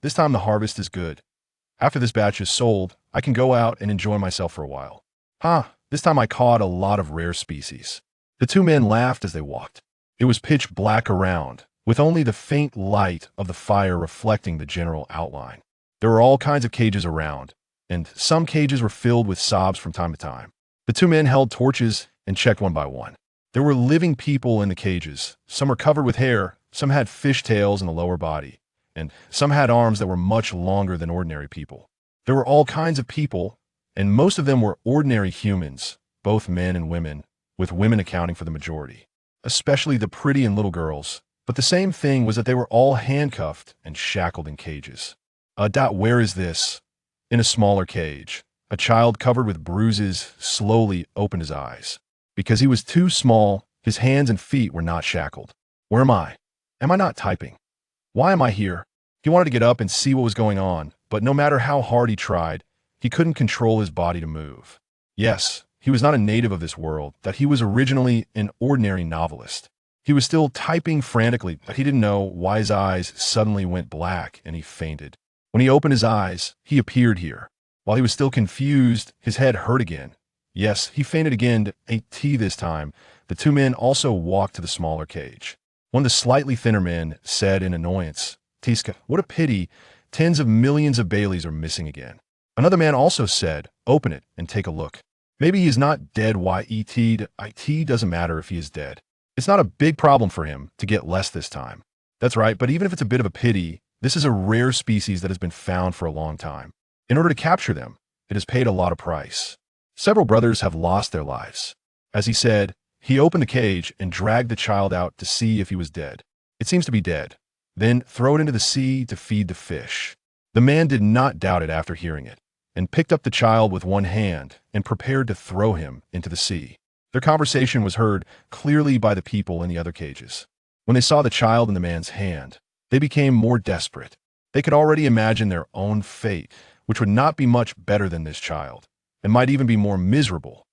This time the harvest is good. After this batch is sold, I can go out and enjoy myself for a while. This time I caught a lot of rare species. The two men laughed as they walked. It was pitch black around, with only the faint light of the fire reflecting the general outline. There were all kinds of cages around, and some cages were filled with sobs from time to time. The two men held torches and checked one by one. There were living people in the cages. Some were covered with hair, some had fish tails in the lower body, and some had arms that were much longer than ordinary people. There were all kinds of people, and most of them were ordinary humans, both men and women, with women accounting for the majority, especially the pretty and little girls. But the same thing was that they were all handcuffed and shackled in cages. Where is this? In a smaller cage, a child covered with bruises slowly opened his eyes. Because he was too small, his hands and feet were not shackled. Where am I? Am I not typing? Why am I here? He wanted to get up and see what was going on, but no matter how hard he tried, he couldn't control his body to move. Yes, he was not a native of this world, that he was originally an ordinary novelist. He was still typing frantically, but he didn't know why his eyes suddenly went black and he fainted. When he opened his eyes, he appeared here. While he was still confused, his head hurt again. Yes, he fainted again, this time. The two men also walked to the smaller cage. One of the slightly thinner men said in annoyance, "Tiska, what a pity. Tens of millions of Baileys are missing again." Another man also said, "Open it and take a look. Maybe he is not dead. It doesn't matter if he is dead. It's not a big problem for him to get less this time." That's right, but even if it's a bit of a pity, this is a rare species that has been found for a long time. In order to capture them, it has paid a lot of price. Several brothers have lost their lives. As he said, he opened the cage and dragged the child out to see if he was dead. It seems to be dead. Then throw it into the sea to feed the fish. The man did not doubt it after hearing it, and picked up the child with one hand and prepared to throw him into the sea. Their conversation was heard clearly by the people in the other cages. When they saw the child in the man's hand, they became more desperate. They could already imagine their own fate, which would not be much better than this child, and might even be more miserable.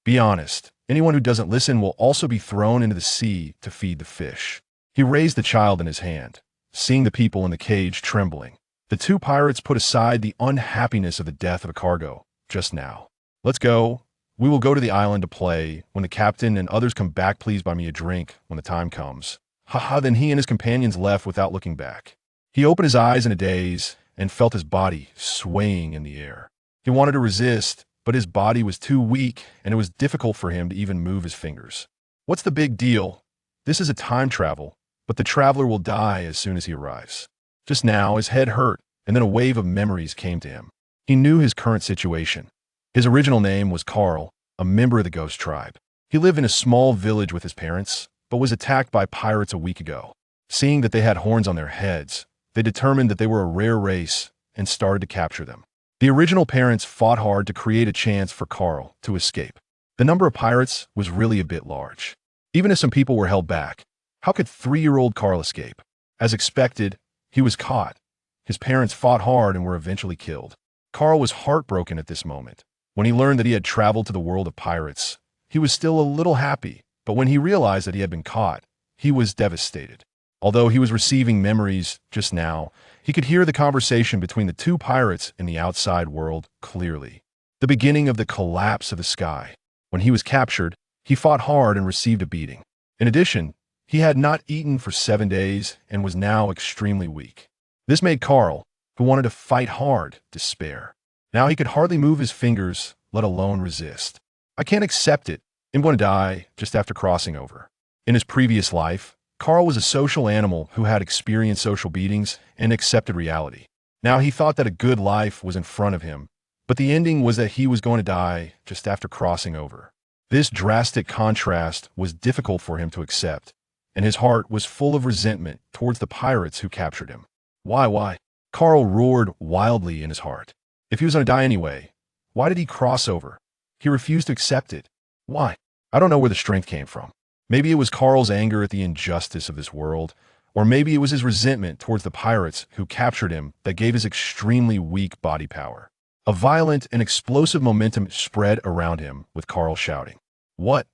Be honest, anyone who doesn't listen will also be thrown into the sea to feed the fish. He raised the child in his hand, seeing the people in the cage trembling. The two pirates put aside the unhappiness of the death of a cargo just now. "Let's go. We will go to the island to play. When the captain and others come back, please buy me a drink when the time comes." Then he and his companions left without looking back. He opened his eyes in a daze and felt his body swaying in the air. He wanted to resist, but his body was too weak and it was difficult for him to even move his fingers. What's the big deal? This is a time travel, but the traveler will die as soon as he arrives. Just now, his head hurt, and then a wave of memories came to him. He knew his current situation. His original name was Carl, a member of the Ghost Tribe. He lived in a small village with his parents, but was attacked by pirates a week ago. Seeing that they had horns on their heads, they determined that they were a rare race and started to capture them. The original parents fought hard to create a chance for Carl to escape. The number of pirates was really a bit large. Even if some people were held back, how could 3-year-old Carl escape? As expected, he was caught. His parents fought hard and were eventually killed. Carl was heartbroken at this moment. When he learned that he had traveled to the world of pirates, he was still a little happy, but when he realized that he had been caught, he was devastated. Although he was receiving memories just now, he could hear the conversation between the two pirates in the outside world clearly. The beginning of the collapse of the sky. When he was captured, he fought hard and received a beating. In addition, he had not eaten for 7 days and was now extremely weak. This made Carl, who wanted to fight hard, despair. Now he could hardly move his fingers, let alone resist. "I can't accept it. I'm going to die just after crossing over." In his previous life, Carl was a social animal who had experienced social beatings and accepted reality. Now he thought that a good life was in front of him, but the ending was that he was going to die just after crossing over. This drastic contrast was difficult for him to accept, and his heart was full of resentment towards the pirates who captured him. Why? Carl roared wildly in his heart. If he was going to die anyway, why did he cross over? He refused to accept it. Why? I don't know where the strength came from. Maybe it was Carl's anger at the injustice of this world, or maybe it was his resentment towards the pirates who captured him that gave his extremely weak body power. A violent and explosive momentum spread around him, with Carl shouting, "What?"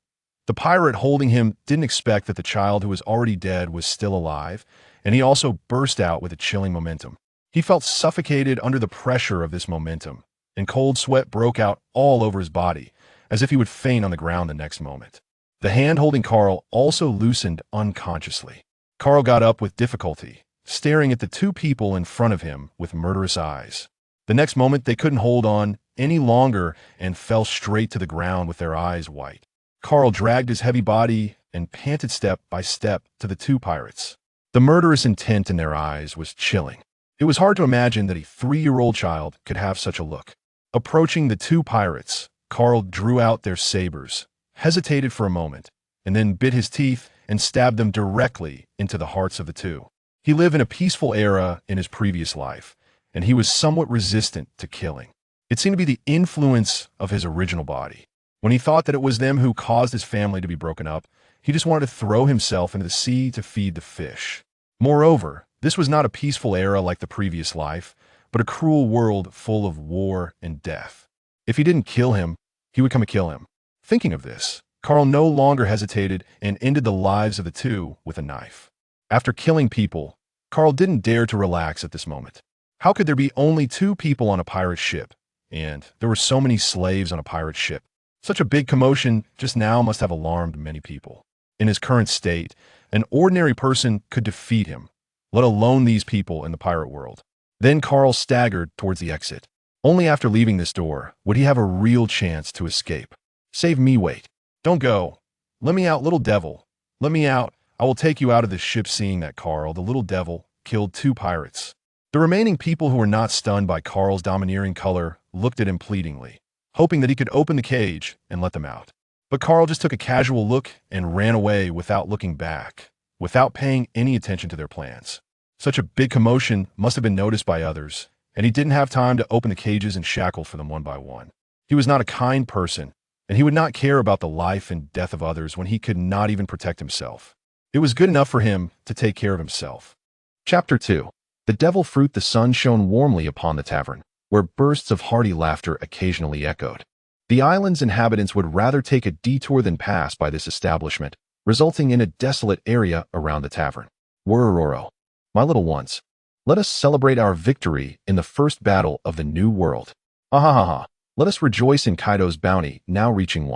The pirate holding him didn't expect that the child who was already dead was still alive, and he also burst out with a chilling momentum. He felt suffocated under the pressure of this momentum, and cold sweat broke out all over his body, as if he would faint on the ground the next moment. The hand holding Carl also loosened unconsciously. Carl got up with difficulty, staring at the two people in front of him with murderous eyes. The next moment, they couldn't hold on any longer and fell straight to the ground with their eyes white. Carl dragged his heavy body and panted step by step to the two pirates. The murderous intent in their eyes was chilling. It was hard to imagine that a 3-year-old child could have such a look. Approaching the two pirates, Carl drew out their sabers, hesitated for a moment, and then bit his teeth and stabbed them directly into the hearts of the two. He lived in a peaceful era in his previous life, and he was somewhat resistant to killing. It seemed to be the influence of his original body. When he thought that it was them who caused his family to be broken up, he just wanted to throw himself into the sea to feed the fish. Moreover, this was not a peaceful era like the previous life, but a cruel world full of war and death. If he didn't kill him, he would come to kill him. Thinking of this, Carl no longer hesitated and ended the lives of the two with a knife. After killing people, Carl didn't dare to relax at this moment. How could there be only 2 people on a pirate ship? And there were so many slaves on a pirate ship. Such a big commotion just now must have alarmed many people. In his current state, an ordinary person could defeat him, let alone these people in the pirate world. Then Carl staggered towards the exit. Only after leaving this door would he have a real chance to escape. Save me, wait. Don't go. Let me out, little devil. Let me out. I will take you out of this ship. Seeing that Carl, the little devil, killed 2 pirates. The remaining people who were not stunned by Carl's domineering color looked at him pleadingly, hoping that he could open the cage and let them out. But Carl just took a casual look and ran away without looking back, without paying any attention to their plans. Such a big commotion must have been noticed by others, and he didn't have time to open the cages and shackle for them one by one. He was not a kind person, and he would not care about the life and death of others when he could not even protect himself. It was good enough for him to take care of himself. Chapter 2. The devil fruit. The sun shone warmly upon the tavern, where bursts of hearty laughter occasionally echoed. The island's inhabitants would rather take a detour than pass by this establishment, resulting in a desolate area around the tavern. Worororo. My little ones, let us celebrate our victory in the first battle of the new world. Ahahaha. Let us rejoice in Kaido's bounty, now reaching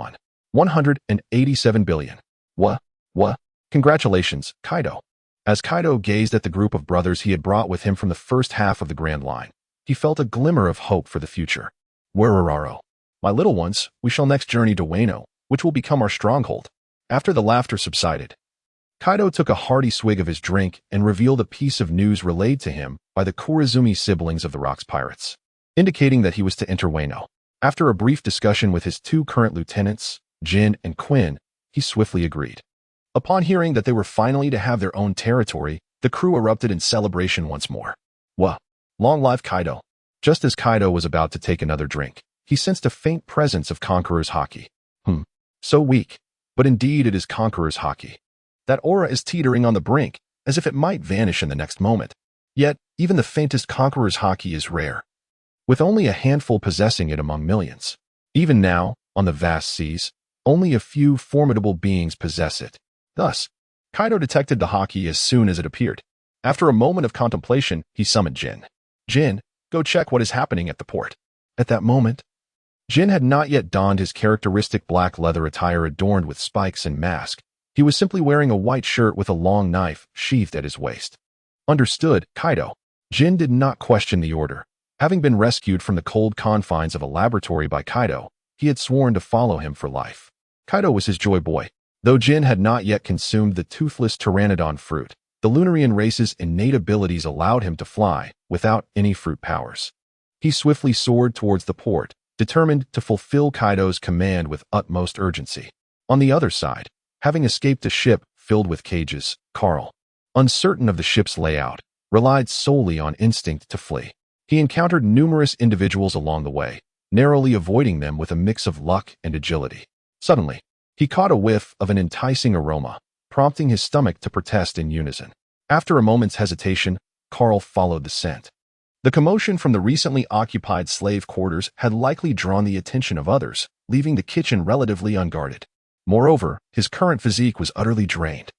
187 billion. What? Congratulations, Kaido. As Kaido gazed at the group of brothers he had brought with him from the first half of the Grand Line, he felt a glimmer of hope for the future. Worororo. My little ones, we shall next journey to Wano, which will become our stronghold. After the laughter subsided, Kaido took a hearty swig of his drink and revealed a piece of news relayed to him by the Korizumi siblings of the Rocks Pirates, indicating that he was to enter Wano. After a brief discussion with his 2 current lieutenants, Jin and Quinn, he swiftly agreed. Upon hearing that they were finally to have their own territory, the crew erupted in celebration once more. Long live Kaido. Just as Kaido was about to take another drink, he sensed a faint presence of Conqueror's Haki. So weak, but indeed it is Conqueror's Haki. That aura is teetering on the brink, as if it might vanish in the next moment. Yet, even the faintest Conqueror's Haki is rare, with only a handful possessing it among millions. Even now, on the vast seas, only a few formidable beings possess it. Thus, Kaido detected the Haki as soon as it appeared. After a moment of contemplation, he summoned Jin. Jin, go check what is happening at the port. At that moment, Jin had not yet donned his characteristic black leather attire adorned with spikes and mask. He was simply wearing a white shirt with a long knife sheathed at his waist. Understood, Kaido. Jin did not question the order. Having been rescued from the cold confines of a laboratory by Kaido, he had sworn to follow him for life. Kaido was his joy boy. Though Jin had not yet consumed the toothless pteranodon fruit, the Lunarian race's innate abilities allowed him to fly without any fruit powers. He swiftly soared towards the port, determined to fulfill Kaido's command with utmost urgency. On the other side, having escaped a ship filled with cages, Carl, uncertain of the ship's layout, relied solely on instinct to flee. He encountered numerous individuals along the way, narrowly avoiding them with a mix of luck and agility. Suddenly, he caught a whiff of an enticing aroma, prompting his stomach to protest in unison. After a moment's hesitation, Carl followed the scent. The commotion from the recently occupied slave quarters had likely drawn the attention of others, leaving the kitchen relatively unguarded. Moreover, his current physique was utterly drained,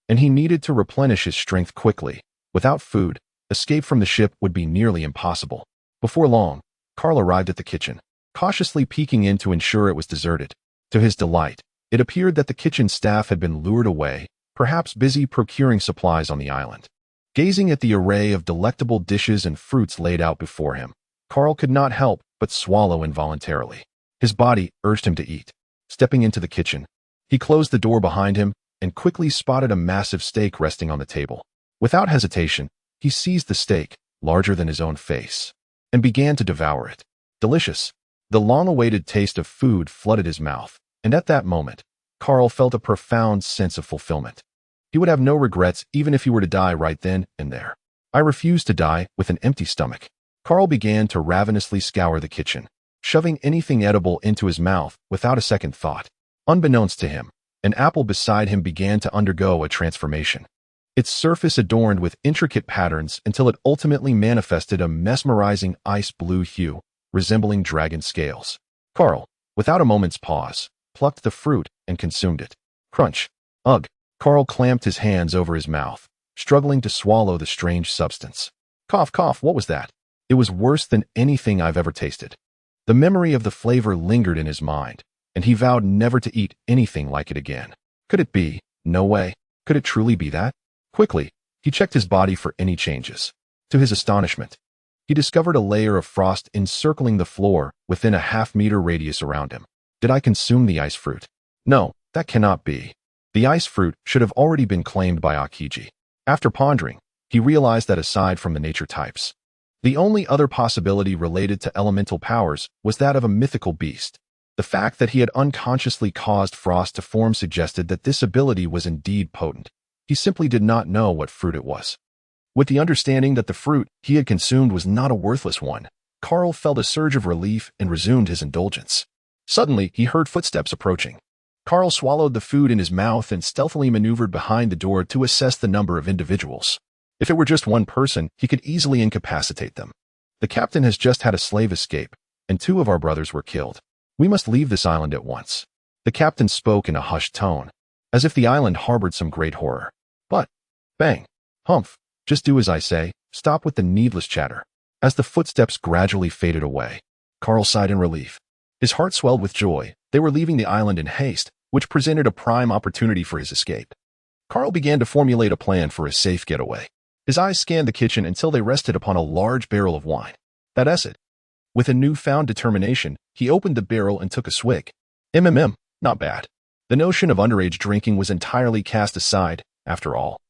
and he needed to replenish his strength quickly. Without food, escape from the ship would be nearly impossible. Before long, Carl arrived at the kitchen, cautiously peeking in to ensure it was deserted. To his delight, it appeared that the kitchen staff had been lured away, perhaps busy procuring supplies on the island. Gazing at the array of delectable dishes and fruits laid out before him, Carl could not help but swallow involuntarily. His body urged him to eat. Stepping into the kitchen, he closed the door behind him and quickly spotted a massive steak resting on the table. Without hesitation, he seized the steak, larger than his own face, and began to devour it. Delicious. The long-awaited taste of food flooded his mouth, and at that moment, Carl felt a profound sense of fulfillment. He would have no regrets even if he were to die right then and there. I refused to die with an empty stomach. Carl began to ravenously scour the kitchen, shoving anything edible into his mouth without a second thought. Unbeknownst to him, an apple beside him began to undergo a transformation. Its surface adorned with intricate patterns until it ultimately manifested a mesmerizing ice blue hue, resembling dragon scales. Carl, without a moment's pause, plucked the fruit and consumed it. Crunch. Ugh. Carl clamped his hands over his mouth, struggling to swallow the strange substance. Cough, cough, what was that? It was worse than anything I've ever tasted. The memory of the flavor lingered in his mind, and he vowed never to eat anything like it again. Could it be? No way. Could it truly be that? Quickly, he checked his body for any changes. To his astonishment, he discovered a layer of frost encircling the floor within a half-meter radius around him. Did I consume the ice fruit? No, that cannot be. The ice fruit should have already been claimed by Akiji. After pondering, he realized that aside from the nature types, the only other possibility related to elemental powers was that of a mythical beast. The fact that he had unconsciously caused frost to form suggested that this ability was indeed potent. He simply did not know what fruit it was. With the understanding that the fruit he had consumed was not a worthless one, Carl felt a surge of relief and resumed his indulgence. Suddenly, he heard footsteps approaching. Carl swallowed the food in his mouth and stealthily maneuvered behind the door to assess the number of individuals. If it were just one person, he could easily incapacitate them. The captain has just had a slave escape, and 2 of our brothers were killed. We must leave this island at once. The captain spoke in a hushed tone, as if the island harbored some great horror. But, bang, humph, just do as I say, stop with the needless chatter. As the footsteps gradually faded away, Carl sighed in relief. His heart swelled with joy. They were leaving the island in haste, which presented a prime opportunity for his escape. Carl began to formulate a plan for a safe getaway. His eyes scanned the kitchen until they rested upon a large barrel of wine. That's it. With a newfound determination, he opened the barrel and took a swig. Not bad. The notion of underage drinking was entirely cast aside, after all.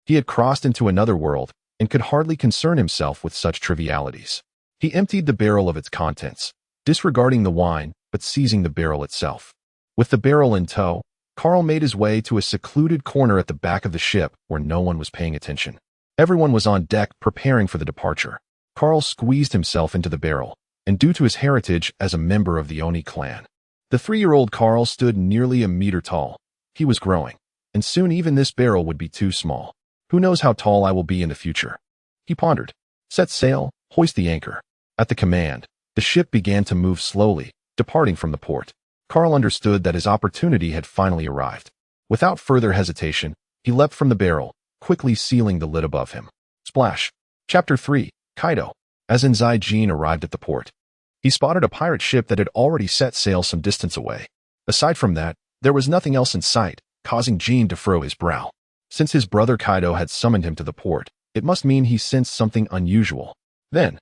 He had crossed into another world and could hardly concern himself with such trivialities. He emptied the barrel of its contents, disregarding the wine but seizing the barrel itself. With the barrel in tow, Carl made his way to a secluded corner at the back of the ship where no one was paying attention. Everyone was on deck preparing for the departure. Carl squeezed himself into the barrel, and due to his heritage as a member of the Oni clan, the 3-year-old Carl stood nearly a meter tall. He was growing, and soon even this barrel would be too small. Who knows how tall I will be in the future? He pondered. Set sail, hoist the anchor. At the command, the ship began to move slowly, departing from the port. Carl understood that his opportunity had finally arrived. Without further hesitation, he leapt from the barrel, quickly sealing the lid above him. Splash. Chapter 3, Kaido. As Jin arrived at the port, he spotted a pirate ship that had already set sail some distance away. Aside from that, there was nothing else in sight, causing Jin to furrow his brow. Since his brother Kaido had summoned him to the port, it must mean he sensed something unusual. Then,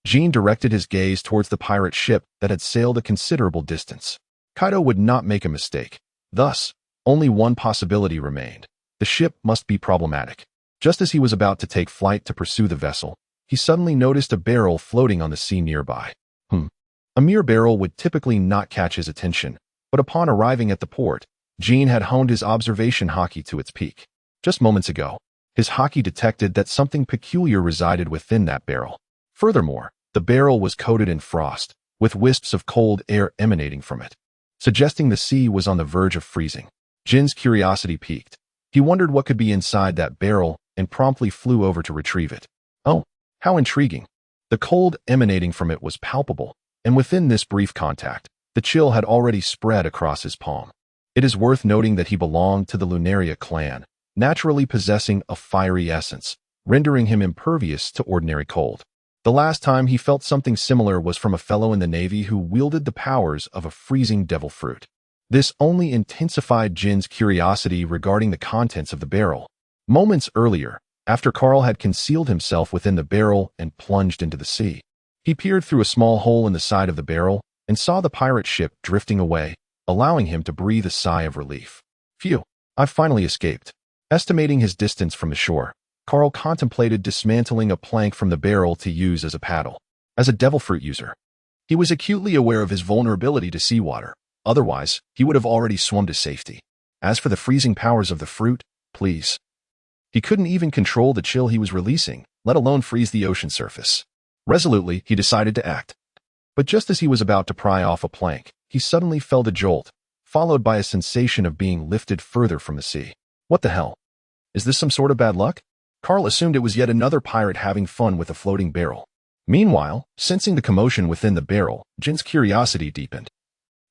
Jin directed his gaze towards the pirate ship that had sailed a considerable distance. Kaido would not make a mistake. Thus, only one possibility remained. The ship must be problematic. Just as he was about to take flight to pursue the vessel, he suddenly noticed a barrel floating on the sea nearby. A mere barrel would typically not catch his attention, but upon arriving at the port, Jin had honed his observation haki to its peak. Just moments ago, his haki detected that something peculiar resided within that barrel. Furthermore, the barrel was coated in frost, with wisps of cold air emanating from it, suggesting the sea was on the verge of freezing. Jin's curiosity piqued. He wondered what could be inside that barrel and promptly flew over to retrieve it. Oh, how intriguing. The cold emanating from it was palpable, and within this brief contact, the chill had already spread across his palm. It is worth noting that he belonged to the Lunaria clan, naturally possessing a fiery essence, rendering him impervious to ordinary cold. The last time he felt something similar was from a fellow in the Navy who wielded the powers of a freezing devil fruit. This only intensified Jin's curiosity regarding the contents of the barrel. Moments earlier, after Carl had concealed himself within the barrel and plunged into the sea, he peered through a small hole in the side of the barrel and saw the pirate ship drifting away, allowing him to breathe a sigh of relief. Phew, I've finally escaped. Estimating his distance from the shore, Carl contemplated dismantling a plank from the barrel to use as a paddle. As a devil fruit user, he was acutely aware of his vulnerability to seawater. Otherwise, he would have already swum to safety. As for the freezing powers of the fruit, please. He couldn't even control the chill he was releasing, let alone freeze the ocean surface. Resolutely, he decided to act. But just as he was about to pry off a plank, he suddenly felt a jolt, followed by a sensation of being lifted further from the sea. What the hell? Is this some sort of bad luck? Carl assumed it was yet another pirate having fun with a floating barrel. Meanwhile, sensing the commotion within the barrel, Jin's curiosity deepened,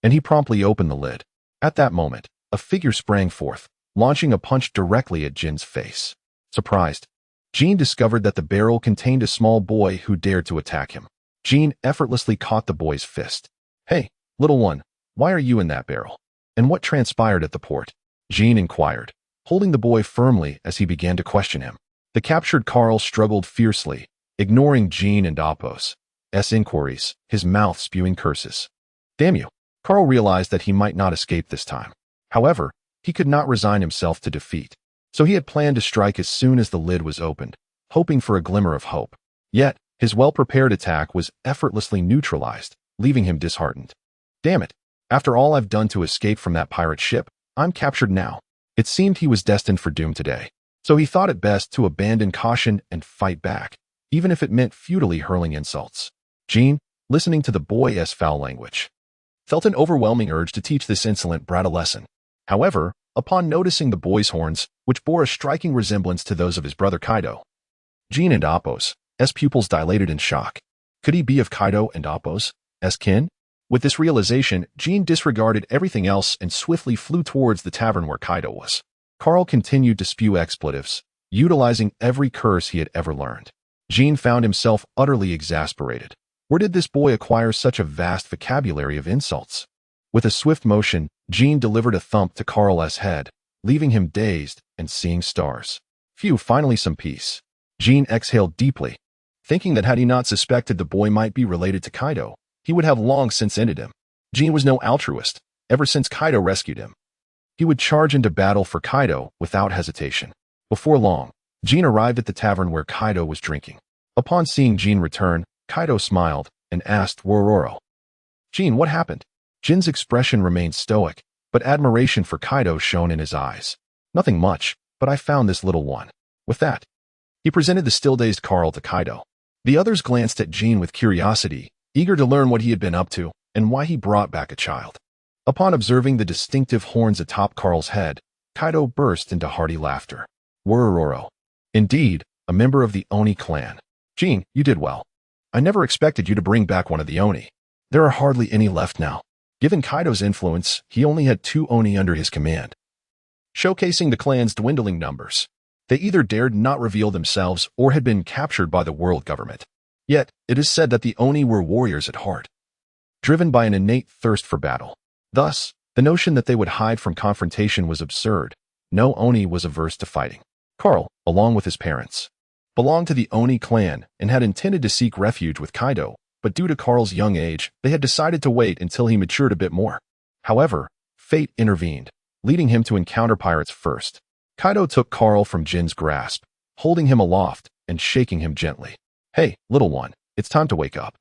and he promptly opened the lid. At that moment, a figure sprang forth, launching a punch directly at Jin's face. Surprised, Jin discovered that the barrel contained a small boy who dared to attack him. Jin effortlessly caught the boy's fist. Hey, little one, why are you in that barrel? And what transpired at the port? Jin inquired, holding the boy firmly as he began to question him. The captured Carl struggled fiercely, ignoring Jin and Apos' inquiries, his mouth spewing curses. Damn you. Carl realized that he might not escape this time. However, he could not resign himself to defeat, so he had planned to strike as soon as the lid was opened, hoping for a glimmer of hope. Yet, his well-prepared attack was effortlessly neutralized, leaving him disheartened. Damn it. After all I've done to escape from that pirate ship, I'm captured now. It seemed he was destined for doom today, so he thought it best to abandon caution and fight back, even if it meant futilely hurling insults. Jin, listening to the boy's foul language, felt an overwhelming urge to teach this insolent brat a lesson. However, upon noticing the boy's horns, which bore a striking resemblance to those of his brother Kaido, Jin and Apos' pupils dilated in shock. Could he be of Kaido and Apos' kin? With this realization, Jin disregarded everything else and swiftly flew towards the tavern where Kaido was. Carl continued to spew expletives, utilizing every curse he had ever learned. Jin found himself utterly exasperated. Where did this boy acquire such a vast vocabulary of insults? With a swift motion, Jin delivered a thump to Carl's head, leaving him dazed and seeing stars. Phew, finally some peace. Jin exhaled deeply, thinking that had he not suspected the boy might be related to Kaido, he would have long since ended him. Jin was no altruist, ever since Kaido rescued him. He would charge into battle for Kaido without hesitation. Before long, Jin arrived at the tavern where Kaido was drinking. Upon seeing Jin return, Kaido smiled and asked Wororo, Jin, what happened? Jin's expression remained stoic, but admiration for Kaido shone in his eyes. Nothing much, but I found this little one. With that, he presented the still-dazed Carl to Kaido. The others glanced at Jin with curiosity, eager to learn what he had been up to and why he brought back a child. Upon observing the distinctive horns atop Carl's head, Kaido burst into hearty laughter. Wororo. Indeed, a member of the Oni clan. Jin, you did well. I never expected you to bring back one of the Oni. There are hardly any left now. Given Kaido's influence, he only had 2 Oni under his command, showcasing the clan's dwindling numbers. They either dared not reveal themselves or had been captured by the world government. Yet, it is said that the Oni were warriors at heart, driven by an innate thirst for battle. Thus, the notion that they would hide from confrontation was absurd. No Oni was averse to fighting. Carl, along with his parents, belonged to the Oni clan and had intended to seek refuge with Kaido, but due to Carl's young age, they had decided to wait until he matured a bit more. However, fate intervened, leading him to encounter pirates first. Kaido took Carl from Jin's grasp, holding him aloft and shaking him gently. Hey, little one, it's time to wake up.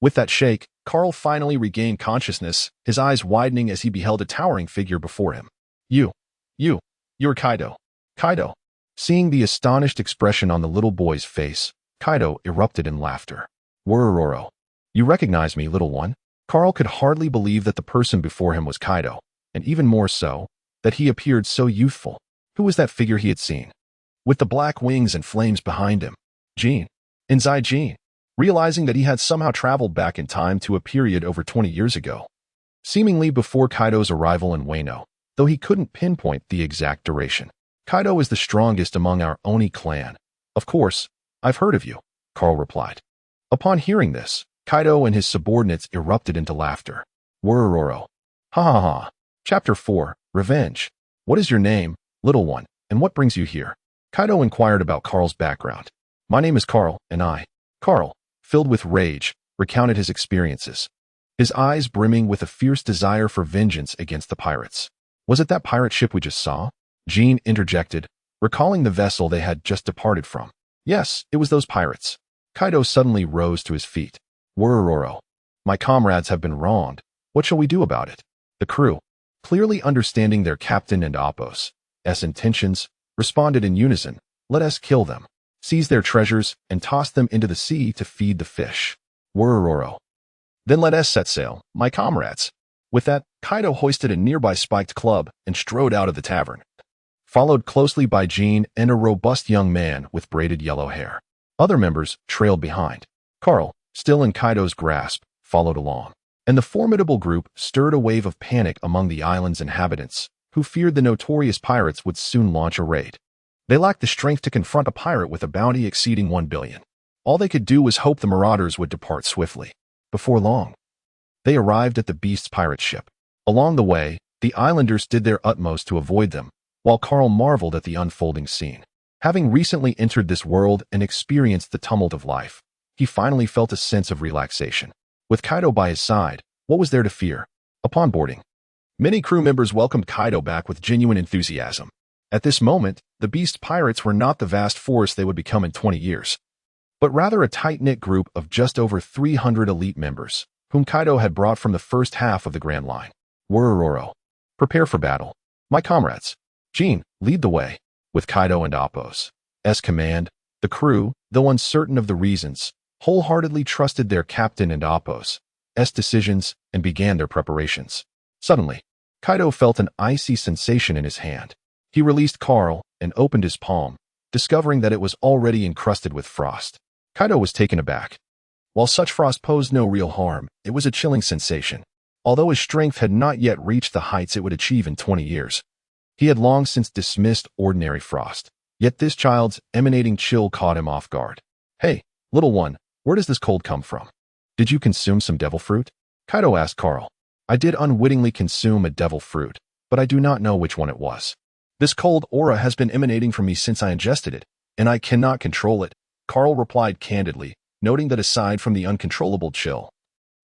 With that shake, Carl finally regained consciousness, his eyes widening as he beheld a towering figure before him. You're Kaido. Kaido. Seeing the astonished expression on the little boy's face, Kaido erupted in laughter. Wororo. You recognize me, little one? Carl could hardly believe that the person before him was Kaido, and even more so, that he appeared so youthful. Who was that figure he had seen? With the black wings and flames behind him. Jin. Inside Jin. Realizing that he had somehow traveled back in time to a period over 20 years ago, seemingly before Kaido's arrival in Wano, though he couldn't pinpoint the exact duration. Kaido is the strongest among our Oni clan, Of course, I've heard of you, Carl replied. Upon hearing this, Kaido and his subordinates erupted into laughter. Worororo. Ha ha ha. Chapter 4, Revenge. What is your name, little one, and what brings you here? Kaido inquired about Carl's background. My name is Carl, and I. Carl, filled with rage, recounted his experiences, his eyes brimming with a fierce desire for vengeance against the pirates. Was it that pirate ship we just saw? Jean interjected, recalling the vessel they had just departed from. Yes, it was those pirates. Kaido suddenly rose to his feet. Worororo. My comrades have been wronged. What shall we do about it? The crew, clearly understanding their captain and Appo's intentions, responded in unison. Let us kill them, seize their treasures, and toss them into the sea to feed the fish. Worororo. Then let us set sail, my comrades. With that, Kaido hoisted a nearby spiked club and strode out of the tavern, followed closely by Jean and a robust young man with braided yellow hair. Other members trailed behind. Carl, still in Kaido's grasp, followed along, and the formidable group stirred a wave of panic among the island's inhabitants, who feared the notorious pirates would soon launch a raid. They lacked the strength to confront a pirate with a bounty exceeding 1 billion. All they could do was hope the marauders would depart swiftly. Before long, they arrived at the beast's pirate ship. Along the way, the islanders did their utmost to avoid them, while Carl marveled at the unfolding scene. Having recently entered this world and experienced the tumult of life, he finally felt a sense of relaxation. With Kaido by his side, what was there to fear? Upon boarding, many crew members welcomed Kaido back with genuine enthusiasm. At this moment, the beast pirates were not the vast force they would become in 20 years, but rather a tight-knit group of just over 300 elite members, whom Kaido had brought from the first half of the Grand Line. Worororo. Prepare for battle. My comrades. Jean, lead the way. With Kaido and Appo's command, the crew, though uncertain of the reasons, wholeheartedly trusted their captain and Appo's decisions and began their preparations. Suddenly, Kaido felt an icy sensation in his hand. He released Carl and opened his palm, discovering that it was already encrusted with frost. Kaido was taken aback. While such frost posed no real harm, it was a chilling sensation. Although his strength had not yet reached the heights it would achieve in 20 years, he had long since dismissed ordinary frost. Yet this child's emanating chill caught him off guard. Hey, little one, where does this cold come from? Did you consume some devil fruit? Kaido asked Carl. I did unwittingly consume a devil fruit, but I do not know which one it was. This cold aura has been emanating from me since I ingested it, and I cannot control it, Carl replied candidly, noting that aside from the uncontrollable chill,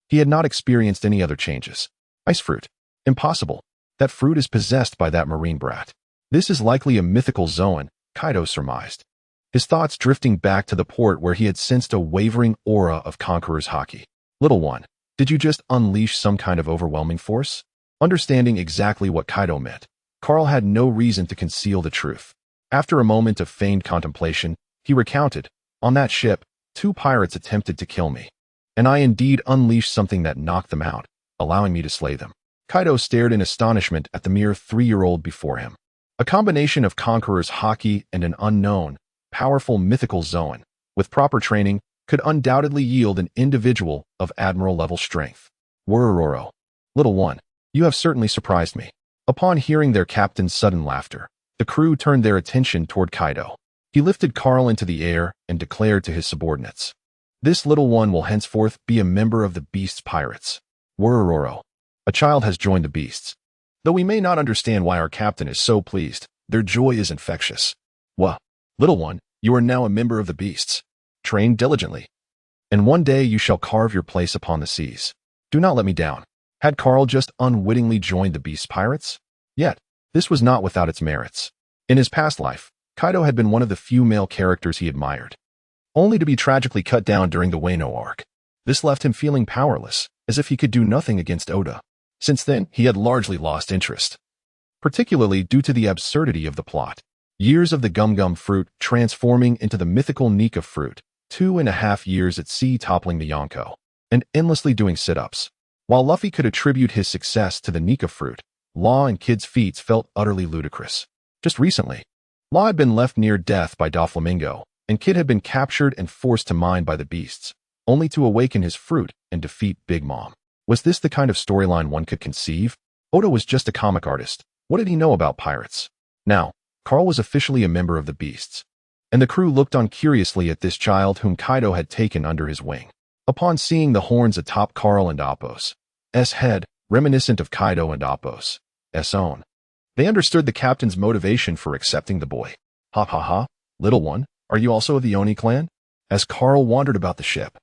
he had not experienced any other changes. Ice fruit. Impossible. That fruit is possessed by that marine brat. This is likely a mythical Zoan, Kaido surmised, his thoughts drifting back to the port where he had sensed a wavering aura of Conqueror's haki. Little one, did you just unleash some kind of overwhelming force? Understanding exactly what Kaido meant, Carl had no reason to conceal the truth. After a moment of feigned contemplation, he recounted, on that ship, 2 pirates attempted to kill me, and I indeed unleashed something that knocked them out, allowing me to slay them. Kaido stared in astonishment at the mere 3-year-old before him. A combination of Conqueror's haki and an unknown, powerful mythical Zoan, with proper training, could undoubtedly yield an individual of admiral-level strength. Worororo. Little one, you have certainly surprised me. Upon hearing their captain's sudden laughter, the crew turned their attention toward Kaido. He lifted Carl into the air and declared to his subordinates, this little one will henceforth be a member of the beast's pirates. Worororo. A child has joined the beasts. Though we may not understand why our captain is so pleased, their joy is infectious. Wah, little one, you are now a member of the beasts. Train diligently, and one day you shall carve your place upon the seas. Do not let me down. Had Carl just unwittingly joined the beast's pirates? Yet, this was not without its merits. In his past life, Kaido had been one of the few male characters he admired, only to be tragically cut down during the Wano arc. This left him feeling powerless, as if he could do nothing against Oda. Since then, he had largely lost interest, particularly due to the absurdity of the plot. Years of the gum-gum fruit transforming into the mythical Nika fruit, 2.5 years at sea toppling the Yonko, and endlessly doing sit-ups. While Luffy could attribute his success to the Nika fruit, Law and Kid's feats felt utterly ludicrous. Just recently, Law had been left near death by Doflamingo, and Kid had been captured and forced to mine by the beasts, only to awaken his fruit and defeat Big Mom. Was this the kind of storyline one could conceive? Oda was just a comic artist. What did he know about pirates? Now, Carl was officially a member of the beasts. and the crew looked on curiously at this child whom Kaido had taken under his wing. Upon seeing the horns atop Carl and Appo's head, reminiscent of Kaido and Appo's own, they understood the captain's motivation for accepting the boy. Ha ha ha, little one, are you also of the Oni clan? As Carl wandered about the ship,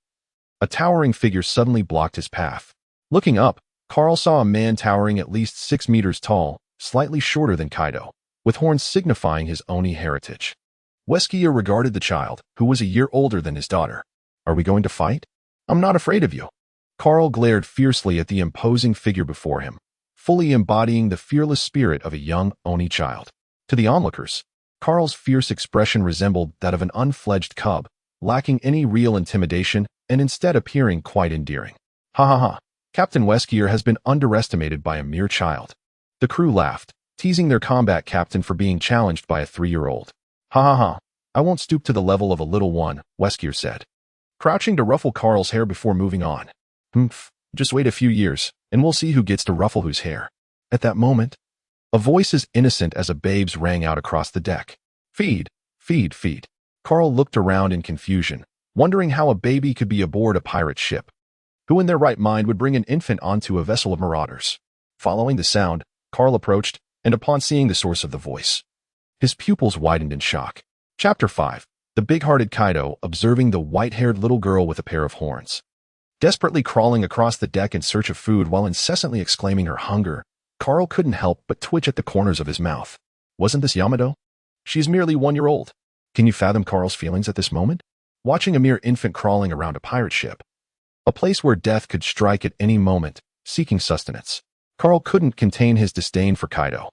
a towering figure suddenly blocked his path. Looking up, Carl saw a man towering at least 6 meters tall, slightly shorter than Kaido, with horns signifying his Oni heritage. Weskier regarded the child, who was a year older than his daughter. Are we going to fight? I'm not afraid of you. Carl glared fiercely at the imposing figure before him, fully embodying the fearless spirit of a young Oni child. To the onlookers, Carl's fierce expression resembled that of an unfledged cub, lacking any real intimidation and instead appearing quite endearing. Ha ha ha, Captain Weskier has been underestimated by a mere child. The crew laughed, teasing their combat captain for being challenged by a 3-year-old. Ha ha ha, I won't stoop to the level of a little one, Weskier said, crouching to ruffle Carl's hair before moving on. Just wait a few years, and we'll see who gets to ruffle whose hair. At that moment, a voice as innocent as a babe's rang out across the deck. Feed, feed, feed. Carl looked around in confusion, wondering how a baby could be aboard a pirate ship. Who in their right mind would bring an infant onto a vessel of marauders? Following the sound, Carl approached, and upon seeing the source of the voice, his pupils widened in shock. Chapter 5. The big-hearted Kaido observing the white-haired little girl with a pair of horns. Desperately crawling across the deck in search of food while incessantly exclaiming her hunger, Carl couldn't help but twitch at the corners of his mouth. Wasn't this Yamato? She's merely 1 year old. Can you fathom Carl's feelings at this moment? Watching a mere infant crawling around a pirate ship, a place where death could strike at any moment, seeking sustenance, Carl couldn't contain his disdain for Kaido.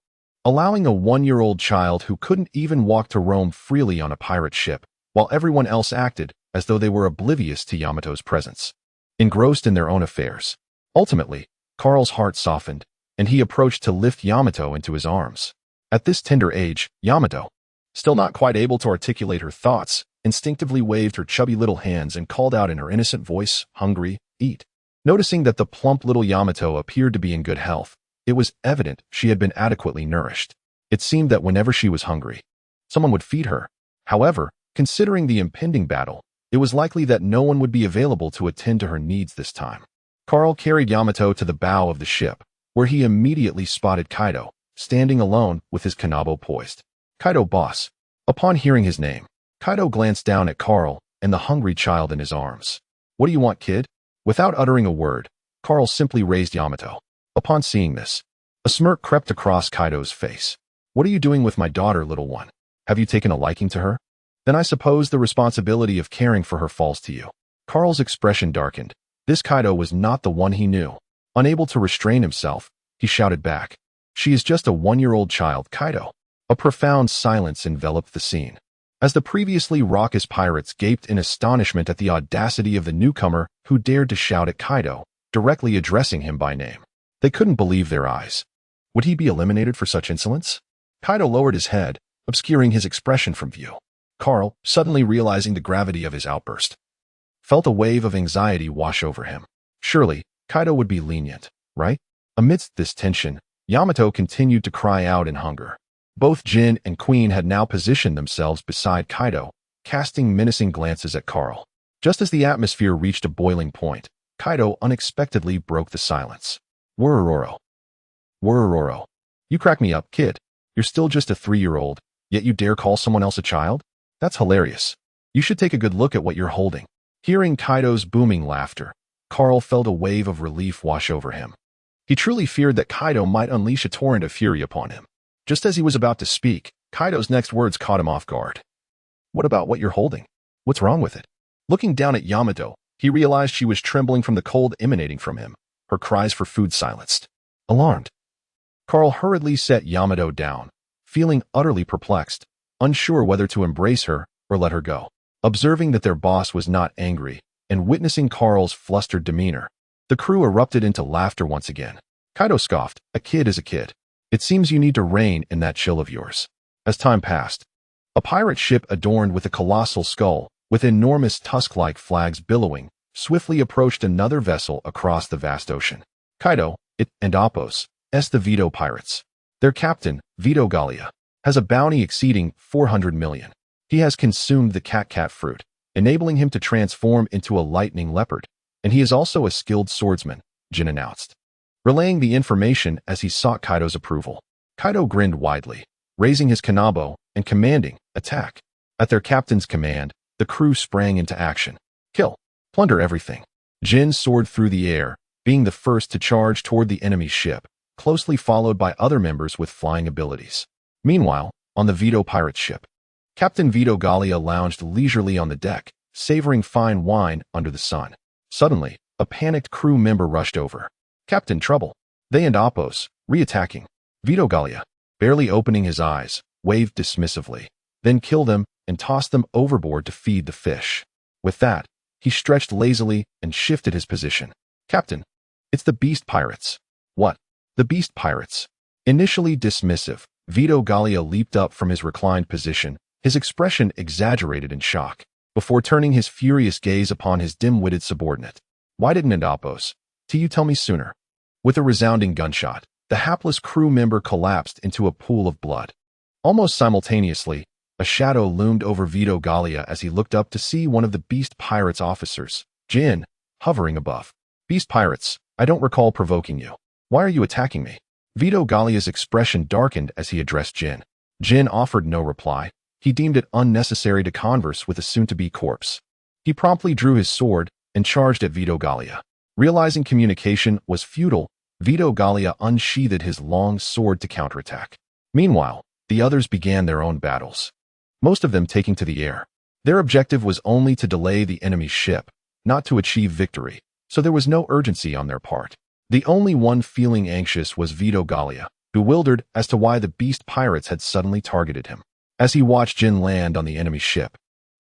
Allowing a 1-year-old child who couldn't even walk to roam freely on a pirate ship, while everyone else acted as though they were oblivious to Yamato's presence, engrossed in their own affairs. Ultimately, Carl's heart softened, and he approached to lift Yamato into his arms. At this tender age, Yamato, still not quite able to articulate her thoughts, instinctively waved her chubby little hands and called out in her innocent voice, "Hungry, eat." Noticing that the plump little Yamato appeared to be in good health, it was evident she had been adequately nourished. It seemed that whenever she was hungry, someone would feed her. However, considering the impending battle, it was likely that no one would be available to attend to her needs this time. Carl carried Yamato to the bow of the ship, where he immediately spotted Kaido, standing alone with his kanabo poised. Kaido, boss. Upon hearing his name, Kaido glanced down at Carl and the hungry child in his arms. What do you want, kid? Without uttering a word, Carl simply raised Yamato. Upon seeing this, a smirk crept across Kaido's face. What are you doing with my daughter, little one? Have you taken a liking to her? Then I suppose the responsibility of caring for her falls to you. Carl's expression darkened. This Kaido was not the one he knew. Unable to restrain himself, he shouted back. She is just a 1-year-old child, Kaido. A profound silence enveloped the scene, as the previously raucous pirates gaped in astonishment at the audacity of the newcomer who dared to shout at Kaido, directly addressing him by name. They couldn't believe their eyes. Would he be eliminated for such insolence? Kaido lowered his head, obscuring his expression from view. Carl, suddenly realizing the gravity of his outburst, felt a wave of anxiety wash over him. Surely, Kaido would be lenient, right? Amidst this tension, Yamato continued to cry out in hunger. Both Jin and Queen had now positioned themselves beside Kaido, casting menacing glances at Carl. Just as the atmosphere reached a boiling point, Kaido unexpectedly broke the silence. Worororo. Worororo. You crack me up, kid. You're still just a 3-year-old, yet you dare call someone else a child? That's hilarious. You should take a good look at what you're holding. Hearing Kaido's booming laughter, Carl felt a wave of relief wash over him. He truly feared that Kaido might unleash a torrent of fury upon him. Just as he was about to speak, Kaido's next words caught him off guard. What about what you're holding? What's wrong with it? Looking down at Yamato, he realized she was trembling from the cold emanating from him, her cries for food silenced. Alarmed, Carl hurriedly set Yamato down, feeling utterly perplexed, unsure whether to embrace her or let her go. Observing that their boss was not angry, and witnessing Carl's flustered demeanor, the crew erupted into laughter once again. Kaido scoffed, "A kid is a kid. It seems you need to rein in that chill of yours." As time passed, a pirate ship adorned with a colossal skull, with enormous tusk-like flags billowing, swiftly approached another vessel across the vast ocean. Kaido, it, and Appo's the Vito pirates. Their captain, Vito Gallia, has a bounty exceeding 400 million. He has consumed the cat fruit, enabling him to transform into a lightning leopard, and he is also a skilled swordsman, Jin announced, relaying the information as he sought Kaido's approval. Kaido grinned widely, raising his kanabo and commanding, attack. At their captain's command, the crew sprang into action. Kill. Plunder everything. Jin soared through the air, being the first to charge toward the enemy's ship, closely followed by other members with flying abilities. Meanwhile, on the Vito pirate's ship, Captain Vito Gallia lounged leisurely on the deck, savoring fine wine under the sun. Suddenly, a panicked crew member rushed over. Captain, trouble. They and Appos, re-attacking. Vito Gallia, barely opening his eyes, waved dismissively, then killed them and tossed them overboard to feed the fish. With that, he stretched lazily and shifted his position. Captain, it's the beast pirates. What? The beast pirates? Initially dismissive, Vito Gallia leaped up from his reclined position, his expression exaggerated in shock, before turning his furious gaze upon his dim-witted subordinate. Why didn't Appos? You tell me sooner? With a resounding gunshot, the hapless crew member collapsed into a pool of blood. Almost simultaneously, a shadow loomed over Vito Gallia as he looked up to see one of the beast pirates' officers, Jin, hovering above. Beast pirates, I don't recall provoking you. Why are you attacking me? Vito Gallia's expression darkened as he addressed Jin. Jin offered no reply. He deemed it unnecessary to converse with a soon-to-be corpse. He promptly drew his sword and charged at Vito Gallia. Realizing communication was futile, Vito Gallia unsheathed his long sword to counterattack. Meanwhile, the others began their own battles, most of them taking to the air. Their objective was only to delay the enemy's ship, not to achieve victory, so there was no urgency on their part. The only one feeling anxious was Vito Gallia, bewildered as to why the beast pirates had suddenly targeted him. As he watched Jin land on the enemy's ship,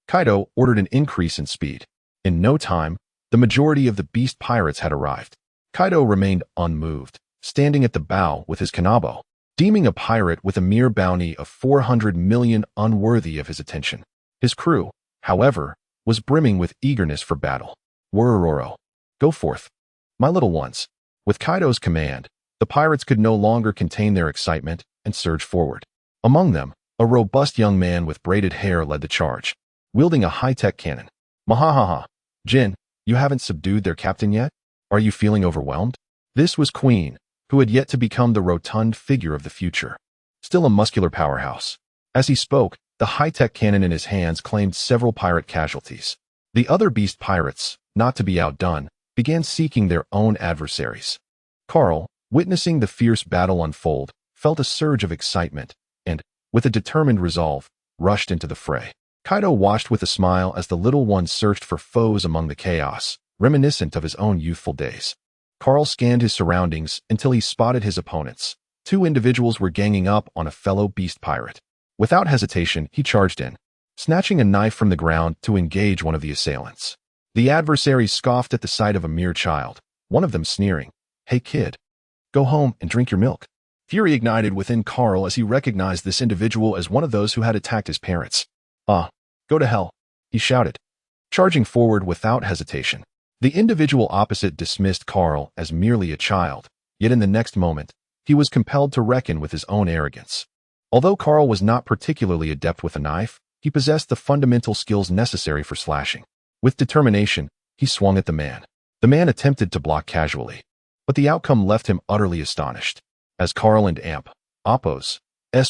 Kaido ordered an increase in speed. In no time, the majority of the beast pirates had arrived. Kaido remained unmoved, standing at the bow with his kanabo, deeming a pirate with a mere bounty of 400 million unworthy of his attention. His crew, however, was brimming with eagerness for battle. Worororo, go forth, my little ones. With Kaido's command, the pirates could no longer contain their excitement and surged forward. Among them, a robust young man with braided hair led the charge, wielding a high-tech cannon. Mahahaha, Jin, you haven't subdued their captain yet? Are you feeling overwhelmed? This was Queen, who had yet to become the rotund figure of the future. Still a muscular powerhouse. As he spoke, the high-tech cannon in his hands claimed several pirate casualties. The other beast pirates, not to be outdone, began seeking their own adversaries. Carl, witnessing the fierce battle unfold, felt a surge of excitement and, with a determined resolve, rushed into the fray. Kaido watched with a smile as the little one searched for foes among the chaos, reminiscent of his own youthful days. Carl scanned his surroundings until he spotted his opponents. Two individuals were ganging up on a fellow beast pirate. Without hesitation, he charged in, snatching a knife from the ground to engage one of the assailants. The adversaries scoffed at the sight of a mere child, one of them sneering, "Hey kid, go home and drink your milk." Fury ignited within Carl as he recognized this individual as one of those who had attacked his parents. Go to hell, he shouted, charging forward without hesitation. The individual opposite dismissed Carl as merely a child, yet in the next moment, he was compelled to reckon with his own arrogance. Although Carl was not particularly adept with a knife, he possessed the fundamental skills necessary for slashing. With determination, he swung at the man. The man attempted to block casually, but the outcome left him utterly astonished. As Carl and Appos'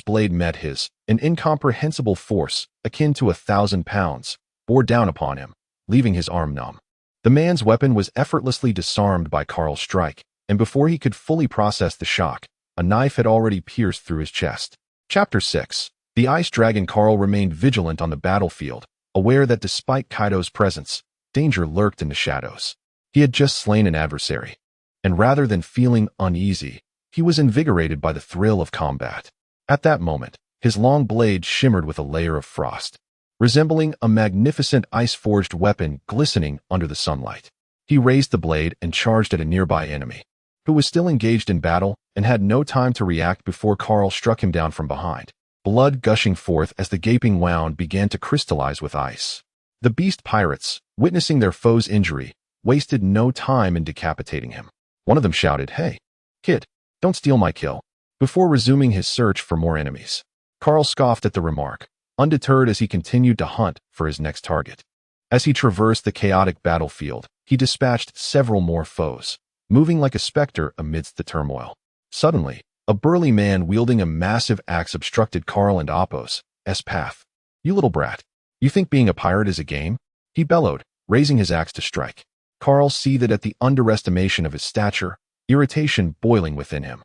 blade met his, an incomprehensible force, akin to 1,000 pounds, bore down upon him, leaving his arm numb. The man's weapon was effortlessly disarmed by Carl's strike, and before he could fully process the shock, a knife had already pierced through his chest. Chapter 6. The Ice Dragon. Carl remained vigilant on the battlefield, aware that despite Kaido's presence, danger lurked in the shadows. He had just slain an adversary, and rather than feeling uneasy, he was invigorated by the thrill of combat. At that moment, his long blade shimmered with a layer of frost, resembling a magnificent ice-forged weapon glistening under the sunlight. He raised the blade and charged at a nearby enemy, who was still engaged in battle and had no time to react before Carl struck him down from behind, blood gushing forth as the gaping wound began to crystallize with ice. The beast pirates, witnessing their foe's injury, wasted no time in decapitating him. One of them shouted, "Hey, kid, don't steal my kill," before resuming his search for more enemies. Carl scoffed at the remark, undeterred as he continued to hunt for his next target. As he traversed the chaotic battlefield, he dispatched several more foes, moving like a specter amidst the turmoil. Suddenly, a burly man wielding a massive axe obstructed Karl and Apos' path. "You little brat. You think being a pirate is a game?" he bellowed, raising his axe to strike. Karl seethed at the underestimation of his stature, irritation boiling within him.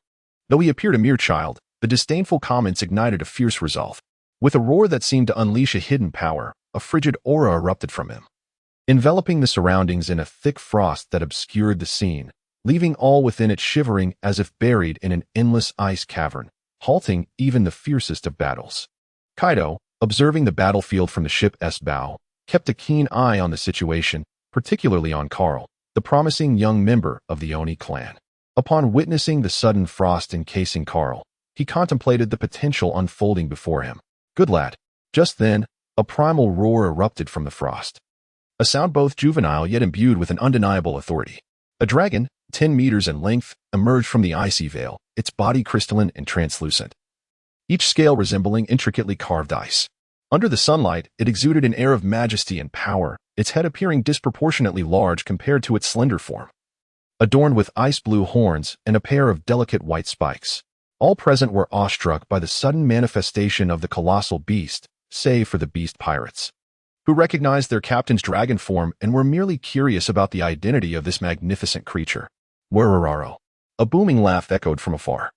Though he appeared a mere child, the disdainful comments ignited a fierce resolve. With a roar that seemed to unleash a hidden power, a frigid aura erupted from him, enveloping the surroundings in a thick frost that obscured the scene, leaving all within it shivering as if buried in an endless ice cavern, halting even the fiercest of battles. Kaido, observing the battlefield from the ship's bow, kept a keen eye on the situation, particularly on Karl, the promising young member of the Oni clan. Upon witnessing the sudden frost encasing Karl, he contemplated the potential unfolding before him. "Good lad." Just then, a primal roar erupted from the frost. A sound both juvenile yet imbued with an undeniable authority. A dragon, 10 meters in length, emerged from the icy veil, its body crystalline and translucent, each scale resembling intricately carved ice. Under the sunlight, it exuded an air of majesty and power, its head appearing disproportionately large compared to its slender form, adorned with ice-blue horns and a pair of delicate white spikes. All present were awestruck by the sudden manifestation of the colossal beast, save for the beast pirates, who recognized their captain's dragon form and were merely curious about the identity of this magnificent creature. "Wereraro." A booming laugh echoed from afar,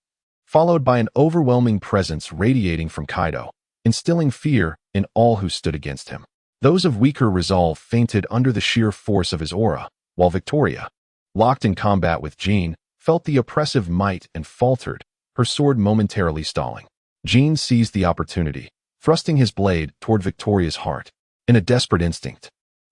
followed by an overwhelming presence radiating from Kaido, instilling fear in all who stood against him. Those of weaker resolve fainted under the sheer force of his aura, while Victoria, locked in combat with Jean, felt the oppressive might and faltered, her sword momentarily stalling. Jean seized the opportunity, thrusting his blade toward Victoria's heart. In a desperate instinct,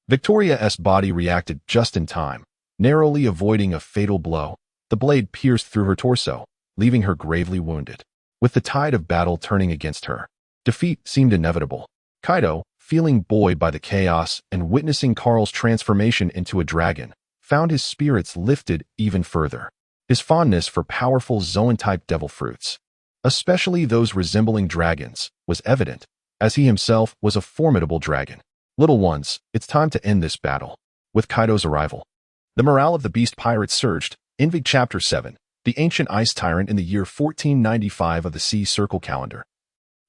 Victoria's body reacted just in time, narrowly avoiding a fatal blow. The blade pierced through her torso, leaving her gravely wounded. With the tide of battle turning against her, defeat seemed inevitable. Kaido, feeling buoyed by the chaos and witnessing Karl's transformation into a dragon, found his spirits lifted even further. His fondness for powerful Zoan-type devil fruits, especially those resembling dragons, was evident, as he himself was a formidable dragon. "Little ones, it's time to end this battle." With Kaido's arrival, the morale of the beast pirates surged. Invig Chapter 7, the ancient ice tyrant in the year 1495 of the Sea Circle calendar.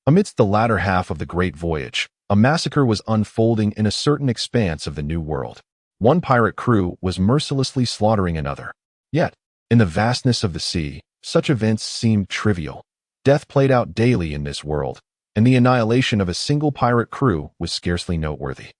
Amidst the latter half of the Great Voyage, a massacre was unfolding in a certain expanse of the New World. One pirate crew was mercilessly slaughtering another. Yet, in the vastness of the sea, such events seemed trivial. Death played out daily in this world, and the annihilation of a single pirate crew was scarcely noteworthy.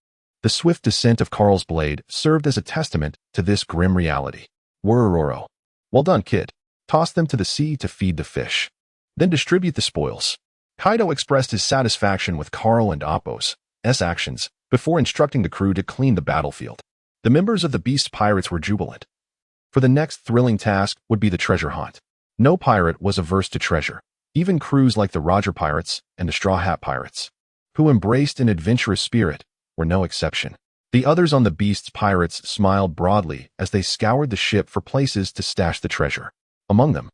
The swift descent of Karl's blade served as a testament to this grim reality. "Wereroro." "Well done, kid. Toss them to the sea to feed the fish. Then distribute the spoils." Kaido expressed his satisfaction with Karl and Apos' actions before instructing the crew to clean the battlefield. The members of the Beast Pirates were jubilant, for the next thrilling task would be the treasure hunt. No pirate was averse to treasure, even crews like the Roger Pirates and the Straw Hat Pirates, who embraced an adventurous spirit, were no exception. The others on the Beast's Pirates smiled broadly as they scoured the ship for places to stash the treasure. Among them,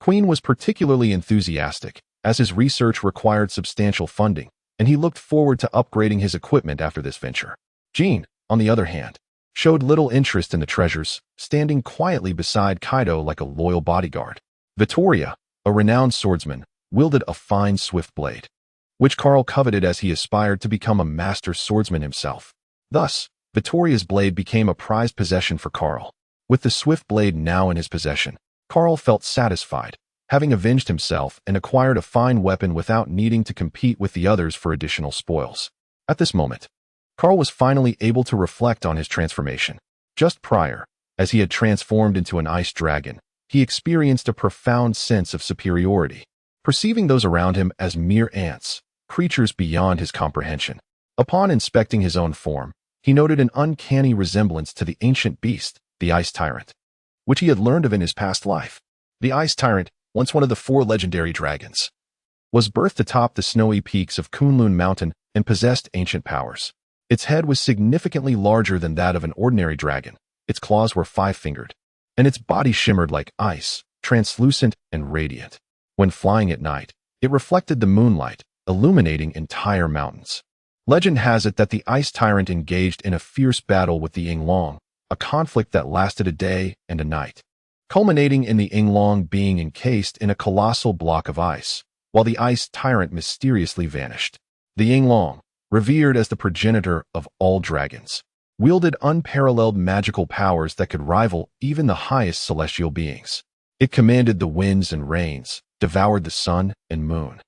Queen was particularly enthusiastic, as his research required substantial funding, and he looked forward to upgrading his equipment after this venture. Jean, on the other hand, showed little interest in the treasures, standing quietly beside Kaido like a loyal bodyguard. Vittoria, a renowned swordsman, wielded a fine swift blade, which Karl coveted as he aspired to become a master swordsman himself. Thus, Vittoria's blade became a prized possession for Karl. With the swift blade now in his possession, Karl felt satisfied, having avenged himself and acquired a fine weapon without needing to compete with the others for additional spoils. At this moment, Karl was finally able to reflect on his transformation. Just prior, as he had transformed into an ice dragon, he experienced a profound sense of superiority, perceiving those around him as mere ants, creatures beyond his comprehension. Upon inspecting his own form, he noted an uncanny resemblance to the ancient beast, the Ice Tyrant, which he had learned of in his past life. The Ice Tyrant, once one of the 4 legendary dragons, was birthed atop the snowy peaks of Kunlun Mountain and possessed ancient powers. Its head was significantly larger than that of an ordinary dragon, its claws were 5-fingered, and its body shimmered like ice, translucent and radiant. When flying at night, it reflected the moonlight, illuminating entire mountains. Legend has it that the ice tyrant engaged in a fierce battle with the Yinglong, a conflict that lasted a day and a night, culminating in the Yinglong being encased in a colossal block of ice, while the ice tyrant mysteriously vanished. The Yinglong, revered as the progenitor of all dragons, wielded unparalleled magical powers that could rival even the highest celestial beings. It commanded the winds and rains, devoured the sun and moon,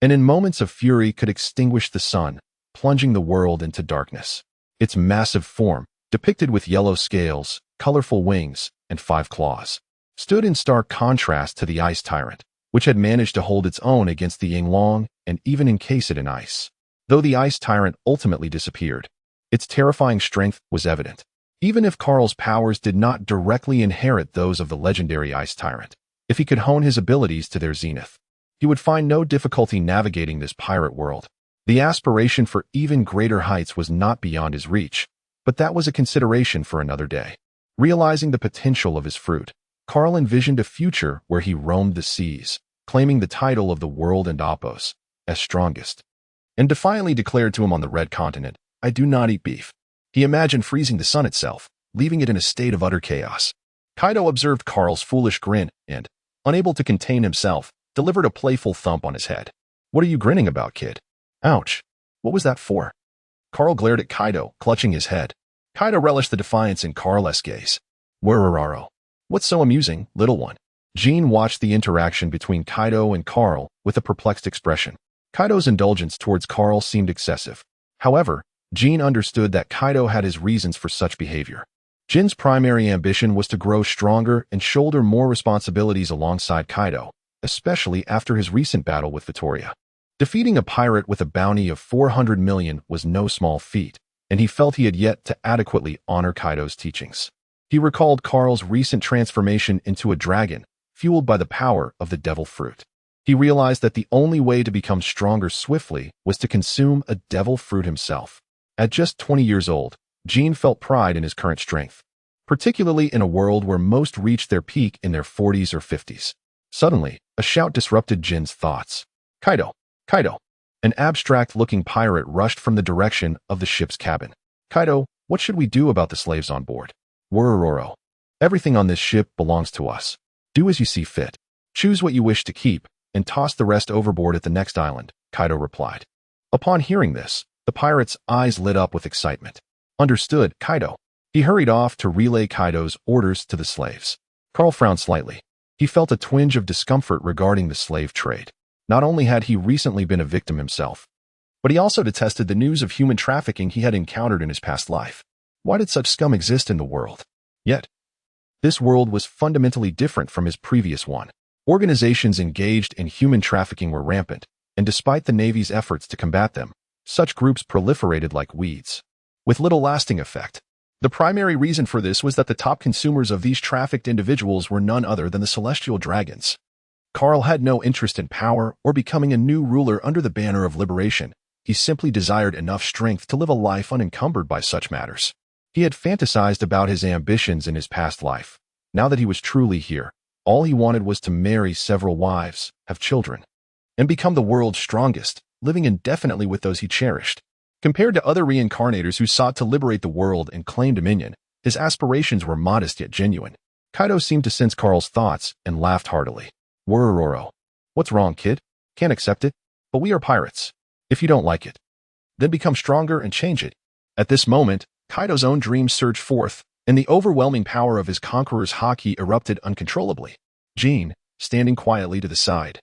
and in moments of fury could extinguish the sun, plunging the world into darkness. Its massive form, depicted with yellow scales, colorful wings, and 5 claws, stood in stark contrast to the ice tyrant, which had managed to hold its own against the Yinglong and even encase it in ice. Though the ice tyrant ultimately disappeared, its terrifying strength was evident. Even if Karl's powers did not directly inherit those of the legendary ice tyrant, if he could hone his abilities to their zenith, he would find no difficulty navigating this pirate world. The aspiration for even greater heights was not beyond his reach, but that was a consideration for another day. Realizing the potential of his fruit, Karl envisioned a future where he roamed the seas, claiming the title of the world and Apos as strongest, and defiantly declared to him on the Red Continent, "I do not eat beef." He imagined freezing the sun itself, leaving it in a state of utter chaos. Kaido observed Karl's foolish grin and, unable to contain himself, delivered a playful thump on his head. "What are you grinning about, kid?" "Ouch. What was that for?" Karl glared at Kaido, clutching his head. Kaido relished the defiance in Karl's gaze. "Wurararo. What's so amusing, little one?" Jean watched the interaction between Kaido and Karl with a perplexed expression. Kaido's indulgence towards Karl seemed excessive. However, Jean understood that Kaido had his reasons for such behavior. Jin's primary ambition was to grow stronger and shoulder more responsibilities alongside Kaido, especially after his recent battle with Vittoria. Defeating a pirate with a bounty of 400 million was no small feat, and he felt he had yet to adequately honor Kaido's teachings. He recalled Karl's recent transformation into a dragon, fueled by the power of the devil fruit. He realized that the only way to become stronger swiftly was to consume a devil fruit himself. At just 20 years old, Jean felt pride in his current strength, particularly in a world where most reached their peak in their 40s or 50s. Suddenly, a shout disrupted Jin's thoughts. "Kaido! Kaido!" An abstract-looking pirate rushed from the direction of the ship's cabin. "Kaido, what should we do about the slaves on board?" "Wuraroro. Everything on this ship belongs to us. Do as you see fit. Choose what you wish to keep, and toss the rest overboard at the next island," Kaido replied. Upon hearing this, the pirate's eyes lit up with excitement. "Understood, Kaido." He hurried off to relay Kaido's orders to the slaves. Karl frowned slightly. He felt a twinge of discomfort regarding the slave trade. Not only had he recently been a victim himself, but he also detested the news of human trafficking he had encountered in his past life. Why did such scum exist in the world? Yet, this world was fundamentally different from his previous one. Organizations engaged in human trafficking were rampant, and despite the Navy's efforts to combat them, such groups proliferated like weeds, with little lasting effect. The primary reason for this was that the top consumers of these trafficked individuals were none other than the celestial dragons. Karl had no interest in power or becoming a new ruler under the banner of liberation. He simply desired enough strength to live a life unencumbered by such matters. He had fantasized about his ambitions in his past life. Now that he was truly here, all he wanted was to marry several wives, have children, and become the world's strongest, living indefinitely with those he cherished. Compared to other reincarnators who sought to liberate the world and claim dominion, his aspirations were modest yet genuine. Kaido seemed to sense Karl's thoughts and laughed heartily. "Wuraroro. What's wrong, kid? Can't accept it? But we are pirates. If you don't like it, then become stronger and change it." At this moment, Kaido's own dreams surged forth, and the overwhelming power of his conqueror's haki erupted uncontrollably. Jean, standing quietly to the side,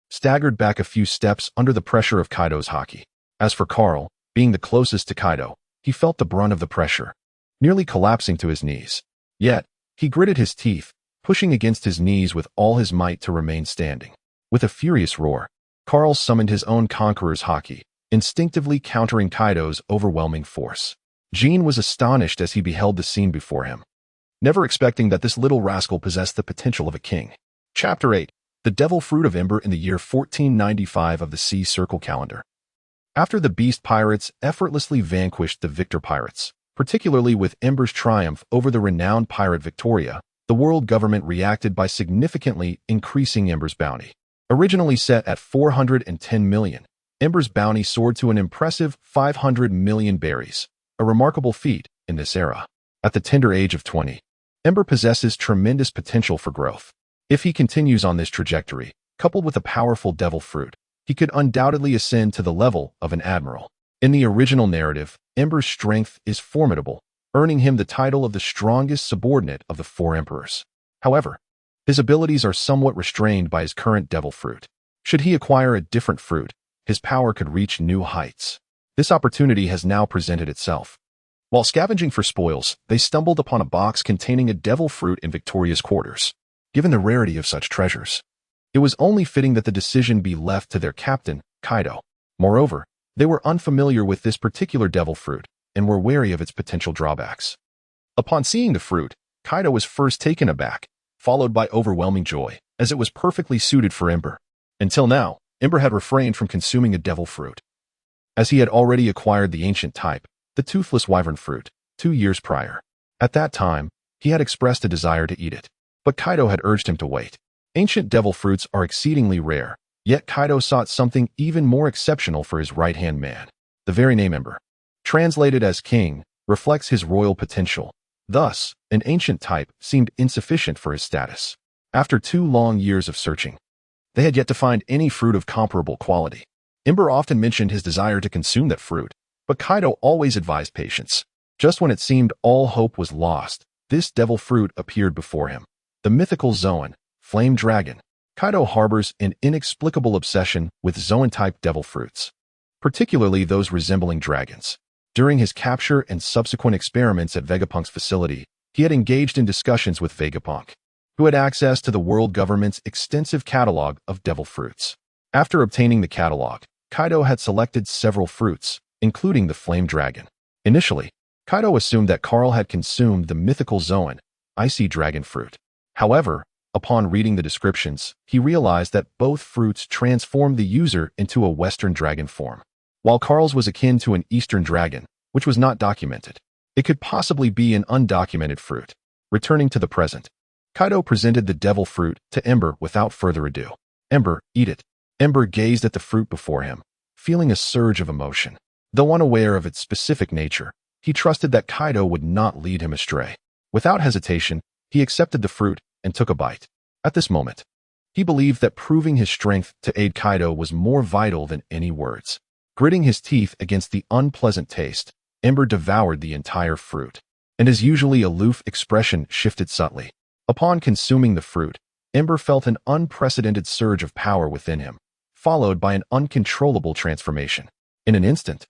staggered back a few steps under the pressure of Kaido's haki. As for Karl, being the closest to Kaido, he felt the brunt of the pressure, nearly collapsing to his knees. Yet, he gritted his teeth, pushing against his knees with all his might to remain standing. With a furious roar, Karl summoned his own conqueror's haki, instinctively countering Kaido's overwhelming force. Jean was astonished as he beheld the scene before him, never expecting that this little rascal possessed the potential of a king. Chapter 8. The Devil Fruit of Ember in the year 1495 of the Sea Circle calendar. After the Beast Pirates effortlessly vanquished the Victor Pirates, particularly with Ember's triumph over the renowned pirate Victoria, the world government reacted by significantly increasing Ember's bounty. Originally set at 410 million, Ember's bounty soared to an impressive 500 million berries, a remarkable feat in this era. At the tender age of 20, Ember possesses tremendous potential for growth. If he continues on this trajectory, coupled with a powerful devil fruit, he could undoubtedly ascend to the level of an admiral. In the original narrative, Ember's strength is formidable, earning him the title of the strongest subordinate of the 4 emperors. However, his abilities are somewhat restrained by his current devil fruit. Should he acquire a different fruit, his power could reach new heights. This opportunity has now presented itself. While scavenging for spoils, they stumbled upon a box containing a devil fruit in Victoria's quarters. Given the rarity of such treasures, it was only fitting that the decision be left to their captain, Kaido. Moreover, they were unfamiliar with this particular devil fruit and were wary of its potential drawbacks. Upon seeing the fruit, Kaido was first taken aback, followed by overwhelming joy, as it was perfectly suited for Ember. Until now, Ember had refrained from consuming a devil fruit, as he had already acquired the ancient type, the toothless wyvern fruit, 2 years prior. At that time, he had expressed a desire to eat it, but Kaido had urged him to wait. Ancient devil fruits are exceedingly rare, yet Kaido sought something even more exceptional for his right-hand man. The very name Ember, translated as king, reflects his royal potential. Thus, an ancient type seemed insufficient for his status. After 2 long years of searching, they had yet to find any fruit of comparable quality. Ember often mentioned his desire to consume that fruit, but Kaido always advised patience. Just when it seemed all hope was lost, this devil fruit appeared before him. The mythical Zoan, flame dragon. Kaido harbors an inexplicable obsession with Zoan-type devil fruits, particularly those resembling dragons. During his capture and subsequent experiments at Vegapunk's facility, he had engaged in discussions with Vegapunk, who had access to the world government's extensive catalog of devil fruits. After obtaining the catalog, Kaido had selected several fruits, including the flame dragon. Initially, Kaido assumed that Carl had consumed the mythical Zoan, icy dragon fruit. However, upon reading the descriptions, he realized that both fruits transformed the user into a Western dragon form. While Carl's was akin to an Eastern dragon, which was not documented, it could possibly be an undocumented fruit. Returning to the present, Kaido presented the devil fruit to Ember without further ado. Ember, eat it. Ember gazed at the fruit before him, feeling a surge of emotion. Though unaware of its specific nature, he trusted that Kaido would not lead him astray. Without hesitation, he accepted the fruit and took a bite. At this moment, he believed that proving his strength to aid Kaido was more vital than any words. Gritting his teeth against the unpleasant taste, Ember devoured the entire fruit, and his usually aloof expression shifted subtly. Upon consuming the fruit, Ember felt an unprecedented surge of power within him, followed by an uncontrollable transformation. In an instant,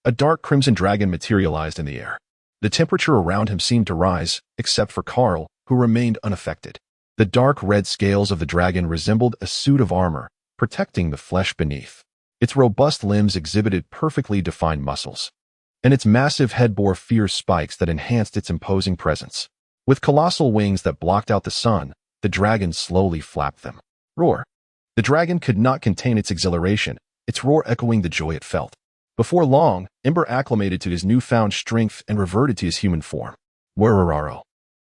a dark crimson dragon materialized in the air. The temperature around him seemed to rise, except for Carl, who remained unaffected. The dark red scales of the dragon resembled a suit of armor, protecting the flesh beneath. Its robust limbs exhibited perfectly defined muscles, and its massive head bore fierce spikes that enhanced its imposing presence. With colossal wings that blocked out the sun, the dragon slowly flapped them. Roar! The dragon could not contain its exhilaration, its roar echoing the joy it felt. Before long, Ember acclimated to his newfound strength and reverted to his human form. Werararo.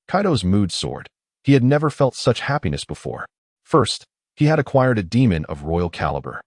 Kaido's mood soared. He had never felt such happiness before. First, he had acquired a demon of royal caliber,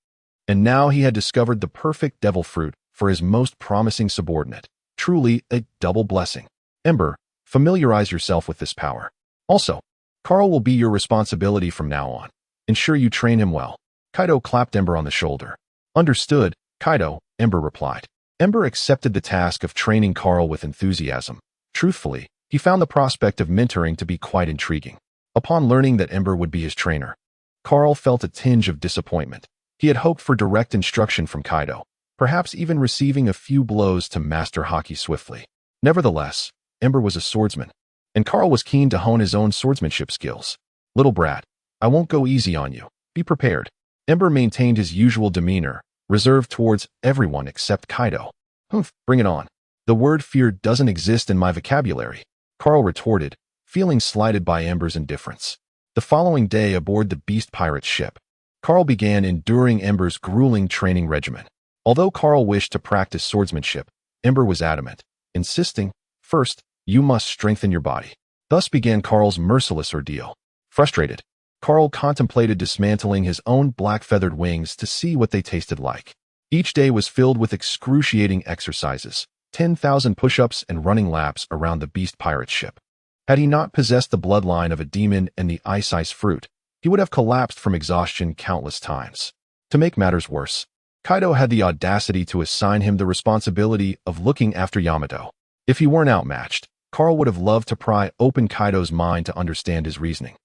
and now he had discovered the perfect devil fruit for his most promising subordinate. Truly a double blessing. Ember, familiarize yourself with this power. Also, Carl will be your responsibility from now on. Ensure you train him well. Kaido clapped Ember on the shoulder. Understood, Kaido, Ember replied. Ember accepted the task of training Carl with enthusiasm. Truthfully, he found the prospect of mentoring to be quite intriguing. Upon learning that Ember would be his trainer, Carl felt a tinge of disappointment. He had hoped for direct instruction from Kaido, perhaps even receiving a few blows to master haki swiftly. Nevertheless, Ember was a swordsman, and Carl was keen to hone his own swordsmanship skills. Little brat, I won't go easy on you. Be prepared. Ember maintained his usual demeanor, reserved towards everyone except Kaido. Humph, bring it on. The word fear doesn't exist in my vocabulary, Carl retorted, feeling slighted by Ember's indifference. The following day aboard the Beast Pirate's ship, Carl began enduring Ember's grueling training regimen. Although Carl wished to practice swordsmanship, Ember was adamant, insisting, first, you must strengthen your body. Thus began Carl's merciless ordeal. Frustrated, Carl contemplated dismantling his own black feathered wings to see what they tasted like. Each day was filled with excruciating exercises, 10,000 push-ups and running laps around the beast pirate ship. Had he not possessed the bloodline of a demon and the ice fruit, he would have collapsed from exhaustion countless times. To make matters worse, Kaido had the audacity to assign him the responsibility of looking after Yamato. If he weren't outmatched, Carl would have loved to pry open Kaido's mind to understand his reasoning.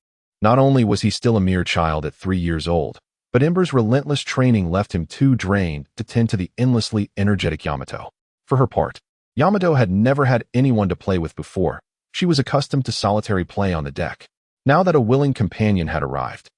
Not only was he still a mere child at 3 years old, but Ember's relentless training left him too drained to tend to the endlessly energetic Yamato. For her part, Yamato had never had anyone to play with before. She was accustomed to solitary play on the deck. Now that a willing companion had arrived,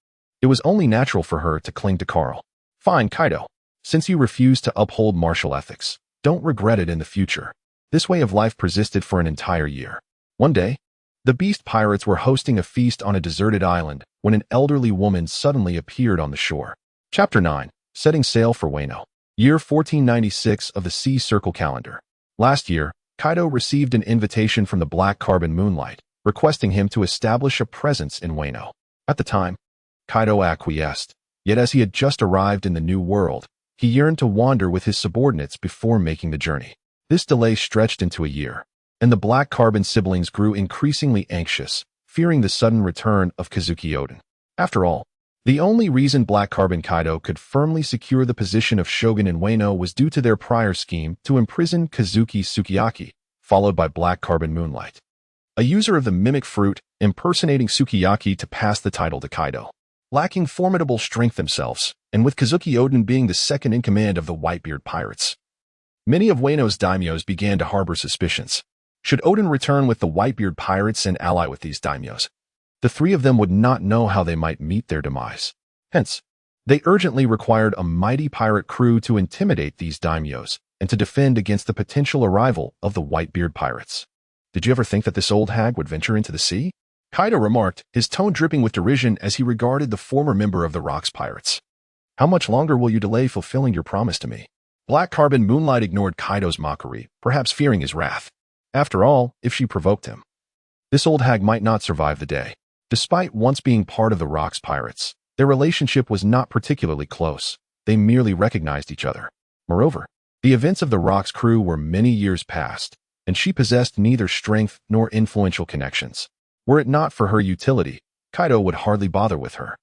it was only natural for her to cling to Carl. Fine, Kaido. Since you refuse to uphold martial ethics, don't regret it in the future. This way of life persisted for an entire year. One day, the beast pirates were hosting a feast on a deserted island when an elderly woman suddenly appeared on the shore. Chapter 9. Setting Sail for Wano. Year 1496 of the Sea Circle calendar. Last year, Kaido received an invitation from the Black Carbon Moonlight, requesting him to establish a presence in Wano. At the time, Kaido acquiesced, yet as he had just arrived in the new world, he yearned to wander with his subordinates before making the journey. This delay stretched into a year, and the Black Carbon siblings grew increasingly anxious, fearing the sudden return of Kazuki Oden. After all, the only reason Black Carbon Kaido could firmly secure the position of shogun in Wano was due to their prior scheme to imprison Kazuki Sukiyaki, followed by Black Carbon Moonlight, a user of the mimic fruit, impersonating Sukiyaki to pass the title to Kaido. Lacking formidable strength themselves, and with Kazuki Oden being the second in command of the Whitebeard pirates, many of Wano's daimyos began to harbor suspicions. Should Oden return with the Whitebeard pirates and ally with these daimyos, the three of them would not know how they might meet their demise. Hence, they urgently required a mighty pirate crew to intimidate these daimyos and to defend against the potential arrival of the Whitebeard pirates. Did you ever think that this old hag would venture into the sea? Kaido remarked, his tone dripping with derision as he regarded the former member of the Rocks Pirates. How much longer will you delay fulfilling your promise to me? Black Carbon Moonlight ignored Kaido's mockery, perhaps fearing his wrath. After all, if she provoked him, this old hag might not survive the day. Despite once being part of the Rocks Pirates, their relationship was not particularly close. They merely recognized each other. Moreover, the events of the Rocks crew were many years past, and she possessed neither strength nor influential connections. Were it not for her utility, Kaido would hardly bother with her.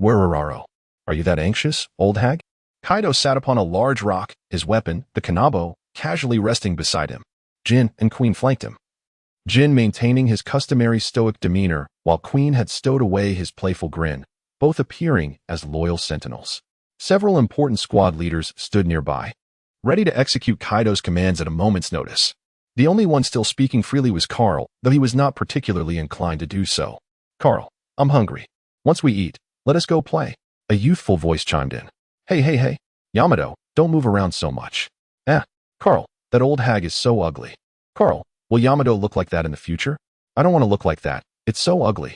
Werararo, are you that anxious, old hag? Kaido sat upon a large rock, his weapon, the kanabo, casually resting beside him. Jin and Queen flanked him, Jin maintaining his customary stoic demeanor while Queen had stowed away his playful grin, both appearing as loyal sentinels. Several important squad leaders stood nearby, ready to execute Kaido's commands at a moment's notice. The only one still speaking freely was Carl, though he was not particularly inclined to do so. Carl, I'm hungry. Once we eat, let us go play. A youthful voice chimed in. Hey, Yamato, don't move around so much. Carl, that old hag is so ugly. Carl, will Yamato look like that in the future? I don't want to look like that. It's so ugly.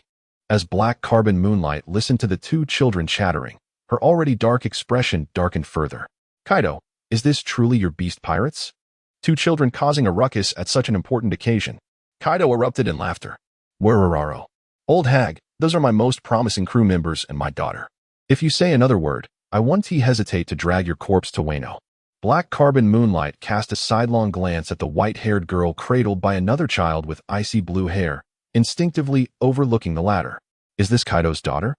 As Black Carbon Moonlight listened to the two children chattering, her already dark expression darkened further. Kaido, is this truly your beast pirates? Two children causing a ruckus at such an important occasion. Kaido erupted in laughter. Werararo. Old hag, those are my most promising crew members and my daughter. If you say another word, I won't hesitate to drag your corpse to Wano. Black Carbon Moonlight cast a sidelong glance at the white-haired girl cradled by another child with icy blue hair, instinctively overlooking the latter. Is this Kaido's daughter?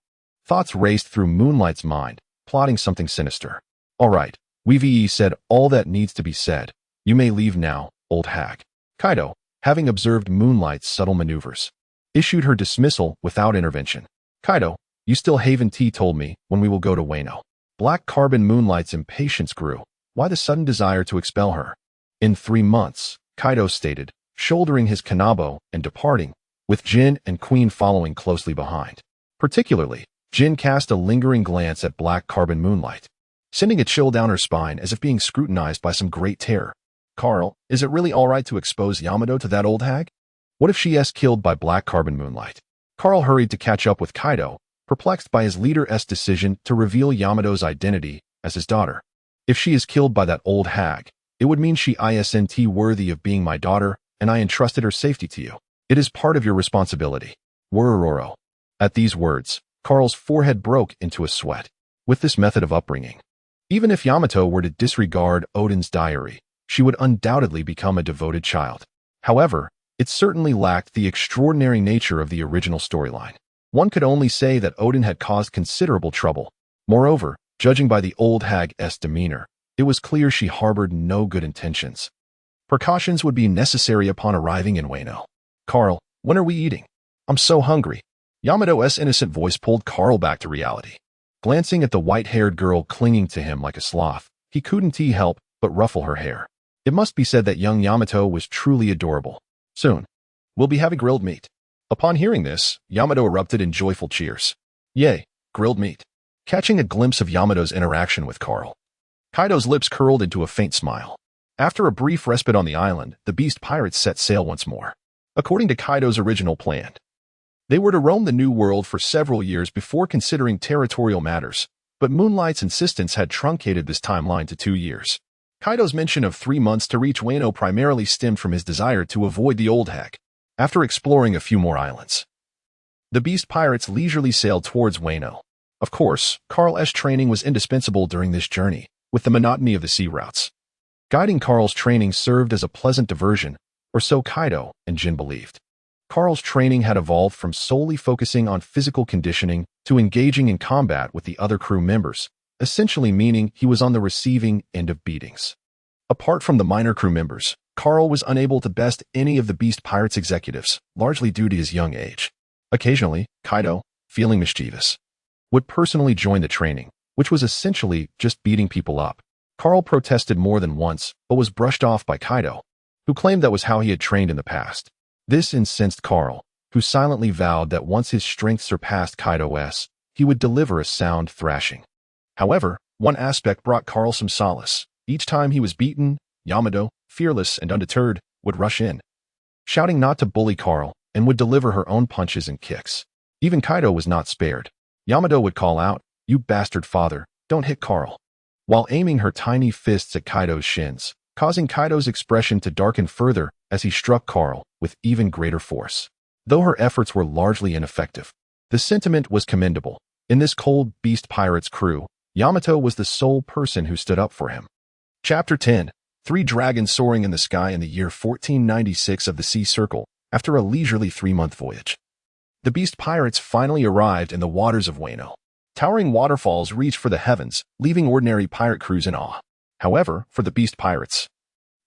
Thoughts raced through Moonlight's mind, plotting something sinister. All right, we've said all that needs to be said. You may leave now, old hag. Kaido, having observed Moonlight's subtle maneuvers, issued her dismissal without intervention. Kaido, you still haven't told me when we will go to Wano. Black Carbon Moonlight's impatience grew. Why the sudden desire to expel her? In 3 months, Kaido stated, shouldering his kanabo and departing, with Jin and Queen following closely behind. Particularly, Jin cast a lingering glance at Black Carbon Moonlight, sending a chill down her spine as if being scrutinized by some great terror. Carl, is it really all right to expose Yamato to that old hag? What if she is killed by Black Carbon Moonlight? Carl hurried to catch up with Kaido, perplexed by his leader's decision to reveal Yamato's identity as his daughter. If she is killed by that old hag, it would mean she isn't worthy of being my daughter, and I entrusted her safety to you. It is part of your responsibility. Worororo. At these words, Carl's forehead broke into a sweat. With this method of upbringing, Even if Yamato were to disregard Odin's diary, she would undoubtedly become a devoted child. However, it certainly lacked the extraordinary nature of the original storyline. One could only say that Odin had caused considerable trouble. Moreover, judging by the old hag's demeanor, it was clear she harbored no good intentions. Precautions would be necessary upon arriving in Wano. "Carl, when are we eating? I'm so hungry." Yamato's innocent voice pulled Carl back to reality. Glancing at the white-haired girl clinging to him like a sloth, he couldn't help but ruffle her hair. It must be said that young Yamato was truly adorable. "Soon, we'll be having grilled meat." Upon hearing this, Yamato erupted in joyful cheers. "Yay, grilled meat." Catching a glimpse of Yamato's interaction with Carl, Kaido's lips curled into a faint smile. After a brief respite on the island, the beast pirates set sail once more. According to Kaido's original plan, they were to roam the New World for several years before considering territorial matters, but Moonlight's insistence had truncated this timeline to 2 years. Kaido's mention of 3 months to reach Wano primarily stemmed from his desire to avoid the old hag. After exploring a few more islands, the beast pirates leisurely sailed towards Wano. Of course, Carl's training was indispensable during this journey, with the monotony of the sea routes. Guiding Carl's training served as a pleasant diversion, or so Kaido and Jin believed. Carl's training had evolved from solely focusing on physical conditioning to engaging in combat with the other crew members, essentially meaning he was on the receiving end of beatings. Apart from the minor crew members, Carl was unable to best any of the Beast Pirates executives, largely due to his young age. Occasionally, Kaido, feeling mischievous, would personally join the training, which was essentially just beating people up. Carl protested more than once, but was brushed off by Kaido, who claimed that was how he had trained in the past. This incensed Carl, who silently vowed that once his strength surpassed Kaido's, he would deliver a sound thrashing. However, one aspect brought Carl some solace. Each time he was beaten, Yamato, fearless and undeterred, would rush in, shouting not to bully Carl, and would deliver her own punches and kicks. Even Kaido was not spared. Yamato would call out, "You bastard father, don't hit Carl," while aiming her tiny fists at Kaido's shins, causing Kaido's expression to darken further as he struck Carl with even greater force. Though her efforts were largely ineffective, the sentiment was commendable. In this cold beast pirates crew, Yamato was the sole person who stood up for him. Chapter 10. 3 dragons soaring in the sky in the year 1496 of the Sea Circle, after a leisurely 3-month voyage. The beast pirates finally arrived in the waters of Wano. Towering waterfalls reached for the heavens, leaving ordinary pirate crews in awe. However, for the beast pirates,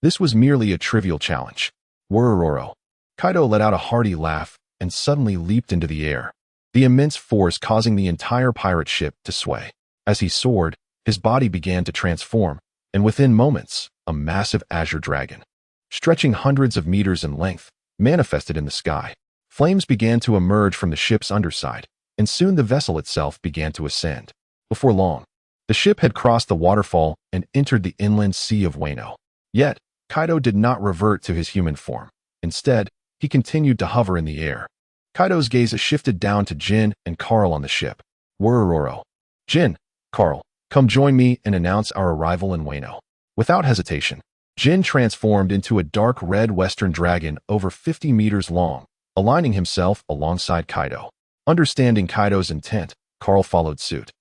this was merely a trivial challenge. Worororo. Kaido let out a hearty laugh and suddenly leaped into the air, the immense force causing the entire pirate ship to sway. As he soared, his body began to transform, and within moments, a massive azure dragon, stretching hundreds of meters in length, manifested in the sky. Flames began to emerge from the ship's underside, and soon the vessel itself began to ascend. Before long, the ship had crossed the waterfall and entered the inland sea of Wano. Yet, Kaido did not revert to his human form. Instead, he continued to hover in the air. Kaido's gaze shifted down to Jin and Carl on the ship. Worororo. "Jin, Carl, come join me and announce our arrival in Wano." Without hesitation, Jin transformed into a dark red western dragon over 50 meters long, aligning himself alongside Kaido. Understanding Kaido's intent, Carl followed suit,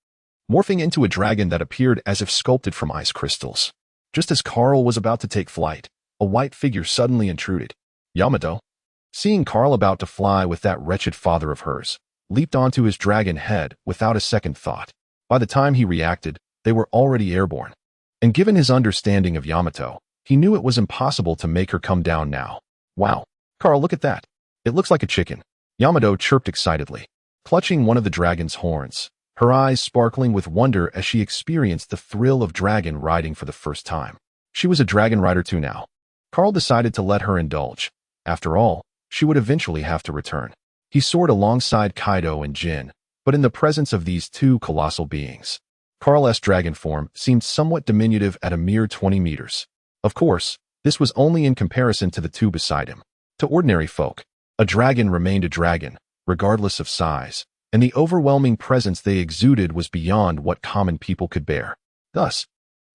morphing into a dragon that appeared as if sculpted from ice crystals. Just as Carl was about to take flight, a white figure suddenly intruded. Yamato, seeing Carl about to fly with that wretched father of hers, leaped onto his dragon head without a second thought. By the time he reacted, they were already airborne. And given his understanding of Yamato, he knew it was impossible to make her come down now. "Wow, Carl, look at that. It looks like a chicken," Yamato chirped excitedly, clutching one of the dragon's horns, her eyes sparkling with wonder as she experienced the thrill of dragon riding for the first time. She was a dragon rider too now. Carl decided to let her indulge. After all, she would eventually have to return. He soared alongside Kaido and Jin, but in the presence of these two colossal beings, Carl's dragon form seemed somewhat diminutive at a mere 20 meters. Of course, this was only in comparison to the two beside him. To ordinary folk, a dragon remained a dragon, regardless of size, and the overwhelming presence they exuded was beyond what common people could bear. Thus,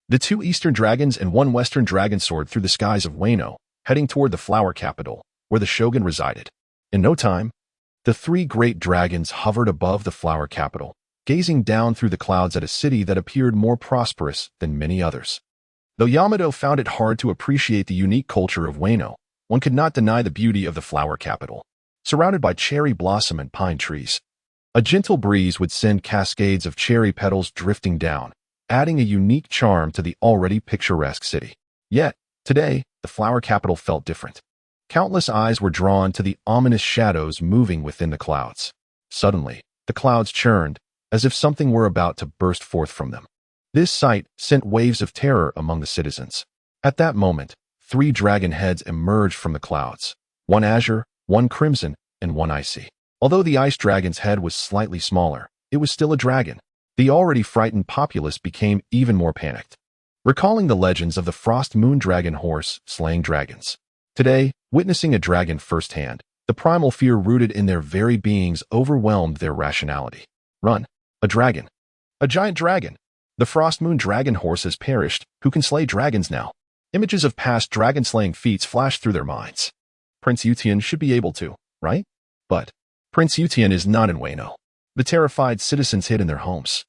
the 2 eastern dragons and 1 western dragon soared through the skies of Wano, heading toward the flower capital, where the shogun resided. In no time, the 3 great dragons hovered above the flower capital, gazing down through the clouds at a city that appeared more prosperous than many others. Though Yamato found it hard to appreciate the unique culture of Ueno, one could not deny the beauty of the flower capital. Surrounded by cherry blossom and pine trees, a gentle breeze would send cascades of cherry petals drifting down, adding a unique charm to the already picturesque city. Yet, today, the flower capital felt different. Countless eyes were drawn to the ominous shadows moving within the clouds. Suddenly, the clouds churned, as if something were about to burst forth from them. This sight sent waves of terror among the citizens. At that moment, 3 dragon heads emerged from the clouds, one azure, one crimson, and one icy. Although the ice dragon's head was slightly smaller, it was still a dragon. The already frightened populace became even more panicked, recalling the legends of the Frost Moon Dragon horse slaying dragons. Today, witnessing a dragon firsthand, the primal fear rooted in their very beings overwhelmed their rationality. Run! A dragon! A giant dragon! The Frost Moon Dragon horse has perished. Who can slay dragons now? Images of past dragon-slaying feats flashed through their minds. Prince Yutian should be able to, right? But Prince Yutian is not in Ueno. The terrified citizens hid in their homes,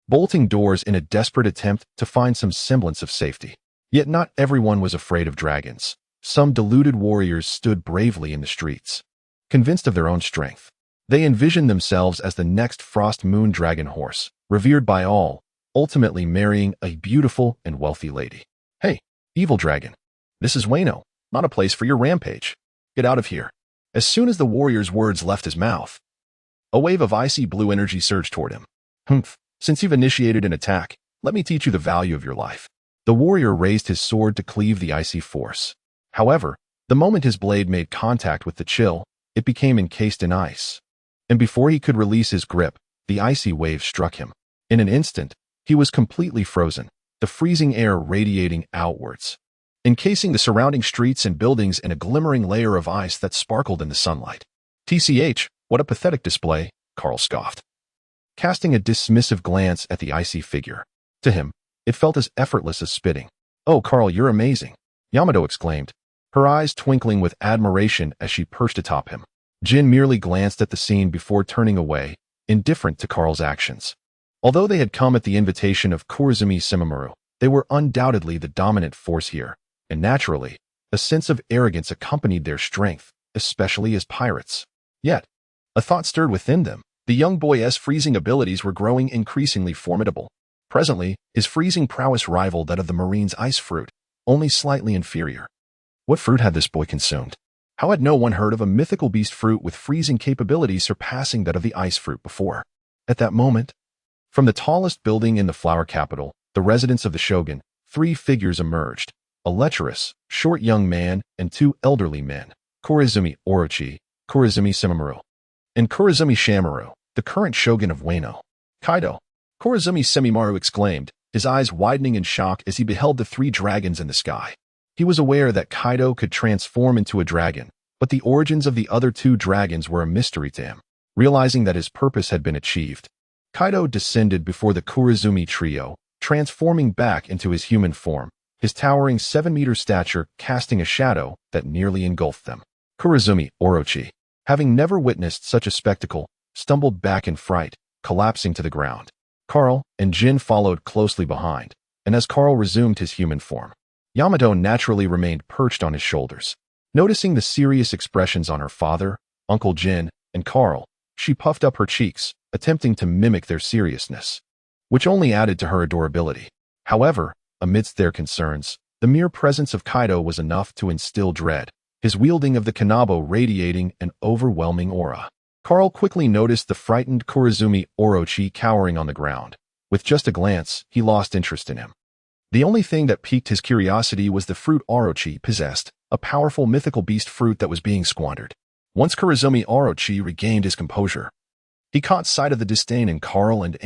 bolting doors in a desperate attempt to find some semblance of safety. Yet not everyone was afraid of dragons. Some deluded warriors stood bravely in the streets, convinced of their own strength. They envisioned themselves as the next Frost Moon Dragon horse, revered by all, ultimately marrying a beautiful and wealthy lady. Hey, evil dragon. This is Ueno, not a place for your rampage. Get out of here. As soon as the warrior's words left his mouth, a wave of icy blue energy surged toward him. Humph, since you've initiated an attack, let me teach you the value of your life. The warrior raised his sword to cleave the icy force. However, the moment his blade made contact with the chill, it became encased in ice. And before he could release his grip, the icy wave struck him. In an instant, he was completely frozen, the freezing air radiating outwards, encasing the surrounding streets and buildings in a glimmering layer of ice that sparkled in the sunlight. TCH, what a pathetic display, Carl scoffed, casting a dismissive glance at the icy figure. To him, it felt as effortless as spitting. Oh, Carl, you're amazing, Yamato exclaimed, her eyes twinkling with admiration as she perched atop him. Jin merely glanced at the scene before turning away, indifferent to Carl's actions. Although they had come at the invitation of Kurizumi Semimaru, they were undoubtedly the dominant force here, and naturally, a sense of arrogance accompanied their strength, especially as pirates. Yet, a thought stirred within them. The young boy's freezing abilities were growing increasingly formidable. Presently, his freezing prowess rivaled that of the marine's ice fruit, only slightly inferior. What fruit had this boy consumed? How had no one heard of a mythical beast fruit with freezing capabilities surpassing that of the ice fruit before? At that moment, from the tallest building in the flower capital, the residence of the shogun, 3 figures emerged, a lecherous, short young man and 2 elderly men, Kurizumi Orochi, Kurizumi Semimaru, and Kurizumi Shamaru, the current shogun of Ueno. Kaido, Kurizumi Semimaru exclaimed, his eyes widening in shock as he beheld the 3 dragons in the sky. He was aware that Kaido could transform into a dragon, but the origins of the other 2 dragons were a mystery to him. Realizing that his purpose had been achieved, Kaido descended before the Kurizumi trio, transforming back into his human form, his towering 7-meter stature casting a shadow that nearly engulfed them. Kurizumi Orochi, having never witnessed such a spectacle, stumbled back in fright, collapsing to the ground. Carl and Jin followed closely behind, and as Carl resumed his human form, Yamato naturally remained perched on his shoulders. Noticing the serious expressions on her father, Uncle Jin, and Carl, she puffed up her cheeks, attempting to mimic their seriousness, which only added to her adorability. However, amidst their concerns, the mere presence of Kaido was enough to instill dread, his wielding of the kanabo radiating an overwhelming aura. Carl quickly noticed the frightened Kurizumi Orochi cowering on the ground. With just a glance, he lost interest in him. The only thing that piqued his curiosity was the fruit Orochi possessed, a powerful mythical beast fruit that was being squandered. Once Kurizumi Orochi regained his composure, he caught sight of the disdain in Carl and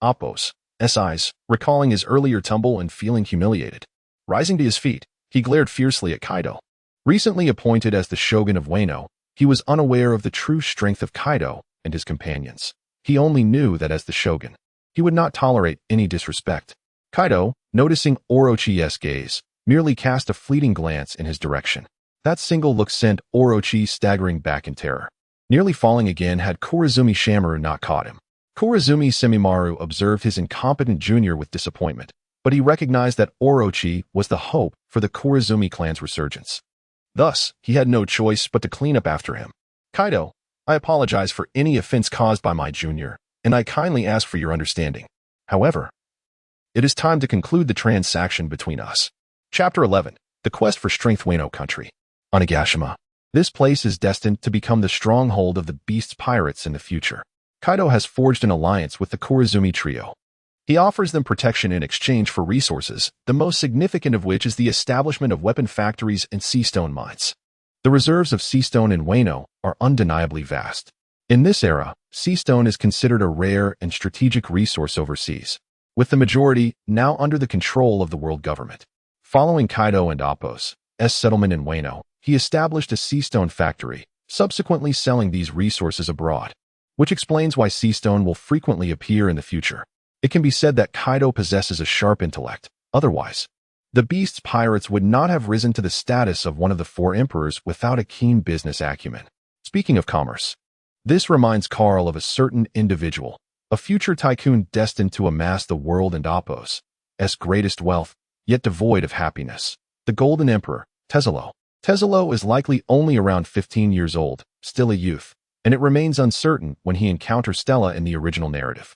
Appo's eyes, recalling his earlier tumble and feeling humiliated. Rising to his feet, he glared fiercely at Kaido. Recently appointed as the shogun of Ueno, he was unaware of the true strength of Kaido and his companions. He only knew that as the shogun, he would not tolerate any disrespect. Kaido, noticing Orochi's gaze, merely cast a fleeting glance in his direction. That single look sent Orochi staggering back in terror. Nearly falling again had Kurizumi Shamaru not caught him. Korazumi Semimaru observed his incompetent junior with disappointment, but he recognized that Orochi was the hope for the Korazumi clan's resurgence. Thus, he had no choice but to clean up after him. Kaido, I apologize for any offense caused by my junior, and I kindly ask for your understanding. However, it is time to conclude the transaction between us. Chapter 11. The Quest for Strength Wano Country. Onigashima. This place is destined to become the stronghold of the Beast's pirates in the future. Kaido has forged an alliance with the Korazumi trio. He offers them protection in exchange for resources, the most significant of which is the establishment of weapon factories and seastone mines. The reserves of seastone in Wano are undeniably vast. In this era, seastone is considered a rare and strategic resource overseas, with the majority now under the control of the world government. Following Kaido and Appo's settlement in Wano, he established a seastone factory, subsequently selling these resources abroad, which explains why seastone will frequently appear in the future. It can be said that Kaido possesses a sharp intellect. Otherwise, the Beast's pirates would not have risen to the status of one of the four emperors without a keen business acumen. Speaking of commerce, this reminds Carl of a certain individual, a future tycoon destined to amass the world and Appo's greatest wealth, yet devoid of happiness. The Golden Emperor, Tezzalo. Tezzalo is likely only around 15 years old, still a youth, and it remains uncertain when he encounters Stella in the original narrative.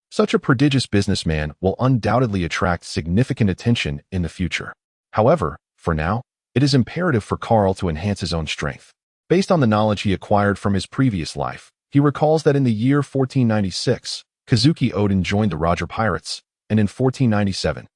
Such a prodigious businessman will undoubtedly attract significant attention in the future. However, for now, it is imperative for Carl to enhance his own strength. Based on the knowledge he acquired from his previous life, he recalls that in the year 1496, Kazuki Oden joined the Roger Pirates, and in 1497,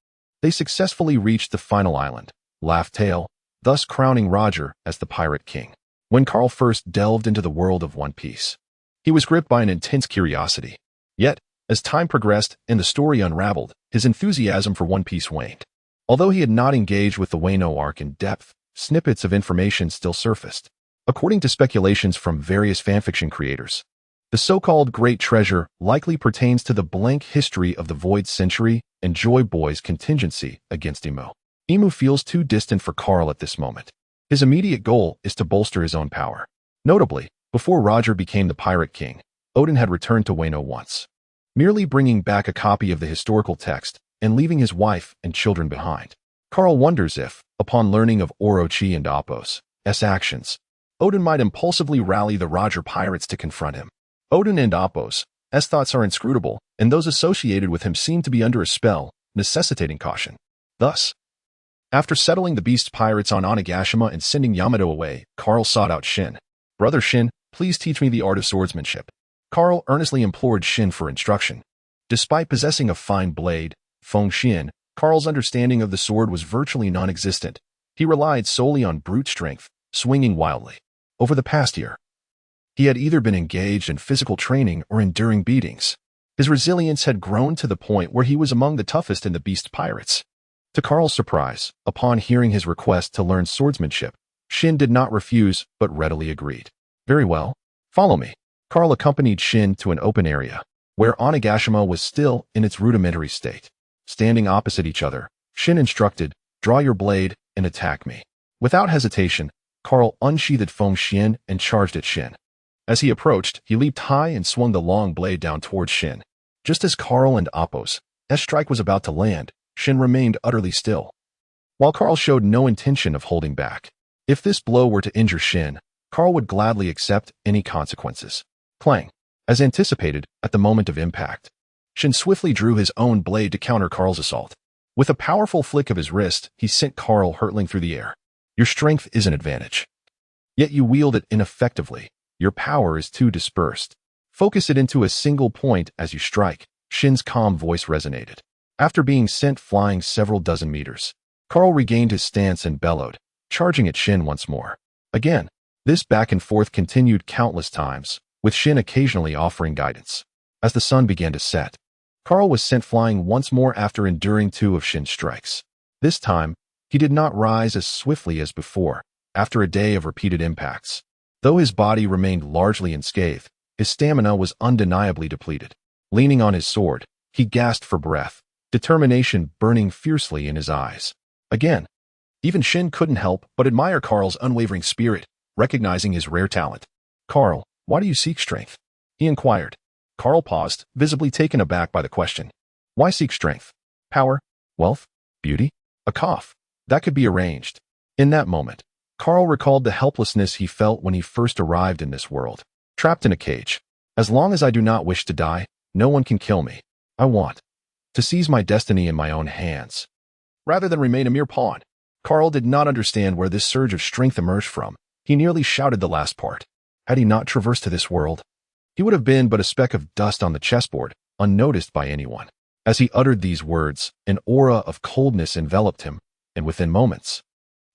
they successfully reached the final island, Laugh Tale, thus crowning Roger as the Pirate King. When Carl first delved into the world of One Piece, he was gripped by an intense curiosity. Yet, as time progressed and the story unraveled, his enthusiasm for One Piece waned. Although he had not engaged with the Wano arc in depth, snippets of information still surfaced. According to speculations from various fanfiction creators, the so-called Great Treasure likely pertains to the blank history of the Void Century and Joy Boy's contingency against Imo. Imo feels too distant for Carl at this moment. His immediate goal is to bolster his own power. Notably, before Roger became the Pirate King, Oden had returned to Wano once, merely bringing back a copy of the historical text and leaving his wife and children behind. Carl wonders if, upon learning of Orochi and Appo's actions, Oden might impulsively rally the Roger pirates to confront him. Oden and Appo's thoughts are inscrutable, and those associated with him seem to be under a spell, necessitating caution. Thus, after settling the Beast's pirates on Onigashima and sending Yamato away, Carl sought out Shin. Brother Shin, please teach me the art of swordsmanship. Carl earnestly implored Shin for instruction. Despite possessing a fine blade, Feng Xian, Carl's understanding of the sword was virtually non-existent. He relied solely on brute strength, swinging wildly. Over the past year, he had either been engaged in physical training or enduring beatings. His resilience had grown to the point where he was among the toughest in the Beast pirates. To Carl's surprise, upon hearing his request to learn swordsmanship, Shin did not refuse but readily agreed. Very well, follow me. Carl accompanied Shin to an open area, where Onigashima was still in its rudimentary state. Standing opposite each other, Shin instructed, "Draw your blade and attack me." Without hesitation, Carl unsheathed Feng Xian and charged at Shin. As he approached, he leaped high and swung the long blade down towards Shin. Just as Carl and Appo's strike was about to land, Shin remained utterly still, while Carl showed no intention of holding back. If this blow were to injure Shin, Carl would gladly accept any consequences. Clang. As anticipated, at the moment of impact, Shin swiftly drew his own blade to counter Carl's assault. With a powerful flick of his wrist, he sent Carl hurtling through the air. Your strength is an advantage, yet you wield it ineffectively. Your power is too dispersed. Focus it into a single point as you strike. Shin's calm voice resonated. After being sent flying several dozen meters, Carl regained his stance and bellowed, charging at Shin once more. Again, this back and forth continued countless times, with Shin occasionally offering guidance. As the sun began to set, Carl was sent flying once more after enduring two of Shin's strikes. This time, he did not rise as swiftly as before, after a day of repeated impacts. Though his body remained largely unscathed, his stamina was undeniably depleted. Leaning on his sword, he gasped for breath, determination burning fiercely in his eyes. Again, even Shin couldn't help but admire Carl's unwavering spirit, recognizing his rare talent. "Carl, why do you seek strength?" he inquired. Carl paused, visibly taken aback by the question. Why seek strength? Power? Wealth? Beauty? A cough. That could be arranged. In that moment, Carl recalled the helplessness he felt when he first arrived in this world. Trapped in a cage. As long as I do not wish to die, no one can kill me. I want to seize my destiny in my own hands, rather than remain a mere pawn. Carl did not understand where this surge of strength emerged from. He nearly shouted the last part. Had he not traversed to this world, he would have been but a speck of dust on the chessboard, unnoticed by anyone. As he uttered these words, an aura of coldness enveloped him, and within moments,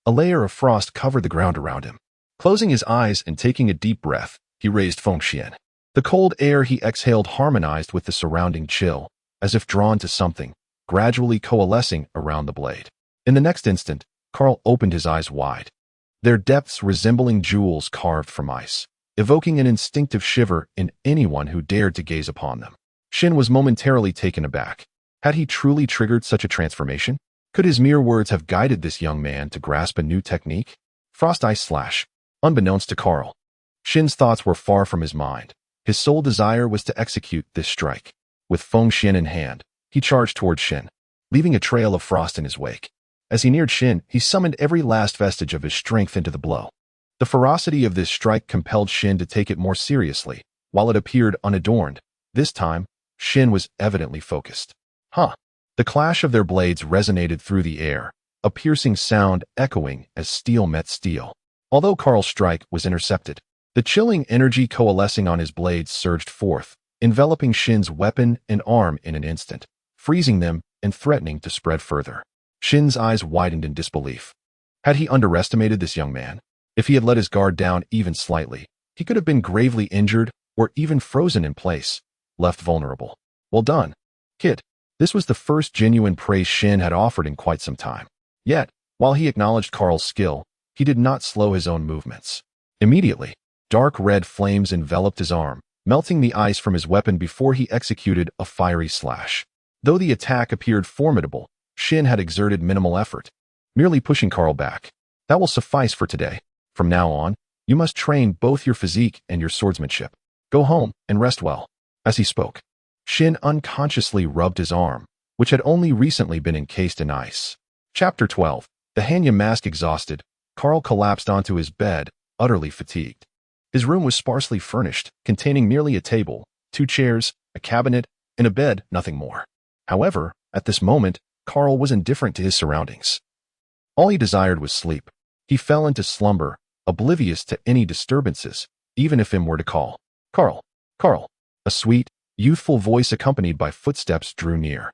a layer of frost covered the ground around him. Closing his eyes and taking a deep breath, he raised Feng Xian. The cold air he exhaled harmonized with the surrounding chill, as if drawn to something, gradually coalescing around the blade. In the next instant, Carl opened his eyes wide, their depths resembling jewels carved from ice, evoking an instinctive shiver in anyone who dared to gaze upon them. Shin was momentarily taken aback. Had he truly triggered such a transformation? Could his mere words have guided this young man to grasp a new technique? Frost Ice Slash. Unbeknownst to Carl, Shin's thoughts were far from his mind. His sole desire was to execute this strike. With Feng Xian in hand, he charged toward Shin, leaving a trail of frost in his wake. As he neared Shin, he summoned every last vestige of his strength into the blow. The ferocity of this strike compelled Shin to take it more seriously. While it appeared unadorned, this time, Shin was evidently focused. The clash of their blades resonated through the air, a piercing sound echoing as steel met steel. Although Carl's strike was intercepted, the chilling energy coalescing on his blades surged forth, enveloping Shin's weapon and arm in an instant, freezing them and threatening to spread further. Shin's eyes widened in disbelief. Had he underestimated this young man? If he had let his guard down even slightly, he could have been gravely injured or even frozen in place, left vulnerable. Well done, kid. This was the first genuine praise Shin had offered in quite some time. Yet, while he acknowledged Carl's skill, he did not slow his own movements. Immediately, dark red flames enveloped his arm, melting the ice from his weapon before he executed a fiery slash. Though the attack appeared formidable, Shin had exerted minimal effort, merely pushing Carl back. That will suffice for today. From now on, you must train both your physique and your swordsmanship. Go home and rest well. As he spoke, Shin unconsciously rubbed his arm, which had only recently been encased in ice. Chapter 12. The Hanya mask exhausted, Carl collapsed onto his bed, utterly fatigued. His room was sparsely furnished, containing merely a table, 2 chairs, a cabinet, and a bed, nothing more. However, at this moment, Carl was indifferent to his surroundings. All he desired was sleep. He fell into slumber, oblivious to any disturbances, even if him were to call. Carl, Carl. A sweet, youthful voice accompanied by footsteps drew near.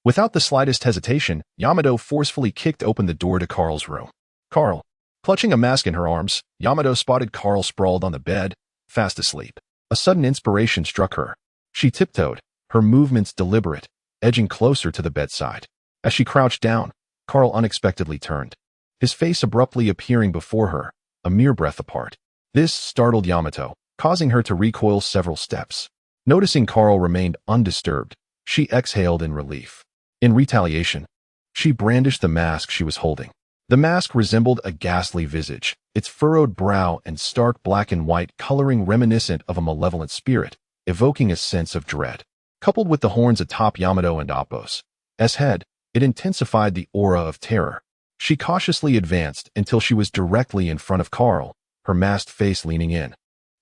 Without the slightest hesitation, Yamato forcefully kicked open the door to Carl's room. Carl. Clutching a mask in her arms, Yamato spotted Carl sprawled on the bed, fast asleep. A sudden inspiration struck her. She tiptoed, her movements deliberate, edging closer to the bedside. As she crouched down, Carl unexpectedly turned, his face abruptly appearing before her, a mere breath apart. This startled Yamato, causing her to recoil several steps. Noticing Carl remained undisturbed, she exhaled in relief. In retaliation, she brandished the mask she was holding. The mask resembled a ghastly visage, its furrowed brow and stark black and white coloring reminiscent of a malevolent spirit, evoking a sense of dread. Coupled with the horns atop Yamato and Appo's head, it intensified the aura of terror. She cautiously advanced until she was directly in front of Carl, her masked face leaning in.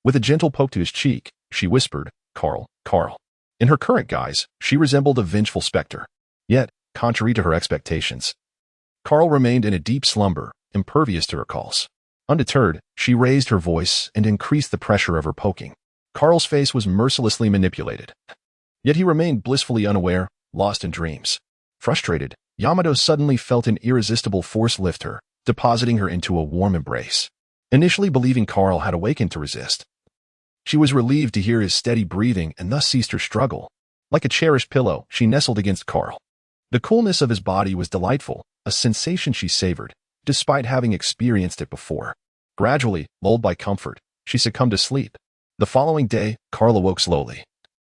With a gentle poke to his cheek, she whispered, Carl, Carl. In her current guise, she resembled a vengeful specter. Yet, contrary to her expectations, Carl remained in a deep slumber, impervious to her calls. Undeterred, she raised her voice and increased the pressure of her poking. Carl's face was mercilessly manipulated. Yet he remained blissfully unaware, lost in dreams. Frustrated, Yamato suddenly felt an irresistible force lift her, depositing her into a warm embrace. Initially believing Carl had awakened to resist, she was relieved to hear his steady breathing and thus ceased her struggle. Like a cherished pillow, she nestled against Carl. The coolness of his body was delightful, a sensation she savored, despite having experienced it before. Gradually, lulled by comfort, she succumbed to sleep. The following day, Carl awoke slowly.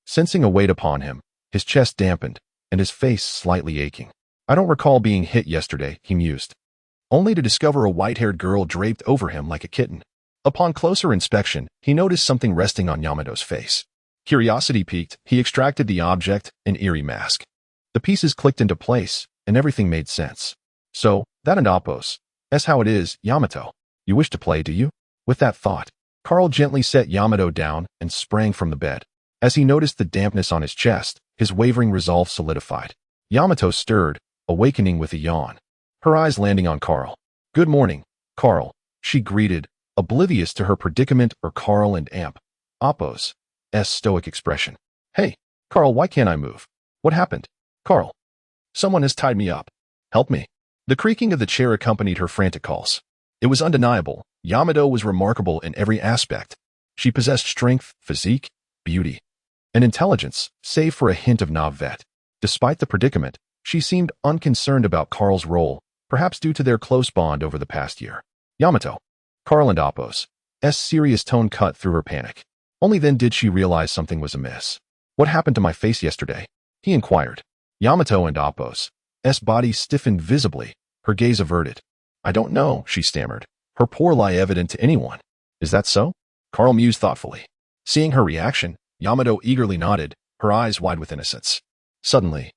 Sensing a weight upon him, his chest dampened, and his face slightly aching. I don't recall being hit yesterday, he mused, only to discover a white-haired girl draped over him like a kitten. Upon closer inspection, he noticed something resting on Yamato's face. Curiosity piqued, he extracted the object, an eerie mask. The pieces clicked into place, and everything made sense. So, that and Appos. That's how it is, Yamato. You wish to play, do you? With that thought, Carl gently set Yamato down and sprang from the bed. As he noticed the dampness on his chest, his wavering resolve solidified. Yamato stirred, awakening with a yawn. Her eyes landing on Carl. Good morning, Carl, she greeted, oblivious to her predicament or Carl and Appos' stoic expression. Hey, Carl, why can't I move? What happened? Carl. Someone has tied me up. Help me. The creaking of the chair accompanied her frantic calls. It was undeniable. Yamato was remarkable in every aspect. She possessed strength, physique, beauty, and intelligence, save for a hint of Navet. Despite the predicament, she seemed unconcerned about Carl's role, perhaps due to their close bond over the past year. Yamato. Carl and Appos' serious tone cut through her panic. Only then did she realize something was amiss. What happened to my face yesterday? He inquired. Yamato and Appos' body stiffened visibly, her gaze averted. I don't know, she stammered, her poor lie evident to anyone. Is that so? Carl mused thoughtfully. Seeing her reaction, Yamato eagerly nodded, her eyes wide with innocence. Suddenly,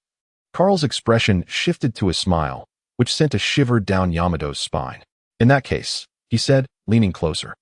Carl's expression shifted to a smile, which sent a shiver down Yamato's spine. In that case, he said, leaning closer.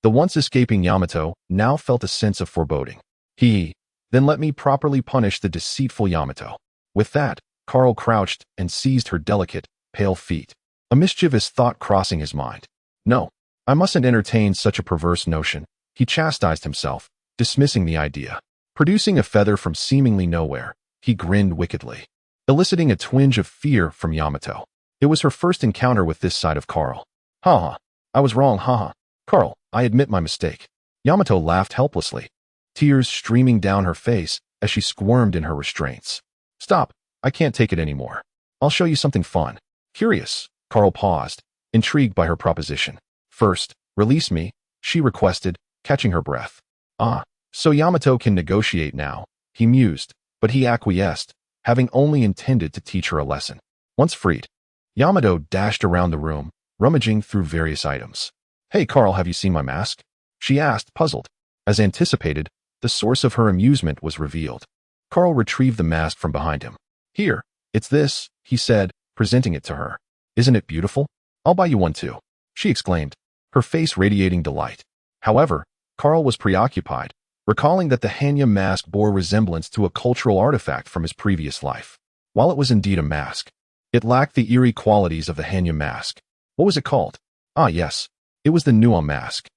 The once escaping Yamato now felt a sense of foreboding. Then let me properly punish the deceitful Yamato. With that, Carl crouched and seized her delicate, pale feet. A mischievous thought crossing his mind. No, I mustn't entertain such a perverse notion, he chastised himself, dismissing the idea. Producing a feather from seemingly nowhere, he grinned wickedly, eliciting a twinge of fear from Yamato. It was her first encounter with this side of Carl. Ha ha, I was wrong, ha. Carl, I admit my mistake. Yamato laughed helplessly, tears streaming down her face as she squirmed in her restraints. Stop, I can't take it anymore. I'll show you something fun. Curious, Carl paused, intrigued by her proposition. First, release me, she requested, catching her breath. Ah, so Yamato can negotiate now, he mused, but he acquiesced, having only intended to teach her a lesson. Once freed, Yamato dashed around the room, rummaging through various items. Hey Carl, have you seen my mask? She asked, puzzled. As anticipated, the source of her amusement was revealed. Carl retrieved the mask from behind him. Here, it's this, he said, presenting it to her. Isn't it beautiful? I'll buy you one too, she exclaimed, her face radiating delight. However, Carl was preoccupied, recalling that the Hanya mask bore resemblance to a cultural artifact from his previous life. While it was indeed a mask, it lacked the eerie qualities of the Hanya mask. What was it called? Ah yes, it was the Nuwa mask.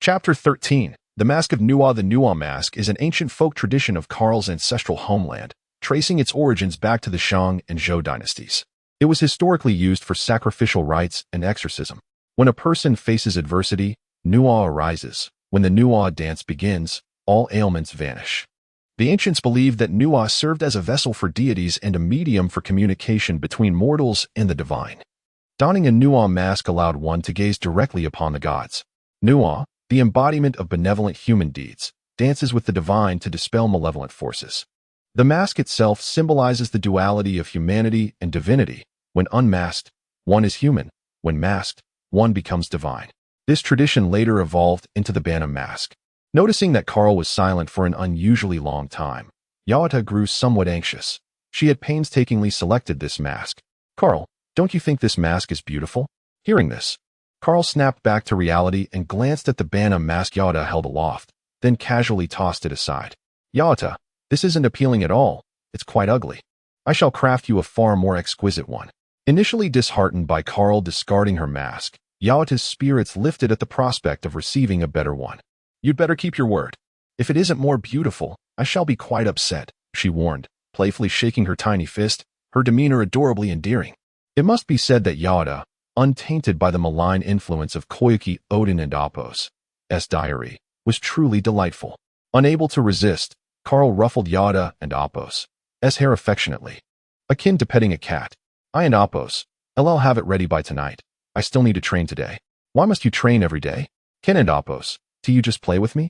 Chapter 13. The Mask of Nuwa. The Nuwa mask is an ancient folk tradition of Carl's ancestral homeland, tracing its origins back to the Shang and Zhou dynasties. It was historically used for sacrificial rites and exorcism. When a person faces adversity, Nuwa arises. When the Nuwa dance begins, all ailments vanish. The ancients believed that Nuwa served as a vessel for deities and a medium for communication between mortals and the divine. Donning a Nuwa mask allowed one to gaze directly upon the gods. Nuwa, the embodiment of benevolent human deeds, dances with the divine to dispel malevolent forces. The mask itself symbolizes the duality of humanity and divinity. When unmasked, one is human. When masked, one becomes divine. This tradition later evolved into the Bana mask. Noticing that Carl was silent for an unusually long time, Yaota grew somewhat anxious. She had painstakingly selected this mask. Carl, don't you think this mask is beautiful? Hearing this, Carl snapped back to reality and glanced at the Bana mask Yaota held aloft, then casually tossed it aside. Yaota, this isn't appealing at all. It's quite ugly. I shall craft you a far more exquisite one. Initially disheartened by Carl discarding her mask, Yaota's spirits lifted at the prospect of receiving a better one. You'd better keep your word. If it isn't more beautiful, I shall be quite upset, she warned, playfully shaking her tiny fist, her demeanor adorably endearing. It must be said that Yaota, untainted by the malign influence of Koyuki, Odin and Appos' diary, was truly delightful. Unable to resist, Carl ruffled Yaota and Appos' hair affectionately, akin to petting a cat. I and Appos, I'll have it ready by tonight. I still need to train today. Why must you train every day? Ken and Appos, do you just play with me?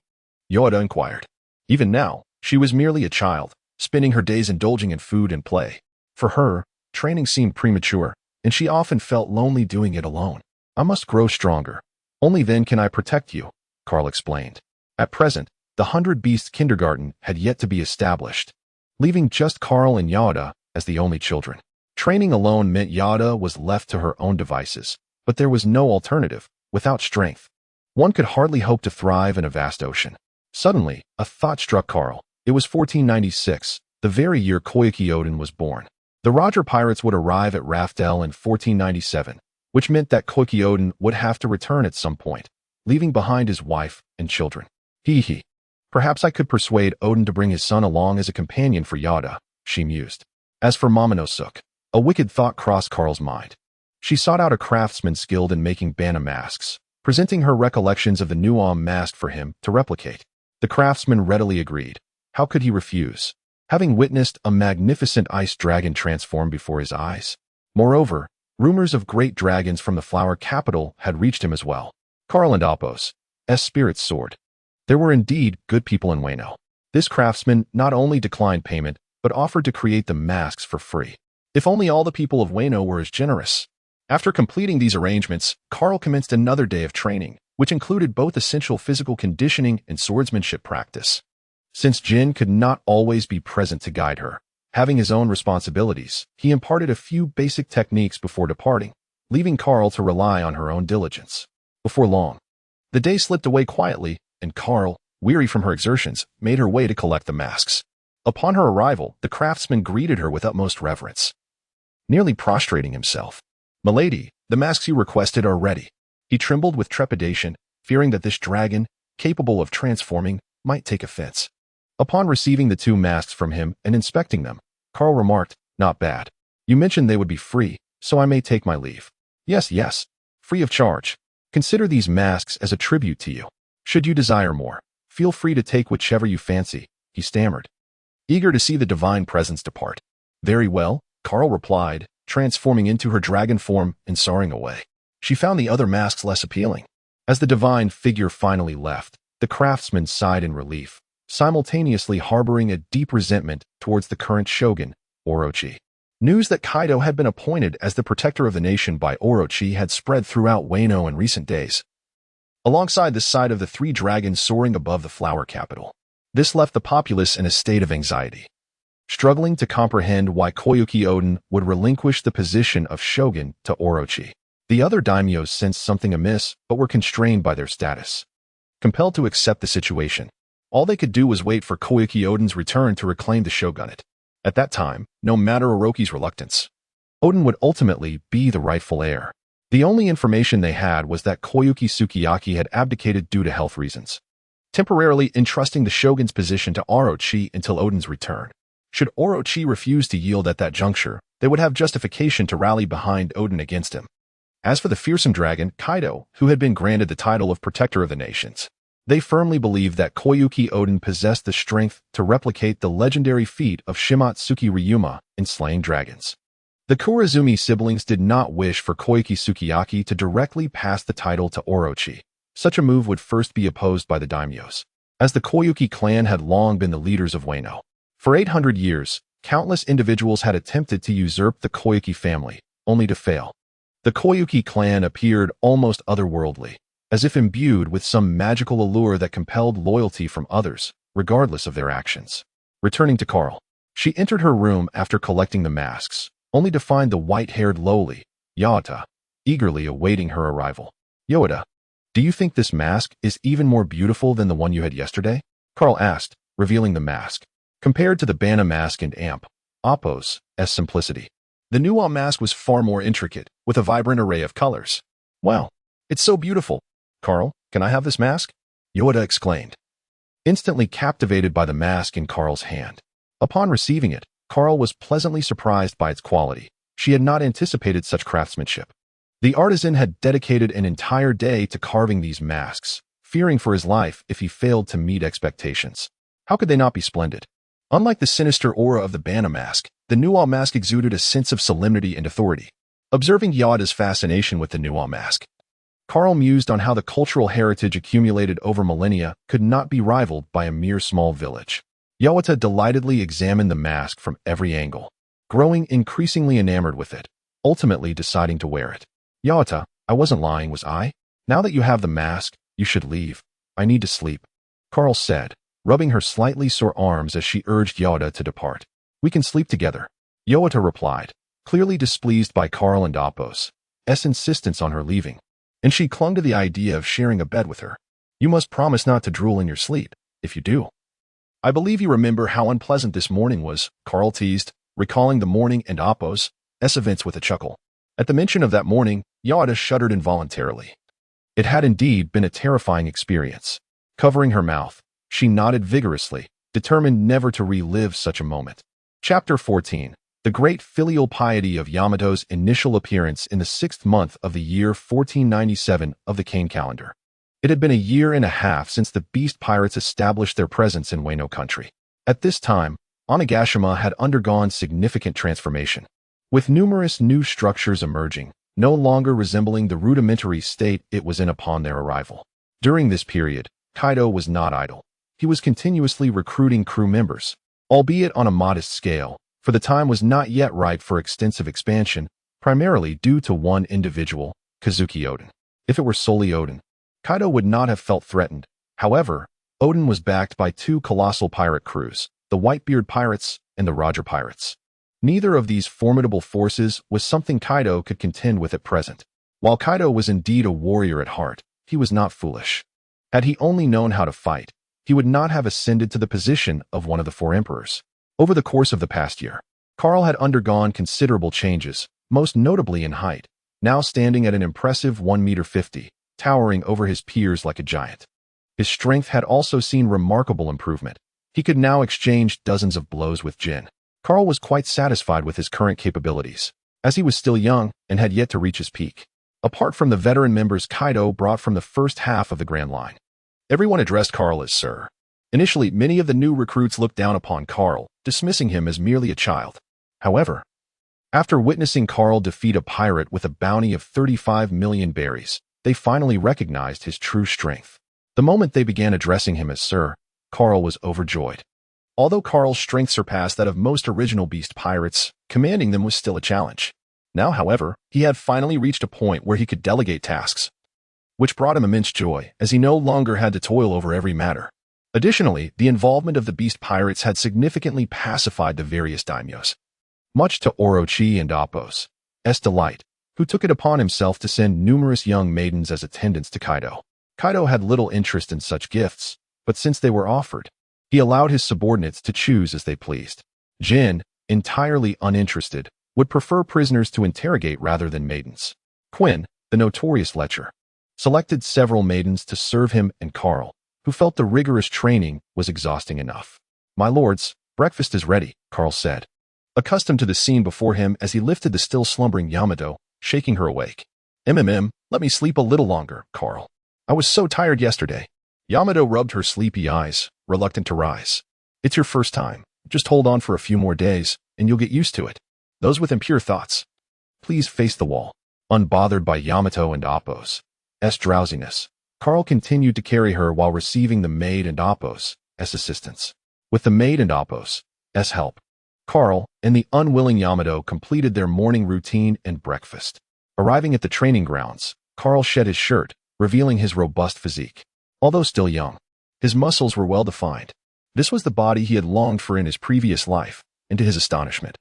Yaota inquired. Even now, she was merely a child, spending her days indulging in food and play. For her, training seemed premature, and she often felt lonely doing it alone. I must grow stronger. Only then can I protect you, Carl explained. At present, The 100 Beasts kindergarten had yet to be established, leaving just Carl and Yada as the only children. Training alone meant Yada was left to her own devices, but there was no alternative. Without strength, one could hardly hope to thrive in a vast ocean. Suddenly, a thought struck Carl. It was 1496, the very year Koyuki Oden was born. The Roger pirates would arrive at Raftel in 1497, which meant that Koyuki Oden would have to return at some point, leaving behind his wife and children. Hee. Perhaps I could persuade Oden to bring his son along as a companion for Yada, she mused. As for Momonosuke, a wicked thought crossed Carl's mind. She sought out a craftsman skilled in making bana masks, presenting her recollections of the Nuam mask for him to replicate. The craftsman readily agreed. How could he refuse, having witnessed a magnificent ice dragon transform before his eyes? Moreover, rumors of great dragons from the flower capital had reached him as well. Carl and Appo's spirits soared. There were indeed good people in Wano. This craftsman not only declined payment, but offered to create the masks for free. If only all the people of Wano were as generous. After completing these arrangements, Carl commenced another day of training, which included both essential physical conditioning and swordsmanship practice. Since Jin could not always be present to guide her, having his own responsibilities, he imparted a few basic techniques before departing, leaving Carl to rely on her own diligence. Before long, the day slipped away quietly, and Carl, weary from her exertions, made her way to collect the masks. Upon her arrival, the craftsman greeted her with utmost reverence, nearly prostrating himself. "Milady, the masks you requested are ready." He trembled with trepidation, fearing that this dragon, capable of transforming, might take offense. Upon receiving the 2 masks from him and inspecting them, Carl remarked, "Not bad. You mentioned they would be free, so I may take my leave." Yes, free of charge. Consider these masks as a tribute to you. Should you desire more, feel free to take whichever you fancy," he stammered, eager to see the divine presence depart. "Very well," Carl replied, transforming into her dragon form and soaring away. She found the other masks less appealing. As the divine figure finally left, the craftsman sighed in relief, simultaneously harboring a deep resentment towards the current shogun, Orochi. News that Kaido had been appointed as the protector of the nation by Orochi had spread throughout Wano in recent days, alongside the sight of the 3 dragons soaring above the flower capital. This left the populace in a state of anxiety, struggling to comprehend why Koyuki Oden would relinquish the position of shogun to Orochi. The other daimyos sensed something amiss, but were constrained by their status, compelled to accept the situation. All they could do was wait for Koyuki Oden's return to reclaim the shogunate. At that time, no matter Orochi's reluctance, Oden would ultimately be the rightful heir. The only information they had was that Koyuki Sukiyaki had abdicated due to health reasons, temporarily entrusting the shogun's position to Orochi until Oden's return. Should Orochi refuse to yield at that juncture, they would have justification to rally behind Oden against him. As for the fearsome dragon, Kaido, who had been granted the title of Protector of the Nations, they firmly believed that Koyuki Oden possessed the strength to replicate the legendary feat of Shimatsuki Ryuma in slaying dragons. The Kurazumi siblings did not wish for Koyuki Sukiyaki to directly pass the title to Orochi. Such a move would first be opposed by the daimyos, as the Koyuki clan had long been the leaders of Wano. For 800 years, countless individuals had attempted to usurp the Koyuki family, only to fail. The Koyuki clan appeared almost otherworldly, as if imbued with some magical allure that compelled loyalty from others, regardless of their actions. Returning to Carl, she entered her room after collecting the masks, only to find the white-haired lowly, Yota, eagerly awaiting her arrival. "Yoda, do you think this mask is even more beautiful than the one you had yesterday?" Carl asked, revealing the mask. Compared to the Bana mask and Appo's simplicity, the Nuwa mask was far more intricate, with a vibrant array of colors. "Wow, it's so beautiful. Carl, can I have this mask?" Yoda exclaimed, instantly captivated by the mask in Carl's hand. Upon receiving it, Carl was pleasantly surprised by its quality. She had not anticipated such craftsmanship. The artisan had dedicated an entire day to carving these masks, fearing for his life if he failed to meet expectations. How could they not be splendid? Unlike the sinister aura of the Bana mask, the Nuwa mask exuded a sense of solemnity and authority. Observing Yoda's fascination with the Nuwa mask, Carl mused on how the cultural heritage accumulated over millennia could not be rivaled by a mere small village. Yota delightedly examined the mask from every angle, growing increasingly enamored with it, ultimately deciding to wear it. "Yota, I wasn't lying, was I? Now that you have the mask, you should leave. I need to sleep," Carl said, rubbing her slightly sore arms as she urged Yoda to depart. "We can sleep together," Yoda replied, clearly displeased by Carl and Apos' insistence on her leaving, and she clung to the idea of sharing a bed with her. "You must promise not to drool in your sleep. If you do, I believe you remember how unpleasant this morning was," Carl teased, recalling the morning and Apos' events with a chuckle. At the mention of that morning, Yoda shuddered involuntarily. It had indeed been a terrifying experience. Covering her mouth, she nodded vigorously, determined never to relive such a moment. Chapter 14. The Great Filial Piety of Yamato's Initial Appearance in the 6th month of the year 1497 of the Kane calendar. It had been a year and a half since the Beast Pirates established their presence in Wano country. At this time, Onigashima had undergone significant transformation, with numerous new structures emerging, no longer resembling the rudimentary state it was in upon their arrival. During this period, Kaido was not idle. He was continuously recruiting crew members, albeit on a modest scale, for the time was not yet ripe for extensive expansion, primarily due to one individual, Kazuki Oden. If it were solely Oden, Kaido would not have felt threatened. However, Oden was backed by two colossal pirate crews, the Whitebeard Pirates and the Roger Pirates. Neither of these formidable forces was something Kaido could contend with at present. While Kaido was indeed a warrior at heart, he was not foolish. Had he only known how to fight, he would not have ascended to the position of one of the four emperors. Over the course of the past year, Carl had undergone considerable changes, most notably in height, now standing at an impressive 1.50 meters, towering over his peers like a giant. His strength had also seen remarkable improvement. He could now exchange dozens of blows with Jin. Carl was quite satisfied with his current capabilities, as he was still young and had yet to reach his peak. Apart from the veteran members Kaido brought from the first half of the Grand Line, everyone addressed Carl as Sir. Initially, many of the new recruits looked down upon Carl, dismissing him as merely a child. However, after witnessing Carl defeat a pirate with a bounty of 35 million berries, they finally recognized his true strength. The moment they began addressing him as Sir, Carl was overjoyed. Although Carl's strength surpassed that of most original Beast Pirates, commanding them was still a challenge. Now, however, he had finally reached a point where he could delegate tasks, which brought him immense joy, as he no longer had to toil over every matter. Additionally, the involvement of the Beast Pirates had significantly pacified the various daimyos, much to Orochi and Apos' delight, who took it upon himself to send numerous young maidens as attendants to Kaido. Kaido had little interest in such gifts, but since they were offered, he allowed his subordinates to choose as they pleased. Jin, entirely uninterested, would prefer prisoners to interrogate rather than maidens. Quinn, the notorious lecher, selected several maidens to serve him, and Carl, who felt the rigorous training was exhausting enough. "My lords, breakfast is ready," Carl said, accustomed to the scene before him as he lifted the still slumbering Yamato, shaking her awake. Let me sleep a little longer, Carl. I was so tired yesterday." Yamato rubbed her sleepy eyes, reluctant to rise. "It's your first time. Just hold on for a few more days, and you'll get used to it. Those with impure thoughts, please face the wall." Unbothered by Yamato and Apos' drowsiness, Carl continued to carry her while receiving the maid and Apos' assistance. With the maid and Apos' help, Carl and the unwilling Yamato completed their morning routine and breakfast. Arriving at the training grounds, Carl shed his shirt, revealing his robust physique. Although still young, his muscles were well defined. This was the body he had longed for in his previous life, and to his astonishment,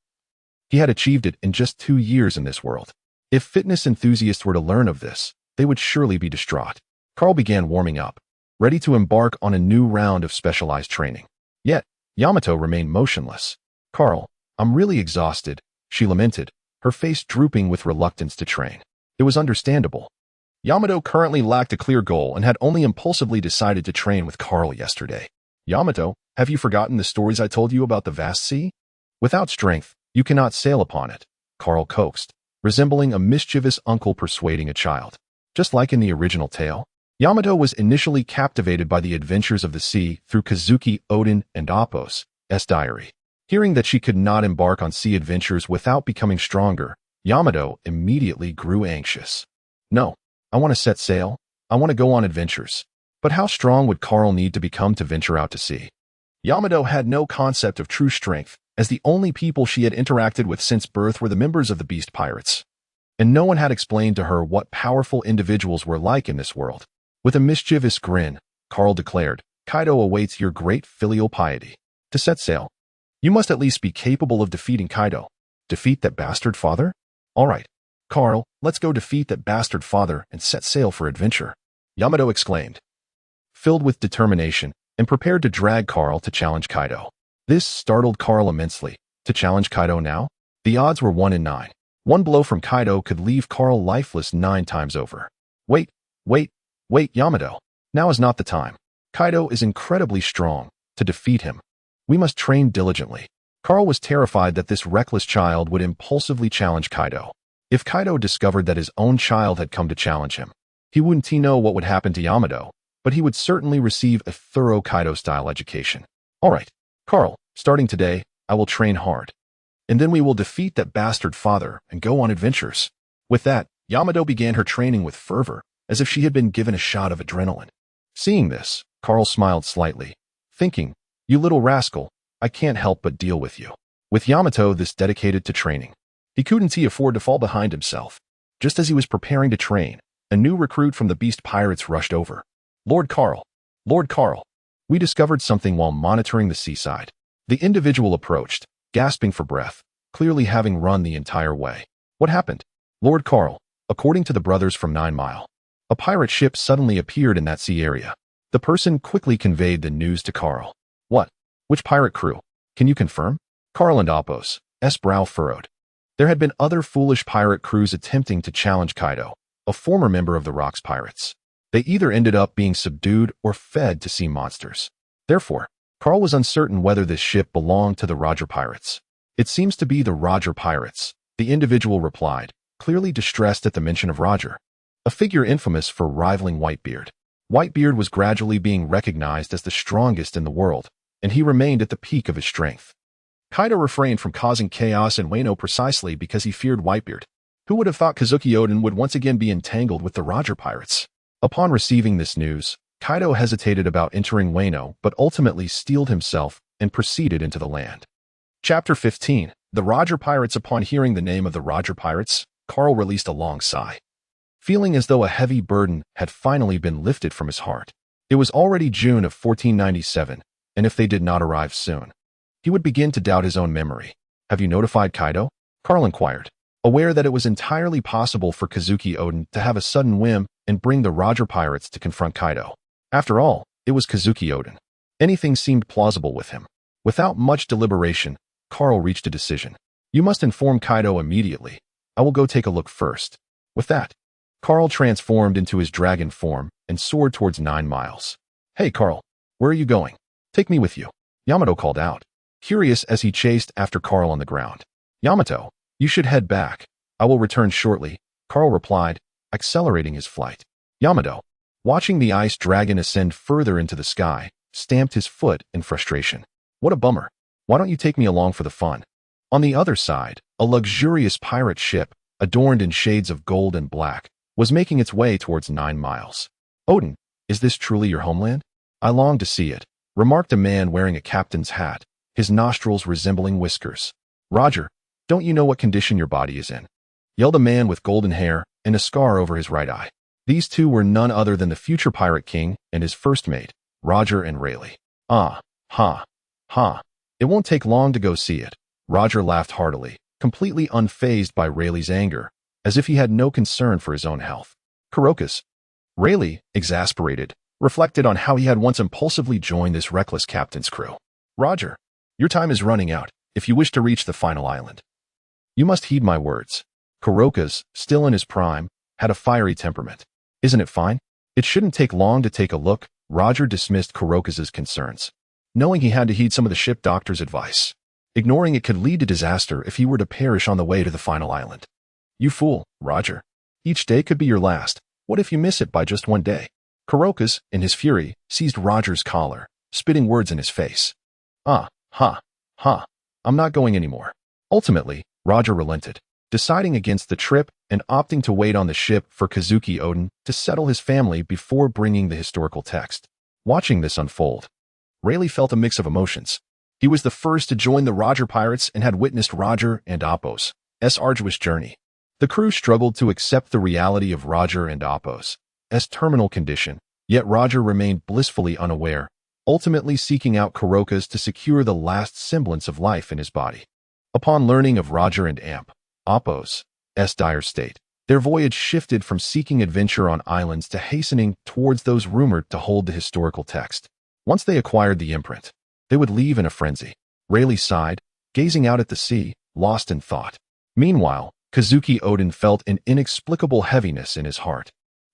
he had achieved it in just 2 years in this world. If fitness enthusiasts were to learn of this, they would surely be distraught. Carl began warming up, ready to embark on a new round of specialized training. Yet, Yamato remained motionless. "Carl, I'm really exhausted," she lamented, her face drooping with reluctance to train. It was understandable. Yamato currently lacked a clear goal and had only impulsively decided to train with Carl yesterday. "Yamato, have you forgotten the stories I told you about the vast sea? Without strength, you cannot sail upon it," Carl coaxed, resembling a mischievous uncle persuading a child. Just like in the original tale, Yamato was initially captivated by the adventures of the sea through Kazuki, Oden, and Apos' diary. Hearing that she could not embark on sea adventures without becoming stronger, Yamato immediately grew anxious. "No, I want to set sail. I want to go on adventures." But how strong would Carl need to become to venture out to sea? Yamato had no concept of true strength, as the only people she had interacted with since birth were the members of the Beast Pirates. And no one had explained to her what powerful individuals were like in this world. With a mischievous grin, Carl declared, Kaido awaits your great filial piety. To set sail. You must at least be capable of defeating Kaido. Defeat that bastard father? All right. Carl, let's go defeat that bastard father and set sail for adventure. Yamato exclaimed, filled with determination and prepared to drag Carl to challenge Kaido. This startled Carl immensely. To challenge Kaido now? The odds were 1 in 9. One blow from Kaido could leave Carl lifeless 9 times over. Wait, Yamato. Now is not the time. Kaido is incredibly strong. To defeat him, we must train diligently. Carl was terrified that this reckless child would impulsively challenge Kaido. If Kaido discovered that his own child had come to challenge him, he wouldn't know what would happen to Yamato, but he would certainly receive a thorough Kaido-style education. All right, Carl, starting today, I will train hard. And then we will defeat that bastard father and go on adventures. With that, Yamato began her training with fervor, as if she had been given a shot of adrenaline. Seeing this, Carl smiled slightly, thinking, you little rascal, I can't help but deal with you. With Yamato this dedicated to training, he couldn't afford to fall behind himself. Just as he was preparing to train, a new recruit from the Beast Pirates rushed over. Lord Carl, we discovered something while monitoring the seaside. The individual approached, gasping for breath, clearly having run the entire way. What happened? Lord Carl, according to the brothers from 9 Mile, a pirate ship suddenly appeared in that sea area. The person quickly conveyed the news to Carl. What? Which pirate crew? Can you confirm? Carl and Appo's brow furrowed. There had been other foolish pirate crews attempting to challenge Kaido, a former member of the Rocks Pirates. They either ended up being subdued or fed to sea monsters. Therefore, Carl was uncertain whether this ship belonged to the Roger Pirates. It seems to be the Roger Pirates, the individual replied, clearly distressed at the mention of Roger, a figure infamous for rivaling Whitebeard. Whitebeard was gradually being recognized as the strongest in the world, and he remained at the peak of his strength. Kaido refrained from causing chaos in Wano precisely because he feared Whitebeard. Who would have thought Kazuki Oden would once again be entangled with the Roger Pirates? Upon receiving this news, Kaido hesitated about entering Wano but ultimately steeled himself and proceeded into the land. Chapter 15. The Roger Pirates. Upon hearing the name of the Roger Pirates, Carl released a long sigh, feeling as though a heavy burden had finally been lifted from his heart. It was already June of 1497, and if they did not arrive soon, he would begin to doubt his own memory. Have you notified Kaido? Carl inquired, aware that it was entirely possible for Kazuki Oden to have a sudden whim and bring the Roger Pirates to confront Kaido. After all, it was Kazuki Oden. Anything seemed plausible with him. Without much deliberation, Carl reached a decision. You must inform Kaido immediately. I will go take a look first. With that, Carl transformed into his dragon form and soared towards 9 Miles. Hey Carl, where are you going? Take me with you. Yamato called out, curious as he chased after Carl on the ground. Yamato, you should head back. I will return shortly, Carl replied, accelerating his flight. Yamato, watching the ice dragon ascend further into the sky, stamped his foot in frustration. What a bummer. Why don't you take me along for the fun? On the other side, a luxurious pirate ship, adorned in shades of gold and black, was making its way towards 9 Miles. Oden, is this truly your homeland? I long to see it, remarked a man wearing a captain's hat, his nostrils resembling whiskers. Roger, don't you know what condition your body is in? Yelled a man with golden hair and a scar over his right eye. These two were none other than the future pirate king and his first mate, Roger and Rayleigh. It won't take long to go see it. Roger laughed heartily, completely unfazed by Rayleigh's anger, as if he had no concern for his own health. Kurokas. Rayleigh, exasperated, reflected on how he had once impulsively joined this reckless captain's crew. Roger, your time is running out if you wish to reach the final island. You must heed my words. Kurokas, still in his prime, had a fiery temperament. Isn't it fine? It shouldn't take long to take a look. Roger dismissed Kurokas's concerns, knowing he had to heed some of the ship doctor's advice, ignoring it could lead to disaster if he were to perish on the way to the final island. You fool, Roger. Each day could be your last. What if you miss it by just one day? Kurokas, in his fury, seized Roger's collar, spitting words in his face. I'm not going anymore. Ultimately, Roger relented, deciding against the trip and opting to wait on the ship for Kazuki Oden to settle his family before bringing the historical text. Watching this unfold, Rayleigh felt a mix of emotions. He was the first to join the Roger Pirates and had witnessed Roger and Appo's arduous journey. The crew struggled to accept the reality of Roger and Appo's terminal condition, yet Roger remained blissfully unaware, ultimately seeking out Kuroka's to secure the last semblance of life in his body. Upon learning of Roger and Appo's dire state, their voyage shifted from seeking adventure on islands to hastening towards those rumored to hold the historical text. Once they acquired the imprint, they would leave in a frenzy. Rayleigh sighed, gazing out at the sea, lost in thought. Meanwhile, Kazuki Oden felt an inexplicable heaviness in his heart,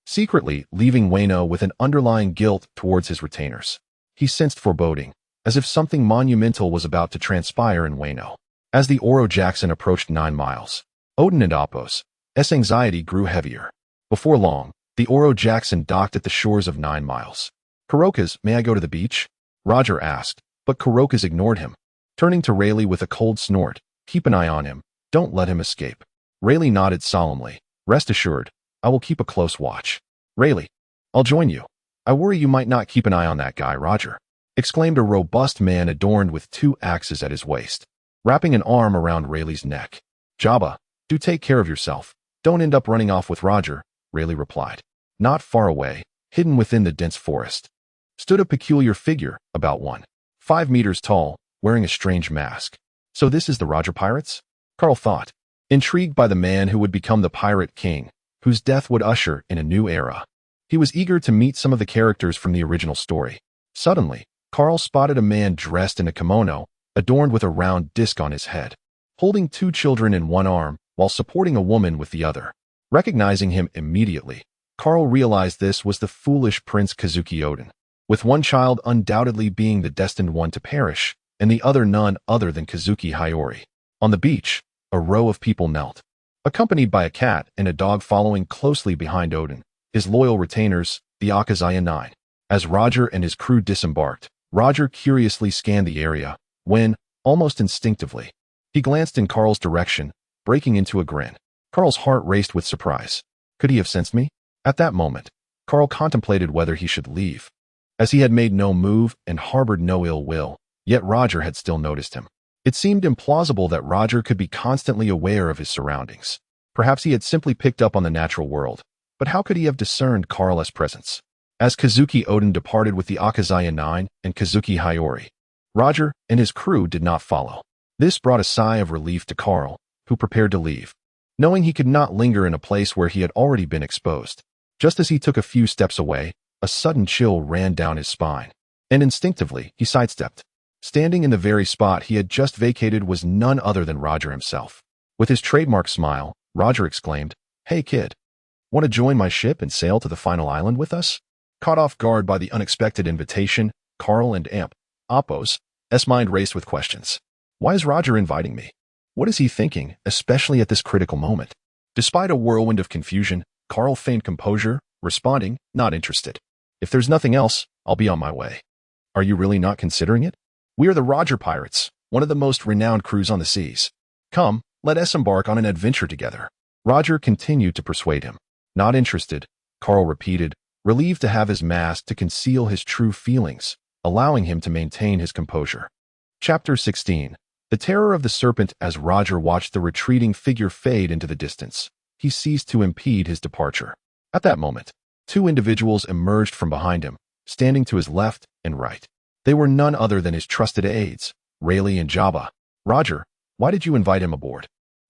secretly leaving Wano with an underlying guilt towards his retainers. He sensed foreboding, as if something monumental was about to transpire in Wano. As the Oro Jackson approached 9 miles, Oden and Appo's anxiety grew heavier. Before long, the Oro Jackson docked at the shores of 9 miles. Kuroka's, may I go to the beach? Roger asked, but Kuroka's ignored him. Turning to Rayleigh with a cold snort, keep an eye on him, don't let him escape. Rayleigh nodded solemnly. Rest assured, I will keep a close watch. Rayleigh, I'll join you. I worry you might not keep an eye on that guy, Roger, exclaimed a robust man adorned with 2 axes at his waist, wrapping an arm around Rayleigh's neck. Jabba, do take care of yourself. Don't end up running off with Roger, Rayleigh replied. Not far away, hidden within the dense forest, stood a peculiar figure, about 1.5 meters tall, wearing a strange mask. So this is the Roger pirates? Carl thought, intrigued by the man who would become the pirate king, whose death would usher in a new era. He was eager to meet some of the characters from the original story. Suddenly, Carl spotted a man dressed in a kimono, adorned with a round disc on his head, holding 2 children in one arm while supporting a woman with the other. Recognizing him immediately, Carl realized this was the foolish Prince Kazuki Oden, with one child undoubtedly being the destined one to perish, and the other none other than Kazuki Hiyori. On the beach, a row of people knelt, accompanied by a cat and a dog following closely behind Oden, his loyal retainers, the Akazaya 9. As Roger and his crew disembarked, Roger curiously scanned the area, when, almost instinctively, he glanced in Carl's direction, breaking into a grin. Carl's heart raced with surprise. Could he have sensed me? At that moment, Carl contemplated whether he should leave, as he had made no move and harbored no ill will, yet Roger had still noticed him. It seemed implausible that Roger could be constantly aware of his surroundings. Perhaps he had simply picked up on the natural world, but how could he have discerned Carl's presence? As Kazuki Oden departed with the Akazaya 9 and Kazuki Hiyori, Roger and his crew did not follow. This brought a sigh of relief to Carl, who prepared to leave, knowing he could not linger in a place where he had already been exposed. Just as he took a few steps away, a sudden chill ran down his spine, and instinctively he sidestepped. Standing in the very spot he had just vacated was none other than Roger himself. With his trademark smile, Roger exclaimed, "Hey kid, want to join my ship and sail to the final island with us?" Caught off guard by the unexpected invitation, Carl and Appo's mind raced with questions. Why is Roger inviting me? What is he thinking, especially at this critical moment? Despite a whirlwind of confusion, Carl feigned composure, responding, not interested. If there's nothing else, I'll be on my way. Are you really not considering it? We are the Roger Pirates, one of the most renowned crews on the seas. Come, let us embark on an adventure together. Roger continued to persuade him. Not interested, Carl repeated, relieved to have his mask to conceal his true feelings, allowing him to maintain his composure. Chapter 16. The terror of the serpent. As Roger watched the retreating figure fade into the distance, he ceased to impede his departure. At that moment, 2 individuals emerged from behind him, standing to his left and right. They were none other than his trusted aides, Rayleigh and Jabba. Roger, why did you invite him aboard?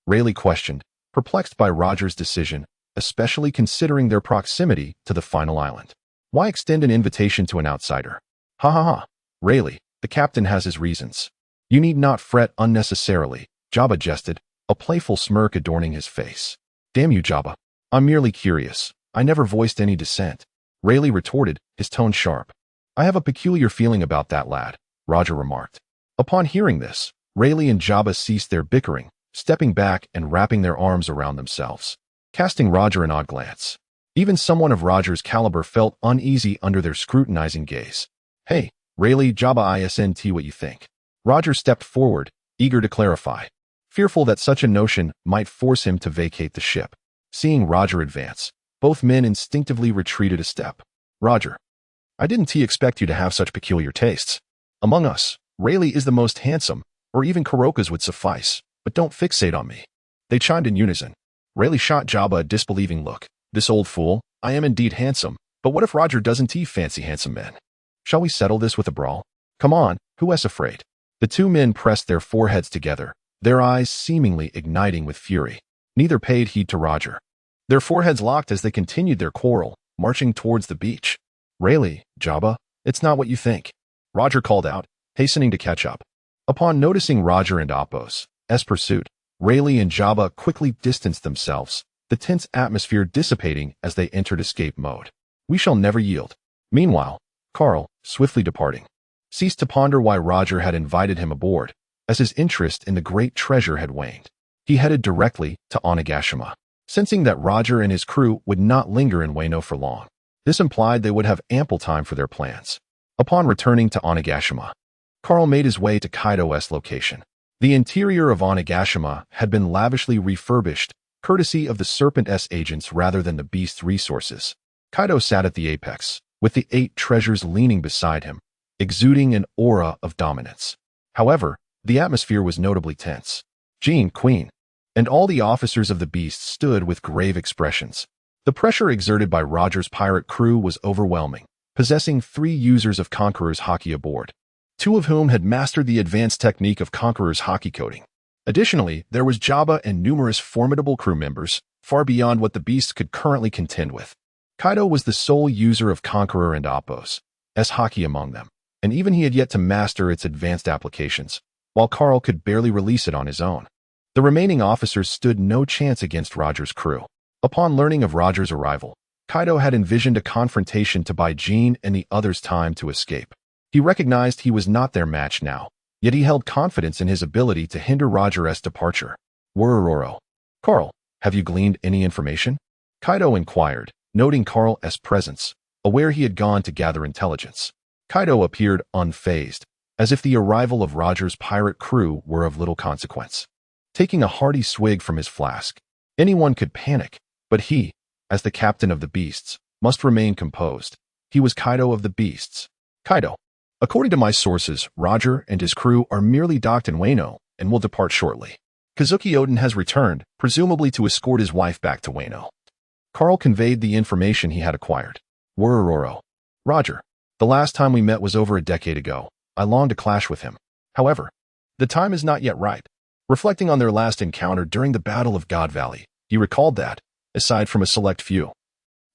Rayleigh questioned, perplexed by Roger's decision, especially considering their proximity to the final island. Why extend an invitation to an outsider? Ha ha ha. Rayleigh, the captain has his reasons. You need not fret unnecessarily, Jabba jested, a playful smirk adorning his face. Damn you, Jabba. I'm merely curious. I never voiced any dissent. Rayleigh retorted, his tone sharp. I have a peculiar feeling about that lad, Roger remarked. Upon hearing this, Rayleigh and Jabba ceased their bickering, stepping back and wrapping their arms around themselves, casting Roger an odd glance. Even someone of Roger's caliber felt uneasy under their scrutinizing gaze. Hey, Rayleigh, Jabba isn't what you think. Roger stepped forward, eager to clarify, fearful that such a notion might force him to vacate the ship. Seeing Roger advance, both men instinctively retreated a step. Roger, I didn't expect you to have such peculiar tastes. Among us, Rayleigh is the most handsome, or even Kuroka's would suffice, but don't fixate on me. They chimed in unison. Rayleigh shot Jabba a disbelieving look. This old fool, I am indeed handsome, but what if Roger doesn't fancy handsome men? Shall we settle this with a brawl? Come on, who's afraid? The two men pressed their foreheads together, their eyes seemingly igniting with fury. Neither paid heed to Roger. Their foreheads locked as they continued their quarrel, marching towards the beach. Rayleigh, Jabba, it's not what you think, Roger called out, hastening to catch up. Upon noticing Roger and Appo's pursuit, Rayleigh and Jabba quickly distanced themselves, the tense atmosphere dissipating as they entered escape mode. We shall never yield. Meanwhile, Carl, swiftly departing, ceased to ponder why Roger had invited him aboard, as his interest in the great treasure had waned. He headed directly to Onigashima, sensing that Roger and his crew would not linger in Wano for long. This implied they would have ample time for their plans. Upon returning to Onigashima, Carl made his way to Kaido's location. The interior of Onigashima had been lavishly refurbished, courtesy of the Serpent's agents rather than the beast's resources. Kaido sat at the apex, with the 8 treasures leaning beside him, exuding an aura of dominance. However, the atmosphere was notably tense. Jean, Queen, and all the officers of the beast stood with grave expressions. The pressure exerted by Roger's pirate crew was overwhelming, possessing 3 users of Conqueror's Haki aboard, 2 of whom had mastered the advanced technique of Conqueror's Haki coding. Additionally, there was Jabba and numerous formidable crew members, far beyond what the beast could currently contend with. Kaido was the sole user of Conqueror and Appo's Haki among them, and even he had yet to master its advanced applications, while Carl could barely release it on his own. The remaining officers stood no chance against Roger's crew. Upon learning of Roger's arrival, Kaido had envisioned a confrontation to buy Jean and the others time to escape. He recognized he was not their match now, yet he held confidence in his ability to hinder Roger's departure. Worororo. Carl, have you gleaned any information? Kaido inquired, noting Carl's presence, aware he had gone to gather intelligence. Kaido appeared unfazed, as if the arrival of Roger's pirate crew were of little consequence. Taking a hearty swig from his flask, anyone could panic, but he, as the captain of the beasts, must remain composed. He was Kaido of the beasts. Kaido. According to my sources, Roger and his crew are merely docked in Wano and will depart shortly. Kazuki Oden has returned, presumably to escort his wife back to Wano. Carl conveyed the information he had acquired. Worororo. Roger. The last time we met was over a decade ago. I long to clash with him. However, the time is not yet ripe. Reflecting on their last encounter during the Battle of God Valley, he recalled that, aside from a select few,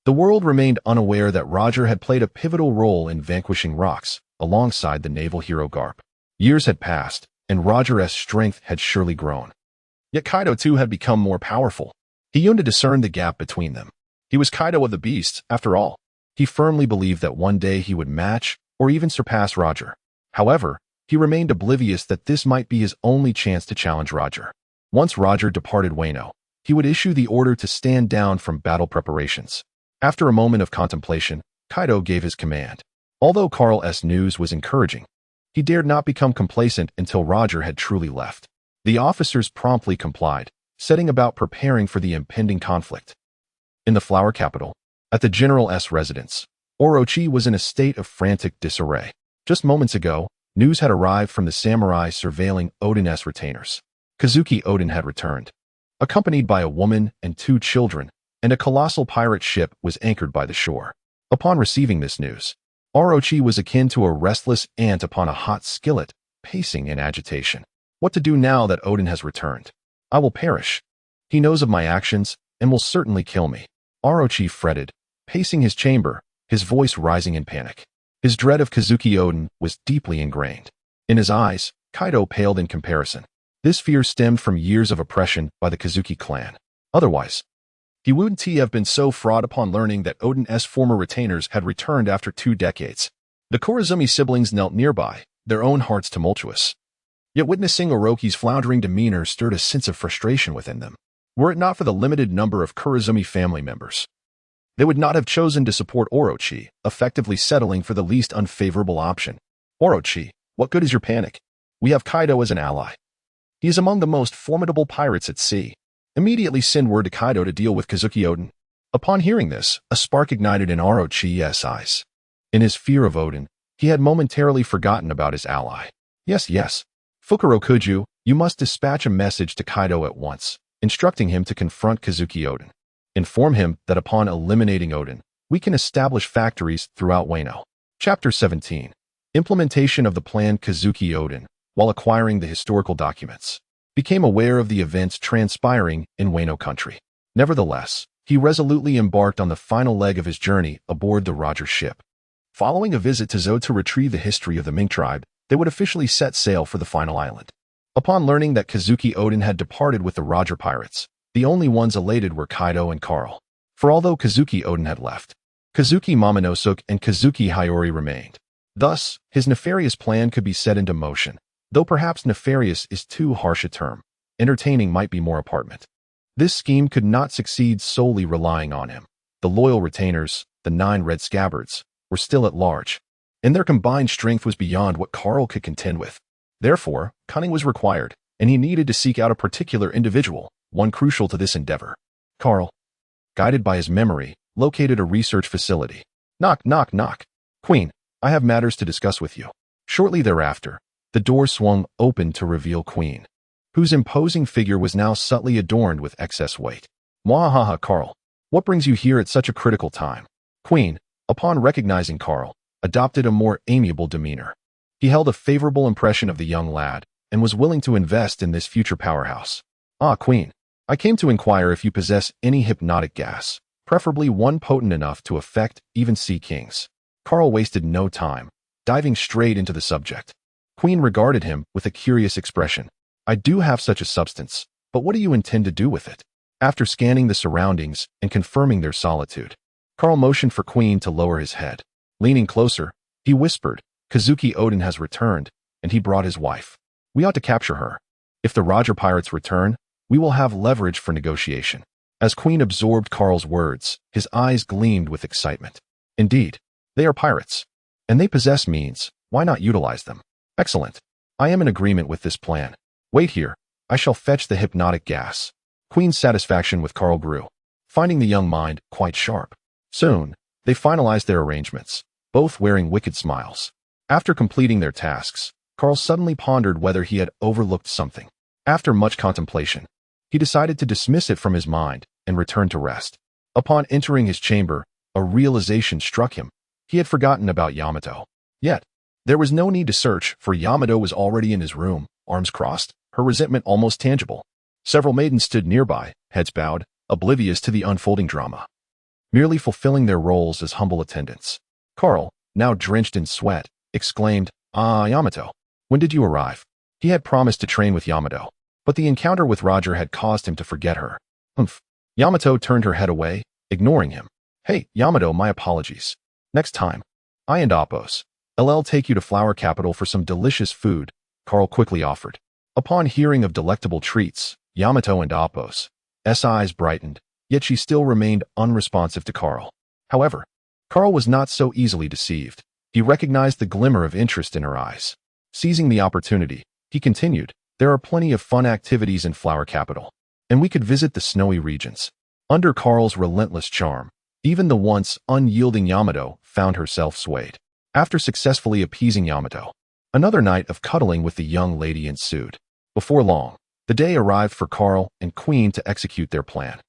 the world remained unaware that Roger had played a pivotal role in vanquishing Rox, alongside the naval hero Garp. Years had passed, and Roger's strength had surely grown. Yet Kaido too had become more powerful. He yearned to discern the gap between them. He was Kaido of the beasts, after all. He firmly believed that one day he would match, or even surpass Roger. However, he remained oblivious that this might be his only chance to challenge Roger. Once Roger departed Wano, he would issue the order to stand down from battle preparations. After a moment of contemplation, Kaido gave his command. Although Carl's news was encouraging, he dared not become complacent until Roger had truly left. The officers promptly complied, setting about preparing for the impending conflict. In the Flower Capital, at the General's residence, Orochi was in a state of frantic disarray. Just moments ago, news had arrived from the samurai surveilling Oden's retainers. Kazuki Oden had returned, accompanied by a woman and 2 children, and a colossal pirate ship was anchored by the shore. Upon receiving this news, Orochi was akin to a restless ant upon a hot skillet, pacing in agitation. What to do now that Oden has returned? I will perish. He knows of my actions, and will certainly kill me. Orochi fretted, pacing his chamber, his voice rising in panic. His dread of Kazuki Oden was deeply ingrained. In his eyes, Kaido paled in comparison. This fear stemmed from years of oppression by the Kazuki clan. Otherwise, he wouldn't have been so fraught upon learning that Oden's former retainers had returned after 2 decades. The Korizumi siblings knelt nearby, their own hearts tumultuous. Yet witnessing Orochi's floundering demeanor stirred a sense of frustration within them. Were it not for the limited number of Korizumi family members, they would not have chosen to support Orochi, effectively settling for the least unfavorable option. Orochi, what good is your panic? We have Kaido as an ally. He is among the most formidable pirates at sea. Immediately send word to Kaido to deal with Kazuki Oden. Upon hearing this, a spark ignited in Orochi's eyes. In his fear of Oden, he had momentarily forgotten about his ally. Yes. Fukuro Kuju, you must dispatch a message to Kaido at once, instructing him to confront Kazuki Oden. Inform him that upon eliminating Oden, we can establish factories throughout Wano. Chapter 17. Implementation of the plan. Kazuki Oden, while acquiring the historical documents, became aware of the events transpiring in Wano country. Nevertheless, he resolutely embarked on the final leg of his journey aboard the Roger ship. Following a visit to Zou to retrieve the history of the Ming tribe, they would officially set sail for the final island. Upon learning that Kazuki Oden had departed with the Roger pirates, the only ones elated were Kaido and Carl. For although Kazuki Oden had left, Kazuki Momonosuke and Kazuki Hiyori remained. Thus, his nefarious plan could be set into motion, though perhaps nefarious is too harsh a term. Entertaining might be more appropriate. This scheme could not succeed solely relying on him. The loyal retainers, the 9 red scabbards, were still at large, and their combined strength was beyond what Carl could contend with. Therefore, cunning was required, and he needed to seek out a particular individual, one crucial to this endeavor. Carl, guided by his memory, located a research facility. Knock, knock, knock. Queen, I have matters to discuss with you. Shortly thereafter, the door swung open to reveal Queen, whose imposing figure was now subtly adorned with excess weight. Mwahaha, Carl, what brings you here at such a critical time? Queen, upon recognizing Carl, adopted a more amiable demeanor. He held a favorable impression of the young lad and was willing to invest in this future powerhouse. Ah, Queen, I came to inquire if you possess any hypnotic gas, preferably one potent enough to affect even sea kings. Carl wasted no time, diving straight into the subject. Queen regarded him with a curious expression. I do have such a substance, but what do you intend to do with it? After scanning the surroundings and confirming their solitude, Carl motioned for Queen to lower his head. Leaning closer, he whispered, Kazuki Oden has returned, and he brought his wife. We ought to capture her. If the Roger pirates return, we will have leverage for negotiation. As Queen absorbed Carl's words, his eyes gleamed with excitement. Indeed, they are pirates, and they possess means. Why not utilize them? Excellent. I am in agreement with this plan. Wait here. I shall fetch the hypnotic gas. Queen's satisfaction with Carl grew, finding the young mind quite sharp. Soon, they finalized their arrangements, both wearing wicked smiles. After completing their tasks, Carl suddenly pondered whether he had overlooked something. After much contemplation, he decided to dismiss it from his mind and return to rest. Upon entering his chamber, a realization struck him. He had forgotten about Yamato. Yet, there was no need to search, for Yamato was already in his room, arms crossed, her resentment almost tangible. Several maidens stood nearby, heads bowed, oblivious to the unfolding drama, merely fulfilling their roles as humble attendants. Carl, now drenched in sweat, exclaimed, Ah, Yamato, when did you arrive? He had promised to train with Yamato, but the encounter with Roger had caused him to forget her. Humph. Yamato turned her head away, ignoring him. Hey, Yamato, my apologies. Next time, I and Appos, LL take you to Flower Capital for some delicious food, Carl quickly offered. Upon hearing of delectable treats, Yamato and Appos' eyes brightened, yet she still remained unresponsive to Carl. However, Carl was not so easily deceived. He recognized the glimmer of interest in her eyes. Seizing the opportunity, he continued, there are plenty of fun activities in Flower Capital, and we could visit the snowy regions. Under Carl's relentless charm, even the once unyielding Yamato found herself swayed. After successfully appeasing Yamato, another night of cuddling with the young lady ensued. Before long, the day arrived for Carl and Queen to execute their plan.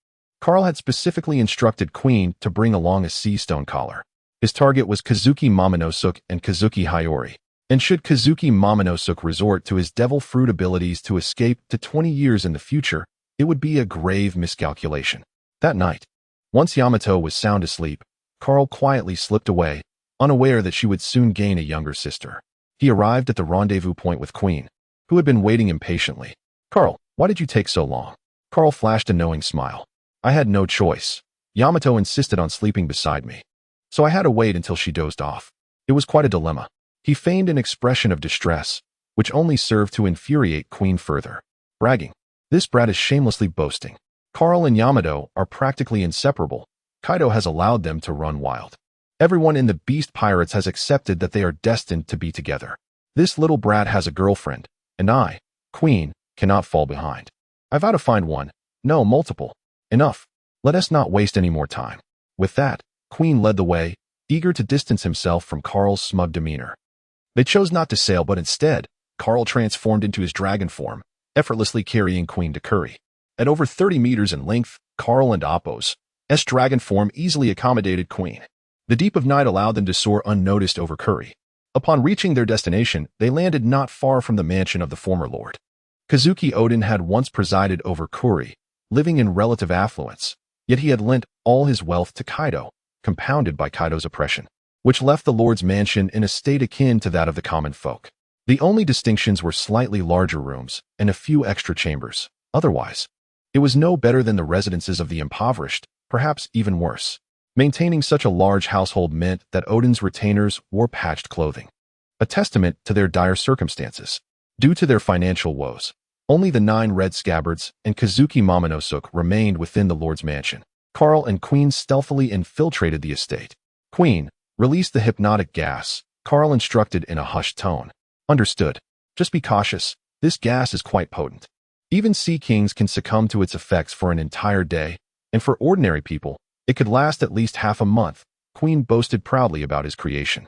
Carl had specifically instructed Queen to bring along a sea stone collar. His target was Kazuki Momonosuke and Kazuki Hiyori, and should Kazuki Momonosuke resort to his devil fruit abilities to escape to 20 years in the future, it would be a grave miscalculation. That night, once Yamato was sound asleep, Carl quietly slipped away, unaware that she would soon gain a younger sister. He arrived at the rendezvous point with Queen, who had been waiting impatiently. Carl, why did you take so long? Carl flashed a knowing smile. I had no choice. Yamato insisted on sleeping beside me, so I had to wait until she dozed off. It was quite a dilemma. He feigned an expression of distress, which only served to infuriate Queen further. Bragging. This brat is shamelessly boasting. Carl and Yamato are practically inseparable. Kaido has allowed them to run wild. Everyone in the Beast Pirates has accepted that they are destined to be together. This little brat has a girlfriend, and I, Queen, cannot fall behind. I vow to find one. No, multiple. Enough. Let us not waste any more time. With that, Queen led the way, eager to distance himself from Carl's smug demeanor. They chose not to sail, but instead, Carl transformed into his dragon form, effortlessly carrying Queen to Curry. At over 30 meters in length, Carl and Appos' dragon form easily accommodated Queen. The deep of night allowed them to soar unnoticed over Kuri. Upon reaching their destination, they landed not far from the mansion of the former lord. Kazuki Odin had once presided over Kuri, living in relative affluence, yet he had lent all his wealth to Kaido, compounded by Kaido's oppression, which left the lord's mansion in a state akin to that of the common folk. The only distinctions were slightly larger rooms and a few extra chambers. Otherwise, it was no better than the residences of the impoverished, perhaps even worse. Maintaining such a large household meant that Odin's retainers wore patched clothing, a testament to their dire circumstances. Due to their financial woes, only the 9 red scabbards and Kazuki Momonosuke remained within the lord's mansion. Carl and Queen stealthily infiltrated the estate. Queen, release the hypnotic gas, Carl instructed in a hushed tone. Understood. Just be cautious. This gas is quite potent. Even sea kings can succumb to its effects for an entire day, and for ordinary people, it could last at least half a month. Queen boasted proudly about his creation,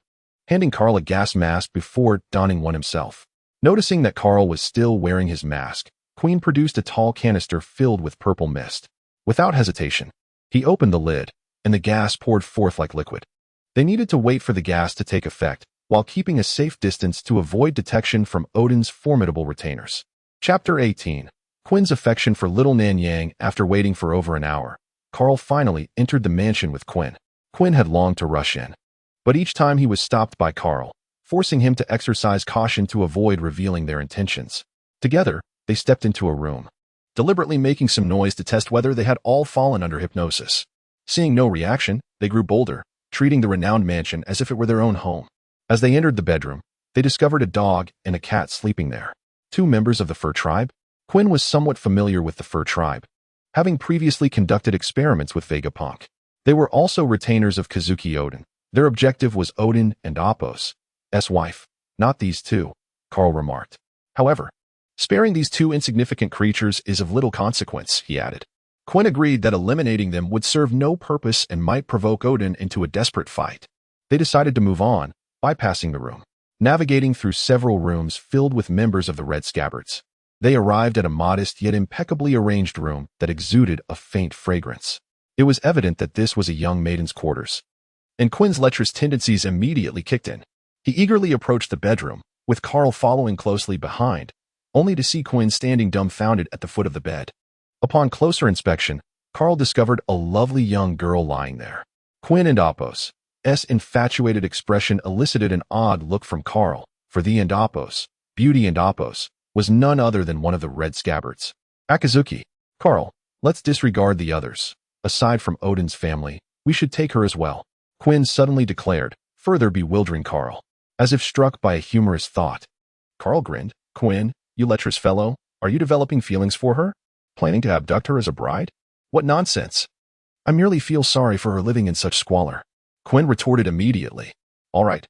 handing Carl a gas mask before donning one himself. Noticing that Carl was still wearing his mask, Queen produced a tall canister filled with purple mist. Without hesitation, he opened the lid, and the gas poured forth like liquid. They needed to wait for the gas to take effect, while keeping a safe distance to avoid detection from Odin's formidable retainers. Chapter 18. Quinn's affection for little Nan Yang. After waiting for over an hour, Carl finally entered the mansion with Quinn. Quinn had longed to rush in, but each time he was stopped by Carl, forcing him to exercise caution to avoid revealing their intentions. Together, they stepped into a room, deliberately making some noise to test whether they had all fallen under hypnosis. Seeing no reaction, they grew bolder, treating the renowned mansion as if it were their own home. As they entered the bedroom, they discovered a dog and a cat sleeping there. 2 members of the fur tribe? Quinn was somewhat familiar with the fur tribe, having previously conducted experiments with Vegapunk. They were also retainers of Kazuki Odin. Their objective was Odin and Apos' wife, not these 2, Carl remarked. However, sparing these 2 insignificant creatures is of little consequence, he added. Quinn agreed that eliminating them would serve no purpose and might provoke Odin into a desperate fight. They decided to move on, bypassing the room, navigating through several rooms filled with members of the Red Scabbards. They arrived at a modest yet impeccably arranged room that exuded a faint fragrance. It was evident that this was a young maiden's quarters, and Quinn's lecherous tendencies immediately kicked in. He eagerly approached the bedroom, with Carl following closely behind, only to see Quinn standing dumbfounded at the foot of the bed. Upon closer inspection, Carl discovered a lovely young girl lying there. Quinn and Apos' infatuated expression elicited an odd look from Carl, for the and Apos, Beauty and Apos, was none other than one of the Red Scabbards. Akazuki. Carl, let's disregard the others. Aside from Odin's family, we should take her as well, Quinn suddenly declared, further bewildering Carl. As if struck by a humorous thought, Carl grinned. Quinn, you lecherous fellow, are you developing feelings for her? Planning to abduct her as a bride? What nonsense! I merely feel sorry for her living in such squalor. Quinn retorted immediately. All right,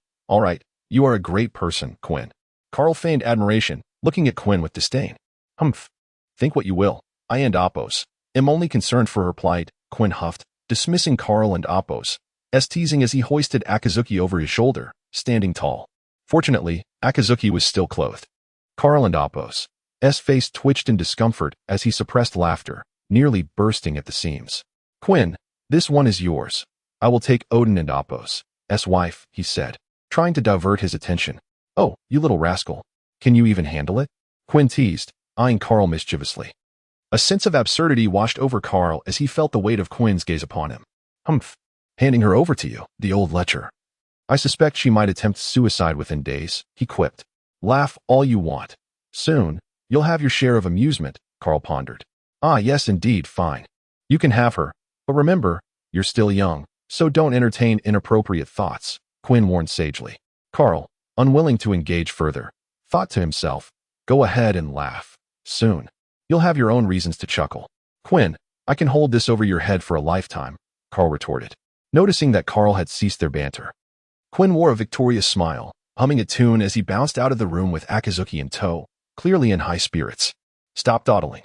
you are a great person, Quinn. Carl feigned admiration, looking at Quinn with disdain. Humph. Think what you will. I and Apos am only concerned for her plight, Quinn huffed, dismissing Carl and Apos' teasing as he hoisted Akazuki over his shoulder, standing tall. Fortunately, Akazuki was still clothed. Carl and Apos' face twitched in discomfort as he suppressed laughter, nearly bursting at the seams. Quinn, this one is yours. I will take Odin and Apos' wife, he said, trying to divert his attention. Oh, you little rascal. Can you even handle it? Quinn teased, eyeing Carl mischievously. A sense of absurdity washed over Carl as he felt the weight of Quinn's gaze upon him. Humph. Handing her over to you, the old lecher. I suspect she might attempt suicide within days, he quipped. Laugh all you want. Soon, you'll have your share of amusement, Carl pondered. Ah, yes, indeed, fine. You can have her, but remember, you're still young, so don't entertain inappropriate thoughts, Quinn warned sagely. Carl, unwilling to engage further, thought to himself, go ahead and laugh. Soon, you'll have your own reasons to chuckle. Quinn, I can hold this over your head for a lifetime, Carl retorted, noticing that Carl had ceased their banter. Quinn wore a victorious smile, humming a tune as he bounced out of the room with Akazuki in tow, clearly in high spirits. Stop dawdling.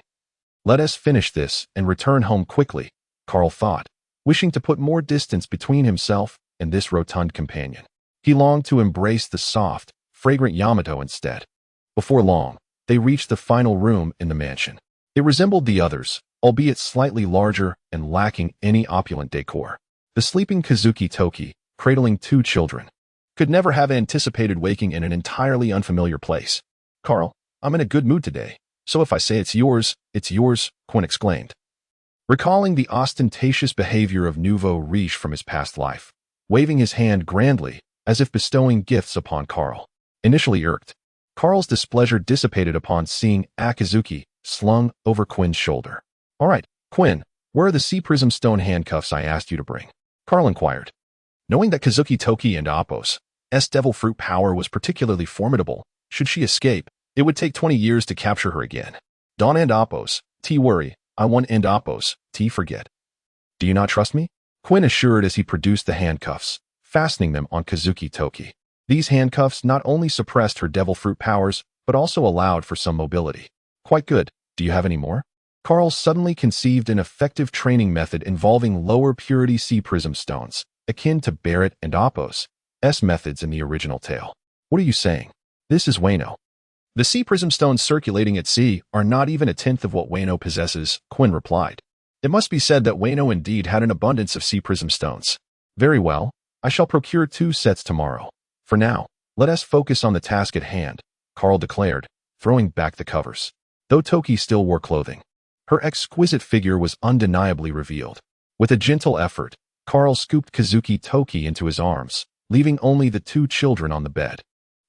Let us finish this and return home quickly, Carl thought, wishing to put more distance between himself and this rotund companion. He longed to embrace the soft, fragrant Yamato instead. Before long, they reached the final room in the mansion. It resembled the others, albeit slightly larger and lacking any opulent decor. The sleeping Kazuki Toki, cradling 2 children. Could never have anticipated waking in an entirely unfamiliar place. Carl, I'm in a good mood today, so if I say it's yours, Quinn exclaimed, recalling the ostentatious behavior of nouveau riche from his past life, waving his hand grandly, as if bestowing gifts upon Carl. Initially irked, Carl's displeasure dissipated upon seeing Akizuki slung over Quinn's shoulder. All right, Quinn, where are the sea prism stone handcuffs I asked you to bring? Carl inquired. Knowing that Kazuki Toki and Appo's devil fruit power was particularly formidable, should she escape, it would take 20 years to capture her again. Dawn and Appo's, T worry, I want and Appo's, T forget. Do you not trust me? Quinn assured as he produced the handcuffs, fastening them on Kazuki Toki. These handcuffs not only suppressed her devil fruit powers, but also allowed for some mobility. Quite good. Do you have any more? Carl suddenly conceived an effective training method involving lower purity sea prism stones, akin to Barrett and Appo's methods in the original tale. What are you saying? This is Wano. The sea prism stones circulating at sea are not even a tenth of what Wano possesses, Quinn replied. It must be said that Wano indeed had an abundance of sea prism stones. Very well, I shall procure 2 sets tomorrow. For now, let us focus on the task at hand, Carl declared, throwing back the covers. Though Toki still wore clothing, her exquisite figure was undeniably revealed. With a gentle effort, Carl scooped Kazuki Toki into his arms, leaving only the 2 children on the bed.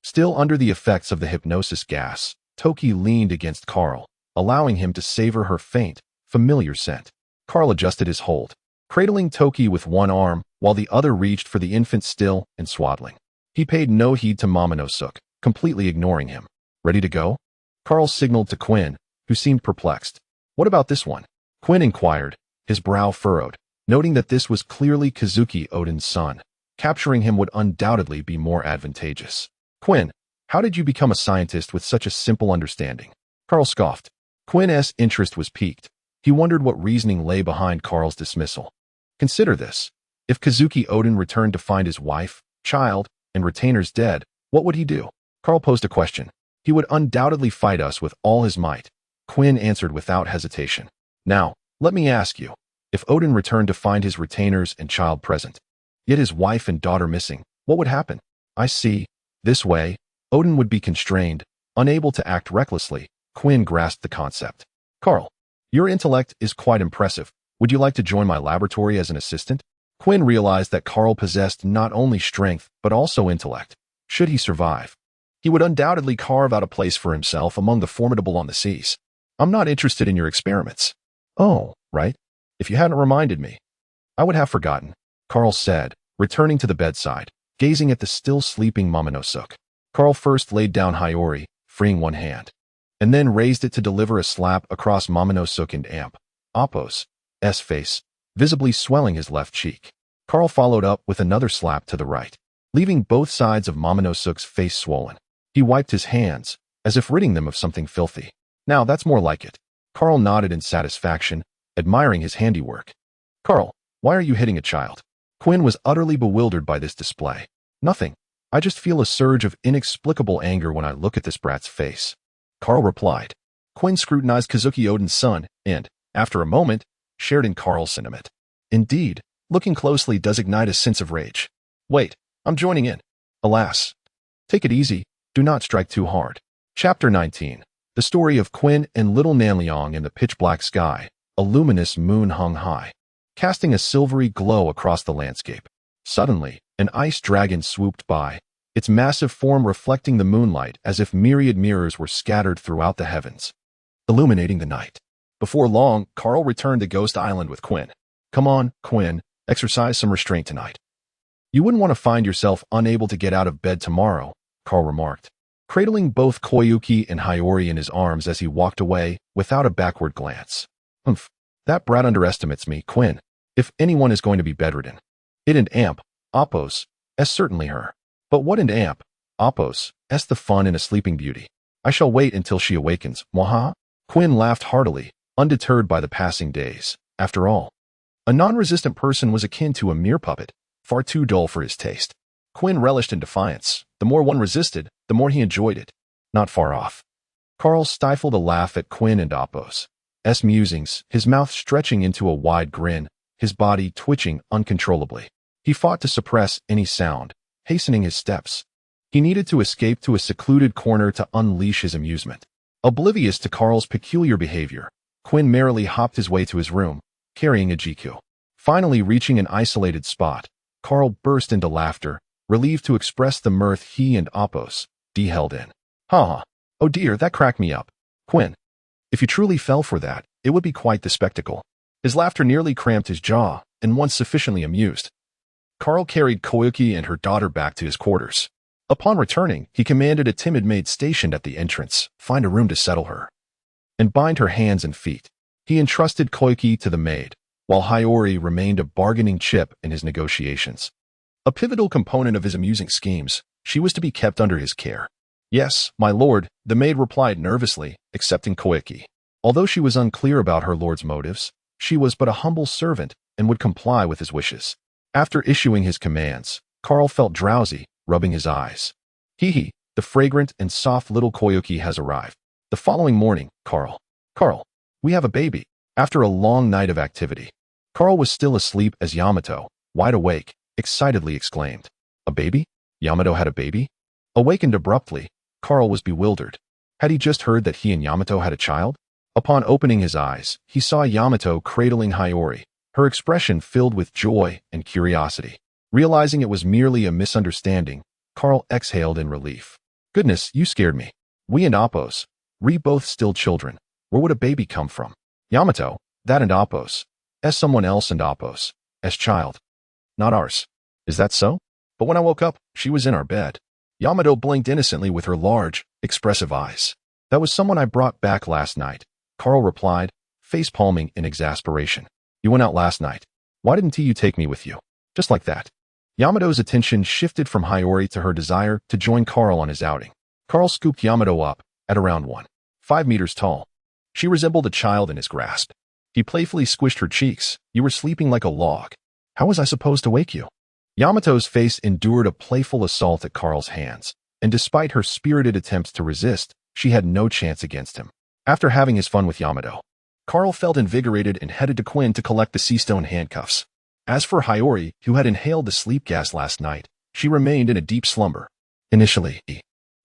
Still under the effects of the hypnosis gas, Toki leaned against Carl, allowing him to savor her faint, familiar scent. Carl adjusted his hold, cradling Toki with one arm while the other reached for the infant still and swaddling. He paid no heed to Momonosuke, completely ignoring him. Ready to go? Carl signaled to Quinn, who seemed perplexed. What about this one? Quinn inquired, his brow furrowed, noting that this was clearly Kazuki Odin's son. Capturing him would undoubtedly be more advantageous. Quinn, how did you become a scientist with such a simple understanding? Carl scoffed. Quinn's interest was piqued. He wondered what reasoning lay behind Carl's dismissal. Consider this. If Kazuki Odin returned to find his wife, child, and retainers dead, what would he do? Carl posed a question. He would undoubtedly fight us with all his might. Quinn answered without hesitation. Now, let me ask you, if Odin returned to find his retainers and child present, yet his wife and daughter missing, what would happen? I see. This way, Odin would be constrained, unable to act recklessly. Quinn grasped the concept. Carl, your intellect is quite impressive. Would you like to join my laboratory as an assistant? Quinn realized that Carl possessed not only strength, but also intellect. Should he survive, he would undoubtedly carve out a place for himself among the formidable on the seas. I'm not interested in your experiments. Oh, right. If you hadn't reminded me, I would have forgotten, Carl said, returning to the bedside, gazing at the still sleeping Momonosuke. Carl first laid down Hiyori, freeing one hand, and then raised it to deliver a slap across Momonosuke and Appo's face, visibly swelling his left cheek. Carl followed up with another slap to the right, leaving both sides of Momonosuke's face swollen. He wiped his hands, as if ridding them of something filthy. Now that's more like it. Carl nodded in satisfaction, admiring his handiwork. Carl, why are you hitting a child? Quinn was utterly bewildered by this display. Nothing. I just feel a surge of inexplicable anger when I look at this brat's face. Carl replied. Quinn scrutinized Kazuki Odin's son and, after a moment, shared in Carl's sentiment. Indeed, looking closely does ignite a sense of rage. Wait, I'm joining in. Alas. Take it easy, do not strike too hard. Chapter 19. The story of Quinn and little Nanliang in the pitch-black sky. A luminous moon hung high, casting a silvery glow across the landscape. Suddenly, an ice dragon swooped by, its massive form reflecting the moonlight as if myriad mirrors were scattered throughout the heavens, illuminating the night. Before long, Carl returned to Ghost Island with Quinn. Come on, Quinn, exercise some restraint tonight. You wouldn't want to find yourself unable to get out of bed tomorrow, Carl remarked, cradling both Koyuki and Hiyori in his arms as he walked away without a backward glance. Humph, that brat underestimates me, Quinn. If anyone is going to be bedridden, it and Appo's, certainly her. But what and Appo's, the fun in a sleeping beauty? I shall wait until she awakens, mwaha? Quinn laughed heartily, undeterred by the passing days. After all, a non-resistant person was akin to a mere puppet, far too dull for his taste. Quinn relished in defiance. The more one resisted, the more he enjoyed it. Not far off. Carl stifled a laugh at Quinn and Appo's musings, his mouth stretching into a wide grin, his body twitching uncontrollably. He fought to suppress any sound, hastening his steps. He needed to escape to a secluded corner to unleash his amusement. Oblivious to Carl's peculiar behavior, Quinn merrily hopped his way to his room, carrying a GQ. Finally reaching an isolated spot, Carl burst into laughter, relieved to express the mirth he and Apos held in. Ha! Oh dear, that cracked me up. Quinn, if you truly fell for that, it would be quite the spectacle. His laughter nearly cramped his jaw, and once sufficiently amused, Carl carried Koyuki and her daughter back to his quarters. Upon returning, he commanded a timid maid stationed at the entrance, find a room to settle her, and bind her hands and feet. He entrusted Koyuki to the maid, while Hiyori remained a bargaining chip in his negotiations. A pivotal component of his amusing schemes, she was to be kept under his care. Yes, my lord, the maid replied nervously, accepting Koyuki. Although she was unclear about her lord's motives, she was but a humble servant and would comply with his wishes. After issuing his commands, Carl felt drowsy, rubbing his eyes. Hee, the fragrant and soft little Koyuki has arrived. The following morning, Carl, we have a baby. After a long night of activity, Carl was still asleep as Yamato, wide awake, excitedly exclaimed, "A baby? Yamato had a baby?" Awakened abruptly, Carl was bewildered. Had he just heard that he and Yamato had a child? Upon opening his eyes, he saw Yamato cradling Hiyori, her expression filled with joy and curiosity. Realizing it was merely a misunderstanding, Carl exhaled in relief. Goodness, you scared me. We and Apos, both still children. Where would a baby come from? Yamato, that and Apos. As someone else and Apos. As child. Not ours. Is that so? But when I woke up, she was in our bed. Yamato blinked innocently with her large, expressive eyes. That was someone I brought back last night, Carl replied, face-palming in exasperation. You went out last night. Why didn't you take me with you? Just like that. Yamato's attention shifted from Hiyori to her desire to join Carl on his outing. Carl scooped Yamato up, at around 1.5 meters tall. She resembled a child in his grasp. He playfully squished her cheeks. You were sleeping like a log. How was I supposed to wake you? Yamato's face endured a playful assault at Carl's hands, and despite her spirited attempts to resist, she had no chance against him. After having his fun with Yamato, Carl felt invigorated and headed to Quinn to collect the sea-stone handcuffs. As for Hiyori, who had inhaled the sleep gas last night, she remained in a deep slumber. Initially,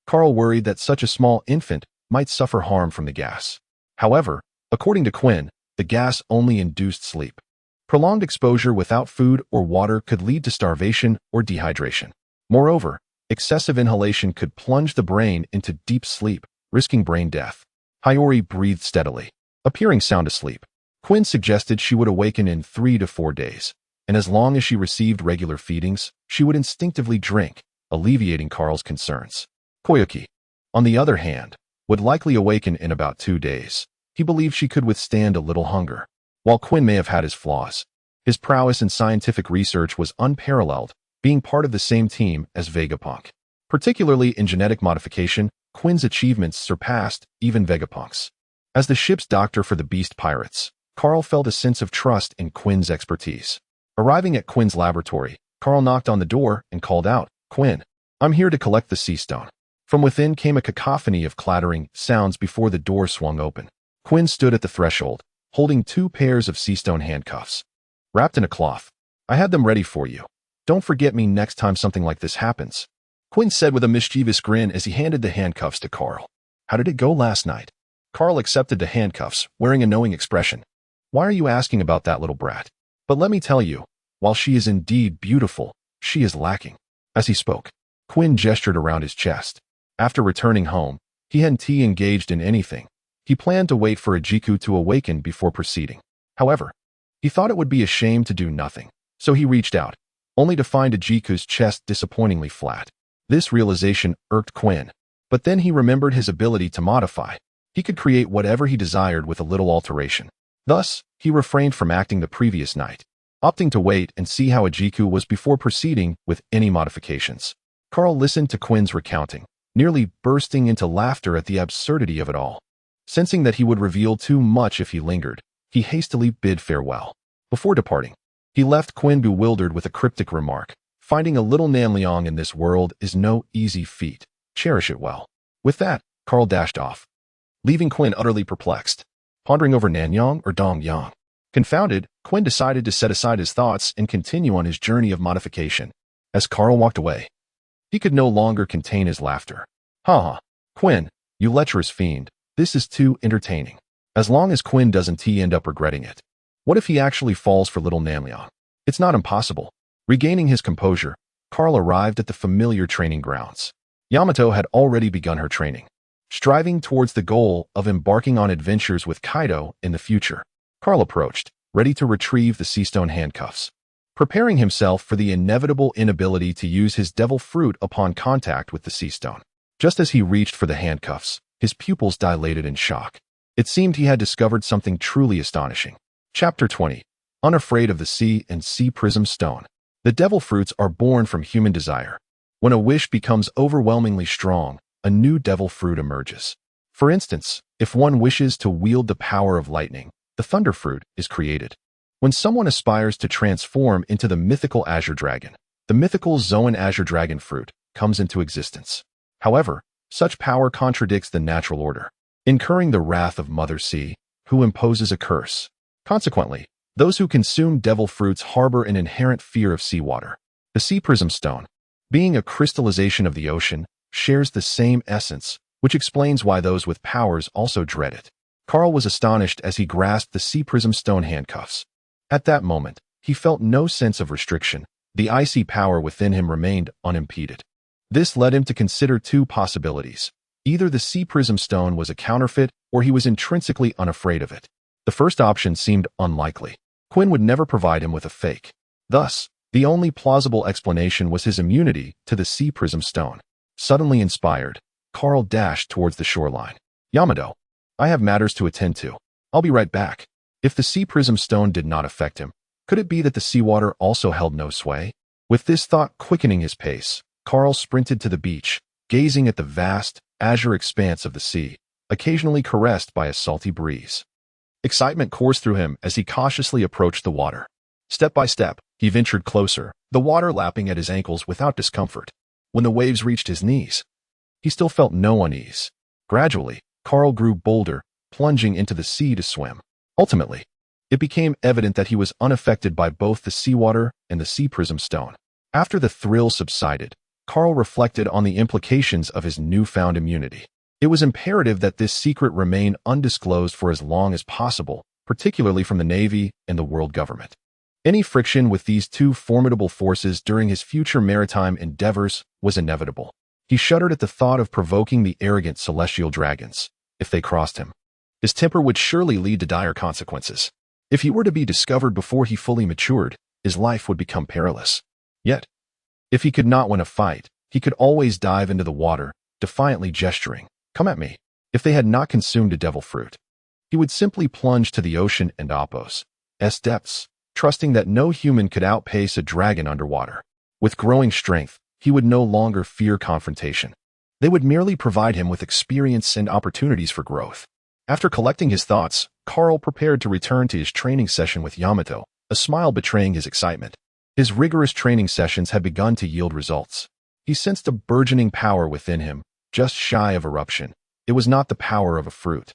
Carl worried that such a small infant might suffer harm from the gas. However, according to Quinn, the gas only induced sleep. Prolonged exposure without food or water could lead to starvation or dehydration. Moreover, excessive inhalation could plunge the brain into deep sleep, risking brain death. Hiyori breathed steadily, appearing sound asleep. Quinn suggested she would awaken in 3 to 4 days, and as long as she received regular feedings, she would instinctively drink, alleviating Carl's concerns. Koyuki, on the other hand, would likely awaken in about 2 days. He believed she could withstand a little hunger. While Quinn may have had his flaws, his prowess in scientific research was unparalleled, being part of the same team as Vegapunk. Particularly in genetic modification, Quinn's achievements surpassed even Vegapunk's. As the ship's doctor for the beast pirates, Carl felt a sense of trust in Quinn's expertise. Arriving at Quinn's laboratory, Carl knocked on the door and called out, "Quinn, I'm here to collect the sea stone." From within came a cacophony of clattering sounds before the door swung open. Quinn stood at the threshold, holding 2 pairs of sea stone handcuffs, wrapped in a cloth. "I had them ready for you. Don't forget me next time something like this happens," Quinn said with a mischievous grin as he handed the handcuffs to Carl. "How did it go last night?" Carl accepted the handcuffs, wearing a knowing expression. "Why are you asking about that little brat? But let me tell you, while she is indeed beautiful, she is lacking." As he spoke, Quinn gestured around his chest. After returning home, he hadn't engaged in anything. He planned to wait for Ajiku to awaken before proceeding. However, he thought it would be a shame to do nothing, so he reached out, only to find Ajiku's chest disappointingly flat. This realization irked Quinn, but then he remembered his ability to modify. He could create whatever he desired with a little alteration. Thus, he refrained from acting the previous night, opting to wait and see how Ajiku was before proceeding with any modifications. Carl listened to Quinn's recounting, nearly bursting into laughter at the absurdity of it all. Sensing that he would reveal too much if he lingered, he hastily bid farewell. Before departing, he left Quinn bewildered with a cryptic remark. "Finding a little Nanliang in this world is no easy feat. Cherish it well." With that, Carl dashed off, leaving Quinn utterly perplexed, pondering over Nanyang or Dongyang. Confounded, Quinn decided to set aside his thoughts and continue on his journey of modification. As Carl walked away, he could no longer contain his laughter. Ha! Quinn, you lecherous fiend, this is too entertaining. As long as Quinn doesn't end up regretting it. What if he actually falls for little Namleon? It's not impossible. Regaining his composure, Carl arrived at the familiar training grounds. Yamato had already begun her training, striving towards the goal of embarking on adventures with Kaido in the future. Carl approached, ready to retrieve the sea stone handcuffs, preparing himself for the inevitable inability to use his devil fruit upon contact with the sea stone. Just as he reached for the handcuffs, his pupils dilated in shock. It seemed he had discovered something truly astonishing. Chapter 20. Unafraid of the Sea and Sea Prism Stone. The devil fruits are born from human desire. When a wish becomes overwhelmingly strong, a new devil fruit emerges. For instance, if one wishes to wield the power of lightning, the thunder fruit is created. When someone aspires to transform into the mythical azure dragon, the mythical Zoan azure dragon fruit comes into existence. However, such power contradicts the natural order, incurring the wrath of Mother Sea, who imposes a curse. Consequently, those who consume devil fruits harbor an inherent fear of seawater. The sea prism stone, being a crystallization of the ocean, shares the same essence, which explains why those with powers also dread it. Carl was astonished as he grasped the sea prism stone handcuffs. At that moment, he felt no sense of restriction. The icy power within him remained unimpeded. This led him to consider two possibilities. Either the sea prism stone was a counterfeit, or he was intrinsically unafraid of it. The first option seemed unlikely. Quinn would never provide him with a fake. Thus, the only plausible explanation was his immunity to the sea prism stone. Suddenly inspired, Carl dashed towards the shoreline. Yamato, I have matters to attend to. I'll be right back. If the sea prism stone did not affect him, could it be that the seawater also held no sway? With this thought quickening his pace, Carl sprinted to the beach, gazing at the vast, azure expanse of the sea, occasionally caressed by a salty breeze. Excitement coursed through him as he cautiously approached the water. Step by step, he ventured closer, the water lapping at his ankles without discomfort. When the waves reached his knees, he still felt no unease. Gradually, Carl grew bolder, plunging into the sea to swim. Ultimately, it became evident that he was unaffected by both the seawater and the sea prism stone. After the thrill subsided, Carl reflected on the implications of his newfound immunity. It was imperative that this secret remain undisclosed for as long as possible, particularly from the Navy and the world government. Any friction with these two formidable forces during his future maritime endeavors was inevitable. He shuddered at the thought of provoking the arrogant celestial dragons. If they crossed him, his temper would surely lead to dire consequences. If he were to be discovered before he fully matured, his life would become perilous. Yet, if he could not win a fight, he could always dive into the water, defiantly gesturing, "Come at me." If they had not consumed a devil fruit, he would simply plunge to the ocean and Apos' depths, trusting that no human could outpace a dragon underwater. With growing strength, he would no longer fear confrontation. They would merely provide him with experience and opportunities for growth. After collecting his thoughts, Carl prepared to return to his training session with Yamato, a smile betraying his excitement. His rigorous training sessions had begun to yield results. He sensed a burgeoning power within him, just shy of eruption. It was not the power of a fruit,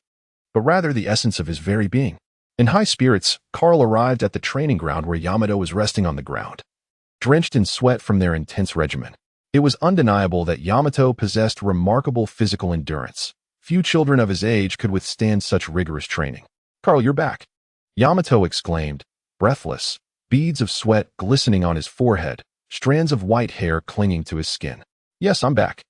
but rather the essence of his very being. In high spirits, Carl arrived at the training ground where Yamato was resting on the ground, drenched in sweat from their intense regimen. It was undeniable that Yamato possessed remarkable physical endurance. Few children of his age could withstand such rigorous training. "Carl, you're back," Yamato exclaimed, breathless, beads of sweat glistening on his forehead, strands of white hair clinging to his skin. "Yes, I'm back."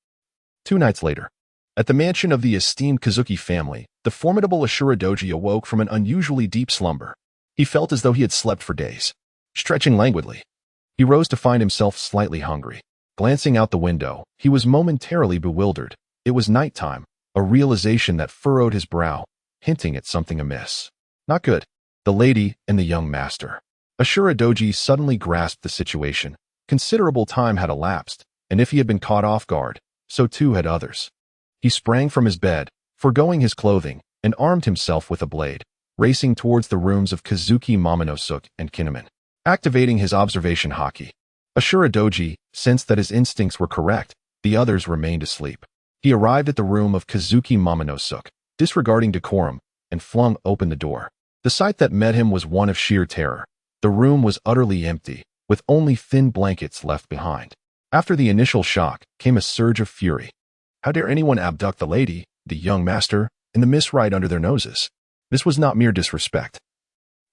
2 nights later, at the mansion of the esteemed Kazuki family, the formidable Ashura Doji awoke from an unusually deep slumber. He felt as though he had slept for days. Stretching languidly, he rose to find himself slightly hungry. Glancing out the window, he was momentarily bewildered. It was nighttime, a realization that furrowed his brow, hinting at something amiss. Not good. The lady and the young master. Ashura Doji suddenly grasped the situation. Considerable time had elapsed, and if he had been caught off guard, so too had others. He sprang from his bed, forgoing his clothing, and armed himself with a blade, racing towards the rooms of Kazuki Momonosuke and Kinemon. Activating his observation haki, Ashura Doji sensed that his instincts were correct. The others remained asleep. He arrived at the room of Kazuki Momonosuke, disregarding decorum, and flung open the door. The sight that met him was one of sheer terror. The room was utterly empty, with only thin blankets left behind. After the initial shock came a surge of fury. How dare anyone abduct the lady, the young master, and the miss right under their noses? This was not mere disrespect.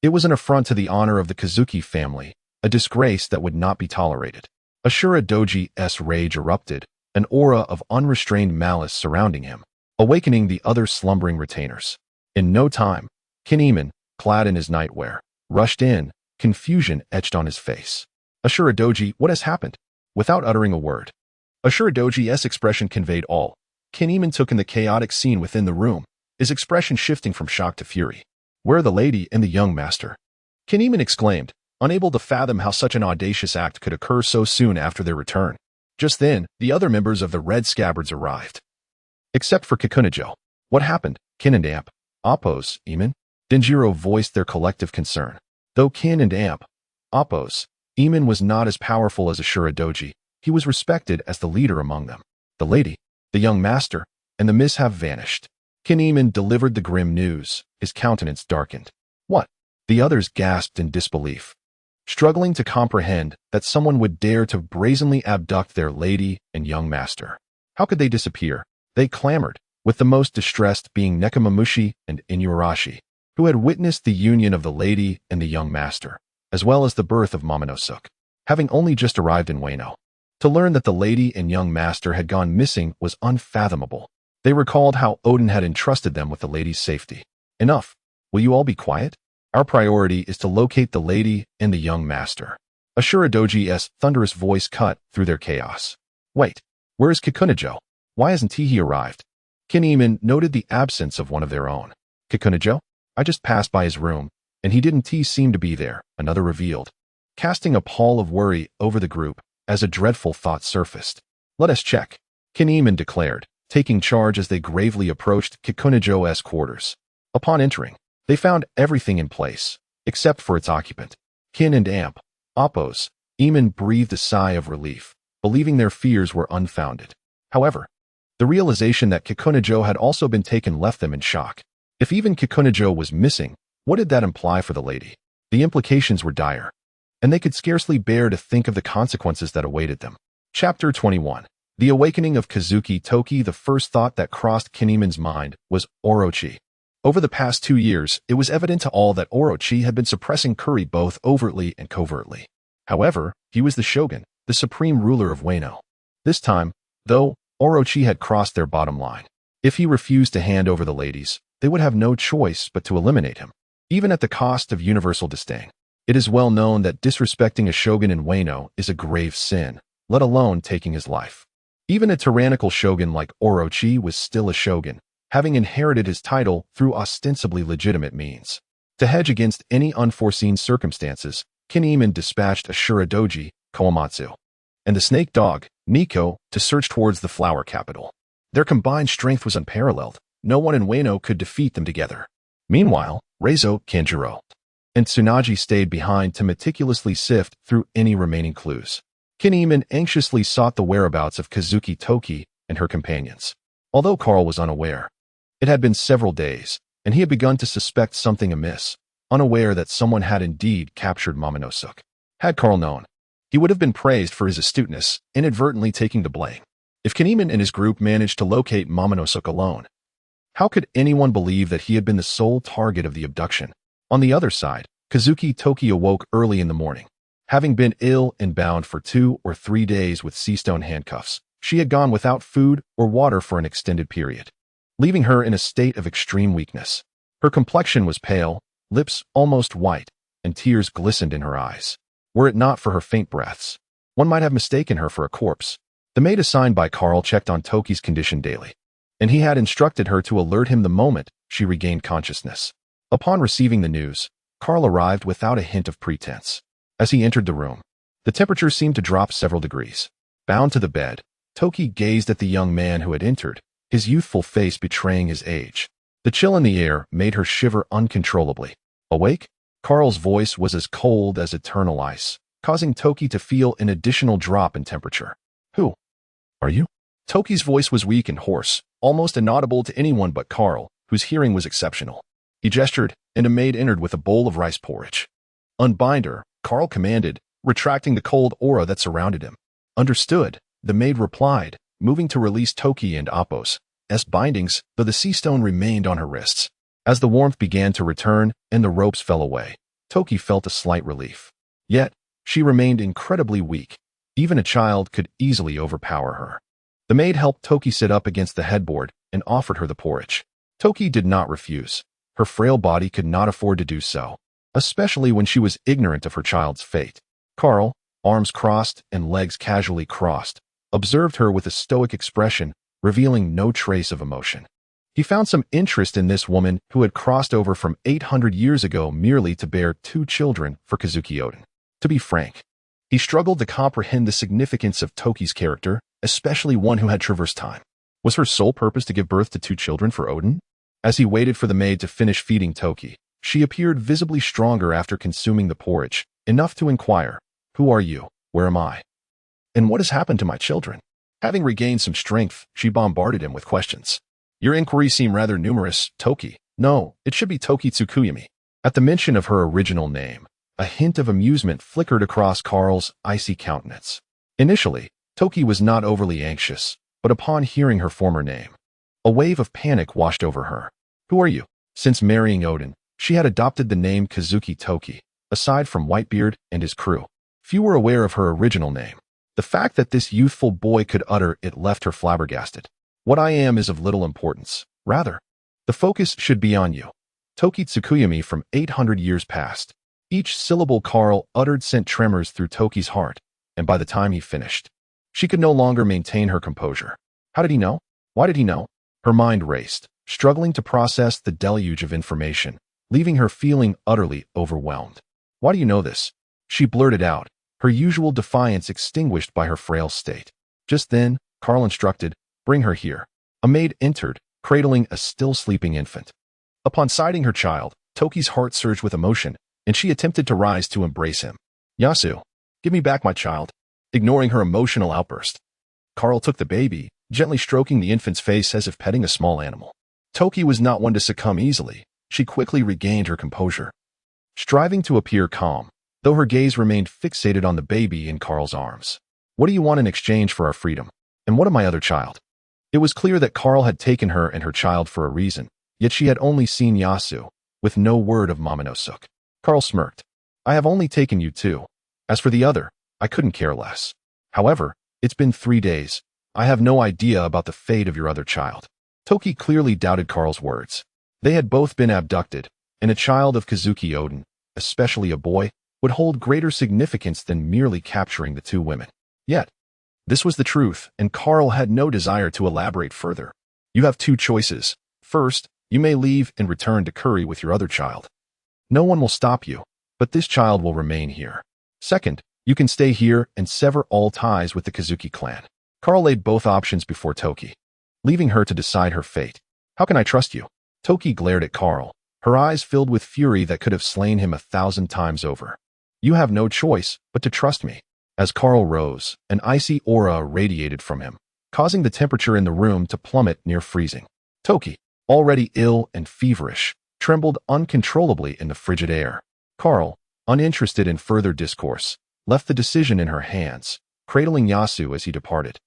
It was an affront to the honor of the Kazuki family, a disgrace that would not be tolerated. Ashura Doji's rage erupted, an aura of unrestrained malice surrounding him, awakening the other slumbering retainers. In no time, Kinemon, clad in his nightwear, rushed in, confusion etched on his face. Ashura Doji, what has happened? Without uttering a word. Ashura Doji's expression conveyed all. Kinemon took in the chaotic scene within the room, his expression shifting from shock to fury. Where are the lady and the young master? Kinemon exclaimed, unable to fathom how such an audacious act could occur so soon after their return. Just then, the other members of the Red Scabbards arrived. Except for Kikunajo. What happened? Kin and Amp. Oppos, Eamon? Denjiro voiced their collective concern. Though Kin and Amp. Oppos, Eamon was not as powerful as Ashura Doji, he was respected as the leader among them. The lady, the young master, and the miss have vanished. Kinemon delivered the grim news, his countenance darkened. What? The others gasped in disbelief, struggling to comprehend that someone would dare to brazenly abduct their lady and young master. How could they disappear? They clamored, with the most distressed being Nekomamushi and Inuyarashi, who had witnessed the union of the lady and the young master, as well as the birth of Momonosuke, having only just arrived in Wano. To learn that the lady and young master had gone missing was unfathomable. They recalled how Odin had entrusted them with the lady's safety. Enough. Will you all be quiet? Our priority is to locate the lady and the young master. Ashura Doji's thunderous voice cut through their chaos. Wait, where is Kikunajo? Why hasn't he arrived? Kinemon noted the absence of one of their own. Kikunajo? I just passed by his room, and he didn't seem to be there, another revealed, casting a pall of worry over the group as a dreadful thought surfaced. Let us check, Kinemon declared, taking charge as they gravely approached Kikunajo's quarters. Upon entering, they found everything in place, except for its occupant. Kin and Amp, Oppos, Eamon breathed a sigh of relief, believing their fears were unfounded. However, the realization that Kikunajo had also been taken left them in shock. If even Kikunajo was missing, what did that imply for the lady? The implications were dire, and they could scarcely bear to think of the consequences that awaited them. Chapter 21. The Awakening of Kazuki Toki. The first thought that crossed Kinemon's mind was Orochi. Over the past 2 years, it was evident to all that Orochi had been suppressing Kuri both overtly and covertly. However, he was the shogun, the supreme ruler of Wano. This time, though, Orochi had crossed their bottom line. If he refused to hand over the ladies, they would have no choice but to eliminate him, even at the cost of universal disdain. It is well known that disrespecting a shogun in Wano is a grave sin, let alone taking his life. Even a tyrannical shogun like Orochi was still a shogun, having inherited his title through ostensibly legitimate means. To hedge against any unforeseen circumstances, Kinemon dispatched Ashura Doji, Komatsu, and the snake dog, Nico, to search towards the flower capital. Their combined strength was unparalleled. No one in Wano could defeat them together. Meanwhile, Reizo, Kanjuro, and Tsunaji stayed behind to meticulously sift through any remaining clues. Kinemon anxiously sought the whereabouts of Kazuki Toki and her companions. Although Carl was unaware, it had been several days, and he had begun to suspect something amiss, unaware that someone had indeed captured Momonosuke. Had Carl known, he would have been praised for his astuteness, inadvertently taking the blame. If Kinemon and his group managed to locate Momonosuke alone, how could anyone believe that he had been the sole target of the abduction? On the other side, Kazuki Toki awoke early in the morning. Having been ill and bound for 2 or 3 days with sea-stone handcuffs, she had gone without food or water for an extended period, leaving her in a state of extreme weakness. Her complexion was pale, lips almost white, and tears glistened in her eyes. Were it not for her faint breaths, one might have mistaken her for a corpse. The maid assigned by Carl checked on Toki's condition daily, and he had instructed her to alert him the moment she regained consciousness. Upon receiving the news, Carl arrived without a hint of pretense. As he entered the room, the temperature seemed to drop several degrees. Bound to the bed, Toki gazed at the young man who had entered, his youthful face betraying his age. The chill in the air made her shiver uncontrollably. Awake? Carl's voice was as cold as eternal ice, causing Toki to feel an additional drop in temperature. Who are you? Toki's voice was weak and hoarse, almost inaudible to anyone but Carl, whose hearing was exceptional. He gestured, and a maid entered with a bowl of rice porridge. Unbind her, Carl commanded, retracting the cold aura that surrounded him. Understood, the maid replied, moving to release Toki and Apos' bindings, though the sea stone remained on her wrists. As the warmth began to return and the ropes fell away, Toki felt a slight relief. Yet, she remained incredibly weak. Even a child could easily overpower her. The maid helped Toki sit up against the headboard and offered her the porridge. Toki did not refuse. Her frail body could not afford to do so, especially when she was ignorant of her child's fate. Carl, arms crossed and legs casually crossed, observed her with a stoic expression, revealing no trace of emotion. He found some interest in this woman who had crossed over from 800 years ago merely to bear 2 children for Kazuki Oden. To be frank, he struggled to comprehend the significance of Toki's character, especially one who had traversed time. Was her sole purpose to give birth to 2 children for Oden? As he waited for the maid to finish feeding Toki, she appeared visibly stronger after consuming the porridge, enough to inquire, "Who are you? Where am I? And what has happened to my children?" Having regained some strength, she bombarded him with questions. "Your inquiries seem rather numerous, Toki." "No, it should be Toki Tsukuyami." At the mention of her original name, a hint of amusement flickered across Carl's icy countenance. Initially, Toki was not overly anxious, but upon hearing her former name, a wave of panic washed over her. "Who are you?" Since marrying Oden, she had adopted the name Kazuki Toki. Aside from Whitebeard and his crew, few were aware of her original name. The fact that this youthful boy could utter it left her flabbergasted. "What I am is of little importance. Rather, the focus should be on you. Toki Tsukuyami from 800 years past." Each syllable Carl uttered sent tremors through Toki's heart, and by the time he finished, she could no longer maintain her composure. How did he know? Why did he know? Her mind raced, struggling to process the deluge of information, leaving her feeling utterly overwhelmed. "Why do you know this?" she blurted out, her usual defiance extinguished by her frail state. Just then, Carl instructed, "Bring her here." A maid entered, cradling a still sleeping infant. Upon sighting her child, Toki's heart surged with emotion, and she attempted to rise to embrace him. "Yasu, give me back my child." Ignoring her emotional outburst, Carl took the baby, gently stroking the infant's face as if petting a small animal. Toki was not one to succumb easily. She quickly regained her composure, striving to appear calm, though her gaze remained fixated on the baby in Carl's arms. "What do you want in exchange for our freedom? And what of my other child?" It was clear that Carl had taken her and her child for a reason, yet she had only seen Yasu, with no word of Momonosuke. Carl smirked. "I have only taken you 2. As for the other, I couldn't care less. However, it's been 3 days. I have no idea about the fate of your other child." Toki clearly doubted Carl's words. They had both been abducted, and a child of Kazuki Oden, especially a boy, would hold greater significance than merely capturing the 2 women. Yet, this was the truth, and Carl had no desire to elaborate further. "You have 2 choices. First, you may leave and return to Curry with your other child. No one will stop you, but this child will remain here. Second, you can stay here and sever all ties with the Kazuki clan." Carl laid both options before Toki, leaving her to decide her fate. "How can I trust you?" Toki glared at Carl, her eyes filled with fury that could have slain him 1,000 times over. "You have no choice but to trust me." As Carl rose, an icy aura radiated from him, causing the temperature in the room to plummet near freezing. Toki, already ill and feverish, trembled uncontrollably in the frigid air. Carl, uninterested in further discourse, left the decision in her hands, cradling Yasu as he departed,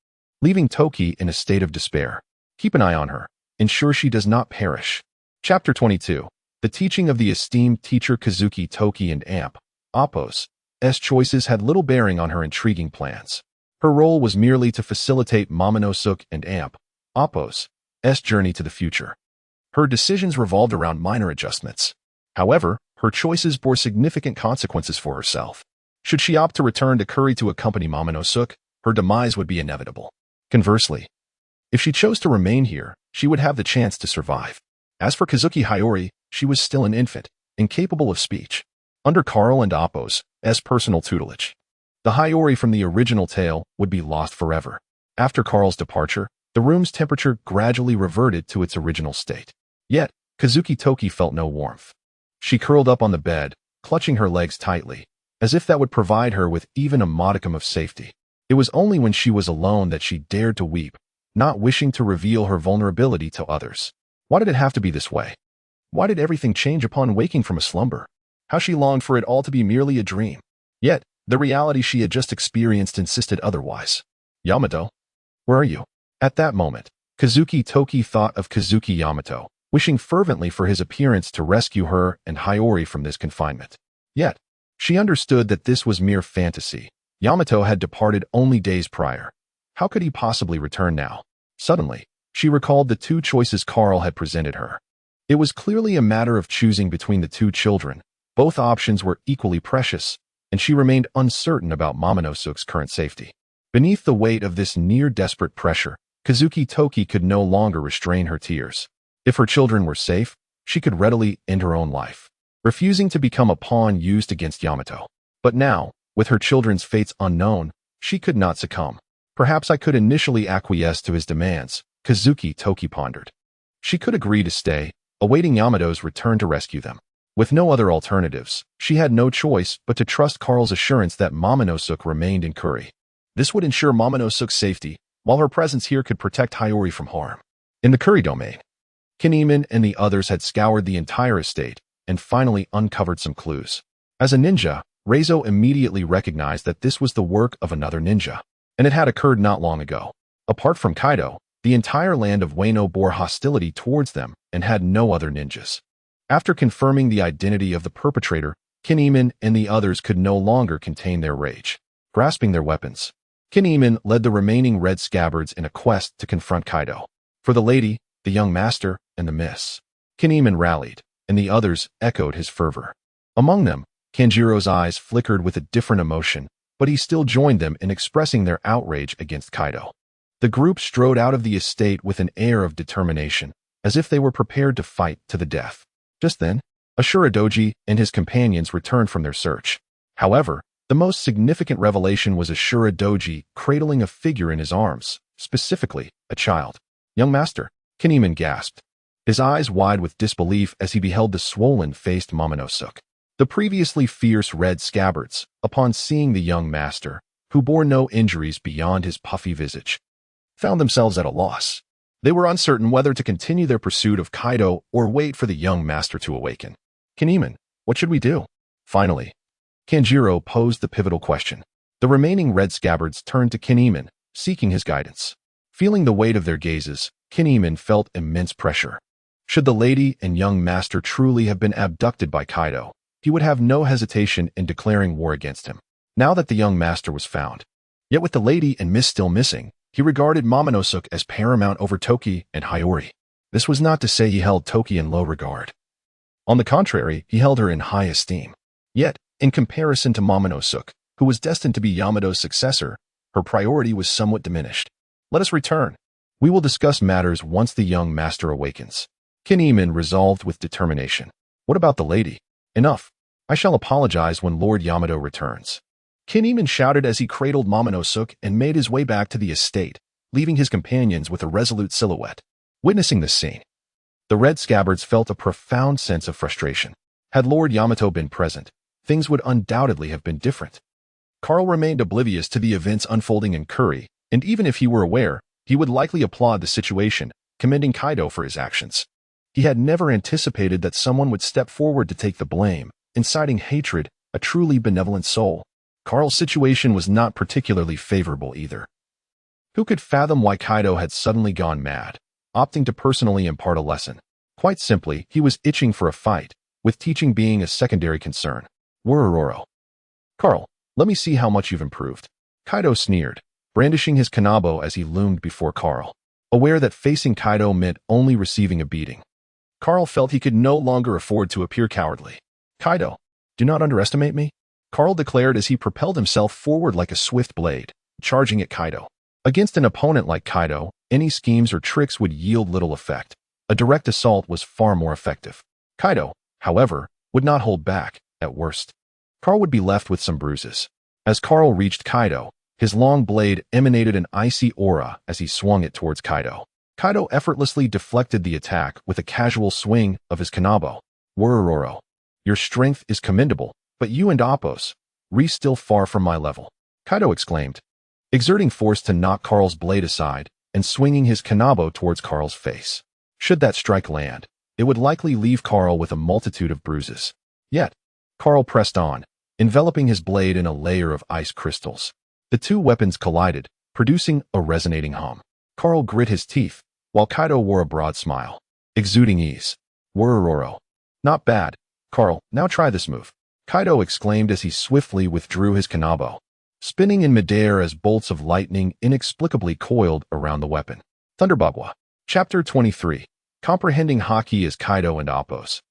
leaving Toki in a state of despair. Keep an eye on her. Ensure she does not perish. Chapter 22. The teaching of the esteemed teacher Kazuki Toki and Apos' choices had little bearing on her intriguing plans. Her role was merely to facilitate Momonosuke and Apos' journey to the future. Her decisions revolved around minor adjustments. However, her choices bore significant consequences for herself. Should she opt to return to Curry to accompany Momonosuke, her demise would be inevitable. Conversely, if she chose to remain here, she would have the chance to survive. As for Kazuki Hiyori, she was still an infant, incapable of speech. Under Carl and Apos' personal tutelage, the Hiyori from the original tale would be lost forever. After Carl's departure, the room's temperature gradually reverted to its original state. Yet, Kazuki Toki felt no warmth. She curled up on the bed, clutching her legs tightly, as if that would provide her with even a modicum of safety. It was only when she was alone that she dared to weep, not wishing to reveal her vulnerability to others. Why did it have to be this way? Why did everything change upon waking from a slumber? How she longed for it all to be merely a dream. Yet, the reality she had just experienced insisted otherwise. Yamato, where are you? At that moment, Kazuki Toki thought of Kazuki Yamato, wishing fervently for his appearance to rescue her and Hiyori from this confinement. Yet, she understood that this was mere fantasy. Yamato had departed only days prior. How could he possibly return now? Suddenly, she recalled the two choices Carl had presented her. It was clearly a matter of choosing between the two children. Both options were equally precious, and she remained uncertain about Momonosuke's current safety. Beneath the weight of this near-desperate pressure, Kazuki Toki could no longer restrain her tears. If her children were safe, she could readily end her own life, refusing to become a pawn used against Yamato. But now, with her children's fates unknown, she could not succumb. Perhaps I could initially acquiesce to his demands, Kazuki Toki pondered. She could agree to stay, awaiting Yamato's return to rescue them. With no other alternatives, she had no choice but to trust Carl's assurance that Momonosuke remained in Kuri. This would ensure Momonosuke's safety, while her presence here could protect Hiyori from harm. In the Kuri domain, Kinemon and the others had scoured the entire estate and finally uncovered some clues. As a ninja, Reizo immediately recognized that this was the work of another ninja, and it had occurred not long ago. Apart from Kaido, the entire land of Wano bore hostility towards them and had no other ninjas. After confirming the identity of the perpetrator, Kinemon and the others could no longer contain their rage. Grasping their weapons, Kinemon led the remaining red scabbards in a quest to confront Kaido. For the lady, the young master, and the miss, Kinemon rallied, and the others echoed his fervor. Among them, Kanjiro's eyes flickered with a different emotion, but he still joined them in expressing their outrage against Kaido. The group strode out of the estate with an air of determination, as if they were prepared to fight to the death. Just then, Ashura Doji and his companions returned from their search. However, the most significant revelation was Ashura Doji cradling a figure in his arms, specifically, a child. Young master, Kinemon gasped, his eyes wide with disbelief as he beheld the swollen-faced Momonosuke. The previously fierce red scabbards, upon seeing the young master, who bore no injuries beyond his puffy visage, found themselves at a loss. They were uncertain whether to continue their pursuit of Kaido or wait for the young master to awaken. Kinemon, what should we do? Finally, Kanjiro posed the pivotal question. The remaining red scabbards turned to Kinemon, seeking his guidance. Feeling the weight of their gazes, Kinemon felt immense pressure. Should the lady and young master truly have been abducted by Kaido, he would have no hesitation in declaring war against him, now that the young master was found. Yet with the lady and miss still missing, he regarded Momonosuke as paramount over Toki and Hiyori. This was not to say he held Toki in low regard. On the contrary, he held her in high esteem. Yet, in comparison to Momonosuke, who was destined to be Yamato's successor, her priority was somewhat diminished. Let us return. We will discuss matters once the young master awakens. Kinemon resolved with determination. What about the lady? Enough. I shall apologize when Lord Yamato returns. Kinemon shouted as he cradled Momonosuke and made his way back to the estate, leaving his companions with a resolute silhouette. Witnessing this scene, the red scabbards felt a profound sense of frustration. Had Lord Yamato been present, things would undoubtedly have been different. Carl remained oblivious to the events unfolding in Kuri, and even if he were aware, he would likely applaud the situation, commending Kaido for his actions. He had never anticipated that someone would step forward to take the blame, inciting hatred, a truly benevolent soul. Carl's situation was not particularly favorable either. Who could fathom why Kaido had suddenly gone mad, opting to personally impart a lesson? Quite simply, he was itching for a fight, with teaching being a secondary concern. Worororo. Carl, let me see how much you've improved. Kaido sneered, brandishing his kanabo as he loomed before Carl, aware that facing Kaido meant only receiving a beating. Carl felt he could no longer afford to appear cowardly. Kaido, do not underestimate me, Carl declared as he propelled himself forward like a swift blade, charging at Kaido. Against an opponent like Kaido, any schemes or tricks would yield little effect. A direct assault was far more effective. Kaido, however, would not hold back, at worst. Carl would be left with some bruises. As Carl reached Kaido, his long blade emanated an icy aura as he swung it towards Kaido. Kaido effortlessly deflected the attack with a casual swing of his kanabo. Worororo. Your strength is commendable, but you and Appos, still far from my level, Kaido exclaimed, exerting force to knock Carl's blade aside and swinging his kanabo towards Carl's face. Should that strike land, it would likely leave Carl with a multitude of bruises. Yet, Carl pressed on, enveloping his blade in a layer of ice crystals. The two weapons collided, producing a resonating hum. Carl grit his teeth, while Kaido wore a broad smile, exuding ease. Worororo. Not bad, Carl, now try this move, Kaido exclaimed as he swiftly withdrew his kanabo, spinning in midair as bolts of lightning inexplicably coiled around the weapon. Thunderbagwa. Chapter 23. Comprehending Haki as Kaido and Appo's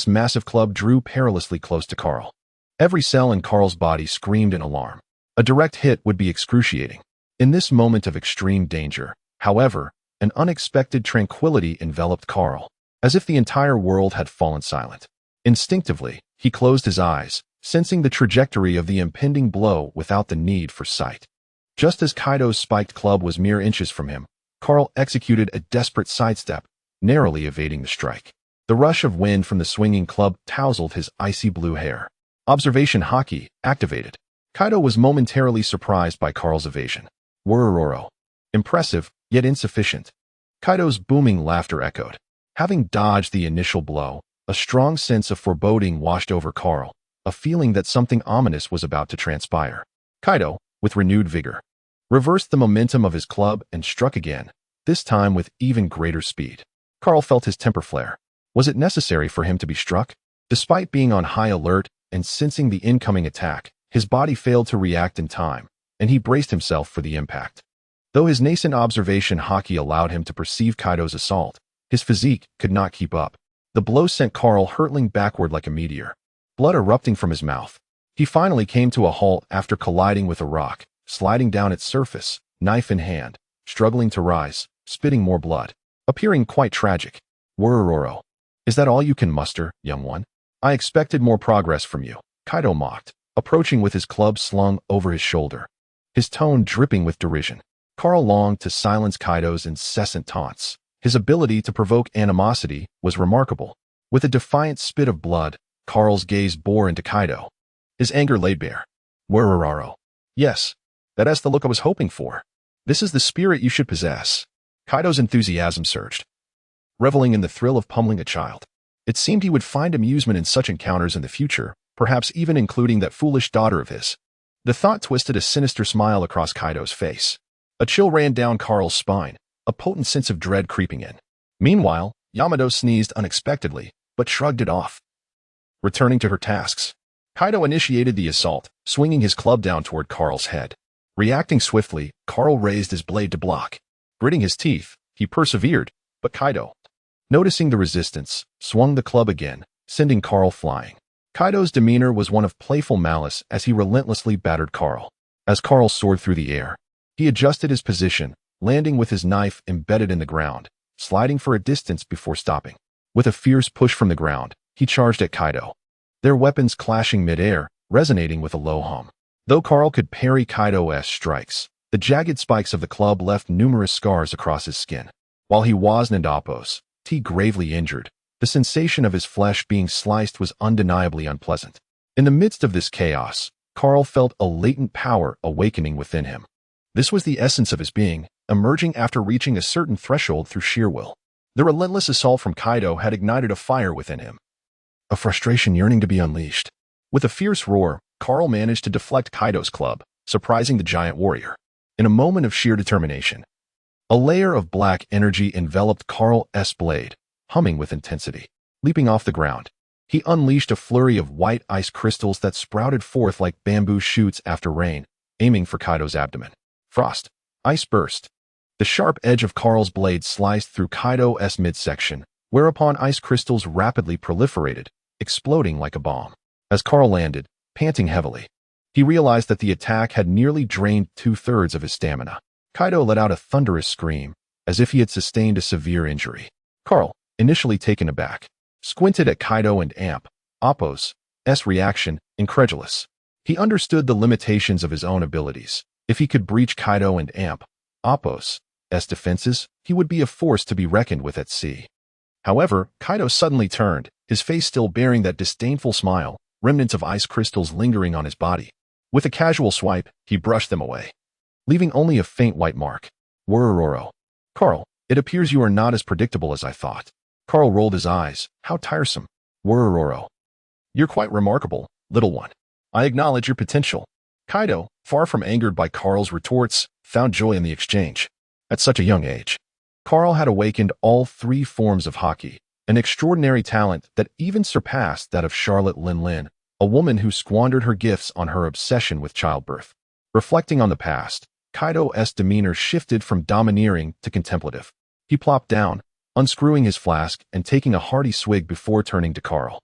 massive club drew perilously close to Carl. Every cell in Carl's body screamed in alarm. A direct hit would be excruciating. In this moment of extreme danger, however, an unexpected tranquility enveloped Carl, as if the entire world had fallen silent. Instinctively, he closed his eyes, sensing the trajectory of the impending blow without the need for sight. Just as Kaido's spiked club was mere inches from him, Carl executed a desperate sidestep, narrowly evading the strike. The rush of wind from the swinging club tousled his icy blue hair. Observation Haki activated. Kaido was momentarily surprised by Carl's evasion. Worororo. Impressive, yet insufficient. Kaido's booming laughter echoed. Having dodged the initial blow, a strong sense of foreboding washed over Carl, a feeling that something ominous was about to transpire. Kaido, with renewed vigor, reversed the momentum of his club and struck again, this time with even greater speed. Carl felt his temper flare. Was it necessary for him to be struck? Despite being on high alert and sensing the incoming attack, his body failed to react in time, and he braced himself for the impact. Though his nascent observation Haki allowed him to perceive Kaido's assault, his physique could not keep up. The blow sent Carl hurtling backward like a meteor, blood erupting from his mouth. He finally came to a halt after colliding with a rock, sliding down its surface, knife in hand, struggling to rise, spitting more blood, appearing quite tragic. Worororo. Is that all you can muster, young one? I expected more progress from you, Kaido mocked, approaching with his club slung over his shoulder, his tone dripping with derision. Carl longed to silence Kaido's incessant taunts. His ability to provoke animosity was remarkable. With a defiant spit of blood, Carl's gaze bore into Kaido, his anger laid bare. Worororo. Yes, that's the look I was hoping for. This is the spirit you should possess. Kaido's enthusiasm surged, reveling in the thrill of pummeling a child. It seemed he would find amusement in such encounters in the future, perhaps even including that foolish daughter of his. The thought twisted a sinister smile across Kaido's face. A chill ran down Carl's spine, a potent sense of dread creeping in. Meanwhile, Yamato sneezed unexpectedly, but shrugged it off. Returning to her tasks, Kaido initiated the assault, swinging his club down toward Carl's head. Reacting swiftly, Carl raised his blade to block. Gritting his teeth, he persevered, but Kaido, noticing the resistance, swung the club again, sending Carl flying. Kaido's demeanor was one of playful malice as he relentlessly battered Carl. As Carl soared through the air, he adjusted his position, landing with his knife embedded in the ground, sliding for a distance before stopping. With a fierce push from the ground, he charged at Kaido, their weapons clashing mid-air, resonating with a low hum. Though Carl could parry Kaido's strikes, the jagged spikes of the club left numerous scars across his skin. While he was Appo's gravely injured, the sensation of his flesh being sliced was undeniably unpleasant. In the midst of this chaos, Carl felt a latent power awakening within him. This was the essence of his being, emerging after reaching a certain threshold through sheer will. The relentless assault from Kaido had ignited a fire within him, a frustration yearning to be unleashed. With a fierce roar, Carl managed to deflect Kaido's club, surprising the giant warrior. In a moment of sheer determination, a layer of black energy enveloped Carl's blade, humming with intensity. Leaping off the ground, he unleashed a flurry of white ice crystals that sprouted forth like bamboo shoots after rain, aiming for Kaido's abdomen. Frost. Ice burst. The sharp edge of Carl's blade sliced through Kaido's midsection, whereupon ice crystals rapidly proliferated, exploding like a bomb. As Carl landed, panting heavily, he realized that the attack had nearly drained 2/3 of his stamina. Kaido let out a thunderous scream, as if he had sustained a severe injury. Carl, initially taken aback, squinted at Kaido and Appo's reaction, incredulous. He understood the limitations of his own abilities. If he could breach Kaido and Appo's defenses, he would be a force to be reckoned with at sea. However, Kaido suddenly turned, his face still bearing that disdainful smile, remnants of ice crystals lingering on his body. With a casual swipe, he brushed them away, leaving only a faint white mark. Worororo. Carl, it appears you are not as predictable as I thought. Carl rolled his eyes. How tiresome. Worororo. You're quite remarkable, little one. I acknowledge your potential. Kaido, far from angered by Carl's retorts, found joy in the exchange. At such a young age, Carl had awakened all three forms of haki, an extraordinary talent that even surpassed that of Charlotte Lin, a woman who squandered her gifts on her obsession with childbirth. Reflecting on the past, Kaido's demeanor shifted from domineering to contemplative. He plopped down, unscrewing his flask and taking a hearty swig before turning to Carl.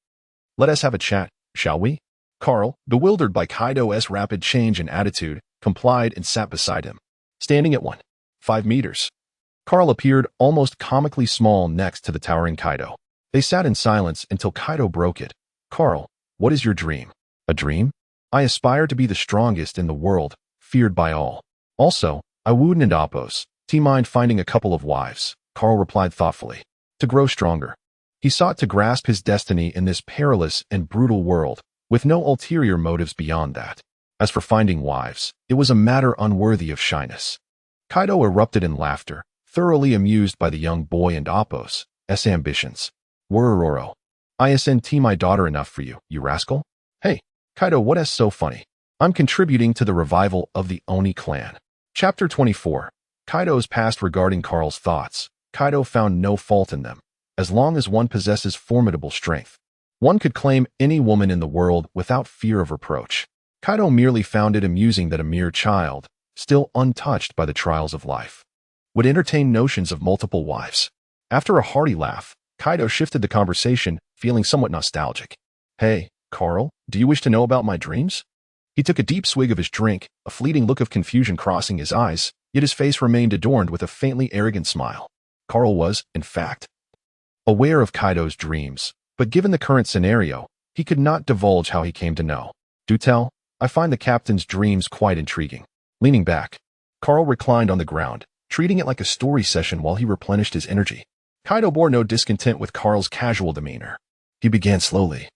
Let us have a chat, shall we? Carl, bewildered by Kaido's rapid change in attitude, complied and sat beside him, standing at 1.5 meters. Carl appeared almost comically small next to the towering Kaido. They sat in silence until Kaido broke it. Carl, what is your dream? A dream? I aspire to be the strongest in the world, feared by all. Also, I wouldn't oppose. Do you mind finding a couple of wives? Carl replied thoughtfully. To grow stronger. He sought to grasp his destiny in this perilous and brutal world, with no ulterior motives beyond that. As for finding wives, it was a matter unworthy of shyness. Kaido erupted in laughter, thoroughly amused by the young boy and Appo's ambitions. Worororo. Isn't my daughter enough for you, you rascal? Hey, Kaido, what is so funny? I'm contributing to the revival of the Oni clan. Chapter 24. Kaido's past. Regarding Carl's thoughts, Kaido found no fault in them. As long as one possesses formidable strength, one could claim any woman in the world without fear of reproach. Kaido merely found it amusing that a mere child, still untouched by the trials of life, would entertain notions of multiple wives. After a hearty laugh, Kaido shifted the conversation, feeling somewhat nostalgic. Hey, Carl, do you wish to know about my dreams? He took a deep swig of his drink, a fleeting look of confusion crossing his eyes, yet his face remained adorned with a faintly arrogant smile. Carl was, in fact, aware of Kaido's dreams, but given the current scenario, he could not divulge how he came to know. Do tell, I find the captain's dreams quite intriguing. Leaning back, Carl reclined on the ground, treating it like a story session while he replenished his energy. Kaido bore no discontent with Carl's casual demeanor. He began slowly.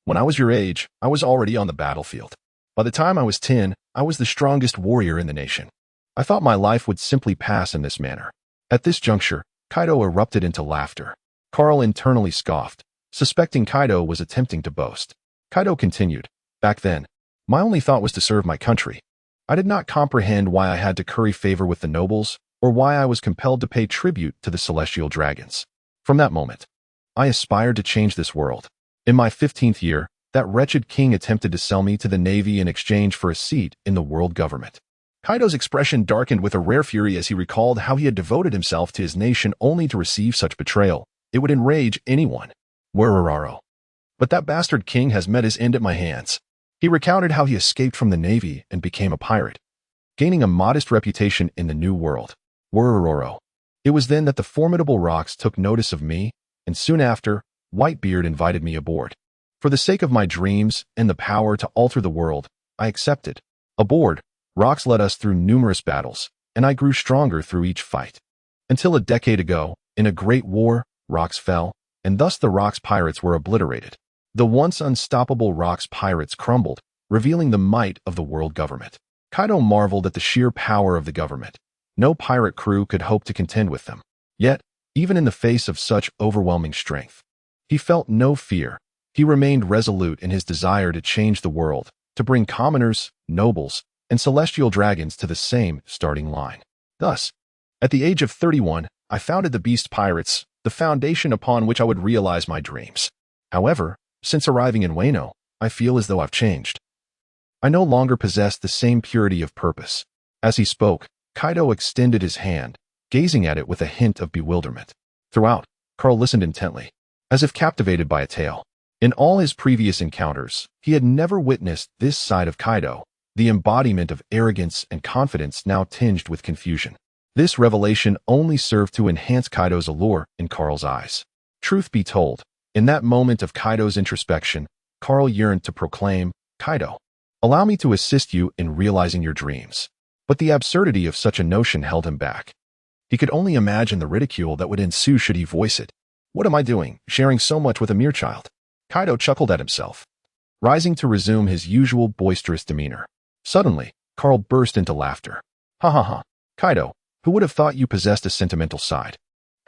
When I was your age, I was already on the battlefield. By the time I was 10, I was the strongest warrior in the nation. I thought my life would simply pass in this manner. At this juncture, Kaido erupted into laughter. Carl internally scoffed, suspecting Kaido was attempting to boast. Kaido continued, back then, my only thought was to serve my country. I did not comprehend why I had to curry favor with the nobles, or why I was compelled to pay tribute to the celestial dragons. From that moment, I aspired to change this world. In my 15th year, that wretched king attempted to sell me to the navy in exchange for a seat in the world government. Kaido's expression darkened with a rare fury as he recalled how he had devoted himself to his nation only to receive such betrayal. It would enrage anyone. Worororo. But that bastard king has met his end at my hands. He recounted how he escaped from the navy and became a pirate, gaining a modest reputation in the new world. Worororo. It was then that the formidable rocks took notice of me, and soon after, Whitebeard invited me aboard. For the sake of my dreams and the power to alter the world, I accepted. Aboard, rocks led us through numerous battles, and I grew stronger through each fight. Until a decade ago, in a great war, rocks fell, and thus the rocks pirates were obliterated. The once unstoppable rocks pirates crumbled, revealing the might of the world government. Kaido marveled at the sheer power of the government. No pirate crew could hope to contend with them. Yet, even in the face of such overwhelming strength, he felt no fear. He remained resolute in his desire to change the world, to bring commoners, nobles, and celestial dragons to the same starting line. Thus, at the age of 31, I founded the Beast Pirates, the foundation upon which I would realize my dreams. However, since arriving in Wano, I feel as though I've changed. I no longer possess the same purity of purpose. As he spoke, Kaido extended his hand, gazing at it with a hint of bewilderment. Throughout, Carl listened intently, as if captivated by a tale. In all his previous encounters, he had never witnessed this side of Kaido, the embodiment of arrogance and confidence now tinged with confusion. This revelation only served to enhance Kaido's allure in Carl's eyes. Truth be told, in that moment of Kaido's introspection, Carl yearned to proclaim, Kaido, allow me to assist you in realizing your dreams. But the absurdity of such a notion held him back. He could only imagine the ridicule that would ensue should he voice it. What am I doing, sharing so much with a mere child? Kaido chuckled at himself, rising to resume his usual boisterous demeanor. Suddenly, Carl burst into laughter. Ha ha ha. Kaido, who would have thought you possessed a sentimental side?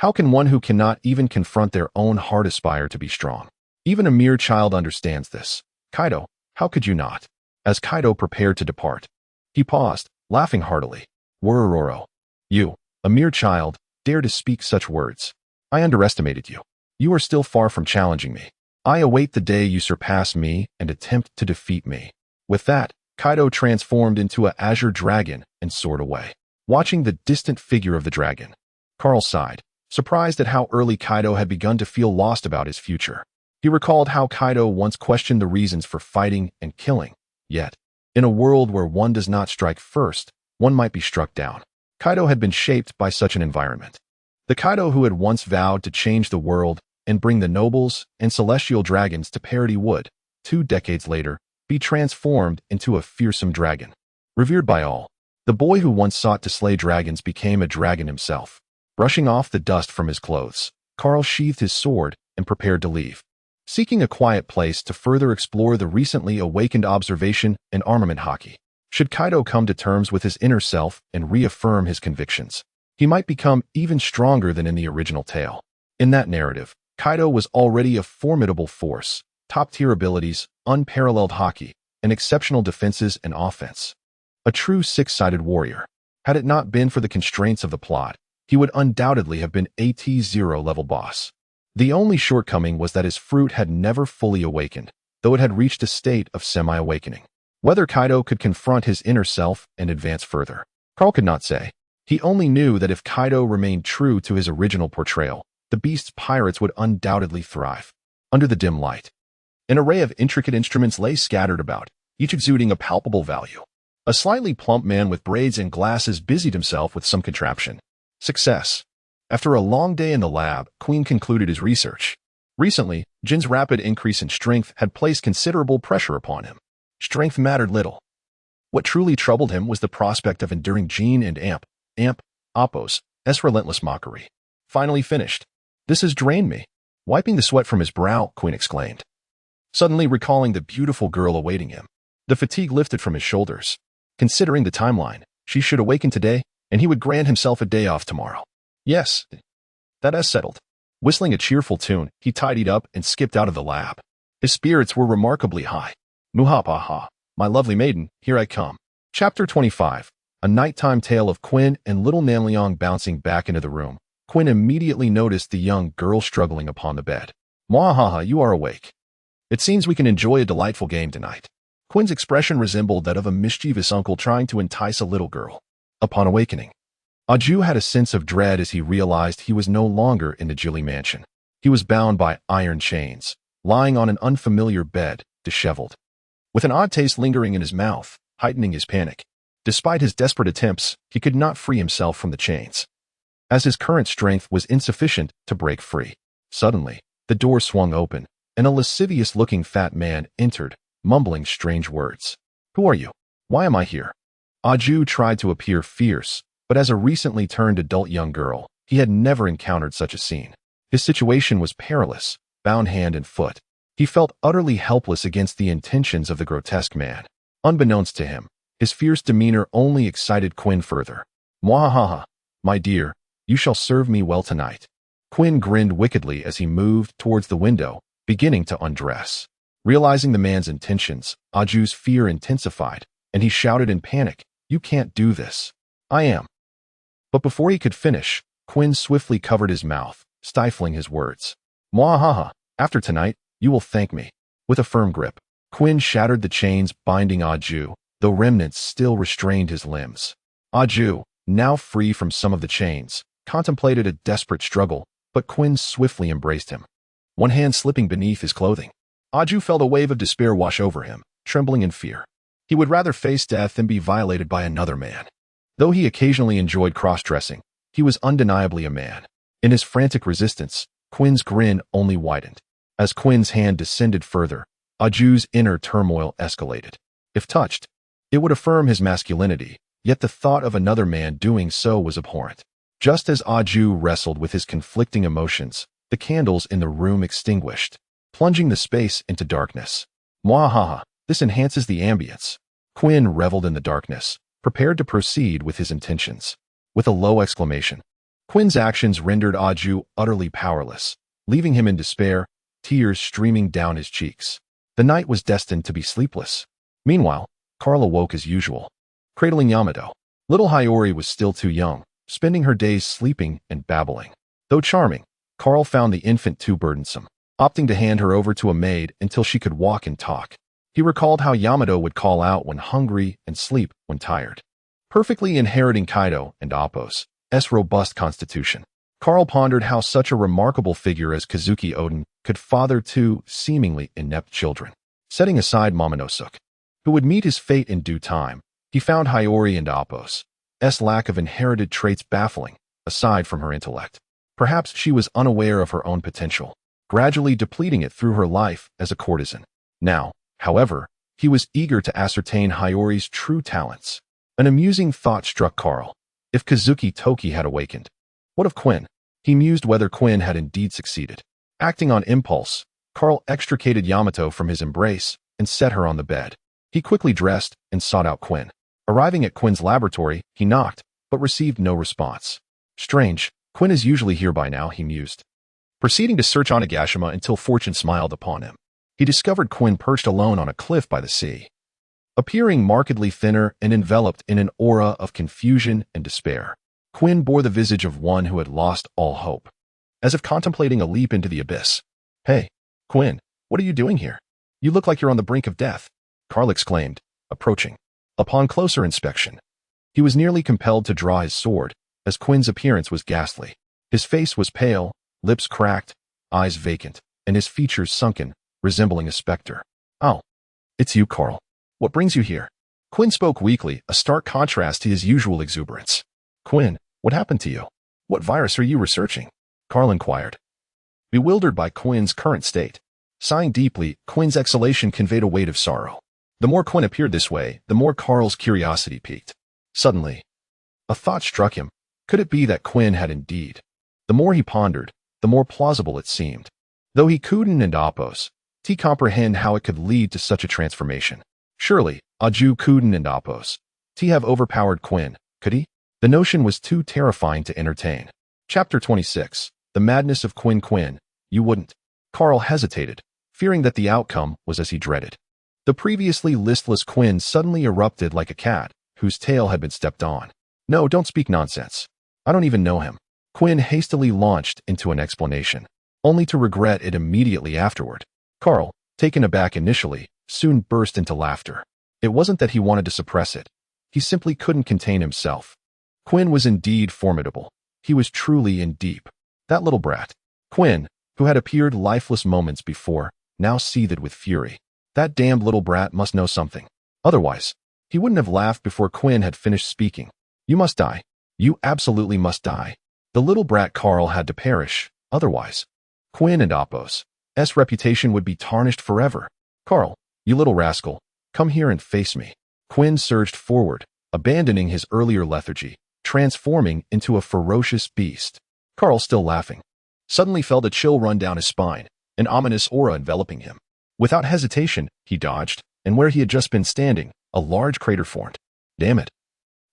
How can one who cannot even confront their own heart aspire to be strong? Even a mere child understands this. Kaido, how could you not? As Kaido prepared to depart, he paused, laughing heartily. Worororo. You, a mere child, dare to speak such words. I underestimated you. You are still far from challenging me. I await the day you surpass me and attempt to defeat me. With that, Kaido transformed into an azure dragon and soared away. Watching the distant figure of the dragon, Carl sighed, surprised at how early Kaido had begun to feel lost about his future. He recalled how Kaido once questioned the reasons for fighting and killing. Yet, in a world where one does not strike first, one might be struck down. Kaido had been shaped by such an environment. The Kaido who had once vowed to change the world and bring the nobles and celestial dragons to parity would, 2 decades later, be transformed into a fearsome dragon. Revered by all, the boy who once sought to slay dragons became a dragon himself. Brushing off the dust from his clothes, Carl sheathed his sword and prepared to leave. Seeking a quiet place to further explore the recently awakened observation and armament hockey. Should Kaido come to terms with his inner self and reaffirm his convictions, he might become even stronger than in the original tale. In that narrative, Kaido was already a formidable force, top-tier abilities, unparalleled hockey, and exceptional defenses and offense. A true six-sided warrior. Had it not been for the constraints of the plot, he would undoubtedly have been a T0 level boss. The only shortcoming was that his fruit had never fully awakened, though it had reached a state of semi-awakening. Whether Kaido could confront his inner self and advance further, Carl could not say. He only knew that if Kaido remained true to his original portrayal, the beast's pirates would undoubtedly thrive. Under the dim light, an array of intricate instruments lay scattered about, each exuding a palpable value. A slightly plump man with braids and glasses busied himself with some contraption. Success. After a long day in the lab, Queen concluded his research. Recently, Jin's rapid increase in strength had placed considerable pressure upon him. Strength mattered little. What truly troubled him was the prospect of enduring Jin and Appo's relentless mockery. Finally finished. This has drained me. Wiping the sweat from his brow, Queen exclaimed, suddenly recalling the beautiful girl awaiting him. The fatigue lifted from his shoulders. Considering the timeline, she should awaken today, and he would grant himself a day off tomorrow. Yes, that has settled. Whistling a cheerful tune, he tidied up and skipped out of the lab. His spirits were remarkably high. Muhapaha, my lovely maiden, here I come. Chapter 25. A nighttime tale of Quinn and little Namleong bouncing back into the room. Quinn immediately noticed the young girl struggling upon the bed. Mwahaha, you are awake. It seems we can enjoy a delightful game tonight. Quinn's expression resembled that of a mischievous uncle trying to entice a little girl. Upon awakening, Aju had a sense of dread as he realized he was no longer in the Jilly mansion. He was bound by iron chains, lying on an unfamiliar bed, disheveled, with an odd taste lingering in his mouth, heightening his panic. Despite his desperate attempts, he could not free himself from the chains, as his current strength was insufficient to break free. Suddenly, the door swung open, and a lascivious-looking fat man entered, mumbling strange words. Who are you? Why am I here? Aju tried to appear fierce, but as a recently turned adult young girl, he had never encountered such a scene. His situation was perilous, bound hand and foot. He felt utterly helpless against the intentions of the grotesque man. Unbeknownst to him, his fierce demeanor only excited Quinn further. Mwahaha, my dear, you shall serve me well tonight. Quinn grinned wickedly as he moved towards the window, beginning to undress. Realizing the man's intentions, Aju's fear intensified, and he shouted in panic, You can't do this. I am. But before he could finish, Quinn swiftly covered his mouth, stifling his words. Mwahaha, after tonight, you will thank me. With a firm grip, Quinn shattered the chains binding Aju, though remnants still restrained his limbs. Aju, now free from some of the chains, contemplated a desperate struggle, but Quinn swiftly embraced him. One hand slipping beneath his clothing. Aju felt a wave of despair wash over him, trembling in fear. He would rather face death than be violated by another man. Though he occasionally enjoyed cross-dressing, he was undeniably a man. In his frantic resistance, Quinn's grin only widened. As Quinn's hand descended further, Aju's inner turmoil escalated. If touched, it would affirm his masculinity, yet the thought of another man doing so was abhorrent. Just as Aju wrestled with his conflicting emotions, the candles in the room extinguished, plunging the space into darkness. Mwahaha, this enhances the ambience. Quinn reveled in the darkness, prepared to proceed with his intentions. With a low exclamation, Quinn's actions rendered Aju utterly powerless, leaving him in despair, tears streaming down his cheeks. The night was destined to be sleepless. Meanwhile, Carl awoke as usual, cradling Yamato. Little Hiyori was still too young, spending her days sleeping and babbling. Though charming, Carl found the infant too burdensome, opting to hand her over to a maid until she could walk and talk. He recalled how Yamato would call out when hungry and sleep when tired, perfectly inheriting Kaido and Appo's robust constitution. Carl pondered how such a remarkable figure as Kazuki Oden could father two seemingly inept children. Setting aside Momonosuke, who would meet his fate in due time, he found Hiyori and Appo's lack of inherited traits baffling, aside from her intellect. Perhaps she was unaware of her own potential, gradually depleting it through her life as a courtesan. Now, however, he was eager to ascertain Hiyori's true talents. An amusing thought struck Carl. If Kazuki Toki had awakened, what of Quinn? He mused whether Quinn had indeed succeeded. Acting on impulse, Carl extricated Yamato from his embrace and set her on the bed. He quickly dressed and sought out Quinn. Arriving at Quinn's laboratory, he knocked, but received no response. Strange, Quinn is usually here by now, he mused. Proceeding to search Onigashima until fortune smiled upon him, he discovered Quinn perched alone on a cliff by the sea, appearing markedly thinner and enveloped in an aura of confusion and despair. Quinn bore the visage of one who had lost all hope, as if contemplating a leap into the abyss. "Hey, Quinn, what are you doing here? You look like you're on the brink of death," Carl exclaimed, approaching. Upon closer inspection, he was nearly compelled to draw his sword, as Quinn's appearance was ghastly. His face was pale, lips cracked, eyes vacant, and his features sunken, resembling a specter. "Oh, it's you, Carl. What brings you here?" Quinn spoke weakly, a stark contrast to his usual exuberance. "Quinn, what happened to you? What virus are you researching?" Carl inquired, bewildered by Quinn's current state. Sighing deeply, Quinn's exhalation conveyed a weight of sorrow. The more Quinn appeared this way, the more Carl's curiosity piqued. Suddenly, a thought struck him. Could it be that Quinn had indeed? The more he pondered, the more plausible it seemed. Though he couldn't and Appo's comprehend how it could lead to such a transformation. Surely, Aju couldn't and Appo's have overpowered Quinn, could he? The notion was too terrifying to entertain. Chapter 26. The Madness of Quinn. Quinn, you wouldn't. Carl hesitated, fearing that the outcome was as he dreaded. The previously listless Quinn suddenly erupted like a cat whose tail had been stepped on. "No, don't speak nonsense. I don't even know him." Quinn hastily launched into an explanation, only to regret it immediately afterward. Carl, taken aback initially, soon burst into laughter. It wasn't that he wanted to suppress it. He simply couldn't contain himself. Quinn was indeed formidable. He was truly in deep. That little brat. Quinn, who had appeared lifeless moments before, now seethed with fury. That damned little brat must know something. Otherwise, he wouldn't have laughed before Quinn had finished speaking. "You must die. You absolutely must die." The little brat Carl had to perish. Otherwise, Quinn and Appo's reputation would be tarnished forever. "Carl, you little rascal, come here and face me." Quinn surged forward, abandoning his earlier lethargy, transforming into a ferocious beast. Carl, still laughing, suddenly felt a chill run down his spine, an ominous aura enveloping him. Without hesitation, he dodged, and where he had just been standing, a large crater formed. Damn it.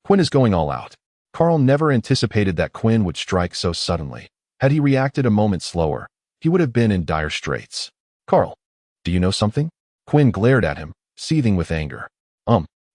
Quinn is going all out. Carl never anticipated that Quinn would strike so suddenly. Had he reacted a moment slower, he would have been in dire straits. "Carl, do you know something?" Quinn glared at him, seething with anger.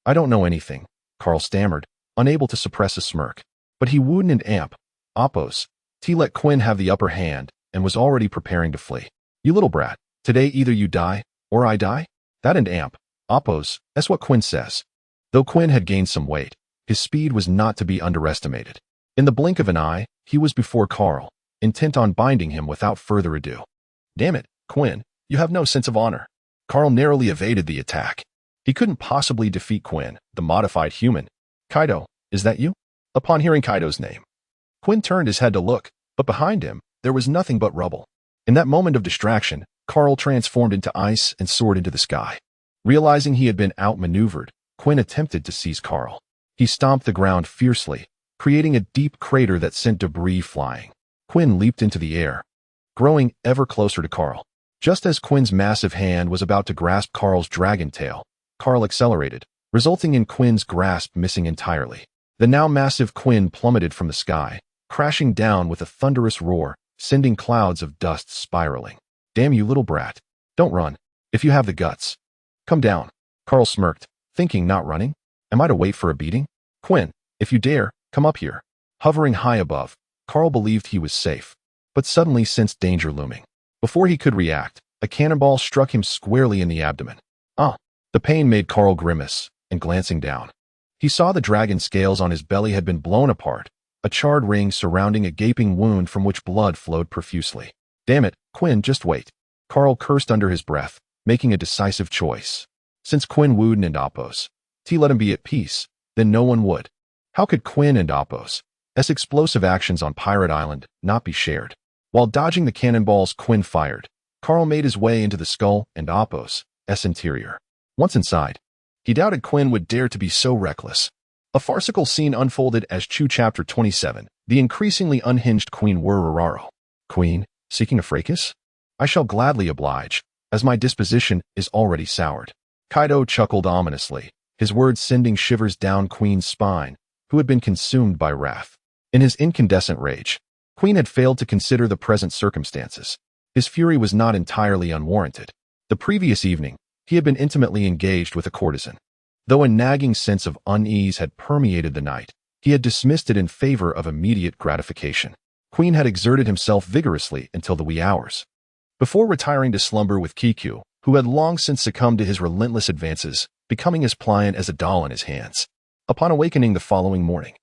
I don't know anything," Carl stammered, unable to suppress a smirk. But he wouldn't amp. Appo's let Quinn have the upper hand and was already preparing to flee. "You little brat, today either you die, or I die?" That and amp. Appo's, that's what Quinn says. Though Quinn had gained some weight, his speed was not to be underestimated. In the blink of an eye, he was before Carl, intent on binding him without further ado. "Damn it, Quinn, you have no sense of honor." Carl narrowly evaded the attack. He couldn't possibly defeat Quinn, the modified human. "Kaido, is that you?" Upon hearing Kaido's name, Quinn turned his head to look, but behind him, there was nothing but rubble. In that moment of distraction, Carl transformed into ice and soared into the sky. Realizing he had been outmaneuvered, Quinn attempted to seize Carl. He stomped the ground fiercely, creating a deep crater that sent debris flying. Quinn leaped into the air, growing ever closer to Carl. Just as Quinn's massive hand was about to grasp Carl's dragon tail, Carl accelerated, resulting in Quinn's grasp missing entirely. The now massive Quinn plummeted from the sky, crashing down with a thunderous roar, sending clouds of dust spiraling. Damn you, little brat. Don't run. If you have the guts. Come down. Carl smirked, thinking not running? Am I to wait for a beating? Quinn, if you dare, come up here. Hovering high above, Carl believed he was safe, but suddenly sensed danger looming. Before he could react, a cannonball struck him squarely in the abdomen. Ah! The pain made Carl grimace, and glancing down, he saw the dragon scales on his belly had been blown apart, a charred ring surrounding a gaping wound from which blood flowed profusely. Damn it, Quinn, just wait. Carl cursed under his breath, making a decisive choice. Since Quinn wouldn't and Appos, T let him be at peace, then no one would. How could Quinn and Appos' explosive actions on Pirate Island not be shared? While dodging the cannonballs Quinn fired, Carl made his way into the skull and Appos' interior. Once inside, he doubted Quinn would dare to be so reckless. A farcical scene unfolded as Chu Chapter 27, the increasingly unhinged Queen Wurrararo. Queen, seeking a fracas? I shall gladly oblige, as my disposition is already soured. Kaido chuckled ominously, his words sending shivers down Queen's spine, who had been consumed by wrath. In his incandescent rage, Queen had failed to consider the present circumstances. His fury was not entirely unwarranted. The previous evening, he had been intimately engaged with a courtesan. Though a nagging sense of unease had permeated the night, he had dismissed it in favor of immediate gratification. Queen had exerted himself vigorously until the wee hours. Before retiring to slumber with Kiku, who had long since succumbed to his relentless advances, becoming as pliant as a doll in his hands. Upon awakening the following morning,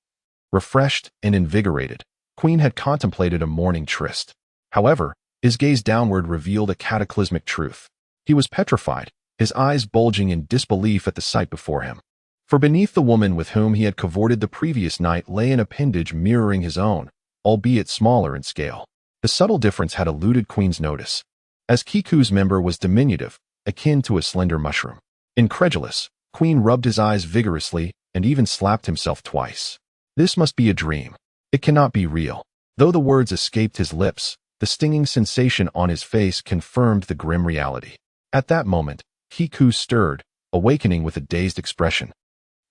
refreshed and invigorated, Queen had contemplated a morning tryst. However, his gaze downward revealed a cataclysmic truth. He was petrified, his eyes bulging in disbelief at the sight before him. For beneath the woman with whom he had cavorted the previous night lay an appendage mirroring his own, albeit smaller in scale. The subtle difference had eluded Queen's notice, as Kiku's member was diminutive, akin to a slender mushroom. Incredulous, Queen rubbed his eyes vigorously and even slapped himself twice. This must be a dream. It cannot be real. Though the words escaped his lips, the stinging sensation on his face confirmed the grim reality. At that moment, Kiku stirred, awakening with a dazed expression,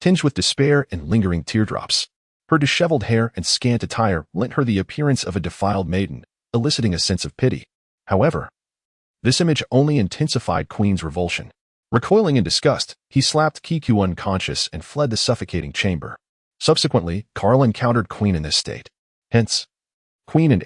tinged with despair and lingering teardrops. Her disheveled hair and scant attire lent her the appearance of a defiled maiden, eliciting a sense of pity. However, this image only intensified Queen's revulsion. Recoiling in disgust, he slapped Kiku unconscious and fled the suffocating chamber. Subsequently, Carl encountered Queen in this state. Hence, Queen and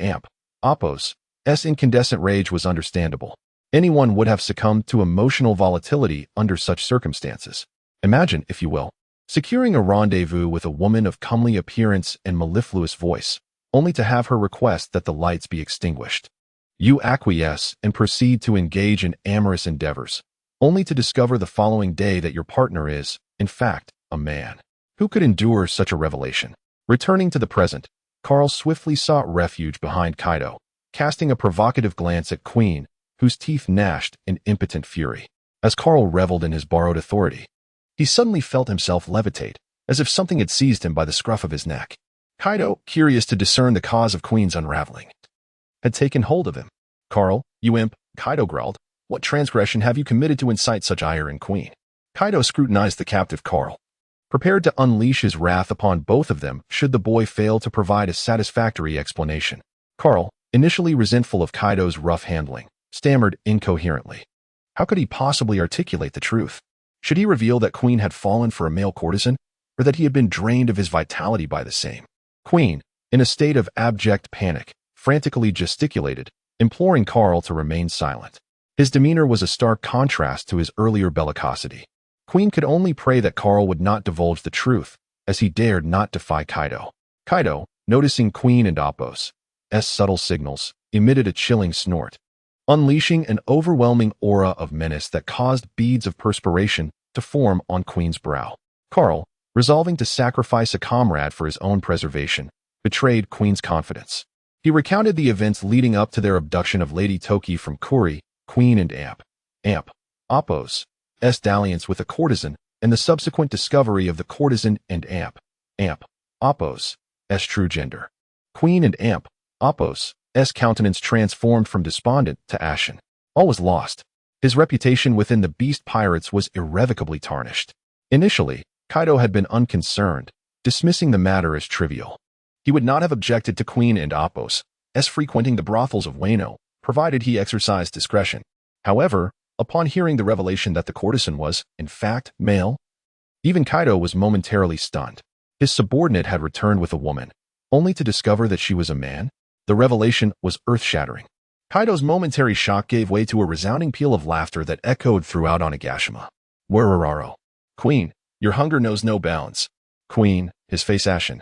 Appos' incandescent rage was understandable. Anyone would have succumbed to emotional volatility under such circumstances. Imagine, if you will, securing a rendezvous with a woman of comely appearance and mellifluous voice, only to have her request that the lights be extinguished. You acquiesce and proceed to engage in amorous endeavors, only to discover the following day that your partner is, in fact, a man. Who could endure such a revelation? Returning to the present, Carl swiftly sought refuge behind Kaido, casting a provocative glance at Queen, whose teeth gnashed in impotent fury. As Carl reveled in his borrowed authority, he suddenly felt himself levitate, as if something had seized him by the scruff of his neck. Kaido, curious to discern the cause of Queen's unraveling, had taken hold of him. Carl, you imp, Kaido growled, what transgression have you committed to incite such ire in Queen? Kaido scrutinized the captive Carl, prepared to unleash his wrath upon both of them should the boy fail to provide a satisfactory explanation. Carl, initially resentful of Kaido's rough handling, stammered incoherently. How could he possibly articulate the truth? Should he reveal that Queen had fallen for a male courtesan, or that he had been drained of his vitality by the same? Queen, in a state of abject panic, frantically gesticulated, imploring Carl to remain silent. His demeanor was a stark contrast to his earlier bellicosity. Queen could only pray that Carl would not divulge the truth, as he dared not defy Kaido. Kaido, noticing Queen and Appos' subtle signals, emitted a chilling snort, unleashing an overwhelming aura of menace that caused beads of perspiration to form on Queen's brow. Carl, resolving to sacrifice a comrade for his own preservation, betrayed Queen's confidence. He recounted the events leading up to their abduction of Lady Toki from Kuri, Queen and Appos' dalliance with a courtesan, and the subsequent discovery of the courtesan and Appos' true gender. Queen and Appos' countenance transformed from despondent to ashen. All was lost. His reputation within the beast pirates was irrevocably tarnished. Initially, Kaido had been unconcerned, dismissing the matter as trivial. He would not have objected to Queen and Apos as frequenting the brothels of Wano, provided he exercised discretion. However, upon hearing the revelation that the courtesan was, in fact, male, even Kaido was momentarily stunned. His subordinate had returned with a woman, only to discover that she was a man. The revelation was earth-shattering. Kaido's momentary shock gave way to a resounding peal of laughter that echoed throughout Onigashima. Warararo. Queen, your hunger knows no bounds. Queen, his face ashen,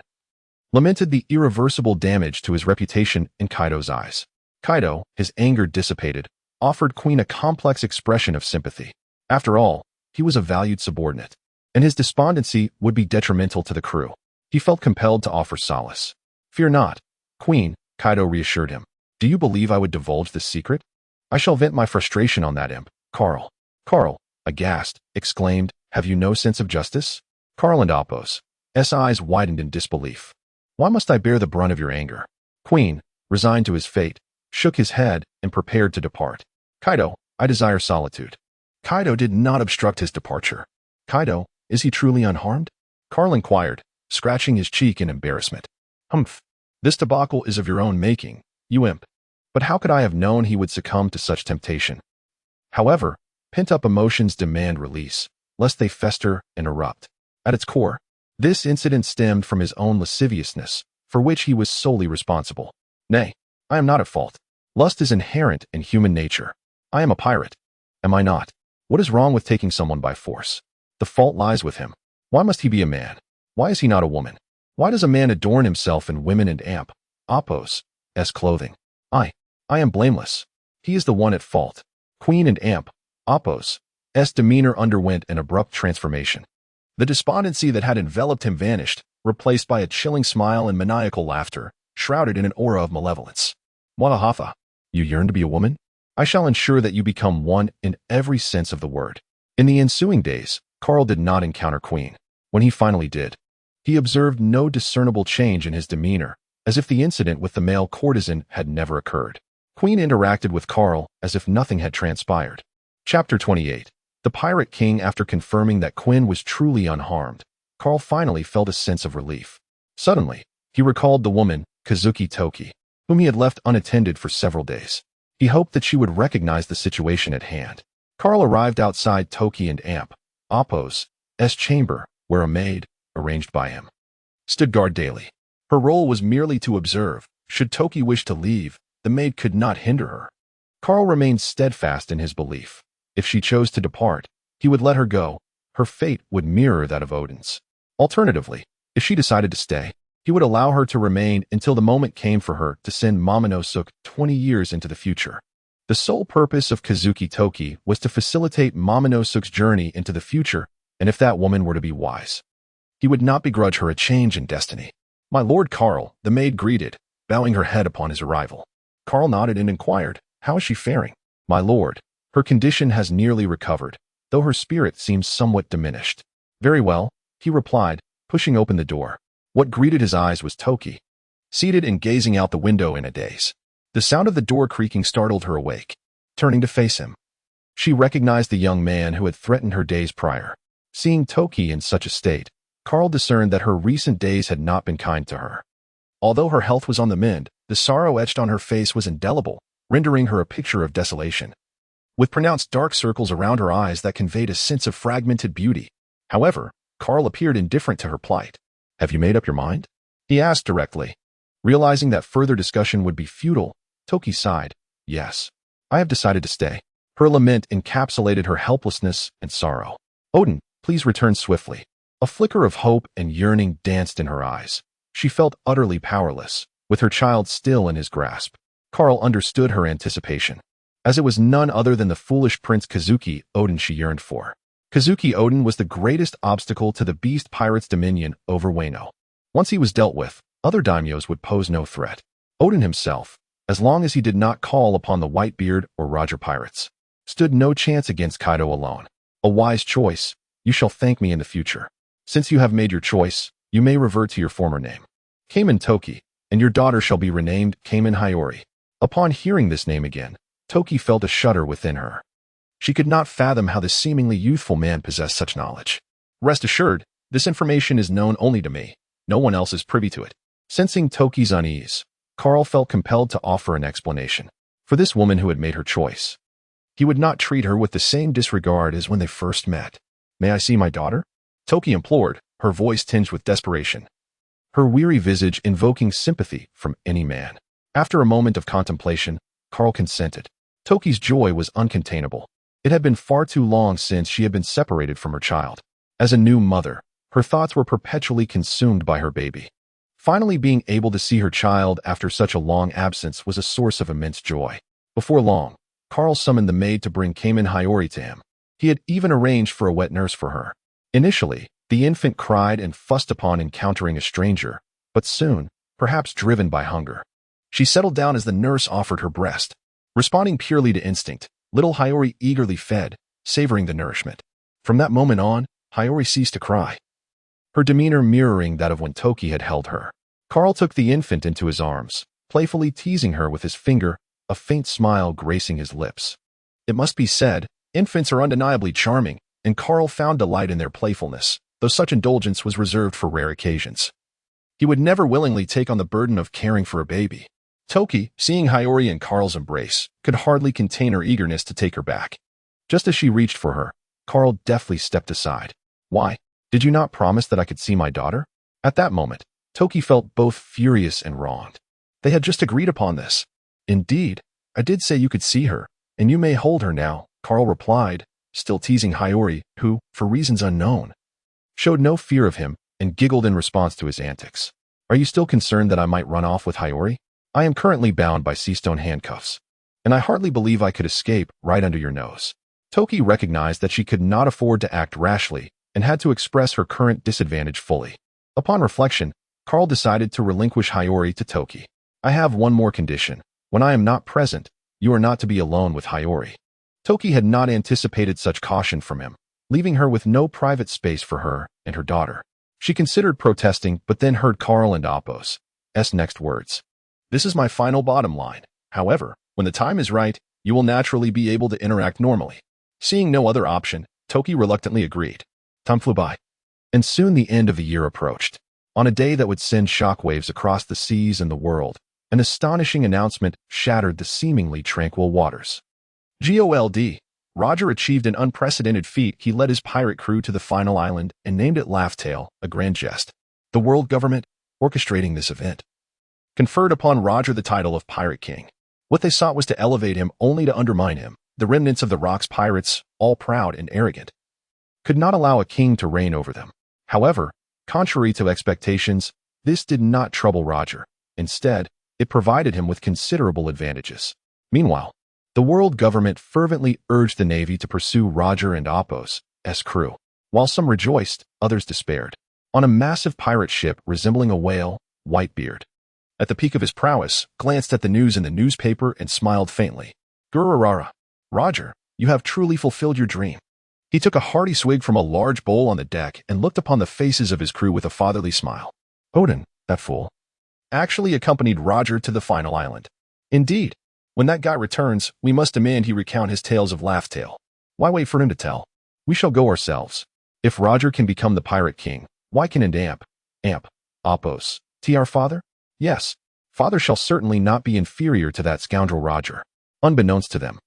lamented the irreversible damage to his reputation in Kaido's eyes. Kaido, his anger dissipated, offered Queen a complex expression of sympathy. After all, he was a valued subordinate, and his despondency would be detrimental to the crew. He felt compelled to offer solace. Fear not, Queen, Kaido reassured him. Do you believe I would divulge this secret? I shall vent my frustration on that imp, Carl. Carl, aghast, exclaimed, have you no sense of justice? Carl and Apos' eyes widened in disbelief. Why must I bear the brunt of your anger? Queen, resigned to his fate, shook his head and prepared to depart. Kaido, I desire solitude. Kaido did not obstruct his departure. Kaido, is he truly unharmed? Carl inquired, scratching his cheek in embarrassment. Humph. This debacle is of your own making, you imp. But how could I have known he would succumb to such temptation? However, pent-up emotions demand release, lest they fester and erupt. At its core, this incident stemmed from his own lasciviousness, for which he was solely responsible. Nay, I am not at fault. Lust is inherent in human nature. I am a pirate. Am I not? What is wrong with taking someone by force? The fault lies with him. Why must he be a man? Why is he not a woman? Why does a man adorn himself in women and Apos' clothing? I am blameless. He is the one at fault. Queen and Apos' demeanor underwent an abrupt transformation. The despondency that had enveloped him vanished, replaced by a chilling smile and maniacal laughter, shrouded in an aura of malevolence. Walahatha, you yearn to be a woman? I shall ensure that you become one in every sense of the word. In the ensuing days, Carl did not encounter Queen. When he finally did, he observed no discernible change in his demeanor, as if the incident with the male courtesan had never occurred. Queen interacted with Carl as if nothing had transpired. Chapter 28. The Pirate King. After confirming that Quinn was truly unharmed, Carl finally felt a sense of relief. Suddenly, he recalled the woman, Kazuki Toki, whom he had left unattended for several days. He hoped that she would recognize the situation at hand. Carl arrived outside Toki and Apos' chamber, where a maid, arranged by him, stood guard daily. Her role was merely to observe. Should Toki wish to leave, the maid could not hinder her. Carl remained steadfast in his belief. If she chose to depart, he would let her go. Her fate would mirror that of Odin's. Alternatively, if she decided to stay, he would allow her to remain until the moment came for her to send Momonosuke 20 years into the future. The sole purpose of Kazuki Toki was to facilitate Momonosuke's journey into the future, and if that woman were to be wise, he would not begrudge her a change in destiny. My lord Carl, the maid greeted, bowing her head upon his arrival. Carl nodded and inquired, how is she faring? My lord, her condition has nearly recovered, though her spirit seems somewhat diminished. Very well, he replied, pushing open the door. What greeted his eyes was Toki, seated and gazing out the window in a daze. The sound of the door creaking startled her awake. Turning to face him, she recognized the young man who had threatened her days prior. Seeing Toki in such a state, Carl discerned that her recent days had not been kind to her. Although her health was on the mend, the sorrow etched on her face was indelible, rendering her a picture of desolation, with pronounced dark circles around her eyes that conveyed a sense of fragmented beauty. However, Carl appeared indifferent to her plight. Have you made up your mind? He asked directly. Realizing that further discussion would be futile, Toki sighed. Yes, I have decided to stay. Her lament encapsulated her helplessness and sorrow. Odin, please return swiftly. A flicker of hope and yearning danced in her eyes. She felt utterly powerless, with her child still in his grasp. Carl understood her anticipation, as it was none other than the foolish Prince Kazuki Odin she yearned for. Kazuki Odin was the greatest obstacle to the beast pirate's dominion over Wano. Once he was dealt with, other daimyos would pose no threat. Odin himself, as long as he did not call upon the Whitebeard or Roger pirates, stood no chance against Kaido alone. A wise choice. You shall thank me in the future. Since you have made your choice, you may revert to your former name, Kamen Toki, and your daughter shall be renamed Kamen Hiyori. Upon hearing this name again, Toki felt a shudder within her. She could not fathom how this seemingly youthful man possessed such knowledge. Rest assured, this information is known only to me. No one else is privy to it. Sensing Toki's unease, Carl felt compelled to offer an explanation for this woman who had made her choice. He would not treat her with the same disregard as when they first met. "May I see my daughter?" Toki implored, her voice tinged with desperation, her weary visage invoking sympathy from any man. After a moment of contemplation, Carl consented. Toki's joy was uncontainable. It had been far too long since she had been separated from her child. As a new mother, her thoughts were perpetually consumed by her baby. Finally being able to see her child after such a long absence was a source of immense joy. Before long, Carl summoned the maid to bring Kamen Hiyori to him. He had even arranged for a wet nurse for her. Initially, the infant cried and fussed upon encountering a stranger, but soon, perhaps driven by hunger, she settled down as the nurse offered her breast. Responding purely to instinct, little Hiyori eagerly fed, savoring the nourishment. From that moment on, Hiyori ceased to cry, her demeanor mirroring that of when Toki had held her. Carl took the infant into his arms, playfully teasing her with his finger, a faint smile gracing his lips. It must be said, infants are undeniably charming, and Carl found delight in their playfulness, though such indulgence was reserved for rare occasions. He would never willingly take on the burden of caring for a baby. Toki, seeing Hiyori in Carl's embrace, could hardly contain her eagerness to take her back. Just as she reached for her, Carl deftly stepped aside. "Why? Did you not promise that I could see my daughter?" At that moment, Toki felt both furious and wronged. They had just agreed upon this. "Indeed, I did say you could see her, and you may hold her now," Carl replied, still teasing Hiyori, who, for reasons unknown, showed no fear of him and giggled in response to his antics. "Are you still concerned that I might run off with Hiyori? I am currently bound by sea-stone handcuffs, and I hardly believe I could escape right under your nose." Toki recognized that she could not afford to act rashly and had to express her current disadvantage fully. Upon reflection, Carl decided to relinquish Hiyori to Toki. "I have one more condition. When I am not present, you are not to be alone with Hiyori." Toki had not anticipated such caution from him, leaving her with no private space for her and her daughter. She considered protesting, but then heard Carl and Appo's next words. "This is my final bottom line. However, when the time is right, you will naturally be able to interact normally." Seeing no other option, Toki reluctantly agreed. Time flew by, and soon the end of the year approached. On a day that would send shockwaves across the seas and the world, an astonishing announcement shattered the seemingly tranquil waters. GOLD. Roger achieved an unprecedented feat. He led his pirate crew to the final island and named it Laugh-Tale, a grand jest. The world government, orchestrating this event, conferred upon Roger the title of Pirate King. What they sought was to elevate him only to undermine him. The remnants of the Rock's pirates, all proud and arrogant, could not allow a king to reign over them. However, contrary to expectations, this did not trouble Roger. Instead, it provided him with considerable advantages. Meanwhile, the world government fervently urged the Navy to pursue Roger and Appo's crew. While some rejoiced, others despaired. On a massive pirate ship resembling a whale, Whitebeard, at the peak of his prowess, glanced at the news in the newspaper and smiled faintly. "Gururara, Roger, you have truly fulfilled your dream." He took a hearty swig from a large bowl on the deck and looked upon the faces of his crew with a fatherly smile. Odin, that fool, actually accompanied Roger to the final island. "Indeed, when that guy returns, we must demand he recount his tales of Laugh-Tale. Why wait for him to tell? We shall go ourselves. If Roger can become the Pirate King, why can't Appo's our father? Yes, father shall certainly not be inferior to that scoundrel Roger." Unbeknownst to them,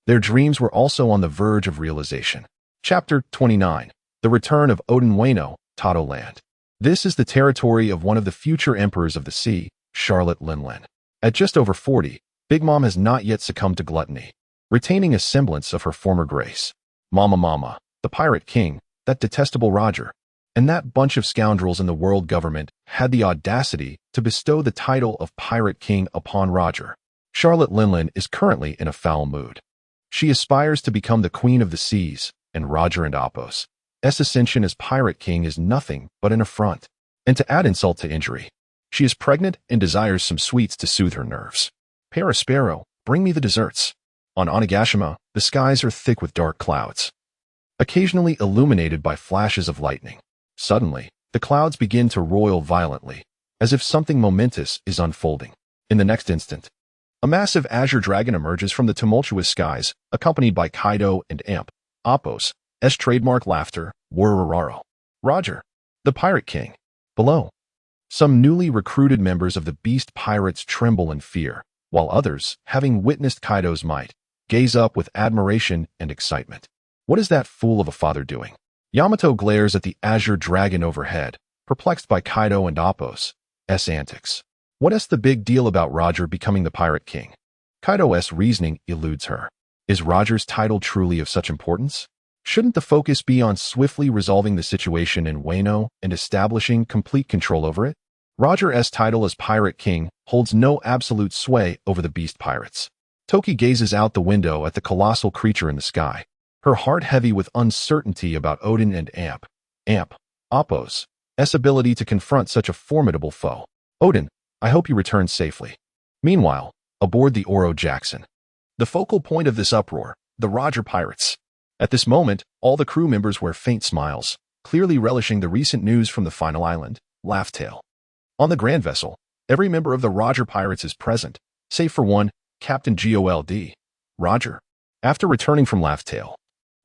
their dreams were also on the verge of realization. Chapter 29. The Return of Odin Wano, Tato Land. This is the territory of one of the future emperors of the sea, Charlotte Linlin. At just over 40, Big Mom has not yet succumbed to gluttony, retaining a semblance of her former grace. Mama, the Pirate King, that detestable Roger, and that bunch of scoundrels in the world government had the audacity to bestow the title of Pirate King upon Roger. Charlotte Linlin is currently in a foul mood. She aspires to become the Queen of the Seas, and Roger and Appo's ascension as Pirate King is nothing but an affront. And to add insult to injury, she is pregnant and desires some sweets to soothe her nerves. "Parasparrow, bring me the desserts." On Onigashima, the skies are thick with dark clouds, occasionally illuminated by flashes of lightning. Suddenly, the clouds begin to roil violently, as if something momentous is unfolding. In the next instant, a massive azure dragon emerges from the tumultuous skies, accompanied by Kaido and Appo's trademark laughter, Wururaro. Roger, the Pirate King. Below, Some newly recruited members of the Beast Pirates tremble in fear, while others, having witnessed Kaido's might, gaze up with admiration and excitement. What is that fool of a father doing? Yamato glares at the azure dragon overhead, perplexed by Kaido and Appo's antics. What's the big deal about Roger becoming the Pirate King? Kaido's reasoning eludes her. Is Roger's title truly of such importance? Shouldn't the focus be on swiftly resolving the situation in Wano and establishing complete control over it? Roger's title as Pirate King holds no absolute sway over the Beast Pirates. Toki gazes out the window at the colossal creature in the sky, her heart heavy with uncertainty about Oden and Appo's ability to confront such a formidable foe. Oden, I hope you return safely. Meanwhile, aboard the Oro Jackson, the focal point of this uproar, the Roger Pirates. At this moment, all the crew members wear faint smiles, clearly relishing the recent news from the final island, Laugh-Tale. On the grand vessel, every member of the Roger Pirates is present, save for one, Captain Gold. Roger. After returning from Laugh-Tale,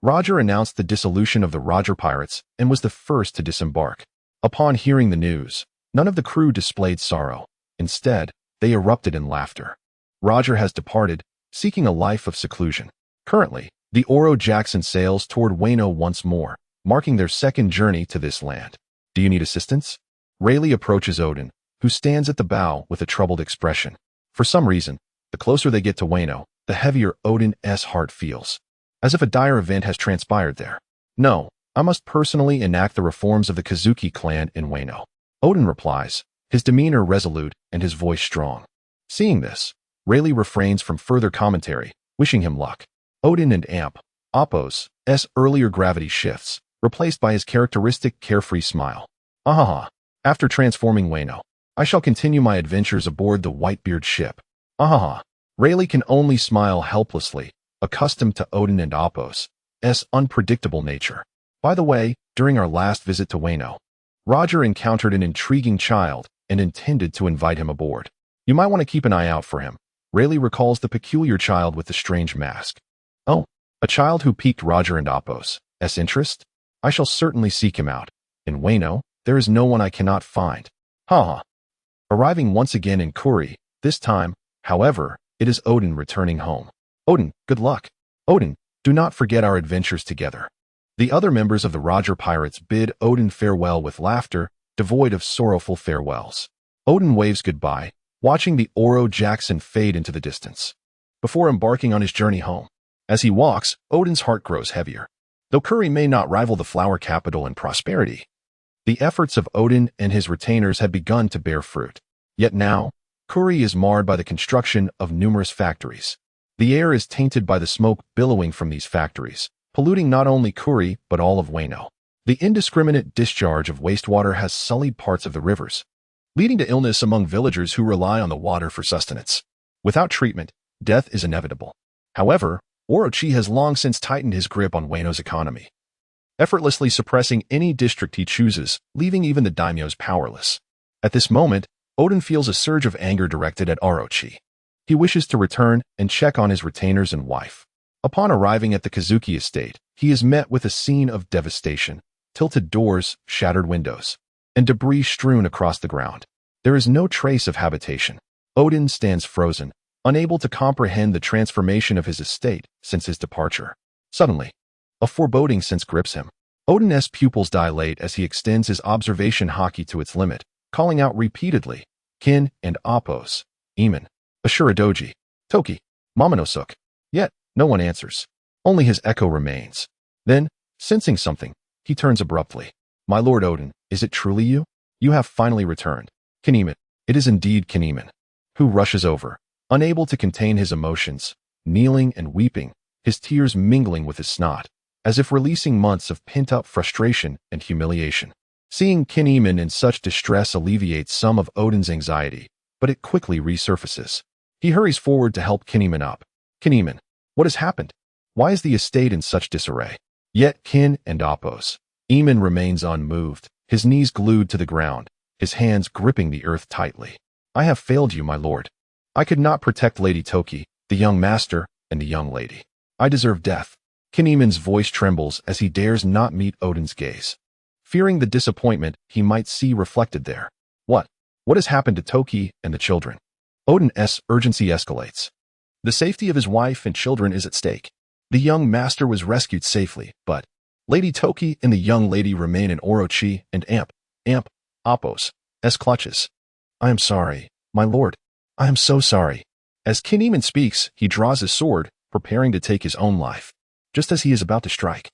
Roger announced the dissolution of the Roger Pirates and was the first to disembark. Upon hearing the news, none of the crew displayed sorrow. Instead, they erupted in laughter. Roger has departed, seeking a life of seclusion. Currently, the Oro Jackson sails toward Wano once more, marking their second journey to this land. Do you need assistance? Rayleigh approaches Oden, who stands at the bow with a troubled expression. For some reason, the closer they get to Wano, the heavier Oden's heart feels, as if a dire event has transpired there. No, I must personally enact the reforms of the Kazuki clan in Wano. Oden replies, his demeanor resolute and his voice strong. Seeing this, Rayleigh refrains from further commentary, wishing him luck. Oden and Appo's earlier gravity shifts, replaced by his characteristic carefree smile. Ahaha. After transforming Wano, I shall continue my adventures aboard the Whitebeard ship. Ahaha. Rayleigh can only smile helplessly, accustomed to Oden and Appo's unpredictable nature. By the way, during our last visit to Wano, Roger encountered an intriguing child and intended to invite him aboard. You might want to keep an eye out for him. Rayleigh recalls the peculiar child with the strange mask. Oh, a child who piqued Roger and Appo's interest? I shall certainly seek him out. In Wano, there is no one I cannot find. Haha. Arriving once again in Kuri, this time, however, it is Oden returning home. Oden, good luck. Oden, do not forget our adventures together. The other members of the Roger Pirates bid Oden farewell with laughter, devoid of sorrowful farewells. Oden waves goodbye, watching the Oro Jackson fade into the distance, before embarking on his journey home. As he walks, Oden's heart grows heavier. Though Kuri may not rival the flower capital in prosperity, the efforts of Oden and his retainers had begun to bear fruit. Yet now, Kuri is marred by the construction of numerous factories. The air is tainted by the smoke billowing from these factories, polluting not only Kuri but all of Wano. The indiscriminate discharge of wastewater has sullied parts of the rivers, leading to illness among villagers who rely on the water for sustenance. Without treatment, death is inevitable. However, Orochi has long since tightened his grip on Wano's economy, effortlessly suppressing any district he chooses, leaving even the daimyos powerless. At this moment, Oden feels a surge of anger directed at Orochi. He wishes to return and check on his retainers and wife. Upon arriving at the Kazuki estate, he is met with a scene of devastation, tilted doors, shattered windows, and debris strewn across the ground. There is no trace of habitation. Oden stands frozen, unable to comprehend the transformation of his estate since his departure. Suddenly, a foreboding sense grips him. Oden's pupils dilate as he extends his observation haki to its limit, calling out repeatedly, Kin and Appo's, Eamon, Ashuradoji, Toki, Momonosuke. Yet, no one answers. Only his echo remains. Then, sensing something, he turns abruptly. My lord Oden, is it truly you? You have finally returned. Kinemon. It is indeed Kinemon, who rushes over, unable to contain his emotions, kneeling and weeping, his tears mingling with his snot, as if releasing months of pent-up frustration and humiliation. Seeing Kinemon in such distress alleviates some of Oden's anxiety, but it quickly resurfaces. He hurries forward to help Kinemon up. Kinemon, what has happened? Why is the estate in such disarray? Yet Kin and Appo's Eamon remains unmoved, his knees glued to the ground, his hands gripping the earth tightly. I have failed you, my lord. I could not protect Lady Toki, the young master, and the young lady. I deserve death. Kinemon's voice trembles as he dares not meet Oden's gaze, fearing the disappointment he might see reflected there. What? What has happened to Toki and the children? Odin's urgency escalates. The safety of his wife and children is at stake. The young master was rescued safely, but Lady Toki and the young lady remain in Orochi and Appo's clutches. I am sorry, my lord. I am so sorry. As Kinemon speaks, he draws his sword, preparing to take his own life. Just as he is about to strike,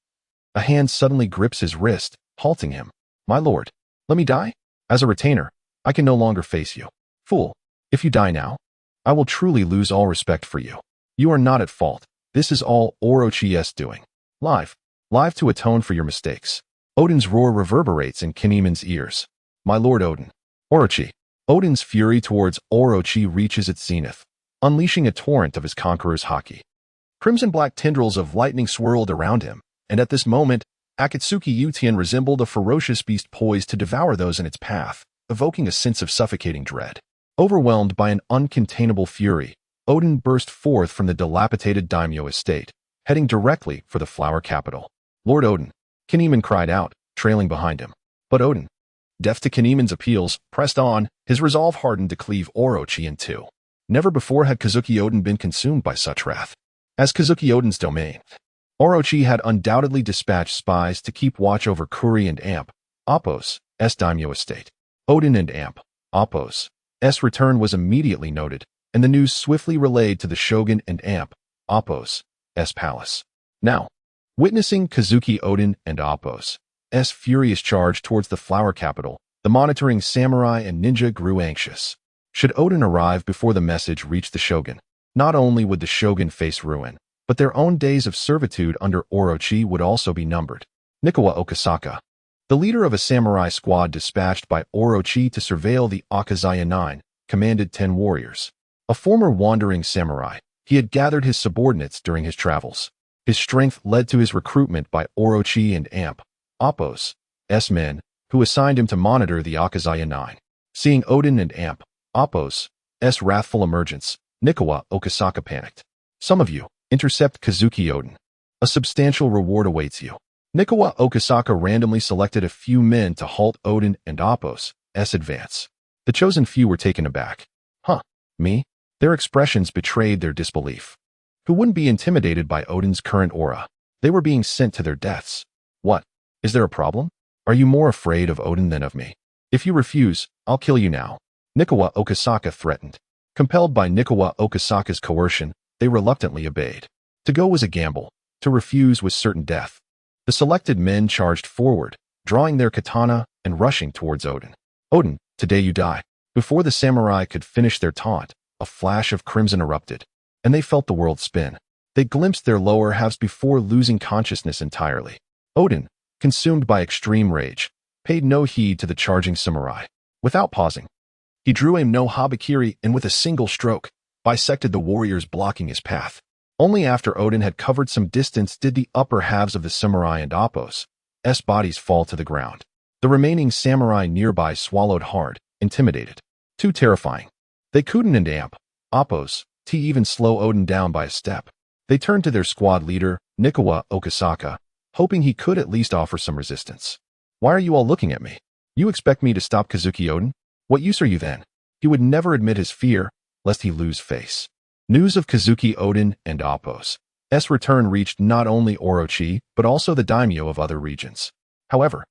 a hand suddenly grips his wrist, halting him. My lord, let me die? As a retainer, I can no longer face you. Fool, if you die now, I will truly lose all respect for you. You are not at fault. This is all Orochi's doing. Live to atone for your mistakes. Odin's roar reverberates in Kinemon's ears. My lord Odin. Orochi. Odin's fury towards Orochi reaches its zenith, unleashing a torrent of his conqueror's haki. Crimson-black tendrils of lightning swirled around him, and at this moment, Akatsuki Uten resembled a ferocious beast poised to devour those in its path, evoking a sense of suffocating dread. Overwhelmed by an uncontainable fury, Odin burst forth from the dilapidated daimyo estate, heading directly for the flower capital. Lord Odin, Kinemon cried out, trailing behind him. But Odin, deaf to Kinemon's appeals, pressed on, his resolve hardened to cleave Orochi in two. Never before had Kazuki Odin been consumed by such wrath. As Kazuki Odin's domain, Orochi had undoubtedly dispatched spies to keep watch over Kuri and Appo's daimyo estate. Odin and Appo's return was immediately noted, and the news swiftly relayed to the shogun and Appo's palace. Now, witnessing Kazuki Odin and Appo's furious charge towards the flower capital, the monitoring samurai and ninja grew anxious. Should Odin arrive before the message reached the shogun, not only would the shogun face ruin, but their own days of servitude under Orochi would also be numbered. Nikawa Okasaka, the leader of a samurai squad dispatched by Orochi to surveil the Akazaya 9, commanded 10 warriors. A former wandering samurai, he had gathered his subordinates during his travels. His strength led to his recruitment by Orochi and Appo's men, who assigned him to monitor the Akazaya 9. Seeing Odin and Appo's wrathful emergence, Nikawa Okasaka panicked. Some of you, intercept Kazuki Odin. A substantial reward awaits you. Nikawa Okasaka randomly selected a few men to halt Odin and Appo's advance. The chosen few were taken aback. Huh, me? Their expressions betrayed their disbelief. Who wouldn't be intimidated by Odin's current aura? They were being sent to their deaths. What? Is there a problem? Are you more afraid of Odin than of me? If you refuse, I'll kill you now. Nikawa Okasaka threatened. Compelled by Nikawa Okasaka's coercion, they reluctantly obeyed. To go was a gamble. To refuse was certain death. The selected men charged forward, drawing their katana and rushing towards Odin. Odin, today you die. Before the samurai could finish their taunt, a flash of crimson erupted, and they felt the world spin. They glimpsed their lower halves before losing consciousness entirely. Odin, consumed by extreme rage, paid no heed to the charging samurai. Without pausing, he drew aim no habakiri and with a single stroke, bisected the warriors blocking his path. Only after Odin had covered some distance did the upper halves of the samurai and Appo's bodies fall to the ground. The remaining samurai nearby swallowed hard, intimidated. Too terrifying. They couldn't and Appo's even slow Odin down by a step. They turned to their squad leader, Nikawa Okasaka, hoping he could at least offer some resistance. Why are you all looking at me? You expect me to stop Kazuki Odin? What use are you then? He would never admit his fear, lest he lose face. News of Kazuki Odin and Appo's return reached not only Orochi, but also the daimyo of other regions. However,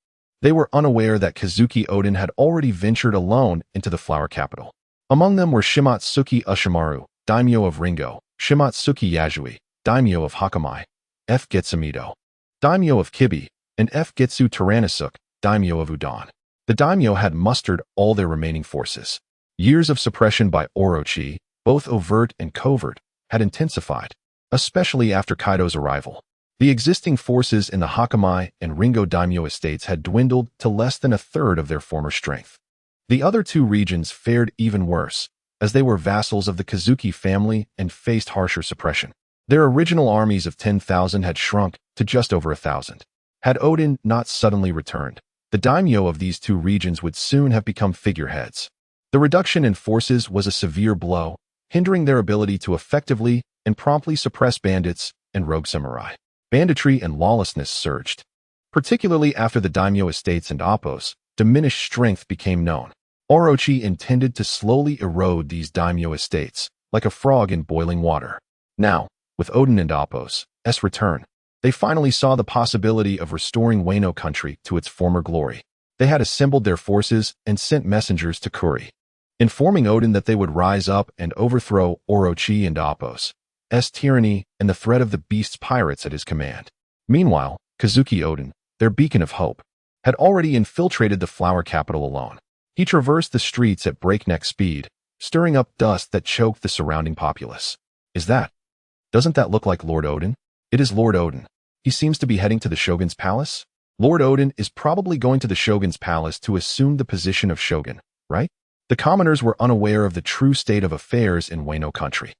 they were unaware that Kazuki Odin had already ventured alone into the flower capital. Among them were Shimatsuki Ushimaru, daimyo of Ringo, Shimatsuki Yasui, daimyo of Hakamai, F. Getsumido, daimyo of Kibi, and F. Getsu Tyrannosuke, daimyo of Udon. The daimyo had mustered all their remaining forces. Years of suppression by Orochi, both overt and covert, had intensified, especially after Kaido's arrival. The existing forces in the Hakamai and Ringo daimyo estates had dwindled to less than a third of their former strength. The other two regions fared even worse, as they were vassals of the Kazuki family and faced harsher suppression. Their original armies of 10,000 had shrunk to just over 1,000. Had Odin not suddenly returned, the daimyo of these two regions would soon have become figureheads. The reduction in forces was a severe blow, hindering their ability to effectively and promptly suppress bandits and rogue samurai. Banditry and lawlessness surged, particularly after the daimyo estates and Appo's diminished strength became known. Orochi intended to slowly erode these daimyo estates, like a frog in boiling water. Now, with Odin and Appo's return, they finally saw the possibility of restoring Wano country to its former glory. They had assembled their forces and sent messengers to Kuri, informing Odin that they would rise up and overthrow Orochi and Appo's tyranny and the threat of the beast's pirates at his command. Meanwhile, Kazuki Odin, their beacon of hope, had already infiltrated the flower capital alone. He traversed the streets at breakneck speed, stirring up dust that choked the surrounding populace. Doesn't that look like Lord Odin? It is Lord Odin. He seems to be heading to the Shogun's palace. Lord Odin is probably going to the Shogun's palace to assume the position of Shogun, right? The commoners were unaware of the true state of affairs in Wano country.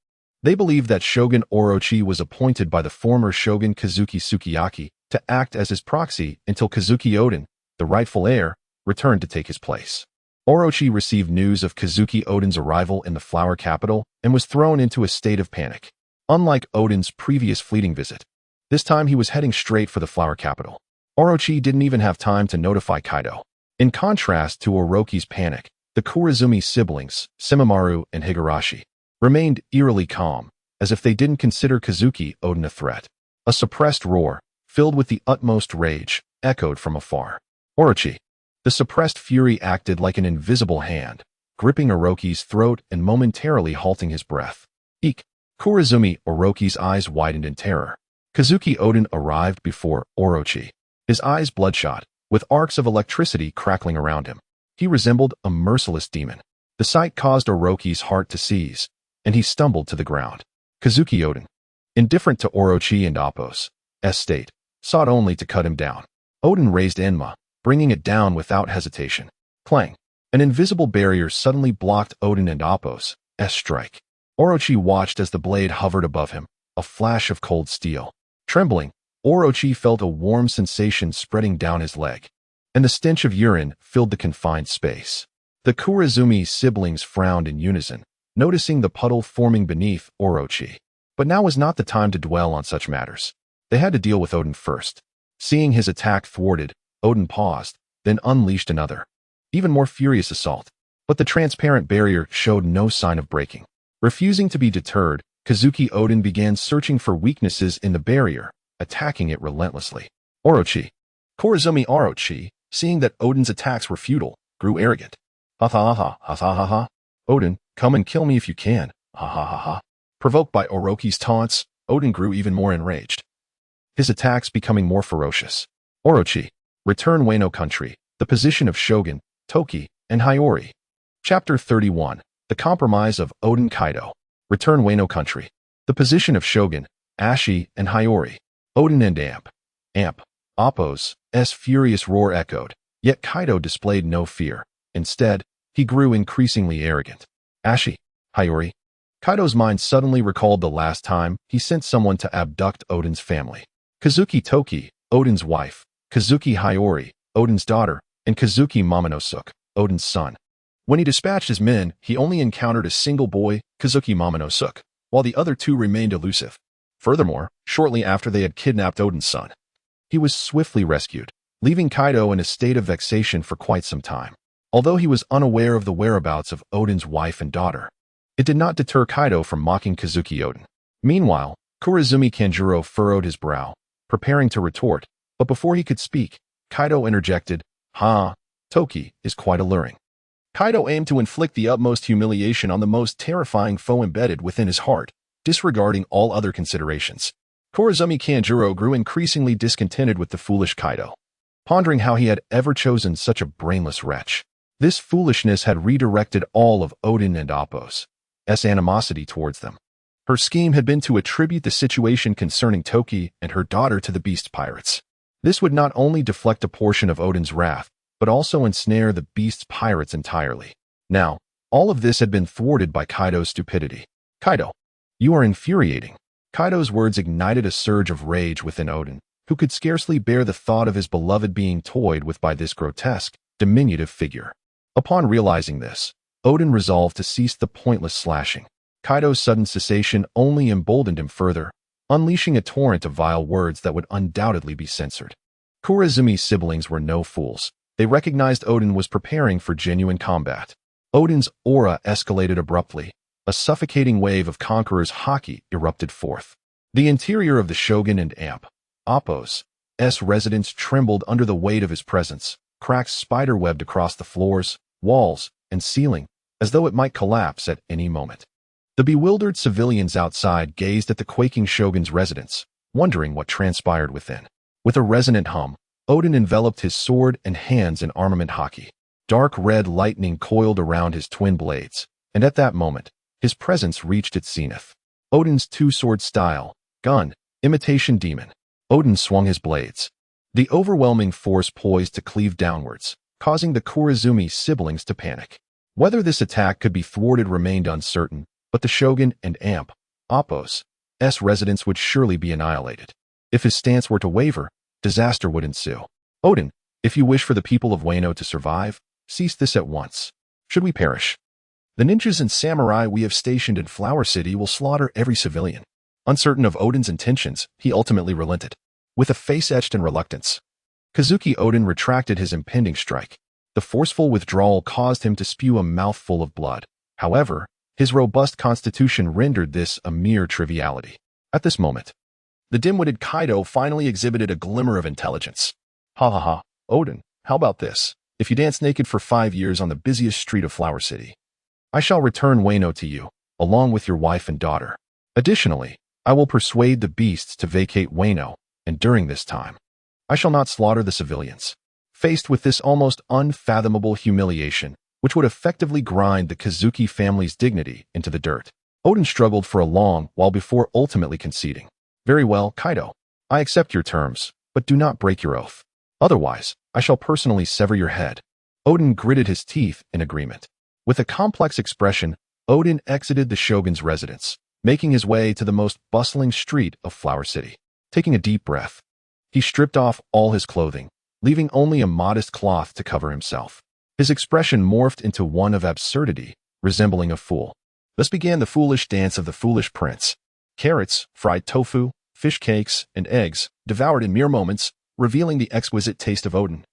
They believed that Shogun Orochi was appointed by the former Shogun Kazuki Sukiyaki to act as his proxy until Kazuki Odin, the rightful heir, returned to take his place. Orochi received news of Kazuki Odin's arrival in the flower capital and was thrown into a state of panic. Unlike Odin's previous fleeting visit, this time he was heading straight for the flower capital. Orochi didn't even have time to notify Kaido. In contrast to Orochi's panic, the Kurizumi siblings, Semimaru and Higurashi, remained eerily calm, as if they didn't consider Kazuki Odin a threat. A suppressed roar, filled with the utmost rage, echoed from afar. Orochi. The suppressed fury acted like an invisible hand, gripping Orochi's throat and momentarily halting his breath. Eek! Kurizumi Orochi's eyes widened in terror. Kazuki Odin arrived before Orochi, his eyes bloodshot, with arcs of electricity crackling around him. He resembled a merciless demon. The sight caused Orochi's heart to seize, and he stumbled to the ground. Kazuki Odin, indifferent to Orochi and Appo's state, sought only to cut him down. Odin raised Enma, bringing it down without hesitation. Clang! An invisible barrier suddenly blocked Odin and Appo's strike. Orochi watched as the blade hovered above him, a flash of cold steel. Trembling, Orochi felt a warm sensation spreading down his leg, and the stench of urine filled the confined space. The Kurizumi siblings frowned in unison, noticing the puddle forming beneath Orochi. But now was not the time to dwell on such matters. They had to deal with Odin first. Seeing his attack thwarted, Odin paused, then unleashed another, even more furious assault. But the transparent barrier showed no sign of breaking. Refusing to be deterred, Kazuki Odin began searching for weaknesses in the barrier, attacking it relentlessly. Orochi. Kurizumi Orochi, seeing that Odin's attacks were futile, grew arrogant. Ha ha ha ha ha ha ha. Odin, come and kill me if you can. Ha ha ha ha. Provoked by Orochi's taunts, Odin grew even more enraged, his attacks becoming more ferocious. Orochi. Return Wano country, the position of Shogun, Toki, and Hiyori. Chapter 31. The Compromise of Odin Kaido. Return Wano country, the position of Shogun, Ashi, and Hiyori. Odin and Appo's furious roar echoed, yet Kaido displayed no fear. Instead, he grew increasingly arrogant. Ashi, Hiyori. Kaido's mind suddenly recalled the last time he sent someone to abduct Odin's family. Kazuki Toki, Odin's wife, Kazuki Hiyori, Odin's daughter, and Kazuki Momonosuke, Odin's son. When he dispatched his men, he only encountered a single boy, Kazuki Momonosuke, while the other two remained elusive. Furthermore, shortly after they had kidnapped Odin's son, he was swiftly rescued, leaving Kaido in a state of vexation for quite some time. Although he was unaware of the whereabouts of Odin's wife and daughter, it did not deter Kaido from mocking Kazuki Odin. Meanwhile, Kurizumi Kanjuro furrowed his brow, preparing to retort, but before he could speak, Kaido interjected, Toki is quite alluring. Kaido aimed to inflict the utmost humiliation on the most terrifying foe embedded within his heart, disregarding all other considerations. Kurizumi Kanjuro grew increasingly discontented with the foolish Kaido, pondering how he had ever chosen such a brainless wretch. This foolishness had redirected all of Odin and Appo's animosity towards them. Her scheme had been to attribute the situation concerning Toki and her daughter to the beast pirates. This would not only deflect a portion of Odin's wrath, but also ensnare the beast's pirates entirely. Now, all of this had been thwarted by Kaido's stupidity. Kaido, you are infuriating. Kaido's words ignited a surge of rage within Odin, who could scarcely bear the thought of his beloved being toyed with by this grotesque, diminutive figure. Upon realizing this, Odin resolved to cease the pointless slashing. Kaido's sudden cessation only emboldened him further, unleashing a torrent of vile words that would undoubtedly be censored. Kurizumi's siblings were no fools. They recognized Odin was preparing for genuine combat. Odin's aura escalated abruptly. A suffocating wave of Conqueror's haki erupted forth. The interior of the Shogun and Amp, Appo's residence trembled under the weight of his presence. Cracks spiderwebbed across the floors, walls, and ceiling, as though it might collapse at any moment. The bewildered civilians outside gazed at the quaking Shogun's residence, wondering what transpired within. With a resonant hum, Odin enveloped his sword and hands in armament haki. Dark red lightning coiled around his twin blades, and at that moment, his presence reached its zenith. Odin's two-sword style, gun, imitation demon. Odin swung his blades. The overwhelming force poised to cleave downwards, causing the Kurizumi siblings to panic. Whether this attack could be thwarted remained uncertain, but the Shogun and Amp, Appo's residence would surely be annihilated. If his stance were to waver, disaster would ensue. Odin, if you wish for the people of Wano to survive, cease this at once. Should we perish, the ninjas and samurai we have stationed in Flower City will slaughter every civilian. Uncertain of Odin's intentions, he ultimately relented. With a face etched in reluctance, Kazuki Odin retracted his impending strike. The forceful withdrawal caused him to spew a mouthful of blood. However, his robust constitution rendered this a mere triviality. At this moment, the dim-witted Kaido finally exhibited a glimmer of intelligence. Ha ha ha, Odin, how about this? If you dance naked for 5 years on the busiest street of Flower City, I shall return Wano to you, along with your wife and daughter. Additionally, I will persuade the beasts to vacate Wano, and during this time, I shall not slaughter the civilians. Faced with this almost unfathomable humiliation, which would effectively grind the Kazuki family's dignity into the dirt, Odin struggled for a long while before ultimately conceding. Very well, Kaido. I accept your terms, but do not break your oath. Otherwise, I shall personally sever your head. Odin gritted his teeth in agreement. With a complex expression, Odin exited the Shogun's residence, making his way to the most bustling street of Flower City. Taking a deep breath, he stripped off all his clothing, leaving only a modest cloth to cover himself. His expression morphed into one of absurdity, resembling a fool. Thus began the foolish dance of the foolish prince. Carrots, fried tofu, fish cakes, and eggs, devoured in mere moments, revealing the exquisite taste of Odin.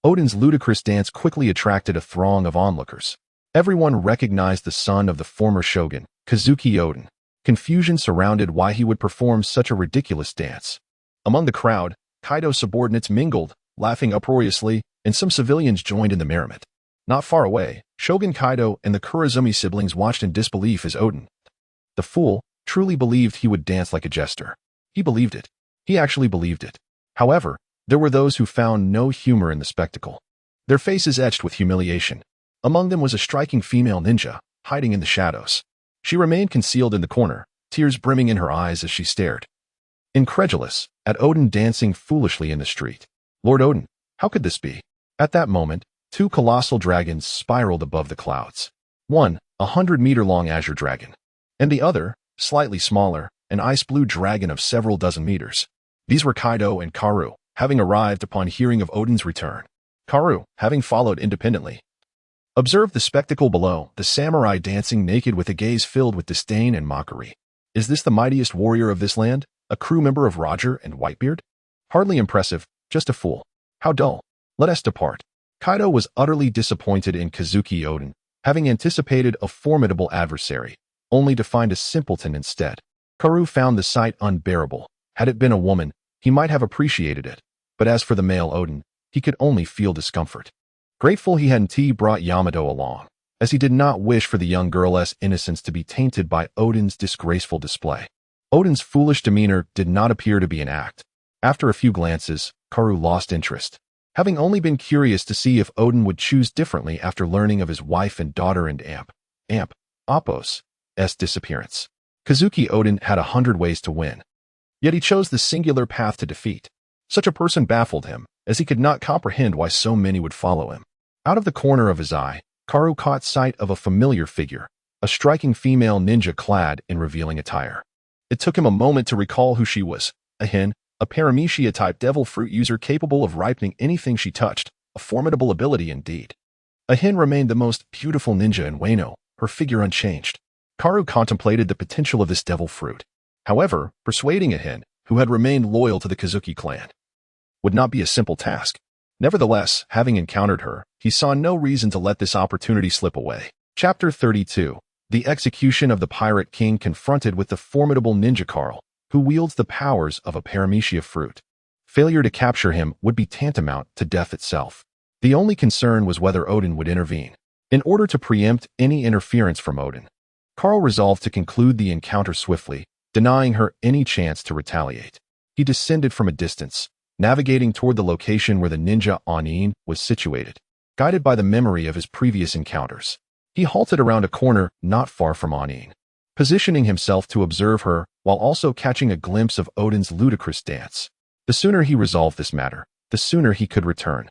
Odin's ludicrous dance quickly attracted a throng of onlookers. Everyone recognized the son of the former shogun, Kazuki Odin. Confusion surrounded why he would perform such a ridiculous dance. Among the crowd, Kaido's subordinates mingled, laughing uproariously, and some civilians joined in the merriment. Not far away, Shogun Kaido and the Kurizumi siblings watched in disbelief as Odin, the fool, truly believed he would dance like a jester. He believed it. He actually believed it. However, there were those who found no humor in the spectacle. Their faces etched with humiliation. Among them was a striking female ninja, hiding in the shadows. She remained concealed in the corner, tears brimming in her eyes as she stared, incredulous, at Odin dancing foolishly in the street. Lord Odin, how could this be? At that moment, 2 colossal dragons spiraled above the clouds. One, 100-meter-long azure dragon, and the other, slightly smaller, an ice-blue dragon of several dozen meters. These were Kaido and Karu, having arrived upon hearing of Odin's return. Karu, having followed independently, observed the spectacle below, the samurai dancing naked with a gaze filled with disdain and mockery. Is this the mightiest warrior of this land? A crew member of Roger and Whitebeard? Hardly impressive, just a fool. How dull. Let us depart. Kaido was utterly disappointed in Kazuki Odin, having anticipated a formidable adversary, only to find a simpleton instead. Karu found the sight unbearable. Had it been a woman, he might have appreciated it, but as for the male Odin, he could only feel discomfort. Grateful he hadn't brought Yamato along, as he did not wish for the young girl's innocence to be tainted by Odin's disgraceful display. Odin's foolish demeanor did not appear to be an act. After a few glances, Karu lost interest, having only been curious to see if Odin would choose differently after learning of his wife and daughter and Appo's disappearance. Kazuki Odin had 100 ways to win, yet he chose the singular path to defeat. Such a person baffled him, as he could not comprehend why so many would follow him. Out of the corner of his eye, Karu caught sight of a familiar figure, a striking female ninja clad in revealing attire. It took him a moment to recall who she was. A hen, a paramecia-type devil fruit user capable of ripening anything she touched, a formidable ability indeed. A hen remained the most beautiful ninja in Wano, her figure unchanged. Karu contemplated the potential of this devil fruit. However, persuading a hen, who had remained loyal to the Kazuki clan, would not be a simple task. Nevertheless, having encountered her, he saw no reason to let this opportunity slip away. Chapter 32. The execution of the Pirate King confronted with the formidable ninja Carl, who wields the powers of a paramecia fruit. Failure to capture him would be tantamount to death itself. The only concern was whether Odin would intervene. In order to preempt any interference from Odin, Carl resolved to conclude the encounter swiftly, denying her any chance to retaliate. He descended from a distance, navigating toward the location where the ninja Anin was situated. Guided by the memory of his previous encounters, he halted around a corner not far from Anin, positioning himself to observe her while also catching a glimpse of Odin's ludicrous dance. The sooner he resolved this matter, the sooner he could return.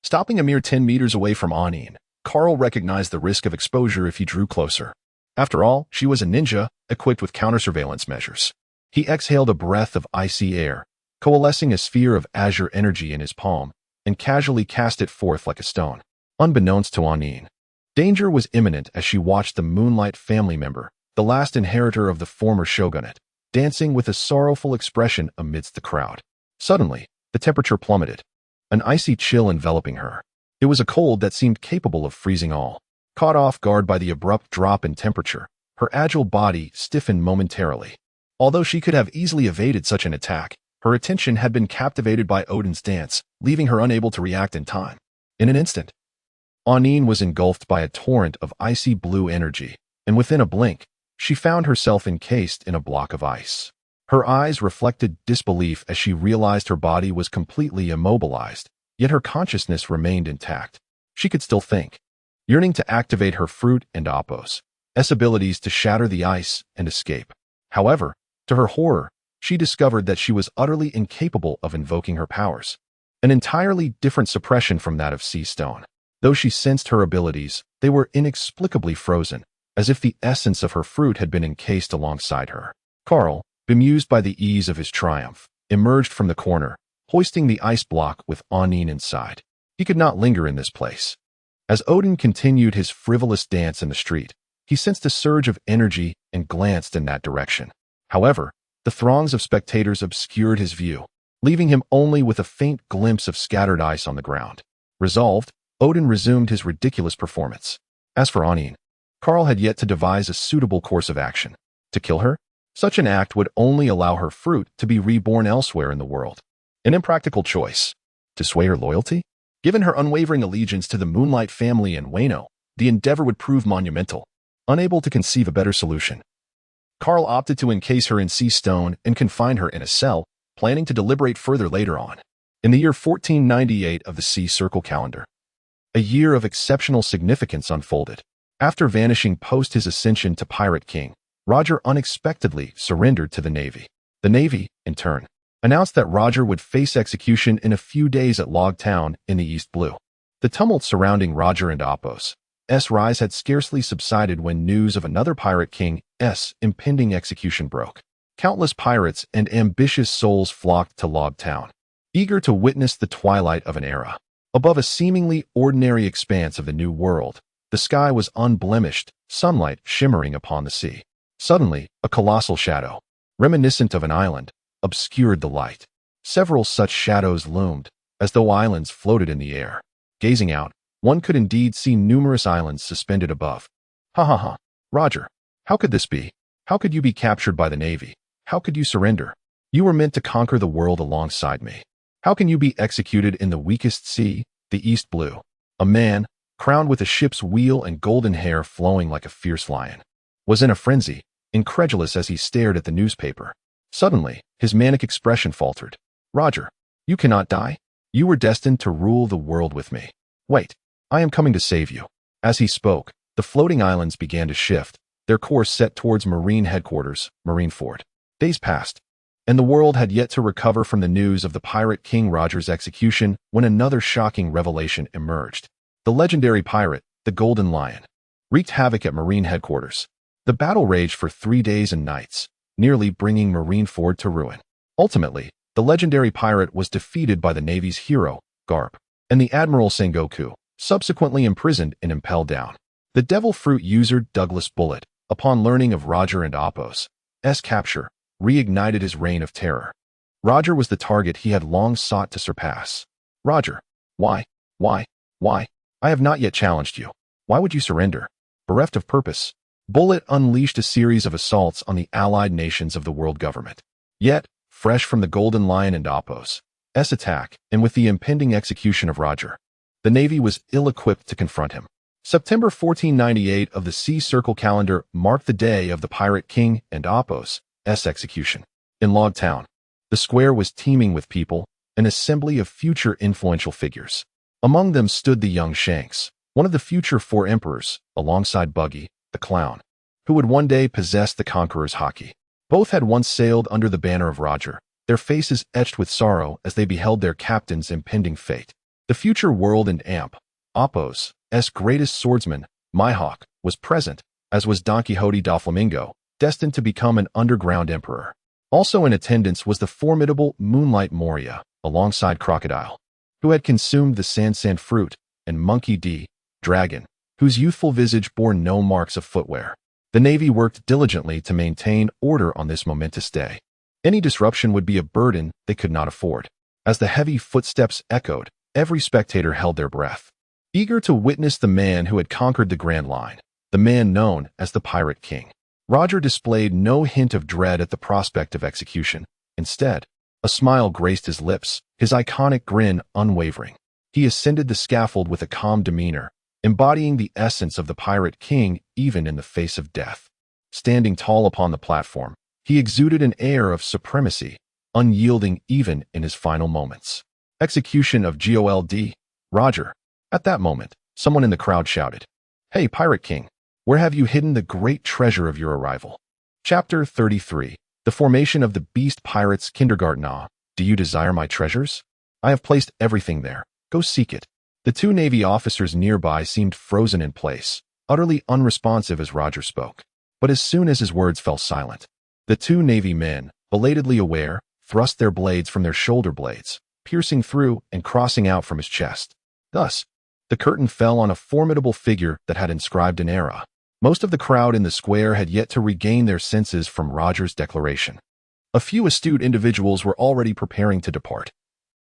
Stopping a mere 10 meters away from Anin, Carl recognized the risk of exposure if he drew closer. After all, she was a ninja, equipped with counter-surveillance measures. He exhaled a breath of icy air, coalescing a sphere of azure energy in his palm, and casually cast it forth like a stone. Unbeknownst to Anin, danger was imminent as she watched the Moonlight family member, the last inheritor of the former shogunate, dancing with a sorrowful expression amidst the crowd. Suddenly, the temperature plummeted, an icy chill enveloping her. It was a cold that seemed capable of freezing all. Caught off guard by the abrupt drop in temperature, her agile body stiffened momentarily. Although she could have easily evaded such an attack, her attention had been captivated by Odin's dance, leaving her unable to react in time. In an instant, Anin was engulfed by a torrent of icy blue energy, and within a blink, she found herself encased in a block of ice. Her eyes reflected disbelief as she realized her body was completely immobilized, yet her consciousness remained intact. She could still think, yearning to activate her fruit and Appos' abilities to shatter the ice and escape. However, to her horror, she discovered that she was utterly incapable of invoking her powers, an entirely different suppression from that of Sea Stone. Though she sensed her abilities, they were inexplicably frozen, as if the essence of her fruit had been encased alongside her. Carl, bemused by the ease of his triumph, emerged from the corner, hoisting the ice block with Anin inside. He could not linger in this place. As Odin continued his frivolous dance in the street, he sensed a surge of energy and glanced in that direction. However, the throngs of spectators obscured his view, leaving him only with a faint glimpse of scattered ice on the ground. Resolved, Odin resumed his ridiculous performance. As for Anin, Carl had yet to devise a suitable course of action. To kill her? Such an act would only allow her fruit to be reborn elsewhere in the world. An impractical choice. To sway her loyalty? Given her unwavering allegiance to the Moonlight family and Wano, the endeavor would prove monumental. Unable to conceive a better solution, Carl opted to encase her in sea stone and confine her in a cell, planning to deliberate further later on. In the year 1498 of the Sea Circle calendar, a year of exceptional significance unfolded. After vanishing post his ascension to Pirate King, Roger unexpectedly surrendered to the Navy. The Navy, in turn, announced that Roger would face execution in a few days at Log Town in the East Blue. The tumult surrounding Roger and Appos' rise had scarcely subsided when news of another Pirate King's impending execution broke. Countless pirates and ambitious souls flocked to Log Town, eager to witness the twilight of an era. Above a seemingly ordinary expanse of the New World, the sky was unblemished, sunlight shimmering upon the sea. Suddenly, a colossal shadow, reminiscent of an island, obscured the light. Several such shadows loomed, as though islands floated in the air. Gazing out, one could indeed see numerous islands suspended above. Ha ha ha. Roger, how could this be? How could you be captured by the Navy? How could you surrender? You were meant to conquer the world alongside me. How can you be executed in the weakest sea, the East Blue? A man, crowned with a ship's wheel and golden hair flowing like a fierce lion, was in a frenzy, incredulous as he stared at the newspaper. Suddenly, his manic expression faltered. Roger, you cannot die. You were destined to rule the world with me. Wait, I am coming to save you. As he spoke, the floating islands began to shift, their course set towards Marine headquarters, Marineford. Days passed, and the world had yet to recover from the news of the Pirate King Roger's execution when another shocking revelation emerged. The legendary pirate, the Golden Lion, wreaked havoc at Marine headquarters. The battle raged for 3 days and nights, nearly bringing Marineford to ruin. Ultimately, the legendary pirate was defeated by the Navy's hero, Garp, and the Admiral Sengoku, subsequently imprisoned and impelled down. The Devil Fruit user Douglas Bullet, upon learning of Roger and Appos' capture, reignited his reign of terror. Roger was the target he had long sought to surpass. Roger, Why? Why? Why? I have not yet challenged you. Why would you surrender? Bereft of purpose, Bullet unleashed a series of assaults on the allied nations of the world government. Yet, fresh from the Golden Lion and Apos' attack, and with the impending execution of Roger, the Navy was ill-equipped to confront him. September 1498 of the Sea Circle calendar marked the day of the Pirate King and Apos' execution. In Log Town, the square was teeming with people, an assembly of future influential figures. Among them stood the young Shanks, one of the future 4 emperors, alongside Buggy, the clown, who would one day possess the Conqueror's haki. Both had once sailed under the banner of Roger, their faces etched with sorrow as they beheld their captain's impending fate. The future world and Apos' greatest swordsman, Mihawk, was present, as was Don Quixote da Flamingo, destined to become an underground emperor. Also in attendance was the formidable Moonlight Moria, alongside Crocodile, who had consumed the Sand fruit, and Monkey D. Dragon, whose youthful visage bore no marks of footwear. The Navy worked diligently to maintain order on this momentous day. Any disruption would be a burden they could not afford. As the heavy footsteps echoed, every spectator held their breath, eager to witness the man who had conquered the Grand Line, the man known as the Pirate King. Roger displayed no hint of dread at the prospect of execution. Instead, a smile graced his lips, his iconic grin unwavering. He ascended the scaffold with a calm demeanor, embodying the essence of the Pirate King even in the face of death. Standing tall upon the platform, he exuded an air of supremacy, unyielding even in his final moments. Execution of GOLD, Roger. At that moment, someone in the crowd shouted, "Hey, Pirate King, where have you hidden the great treasure of your arrival?" Chapter 33. The Formation of the Beast Pirates Kindergarten. Do you desire my treasures? I have placed everything there. Go seek it. The 2 Navy officers nearby seemed frozen in place, utterly unresponsive as Roger spoke. But as soon as his words fell silent, the 2 Navy men, belatedly aware, thrust their blades from their shoulder blades, piercing through and crossing out from his chest. Thus, the curtain fell on a formidable figure that had inscribed an era. Most of the crowd in the square had yet to regain their senses from Roger's declaration. A few astute individuals were already preparing to depart.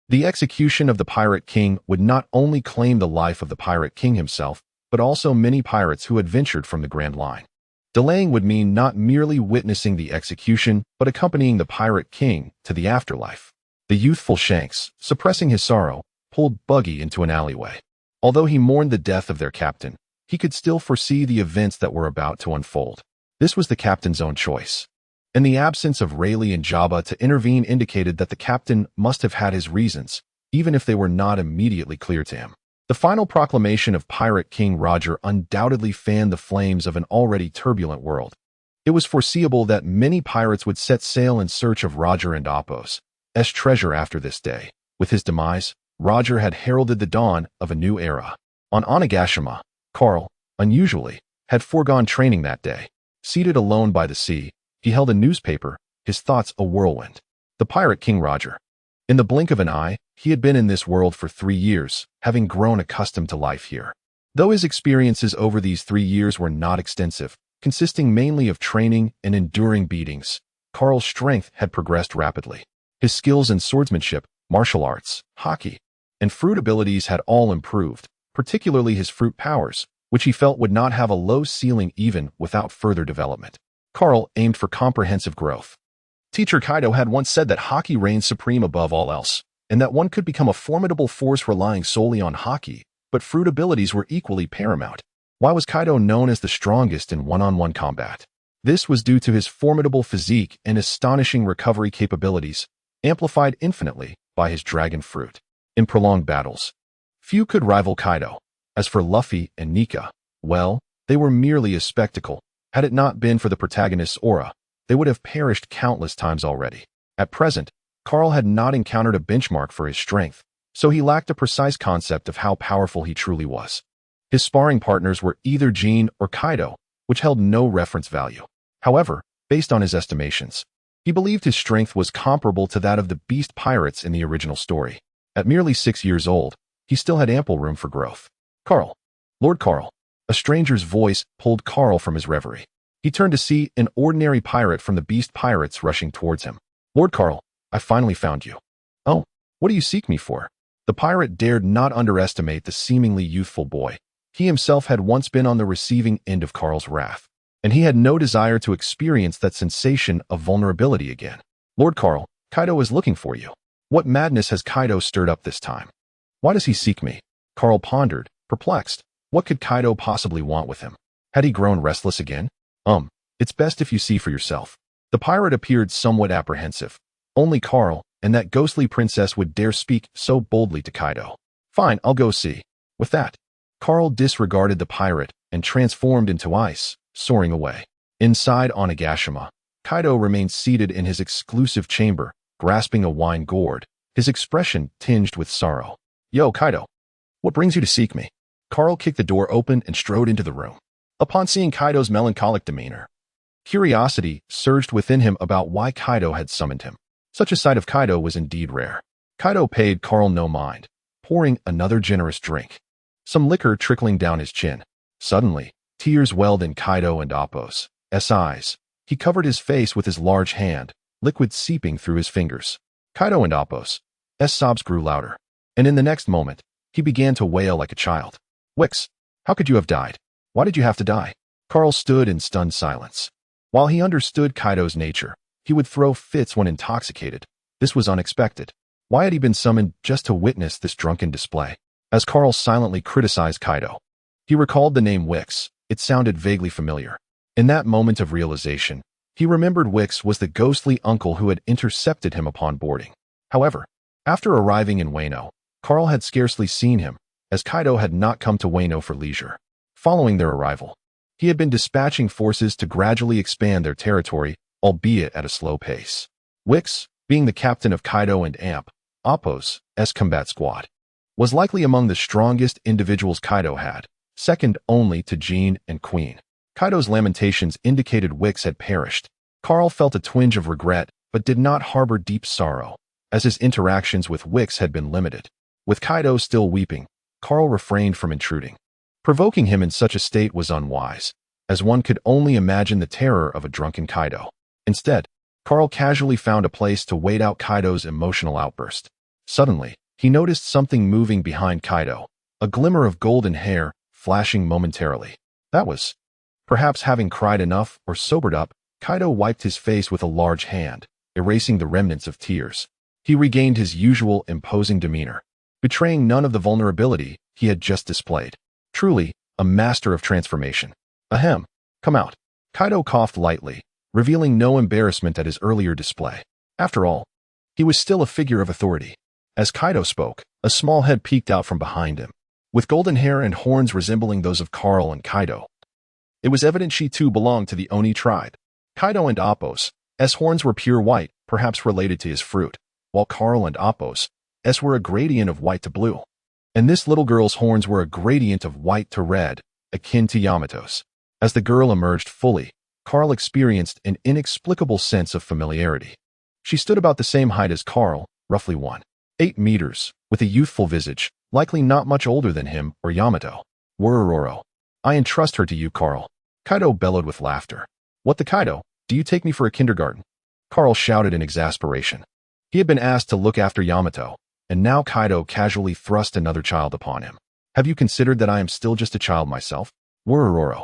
The execution of the Pirate King would not only claim the life of the Pirate King himself, but also many pirates who had ventured from the Grand Line. Delaying would mean not merely witnessing the execution, but accompanying the Pirate King to the afterlife. The youthful Shanks, suppressing his sorrow, pulled Buggy into an alleyway. Although he mourned the death of their captain, he could still foresee the events that were about to unfold. This was the captain's own choice. And the absence of Rayleigh and Jabba to intervene indicated that the captain must have had his reasons, even if they were not immediately clear to him. The final proclamation of Pirate King Roger undoubtedly fanned the flames of an already turbulent world. It was foreseeable that many pirates would set sail in search of Roger and Apos' treasure after this day. With his demise, Roger had heralded the dawn of a new era. On Onigashima, Carl, unusually, had foregone training that day. Seated alone by the sea, he held a newspaper, his thoughts a whirlwind. The Pirate King Roger. In the blink of an eye, he had been in this world for 3 years, having grown accustomed to life here. Though his experiences over these 3 years were not extensive, consisting mainly of training and enduring beatings, Carl's strength had progressed rapidly. His skills in swordsmanship, martial arts, hockey, and fruit abilities had all improved, particularly his fruit powers, which he felt would not have a low ceiling even without further development. Carl aimed for comprehensive growth. Teacher Kaido had once said that hockey reigned supreme above all else, and that one could become a formidable force relying solely on hockey, but fruit abilities were equally paramount. Why was Kaido known as the strongest in one-on-one combat? This was due to his formidable physique and astonishing recovery capabilities, amplified infinitely by his dragon fruit. In prolonged battles, few could rival Kaido. As for Luffy and Nika, well, they were merely a spectacle. Had it not been for the protagonist's aura, they would have perished countless times already. At present, Carl had not encountered a benchmark for his strength, so he lacked a precise concept of how powerful he truly was. His sparring partners were either Jean or Kaido, which held no reference value. However, based on his estimations, he believed his strength was comparable to that of the beast pirates in the original story. At merely 6 years old, he still had ample room for growth. Carl. Lord Carl. A stranger's voice pulled Carl from his reverie. He turned to see an ordinary pirate from the beast pirates rushing towards him. "Lord Carl, I finally found you." "Oh, what do you seek me for?" The pirate dared not underestimate the seemingly youthful boy. He himself had once been on the receiving end of Carl's wrath, and he had no desire to experience that sensation of vulnerability again. Lord Carl, Kaido is looking for you. What madness has Kaido stirred up this time? Why does he seek me? Carl pondered, perplexed. What could Kaido possibly want with him? Had he grown restless again? It's best if you see for yourself. The pirate appeared somewhat apprehensive. Only Carl and that ghostly princess would dare speak so boldly to Kaido. Fine, I'll go see. With that, Carl disregarded the pirate and transformed into ice, soaring away. Inside Onigashima, Kaido remained seated in his exclusive chamber, grasping a wine gourd, his expression tinged with sorrow. Yo, Kaido. What brings you to seek me? Carl kicked the door open and strode into the room. Upon seeing Kaido's melancholic demeanor, curiosity surged within him about why Kaido had summoned him. Such a sight of Kaido was indeed rare. Kaido paid Carl no mind, pouring another generous drink, some liquor trickling down his chin. Suddenly, tears welled in Kaido and Appo's eyes. He covered his face with his large hand, liquid seeping through his fingers. Kaido and Appo's sobs grew louder, and in the next moment, he began to wail like a child. Wix, how could you have died? Why did you have to die? Carl stood in stunned silence. While he understood Kaido's nature, he would throw fits when intoxicated. This was unexpected. Why had he been summoned just to witness this drunken display? As Carl silently criticized Kaido, he recalled the name Wix. It sounded vaguely familiar. In that moment of realization, he remembered Wix was the ghostly uncle who had intercepted him upon boarding. However, after arriving in Wano, Carl had scarcely seen him, as Kaido had not come to Wano for leisure. Following their arrival, he had been dispatching forces to gradually expand their territory, albeit at a slow pace. Wix, being the captain of Kaido and Appo's combat squad, was likely among the strongest individuals Kaido had, second only to Jean and Queen. Kaido's lamentations indicated Wix had perished. Carl felt a twinge of regret, but did not harbor deep sorrow, as his interactions with Wix had been limited. With Kaido still weeping, Carl refrained from intruding. Provoking him in such a state was unwise, as one could only imagine the terror of a drunken Kaido. Instead, Carl casually found a place to wait out Kaido's emotional outburst. Suddenly, he noticed something moving behind Kaido, a glimmer of golden hair flashing momentarily. That was, perhaps having cried enough or sobered up, Kaido wiped his face with a large hand, erasing the remnants of tears. He regained his usual imposing demeanor, betraying none of the vulnerability he had just displayed. Truly, a master of transformation. Ahem. Come out. Kaido coughed lightly, revealing no embarrassment at his earlier display. After all, he was still a figure of authority. As Kaido spoke, a small head peeked out from behind him, with golden hair and horns resembling those of Carl and Kaido. It was evident she too belonged to the Oni tribe. Kaido and Appo's horns were pure white, perhaps related to his fruit, while Carl and Appo's were a gradient of white to blue. And this little girl's horns were a gradient of white to red, akin to Yamato's. As the girl emerged fully, Carl experienced an inexplicable sense of familiarity. She stood about the same height as Carl, roughly 1.8 meters, with a youthful visage, likely not much older than him or Yamato. Worororo. I entrust her to you, Carl. Kaido bellowed with laughter. What the Kaido? Do you take me for a kindergarten? Carl shouted in exasperation. He had been asked to look after Yamato, and now Kaido casually thrust another child upon him. Have you considered that I am still just a child myself? Worororo.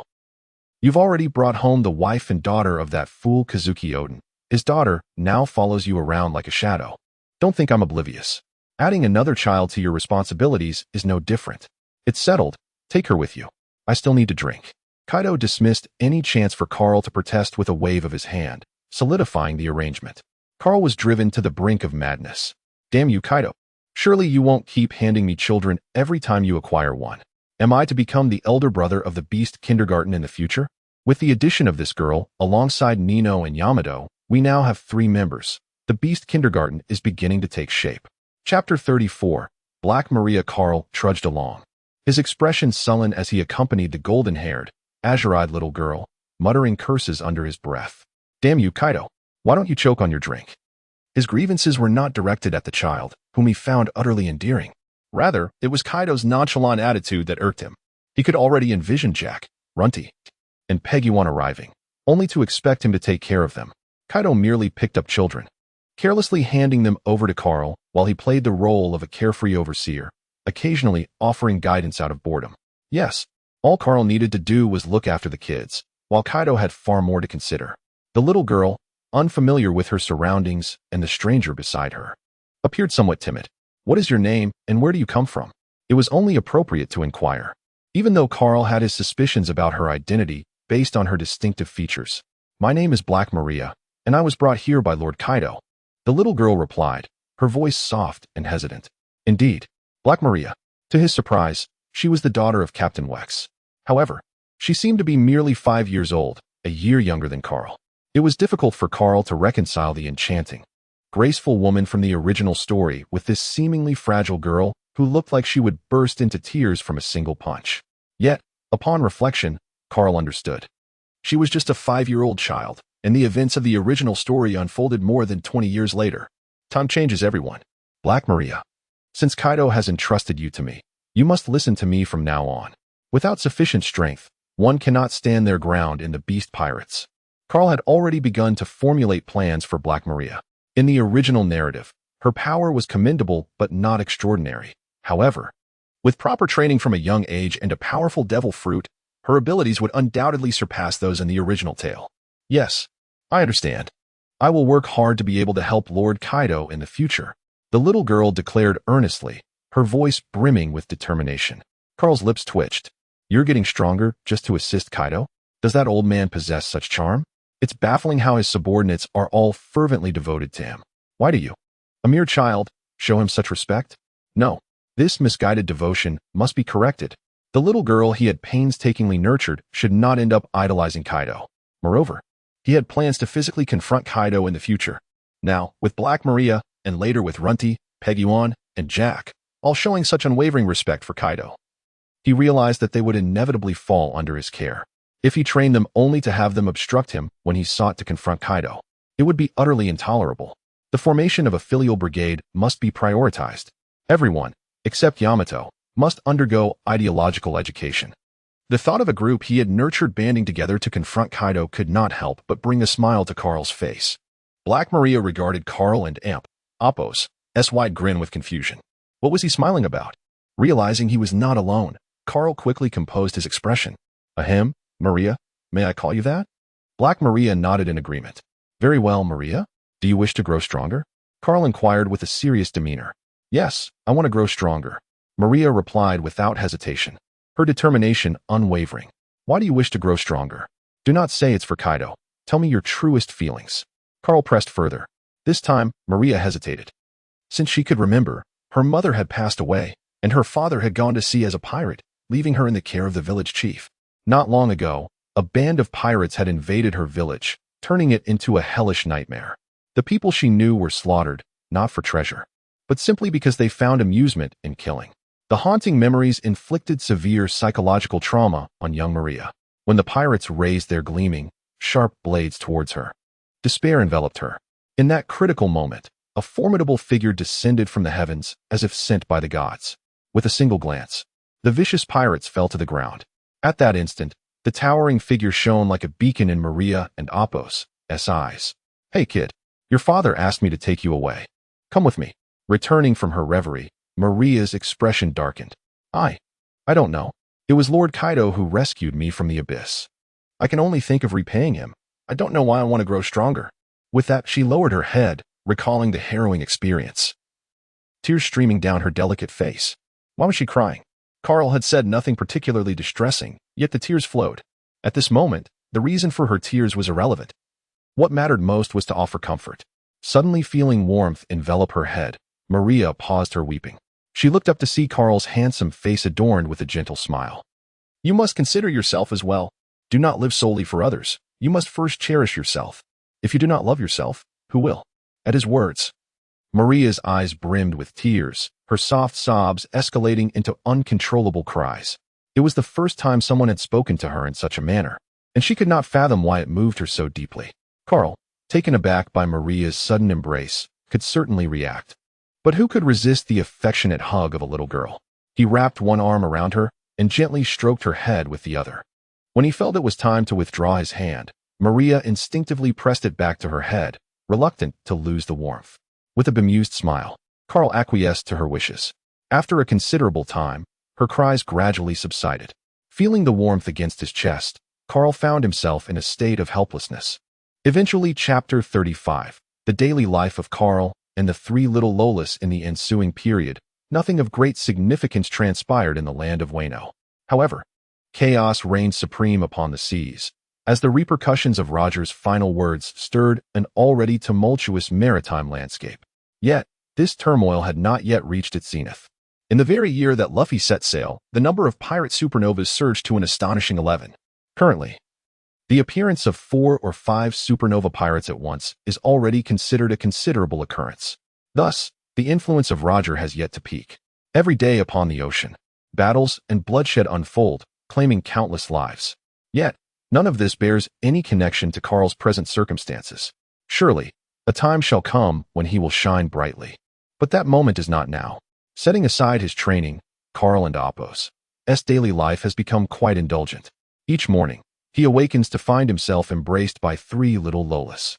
You've already brought home the wife and daughter of that fool Kazuki Oden. His daughter now follows you around like a shadow. Don't think I'm oblivious. Adding another child to your responsibilities is no different. It's settled. Take her with you. I still need to drink. Kaido dismissed any chance for Carl to protest with a wave of his hand, solidifying the arrangement. Carl was driven to the brink of madness. Damn you, Kaido. Surely you won't keep handing me children every time you acquire one. Am I to become the elder brother of the beast kindergarten in the future? With the addition of this girl, alongside Nino and Yamato, we now have 3 members. The beast kindergarten is beginning to take shape. Chapter 34. Black Maria. Carl trudged along, his expression sullen as he accompanied the golden-haired, azure-eyed little girl, muttering curses under his breath. Damn you, Kaido. Why don't you choke on your drink? His grievances were not directed at the child, whom he found utterly endearing. Rather, it was Kaido's nonchalant attitude that irked him. He could already envision Jack, Runty, and Peggy arriving, only to expect him to take care of them. Kaido merely picked up children. carelessly handing them over to Carl while he played the role of a carefree overseer, occasionally offering guidance out of boredom. Yes, all Carl needed to do was look after the kids, while Kaido had far more to consider. The little girl, unfamiliar with her surroundings and the stranger beside her, appeared somewhat timid. "What is your name and where do you come from?" It was only appropriate to inquire, even though Carl had his suspicions about her identity based on her distinctive features. "My name is Black Maria, and I was brought here by Lord Kaido," the little girl replied, her voice soft and hesitant. Indeed, Black Maria. To his surprise, she was the daughter of Captain Wex. However, she seemed to be merely 5 years old, a year younger than Carl. It was difficult for Carl to reconcile the enchanting, graceful woman from the original story with this seemingly fragile girl who looked like she would burst into tears from a single punch. Yet, upon reflection, Carl understood. She was just a 5-year-old child, and the events of the original story unfolded more than 20 years later. Time changes everyone. Black Maria. Since Kaido has entrusted you to me, you must listen to me from now on. Without sufficient strength, one cannot stand their ground in the Beast Pirates. Carl had already begun to formulate plans for Black Maria. In the original narrative, her power was commendable but not extraordinary. However, with proper training from a young age and a powerful devil fruit, her abilities would undoubtedly surpass those in the original tale. Yes, I understand. I will work hard to be able to help Lord Kaido in the future, the little girl declared earnestly, her voice brimming with determination. Carl's lips twitched. You're getting stronger just to assist Kaido? Does that old man possess such charm? It's baffling how his subordinates are all fervently devoted to him. Why do you, a mere child, show him such respect? No, this misguided devotion must be corrected. The little girl he had painstakingly nurtured should not end up idolizing Kaido. Moreover, he had plans to physically confront Kaido in the future. Now, with Black Maria, and later with Runty, Pegyuan, and Jack, all showing such unwavering respect for Kaido, he realized that they would inevitably fall under his care. If he trained them only to have them obstruct him when he sought to confront Kaido, it would be utterly intolerable. The formation of a filial brigade must be prioritized. Everyone, except Yamato, must undergo ideological education. The thought of a group he had nurtured banding together to confront Kaido could not help but bring a smile to Carl's face. Black Maria regarded Carl and Appo's wide grin with confusion. What was he smiling about? Realizing he was not alone, Carl quickly composed his expression. Ahem, Maria, may I call you that? Black Maria nodded in agreement. Very well, Maria. Do you wish to grow stronger? Carl inquired with a serious demeanor. Yes, I want to grow stronger, Maria replied without hesitation, her determination unwavering. Why do you wish to grow stronger? Do not say it's for Kaido. Tell me your truest feelings. Carl pressed further. This time, Maria hesitated. Since she could remember, her mother had passed away, and her father had gone to sea as a pirate, leaving her in the care of the village chief. Not long ago, a band of pirates had invaded her village, turning it into a hellish nightmare. The people she knew were slaughtered, not for treasure, but simply because they found amusement in killing. The haunting memories inflicted severe psychological trauma on young Maria. When the pirates raised their gleaming, sharp blades towards her, despair enveloped her. In that critical moment, a formidable figure descended from the heavens as if sent by the gods. With a single glance, the vicious pirates fell to the ground. At that instant, the towering figure shone like a beacon in Maria and Appo's eyes. Hey kid, your father asked me to take you away. Come with me. Returning from her reverie, Maria's expression darkened. I don't know. It was Lord Kaido who rescued me from the abyss. I can only think of repaying him. I don't know why I want to grow stronger. With that, she lowered her head, recalling the harrowing experience, tears streaming down her delicate face. Why was she crying? Carl had said nothing particularly distressing, yet the tears flowed. At this moment, the reason for her tears was irrelevant. What mattered most was to offer comfort. Suddenly feeling warmth envelop her head, Maria paused her weeping. She looked up to see Carl's handsome face adorned with a gentle smile. You must consider yourself as well. Do not live solely for others. You must first cherish yourself. If you do not love yourself, who will? At his words, Maria's eyes brimmed with tears, her soft sobs escalating into uncontrollable cries. It was the first time someone had spoken to her in such a manner, and she could not fathom why it moved her so deeply. Carl, taken aback by Maria's sudden embrace, could certainly react. But who could resist the affectionate hug of a little girl? He wrapped one arm around her and gently stroked her head with the other. When he felt it was time to withdraw his hand, Maria instinctively pressed it back to her head, reluctant to lose the warmth. With a bemused smile, Carl acquiesced to her wishes. After a considerable time, her cries gradually subsided. Feeling the warmth against his chest, Carl found himself in a state of helplessness. Eventually, Chapter 35, the daily life of Carl and the three little Lolas in the ensuing period. Nothing of great significance transpired in the land of Wano. However, chaos reigned supreme upon the seas, as the repercussions of Roger's final words stirred an already tumultuous maritime landscape. Yet, this turmoil had not yet reached its zenith. In the very year that Luffy set sail, the number of pirate supernovas surged to an astonishing 11. Currently, the appearance of 4 or 5 supernova pirates at once is already considered a considerable occurrence. Thus, the influence of Roger has yet to peak. Every day upon the ocean, battles and bloodshed unfold, claiming countless lives. Yet, none of this bears any connection to Carl's present circumstances. Surely, a time shall come when he will shine brightly. But that moment is not now. Setting aside his training, Carl and Appo's daily life has become quite indulgent. Each morning, he awakens to find himself embraced by 3 little Lolas.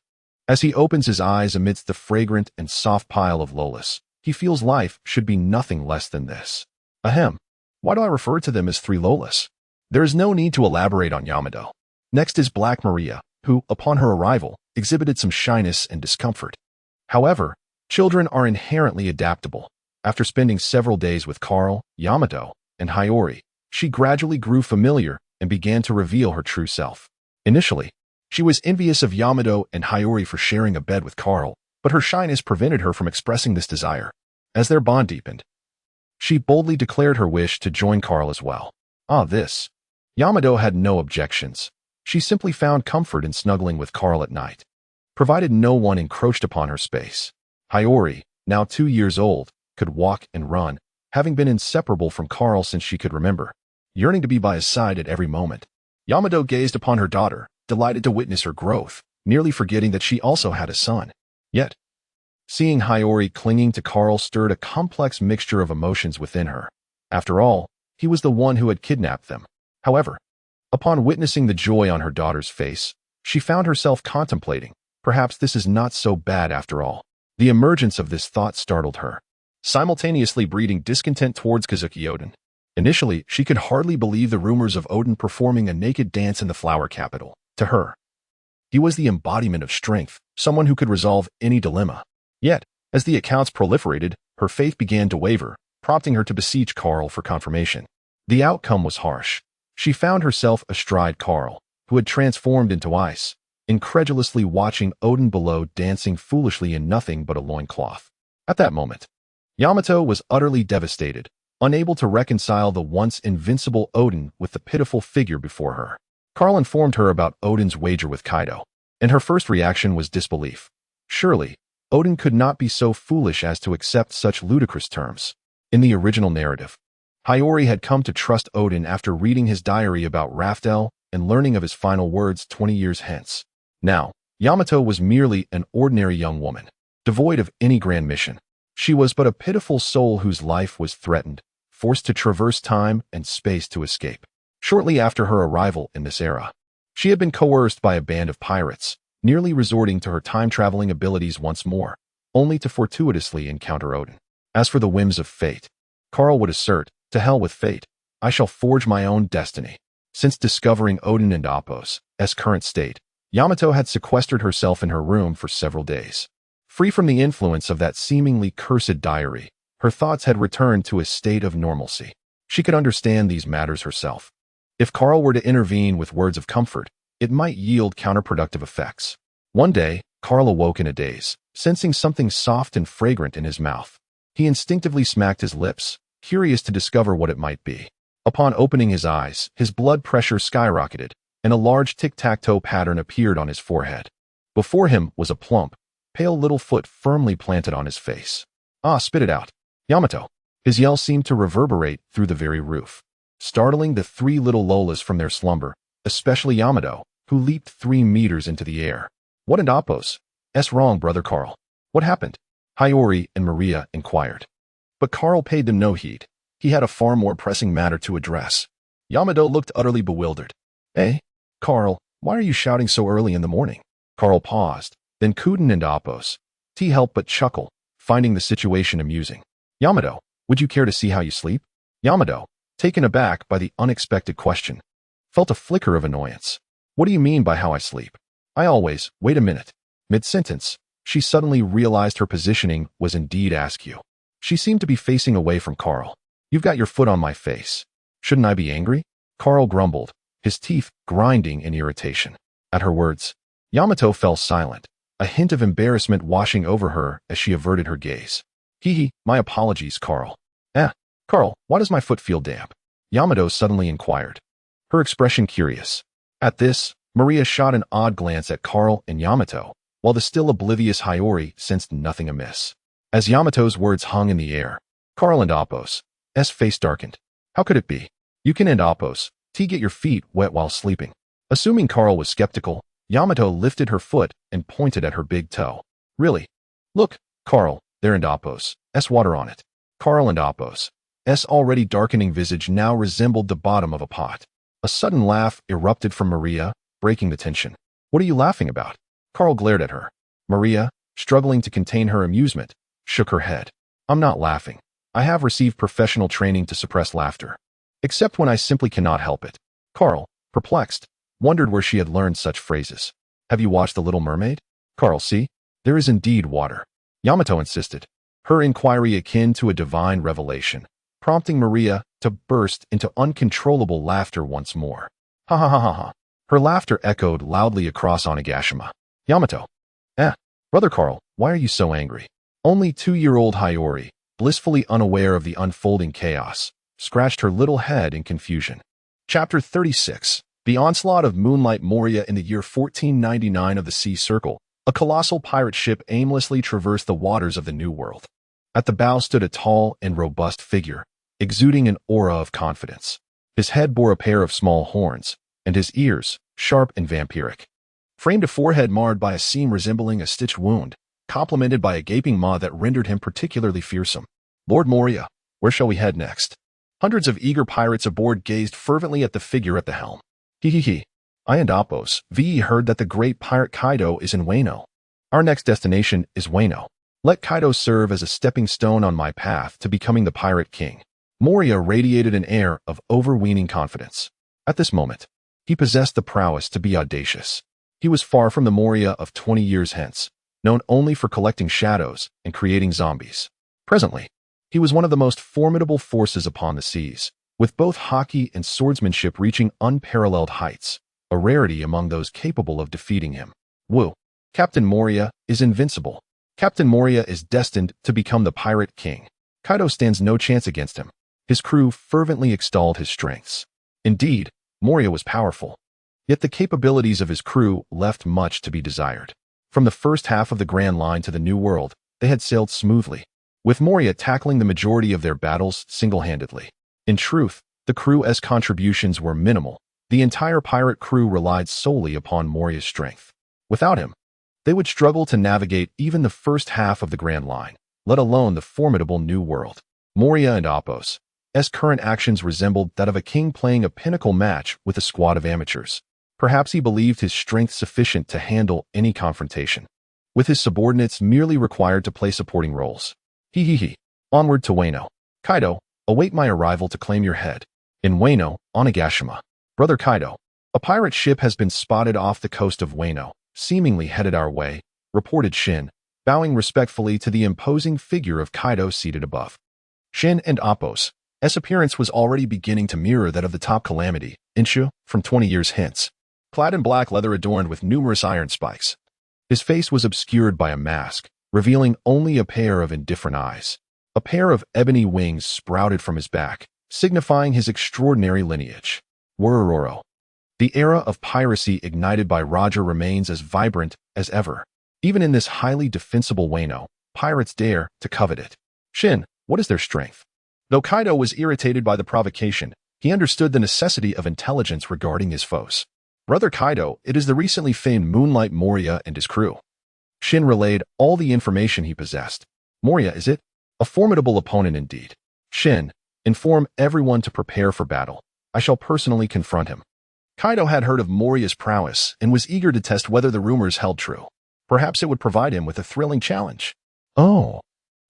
As he opens his eyes amidst the fragrant and soft pile of Lolas, he feels life should be nothing less than this. Ahem. Why do I refer to them as 3 Lolas? There is no need to elaborate on Yamato. Next is Black Maria, who, upon her arrival, exhibited some shyness and discomfort. However, children are inherently adaptable. After spending several days with Carl, Yamato, and Hiyori, she gradually grew familiar and began to reveal her true self. Initially, she was envious of Yamato and Hiyori for sharing a bed with Carl, but her shyness prevented her from expressing this desire. As their bond deepened, she boldly declared her wish to join Carl as well. This. Yamato had no objections. She simply found comfort in snuggling with Carl at night, provided no one encroached upon her space. Hiyori, now 2 years old, could walk and run, having been inseparable from Carl since she could remember, yearning to be by his side at every moment. Yamato gazed upon her daughter, delighted to witness her growth, nearly forgetting that she also had a son. Yet, seeing Hiyori clinging to Carl stirred a complex mixture of emotions within her. After all, he was the one who had kidnapped them. However, upon witnessing the joy on her daughter's face, she found herself contemplating, perhaps this is not so bad after all. The emergence of this thought startled her, simultaneously breeding discontent towards Kazuki Oden. Initially, she could hardly believe the rumors of Oden performing a naked dance in the flower capital. To her, he was the embodiment of strength, someone who could resolve any dilemma. Yet, as the accounts proliferated, her faith began to waver, prompting her to beseech Carl for confirmation. The outcome was harsh. She found herself astride Carl, who had transformed into ice, incredulously watching Oden below dancing foolishly in nothing but a loincloth. At that moment, Yamato was utterly devastated, unable to reconcile the once invincible Oden with the pitiful figure before her. Carl informed her about Oden's wager with Kaido, and her first reaction was disbelief. Surely, Oden could not be so foolish as to accept such ludicrous terms. In the original narrative, Hiyori had come to trust Oden after reading his diary about Raftel and learning of his final words 20 years hence. Now, Yamato was merely an ordinary young woman, devoid of any grand mission. She was but a pitiful soul whose life was threatened, forced to traverse time and space to escape. Shortly after her arrival in this era, she had been coerced by a band of pirates, nearly resorting to her time-traveling abilities once more, only to fortuitously encounter Oden. As for the whims of fate, Carl would assert, to hell with fate, I shall forge my own destiny. Since discovering Oden and Appo's current state, Yamato had sequestered herself in her room for several days. Free from the influence of that seemingly cursed diary, her thoughts had returned to a state of normalcy. She could understand these matters herself. If Carl were to intervene with words of comfort, it might yield counterproductive effects. One day, Carl awoke in a daze, sensing something soft and fragrant in his mouth. He instinctively smacked his lips, curious to discover what it might be. Upon opening his eyes, his blood pressure skyrocketed, and a large tic-tac-toe pattern appeared on his forehead. Before him was a plump, pale little foot firmly planted on his face. Spit it out. Yamato. His yell seemed to reverberate through the very roof, startling the 3 little Lolas from their slumber, especially Yamato, who leaped 3 meters into the air. What and Appo's wrong, brother Carl? What happened? Hiyori and Maria inquired. But Carl paid them no heed. He had a far more pressing matter to address. Yamato looked utterly bewildered. Carl, why are you shouting so early in the morning? Carl paused, Then Kuden and Appos. T helped but chuckle, finding the situation amusing. Yamato, would you care to see how you sleep? Yamato, taken aback by the unexpected question, felt a flicker of annoyance. What do you mean by how I sleep? Wait a minute. Mid-sentence, she suddenly realized her positioning was indeed askew. She seemed to be facing away from Carl. You've got your foot on my face. Shouldn't I be angry? Carl grumbled, his teeth grinding in irritation. At her words, Yamato fell silent, a hint of embarrassment washing over her as she averted her gaze. My apologies, Carl. Carl, why does my foot feel damp? Yamato suddenly inquired, her expression curious. At this, Maria shot an odd glance at Carl and Yamato, while the still oblivious Hiyori sensed nothing amiss. As Yamato's words hung in the air, Carl and Appos' face darkened. How could it be? You can and Appos, get your feet wet while sleeping. Assuming Carl was skeptical, Yamato lifted her foot and pointed at her big toe. Really? Look, Carl, there and Appos' water on it. Carl and Appos' already darkening visage now resembled the bottom of a pot. A sudden laugh erupted from Maria, breaking the tension. What are you laughing about? Carl glared at her. Maria, struggling to contain her amusement, shook her head. I'm not laughing. I have received professional training to suppress laughter. Except when I simply cannot help it. Carl, perplexed, wondered where she had learned such phrases. Have you watched The Little Mermaid? Carl, see? There is indeed water. Yamato insisted, her inquiry akin to a divine revelation, prompting Maria to burst into uncontrollable laughter once more. Ha ha ha ha ha. Her laughter echoed loudly across Onigashima. Yamato. Brother Carl, why are you so angry? Only 2-year-old Hiyori, blissfully unaware of the unfolding chaos, scratched her little head in confusion. Chapter 36. The onslaught of Moonlight Moria in the year 1499 of the Sea Circle, a colossal pirate ship aimlessly traversed the waters of the New World. At the bow stood a tall and robust figure, exuding an aura of confidence. His head bore a pair of small horns, and his ears, sharp and vampiric, framed a forehead marred by a seam resembling a stitched wound, complemented by a gaping maw that rendered him particularly fearsome. Lord Moria, where shall we head next? Hundreds of eager pirates aboard gazed fervently at the figure at the helm. I and Appos heard that the great pirate Kaido is in Wano. Our next destination is Wano. Let Kaido serve as a stepping stone on my path to becoming the pirate king. Moria radiated an air of overweening confidence. At this moment, he possessed the prowess to be audacious. He was far from the Moria of 20 years hence, known only for collecting shadows and creating zombies. Presently, he was one of the most formidable forces upon the seas, with both hockey and swordsmanship reaching unparalleled heights, a rarity among those capable of defeating him. Woo! Captain Moria is invincible. Captain Moria is destined to become the pirate king. Kaido stands no chance against him. His crew fervently extolled his strengths. Indeed, Moria was powerful. Yet the capabilities of his crew left much to be desired. From the first half of the Grand Line to the New World, they had sailed smoothly, with Moria tackling the majority of their battles single-handedly. In truth, the crew's contributions were minimal. The entire pirate crew relied solely upon Moria's strength. Without him, they would struggle to navigate even the first half of the Grand Line, let alone the formidable New World. Moria and Appos' current actions resembled that of a king playing a pinnacle match with a squad of amateurs. Perhaps he believed his strength sufficient to handle any confrontation, with his subordinates merely required to play supporting roles. Onward to Wano. Kaido, await my arrival to claim your head. In Wano, Onigashima. Brother Kaido, a pirate ship has been spotted off the coast of Wano, seemingly headed our way, reported Shin, bowing respectfully to the imposing figure of Kaido seated above. Shin and Appos' appearance was already beginning to mirror that of the top calamity, Inshu, from 20 years hence. Clad in black leather adorned with numerous iron spikes, his face was obscured by a mask, revealing only a pair of indifferent eyes. A pair of ebony wings sprouted from his back, signifying his extraordinary lineage. Worororo. The era of piracy ignited by Roger remains as vibrant as ever. Even in this highly defensible Wano, pirates dare to covet it. Shin, what is their strength? Though Kaido was irritated by the provocation, he understood the necessity of intelligence regarding his foes. Brother Kaido, it is the recently famed Moonlight Moria and his crew. Shin relayed all the information he possessed. Moria, is it? A formidable opponent indeed. Shin, inform everyone to prepare for battle. I shall personally confront him. Kaido had heard of Moria's prowess and was eager to test whether the rumors held true. Perhaps it would provide him with a thrilling challenge. Oh,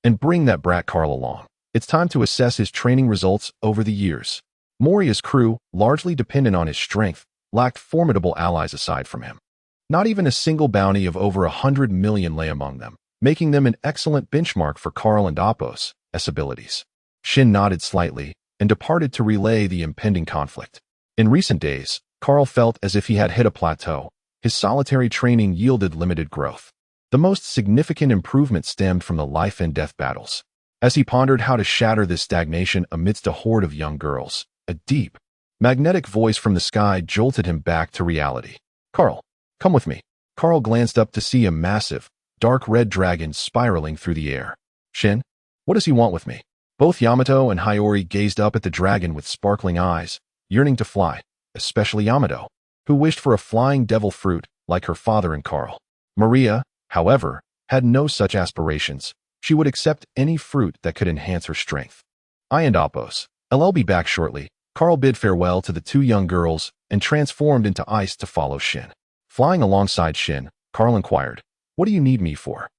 and bring that brat Carl along. It's time to assess his training results over the years. Moria's crew, largely dependent on his strength, lacked formidable allies aside from him. Not even a single bounty of over 100 million lay among them, making them an excellent benchmark for Carl and Apos' abilities. Shin nodded slightly and departed to relay the impending conflict. In recent days, Carl felt as if he had hit a plateau. His solitary training yielded limited growth. The most significant improvement stemmed from the life and death battles. As he pondered how to shatter this stagnation amidst a horde of young girls, a deep, magnetic voice from the sky jolted him back to reality. Carl, come with me. Carl glanced up to see a massive, dark red dragon spiraling through the air. Shin, what does he want with me? Both Yamato and Hiyori gazed up at the dragon with sparkling eyes, yearning to fly, especially Yamato, who wished for a flying devil fruit like her father and Carl. Maria, however, had no such aspirations. She would accept any fruit that could enhance her strength. I and Apos, I'll be back shortly. Carl bid farewell to the two young girls and transformed into ice to follow Shin. Flying alongside Shin, Carl inquired, what do you need me for?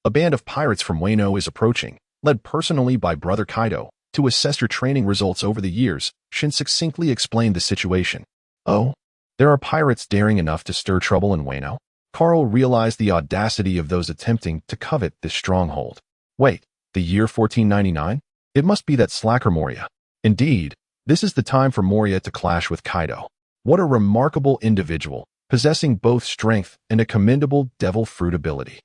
A band of pirates from Wano is approaching, led personally by Brother Kaido. To assess your training results over the years, Shin succinctly explained the situation. Oh, there are pirates daring enough to stir trouble in Wano? Carl realized the audacity of those attempting to covet this stronghold. Wait, the year 1499? It must be that slacker Moria. Indeed, this is the time for Moria to clash with Kaido. What a remarkable individual, possessing both strength and a commendable devil fruit ability.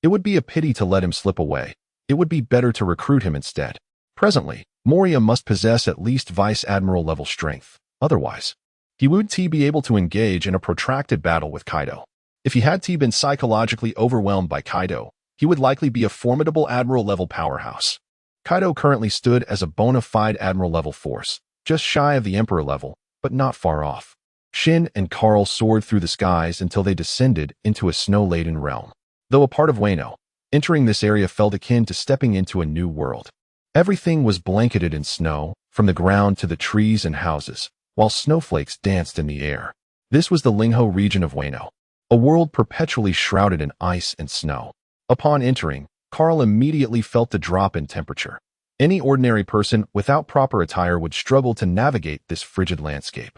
It would be a pity to let him slip away. It would be better to recruit him instead. Presently, Moria must possess at least Vice Admiral level strength. Otherwise, he would be able to engage in a protracted battle with Kaido. If he had been psychologically overwhelmed by Kaido, he would likely be a formidable Admiral level powerhouse. Kaido currently stood as a bona fide Admiral level force, just shy of the Emperor level, but not far off. Shin and Carl soared through the skies until they descended into a snow-laden realm. Though a part of Wano, entering this area felt akin to stepping into a new world. Everything was blanketed in snow, from the ground to the trees and houses, while snowflakes danced in the air. This was the Lingho region of Wano, a world perpetually shrouded in ice and snow. Upon entering, Carl immediately felt the drop in temperature. Any ordinary person without proper attire would struggle to navigate this frigid landscape.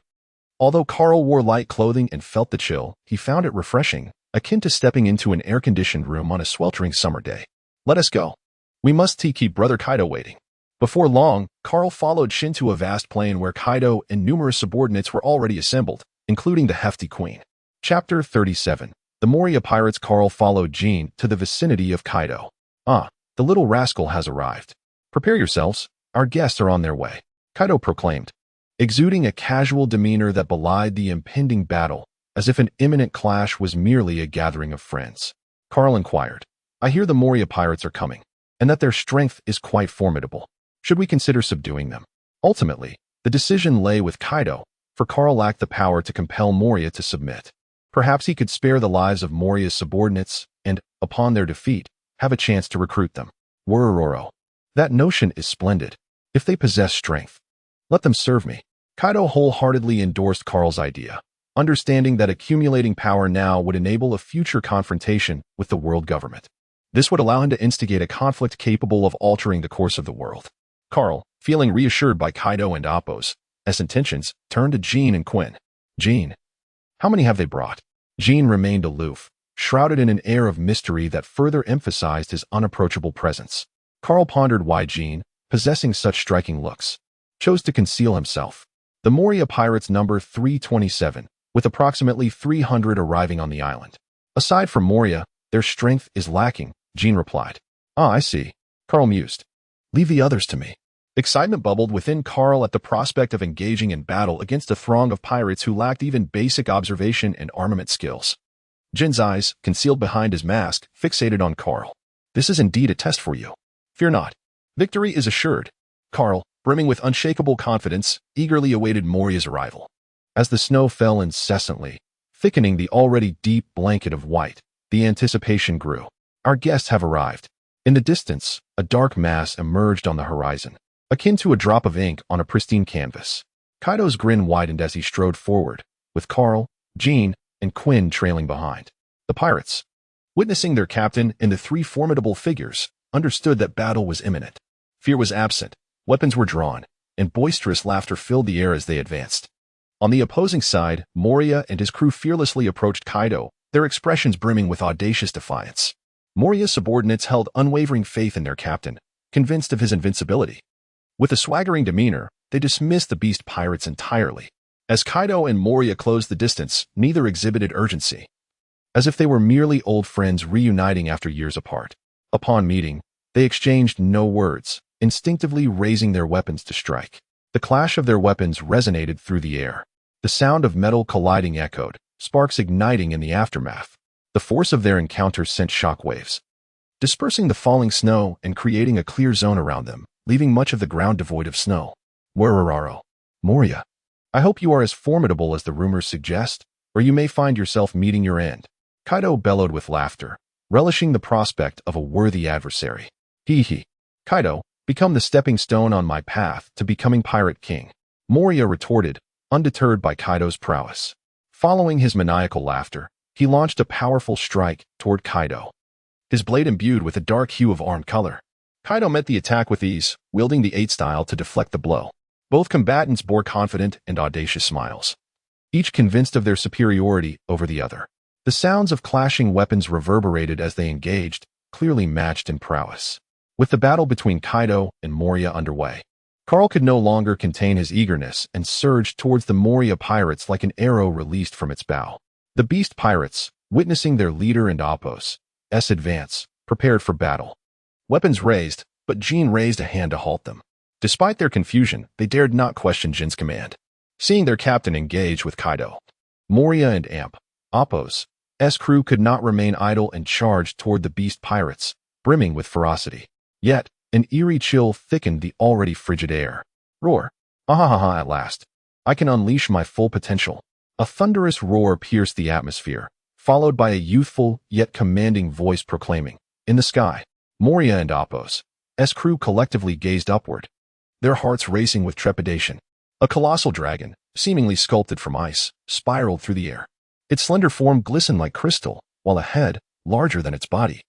Although Carl wore light clothing and felt the chill, he found it refreshing, akin to stepping into an air-conditioned room on a sweltering summer day. Let us go. We must keep Brother Kaido waiting. Before long, Carl followed Shin to a vast plain where Kaido and numerous subordinates were already assembled, including the hefty queen. Chapter 37. The Moria pirates. Carl followed Jean to the vicinity of Kaido. Ah, the little rascal has arrived. Prepare yourselves, our guests are on their way, Kaido proclaimed, exuding a casual demeanor that belied the impending battle, as if an imminent clash was merely a gathering of friends. Carl inquired, I hear the Moria pirates are coming, and that their strength is quite formidable. Should we consider subduing them? Ultimately, the decision lay with Kaido, for Carl lacked the power to compel Moria to submit. Perhaps he could spare the lives of Moria's subordinates and, upon their defeat, have a chance to recruit them. Worororo. That notion is splendid. If they possess strength, let them serve me. Kaido wholeheartedly endorsed Carl's idea, understanding that accumulating power now would enable a future confrontation with the world government. This would allow him to instigate a conflict capable of altering the course of the world. Carl, feeling reassured by Kaido and Apos' intentions, turned to Jean and Quinn. Jean, how many have they brought? Jean remained aloof, shrouded in an air of mystery that further emphasized his unapproachable presence. Carl pondered why Jean, possessing such striking looks, chose to conceal himself. The Moria pirates number 327, with approximately 300 arriving on the island. Aside from Moria, their strength is lacking, Jean replied. Ah, I see. Carl mused. Leave the others to me. Excitement bubbled within Carl at the prospect of engaging in battle against a throng of pirates who lacked even basic observation and armament skills. Jin's eyes, concealed behind his mask, fixated on Carl. This is indeed a test for you. Fear not. Victory is assured. Carl, brimming with unshakable confidence, eagerly awaited Moria's arrival. As the snow fell incessantly, thickening the already deep blanket of white, the anticipation grew. Our guests have arrived. In the distance, a dark mass emerged on the horizon, akin to a drop of ink on a pristine canvas. Kaido's grin widened as he strode forward, with Carl, Jean, and Quinn trailing behind. The pirates. Witnessing their captain and the three formidable figures, understood that battle was imminent. Fear was absent, weapons were drawn, and boisterous laughter filled the air as they advanced. On the opposing side, Moria and his crew fearlessly approached Kaido, their expressions brimming with audacious defiance. Moria's subordinates held unwavering faith in their captain, convinced of his invincibility. With a swaggering demeanor, they dismissed the beast pirates entirely. As Kaido and Moria closed the distance, neither exhibited urgency, as if they were merely old friends reuniting after years apart. Upon meeting, they exchanged no words, instinctively raising their weapons to strike. The clash of their weapons resonated through the air. The sound of metal colliding echoed, sparks igniting in the aftermath. The force of their encounter sent shockwaves, dispersing the falling snow and creating a clear zone around them, leaving much of the ground devoid of snow. Werararo. Moria. I hope you are as formidable as the rumors suggest, or you may find yourself meeting your end. Kaido bellowed with laughter, relishing the prospect of a worthy adversary. Hee. Kaido, become the stepping stone on my path to becoming Pirate King. Moria retorted, undeterred by Kaido's prowess. Following his maniacal laughter, he launched a powerful strike toward Kaido, his blade imbued with a dark hue of armed color. Kaido met the attack with ease, wielding the 8 style to deflect the blow. Both combatants bore confident and audacious smiles, each convinced of their superiority over the other. The sounds of clashing weapons reverberated as they engaged, clearly matched in prowess. With the battle between Kaido and Moria underway, Carl could no longer contain his eagerness and surged towards the Moria pirates like an arrow released from its bow. The beast pirates, witnessing their leader and Apos' advance, prepared for battle. Weapons raised, but Jean raised a hand to halt them. Despite their confusion, they dared not question Jin's command. Seeing their captain engage with Kaido, Moria and Apos' crew could not remain idle and charged toward the beast pirates, brimming with ferocity. Yet, an eerie chill thickened the already frigid air. Roar. Ahahaha, at last. I can unleash my full potential. A thunderous roar pierced the atmosphere, followed by a youthful yet commanding voice proclaiming, in the sky. Moria and Apos' crew collectively gazed upward, their hearts racing with trepidation. A colossal dragon, seemingly sculpted from ice, spiraled through the air. Its slender form glistened like crystal, while a head, larger than its body,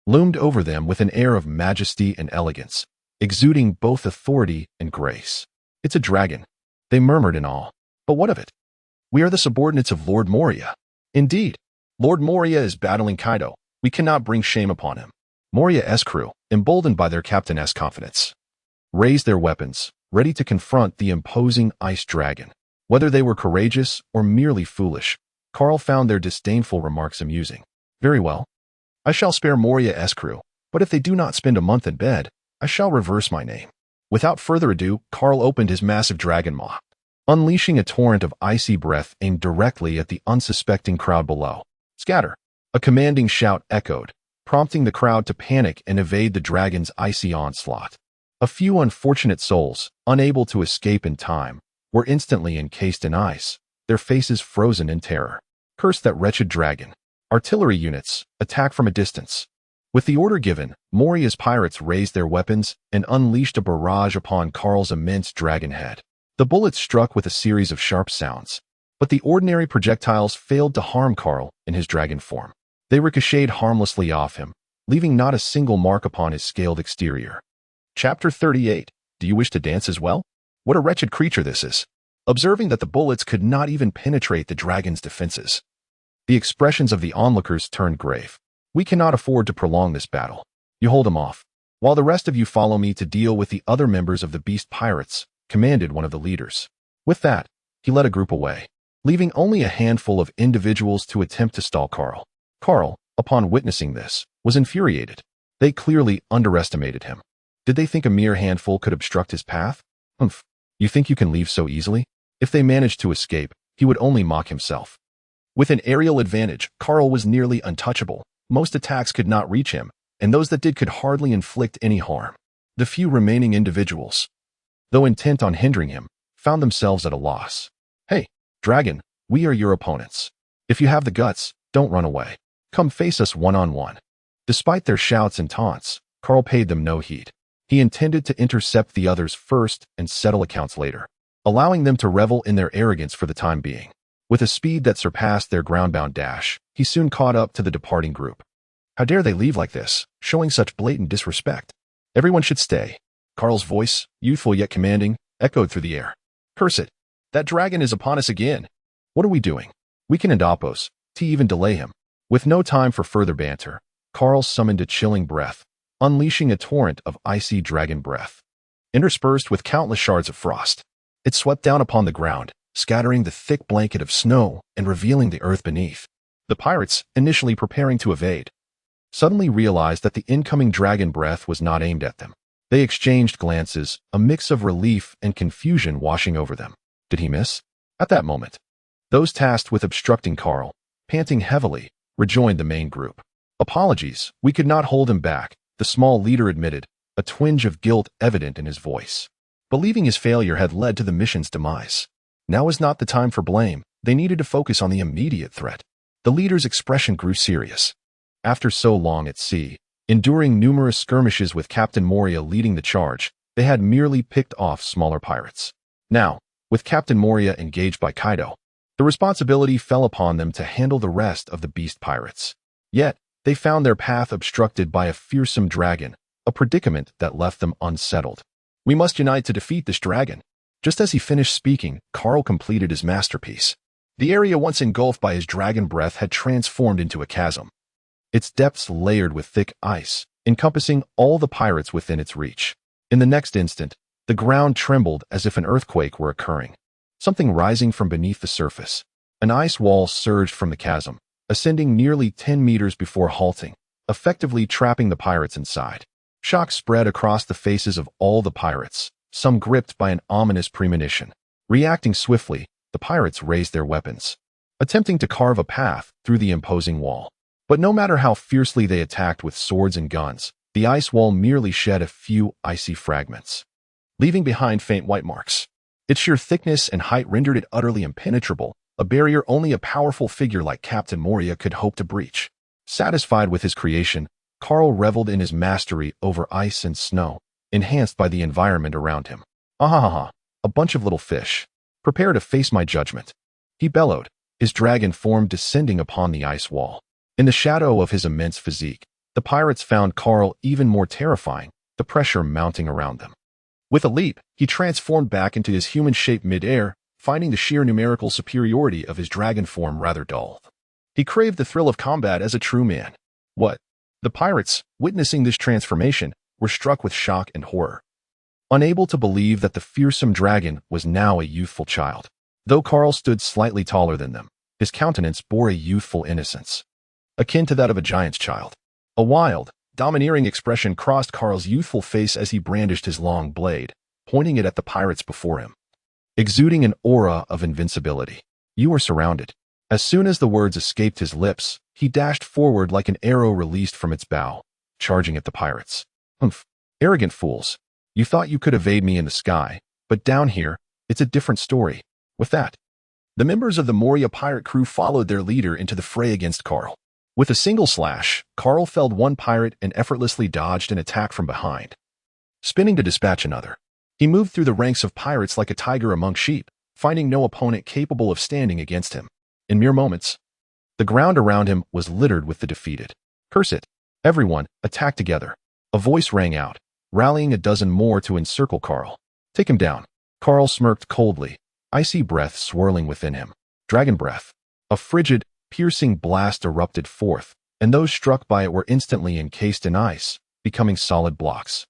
loomed over them with an air of majesty and elegance, exuding both authority and grace. It's a dragon, they murmured in awe. But what of it? We are the subordinates of Lord Moria. Indeed, Lord Moria is battling Kaido. We cannot bring shame upon him. Moria's crew, emboldened by their captain's confidence, raised their weapons, ready to confront the imposing ice dragon. Whether they were courageous or merely foolish, Carl found their disdainful remarks amusing. Very well. I shall spare Moria's crew, but if they do not spend a month in bed, I shall reverse my name. Without further ado, Carl opened his massive dragon maw, unleashing a torrent of icy breath aimed directly at the unsuspecting crowd below. Scatter! A commanding shout echoed, prompting the crowd to panic and evade the dragon's icy onslaught. A few unfortunate souls, unable to escape in time, were instantly encased in ice, their faces frozen in terror. Curse that wretched dragon. Artillery units, attack from a distance. With the order given, Moria's pirates raised their weapons and unleashed a barrage upon Carl's immense dragon head. The bullets struck with a series of sharp sounds, but the ordinary projectiles failed to harm Carl in his dragon form. They ricocheted harmlessly off him, leaving not a single mark upon his scaled exterior. Chapter 38. Do you wish to dance as well? What a wretched creature this is. Observing that the bullets could not even penetrate the dragon's defenses, the expressions of the onlookers turned grave. We cannot afford to prolong this battle. You hold him off, while the rest of you follow me to deal with the other members of the beast pirates, commanded one of the leaders. With that, he led a group away, leaving only a handful of individuals to attempt to stall Carl. Carl, upon witnessing this, was infuriated. They clearly underestimated him. Did they think a mere handful could obstruct his path? Humph. You think you can leave so easily? If they managed to escape, he would only mock himself. With an aerial advantage, Carl was nearly untouchable. Most attacks could not reach him, and those that did could hardly inflict any harm. The few remaining individuals, though intent on hindering him, found themselves at a loss. Hey, dragon, we are your opponents. If you have the guts, don't run away. Come face us one-on-one. Despite their shouts and taunts, Carl paid them no heed. He intended to intercept the others first and settle accounts later, allowing them to revel in their arrogance for the time being. With a speed that surpassed their groundbound dash, he soon caught up to the departing group. How dare they leave like this, showing such blatant disrespect? Everyone should stay. Carl's voice, youthful yet commanding, echoed through the air. Curse it. That dragon is upon us again. What are we doing? We can Indopos, to even delay him. With no time for further banter, Carl summoned a chilling breath, unleashing a torrent of icy dragon breath, interspersed with countless shards of frost. It swept down upon the ground, scattering the thick blanket of snow and revealing the earth beneath. The pirates, initially preparing to evade, suddenly realized that the incoming dragon breath was not aimed at them. They exchanged glances, a mix of relief and confusion washing over them. Did he miss? At that moment, those tasked with obstructing Carl, panting heavily, rejoined the main group. Apologies, we could not hold him back, the small leader admitted, a twinge of guilt evident in his voice. Believing his failure had led to the mission's demise. Now was not the time for blame. They needed to focus on the immediate threat. The leader's expression grew serious. After so long at sea, enduring numerous skirmishes with Captain Moria leading the charge, they had merely picked off smaller pirates. Now, with Captain Moria engaged by Kaido, the responsibility fell upon them to handle the rest of the beast pirates. Yet, they found their path obstructed by a fearsome dragon, a predicament that left them unsettled. We must unite to defeat this dragon. Just as he finished speaking, Carl completed his masterpiece. The area once engulfed by his dragon breath had transformed into a chasm, its depths layered with thick ice, encompassing all the pirates within its reach. In the next instant, the ground trembled as if an earthquake were occurring. Something rising from beneath the surface. An ice wall surged from the chasm, ascending nearly 10 meters before halting, effectively trapping the pirates inside. Shock spread across the faces of all the pirates, some gripped by an ominous premonition. Reacting swiftly, the pirates raised their weapons, attempting to carve a path through the imposing wall. But no matter how fiercely they attacked with swords and guns, the ice wall merely shed a few icy fragments, leaving behind faint white marks. Its sheer thickness and height rendered it utterly impenetrable, a barrier only a powerful figure like Captain Moria could hope to breach. Satisfied with his creation, Carl reveled in his mastery over ice and snow, enhanced by the environment around him. Ahaha, a bunch of little fish. Prepare to face my judgment. He bellowed, his dragon form descending upon the ice wall. In the shadow of his immense physique, the pirates found Carl even more terrifying, the pressure mounting around them. With a leap, he transformed back into his human shape mid-air, finding the sheer numerical superiority of his dragon form rather dull. He craved the thrill of combat as a true man. What? The pirates, witnessing this transformation, were struck with shock and horror, unable to believe that the fearsome dragon was now a youthful child. Though Carl stood slightly taller than them, his countenance bore a youthful innocence, akin to that of a giant's child. A wild, domineering expression crossed Carl's youthful face as he brandished his long blade, pointing it at the pirates before him, exuding an aura of invincibility. You are surrounded. As soon as the words escaped his lips, he dashed forward like an arrow released from its bow, charging at the pirates. Humph, arrogant fools. You thought you could evade me in the sky, but down here, it's a different story. With that, the members of the Moria pirate crew followed their leader into the fray against Carl. With a single slash, Carl felled one pirate and effortlessly dodged an attack from behind, spinning to dispatch another. He moved through the ranks of pirates like a tiger among sheep, finding no opponent capable of standing against him. In mere moments, the ground around him was littered with the defeated. Curse it! Everyone, attack together. A voice rang out, rallying a dozen more to encircle Carl. Take him down. Carl smirked coldly, icy breath swirling within him. Dragon breath. A frigid, piercing blast erupted forth, and those struck by it were instantly encased in ice, becoming solid blocks.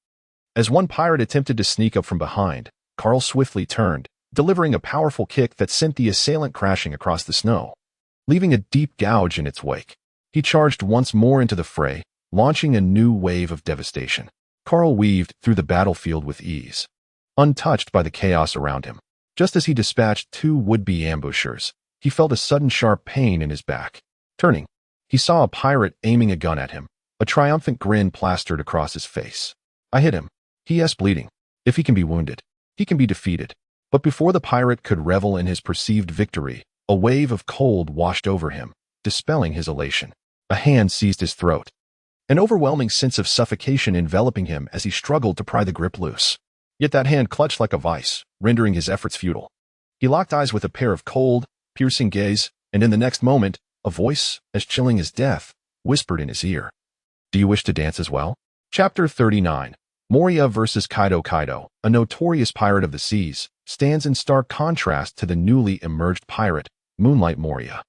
As one pirate attempted to sneak up from behind, Carl swiftly turned, delivering a powerful kick that sent the assailant crashing across the snow, leaving a deep gouge in its wake. He charged once more into the fray, launching a new wave of devastation. Carl weaved through the battlefield with ease, untouched by the chaos around him. Just as he dispatched two would-be ambushers, he felt a sudden sharp pain in his back. Turning, he saw a pirate aiming a gun at him, a triumphant grin plastered across his face. I hit him. He is bleeding. If he can be wounded, he can be defeated. But before the pirate could revel in his perceived victory, a wave of cold washed over him, dispelling his elation. A hand seized his throat, an overwhelming sense of suffocation enveloping him as he struggled to pry the grip loose. Yet that hand clutched like a vice, rendering his efforts futile. He locked eyes with a pair of cold, piercing gaze, and in the next moment, a voice, as chilling as death, whispered in his ear. Do you wish to dance as well? Chapter 39. Moria vs. Kaido. Kaido, a notorious pirate of the seas, stands in stark contrast to the newly emerged pirate, Moonlight Moria.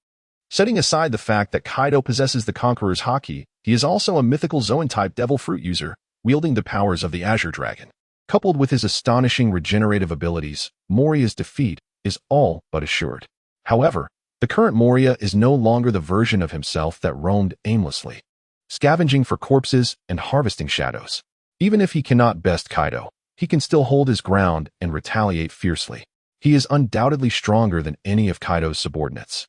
Setting aside the fact that Kaido possesses the Conqueror's haki, he is also a mythical Zoan-type devil fruit user, wielding the powers of the Azure Dragon. Coupled with his astonishing regenerative abilities, Moria's defeat is all but assured. However, the current Moria is no longer the version of himself that roamed aimlessly, scavenging for corpses and harvesting shadows. Even if he cannot best Kaido, he can still hold his ground and retaliate fiercely. He is undoubtedly stronger than any of Kaido's subordinates,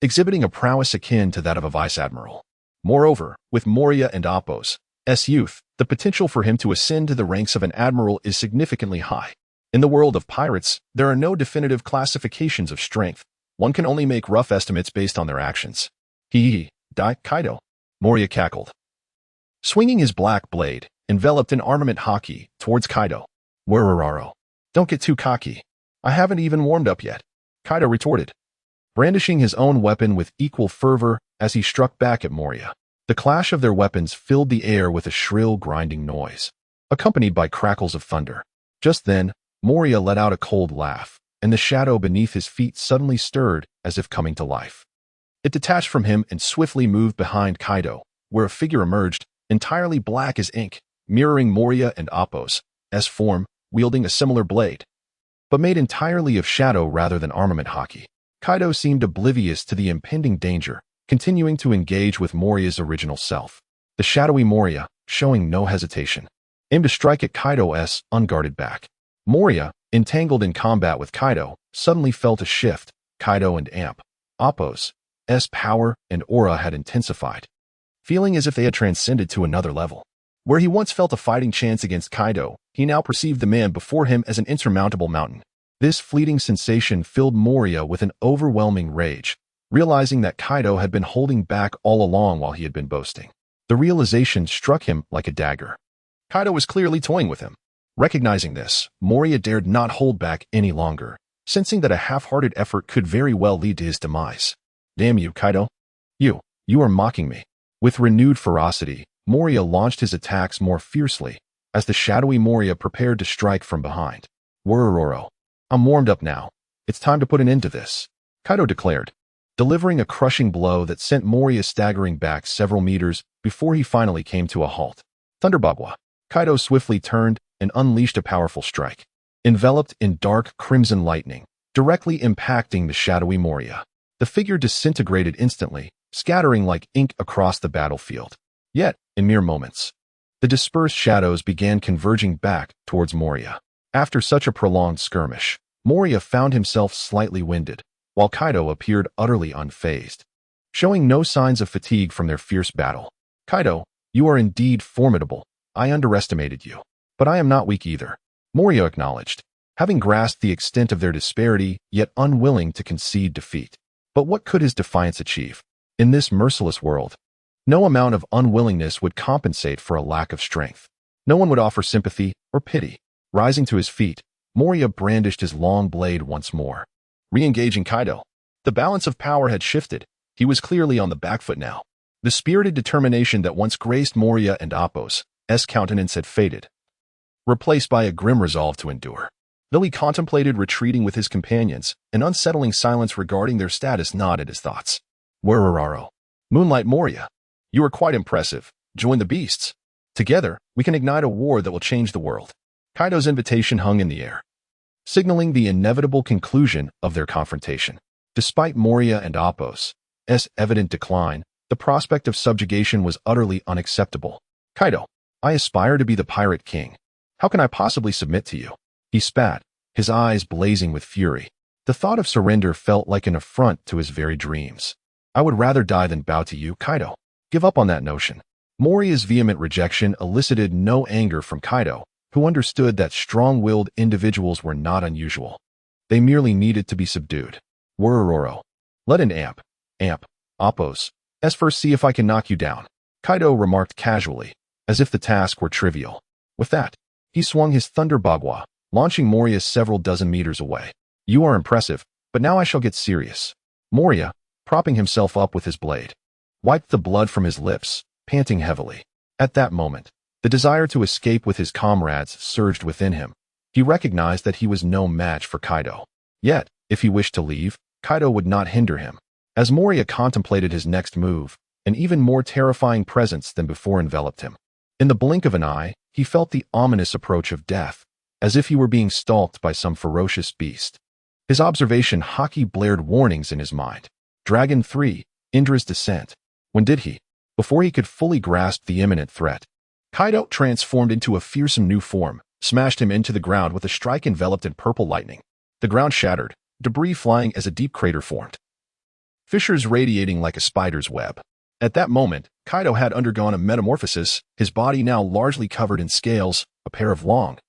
exhibiting a prowess akin to that of a vice admiral. Moreover, with Moria and Appo's youth, the potential for him to ascend to the ranks of an admiral is significantly high. In the world of pirates, there are no definitive classifications of strength. One can only make rough estimates based on their actions. Kaido. Moria cackled, swinging his black blade, enveloped in armament haki, towards Kaido. Wororaro. Don't get too cocky. I haven't even warmed up yet, Kaido retorted, brandishing his own weapon with equal fervor as he struck back at Moria. The clash of their weapons filled the air with a shrill, grinding noise, accompanied by crackles of thunder. Just then, Moria let out a cold laugh, and the shadow beneath his feet suddenly stirred as if coming to life. It detached from him and swiftly moved behind Kaido, where a figure emerged, entirely black as ink, mirroring Moria and Appo's form, wielding a similar blade, but made entirely of shadow rather than armament haki. Kaido seemed oblivious to the impending danger, continuing to engage with Moria's original self. The shadowy Moria, showing no hesitation, aimed to strike at Kaido's unguarded back. Moria, entangled in combat with Kaido, suddenly felt a shift. Kaido and Appo's power and aura had intensified, feeling as if they had transcended to another level. Where he once felt a fighting chance against Kaido, he now perceived the man before him as an insurmountable mountain. This fleeting sensation filled Moria with an overwhelming rage, realizing that Kaido had been holding back all along while he had been boasting. The realization struck him like a dagger. Kaido was clearly toying with him. Recognizing this, Moria dared not hold back any longer, sensing that a half-hearted effort could very well lead to his demise. Damn you, Kaido. You are mocking me. With renewed ferocity, Moria launched his attacks more fiercely, as the shadowy Moria prepared to strike from behind. Worororo. I'm warmed up now. It's time to put an end to this, Kaido declared, delivering a crushing blow that sent Moria staggering back several meters before he finally came to a halt. Thunderbagwa. Kaido swiftly turned and unleashed a powerful strike, enveloped in dark crimson lightning, directly impacting the shadowy Moria. The figure disintegrated instantly, scattering like ink across the battlefield. Yet, in mere moments, the dispersed shadows began converging back towards Moria. After such a prolonged skirmish, Moria found himself slightly winded, while Kaido appeared utterly unfazed, showing no signs of fatigue from their fierce battle. Kaido, you are indeed formidable. I underestimated you. But I am not weak either, Moria acknowledged, having grasped the extent of their disparity, yet unwilling to concede defeat. But what could his defiance achieve? In this merciless world, no amount of unwillingness would compensate for a lack of strength. No one would offer sympathy or pity. Rising to his feet, Moria brandished his long blade once more, re-engaging Kaido. The balance of power had shifted. He was clearly on the back foot now. The spirited determination that once graced Moria and Appo's countenance had faded, replaced by a grim resolve to endure. Though he contemplated retreating with his companions, an unsettling silence regarding their status gnawed at his thoughts. Wororaro. Moonlight Moria. You are quite impressive. Join the beasts. Together, we can ignite a war that will change the world. Kaido's invitation hung in the air, signaling the inevitable conclusion of their confrontation. Despite Moria and Appo's evident decline, the prospect of subjugation was utterly unacceptable. Kaido, I aspire to be the pirate king. How can I possibly submit to you? He spat, his eyes blazing with fury. The thought of surrender felt like an affront to his very dreams. I would rather die than bow to you, Kaido. Give up on that notion. Moria's vehement rejection elicited no anger from Kaido, who understood that strong-willed individuals were not unusual. They merely needed to be subdued. Worororo. Let an Appo's first see if I can knock you down, Kaido remarked casually, as if the task were trivial. With that, he swung his Thunder Bagua, launching Moria several dozen meters away. You are impressive, but now I shall get serious. Moria, propping himself up with his blade, wiped the blood from his lips, panting heavily. At that moment, the desire to escape with his comrades surged within him. He recognized that he was no match for Kaido. Yet, if he wished to leave, Kaido would not hinder him. As Moria contemplated his next move, an even more terrifying presence than before enveloped him. In the blink of an eye, he felt the ominous approach of death, as if he were being stalked by some ferocious beast. His observation Haki blared warnings in his mind. Dragon 3, Indra's Descent. When did he? Before he could fully grasp the imminent threat, Kaido transformed into a fearsome new form, smashed him into the ground with a strike enveloped in purple lightning. The ground shattered, debris flying as a deep crater formed, fissures radiating like a spider's web. At that moment, Kaido had undergone a metamorphosis, his body now largely covered in scales, a pair of long,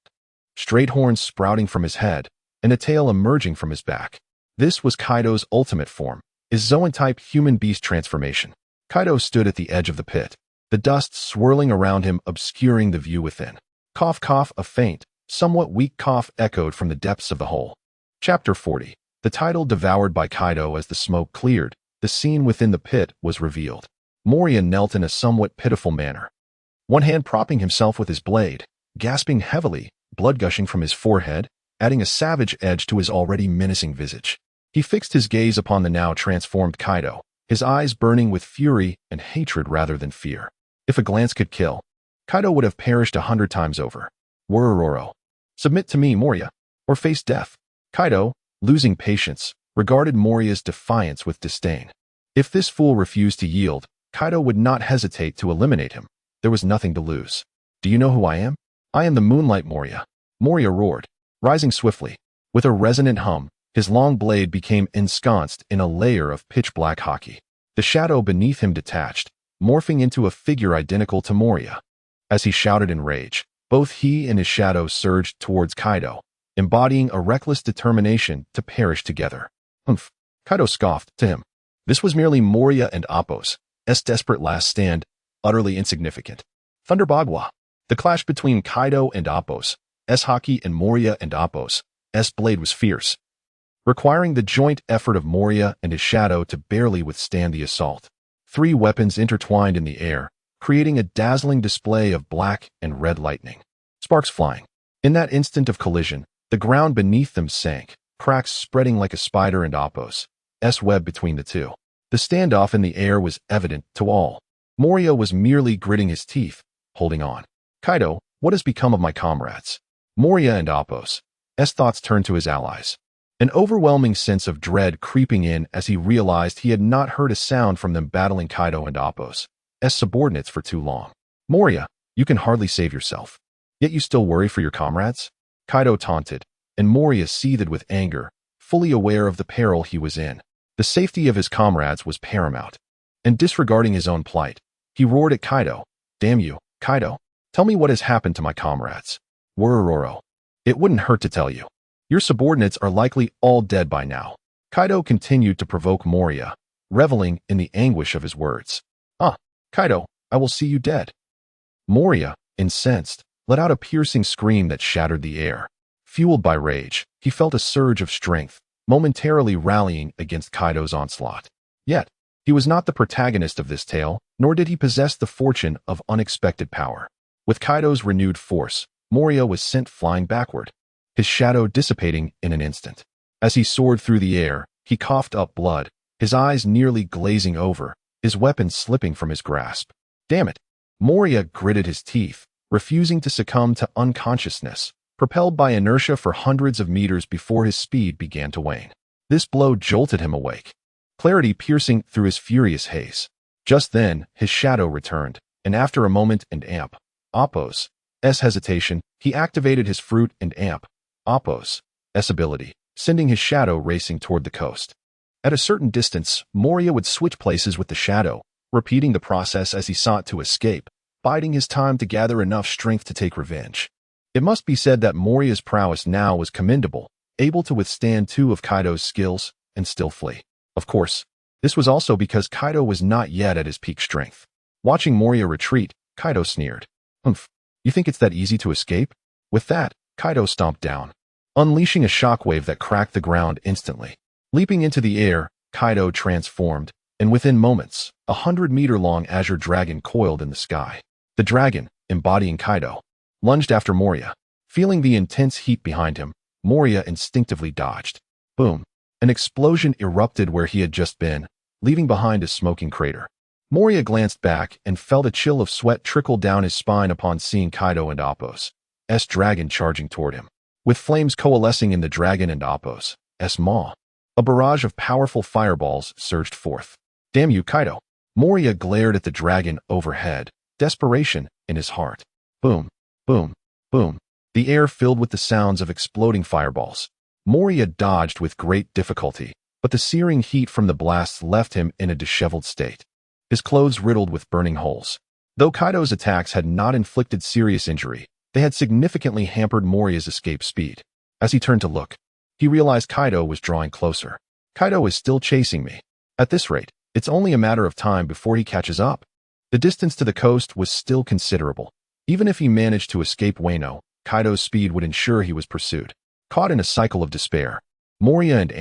straight horns sprouting from his head, and a tail emerging from his back. This was Kaido's ultimate form, his Zoan-type human-beast transformation. Kaido stood at the edge of the pit, the dust swirling around him, obscuring the view within. Cough, cough, a faint, somewhat weak cough echoed from the depths of the hole. Chapter 40. The title devoured by Kaido. As the smoke cleared, the scene within the pit was revealed. Moria knelt in a somewhat pitiful manner, one hand propping himself with his blade, gasping heavily, blood gushing from his forehead, adding a savage edge to his already menacing visage. He fixed his gaze upon the now transformed Kaido, his eyes burning with fury and hatred rather than fear. If a glance could kill, Kaido would have perished 100 times over. Worororo. Submit to me, Moria, or face death. Kaido, losing patience, regarded Moria's defiance with disdain. If this fool refused to yield, Kaido would not hesitate to eliminate him. There was nothing to lose. Do you know who I am? I am the Moonlight Moria. Moria roared, rising swiftly. With a resonant hum, his long blade became ensconced in a layer of pitch-black haki. The shadow beneath him detached, morphing into a figure identical to Moria. As he shouted in rage, both he and his shadow surged towards Kaido, embodying a reckless determination to perish together. Humph! Kaido scoffed to him. This was merely Moria and Appo's desperate last stand, utterly insignificant. Thunder Bagua. The clash between Kaido and Appo's haki and Moria and Appo's blade was fierce, requiring the joint effort of Moria and his shadow to barely withstand the assault. Three weapons intertwined in the air, creating a dazzling display of black and red lightning. Sparks flying. In that instant of collision, the ground beneath them sank, cracks spreading like a spider and Appo's web between the two. The standoff in the air was evident to all. Moria was merely gritting his teeth, holding on. Kaido, what has become of my comrades? Moria and Appo's thoughts turned to his allies. An overwhelming sense of dread creeping in as he realized he had not heard a sound from them battling Kaido and Appo's subordinates for too long. Moria, you can hardly save yourself. Yet you still worry for your comrades? Kaido taunted, and Moria seethed with anger, fully aware of the peril he was in. The safety of his comrades was paramount. And disregarding his own plight, he roared at Kaido. Damn you, Kaido. Tell me what has happened to my comrades. Worororo. It wouldn't hurt to tell you. Your subordinates are likely all dead by now. Kaido continued to provoke Moria, reveling in the anguish of his words. Kaido, I will see you dead. Moria, incensed, let out a piercing scream that shattered the air. Fueled by rage, he felt a surge of strength, momentarily rallying against Kaido's onslaught. Yet, he was not the protagonist of this tale, nor did he possess the fortune of unexpected power. With Kaido's renewed force, Moria was sent flying backward, his shadow dissipating in an instant. As he soared through the air, he coughed up blood, his eyes nearly glazing over, his weapon slipping from his grasp. Damn it! Moria gritted his teeth, refusing to succumb to unconsciousness, propelled by inertia for hundreds of meters before his speed began to wane. This blow jolted him awake, clarity piercing through his furious haze. Just then, his shadow returned, and after a moment and Appo's hesitation, he activated his fruit and Appo's ability, sending his shadow racing toward the coast. At a certain distance, Moria would switch places with the shadow, repeating the process as he sought to escape, biding his time to gather enough strength to take revenge. It must be said that Moria's prowess now was commendable, able to withstand two of Kaido's skills and still flee. Of course, this was also because Kaido was not yet at his peak strength. Watching Moria retreat, Kaido sneered. Humph, you think it's that easy to escape? With that, Kaido stomped down, unleashing a shockwave that cracked the ground instantly. Leaping into the air, Kaido transformed, and within moments, 100-meter-long azure dragon coiled in the sky. The dragon, embodying Kaido, lunged after Moria. Feeling the intense heat behind him, Moria instinctively dodged. Boom. An explosion erupted where he had just been, leaving behind a smoking crater. Moria glanced back and felt a chill of sweat trickle down his spine upon seeing Kaido and Appo's dragon charging toward him. With flames coalescing in the dragon and Appo's maw, a barrage of powerful fireballs surged forth. Damn you, Kaido! Moria glared at the dragon overhead, desperation in his heart. Boom, boom, boom. The air filled with the sounds of exploding fireballs. Moria dodged with great difficulty, but the searing heat from the blasts left him in a disheveled state, his clothes riddled with burning holes. Though Kaido's attacks had not inflicted serious injury, they had significantly hampered Moria's escape speed. As he turned to look, he realized Kaido was drawing closer. Kaido is still chasing me. At this rate, it's only a matter of time before he catches up. The distance to the coast was still considerable. Even if he managed to escape Wano, Kaido's speed would ensure he was pursued. Caught in a cycle of despair, Moria and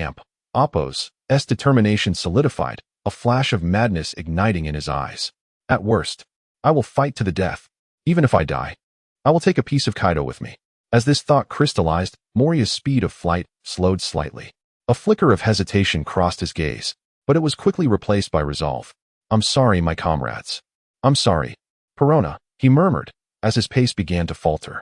Appo's determination solidified, a flash of madness igniting in his eyes. At worst, I will fight to the death. Even if I die, I will take a piece of Kaido with me. As this thought crystallized, Moria's speed of flight slowed slightly. A flicker of hesitation crossed his gaze, but it was quickly replaced by resolve. I'm sorry, my comrades. I'm sorry. Perona, he murmured, as his pace began to falter.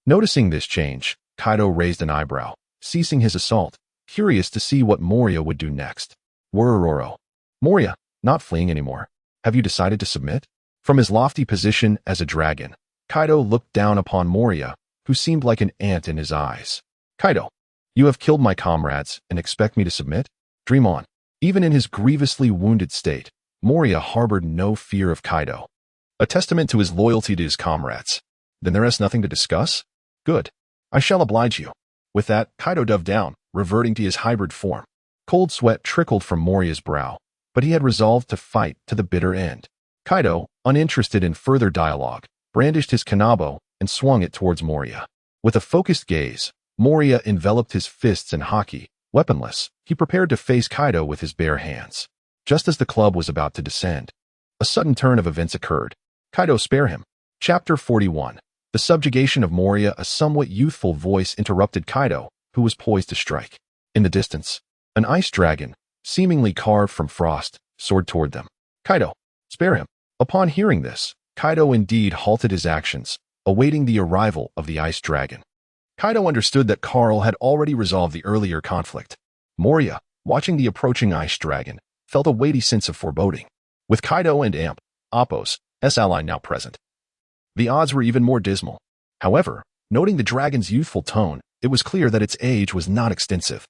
Noticing this change, Kaido raised an eyebrow, ceasing his assault, curious to see what Moria would do next. Worororo. Moria, not fleeing anymore. Have you decided to submit? From his lofty position as a dragon, Kaido looked down upon Moria, who seemed like an ant in his eyes. Kaido, you have killed my comrades and expect me to submit? Dream on. Even in his grievously wounded state, Moria harbored no fear of Kaido. A testament to his loyalty to his comrades. Then there is nothing to discuss? Good. I shall oblige you. With that, Kaido dove down, reverting to his hybrid form. Cold sweat trickled from Moria's brow, but he had resolved to fight to the bitter end. Kaido, uninterested in further dialogue, brandished his kanabo and swung it towards Moria. With a focused gaze, Moria enveloped his fists in haki. Weaponless, he prepared to face Kaido with his bare hands. Just as the club was about to descend, a sudden turn of events occurred. Kaido, spare him. Chapter 41. The subjugation of Moria. A somewhat youthful voice interrupted Kaido, who was poised to strike. In the distance, an ice dragon, seemingly carved from frost, soared toward them. Kaido, spare him. Upon hearing this, Kaido indeed halted his actions, awaiting the arrival of the ice dragon. Kaido understood that Carl had already resolved the earlier conflict. Moria, watching the approaching ice dragon, felt a weighty sense of foreboding. With Kaido and Appo's ally now present, the odds were even more dismal. However, noting the dragon's youthful tone, it was clear that its age was not extensive.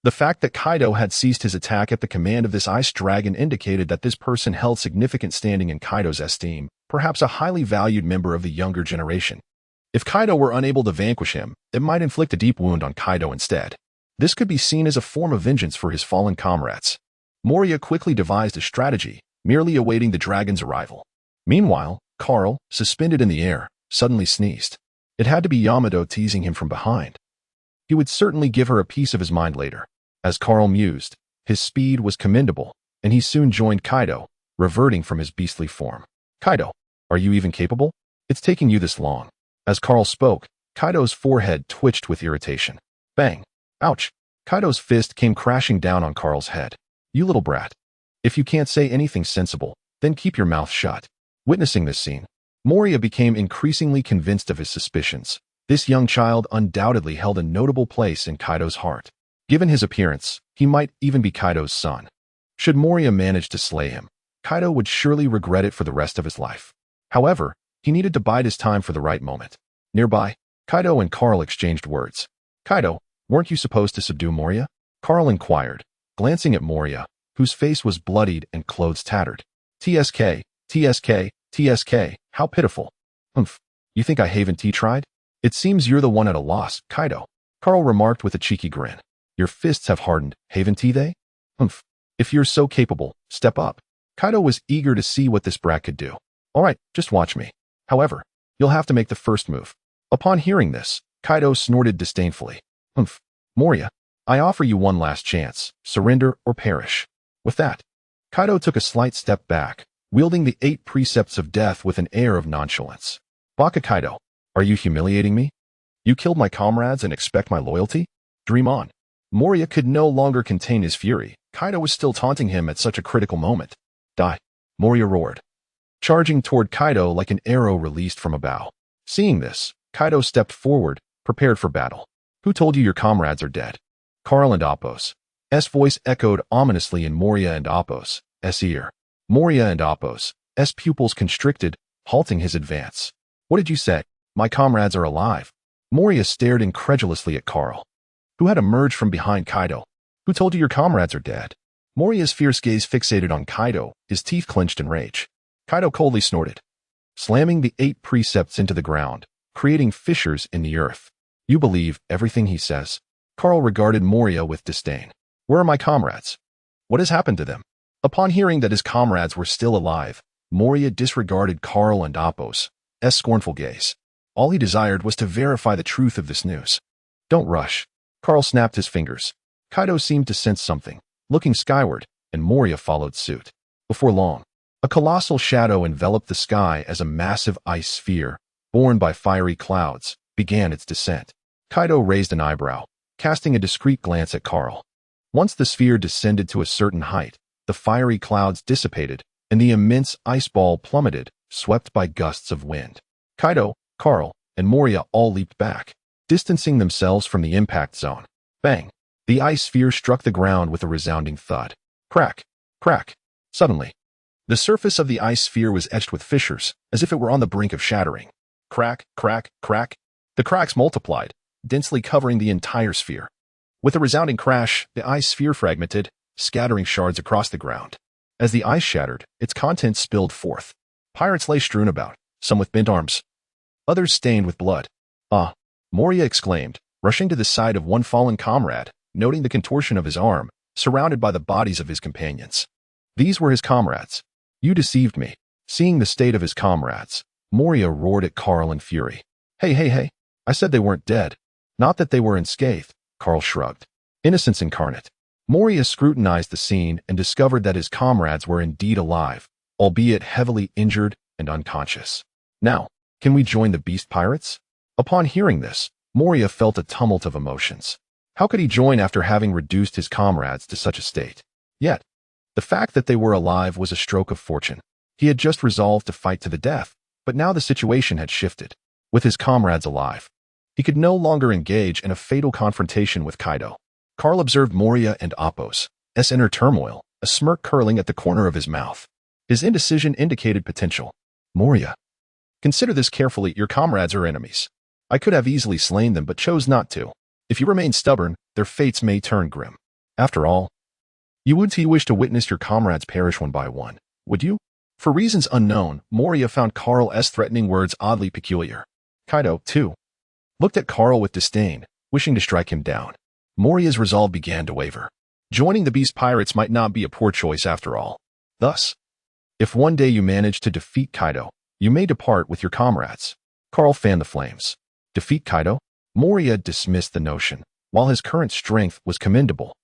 The fact that Kaido had ceased his attack at the command of this ice dragon indicated that this person held significant standing in Kaido's esteem, perhaps a highly valued member of the younger generation. If Kaido were unable to vanquish him, it might inflict a deep wound on Kaido instead. This could be seen as a form of vengeance for his fallen comrades. Moria quickly devised a strategy, merely awaiting the dragon's arrival. Meanwhile, Carl, suspended in the air, suddenly sneezed. It had to be Yamato teasing him from behind. He would certainly give her a piece of his mind later. As Carl mused, his speed was commendable, and he soon joined Kaido, reverting from his beastly form. Kaido, are you even capable? It's taking you this long. As Carl spoke, Kaido's forehead twitched with irritation. Bang! Ouch! Kaido's fist came crashing down on Carl's head. You little brat. If you can't say anything sensible, then keep your mouth shut. Witnessing this scene, Moria became increasingly convinced of his suspicions. This young child undoubtedly held a notable place in Kaido's heart. Given his appearance, he might even be Kaido's son. Should Moria manage to slay him, Kaido would surely regret it for the rest of his life. However, he needed to bide his time for the right moment. Nearby, Kaido and Carl exchanged words. Kaido, weren't you supposed to subdue Moria? Carl inquired, glancing at Moria, whose face was bloodied and clothes tattered. TSK, TSK, TSK, how pitiful. Humph, you think I haven't tried? It seems you're the one at a loss, Kaido. Carl remarked with a cheeky grin. Your fists have hardened, haven't they? Humph, if you're so capable, step up. Kaido was eager to see what this brat could do. All right, just watch me. However, you'll have to make the first move. Upon hearing this, Kaido snorted disdainfully. Humph, Moria, I offer you one last chance. Surrender or perish. With that, Kaido took a slight step back, wielding the 8 precepts of death with an air of nonchalance. Baka Kaido, are you humiliating me? You killed my comrades and expect my loyalty? Dream on. Moria could no longer contain his fury. Kaido was still taunting him at such a critical moment. Die. Moria roared, charging toward Kaido like an arrow released from a bow. Seeing this, Kaido stepped forward, prepared for battle. Who told you your comrades are dead? Carl and Appo's voice echoed ominously in Moria and Appo's ear. Moria and Appo's pupils constricted, halting his advance. What did you say? My comrades are alive. Moria stared incredulously at Carl, who had emerged from behind Kaido. Who told you your comrades are dead? Moria's fierce gaze fixated on Kaido, his teeth clenched in rage. Kaido coldly snorted, slamming the 8 precepts into the ground, creating fissures in the earth. You believe everything he says? Carl regarded Moria with disdain. Where are my comrades? What has happened to them? Upon hearing that his comrades were still alive, Moria disregarded Carl and Appo's scornful gaze. All he desired was to verify the truth of this news. Don't rush. Carl snapped his fingers. Kaido seemed to sense something, looking skyward, and Moria followed suit. Before long, a colossal shadow enveloped the sky as a massive ice sphere, borne by fiery clouds, began its descent. Kaido raised an eyebrow, casting a discreet glance at Carl. Once the sphere descended to a certain height, the fiery clouds dissipated, and the immense ice ball plummeted, swept by gusts of wind. Kaido, Carl, and Moria all leaped back, distancing themselves from the impact zone. Bang! The ice sphere struck the ground with a resounding thud. Crack! Crack! Suddenly, the surface of the ice sphere was etched with fissures, as if it were on the brink of shattering. Crack! Crack! Crack! The cracks multiplied, densely covering the entire sphere. With a resounding crash, the ice sphere fragmented, scattering shards across the ground. As the ice shattered, its contents spilled forth. Pirates lay strewn about, some with bent arms, others stained with blood. Ah! Moria exclaimed, rushing to the side of one fallen comrade, noting the contortion of his arm, surrounded by the bodies of his companions. These were his comrades. You deceived me. Seeing the state of his comrades, Moria roared at Carl in fury. Hey! I said they weren't dead. Not that they were unscathed. Carl shrugged. Innocence incarnate. Moria scrutinized the scene and discovered that his comrades were indeed alive, albeit heavily injured and unconscious. Now, can we join the beast pirates? Upon hearing this, Moria felt a tumult of emotions. How could he join after having reduced his comrades to such a state? Yet, the fact that they were alive was a stroke of fortune. He had just resolved to fight to the death, but now the situation had shifted. With his comrades alive, he could no longer engage in a fatal confrontation with Kaido. Carl observed Moria and Appo's inner turmoil, a smirk curling at the corner of his mouth. His indecision indicated potential. Moria, consider this carefully. Your comrades are enemies. I could have easily slain them but chose not to. If you remain stubborn, their fates may turn grim. After all, you wouldn't wish to witness your comrades perish one by one, would you? For reasons unknown, Moria found Carl's threatening words oddly peculiar. Kaido, too, looked at Carl with disdain, wishing to strike him down. Moria's resolve began to waver. Joining the beast pirates might not be a poor choice after all. Thus, if one day you manage to defeat Kaido, you may depart with your comrades. Carl fanned the flames. Defeat Kaido? Moria dismissed the notion. While his current strength was commendable,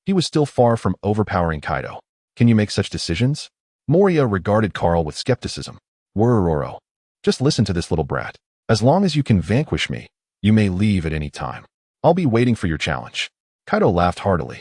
he was still far from overpowering Kaido. Can you make such decisions? Moria regarded Carl with skepticism. Worororo. Just listen to this little brat. As long as you can vanquish me, you may leave at any time. I'll be waiting for your challenge. Kaido laughed heartily,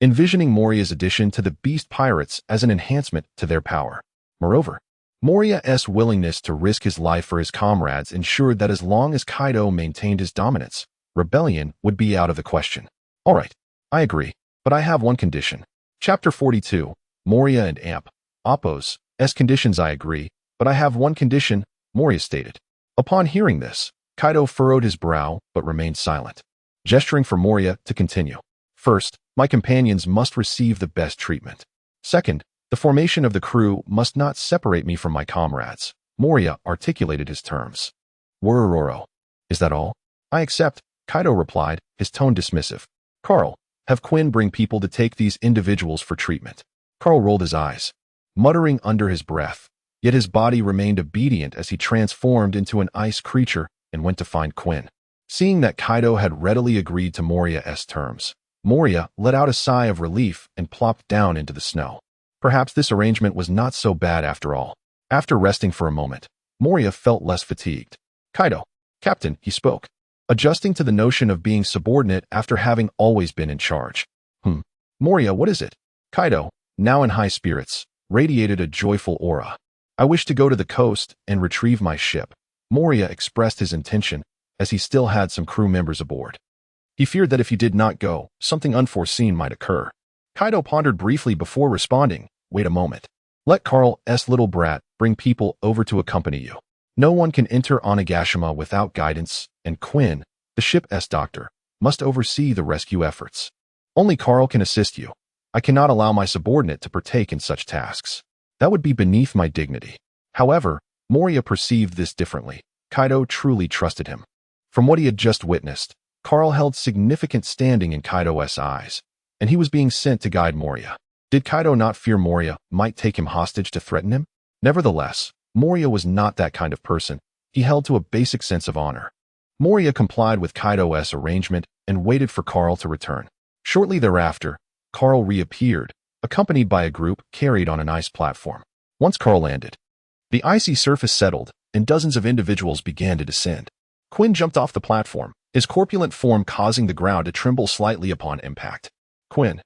envisioning Moria's addition to the beast pirates as an enhancement to their power. Moreover, Moria's willingness to risk his life for his comrades ensured that as long as Kaido maintained his dominance, rebellion would be out of the question. All right, I agree, but I have one condition. Chapter 42, Moria and Appo's conditions. I agree, but I have one condition, Moria stated. Upon hearing this, Kaido furrowed his brow but remained silent, gesturing for Moria to continue. First, my companions must receive the best treatment. Second, the formation of the crew must not separate me from my comrades. Moria articulated his terms. Worororo. Is that all? I accept, Kaido replied, his tone dismissive. Carl, have Quinn bring people to take these individuals for treatment. Carl rolled his eyes, muttering under his breath, yet his body remained obedient as he transformed into an ice creature and went to find Quinn. Seeing that Kaido had readily agreed to Moria's terms, Moria let out a sigh of relief and plopped down into the snow. Perhaps this arrangement was not so bad after all. After resting for a moment, Moria felt less fatigued. Kaido, Captain, he spoke, adjusting to the notion of being subordinate after having always been in charge. Moria, what is it? Kaido, now in high spirits, radiated a joyful aura. I wish to go to the coast and retrieve my ship. Moria expressed his intention, as he still had some crew members aboard. He feared that if he did not go, something unforeseen might occur. Kaido pondered briefly before responding, wait a moment. Let Carl's little brat bring people over to accompany you. No one can enter Onigashima without guidance, and Quinn, the ship's doctor, must oversee the rescue efforts. Only Carl can assist you. I cannot allow my subordinate to partake in such tasks. That would be beneath my dignity. However, Moria perceived this differently. Kaido truly trusted him. From what he had just witnessed, Carl held significant standing in Kaido's eyes, and he was being sent to guide Moria. Did Kaido not fear Moria might take him hostage to threaten him? Nevertheless, Moria was not that kind of person. He held to a basic sense of honor. Moria complied with Kaido's arrangement and waited for Carl to return. Shortly thereafter, Carl reappeared, accompanied by a group carried on an ice platform. Once Carl landed, the icy surface settled, and dozens of individuals began to descend. Quinn jumped off the platform, his corpulent form causing the ground to tremble slightly upon impact. Quinn,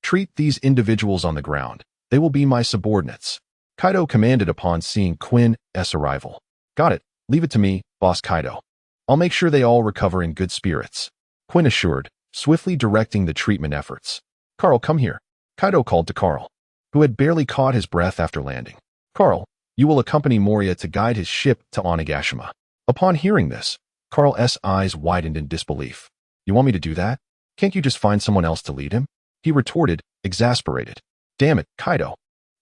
treat these individuals on the ground. They will be my subordinates. Kaido commanded upon seeing Quinn's arrival. Got it. Leave it to me, Boss Kaido. I'll make sure they all recover in good spirits. Quinn assured, swiftly directing the treatment efforts. Carl, come here. Kaido called to Carl, who had barely caught his breath after landing. Carl, you will accompany Moria to guide his ship to Onigashima. Upon hearing this, Carl's eyes widened in disbelief. You want me to do that? Can't you just find someone else to lead him? He retorted, exasperated. Damn it, Kaido.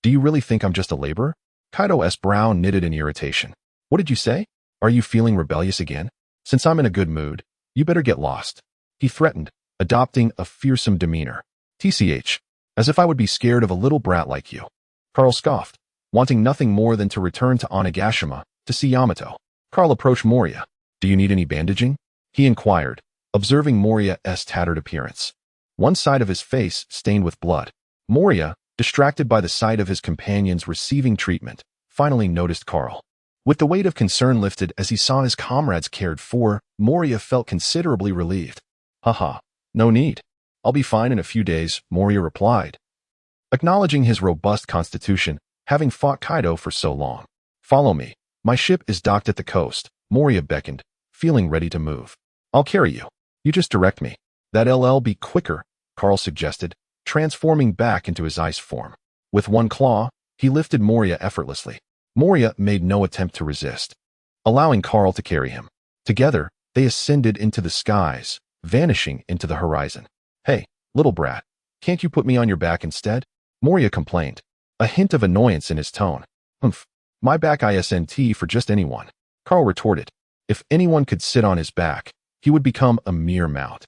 Do you really think I'm just a laborer? Kaido's brow knitted in irritation. What did you say? Are you feeling rebellious again? Since I'm in a good mood, you better get lost. He threatened, adopting a fearsome demeanor. TCH, as if I would be scared of a little brat like you. Carl scoffed, wanting nothing more than to return to Onigashima to see Yamato. Carl approached Moria. Do you need any bandaging? He inquired, observing Moria's tattered appearance. One side of his face stained with blood. Moria, distracted by the sight of his companions receiving treatment, finally noticed Carl. With the weight of concern lifted as he saw his comrades cared for, Moria felt considerably relieved. Haha, no need. I'll be fine in a few days, Moria replied, acknowledging his robust constitution, having fought Kaido for so long. Follow me. My ship is docked at the coast, Moria beckoned, feeling ready to move. I'll carry you. You just direct me. That'll be quicker, Carl suggested, transforming back into his ice form. With one claw, he lifted Moria effortlessly. Moria made no attempt to resist, allowing Carl to carry him. Together, they ascended into the skies, vanishing into the horizon. Hey, little brat, can't you put me on your back instead? Moria complained, a hint of annoyance in his tone. My back isn't for just anyone. Carl retorted, if anyone could sit on his back, he would become a mere mount.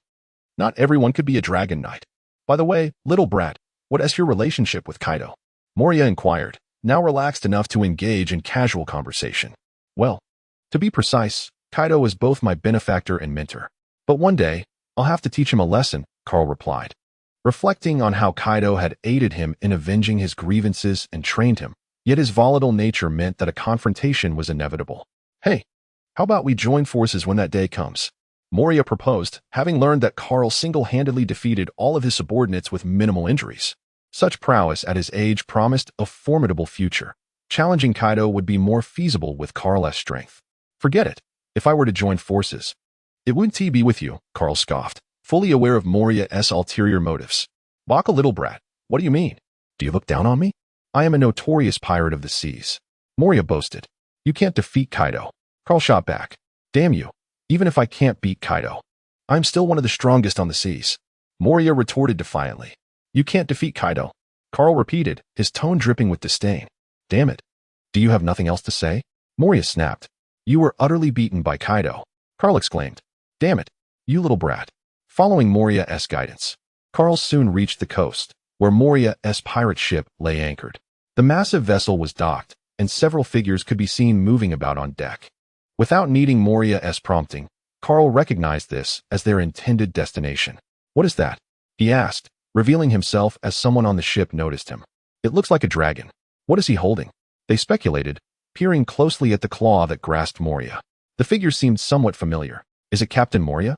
Not everyone could be a dragon knight. By the way, little brat, what is your relationship with Kaido? Moria inquired, now relaxed enough to engage in casual conversation. Well, to be precise, Kaido is both my benefactor and mentor. But one day, I'll have to teach him a lesson, Carl replied, reflecting on how Kaido had aided him in avenging his grievances and trained him, yet his volatile nature meant that a confrontation was inevitable. Hey, how about we join forces when that day comes? Moria proposed, having learned that Carl single-handedly defeated all of his subordinates with minimal injuries. Such prowess at his age promised a formidable future. Challenging Kaido would be more feasible with Carl's strength. Forget it. If I were to join forces, it wouldn't be with you, Carl scoffed, fully aware of Moria's ulterior motives. Baka, little brat, what do you mean? Do you look down on me? I am a notorious pirate of the seas. Moria boasted. You can't defeat Kaido. Carl shot back. Damn you. Even if I can't beat Kaido, I'm still one of the strongest on the seas. Moria retorted defiantly. You can't defeat Kaido. Carl repeated, his tone dripping with disdain. Damn it. Do you have nothing else to say? Moria snapped. You were utterly beaten by Kaido. Carl exclaimed. Damn it, you little brat. Following Moria's guidance, Carl soon reached the coast, where Moria's pirate ship lay anchored. The massive vessel was docked, and several figures could be seen moving about on deck. Without needing Moria's prompting, Carl recognized this as their intended destination. What is that? He asked, revealing himself as someone on the ship noticed him. It looks like a dragon. What is he holding? They speculated, peering closely at the claw that grasped Moria. The figure seemed somewhat familiar. Is it Captain Moria?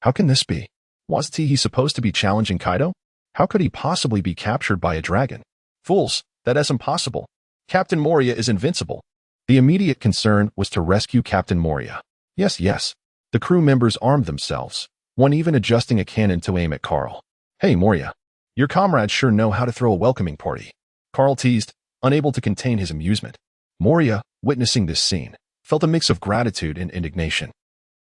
How can this be? Wasn't he supposed to be challenging Kaido? How could he possibly be captured by a dragon? Fools, that is impossible. Captain Moria is invincible. The immediate concern was to rescue Captain Moria. Yes. The crew members armed themselves, one even adjusting a cannon to aim at Carl. Hey, Moria. Your comrades sure know how to throw a welcoming party. Carl teased, unable to contain his amusement. Moria, witnessing this scene, felt a mix of gratitude and indignation.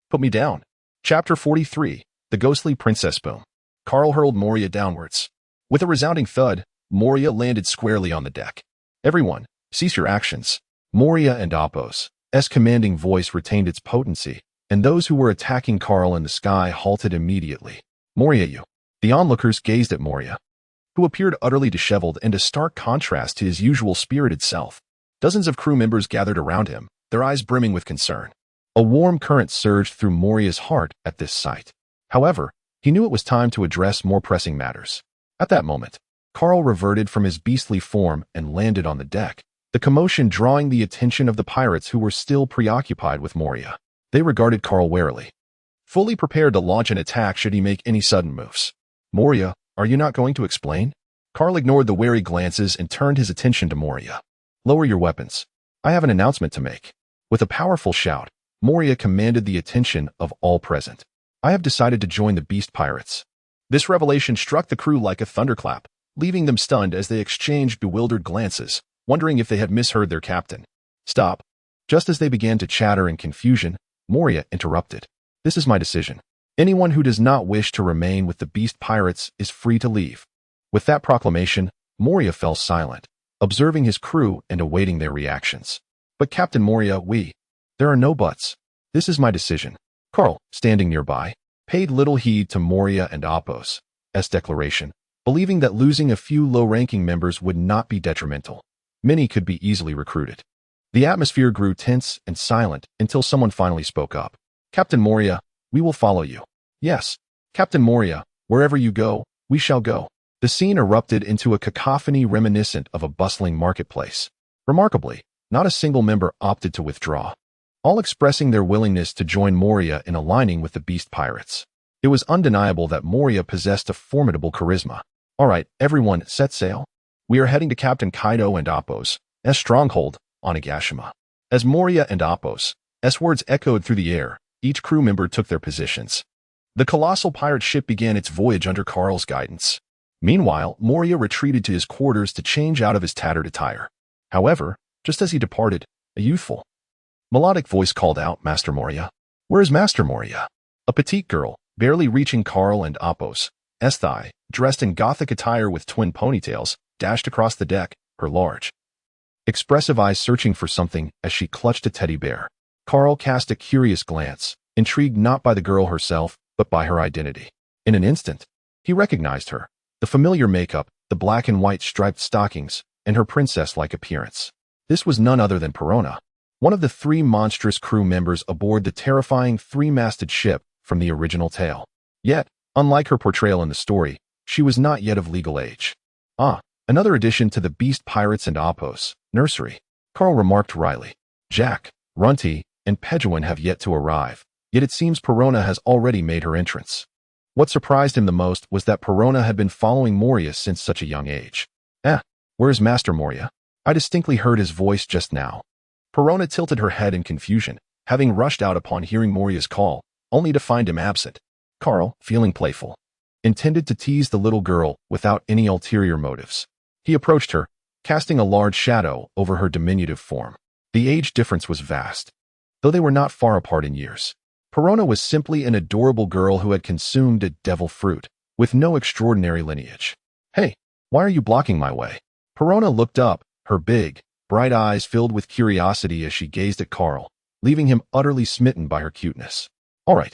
Put me down. Chapter 43, The Ghostly Princess Boom. Carl hurled Moria downwards. With a resounding thud, Moria landed squarely on the deck. Everyone, cease your actions. Moria and Appo's commanding voice retained its potency, and those who were attacking Carl in the sky halted immediately. Moria, you. The onlookers gazed at Moria, who appeared utterly disheveled and a stark contrast to his usual spirited self. Dozens of crew members gathered around him, their eyes brimming with concern. A warm current surged through Moria's heart at this sight. However, he knew it was time to address more pressing matters. At that moment, Carl reverted from his beastly form and landed on the deck, the commotion drawing the attention of the pirates who were still preoccupied with Moria. They regarded Carl warily, fully prepared to launch an attack should he make any sudden moves. Moria, are you not going to explain? Carl ignored the wary glances and turned his attention to Moria. Lower your weapons. I have an announcement to make. With a powerful shout, Moria commanded the attention of all present. I have decided to join the Beast Pirates. This revelation struck the crew like a thunderclap, leaving them stunned as they exchanged bewildered glances, wondering if they had misheard their captain. Stop. Just as they began to chatter in confusion, Moria interrupted. This is my decision. Anyone who does not wish to remain with the Beast Pirates is free to leave. With that proclamation, Moria fell silent, observing his crew and awaiting their reactions. But Captain Moria, there are no buts. This is my decision. Carl, standing nearby, paid little heed to Moria and Appo's declaration, believing that losing a few low-ranking members would not be detrimental. Many could be easily recruited. The atmosphere grew tense and silent until someone finally spoke up. Captain Moria, we will follow you. Yes, Captain Moria, wherever you go, we shall go. The scene erupted into a cacophony reminiscent of a bustling marketplace. Remarkably, not a single member opted to withdraw, all expressing their willingness to join Moria in aligning with the Beast Pirates. It was undeniable that Moria possessed a formidable charisma. All right, everyone, set sail. We are heading to Captain Kaido and Appo's stronghold, Onigashima. As Moria and Appo's words echoed through the air, each crew member took their positions. The colossal pirate ship began its voyage under Carl's guidance. Meanwhile, Moria retreated to his quarters to change out of his tattered attire. However, just as he departed, a youthful, melodic voice called out, Master Moria. Where is Master Moria? A petite girl, barely reaching Carl and Appo's thigh, dressed in gothic attire with twin ponytails, dashed across the deck, her large, expressive eyes searching for something as she clutched a teddy bear. Carl cast a curious glance, intrigued not by the girl herself, but by her identity. In an instant, he recognized her, the familiar makeup, the black and white striped stockings, and her princess-like appearance. This was none other than Perona, one of the three monstrous crew members aboard the terrifying three-masted ship from the original tale. Yet, unlike her portrayal in the story, she was not yet of legal age. Another addition to the Beast Pirates and Appo's nursery, Carl remarked wryly. Jack, Runty, and Pejuan have yet to arrive, yet it seems Perona has already made her entrance. What surprised him the most was that Perona had been following Moria since such a young age. Where's Master Moria? I distinctly heard his voice just now. Perona tilted her head in confusion, having rushed out upon hearing Moria's call, only to find him absent. Carl, feeling playful, intended to tease the little girl without any ulterior motives. He approached her, casting a large shadow over her diminutive form. The age difference was vast, though they were not far apart in years. Perona was simply an adorable girl who had consumed a devil fruit, with no extraordinary lineage. Hey, why are you blocking my way? Perona looked up, her big, bright eyes filled with curiosity as she gazed at Carl, leaving him utterly smitten by her cuteness. All right,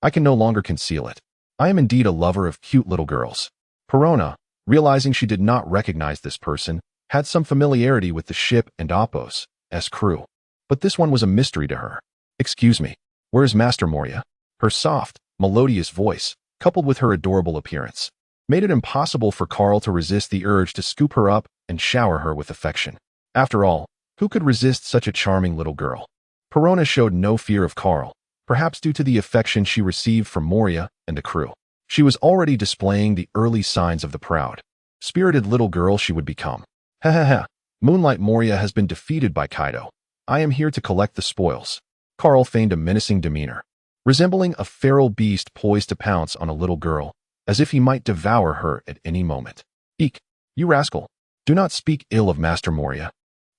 I can no longer conceal it. I am indeed a lover of cute little girls. Perona, realizing she did not recognize this person, had some familiarity with the ship and Appo's crew. But this one was a mystery to her. Excuse me, where is Master Moria? Her soft, melodious voice, coupled with her adorable appearance, made it impossible for Carl to resist the urge to scoop her up and shower her with affection. After all, who could resist such a charming little girl? Perona showed no fear of Carl, perhaps due to the affection she received from Moria and the crew. She was already displaying the early signs of the proud, spirited little girl she would become. Ha ha ha, Moonlight Moria has been defeated by Kaido. I am here to collect the spoils. Carl feigned a menacing demeanor, resembling a feral beast poised to pounce on a little girl, as if he might devour her at any moment. Eek, you rascal! Do not speak ill of Master Moria.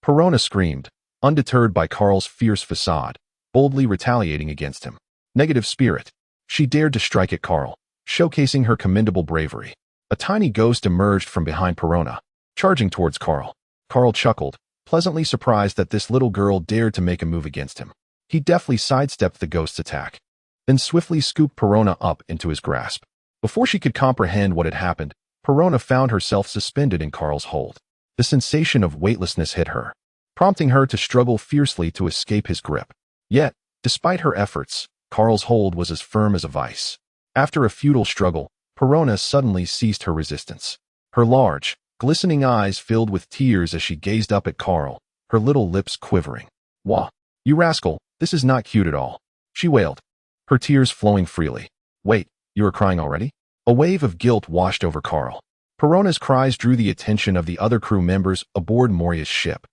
Perona screamed, undeterred by Carl's fierce facade, boldly retaliating against him. Negative spirit. She dared to strike at Carl, showcasing her commendable bravery. A tiny ghost emerged from behind Perona, charging towards Carl. Carl chuckled, pleasantly surprised that this little girl dared to make a move against him. He deftly sidestepped the ghost's attack, then swiftly scooped Perona up into his grasp. Before she could comprehend what had happened, Perona found herself suspended in Carl's hold. The sensation of weightlessness hit her, prompting her to struggle fiercely to escape his grip. Yet, despite her efforts, Carl's hold was as firm as a vice. After a futile struggle, Perona suddenly ceased her resistance. Her large, glistening eyes filled with tears as she gazed up at Carl, her little lips quivering. Wah! You rascal, this is not cute at all, she wailed, her tears flowing freely. Wait, you are crying already? A wave of guilt washed over Carl. Perona's cries drew the attention of the other crew members aboard Moria's ship.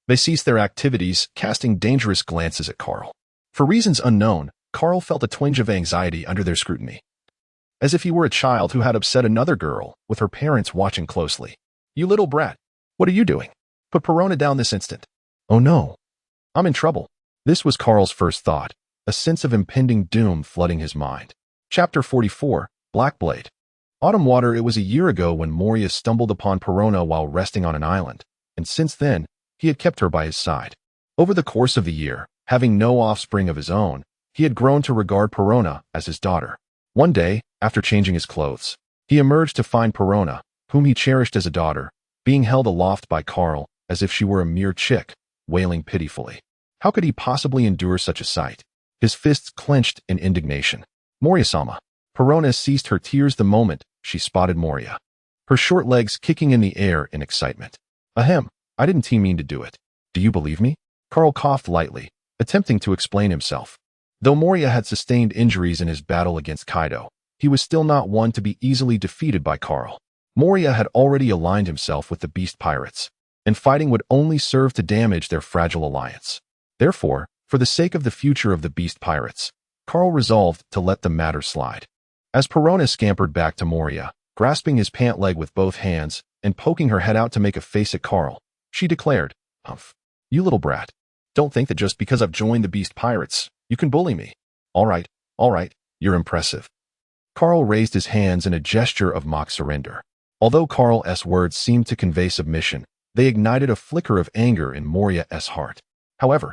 They ceased their activities, casting dangerous glances at Carl. For reasons unknown, Carl felt a twinge of anxiety under their scrutiny, as if he were a child who had upset another girl, with her parents watching closely. You little brat, what are you doing? Put Perona down this instant. Oh no, I'm in trouble. This was Carl's first thought, a sense of impending doom flooding his mind. Chapter 44, Blackblade. Autumn Water. It was a year ago when Moria stumbled upon Perona while resting on an island, and since then, he had kept her by his side. Over the course of the year, having no offspring of his own, he had grown to regard Perona as his daughter. One day, after changing his clothes, he emerged to find Perona, whom he cherished as a daughter, being held aloft by Carl as if she were a mere chick, wailing pitifully. How could he possibly endure such a sight? His fists clenched in indignation. Moria-sama. Perona ceased her tears the moment she spotted Moria, her short legs kicking in the air in excitement. Ahem, I didn't mean to do it. Do you believe me? Carl coughed lightly, attempting to explain himself. Though Moria had sustained injuries in his battle against Kaido, he was still not one to be easily defeated by Carl. Moria had already aligned himself with the Beast Pirates, and fighting would only serve to damage their fragile alliance. Therefore, for the sake of the future of the Beast Pirates, Carl resolved to let the matter slide. As Perona scampered back to Moria, grasping his pant leg with both hands and poking her head out to make a face at Carl, she declared, Humph, you little brat. Don't think that just because I've joined the Beast Pirates, you can bully me. All right, you're impressive. Carl raised his hands in a gesture of mock surrender. Although Carl's words seemed to convey submission, they ignited a flicker of anger in Moria's heart. However,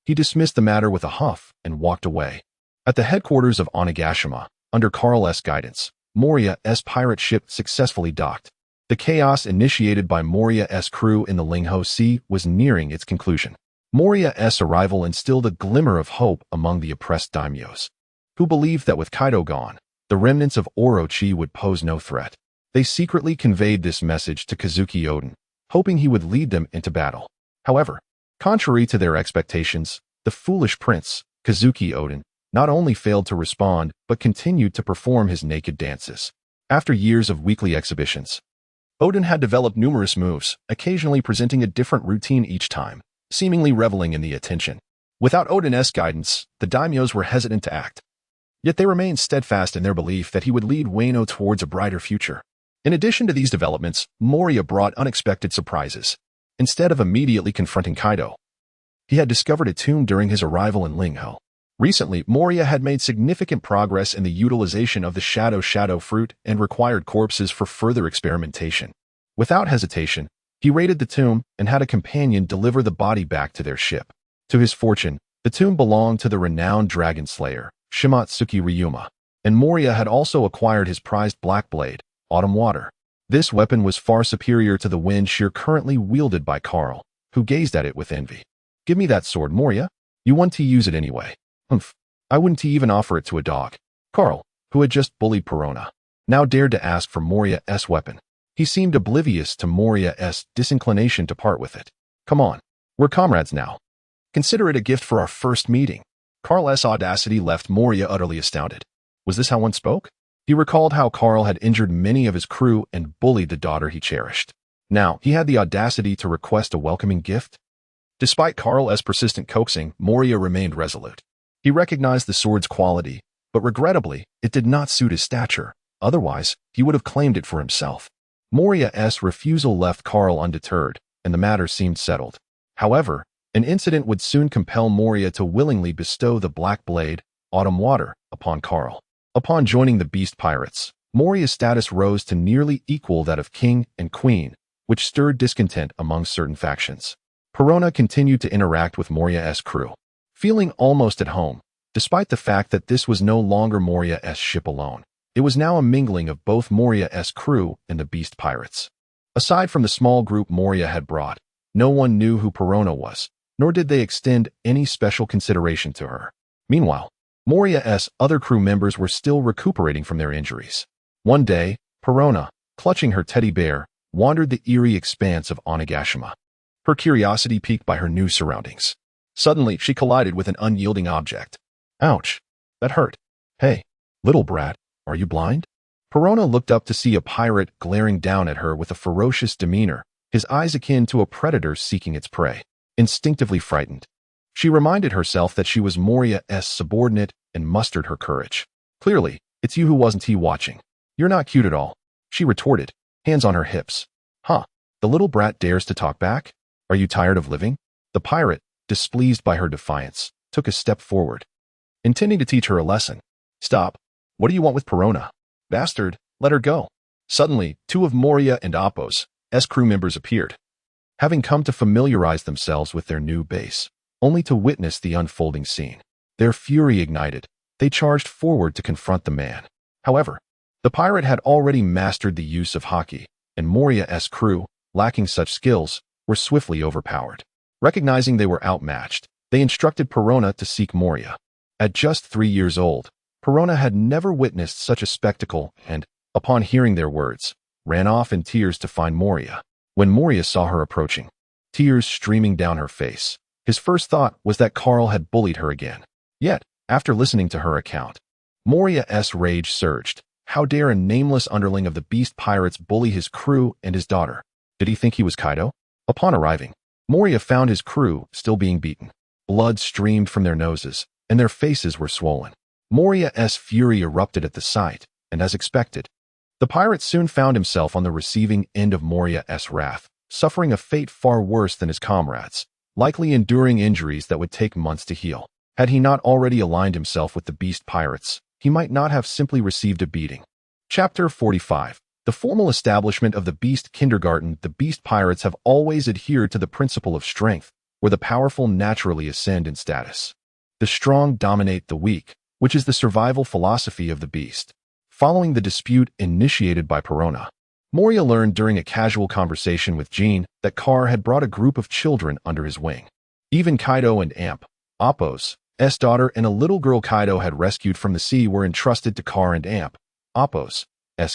he dismissed the matter with a huff and walked away. At the headquarters of Onigashima, under Carl's guidance, Moria's pirate ship successfully docked. The chaos initiated by Moria's crew in the Lingho Sea was nearing its conclusion. Moria's arrival instilled a glimmer of hope among the oppressed daimyos, who believed that with Kaido gone, the remnants of Orochi would pose no threat. They secretly conveyed this message to Kazuki Oden, hoping he would lead them into battle. However, contrary to their expectations, the foolish prince, Kazuki Oden, not only failed to respond but continued to perform his naked dances. After years of weekly exhibitions, Oden had developed numerous moves, occasionally presenting a different routine each time, seemingly reveling in the attention. Without Oden's guidance, the daimyos were hesitant to act. Yet they remained steadfast in their belief that he would lead Wano towards a brighter future. In addition to these developments, Moria brought unexpected surprises. Instead of immediately confronting Kaido, he had discovered a tomb during his arrival in Lingho. Recently, Moria had made significant progress in the utilization of the shadow fruit and required corpses for further experimentation. Without hesitation, he raided the tomb and had a companion deliver the body back to their ship. To his fortune, the tomb belonged to the renowned dragon slayer, Shimatsuki Ryuma, and Moria had also acquired his prized Blackblade, Autumn Water. This weapon was far superior to the wind shear currently wielded by Carl, who gazed at it with envy. Give me that sword, Moria. You want to use it anyway. Humph. I wouldn't even offer it to a dog. Carl, who had just bullied Perona, now dared to ask for Moria's weapon. He seemed oblivious to Moria's disinclination to part with it. Come on, we're comrades now. Consider it a gift for our first meeting. Carl's audacity left Moria utterly astounded. Was this how one spoke? He recalled how Carl had injured many of his crew and bullied the daughter he cherished. Now, he had the audacity to request a welcoming gift? Despite Carl's persistent coaxing, Moria remained resolute. He recognized the sword's quality, but regrettably, it did not suit his stature. Otherwise, he would have claimed it for himself. Moria's refusal left Carl undeterred, and the matter seemed settled. However, an incident would soon compel Moria to willingly bestow the Black Blade, Autumn Water, upon Carl. Upon joining the Beast Pirates, Moria's status rose to nearly equal that of king and queen, which stirred discontent among certain factions. Perona continued to interact with Moria's crew, feeling almost at home, despite the fact that this was no longer Moria's ship alone. It was now a mingling of both Moria's crew and the Beast Pirates. Aside from the small group Moria had brought, no one knew who Perona was, nor did they extend any special consideration to her. Meanwhile, Moria's other crew members were still recuperating from their injuries. One day, Perona, clutching her teddy bear, wandered the eerie expanse of Onigashima. Her curiosity piqued by her new surroundings. Suddenly, she collided with an unyielding object. Ouch! That hurt. Hey, little brat, are you blind? Perona looked up to see a pirate glaring down at her with a ferocious demeanor, his eyes akin to a predator seeking its prey. Instinctively frightened, she reminded herself that she was Moria's subordinate and mustered her courage. Clearly, it's you who wasn't he watching. You're not cute at all, she retorted, hands on her hips. Huh, the little brat dares to talk back? Are you tired of living? The pirate, displeased by her defiance, took a step forward, intending to teach her a lesson. Stop. What do you want with Perona? Bastard, let her go. Suddenly, two of Moria and Appo's crew members appeared, having come to familiarize themselves with their new base, only to witness the unfolding scene. Their fury ignited. They charged forward to confront the man. However, the pirate had already mastered the use of haki, and Moria's crew, lacking such skills, were swiftly overpowered. Recognizing they were outmatched, they instructed Perona to seek Moria. At just 3 years old, Perona had never witnessed such a spectacle and, upon hearing their words, ran off in tears to find Moria. When Moria saw her approaching, tears streaming down her face, his first thought was that Carl had bullied her again. Yet, after listening to her account, Moria's rage surged. How dare a nameless underling of the Beast Pirates bully his crew and his daughter? Did he think he was Kaido? Upon arriving, Moria found his crew still being beaten. Blood streamed from their noses, and their faces were swollen. Moria's fury erupted at the sight, and as expected, the pirate soon found himself on the receiving end of Moria's wrath, suffering a fate far worse than his comrades, likely enduring injuries that would take months to heal. Had he not already aligned himself with the Beast Pirates, he might not have simply received a beating. Chapter 45. The formal establishment of the Beast Kindergarten. The Beast Pirates have always adhered to the principle of strength, where the powerful naturally ascend in status. The strong dominate the weak, which is the survival philosophy of the Beast. Following the dispute initiated by Perona, Moria learned during a casual conversation with Jean that Carr had brought a group of children under his wing. Even Kaido and Appo's daughter and a little girl Kaido had rescued from the sea were entrusted to Carr and Appo's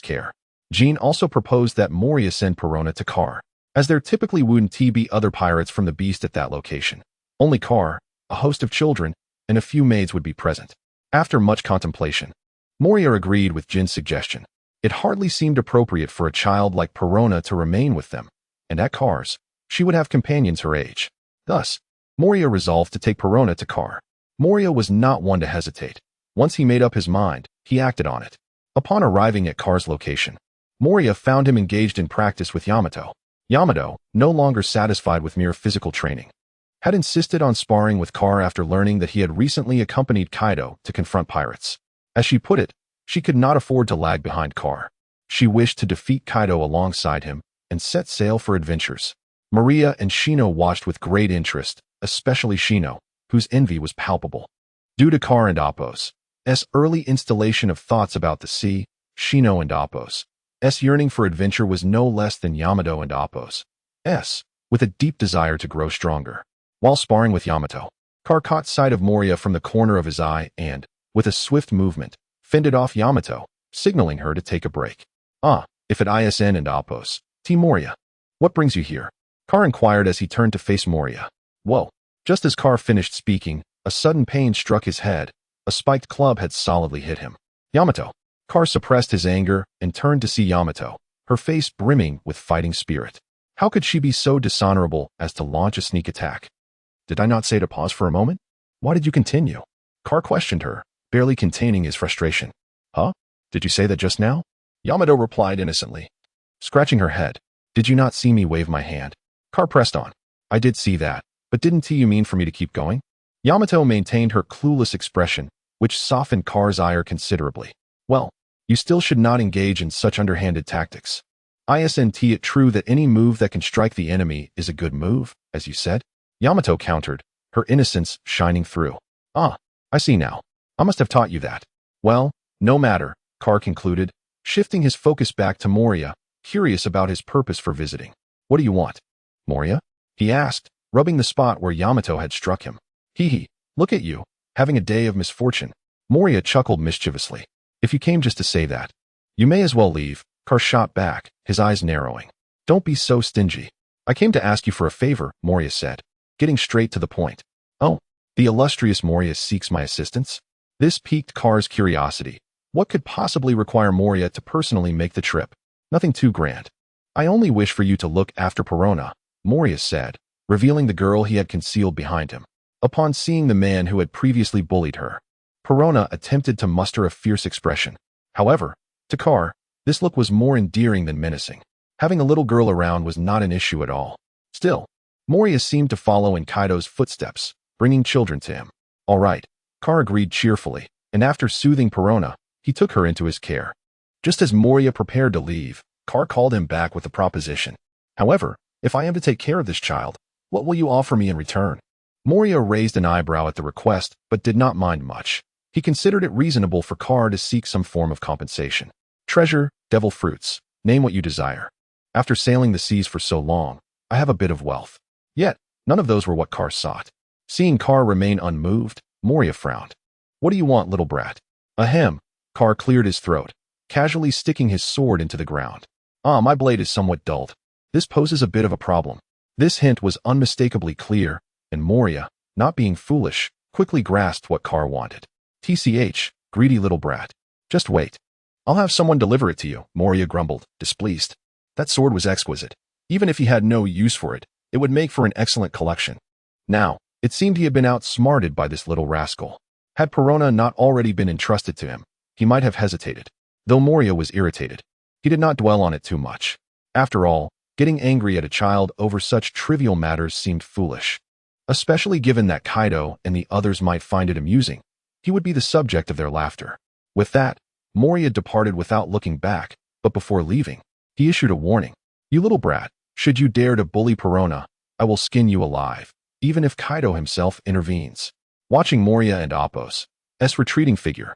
care. Jean also proposed that Moria send Perona to Carr, as there typically wouldn't be other pirates from the Beast at that location. Only Carr, a host of children, and a few maids would be present. After much contemplation, Moria agreed with Jin's suggestion. It hardly seemed appropriate for a child like Perona to remain with them, and at Carr's, she would have companions her age. Thus, Moria resolved to take Perona to Carr. Moria was not one to hesitate. Once he made up his mind, he acted on it. Upon arriving at Carr's location, Moria found him engaged in practice with Yamato. Yamato, no longer satisfied with mere physical training, had insisted on sparring with Carr after learning that he had recently accompanied Kaido to confront pirates. As she put it, she could not afford to lag behind Carr. She wished to defeat Kaido alongside him and set sail for adventures. Maria and Shino watched with great interest, especially Shino, whose envy was palpable. Due to Carr and Appo's early installation of thoughts about the sea, Shino and Appo's yearning for adventure was no less than Yamato and Appo's with a deep desire to grow stronger. While sparring with Yamato, Carr caught sight of Moria from the corner of his eye and, with a swift movement, fended off Yamato, signaling her to take a break. Ah, If at ISN and Oppos. T. Moria. What brings you here? Car inquired as he turned to face Moria. Whoa. Just as Car finished speaking, a sudden pain struck his head. A spiked club had solidly hit him. Yamato. Car suppressed his anger and turned to see Yamato, her face brimming with fighting spirit. How could she be so dishonorable as to launch a sneak attack? Did I not say to pause for a moment? Why did you continue? Car questioned her, barely containing his frustration. Huh? Did you say that just now? Yamato replied innocently, scratching her head. Did you not see me wave my hand? Car pressed on. I did see that, but didn't you mean for me to keep going? Yamato maintained her clueless expression, which softened Car's ire considerably. Well, you still should not engage in such underhanded tactics. Isn't it true that any move that can strike the enemy is a good move, as you said? Yamato countered, her innocence shining through. Ah, I see now. I must have taught you that. Well, no matter, Car concluded, shifting his focus back to Moria, curious about his purpose for visiting. What do you want? Moria? He asked, rubbing the spot where Yamato had struck him. Hee, look at you, having a day of misfortune. Moria chuckled mischievously. If you came just to say that, you may as well leave. Car shot back, his eyes narrowing. Don't be so stingy. I came to ask you for a favor, Moria said, getting straight to the point. Oh, the illustrious Moria seeks my assistance? This piqued Car's curiosity. What could possibly require Moria to personally make the trip? Nothing too grand. I only wish for you to look after Perona, Moria said, revealing the girl he had concealed behind him. Upon seeing the man who had previously bullied her, Perona attempted to muster a fierce expression. However, to Car, this look was more endearing than menacing. Having a little girl around was not an issue at all. Still, Moria seemed to follow in Kaido's footsteps, bringing children to him. All right, Car agreed cheerfully, and after soothing Perona, he took her into his care. Just as Moria prepared to leave, Car called him back with a proposition. However, if I am to take care of this child, what will you offer me in return? Moria raised an eyebrow at the request, but did not mind much. He considered it reasonable for Car to seek some form of compensation. Treasure, devil fruits, name what you desire. After sailing the seas for so long, I have a bit of wealth. Yet, none of those were what Car sought. Seeing Car remain unmoved, Moria frowned. What do you want, little brat? Ahem. Car cleared his throat, casually sticking his sword into the ground. Ah, my blade is somewhat dulled. This poses a bit of a problem. This hint was unmistakably clear, and Moria, not being foolish, quickly grasped what Car wanted. TCH, greedy little brat. Just wait. I'll have someone deliver it to you, Moria grumbled, displeased. That sword was exquisite. Even if he had no use for it, it would make for an excellent collection. Now, it seemed he had been outsmarted by this little rascal. Had Perona not already been entrusted to him, he might have hesitated. Though Moria was irritated, he did not dwell on it too much. After all, getting angry at a child over such trivial matters seemed foolish. Especially given that Kaido and the others might find it amusing. He would be the subject of their laughter. With that, Moria departed without looking back, but before leaving, he issued a warning. You little brat, should you dare to bully Perona, I will skin you alive, even if Kaido himself intervenes. Watching Moria and Oppos, S retreating figure.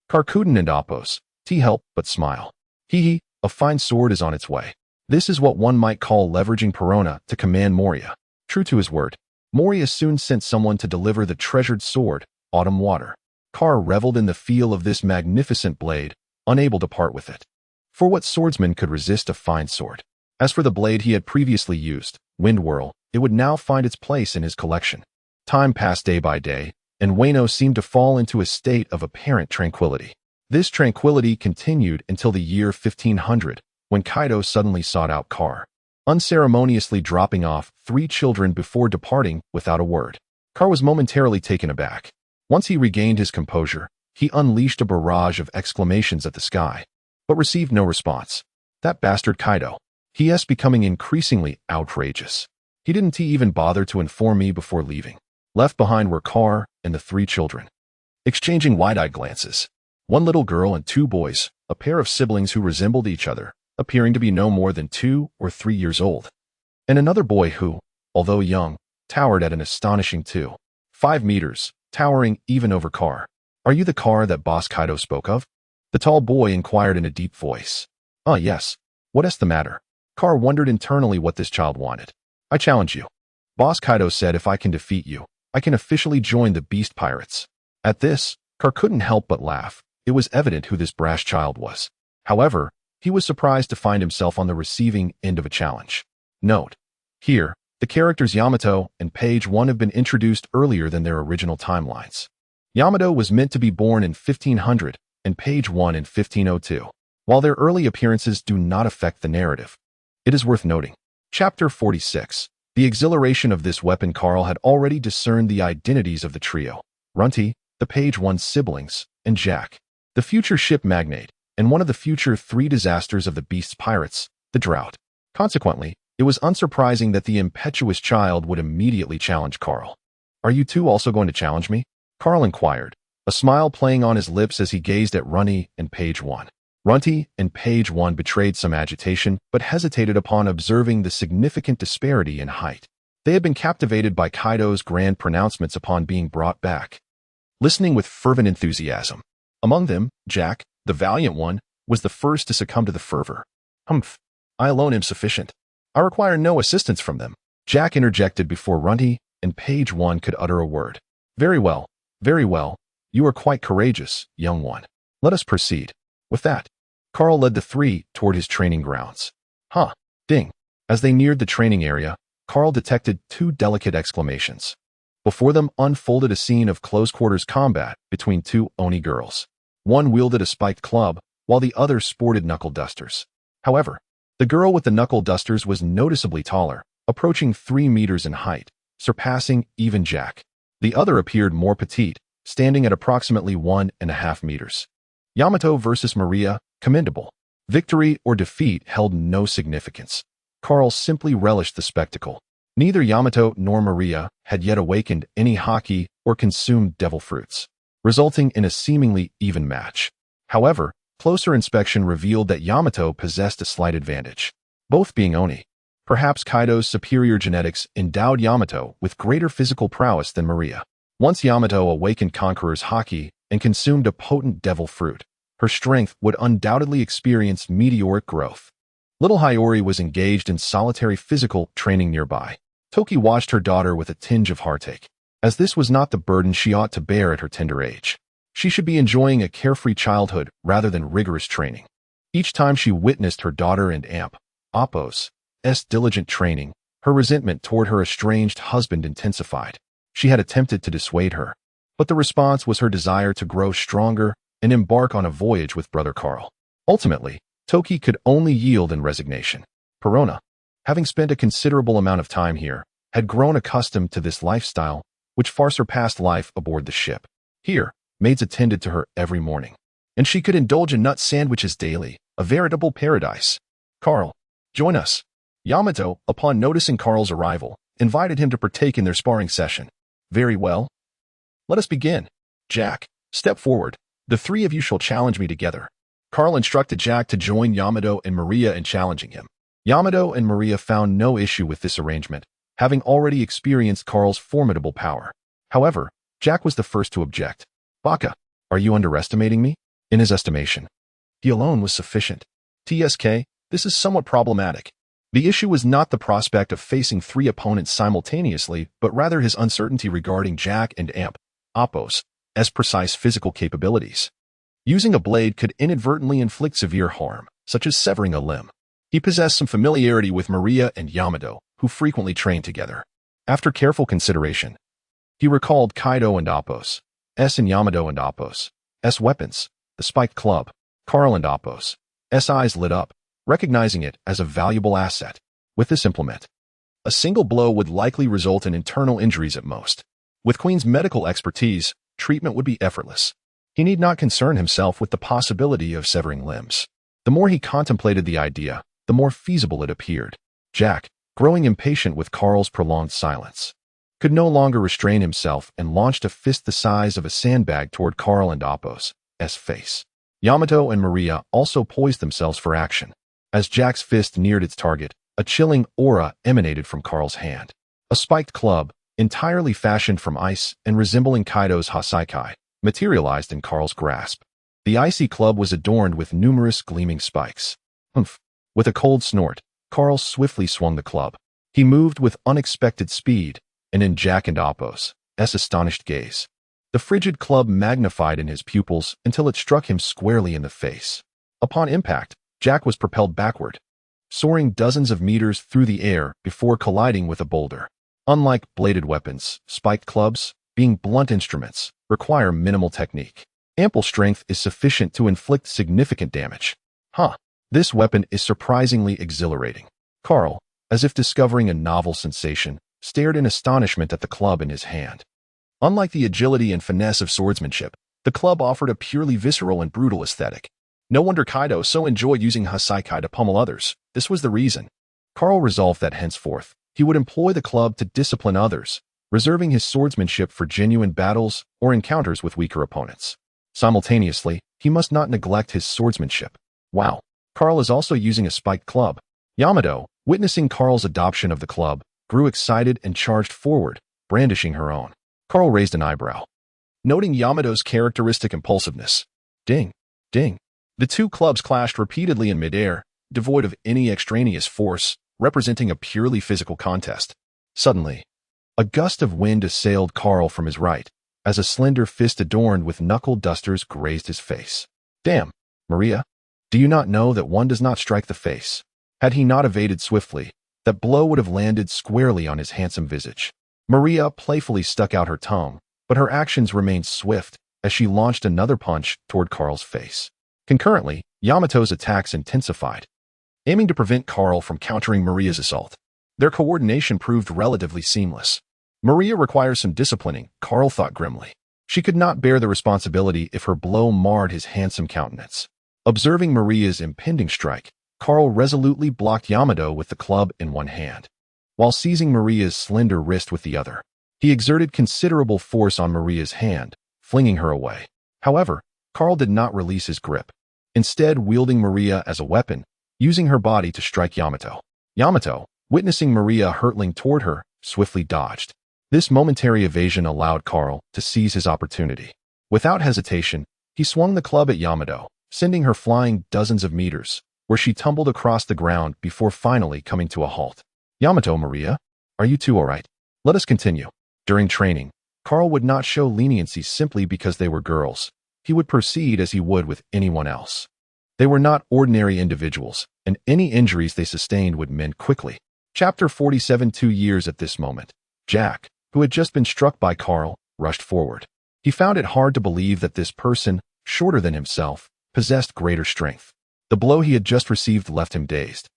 Karkuden and Oppos, T help but smile. Hee, a fine sword is on its way. This is what one might call leveraging Perona to command Moria. True to his word, Moria soon sent someone to deliver the treasured sword, Autumn Water. Car reveled in the feel of this magnificent blade, unable to part with it. For what swordsman could resist a fine sword? As for the blade he had previously used, Wind Whirl, it would now find its place in his collection. Time passed day by day, and Wano seemed to fall into a state of apparent tranquility. This tranquility continued until the year 1500, when Kaido suddenly sought out Car, unceremoniously dropping off 3 children before departing without a word. Car was momentarily taken aback. Once he regained his composure, he unleashed a barrage of exclamations at the sky, but received no response. That bastard Kaido. He is becoming increasingly outrageous. He didn't even bother to inform me before leaving. Left behind were Car and the 3 children, exchanging wide-eyed glances. 1 little girl and 2 boys, a pair of siblings who resembled each other, appearing to be no more than 2 or 3 years old. And another boy who, although young, towered at an astonishing 2.5 meters, towering even over Car. Are you the Car that Boss Kaido spoke of? The tall boy inquired in a deep voice. Ah, yes. What's the matter? Car wondered internally what this child wanted. I challenge you. Boss Kaido said if I can defeat you, I can officially join the Beast Pirates. At this, Car couldn't help but laugh. It was evident who this brash child was. However, He was surprised to find himself on the receiving end of a challenge. Note: here, the characters Yamato and Page 1 have been introduced earlier than their original timelines. Yamato was meant to be born in 1500 and Page 1 in 1502. While their early appearances do not affect the narrative, it is worth noting. Chapter 46. The exhilaration of this weapon. Carl had already discerned the identities of the trio: Runty, the Page 1 siblings, and Jack, the future ship magnate, and one of the future 3 disasters of the Beast's pirates, the Drought. Consequently, it was unsurprising that the impetuous child would immediately challenge Carl. "Are you two also going to challenge me?" Carl inquired, a smile playing on his lips as he gazed at Runty and Page 1. Runty and Page 1 betrayed some agitation, but hesitated upon observing the significant disparity in height. They had been captivated by Kaido's grand pronouncements upon being brought back, listening with fervent enthusiasm. Among them, Jack, the valiant one, was the first to succumb to the fervor. "Humph, I alone am sufficient. I require no assistance from them," Jack interjected before Runty and Page 1 could utter a word. Very well. You are quite courageous, young one. Let us proceed." With that, Carl led the 3 toward his training grounds. Ding. As they neared the training area, Carl detected 2 delicate exclamations. Before them unfolded a scene of close-quarters combat between 2 Oni girls. One wielded a spiked club, while the other sported knuckle dusters. However, the girl with the knuckle dusters was noticeably taller, approaching 3 meters in height, surpassing even Jack. The other appeared more petite, standing at approximately 1.5 meters. Yamato versus Maria, commendable. Victory or defeat held no significance. Carl simply relished the spectacle. Neither Yamato nor Maria had yet awakened any haki or consumed devil fruits, resulting in a seemingly even match. However, closer inspection revealed that Yamato possessed a slight advantage, both being Oni. Perhaps Kaido's superior genetics endowed Yamato with greater physical prowess than Maria. Once Yamato awakened Conqueror's haki and consumed a potent devil fruit, her strength would undoubtedly experience meteoric growth. Little Hiyori was engaged in solitary physical training nearby. Toki watched her daughter with a tinge of heartache, as this was not the burden she ought to bear at her tender age. She should be enjoying a carefree childhood rather than rigorous training. Each time she witnessed her daughter and Appo's diligent training, her resentment toward her estranged husband intensified. She had attempted to dissuade her, but the response was her desire to grow stronger and embark on a voyage with brother Carl. Ultimately, Toki could only yield in resignation. Perona, having spent a considerable amount of time here, had grown accustomed to this lifestyle, which far surpassed life aboard the ship. Here, maids attended to her every morning, and she could indulge in nut sandwiches daily, a veritable paradise. "Carl, join us." Yamato, upon noticing Carl's arrival, invited him to partake in their sparring session. "Very well. Let us begin. Jack, step forward. The 3 of you shall challenge me together." Carl instructed Jack to join Yamato and Maria in challenging him. Yamato and Maria found no issue with this arrangement, having already experienced Carl's formidable power. However, Jack was the first to object. "Baka, are you underestimating me?" In his estimation, he alone was sufficient. TSK, this is somewhat problematic. The issue was not the prospect of facing 3 opponents simultaneously, but rather his uncertainty regarding Jack and Appo's precise physical capabilities. Using a blade could inadvertently inflict severe harm, such as severing a limb. He possessed some familiarity with Maria and Yamato, who frequently trained together. After careful consideration, he recalled Kaido and Appo's and Yamato and Appo's weapons, the spiked club. Carl and Appo's eyes lit up, recognizing it as a valuable asset. With this implement, a single blow would likely result in internal injuries at most. With Queen's medical expertise, treatment would be effortless. He need not concern himself with the possibility of severing limbs. The more he contemplated the idea, the more feasible it appeared. Jack, growing impatient with Carl's prolonged silence, could no longer restrain himself and launched a fist the size of a sandbag toward Carl and Appo's face. Yamato and Maria also poised themselves for action. As Jack's fist neared its target, a chilling aura emanated from Carl's hand. A spiked club, entirely fashioned from ice and resembling Kaido's Hasaikai, materialized in Carl's grasp. The icy club was adorned with numerous gleaming spikes. Humph! With a cold snort, Carl swiftly swung the club. He moved with unexpected speed, and in Jack and Appo's astonished gaze, the frigid club magnified in his pupils until it struck him squarely in the face. Upon impact, Jack was propelled backward, soaring dozens of meters through the air before colliding with a boulder. Unlike bladed weapons, spiked clubs, being blunt instruments, require minimal technique. Ample strength is sufficient to inflict significant damage. This weapon is surprisingly exhilarating. Carl, as if discovering a novel sensation, stared in astonishment at the club in his hand. Unlike the agility and finesse of swordsmanship, the club offered a purely visceral and brutal aesthetic. No wonder Kaido so enjoyed using Hasaikai to pummel others. This was the reason. Carl resolved that henceforth, he would employ the club to discipline others, reserving his swordsmanship for genuine battles or encounters with weaker opponents. Simultaneously, he must not neglect his swordsmanship. Wow, Carl is also using a spiked club. Yamato, witnessing Carl's adoption of the club, grew excited and charged forward, brandishing her own. Carl raised an eyebrow, noting Yamato's characteristic impulsiveness. Ding, ding. The two clubs clashed repeatedly in midair, devoid of any extraneous force, representing a purely physical contest. Suddenly, a gust of wind assailed Carl from his right, as a slender fist adorned with knuckle dusters grazed his face. Damn, Maria, do you not know that one does not strike the face? Had he not evaded swiftly, that blow would have landed squarely on his handsome visage. Maria playfully stuck out her tongue, but her actions remained swift as she launched another punch toward Carl's face. Concurrently, Yamato's attacks intensified, aiming to prevent Carl from countering Maria's assault. Their coordination proved relatively seamless. Maria requires some disciplining, Carl thought grimly. She could not bear the responsibility if her blow marred his handsome countenance. Observing Maria's impending strike, Carl resolutely blocked Yamato with the club in one hand, while seizing Maria's slender wrist with the other. He exerted considerable force on Maria's hand, flinging her away. However, Carl did not release his grip, instead wielding Maria as a weapon, using her body to strike Yamato. Yamato, witnessing Maria hurtling toward her, swiftly dodged. This momentary evasion allowed Carl to seize his opportunity. Without hesitation, he swung the club at Yamato, sending her flying dozens of meters, where she tumbled across the ground before finally coming to a halt. Yamato, Maria, are you two all right? Let us continue. During training, Carl would not show leniency simply because they were girls. He would proceed as he would with anyone else. They were not ordinary individuals, and any injuries they sustained would mend quickly. Chapter 47. 2 years at this moment. Jack, who had just been struck by Carl, rushed forward. He found it hard to believe that this person, shorter than himself, possessed greater strength. The blow he had just received left him dazed,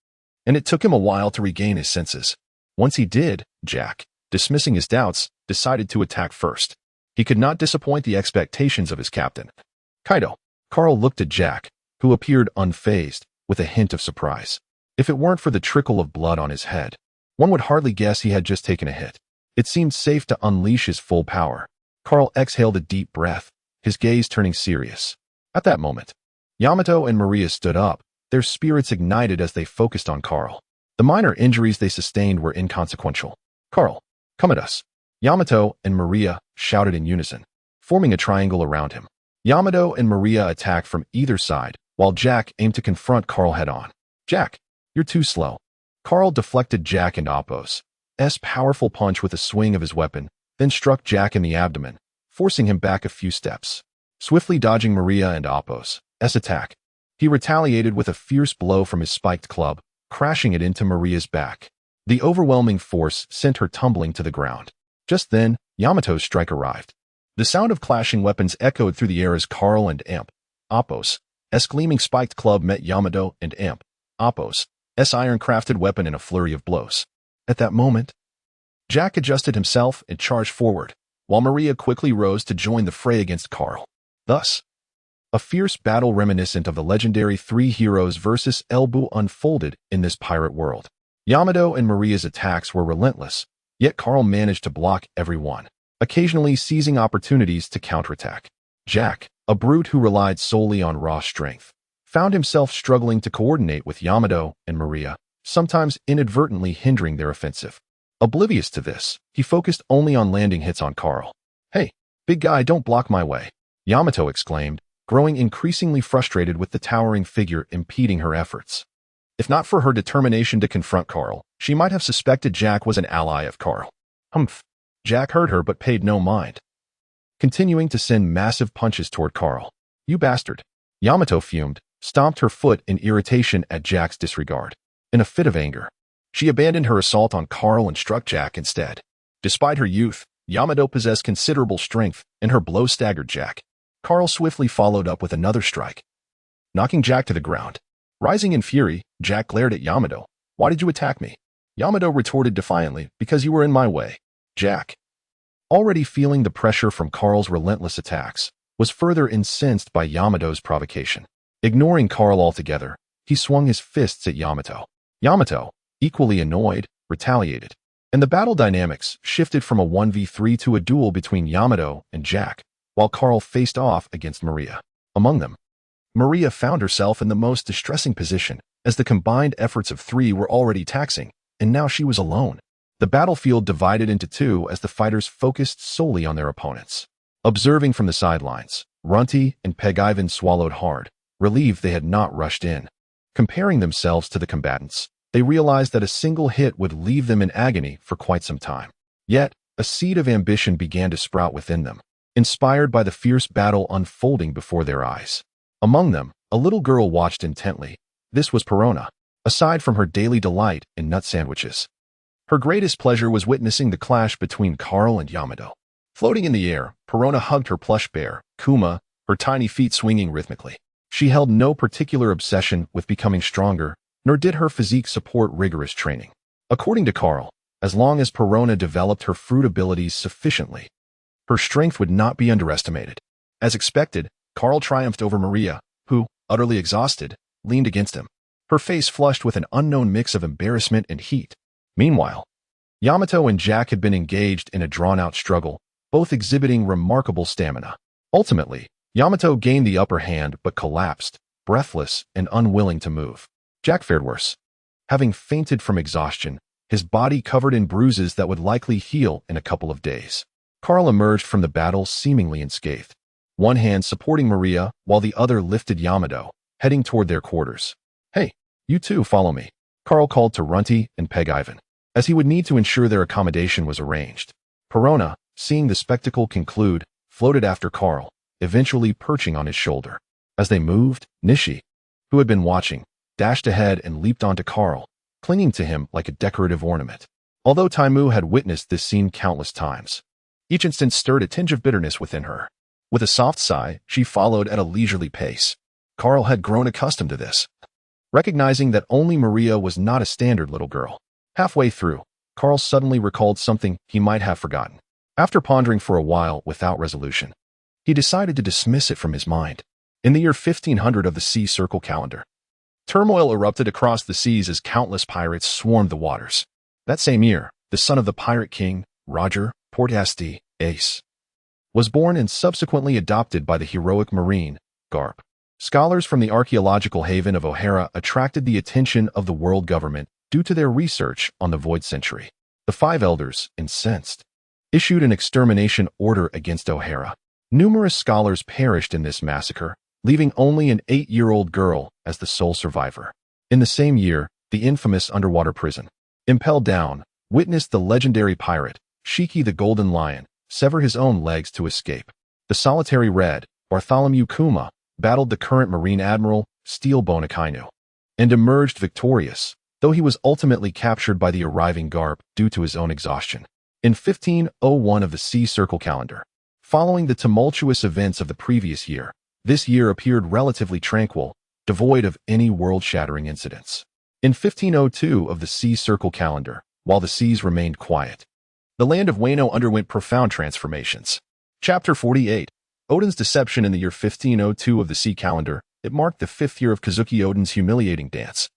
and it took him a while to regain his senses. Once he did, Jack, dismissing his doubts, decided to attack first. He could not disappoint the expectations of his captain. Kaido. Carl looked at Jack, who appeared unfazed, with a hint of surprise. If it weren't for the trickle of blood on his head, one would hardly guess he had just taken a hit. It seemed safe to unleash his full power. Carl exhaled a deep breath, his gaze turning serious. At that moment, Yamato and Maria stood up, their spirits ignited as they focused on Carl. The minor injuries they sustained were inconsequential. Carl, come at us. Yamato and Maria shouted in unison, forming a triangle around him. Yamato and Maria attacked from either side, while Jack aimed to confront Carl head-on. Jack, you're too slow. Carl deflected Jack and Appo's powerful punch with a swing of his weapon, then struck Jack in the abdomen, forcing him back a few steps. Swiftly dodging Maria and Appo's attack, he retaliated with a fierce blow from his spiked club, crashing it into Maria's back. The overwhelming force sent her tumbling to the ground. Just then, Yamato's strike arrived. The sound of clashing weapons echoed through the air as Carl and Appo's gleaming spiked club met Yamato and Appo's iron-crafted weapon in a flurry of blows. At that moment, Jack adjusted himself and charged forward, while Maria quickly rose to join the fray against Carl. Thus, a fierce battle reminiscent of the legendary Three Heroes versus Elbu unfolded in this pirate world. Yamato and Maria's attacks were relentless, yet Carl managed to block every one, occasionally seizing opportunities to counterattack. Jack, a brute who relied solely on raw strength, found himself struggling to coordinate with Yamato and Maria, sometimes inadvertently hindering their offensive. Oblivious to this, he focused only on landing hits on Carl. Hey, big guy, don't block my way, Yamato exclaimed, growing increasingly frustrated with the towering figure impeding her efforts. If not for her determination to confront Carl, she might have suspected Jack was an ally of Carl. Humph. Jack heard her but paid no mind, continuing to send massive punches toward Carl. You bastard. Yamato fumed, stomped her foot in irritation at Jack's disregard. In a fit of anger, she abandoned her assault on Carl and struck Jack instead. Despite her youth, Yamato possessed considerable strength, and her blow staggered Jack. Carl swiftly followed up with another strike, knocking Jack to the ground. Rising in fury, Jack glared at Yamato. "Why did you attack me?" Yamato retorted defiantly, "Because you were in my way." Jack, already feeling the pressure from Carl's relentless attacks, was further incensed by Yamato's provocation. Ignoring Carl altogether, he swung his fists at Yamato. Yamato, equally annoyed, retaliated, and the battle dynamics shifted from a 1v3 to a duel between Yamato and Jack, while Carl faced off against Maria. Among them, Maria found herself in the most distressing position, as the combined efforts of three were already taxing, and now she was alone. The battlefield divided into two as the fighters focused solely on their opponents. Observing from the sidelines, Runty and Peg Ivan swallowed hard, relieved they had not rushed in. Comparing themselves to the combatants, they realized that a single hit would leave them in agony for quite some time. Yet, a seed of ambition began to sprout within them, inspired by the fierce battle unfolding before their eyes. Among them, a little girl watched intently. This was Perona. Aside from her daily delight in nut sandwiches, her greatest pleasure was witnessing the clash between Carl and Yamato. Floating in the air, Perona hugged her plush bear, Kuma, her tiny feet swinging rhythmically. She held no particular obsession with becoming stronger, nor did her physique support rigorous training. According to Carl, as long as Perona developed her fruit abilities sufficiently, her strength would not be underestimated. As expected, Carl triumphed over Maria, who, utterly exhausted, leaned against him, her face flushed with an unknown mix of embarrassment and heat. Meanwhile, Yamato and Jack had been engaged in a drawn-out struggle, both exhibiting remarkable stamina. Ultimately, Yamato gained the upper hand but collapsed, breathless and unwilling to move. Jack fared worse. Having fainted from exhaustion, his body covered in bruises that would likely heal in a couple of days. Carl emerged from the battle seemingly unscathed, one hand supporting Maria while the other lifted Yamato, heading toward their quarters. "Hey, you two follow me," Carl called to Runty and Peg Ivan, as he would need to ensure their accommodation was arranged. Perona, seeing the spectacle conclude, floated after Carl, eventually perching on his shoulder. As they moved, Nishi, who had been watching, dashed ahead and leaped onto Carl, clinging to him like a decorative ornament. Although Taimu had witnessed this scene countless times, each instance stirred a tinge of bitterness within her. With a soft sigh, she followed at a leisurely pace. Carl had grown accustomed to this, recognizing that only Maria was not a standard little girl. Halfway through, Carl suddenly recalled something he might have forgotten. After pondering for a while without resolution, he decided to dismiss it from his mind. In the year 1500 of the Sea Circle calendar, turmoil erupted across the seas as countless pirates swarmed the waters. That same year, the son of the pirate king, Roger Portasti, Ace, was born and subsequently adopted by the heroic Marine, Garp. Scholars from the archaeological haven of O'Hara attracted the attention of the world government due to their research on the Void Century. The Five Elders, incensed, issued an extermination order against O'Hara. Numerous scholars perished in this massacre, leaving only an 8-year-old girl as the sole survivor. In the same year, the infamous underwater prison, Impel Down, witnessed the legendary pirate, Shiki the Golden Lion, sever his own legs to escape. The solitary Red, Bartholomew Kuma, battled the current Marine Admiral, Steelbone Akainu, and emerged victorious, though he was ultimately captured by the arriving Garp due to his own exhaustion. In 1501 of the Sea Circle calendar, following the tumultuous events of the previous year, this year appeared relatively tranquil, devoid of any world-shattering incidents. In 1502 of the Sea Circle calendar, while the seas remained quiet, the land of Wano underwent profound transformations. Chapter 48. Odin's Deception. In the year 1502 of the Sea calendar, it marked the 5th year of Kazuki Odin's humiliating dance,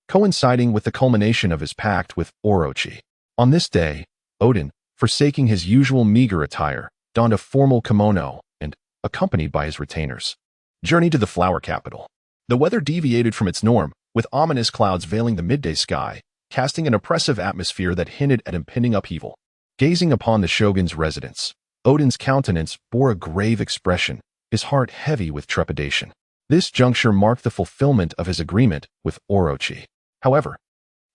coinciding with the culmination of his pact with Orochi. On this day, Odin, forsaking his usual meager attire, donned a formal kimono and, accompanied by his retainers, journeyed to the flower capital. The weather deviated from its norm, with ominous clouds veiling the midday sky, casting an oppressive atmosphere that hinted at impending upheaval. Gazing upon the shogun's residence, Odin's countenance bore a grave expression, his heart heavy with trepidation. This juncture marked the fulfillment of his agreement with Orochi. However,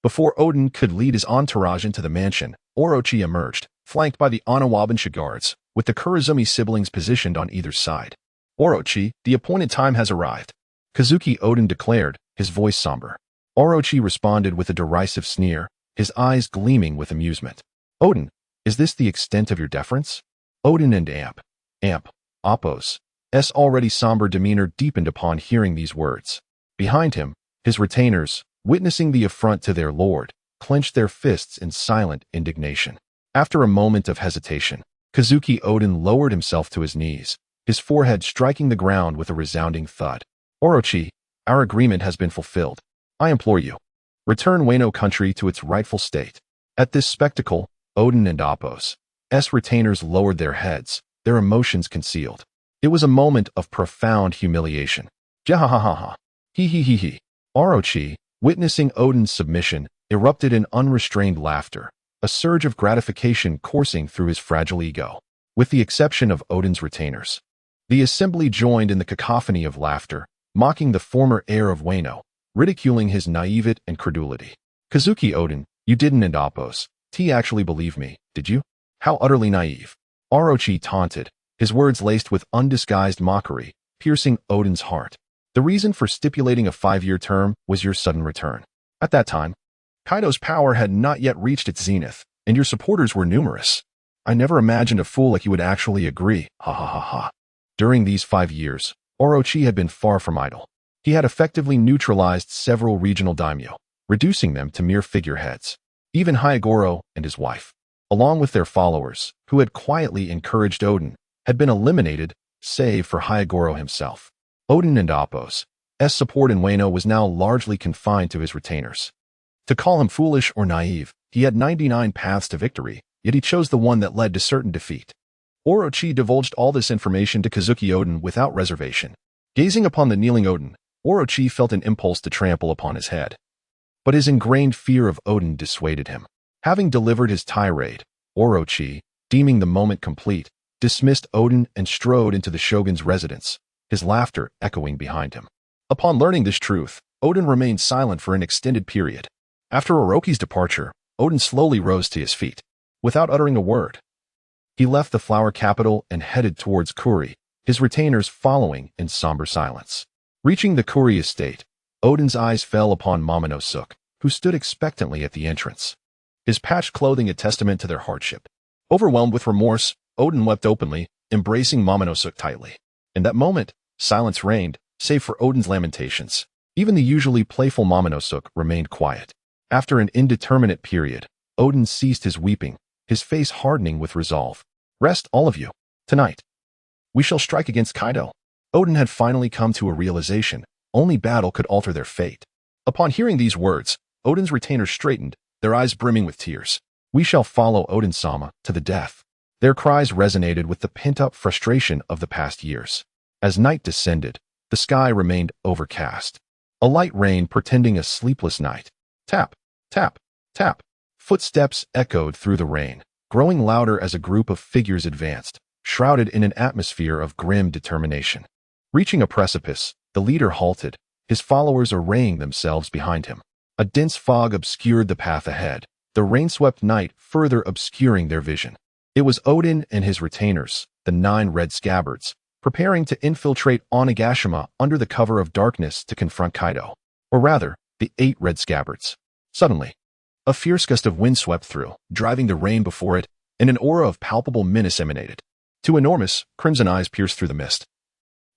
before Odin could lead his entourage into the mansion, Orochi emerged, flanked by the Anawabansha guards, with the Kurazumi siblings positioned on either side. "Orochi, the appointed time has arrived," Kazuki Odin declared, his voice somber. Orochi responded with a derisive sneer, his eyes gleaming with amusement. Odin, is this the extent of your deference? Odin and Appo's already somber demeanor deepened upon hearing these words. Behind him, his retainers, witnessing the affront to their lord, clenched their fists in silent indignation. After a moment of hesitation, Kazuki Odin lowered himself to his knees, his forehead striking the ground with a resounding thud. Orochi, our agreement has been fulfilled. I implore you, return Wano country to its rightful state. At this spectacle, Odin and Appo's retainers lowered their heads, their emotions concealed. It was a moment of profound humiliation. Jahahaha. He. Orochi, witnessing Odin's submission, erupted in unrestrained laughter, a surge of gratification coursing through his fragile ego. With the exception of Odin's retainers, the assembly joined in the cacophony of laughter, mocking the former heir of Wano, ridiculing his naivete and credulity. Kazuki Odin, you didn't and Appo's actually believe me, did you? How utterly naive. Orochi taunted, his words laced with undisguised mockery, piercing Odin's heart. The reason for stipulating a 5-year term was your sudden return. At that time, Kaido's power had not yet reached its zenith, and your supporters were numerous. I never imagined a fool like you would actually agree, ha ha ha ha. During these 5 years, Orochi had been far from idle. He had effectively neutralized several regional daimyo, reducing them to mere figureheads. Even Hyogoro and his wife, along with their followers, who had quietly encouraged Odin, had been eliminated, save for Hyogoro himself. Odin and Appo's support in Wano was now largely confined to his retainers. To call him foolish or naive, he had 99 paths to victory, yet he chose the one that led to certain defeat. Orochi divulged all this information to Kazuki Odin without reservation. Gazing upon the kneeling Odin, Orochi felt an impulse to trample upon his head. But his ingrained fear of Odin dissuaded him. Having delivered his tirade, Orochi, deeming the moment complete, dismissed Odin and strode into the shogun's residence, his laughter echoing behind him. Upon learning this truth, Odin remained silent for an extended period. After Orochi's departure, Odin slowly rose to his feet. Without uttering a word, he left the flower capital and headed towards Kuri, his retainers following in somber silence. Reaching the Kuri estate, Odin's eyes fell upon Momonosuke, who stood expectantly at the entrance, his patched clothing a testament to their hardship. Overwhelmed with remorse, Odin wept openly, embracing Momonosuke tightly. In that moment, silence reigned, save for Odin's lamentations. Even the usually playful Momonosuke remained quiet. After an indeterminate period, Odin ceased his weeping, his face hardening with resolve. Rest, all of you. Tonight, we shall strike against Kaido. Odin had finally come to a realization. Only battle could alter their fate. Upon hearing these words, Odin's retainers straightened, their eyes brimming with tears. We shall follow Odin-sama to the death. Their cries resonated with the pent-up frustration of the past years. As night descended, the sky remained overcast. A light rain portending a sleepless night. Tap, tap, tap. Footsteps echoed through the rain, growing louder as a group of figures advanced, shrouded in an atmosphere of grim determination. Reaching a precipice, the leader halted, his followers arraying themselves behind him. A dense fog obscured the path ahead, the rain-swept night further obscuring their vision. It was Odin and his retainers, the 9 red scabbards, preparing to infiltrate Onigashima under the cover of darkness to confront Kaido. Or rather, the 8 red scabbards. Suddenly, a fierce gust of wind swept through, driving the rain before it, and an aura of palpable menace emanated. 2 enormous, crimson eyes pierced through the mist,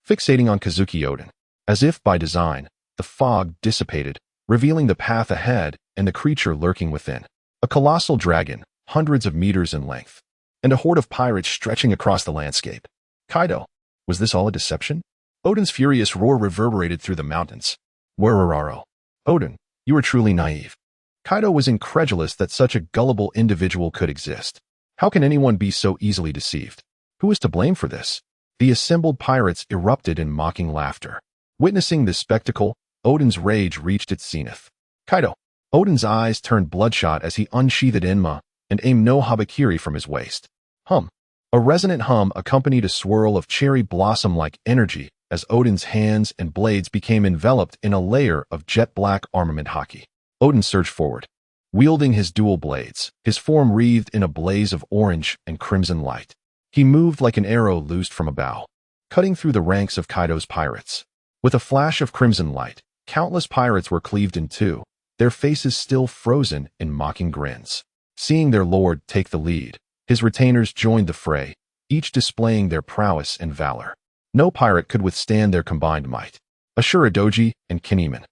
fixating on Kazuki Odin. As if by design, the fog dissipated, revealing the path ahead and the creature lurking within. A colossal dragon, hundreds of meters in length, and a horde of pirates stretching across the landscape. Kaido, was this all a deception? Odin's furious roar reverberated through the mountains. Werararo. Odin, you are truly naive. Kaido was incredulous that such a gullible individual could exist. How can anyone be so easily deceived? Who is to blame for this? The assembled pirates erupted in mocking laughter. Witnessing this spectacle, Odin's rage reached its zenith. Kaido. Odin's eyes turned bloodshot as he unsheathed Enma and aimed no habakiri from his waist. Hum. A resonant hum accompanied a swirl of cherry blossom-like energy as Odin's hands and blades became enveloped in a layer of jet-black armament haki. Odin surged forward, wielding his dual blades, his form wreathed in a blaze of orange and crimson light. He moved like an arrow loosed from a bow, cutting through the ranks of Kaido's pirates. With a flash of crimson light, countless pirates were cleaved in two, their faces still frozen in mocking grins. Seeing their lord take the lead, his retainers joined the fray, each displaying their prowess and valor. No pirate could withstand their combined might. Ashura-doji and Kinemon,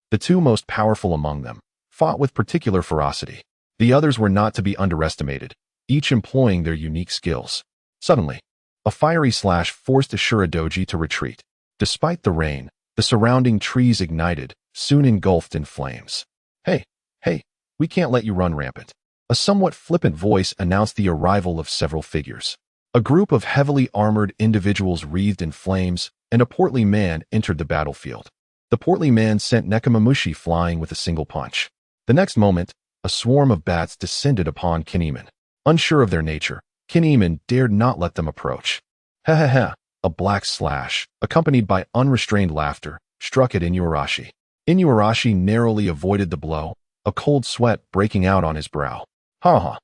the two most powerful among them, fought with particular ferocity. The others were not to be underestimated, each employing their unique skills. Suddenly, a fiery slash forced Ashura-doji to retreat. Despite the rain, the surrounding trees ignited, soon engulfed in flames. Hey, we can't let you run rampant. A somewhat flippant voice announced the arrival of several figures. A group of heavily armored individuals wreathed in flames, and a portly man entered the battlefield. The portly man sent Nekomamushi flying with a single punch. The next moment, a swarm of bats descended upon Kinemon. Unsure of their nature, Kinemon dared not let them approach. Ha ha ha, a black slash, accompanied by unrestrained laughter, struck at Inuarashi. Inuarashi narrowly avoided the blow, a cold sweat breaking out on his brow. Ha ha.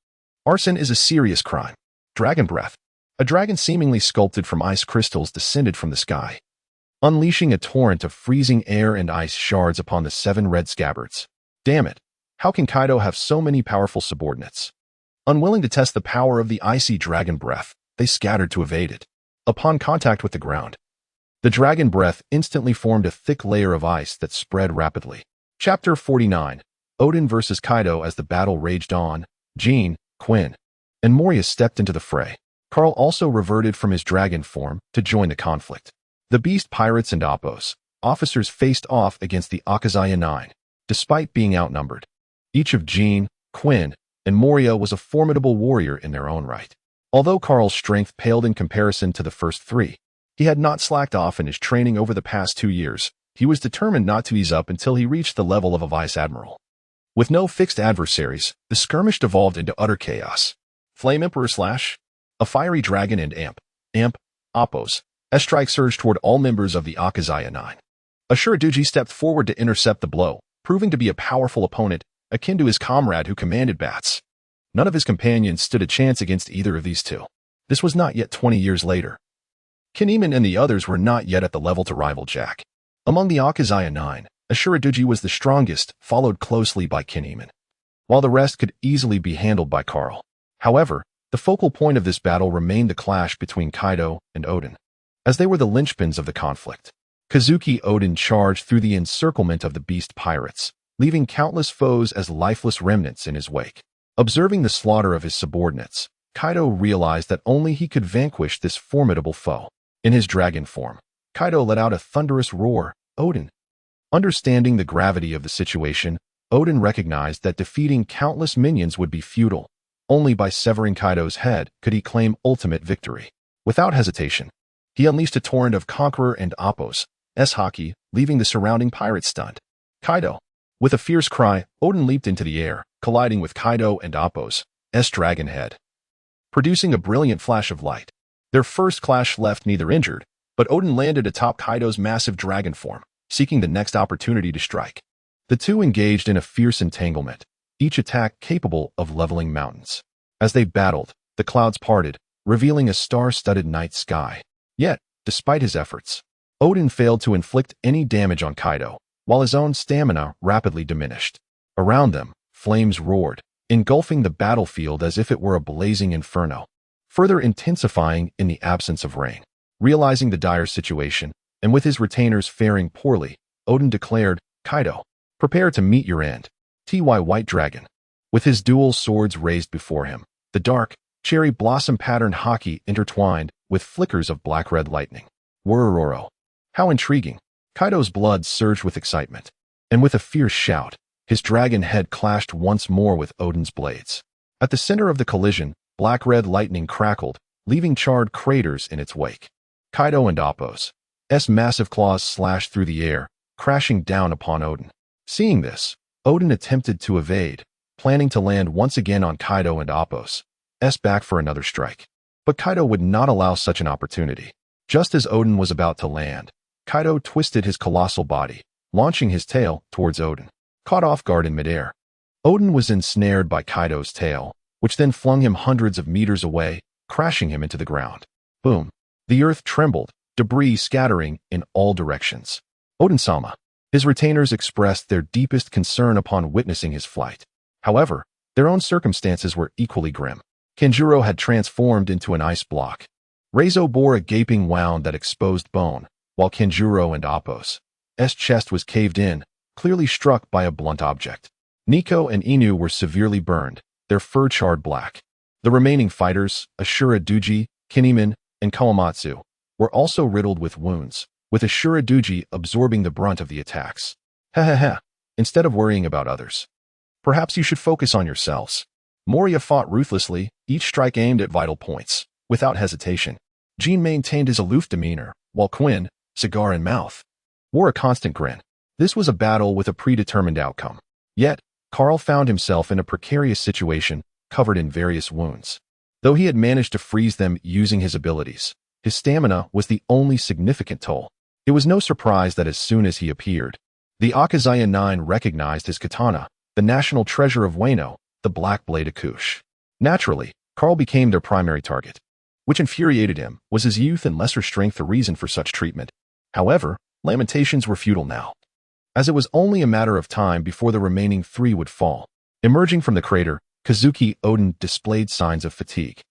Arson is a serious crime. Dragon breath. A dragon seemingly sculpted from ice crystals descended from the sky, unleashing a torrent of freezing air and ice shards upon the 7 red scabbards. Damn it. How can Kaido have so many powerful subordinates? Unwilling to test the power of the icy dragon breath, they scattered to evade it. Upon contact with the ground, the dragon breath instantly formed a thick layer of ice that spread rapidly. Chapter 49. Oden vs. Kaido. As the battle raged on, Jean, Quinn, and Moria stepped into the fray. Carl also reverted from his dragon form to join the conflict. The beast pirates and Appos, officers faced off against the Akazaya 9, despite being outnumbered. Each of Jean, Quinn, and Moria was a formidable warrior in their own right. Although Carl's strength paled in comparison to the first 3, he had not slacked off in his training over the past 2 years. He was determined not to ease up until he reached the level of a vice admiral. With no fixed adversaries, the skirmish devolved into utter chaos. Flame Emperor slash, a fiery dragon and Amp, Appos, S-strike surged toward all members of the Akazaya 9. Ashura-doji stepped forward to intercept the blow, proving to be a powerful opponent, akin to his comrade who commanded bats. None of his companions stood a chance against either of these two. This was not yet 20 years later. Kinemon and the others were not yet at the level to rival Jack. Among the Akazaya 9, Ashura-doji was the strongest, followed closely by Kinemon, while the rest could easily be handled by Carl. However, the focal point of this battle remained the clash between Kaido and Oden, as they were the linchpins of the conflict. Kazuki Oden charged through the encirclement of the beast pirates, leaving countless foes as lifeless remnants in his wake. Observing the slaughter of his subordinates, Kaido realized that only he could vanquish this formidable foe. In his dragon form, Kaido let out a thunderous roar. Oden. Understanding the gravity of the situation, Oden recognized that defeating countless minions would be futile. Only by severing Kaido's head could he claim ultimate victory. Without hesitation, he unleashed a torrent of Conqueror and Appos, S-haki, leaving the surrounding pirates stunned. Kaido. With a fierce cry, Oden leaped into the air, colliding with Kaido and Appos, S-dragon head, producing a brilliant flash of light. Their first clash left neither injured, but Oden landed atop Kaido's massive dragon form, seeking the next opportunity to strike. The two engaged in a fierce entanglement, each attack capable of leveling mountains. As they battled, the clouds parted, revealing a star-studded night sky. Yet, despite his efforts, Oden failed to inflict any damage on Kaido, while his own stamina rapidly diminished. Around them, flames roared, engulfing the battlefield as if it were a blazing inferno, further intensifying in the absence of rain. Realizing the dire situation, and with his retainers faring poorly, Oden declared, Kaido, prepare to meet your end. Ty White Dragon. With his dual swords raised before him, the dark, cherry blossom patterned haki intertwined with flickers of black-red lightning. Worororo. How intriguing. Kaido's blood surged with excitement, and with a fierce shout, his dragon head clashed once more with Oden's blades. At the center of the collision, black-red lightning crackled, leaving charred craters in its wake. Kaido and Appos' massive claws slashed through the air, crashing down upon Oden. Seeing this, Oden attempted to evade, planning to land once again on Kaido and Appos' back for another strike. But Kaido would not allow such an opportunity. Just as Oden was about to land, Kaido twisted his colossal body, launching his tail towards Oden. Caught off guard in midair, Oden was ensnared by Kaido's tail, which then flung him hundreds of meters away, crashing him into the ground. Boom. The earth trembled, debris scattering in all directions. Odin-sama. His retainers expressed their deepest concern upon witnessing his flight. However, their own circumstances were equally grim. Kenjuro had transformed into an ice block. Reizo bore a gaping wound that exposed bone, while Kenjuro and Appo's chest was caved in, clearly struck by a blunt object. Nico and Inu were severely burned, their fur charred black. The remaining fighters, Ashura Duji, Kinemon, and Kawamatsu, were also riddled with wounds, with Ashura Duji absorbing the brunt of the attacks. Instead of worrying about others, perhaps you should focus on yourselves. Moria fought ruthlessly, each strike aimed at vital points, without hesitation. Jean maintained his aloof demeanor, while Quinn, cigar in mouth, wore a constant grin. This was a battle with a predetermined outcome. Yet, Carl found himself in a precarious situation, covered in various wounds. Though he had managed to freeze them using his abilities, his stamina was the only significant toll. It was no surprise that as soon as he appeared, the Akazaya Nine recognized his katana, the national treasure of Wano, the Black Blade Akush. Naturally, Carl became their primary target. Which infuriated him was his youth and lesser strength a reason for such treatment. However, lamentations were futile now, as it was only a matter of time before the remaining three would fall. Emerging from the crater, Kazuki Odin displayed signs of fatigue.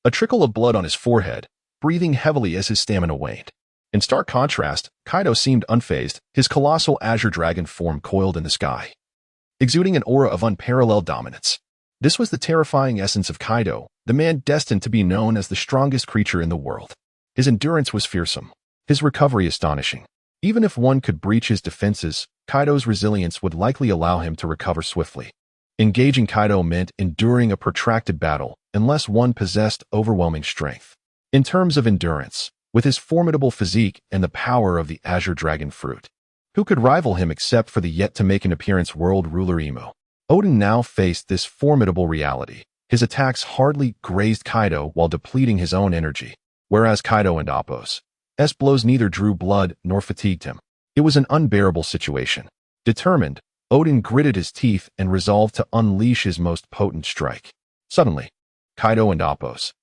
A trickle of blood on his forehead, breathing heavily as his stamina waned. In stark contrast, Kaido seemed unfazed, his colossal azure dragon form coiled in the sky, exuding an aura of unparalleled dominance. This was the terrifying essence of Kaido, the man destined to be known as the strongest creature in the world. His endurance was fearsome, his recovery astonishing. Even if one could breach his defenses, Kaido's resilience would likely allow him to recover swiftly. Engaging Kaido meant enduring a protracted battle, unless one possessed overwhelming strength. In terms of endurance, with his formidable physique and the power of the Azure Dragon Fruit, who could rival him except for the yet-to-make-an-appearance world ruler Imo? Odin now faced this formidable reality. His attacks hardly grazed Kaido while depleting his own energy, whereas Kaido and Appo's blows neither drew blood nor fatigued him. It was an unbearable situation. Determined, Odin gritted his teeth and resolved to unleash his most potent strike. Suddenly, Kaido and Appo's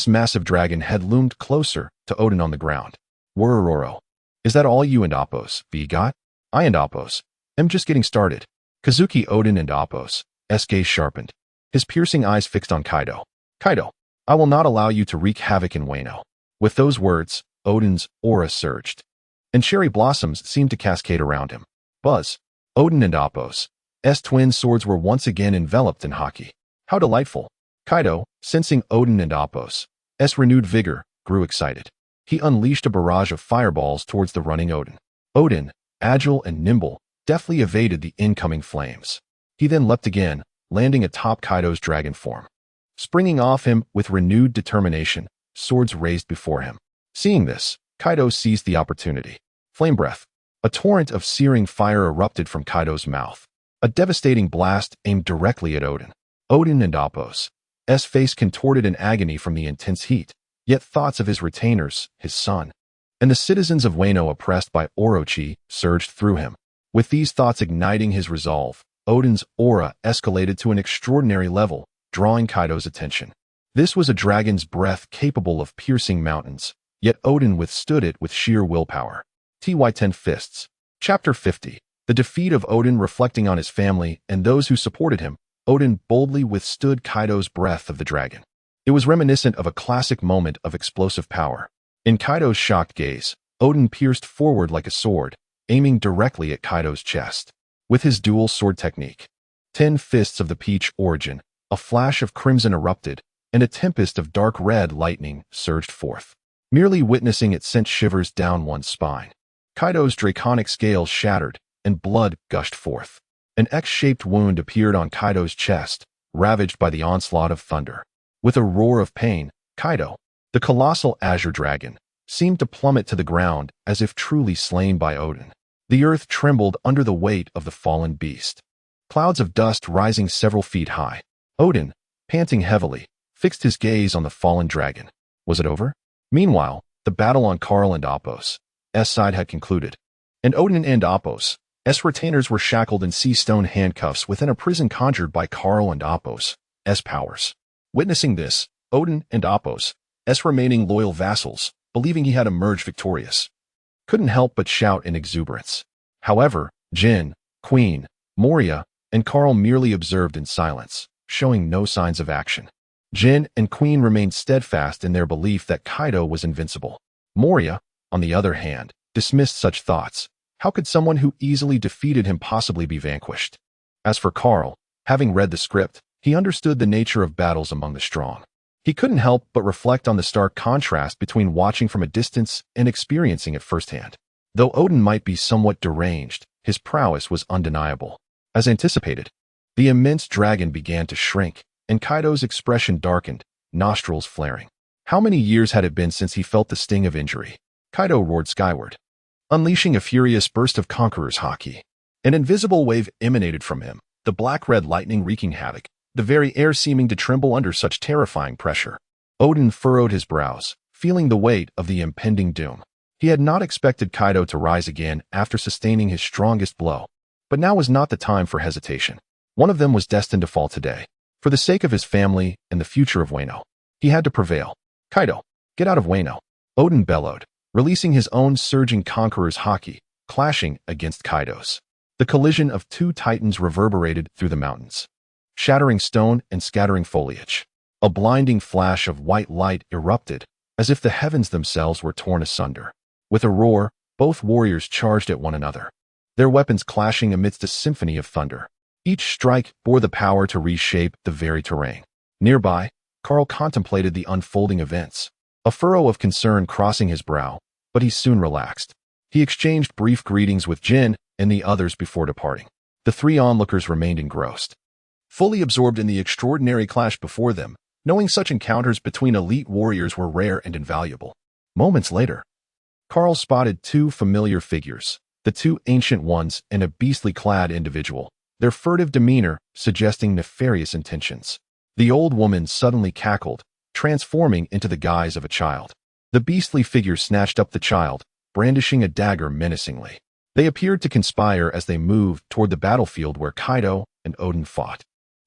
massive dragon head loomed closer to Odin on the ground. Worororo. Is that all you and Appo's got? I and Appo's am just getting started. Kazuki Odin and Appo's gaze sharpened, his piercing eyes fixed on Kaido. Kaido, I will not allow you to wreak havoc in Wano. With those words, Odin's aura surged, and cherry blossoms seemed to cascade around him. Buzz. Odin and Appo's twin swords were once again enveloped in haki. How delightful. Kaido, sensing Odin and Appo's renewed vigor, grew excited. He unleashed a barrage of fireballs towards the running Odin. Odin, agile and nimble, deftly evaded the incoming flames. He then leapt again, landing atop Kaido's dragon form. Springing off him with renewed determination, swords raised before him. Seeing this, Kaido seized the opportunity. Flame breath. A torrent of searing fire erupted from Kaido's mouth. A devastating blast aimed directly at Odin. Odin and Appo's face contorted in agony from the intense heat, yet thoughts of his retainers, his son, and the citizens of Wano oppressed by Orochi surged through him. With these thoughts igniting his resolve, Odin's aura escalated to an extraordinary level, drawing Kaido's attention. This was a dragon's breath capable of piercing mountains, yet Odin withstood it with sheer willpower. TY10 Fists. Chapter 50. The defeat of Odin. Reflecting on his family and those who supported him, Odin boldly withstood Kaido's breath of the dragon. It was reminiscent of a classic moment of explosive power. In Kaido's shocked gaze, Odin pierced forward like a sword, aiming directly at Kaido's chest. With his dual sword technique, 10 fists of the peach origin, a flash of crimson erupted, and a tempest of dark red lightning surged forth. Merely witnessing it sent shivers down one's spine. Kaido's draconic scales shattered, and blood gushed forth. An X-shaped wound appeared on Kaido's chest, ravaged by the onslaught of thunder. With a roar of pain, Kaido, the colossal azure dragon, seemed to plummet to the ground as if truly slain by Odin. The earth trembled under the weight of the fallen beast. Clouds of dust rising several feet high. Odin, panting heavily, fixed his gaze on the fallen dragon. Was it over? Meanwhile, the battle on Carl and Appo's side had concluded, and Odin and Appo's retainers were shackled in sea stone handcuffs within a prison conjured by Carl and Appo's powers. Witnessing this, Odin and Appo's remaining loyal vassals, believing he had emerged victorious, couldn't help but shout in exuberance. However, Jin, Queen, Moria, and Carl merely observed in silence, showing no signs of action. Jin and Queen remained steadfast in their belief that Kaido was invincible. Moria, on the other hand, dismissed such thoughts. How could someone who easily defeated him possibly be vanquished? As for Carl, having read the script, he understood the nature of battles among the strong. He couldn't help but reflect on the stark contrast between watching from a distance and experiencing it firsthand. Though Odin might be somewhat deranged, his prowess was undeniable. As anticipated, the immense dragon began to shrink, and Kaido's expression darkened, nostrils flaring. How many years had it been since he felt the sting of injury? Kaido roared skyward, unleashing a furious burst of Conqueror's haki. An invisible wave emanated from him, the black-red lightning wreaking havoc, the very air seeming to tremble under such terrifying pressure. Odin furrowed his brows, feeling the weight of the impending doom. He had not expected Kaido to rise again after sustaining his strongest blow. But now was not the time for hesitation. One of them was destined to fall today. For the sake of his family and the future of Wano, he had to prevail. Kaido, get out of Wano, Odin bellowed, releasing his own surging Conqueror's haki, clashing against Kaido's. The collision of two titans reverberated through the mountains, shattering stone and scattering foliage. A blinding flash of white light erupted, as if the heavens themselves were torn asunder. With a roar, both warriors charged at one another, their weapons clashing amidst a symphony of thunder. Each strike bore the power to reshape the very terrain. Nearby, Carl contemplated the unfolding events, a furrow of concern crossing his brow, but he soon relaxed. He exchanged brief greetings with Jin and the others before departing. The three onlookers remained engrossed, fully absorbed in the extraordinary clash before them, knowing such encounters between elite warriors were rare and invaluable. Moments later, Carl spotted two familiar figures, the two ancient ones and a beastly-clad individual, their furtive demeanor suggesting nefarious intentions. The old woman suddenly cackled, transforming into the guise of a child. The beastly figure snatched up the child, brandishing a dagger menacingly. They appeared to conspire as they moved toward the battlefield where Kaido and Odin fought.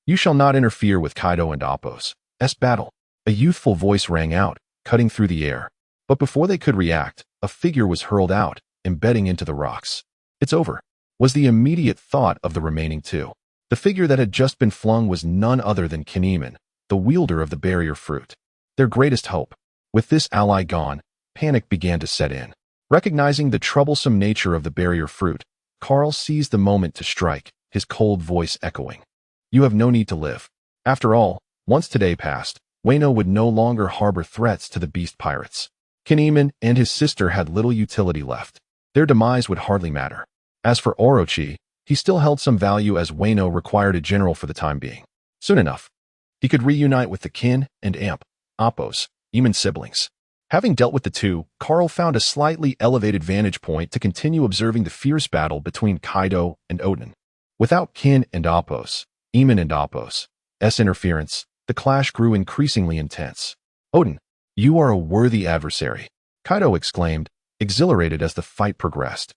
"You shall not interfere with Kaido and Appo's battle," a youthful voice rang out, cutting through the air. But before they could react, a figure was hurled out, embedding into the rocks. "It's over," was the immediate thought of the remaining two. The figure that had just been flung was none other than Kinemon, the wielder of the barrier fruit, their greatest hope. With this ally gone, panic began to set in. Recognizing the troublesome nature of the barrier fruit, Carl seized the moment to strike, his cold voice echoing. "You have no need to live." After all, once today passed, Wano would no longer harbor threats to the beast pirates. Kinemon and his sister had little utility left. Their demise would hardly matter. As for Orochi, he still held some value as Wano required a general for the time being. Soon enough, he could reunite with the Kin and Appo's human siblings. Having dealt with the two, Carl found a slightly elevated vantage point to continue observing the fierce battle between Kaido and Odin. Without Kin and Appo's interference, the clash grew increasingly intense. "Odin, you are a worthy adversary," Kaido exclaimed, exhilarated as the fight progressed.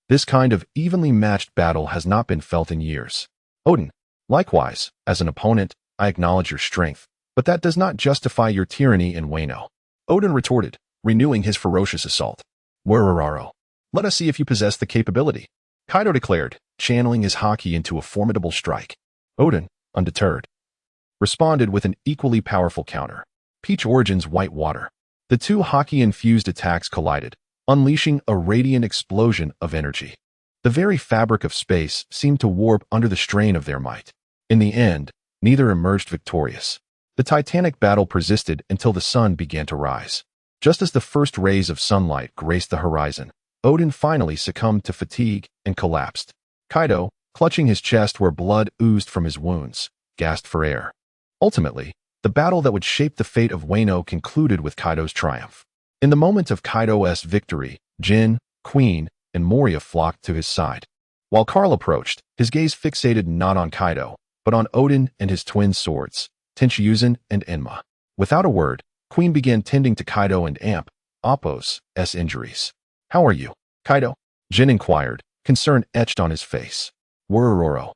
"This kind of evenly matched battle has not been felt in years." Odin, "Likewise, as an opponent, I acknowledge your strength, but that does not justify your tyranny in Wano," Odin retorted, renewing his ferocious assault. "Wororaro, let us see if you possess the capability," Kaido declared, channeling his haki into a formidable strike. Odin, undeterred, responded with an equally powerful counter, Peach Origin's White Water. The two haki-infused attacks collided, unleashing a radiant explosion of energy. The very fabric of space seemed to warp under the strain of their might. In the end, neither emerged victorious. The titanic battle persisted until the sun began to rise. Just as the first rays of sunlight graced the horizon, Odin finally succumbed to fatigue and collapsed. Kaido, clutching his chest where blood oozed from his wounds, gasped for air. Ultimately, the battle that would shape the fate of Wano concluded with Kaido's triumph. In the moment of Kaido's victory, Jin, Queen, and Moria flocked to his side. While Carl approached, his gaze fixated not on Kaido, but on Odin and his twin swords, Tenshinhan and Enma. Without a word, Queen began tending to Kaido and Appo's injuries. "How are you, Kaido?" Jin inquired, concern etched on his face. Worororo.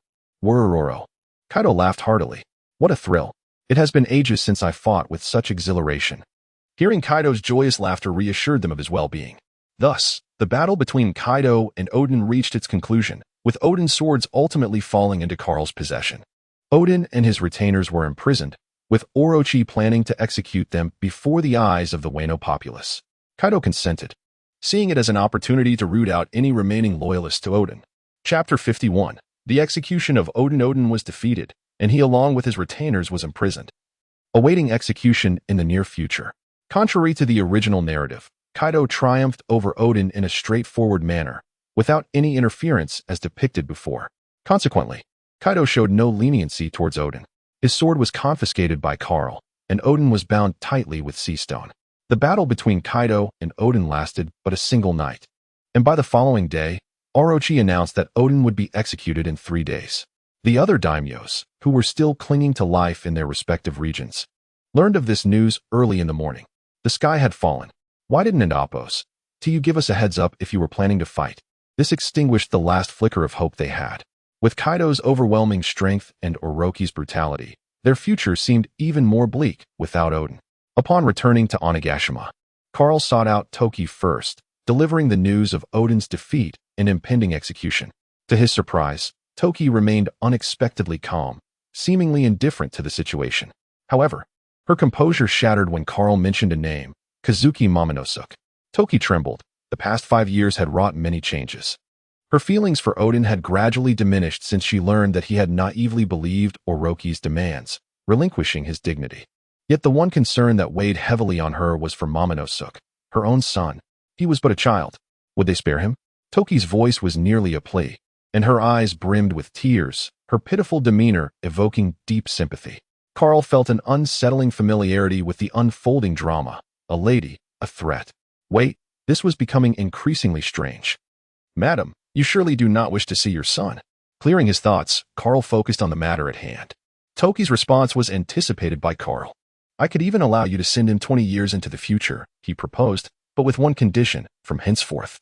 Kaido laughed heartily. "What a thrill. It has been ages since I fought with such exhilaration." Hearing Kaido's joyous laughter reassured them of his well-being. Thus, the battle between Kaido and Odin reached its conclusion, with Odin's swords ultimately falling into Karl's possession. Odin and his retainers were imprisoned, with Orochi planning to execute them before the eyes of the Wano populace. Kaido consented, seeing it as an opportunity to root out any remaining loyalists to Odin. Chapter 51. The execution of Odin. Odin was defeated, and he along with his retainers was imprisoned, awaiting execution in the near future. Contrary to the original narrative, Kaido triumphed over Odin in a straightforward manner, without any interference as depicted before. Consequently, Kaido showed no leniency towards Odin. His sword was confiscated by Karl, and Odin was bound tightly with sea stone. The battle between Kaido and Odin lasted but a single night, and by the following day, Orochi announced that Odin would be executed in 3 days. The other daimyos, who were still clinging to life in their respective regions, learned of this news early in the morning. The sky had fallen. Why didn't Apos you give us a heads up if you were planning to fight? This extinguished the last flicker of hope they had. With Kaido's overwhelming strength and Orochi's brutality, their future seemed even more bleak without Odin. Upon returning to Onigashima, Karl sought out Toki first, delivering the news of Odin's defeat and impending execution. To his surprise, Toki remained unexpectedly calm, seemingly indifferent to the situation. However, her composure shattered when Karl mentioned a name, Kazuki Momonosuke. Toki trembled. The past 5 years had wrought many changes. Her feelings for Odin had gradually diminished since she learned that he had naively believed Orochi's demands, relinquishing his dignity. Yet the one concern that weighed heavily on her was for Momonosuke, her own son. He was but a child. Would they spare him? Toki's voice was nearly a plea, and her eyes brimmed with tears, her pitiful demeanor evoking deep sympathy. Karl felt an unsettling familiarity with the unfolding drama. A lady, a threat. Wait, this was becoming increasingly strange. Madam, you surely do not wish to see your son. Clearing his thoughts, Karl focused on the matter at hand. Toki's response was anticipated by Karl. I could even allow you to send him 20 years into the future, he proposed, but with one condition: from henceforth,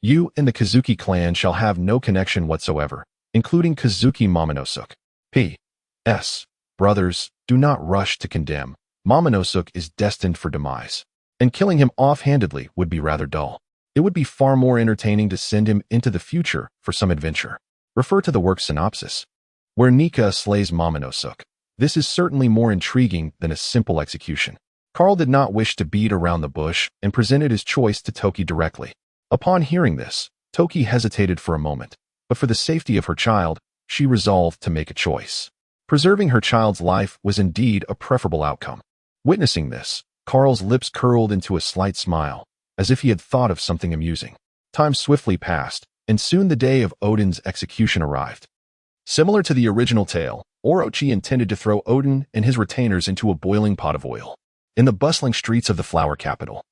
you and the Kazuki clan shall have no connection whatsoever, including Kazuki Momonosuke. P.S. Brothers, do not rush to condemn. Momonosuke is destined for demise, and killing him offhandedly would be rather dull. It would be far more entertaining to send him into the future for some adventure. Refer to the work's synopsis, where Nika slays Momonosuke. This is certainly more intriguing than a simple execution. Karl did not wish to beat around the bush and presented his choice to Toki directly. Upon hearing this, Toki hesitated for a moment, but for the safety of her child, she resolved to make a choice. Preserving her child's life was indeed a preferable outcome. Witnessing this, Karl's lips curled into a slight smile, as if he had thought of something amusing. Time swiftly passed, and soon the day of Odin's execution arrived. Similar to the original tale, Orochi intended to throw Odin and his retainers into a boiling pot of oil. In the bustling streets of the flower capital,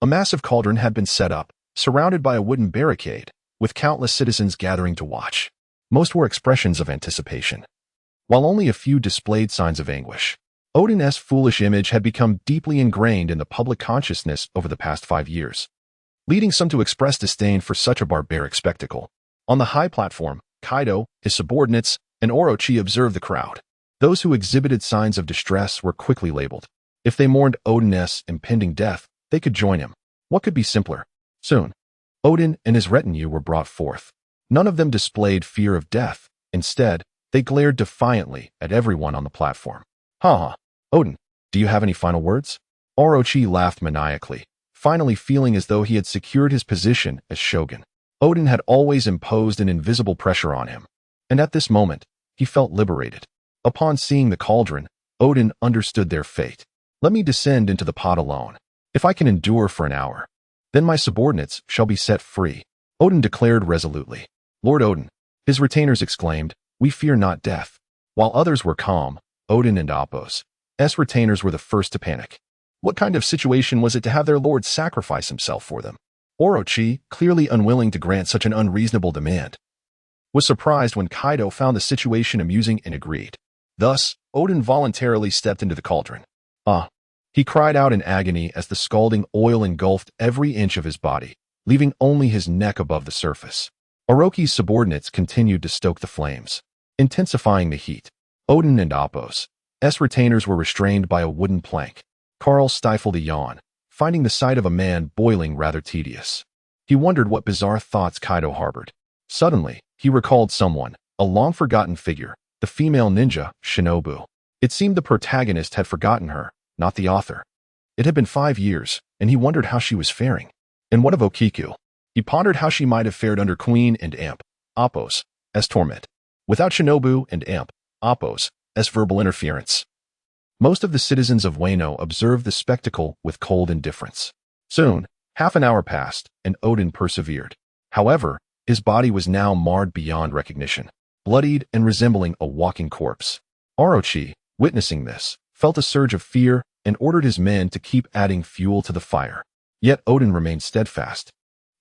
a massive cauldron had been set up, surrounded by a wooden barricade, with countless citizens gathering to watch. Most were expressions of anticipation, while only a few displayed signs of anguish. Odin's foolish image had become deeply ingrained in the public consciousness over the past 5 years, leading some to express disdain for such a barbaric spectacle. On the high platform, Kaido, his subordinates, and Orochi observed the crowd. Those who exhibited signs of distress were quickly labeled. If they mourned Odin's impending death, they could join him. What could be simpler? Soon, Odin and his retinue were brought forth. None of them displayed fear of death. Instead, they glared defiantly at everyone on the platform. Ha! Odin, do you have any final words? Orochi laughed maniacally, finally feeling as though he had secured his position as shogun. Odin had always imposed an invisible pressure on him, and at this moment, he felt liberated. Upon seeing the cauldron, Odin understood their fate. Let me descend into the pot alone. If I can endure for an hour, then my subordinates shall be set free, Odin declared resolutely. Lord Odin, his retainers exclaimed, we fear not death. While others were calm, Odin and Apos' retainers were the first to panic. What kind of situation was it to have their lord sacrifice himself for them? Orochi, clearly unwilling to grant such an unreasonable demand, was surprised when Kaido found the situation amusing and agreed. Thus, Odin voluntarily stepped into the cauldron. He cried out in agony as the scalding oil engulfed every inch of his body, leaving only his neck above the surface. Orochi's subordinates continued to stoke the flames, intensifying the heat. Odin and Apos' retainers were restrained by a wooden plank. Karl stifled a yawn, finding the sight of a man boiling rather tedious. He wondered what bizarre thoughts Kaido harbored. Suddenly, he recalled someone, a long-forgotten figure, the female ninja, Shinobu. It seemed the protagonist had forgotten her, not the author. It had been 5 years, and he wondered how she was faring. And what of Okiku? He pondered how she might have fared under Queen and Amp, Appos, as torment. Without Shinobu and Amp, Appos, as verbal interference. Most of the citizens of Wano observed the spectacle with cold indifference. Soon, half an hour passed, and Odin persevered. However, his body was now marred beyond recognition, bloodied and resembling a walking corpse. Orochi, witnessing this, felt a surge of fear and ordered his men to keep adding fuel to the fire. Yet Odin remained steadfast,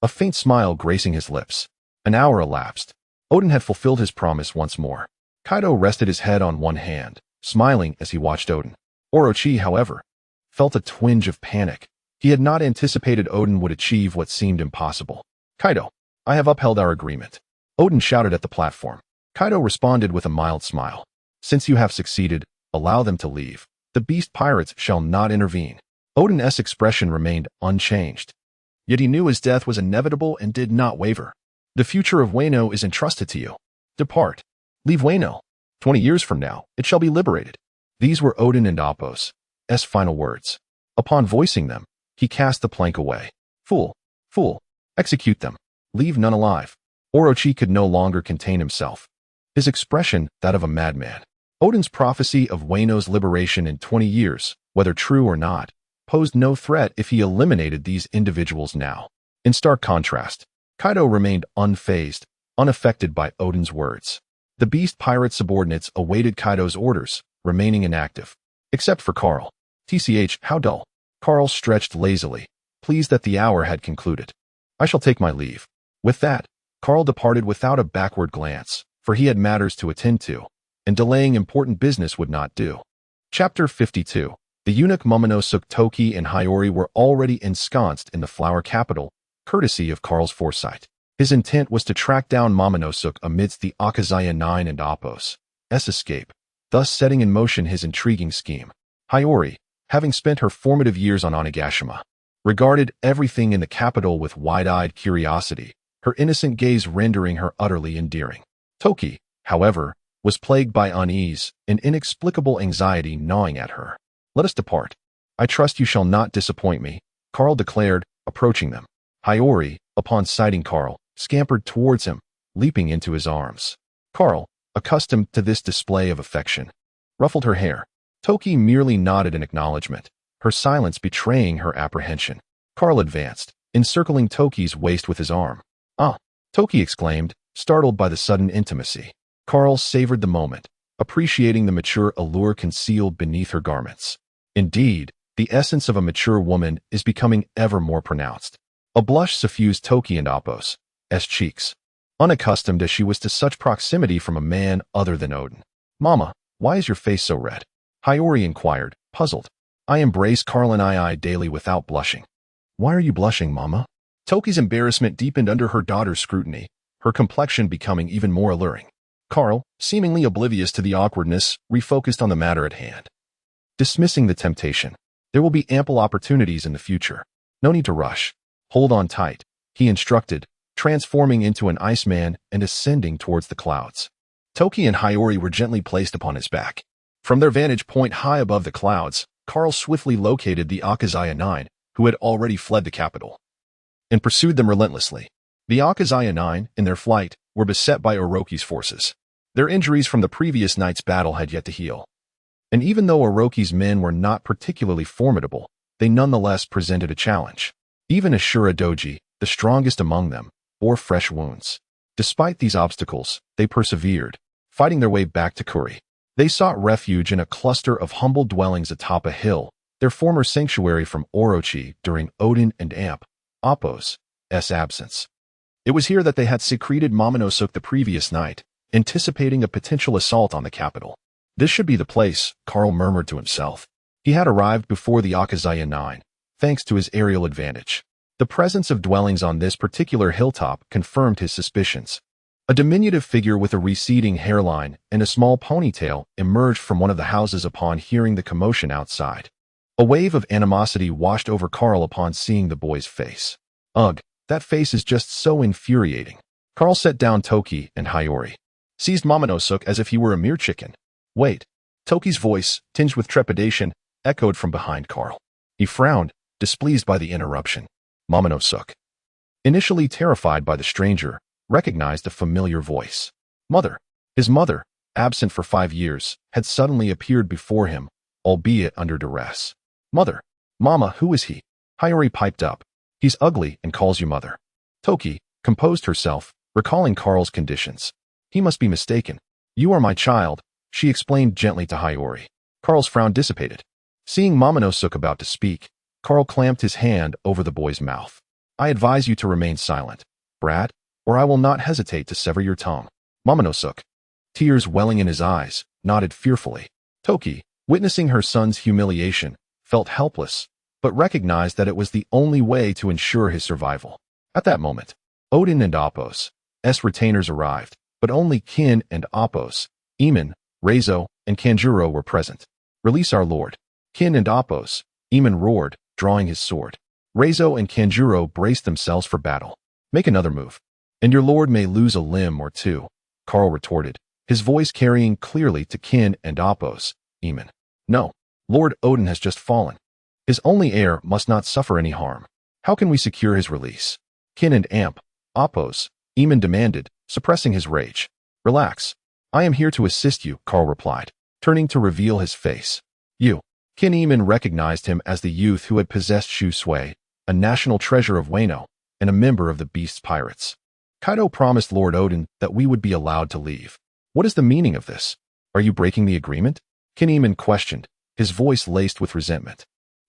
a faint smile gracing his lips. An hour elapsed. Odin had fulfilled his promise once more. Kaido rested his head on one hand, smiling as he watched Odin. Orochi, however, felt a twinge of panic. He had not anticipated Odin would achieve what seemed impossible. Kaido, I have upheld our agreement. Odin shouted at the platform. Kaido responded with a mild smile. Since you have succeeded, allow them to leave. The beast pirates shall not intervene. Odin's expression remained unchanged. Yet he knew his death was inevitable and did not waver. The future of Wano is entrusted to you. Depart. Leave Wano. 20 years from now, it shall be liberated. These were Odin and Appos' final words. Upon voicing them, he cast the plank away. Fool! Fool! Execute them. Leave none alive. Orochi could no longer contain himself. His expression, that of a madman. Odin's prophecy of Wano's liberation in 20 years, whether true or not, posed no threat if he eliminated these individuals now. In stark contrast, Kaido remained unfazed, unaffected by Odin's words. The beast pirate subordinates awaited Kaido's orders, remaining inactive. Except for Carl. TCH, how dull. Carl stretched lazily, pleased that the hour had concluded. I shall take my leave. With that, Carl departed without a backward glance, for he had matters to attend to, and delaying important business would not do. Chapter 52. The eunuch Momonosuke Toki and Hiyori were already ensconced in the flower capital, courtesy of Carl's foresight. His intent was to track down Momonosuke amidst the Akazaya 9 and Appos' escape, thus setting in motion his intriguing scheme. Hiyori, having spent her formative years on Onigashima, regarded everything in the capital with wide-eyed curiosity, her innocent gaze rendering her utterly endearing. Toki, however, was plagued by unease and inexplicable anxiety gnawing at her. Let us depart. I trust you shall not disappoint me, Carl declared, approaching them. Hiyori, upon sighting Carl, scampered towards him, leaping into his arms. Carl, accustomed to this display of affection, ruffled her hair. Toki merely nodded in acknowledgement, her silence betraying her apprehension. Carl advanced, encircling Toki's waist with his arm. Ah! Toki exclaimed, startled by the sudden intimacy. Carl savored the moment, appreciating the mature allure concealed beneath her garments. Indeed, the essence of a mature woman is becoming ever more pronounced. A blush suffused Toki and Appos' cheeks, unaccustomed as she was to such proximity from a man other than Odin. Mama, why is your face so red? Hiyori inquired, puzzled. I embrace Carl and I daily without blushing. Why are you blushing, Mama? Toki's embarrassment deepened under her daughter's scrutiny, her complexion becoming even more alluring. Carl, seemingly oblivious to the awkwardness, refocused on the matter at hand. Dismissing the temptation. There will be ample opportunities in the future. No need to rush. Hold on tight, he instructed, transforming into an Iceman and ascending towards the clouds. Toki and Hiyori were gently placed upon his back. From their vantage point high above the clouds, Carl swiftly located the Akazaya 9, who had already fled the capital, and pursued them relentlessly. The Akazaya 9, in their flight, were beset by Orochi's forces. Their injuries from the previous night's battle had yet to heal. And even though Orochi's men were not particularly formidable, they nonetheless presented a challenge. Even Ashura Doji, the strongest among them, bore fresh wounds. Despite these obstacles, they persevered, fighting their way back to Kuri. They sought refuge in a cluster of humble dwellings atop a hill, their former sanctuary from Orochi during Odin and Amp, Appos' absence. It was here that they had secreted Momonosuke the previous night, anticipating a potential assault on the capital. This should be the place, Carl murmured to himself. He had arrived before the Akazaya 9, thanks to his aerial advantage. The presence of dwellings on this particular hilltop confirmed his suspicions. A diminutive figure with a receding hairline and a small ponytail emerged from one of the houses upon hearing the commotion outside. A wave of animosity washed over Carl upon seeing the boy's face. Ugh, That face is just so infuriating. Carl set down Toki and Hiyori, seized Momonosuke as if he were a mere chicken. Wait. Toki's voice, tinged with trepidation, echoed from behind Carl. He frowned, displeased by the interruption. Momonosuke, initially terrified by the stranger, recognized a familiar voice. Mother. His mother, absent for 5 years, had suddenly appeared before him, albeit under duress. Mother. Mama, who is he? Hiyori piped up. He's ugly and calls you mother. Toki composed herself, recalling Carl's conditions. He must be mistaken. You are my child, she explained gently to Hiyori. Carl's frown dissipated. Seeing Momonosuke about to speak, Carl clamped his hand over the boy's mouth. I advise you to remain silent, brat, or I will not hesitate to sever your tongue. Momonosuke, tears welling in his eyes, nodded fearfully. Toki, witnessing her son's humiliation, felt helpless, but recognized that it was the only way to ensure his survival. At that moment, Odin and Appo's retainers arrived, but only Kin and Appo's, Eamon, Reizo, and Kanjuro were present. Release our lord. Kin and Appo's, Eamon roared, drawing his sword. Reizo and Kanjuro braced themselves for battle. Make another move, and your lord may lose a limb or two, Carl retorted, his voice carrying clearly to Kin and Appo's, Eamon. No, Lord Odin has just fallen. His only heir must not suffer any harm. How can we secure his release? Kin and Appo's, Eamon demanded, suppressing his rage. Relax. I am here to assist you, Carl replied, turning to reveal his face. You. Kin Eamon recognized him as the youth who had possessed Shu Sui, a national treasure of Wano, and a member of the Beast's pirates. Kaido promised Lord Odin that we would be allowed to leave. What is the meaning of this? Are you breaking the agreement? Kin Eamon questioned, his voice laced with resentment.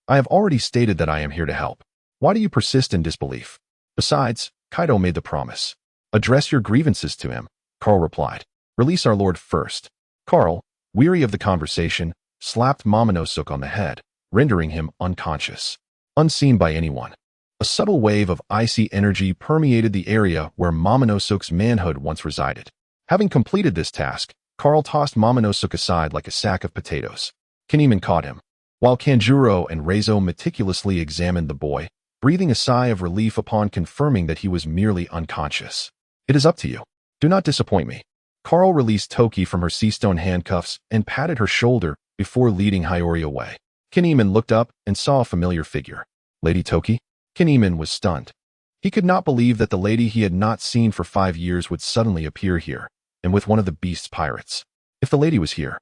I have already stated that I am here to help. Why do you persist in disbelief? Besides, Kaido made the promise. Address your grievances to him, Carl replied. Release our lord first. Carl, weary of the conversation, slapped Momonosuke on the head, rendering him unconscious. Unseen by anyone, a subtle wave of icy energy permeated the area where Momonosuke's manhood once resided. Having completed this task, Carl tossed Momonosuke aside like a sack of potatoes. Kin Eamon caught him, while Kanjuro and Reizo meticulously examined the boy, breathing a sigh of relief upon confirming that he was merely unconscious. It is up to you. Do not disappoint me. Carl released Toki from her sea-stone handcuffs and patted her shoulder before leading Hiyori away. Kin Eamon looked up and saw a familiar figure. Lady Toki? Kin Eamon was stunned. He could not believe that the lady he had not seen for 5 years would suddenly appear here, and with one of the Beast's pirates. If the lady was here.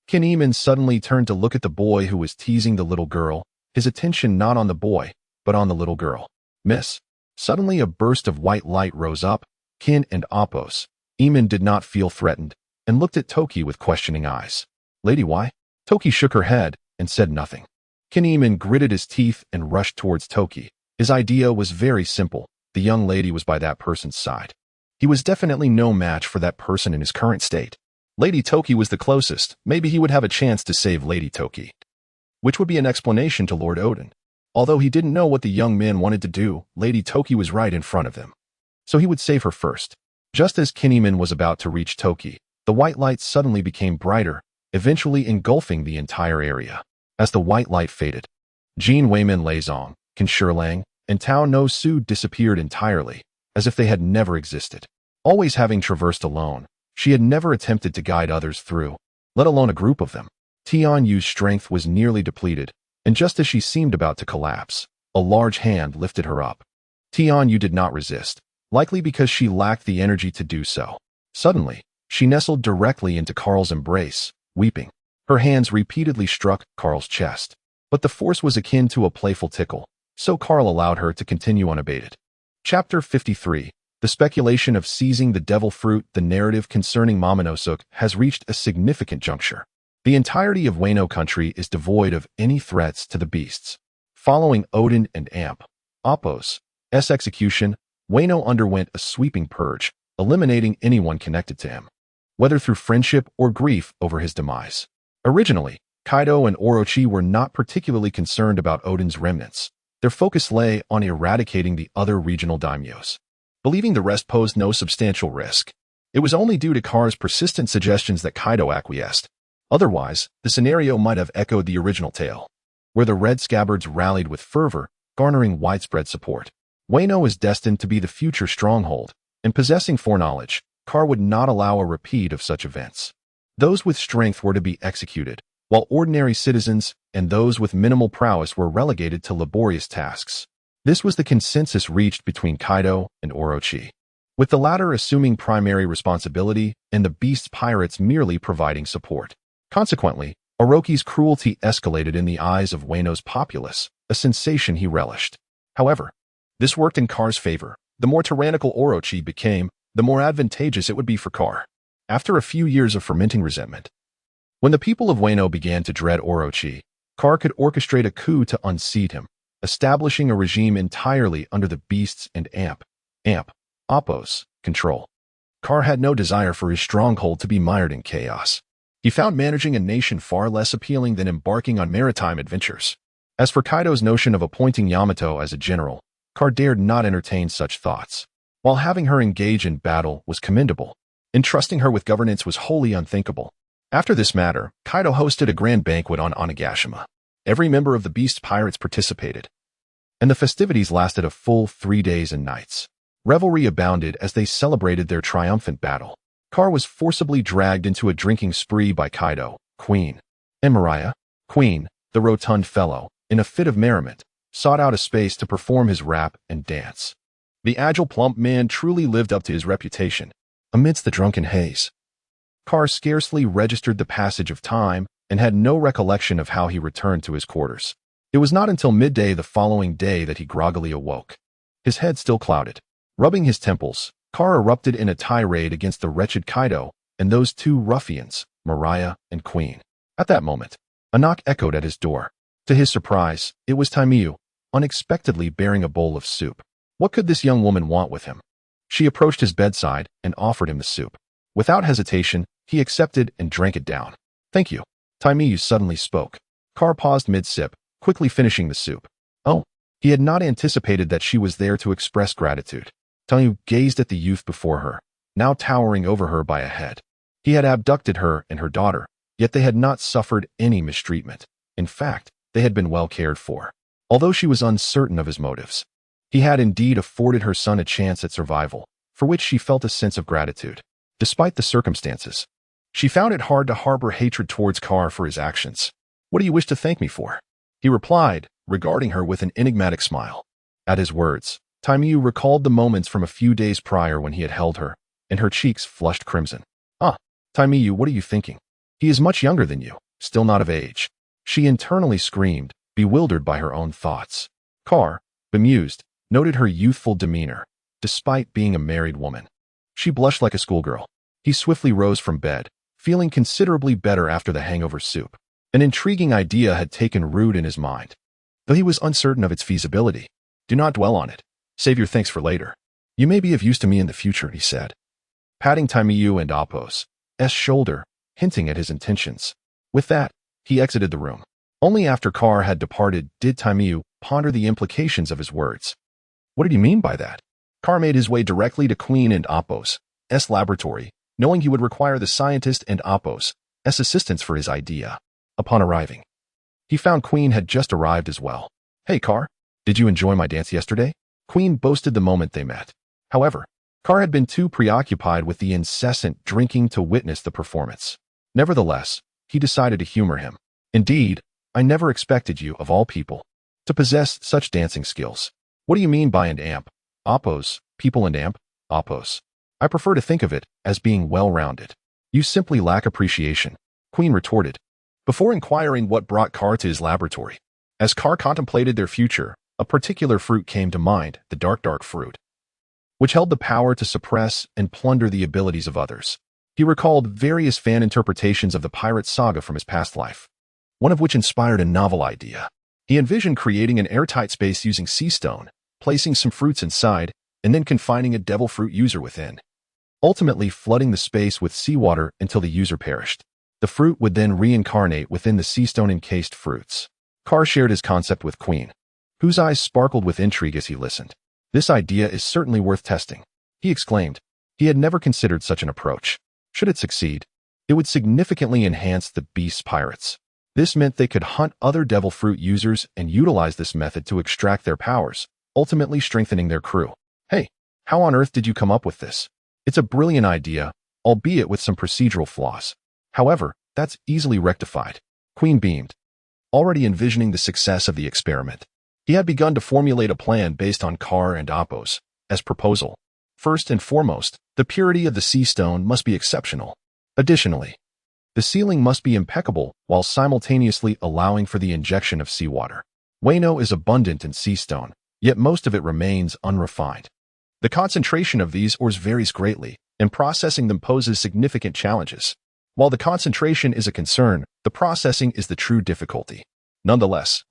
Kin Eamon suddenly turned to look at the boy who was teasing the little girl, his attention not on the boy, but on the little girl. Miss. Suddenly a burst of white light rose up. Kin and Appo's, Eamon did not feel threatened, and looked at Toki with questioning eyes. Lady, why? Toki shook her head and said nothing. Kin Eamon gritted his teeth and rushed towards Toki. His idea was very simple. The young lady was by that person's side. He was definitely no match for that person in his current state. Lady Toki was the closest. Maybe he would have a chance to save Lady Toki, which would be an explanation to Lord Odin. Although he didn't know what the young man wanted to do, Lady Toki was right in front of him. So he would save her first. Just as Kin Eamon was about to reach Toki, the white light suddenly became brighter, eventually engulfing the entire area. As the white light faded, Jin Weimin Leizong, Qin Shilang, and Tao No Su disappeared entirely, as if they had never existed. Always having traversed alone, she had never attempted to guide others through, let alone a group of them. Tian Yu's strength was nearly depleted, and just as she seemed about to collapse, a large hand lifted her up. Tian Yu did not resist, likely because she lacked the energy to do so. Suddenly, she nestled directly into Carl's embrace, weeping. Her hands repeatedly struck Carl's chest, but the force was akin to a playful tickle, so Carl allowed her to continue unabated. Chapter 53. The speculation of seizing the devil fruit. The narrative concerning Momonosuke has reached a significant juncture. The entirety of Wano country is devoid of any threats to the beasts. Following Odin and Appo's execution, Wano underwent a sweeping purge, eliminating anyone connected to him, whether through friendship or grief over his demise. Originally, Kaido and Orochi were not particularly concerned about Odin's remnants. Their focus lay on eradicating the other regional daimyos, believing the rest posed no substantial risk. It was only due to Kara's persistent suggestions that Kaido acquiesced. Otherwise, the scenario might have echoed the original tale, where the Red Scabbards rallied with fervor, garnering widespread support. Wano was destined to be the future stronghold, and possessing foreknowledge, Carr would not allow a repeat of such events. Those with strength were to be executed, while ordinary citizens and those with minimal prowess were relegated to laborious tasks. This was the consensus reached between Kaido and Orochi, with the latter assuming primary responsibility and the beast's pirates merely providing support. Consequently, Orochi's cruelty escalated in the eyes of Wano's populace, a sensation he relished. However, this worked in Carr's favor. The more tyrannical Orochi became, the more advantageous it would be for Carr. After a few years of fermenting resentment, when the people of Wano began to dread Orochi, Carr could orchestrate a coup to unseat him, establishing a regime entirely under the beast's and Appo's control. Carr had no desire for his stronghold to be mired in chaos. He found managing a nation far less appealing than embarking on maritime adventures. As for Kaido's notion of appointing Yamato as a general, Carr dared not entertain such thoughts. While having her engage in battle was commendable, entrusting her with governance was wholly unthinkable. After this matter, Kaido hosted a grand banquet on Onigashima. Every member of the Beast's pirates participated, and the festivities lasted a full 3 days and nights. Revelry abounded as they celebrated their triumphant battle. Carr was forcibly dragged into a drinking spree by Kaido, Queen, and Mariah. Queen, the rotund fellow, in a fit of merriment, sought out a space to perform his rap and dance. The agile plump man truly lived up to his reputation. Amidst the drunken haze, Carr scarcely registered the passage of time and had no recollection of how he returned to his quarters. It was not until midday the following day that he groggily awoke, his head still clouded. Rubbing his temples, Carr erupted in a tirade against the wretched Kaido and those two ruffians, Mariah and Queen. At that moment, a knock echoed at his door. To his surprise, it was Taimiyu, unexpectedly bearing a bowl of soup. What could this young woman want with him? She approached his bedside and offered him the soup. Without hesitation, he accepted and drank it down. Thank you. Taimiyu suddenly spoke. Carr paused mid-sip, quickly finishing the soup. Oh, he had not anticipated that she was there to express gratitude. Taimiyu gazed at the youth before her, now towering over her by a head. He had abducted her and her daughter, yet they had not suffered any mistreatment. In fact, they had been well cared for. Although she was uncertain of his motives, he had indeed afforded her son a chance at survival, for which she felt a sense of gratitude. Despite the circumstances, she found it hard to harbor hatred towards Carr for his actions. What do you wish to thank me for? He replied, regarding her with an enigmatic smile. At his words, Taimiyu recalled the moments from a few days prior when he had held her, and her cheeks flushed crimson. Ah, Taimiyu, what are you thinking? He is much younger than you, still not of age. She internally screamed, bewildered by her own thoughts. Carr, bemused, noted her youthful demeanor, despite being a married woman. She blushed like a schoolgirl. He swiftly rose from bed, feeling considerably better after the hangover soup. An intriguing idea had taken root in his mind, though he was uncertain of its feasibility. Do not dwell on it. Save your thanks for later. You may be of use to me in the future, he said, patting Taimiyu and Appo's shoulder, hinting at his intentions. With that, he exited the room. Only after Carr had departed did Taimiyu ponder the implications of his words. What did he mean by that? Carr made his way directly to Queen and Appo's laboratory, knowing he would require the scientist and Appo's assistance for his idea. Upon arriving, he found Queen had just arrived as well. Hey, Carr, did you enjoy my dance yesterday? Queen boasted the moment they met. However, Carr had been too preoccupied with the incessant drinking to witness the performance. Nevertheless, he decided to humor him. Indeed, I never expected you, of all people, to possess such dancing skills. What do you mean by and Appo's, people and Appo's? I prefer to think of it as being well-rounded. You simply lack appreciation, Queen retorted, before inquiring what brought Carr to his laboratory. As Carr contemplated their future, a particular fruit came to mind, the dark fruit, which held the power to suppress and plunder the abilities of others. He recalled various fan interpretations of the pirate saga from his past life, one of which inspired a novel idea. He envisioned creating an airtight space using sea stone, placing some fruits inside, and then confining a devil fruit user within, ultimately flooding the space with seawater until the user perished. The fruit would then reincarnate within the sea stone-encased fruits. Carr shared his concept with Queen, whose eyes sparkled with intrigue as he listened. This idea is certainly worth testing, he exclaimed. He had never considered such an approach. Should it succeed, it would significantly enhance the beast's pirates. This meant they could hunt other devil fruit users and utilize this method to extract their powers, ultimately strengthening their crew. Hey, how on earth did you come up with this? It's a brilliant idea, albeit with some procedural flaws. However, that's easily rectified. Queen beamed, already envisioning the success of the experiment. He had begun to formulate a plan based on Kar and Appo's proposal. First and foremost, the purity of the sea stone must be exceptional. Additionally, the sealing must be impeccable while simultaneously allowing for the injection of seawater. Wano is abundant in sea stone, yet most of it remains unrefined. The concentration of these ores varies greatly, and processing them poses significant challenges. While the concentration is a concern, the processing is the true difficulty. Nonetheless,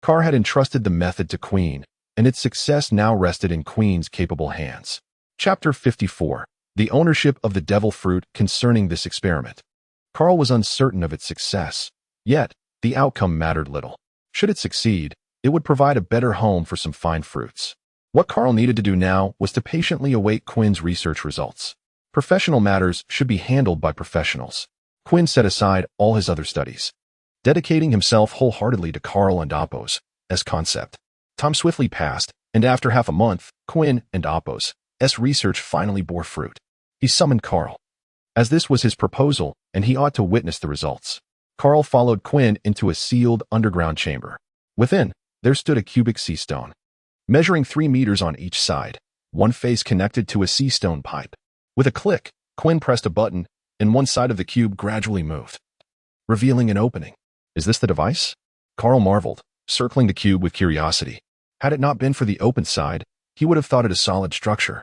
Kar had entrusted the method to Queen, and its success now rested in Queen's capable hands. Chapter 54. The ownership of the devil fruit concerning this experiment. Carl was uncertain of its success, yet the outcome mattered little. Should it succeed, it would provide a better home for some fine fruits. What Carl needed to do now was to patiently await Quinn's research results. Professional matters should be handled by professionals. Quinn set aside all his other studies, dedicating himself wholeheartedly to Carl and Appo's concept. Time swiftly passed, and after half a month, Quinn and Appo's research finally bore fruit. He summoned Carl, as this was his proposal, and he ought to witness the results. Carl followed Quinn into a sealed underground chamber. Within, there stood a cubic sea stone, measuring 3 meters on each side, one face connected to a sea stone pipe. With a click, Quinn pressed a button, and one side of the cube gradually moved, revealing an opening. Is this the device? Carl marveled, circling the cube with curiosity. Had it not been for the open side, he would have thought it a solid structure.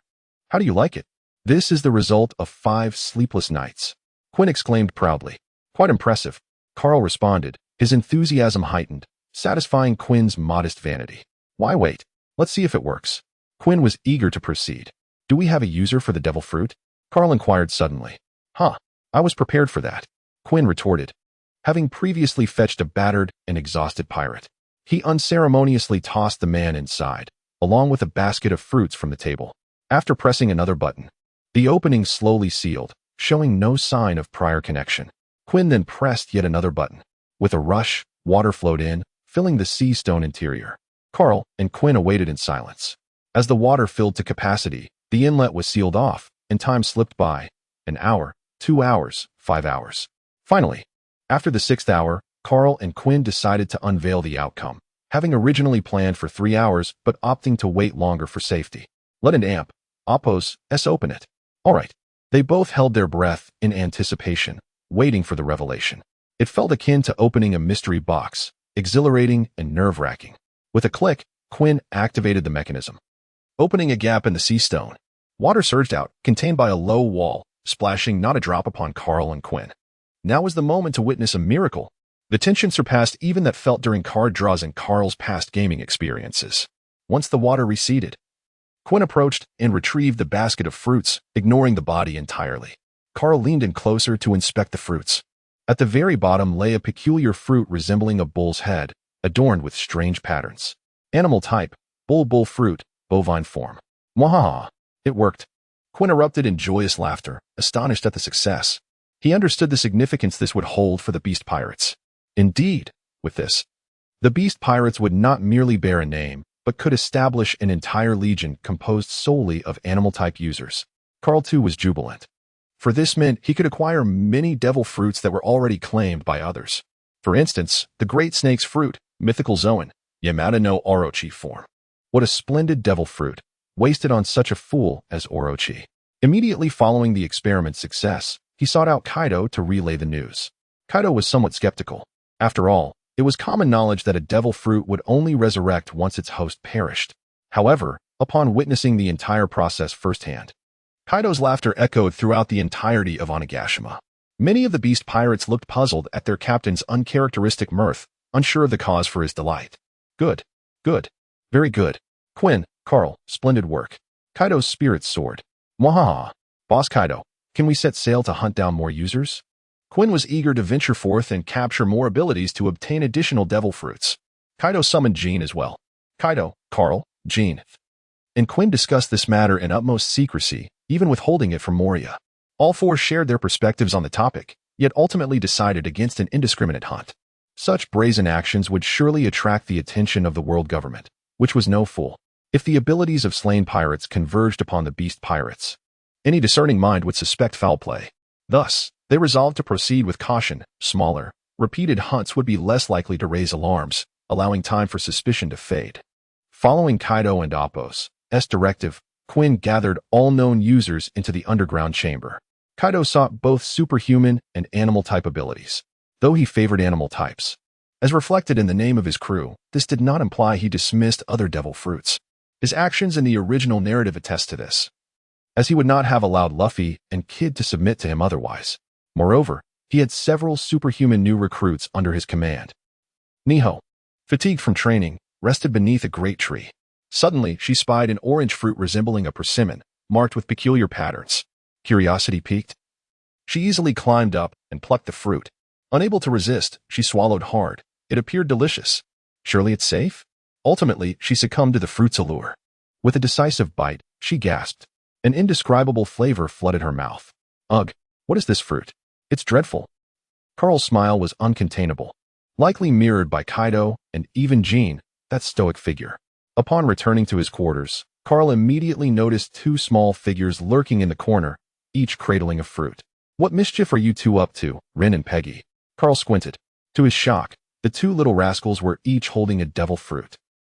How do you like it? This is the result of 5 sleepless nights. Quinn exclaimed proudly. Quite impressive. Carl responded, his enthusiasm heightened, satisfying Quinn's modest vanity. Why wait? Let's see if it works. Quinn was eager to proceed. Do we have a user for the devil fruit? Carl inquired suddenly. I was prepared for that. Quinn retorted, having previously fetched a battered and exhausted pirate. He unceremoniously tossed the man inside, along with a basket of fruits from the table. After pressing another button, the opening slowly sealed, showing no sign of prior connection. Quinn then pressed yet another button. With a rush, water flowed in, filling the sea stone interior. Carl and Quinn awaited in silence. As the water filled to capacity, the inlet was sealed off, and time slipped by. An hour, 2 hours, 5 hours. Finally, after the 6th hour, Carl and Quinn decided to unveil the outcome, having originally planned for 3 hours but opting to wait longer for safety. Let an amp, Appo's open it. All right. They both held their breath in anticipation, waiting for the revelation. It felt akin to opening a mystery box, exhilarating and nerve-wracking. With a click, Quinn activated the mechanism, opening a gap in the sea stone. Water surged out, contained by a low wall, splashing not a drop upon Carl and Quinn. Now was the moment to witness a miracle. The tension surpassed even that felt during card draws in Carl's past gaming experiences. Once the water receded, Quinn approached and retrieved the basket of fruits, ignoring the body entirely. Carl leaned in closer to inspect the fruits. At the very bottom lay a peculiar fruit resembling a bull's head, adorned with strange patterns. Animal type, bull fruit, bovine form. Mwahaha! It worked. Quinn erupted in joyous laughter, astonished at the success. He understood the significance this would hold for the beast pirates. Indeed, with this, the beast pirates would not merely bear a name, but could establish an entire legion composed solely of animal-type users. Carl too was jubilant, for this meant he could acquire many devil fruits that were already claimed by others. For instance, the great snake's fruit, mythical Zoan, Yamada no Orochi form. What a splendid devil fruit, wasted on such a fool as Orochi. Immediately following the experiment's success, he sought out Kaido to relay the news. Kaido was somewhat skeptical. After all, it was common knowledge that a devil fruit would only resurrect once its host perished. However, upon witnessing the entire process firsthand, Kaido's laughter echoed throughout the entirety of Onigashima. Many of the beast pirates looked puzzled at their captain's uncharacteristic mirth, unsure of the cause for his delight. Good. Very good. Quinn, Carl, splendid work. Kaido's spirits soared. Mwahaha. Boss Kaido, can we set sail to hunt down more users? Quinn was eager to venture forth and capture more abilities to obtain additional devil fruits. Kaido summoned Jean as well. Kaido, Carl, Jean, and Quinn discussed this matter in utmost secrecy, even withholding it from Moria. All 4 shared their perspectives on the topic, yet ultimately decided against an indiscriminate hunt. Such brazen actions would surely attract the attention of the world government, which was no fool. If the abilities of slain pirates converged upon the beast pirates, any discerning mind would suspect foul play. Thus, they resolved to proceed with caution. Smaller, repeated hunts would be less likely to raise alarms, allowing time for suspicion to fade. Following Kaido and Appo's directive, Quinn gathered all known users into the underground chamber. Kaido sought both superhuman and animal-type abilities, though he favored animal types. As reflected in the name of his crew, this did not imply he dismissed other devil fruits. His actions in the original narrative attest to this, as he would not have allowed Luffy and Kid to submit to him otherwise. Moreover, he had several superhuman new recruits under his command. Niho, fatigued from training, rested beneath a great tree. Suddenly, she spied an orange fruit resembling a persimmon, marked with peculiar patterns. Curiosity piqued. She easily climbed up and plucked the fruit. Unable to resist, she swallowed hard. It appeared delicious. Surely it's safe? Ultimately, she succumbed to the fruit's allure. With a decisive bite, she gasped. An indescribable flavor flooded her mouth. Ugh, what is this fruit? It's dreadful. Carl's smile was uncontainable, likely mirrored by Kaido and even Jean, that stoic figure. Upon returning to his quarters, Carl immediately noticed two small figures lurking in the corner, each cradling a fruit. What mischief are you two up to, Rin and Peggy? Carl squinted. To his shock, the two little rascals were each holding a devil fruit.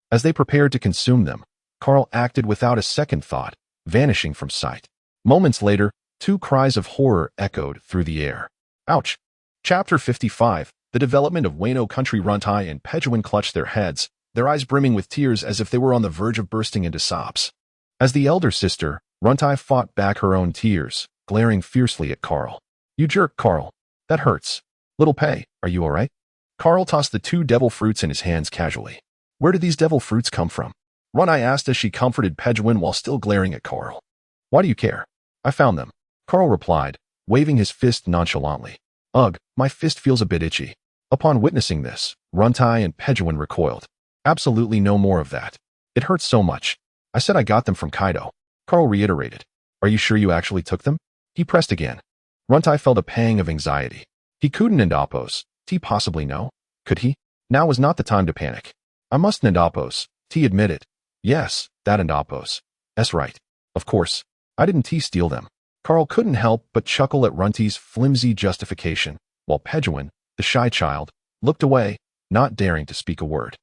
As they prepared to consume them, Carl acted without a second thought, vanishing from sight. Moments later, two cries of horror echoed through the air. Ouch! Chapter 55. The development of Wano Country. Runtai and Pejuan clutched their heads, their eyes brimming with tears as if they were on the verge of bursting into sobs. As the elder sister, Runtai fought back her own tears, glaring fiercely at Carl. You jerk, Carl. That hurts. Little Pei, are you all right? Carl tossed the two devil fruits in his hands casually. Where did these devil fruits come from? Runtai asked as she comforted Pejuan while still glaring at Carl. Why do you care? I found them, Carl replied, waving his fist nonchalantly. Ugh, my fist feels a bit itchy. Upon witnessing this, Runtai and Pejuan recoiled. Absolutely no more of that. It hurts so much. I said I got them from Kaido. Carl reiterated. Are you sure you actually took them? He pressed again. Runtai felt a pang of anxiety. He couldn't and Appo's. T possibly know? Could he? Now was not the time to panic. I must and Appo's. T admitted. Yes, that and Appo's. That's right. Of course. I didn't T steal them. Carl couldn't help but chuckle at Runtai's flimsy justification, while Pejuan, the shy child, looked away, not daring to speak a word.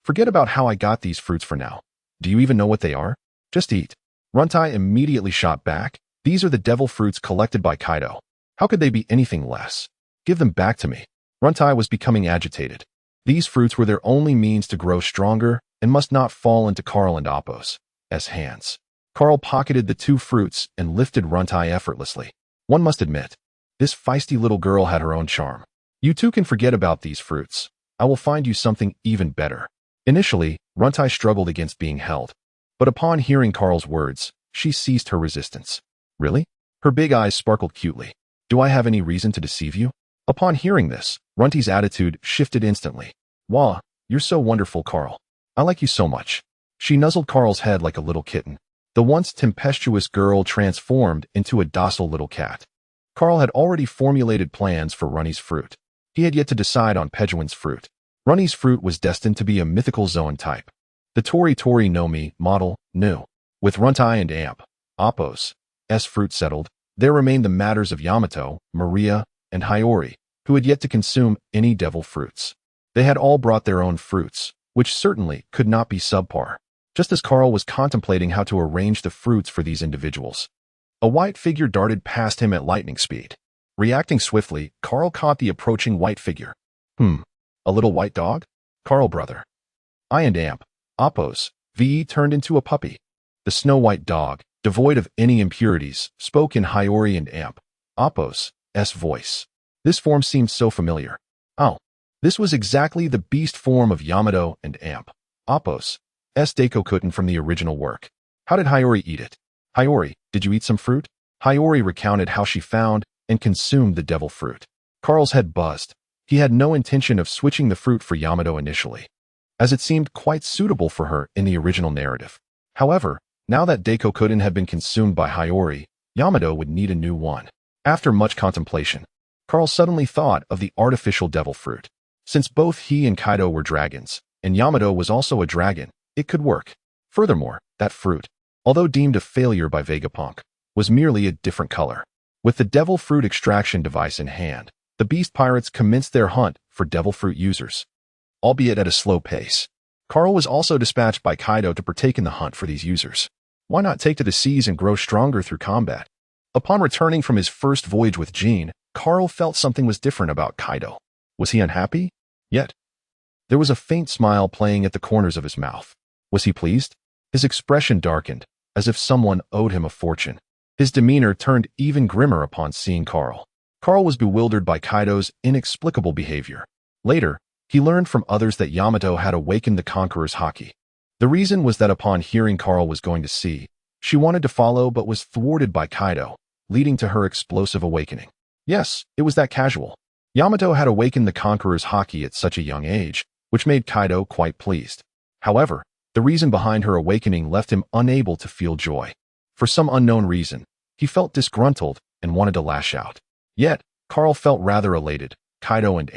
Forget about how I got these fruits for now. Do you even know what they are? Just eat. Runtai immediately shot back. These are the devil fruits collected by Kaido. How could they be anything less? Give them back to me. Runtai was becoming agitated. These fruits were their only means to grow stronger and must not fall into Carl and Appo's hands. Carl pocketed the two fruits and lifted Runtai effortlessly. One must admit, this feisty little girl had her own charm. You two can forget about these fruits. I will find you something even better. Initially, Runtai struggled against being held, but upon hearing Carl's words, she ceased her resistance. Really? Her big eyes sparkled cutely. Do I have any reason to deceive you? Upon hearing this, Runtai's attitude shifted instantly. Wah, you're so wonderful, Carl. I like you so much. She nuzzled Carl's head like a little kitten. The once tempestuous girl transformed into a docile little cat. Carl had already formulated plans for Runtai's fruit. He had yet to decide on Pejuan's fruit. Runtai's fruit was destined to be a mythical Zoan type. The Tori Tori no Mi model knew. With Runtai and Appo's fruit settled, there remained the matters of Yamato, Maria, and Hiyori, who had yet to consume any devil fruits. They had all brought their own fruits, which certainly could not be subpar. Just as Carl was contemplating how to arrange the fruits for these individuals, a white figure darted past him at lightning speed. Reacting swiftly, Carl caught the approaching white figure. A little white dog? Carl, brother. I and Appo's turned into a puppy. The snow-white dog, devoid of any impurities, spoke in Hiyori and Appo's voice. This form seemed so familiar. Oh, this was exactly the beast form of Yamato and Appo's Dekokutten from the original work. How did Hiyori eat it? Hiyori, did you eat some fruit? Hiyori recounted how she found and consumed the devil fruit. Carl's head buzzed. He had no intention of switching the fruit for Yamato initially, as it seemed quite suitable for her in the original narrative. However, now that Dekokutten had been consumed by Hiyori, Yamato would need a new one. After much contemplation, Carl suddenly thought of the artificial devil fruit. Since both he and Kaido were dragons, and Yamato was also a dragon, it could work. Furthermore, that fruit, although deemed a failure by Vegapunk, was merely a different color. With the devil fruit extraction device in hand, the beast pirates commenced their hunt for devil fruit users, albeit at a slow pace. Carl was also dispatched by Kaido to partake in the hunt for these users. Why not take to the seas and grow stronger through combat? Upon returning from his first voyage with Jean, Carl felt something was different about Kaido. Was he unhappy? Yet, there was a faint smile playing at the corners of his mouth. Was he pleased? His expression darkened, as if someone owed him a fortune. His demeanor turned even grimmer upon seeing Carl. Carl was bewildered by Kaido's inexplicable behavior. Later, he learned from others that Yamato had awakened the Conqueror's Haki. The reason was that upon hearing Carl was going to sea, she wanted to follow but was thwarted by Kaido, leading to her explosive awakening. Yes, it was that casual. Yamato had awakened the Conqueror's Haki at such a young age, which made Kaido quite pleased. However, the reason behind her awakening left him unable to feel joy. For some unknown reason, he felt disgruntled and wanted to lash out. Yet, Carl felt rather elated. Kaido and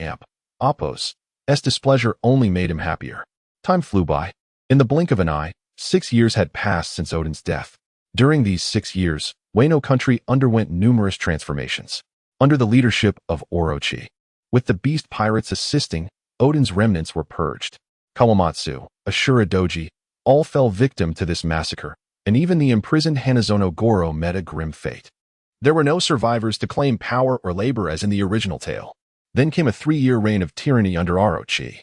Appo's displeasure only made him happier. Time flew by. In the blink of an eye, 6 years had passed since Odin's death. During these 6 years, Wano country underwent numerous transformations. Under the leadership of Orochi, with the beast pirates assisting, Odin's remnants were purged. Kawamatsu, Ashura Doji, all fell victim to this massacre, and even the imprisoned Hanazono Goro met a grim fate. There were no survivors to claim power or labor as in the original tale. Then came a 3-year reign of tyranny under Orochi,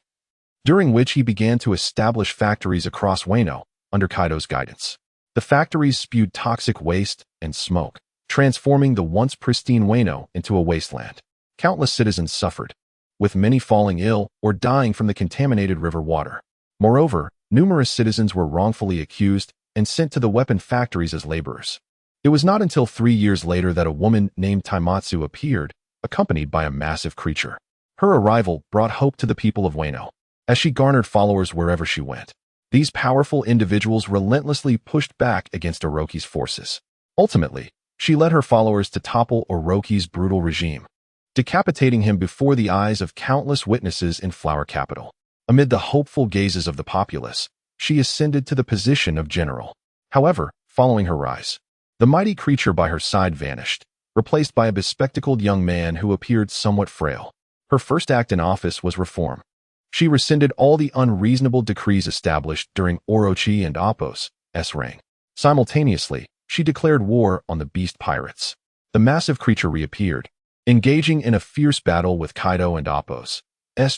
during which he began to establish factories across Wano under Kaido's guidance. The factories spewed toxic waste and smoke, transforming the once pristine Wano into a wasteland. Countless citizens suffered, with many falling ill or dying from the contaminated river water. Moreover, numerous citizens were wrongfully accused and sent to the weapon factories as laborers. It was not until 3 years later that a woman named Taimatsu appeared, accompanied by a massive creature. Her arrival brought hope to the people of Wano, as she garnered followers wherever she went. These powerful individuals relentlessly pushed back against Orochi's forces. Ultimately, she led her followers to topple Orochi's brutal regime, decapitating him before the eyes of countless witnesses in Flower Capital. Amid the hopeful gazes of the populace, she ascended to the position of general. However, following her rise, the mighty creature by her side vanished, replaced by a bespectacled young man who appeared somewhat frail. Her first act in office was reform. She rescinded all the unreasonable decrees established during Orochi and Appo's reign. Simultaneously, she declared war on the beast pirates. The massive creature reappeared, engaging in a fierce battle with Kaido and Appo's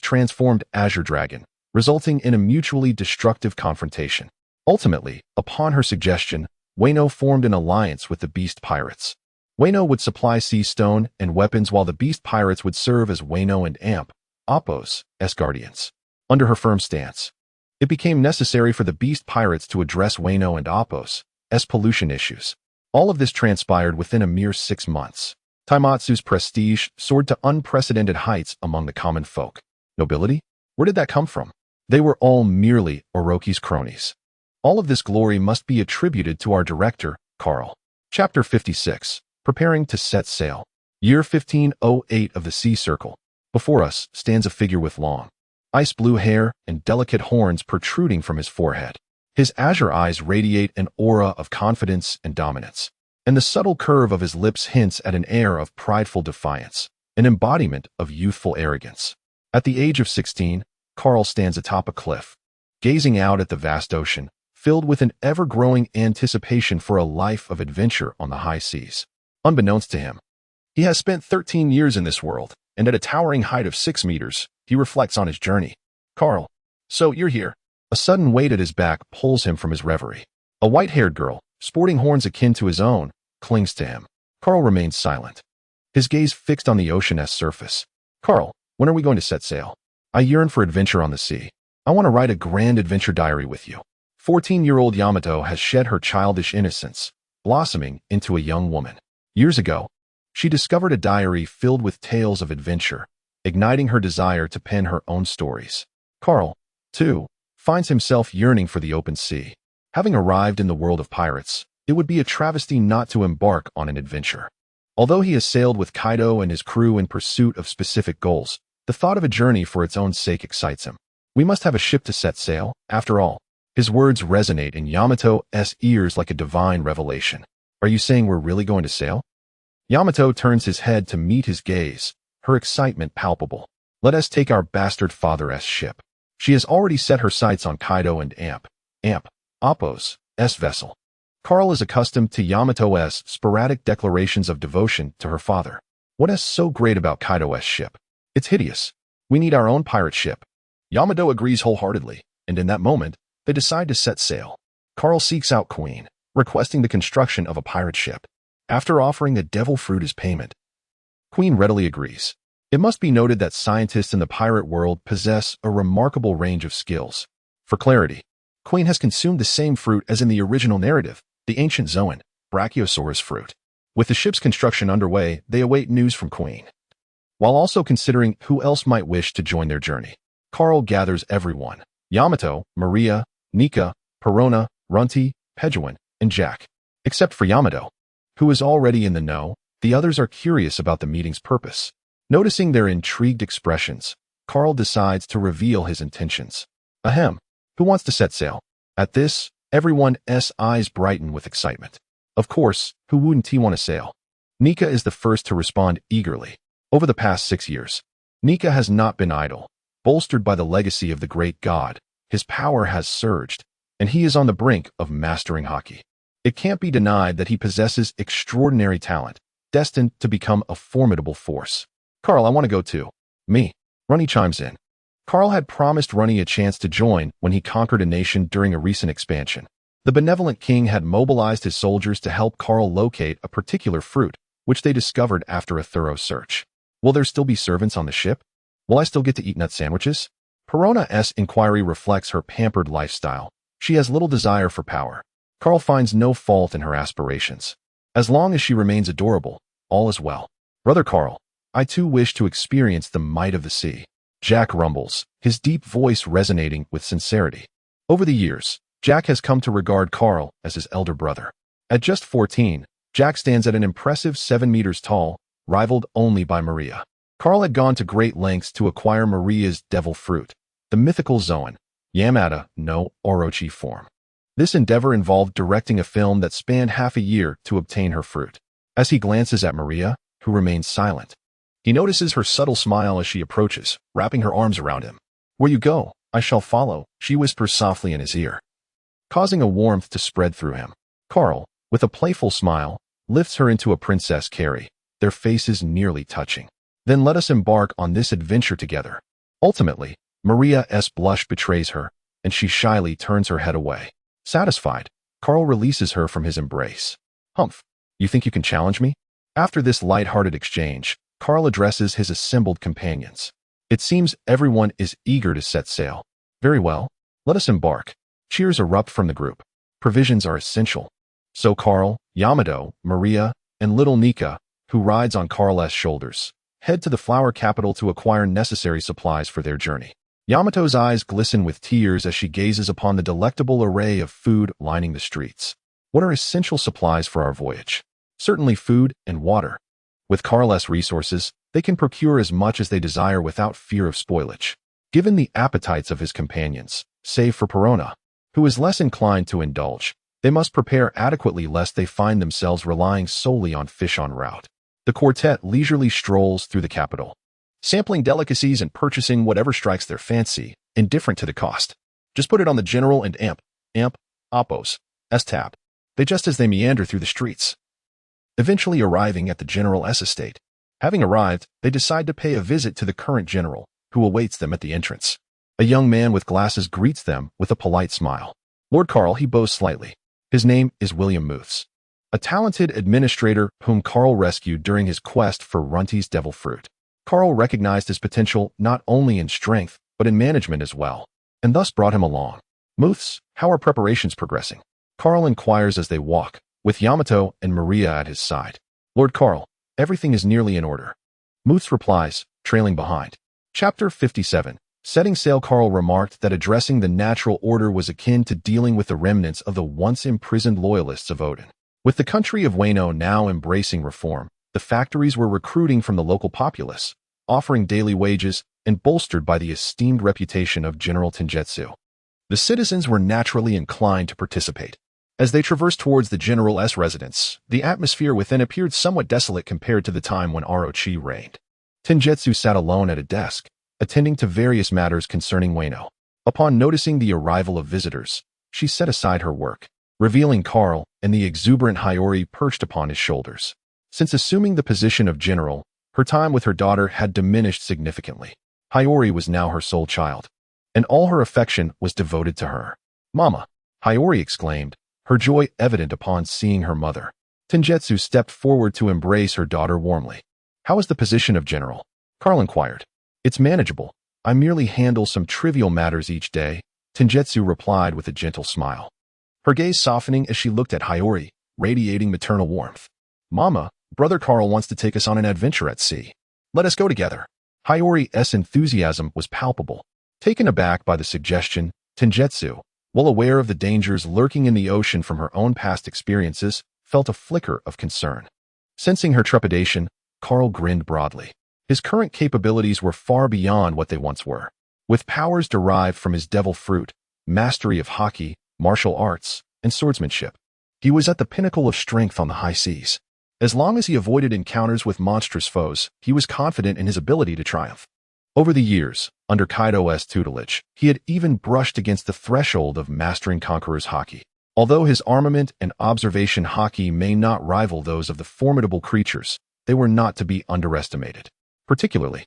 transformed Azure Dragon, resulting in a mutually destructive confrontation. Ultimately, upon her suggestion, Wano formed an alliance with the beast pirates. Wano would supply sea stone and weapons while the beast pirates would serve as Wano and Appo's guardians. Under her firm stance, it became necessary for the beast pirates to address Wano and Appo's pollution issues. All of this transpired within a mere 6 months. Taimatsu's prestige soared to unprecedented heights among the common folk. Nobility? Where did that come from? They were all merely Orochi's cronies. All of this glory must be attributed to our director, Carl. Chapter 56. Preparing to set sail. Year 1508 of the Sea Circle. Before us stands a figure with long, ice-blue hair and delicate horns protruding from his forehead. His azure eyes radiate an aura of confidence and dominance, and the subtle curve of his lips hints at an air of prideful defiance, an embodiment of youthful arrogance. At the age of 16, Carl stands atop a cliff, gazing out at the vast ocean, filled with an ever-growing anticipation for a life of adventure on the high seas. Unbeknownst to him, he has spent 13 years in this world, and at a towering height of 6 meters, he reflects on his journey. Carl, so you're here. A sudden weight at his back pulls him from his reverie. A white-haired girl, sporting horns akin to his own, clings to him. Carl remains silent, his gaze fixed on the ocean's surface. Carl, when are we going to set sail? I yearn for adventure on the sea. I want to write a grand adventure diary with you. 14-year-old Yamato has shed her childish innocence, blossoming into a young woman. Years ago, she discovered a diary filled with tales of adventure, igniting her desire to pen her own stories. Carl, too, finds himself yearning for the open sea. Having arrived in the world of pirates, it would be a travesty not to embark on an adventure. Although he has sailed with Kaido and his crew in pursuit of specific goals, the thought of a journey for its own sake excites him. We must have a ship to set sail, after all. His words resonate in Yamato's ears like a divine revelation. Are you saying we're really going to sail? Yamato turns his head to meet his gaze, her excitement palpable. Let us take our bastard father's ship. She has already set her sights on Kaido and Appo's vessel. Carl is accustomed to Yamato's sporadic declarations of devotion to her father. What is so great about Kaido's ship? It's hideous. We need our own pirate ship. Yamato agrees wholeheartedly, and in that moment, they decide to set sail. Carl seeks out Queen, requesting the construction of a pirate ship. After offering the devil fruit as payment, Queen readily agrees. It must be noted that scientists in the pirate world possess a remarkable range of skills. For clarity, Queen has consumed the same fruit as in the original narrative, the ancient Zoan, Brachiosaurus fruit. With the ship's construction underway, they await news from Queen. While also considering who else might wish to join their journey, Carl gathers everyone: Yamato, Maria, Nika, Perona, Runty, Pejuan, and Jack. Except for Yamato, who is already in the know, the others are curious about the meeting's purpose. Noticing their intrigued expressions, Carl decides to reveal his intentions. Ahem, who wants to set sail? At this, everyone's eyes brighten with excitement. Of course, who wouldn't he want to sail? Nika is the first to respond eagerly. Over the past 6 years, Nika has not been idle. Bolstered by the legacy of the great god, his power has surged, and he is on the brink of mastering Haki. It can't be denied that he possesses extraordinary talent, destined to become a formidable force. Carl, I want to go too. Me. Runny chimes in. Carl had promised Runny a chance to join when he conquered a nation during a recent expansion. The benevolent king had mobilized his soldiers to help Carl locate a particular fruit, which they discovered after a thorough search. Will there still be servants on the ship? Will I still get to eat nut sandwiches? Perona's inquiry reflects her pampered lifestyle. She has little desire for power. Carl finds no fault in her aspirations. As long as she remains adorable, all is well. Brother Carl, I too wish to experience the might of the sea. Jack rumbles, his deep voice resonating with sincerity. Over the years, Jack has come to regard Carl as his elder brother. At just 14, Jack stands at an impressive 7 meters tall, rivaled only by Maria. Carl had gone to great lengths to acquire Maria's devil fruit, the mythical Zoan, Yamata no Orochi form. This endeavor involved directing a film that spanned half a year to obtain her fruit. As he glances at Maria, who remains silent, he notices her subtle smile as she approaches, wrapping her arms around him. Where you go, I shall follow, she whispers softly in his ear, causing a warmth to spread through him. Carl, with a playful smile, lifts her into a princess carry, their faces nearly touching. Then let us embark on this adventure together. Ultimately, Maria's blush betrays her, and she shyly turns her head away. Satisfied, Carl releases her from his embrace. Humph, you think you can challenge me? After this light-hearted exchange, Carl addresses his assembled companions. It seems everyone is eager to set sail. Very well, let us embark. Cheers erupt from the group. Provisions are essential. So Carl, Yamato, Maria, and little Nika, who rides on Carl's shoulders, head to the flower capital to acquire necessary supplies for their journey. Yamato's eyes glisten with tears as she gazes upon the delectable array of food lining the streets. What are essential supplies for our voyage? Certainly food and water. With Carl's resources, they can procure as much as they desire without fear of spoilage. Given the appetites of his companions, save for Perona, who is less inclined to indulge, they must prepare adequately lest they find themselves relying solely on fish en route. The quartet leisurely strolls through the capital, sampling delicacies and purchasing whatever strikes their fancy, indifferent to the cost. Just put it on the general and Appo's tab. As they meander through the streets, eventually arriving at the general's estate. Having arrived, they decide to pay a visit to the current general, who awaits them at the entrance. A young man with glasses greets them with a polite smile. Lord Carl, he bows slightly. His name is William Muths, a talented administrator whom Carl rescued during his quest for Runty's devil fruit. Carl recognized his potential not only in strength, but in management as well, and thus brought him along. Muths, how are preparations progressing? Carl inquires as they walk, with Yamato and Maria at his side. Lord Carl, everything is nearly in order. Muths replies, trailing behind. Chapter 57. Setting sail. Carl remarked that addressing the natural order was akin to dealing with the remnants of the once imprisoned loyalists of Odin. With the country of Wano now embracing reform, the factories were recruiting from the local populace, offering daily wages and bolstered by the esteemed reputation of General Tengetsu. The citizens were naturally inclined to participate. As they traversed towards the General's residence, the atmosphere within appeared somewhat desolate compared to the time when Orochi reigned. Tenjitsu sat alone at a desk, attending to various matters concerning Wano. Upon noticing the arrival of visitors, she set aside her work, revealing Carl and the exuberant Hiyori perched upon his shoulders. Since assuming the position of general, her time with her daughter had diminished significantly. Hiyori was now her sole child, and all her affection was devoted to her. "Mama!" Hiyori exclaimed, her joy evident upon seeing her mother. Tenjitsu stepped forward to embrace her daughter warmly. "How is the position of general?" Carl inquired. "It's manageable. I merely handle some trivial matters each day," Tenjitsu replied with a gentle smile, her gaze softening as she looked at Hiyori, radiating maternal warmth. "Mama, brother Carl wants to take us on an adventure at sea. Let us go together." Hiyori's enthusiasm was palpable. Taken aback by the suggestion, Tenjitsu, well aware of the dangers lurking in the ocean from her own past experiences, felt a flicker of concern. Sensing her trepidation, Carl grinned broadly. His current capabilities were far beyond what they once were. With powers derived from his devil fruit, mastery of hockey, martial arts, and swordsmanship, he was at the pinnacle of strength on the high seas. As long as he avoided encounters with monstrous foes, he was confident in his ability to triumph. Over the years, under Kaido's tutelage, he had even brushed against the threshold of mastering Conqueror's Haki. Although his armament and observation Haki may not rival those of the formidable creatures, they were not to be underestimated. Particularly,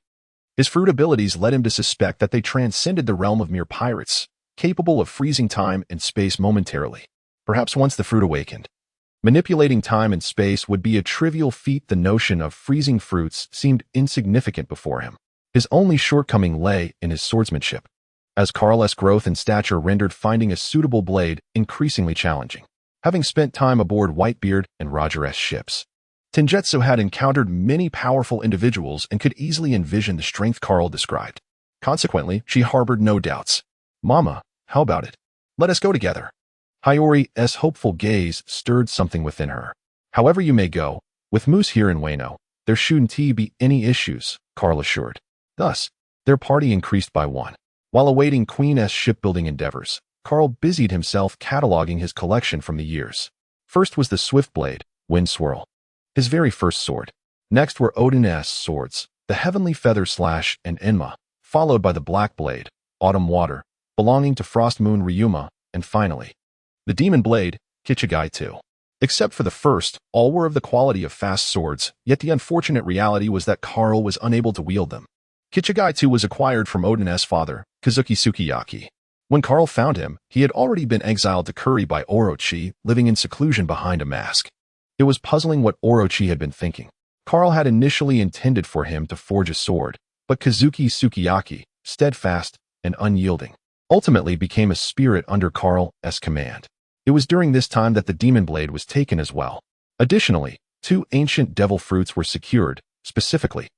his fruit abilities led him to suspect that they transcended the realm of mere pirates, capable of freezing time and space momentarily. Perhaps once the fruit awakened, manipulating time and space would be a trivial feat. The notion of freezing fruits seemed insignificant before him. His only shortcoming lay in his swordsmanship, as Carl's growth and stature rendered finding a suitable blade increasingly challenging. Having spent time aboard Whitebeard and Roger's ships, Tenjitsu had encountered many powerful individuals and could easily envision the strength Carl described. Consequently, she harbored no doubts. "Mama, how about it? Let us go together." Hiyori's hopeful gaze stirred something within her. "However you may go, with Moose here in Wano, there shouldn't be any issues," Carl assured. Thus, their party increased by one. While awaiting Queen's shipbuilding endeavors, Carl busied himself cataloging his collection from the years. First was the Swift Blade, Wind Swirl, his very first sword. Next were Odin's swords, the Heavenly Feather Slash and Enma, followed by the Black Blade, Autumn Water, belonging to Frost Moon Ryuma, and finally, the Demon Blade, Kichigai II. Except for the first, all were of the quality of fast swords, yet the unfortunate reality was that Carl was unable to wield them. Kichigai II was acquired from Odin's father, Kazuki Sukiyaki. When Carl found him, he had already been exiled to Kuri by Orochi, living in seclusion behind a mask. It was puzzling what Orochi had been thinking. Carl had initially intended for him to forge a sword, but Kazuki Sukiyaki, steadfast and unyielding, ultimately became a spirit under Carl's command. It was during this time that the Demon Blade was taken as well. Additionally, 2 ancient devil fruits were secured, specifically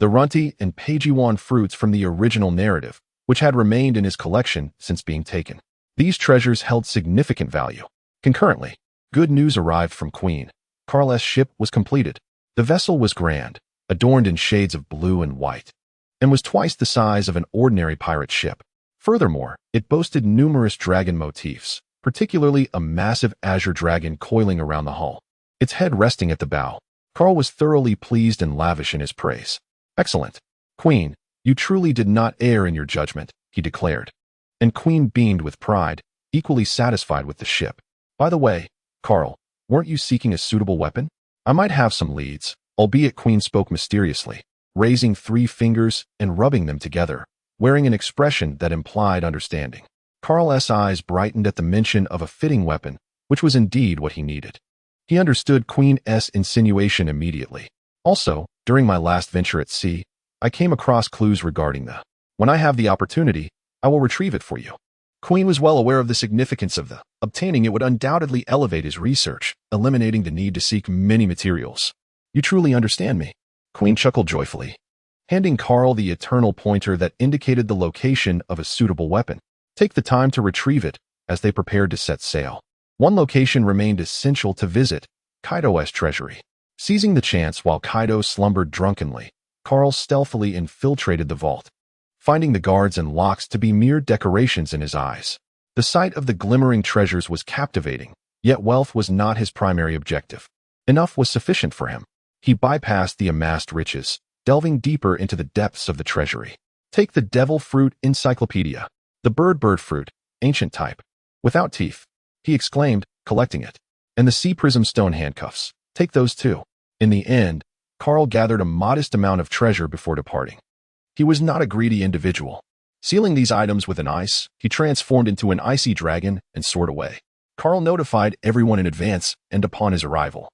the Runti and Peijiwan fruits from the original narrative, which had remained in his collection since being taken. These treasures held significant value. Concurrently, good news arrived from Queen. Carl's ship was completed. The vessel was grand, adorned in shades of blue and white, and was twice the size of an ordinary pirate ship. Furthermore, it boasted numerous dragon motifs, particularly a massive azure dragon coiling around the hull, its head resting at the bow. Carl was thoroughly pleased and lavish in his praise. "Excellent. Queen, you truly did not err in your judgment," he declared. And Queen beamed with pride, equally satisfied with the ship. "By the way, Carl, weren't you seeking a suitable weapon? I might have some leads," albeit Queen spoke mysteriously, raising 3 fingers and rubbing them together, wearing an expression that implied understanding. Carl's eyes brightened at the mention of a fitting weapon, which was indeed what he needed. He understood Queen's insinuation immediately. "Also, during my last venture at sea, I came across clues regarding the. When I have the opportunity, I will retrieve it for you." Queen was well aware of the significance of the. Obtaining it would undoubtedly elevate his research, eliminating the need to seek many materials. "You truly understand me." Queen chuckled joyfully, handing Carl the eternal pointer that indicated the location of a suitable weapon. Take the time to retrieve it as they prepared to set sail. One location remained essential to visit, Kaido's treasury. Seizing the chance while Kaido slumbered drunkenly, Carl stealthily infiltrated the vault, finding the guards and locks to be mere decorations in his eyes. The sight of the glimmering treasures was captivating, yet wealth was not his primary objective. Enough was sufficient for him. He bypassed the amassed riches, delving deeper into the depths of the treasury. Take the devil fruit encyclopedia. The bird fruit, ancient type. Without teeth, he exclaimed, collecting it. And the sea prism stone handcuffs. Take those too. In the end, Carl gathered a modest amount of treasure before departing. He was not a greedy individual. Sealing these items with an ice, he transformed into an icy dragon and soared away. Carl notified everyone in advance, and upon his arrival,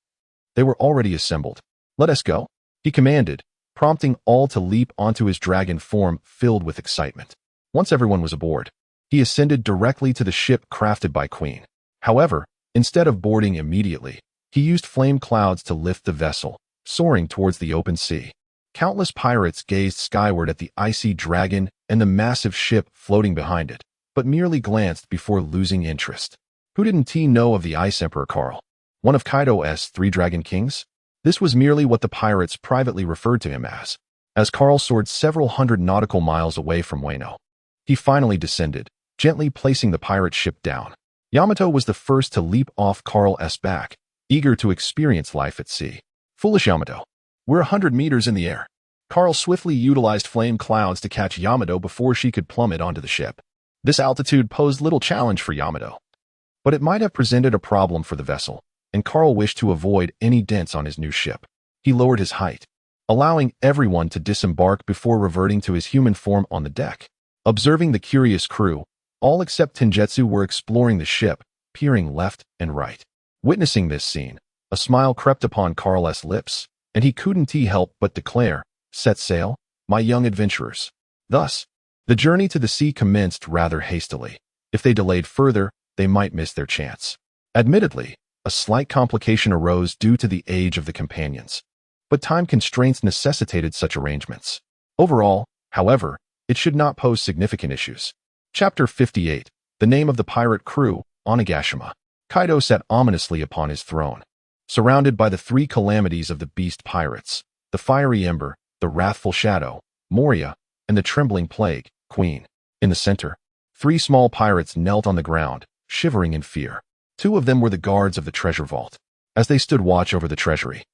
they were already assembled. Let us go, he commanded, prompting all to leap onto his dragon form filled with excitement. Once everyone was aboard, he ascended directly to the ship crafted by Queen. However, instead of boarding immediately, he used flame clouds to lift the vessel, soaring towards the open sea. Countless pirates gazed skyward at the icy dragon and the massive ship floating behind it, but merely glanced before losing interest. Who didn't he know of the Ice Emperor Carl? One of Kaido's 3 Dragon Kings? This was merely what the pirates privately referred to him as Carl soared several hundred nautical miles away from Wano. He finally descended, gently placing the pirate ship down. Yamato was the first to leap off Carl's back, eager to experience life at sea. Foolish Yamato. We're 100 meters in the air. Carl swiftly utilized flame clouds to catch Yamato before she could plummet onto the ship. This altitude posed little challenge for Yamato, but it might have presented a problem for the vessel, and Carl wished to avoid any dents on his new ship. He lowered his height, allowing everyone to disembark before reverting to his human form on the deck. Observing the curious crew, all except Tengetsu were exploring the ship, peering left and right. Witnessing this scene, a smile crept upon Carl's lips, and he couldn't help but declare, "Set sail, my young adventurers." Thus, the journey to the sea commenced rather hastily. If they delayed further, they might miss their chance. Admittedly, a slight complication arose due to the age of the companions, but time constraints necessitated such arrangements. Overall, however, it should not pose significant issues. Chapter 58. The name of the pirate crew, Onigashima. Kaido sat ominously upon his throne, surrounded by the 3 calamities of the beast pirates, the fiery ember, the wrathful shadow, Moria, and the trembling plague, Queen. In the center, 3 small pirates knelt on the ground, shivering in fear. 2 of them were the guards of the treasure vault. As they stood watch over the treasury,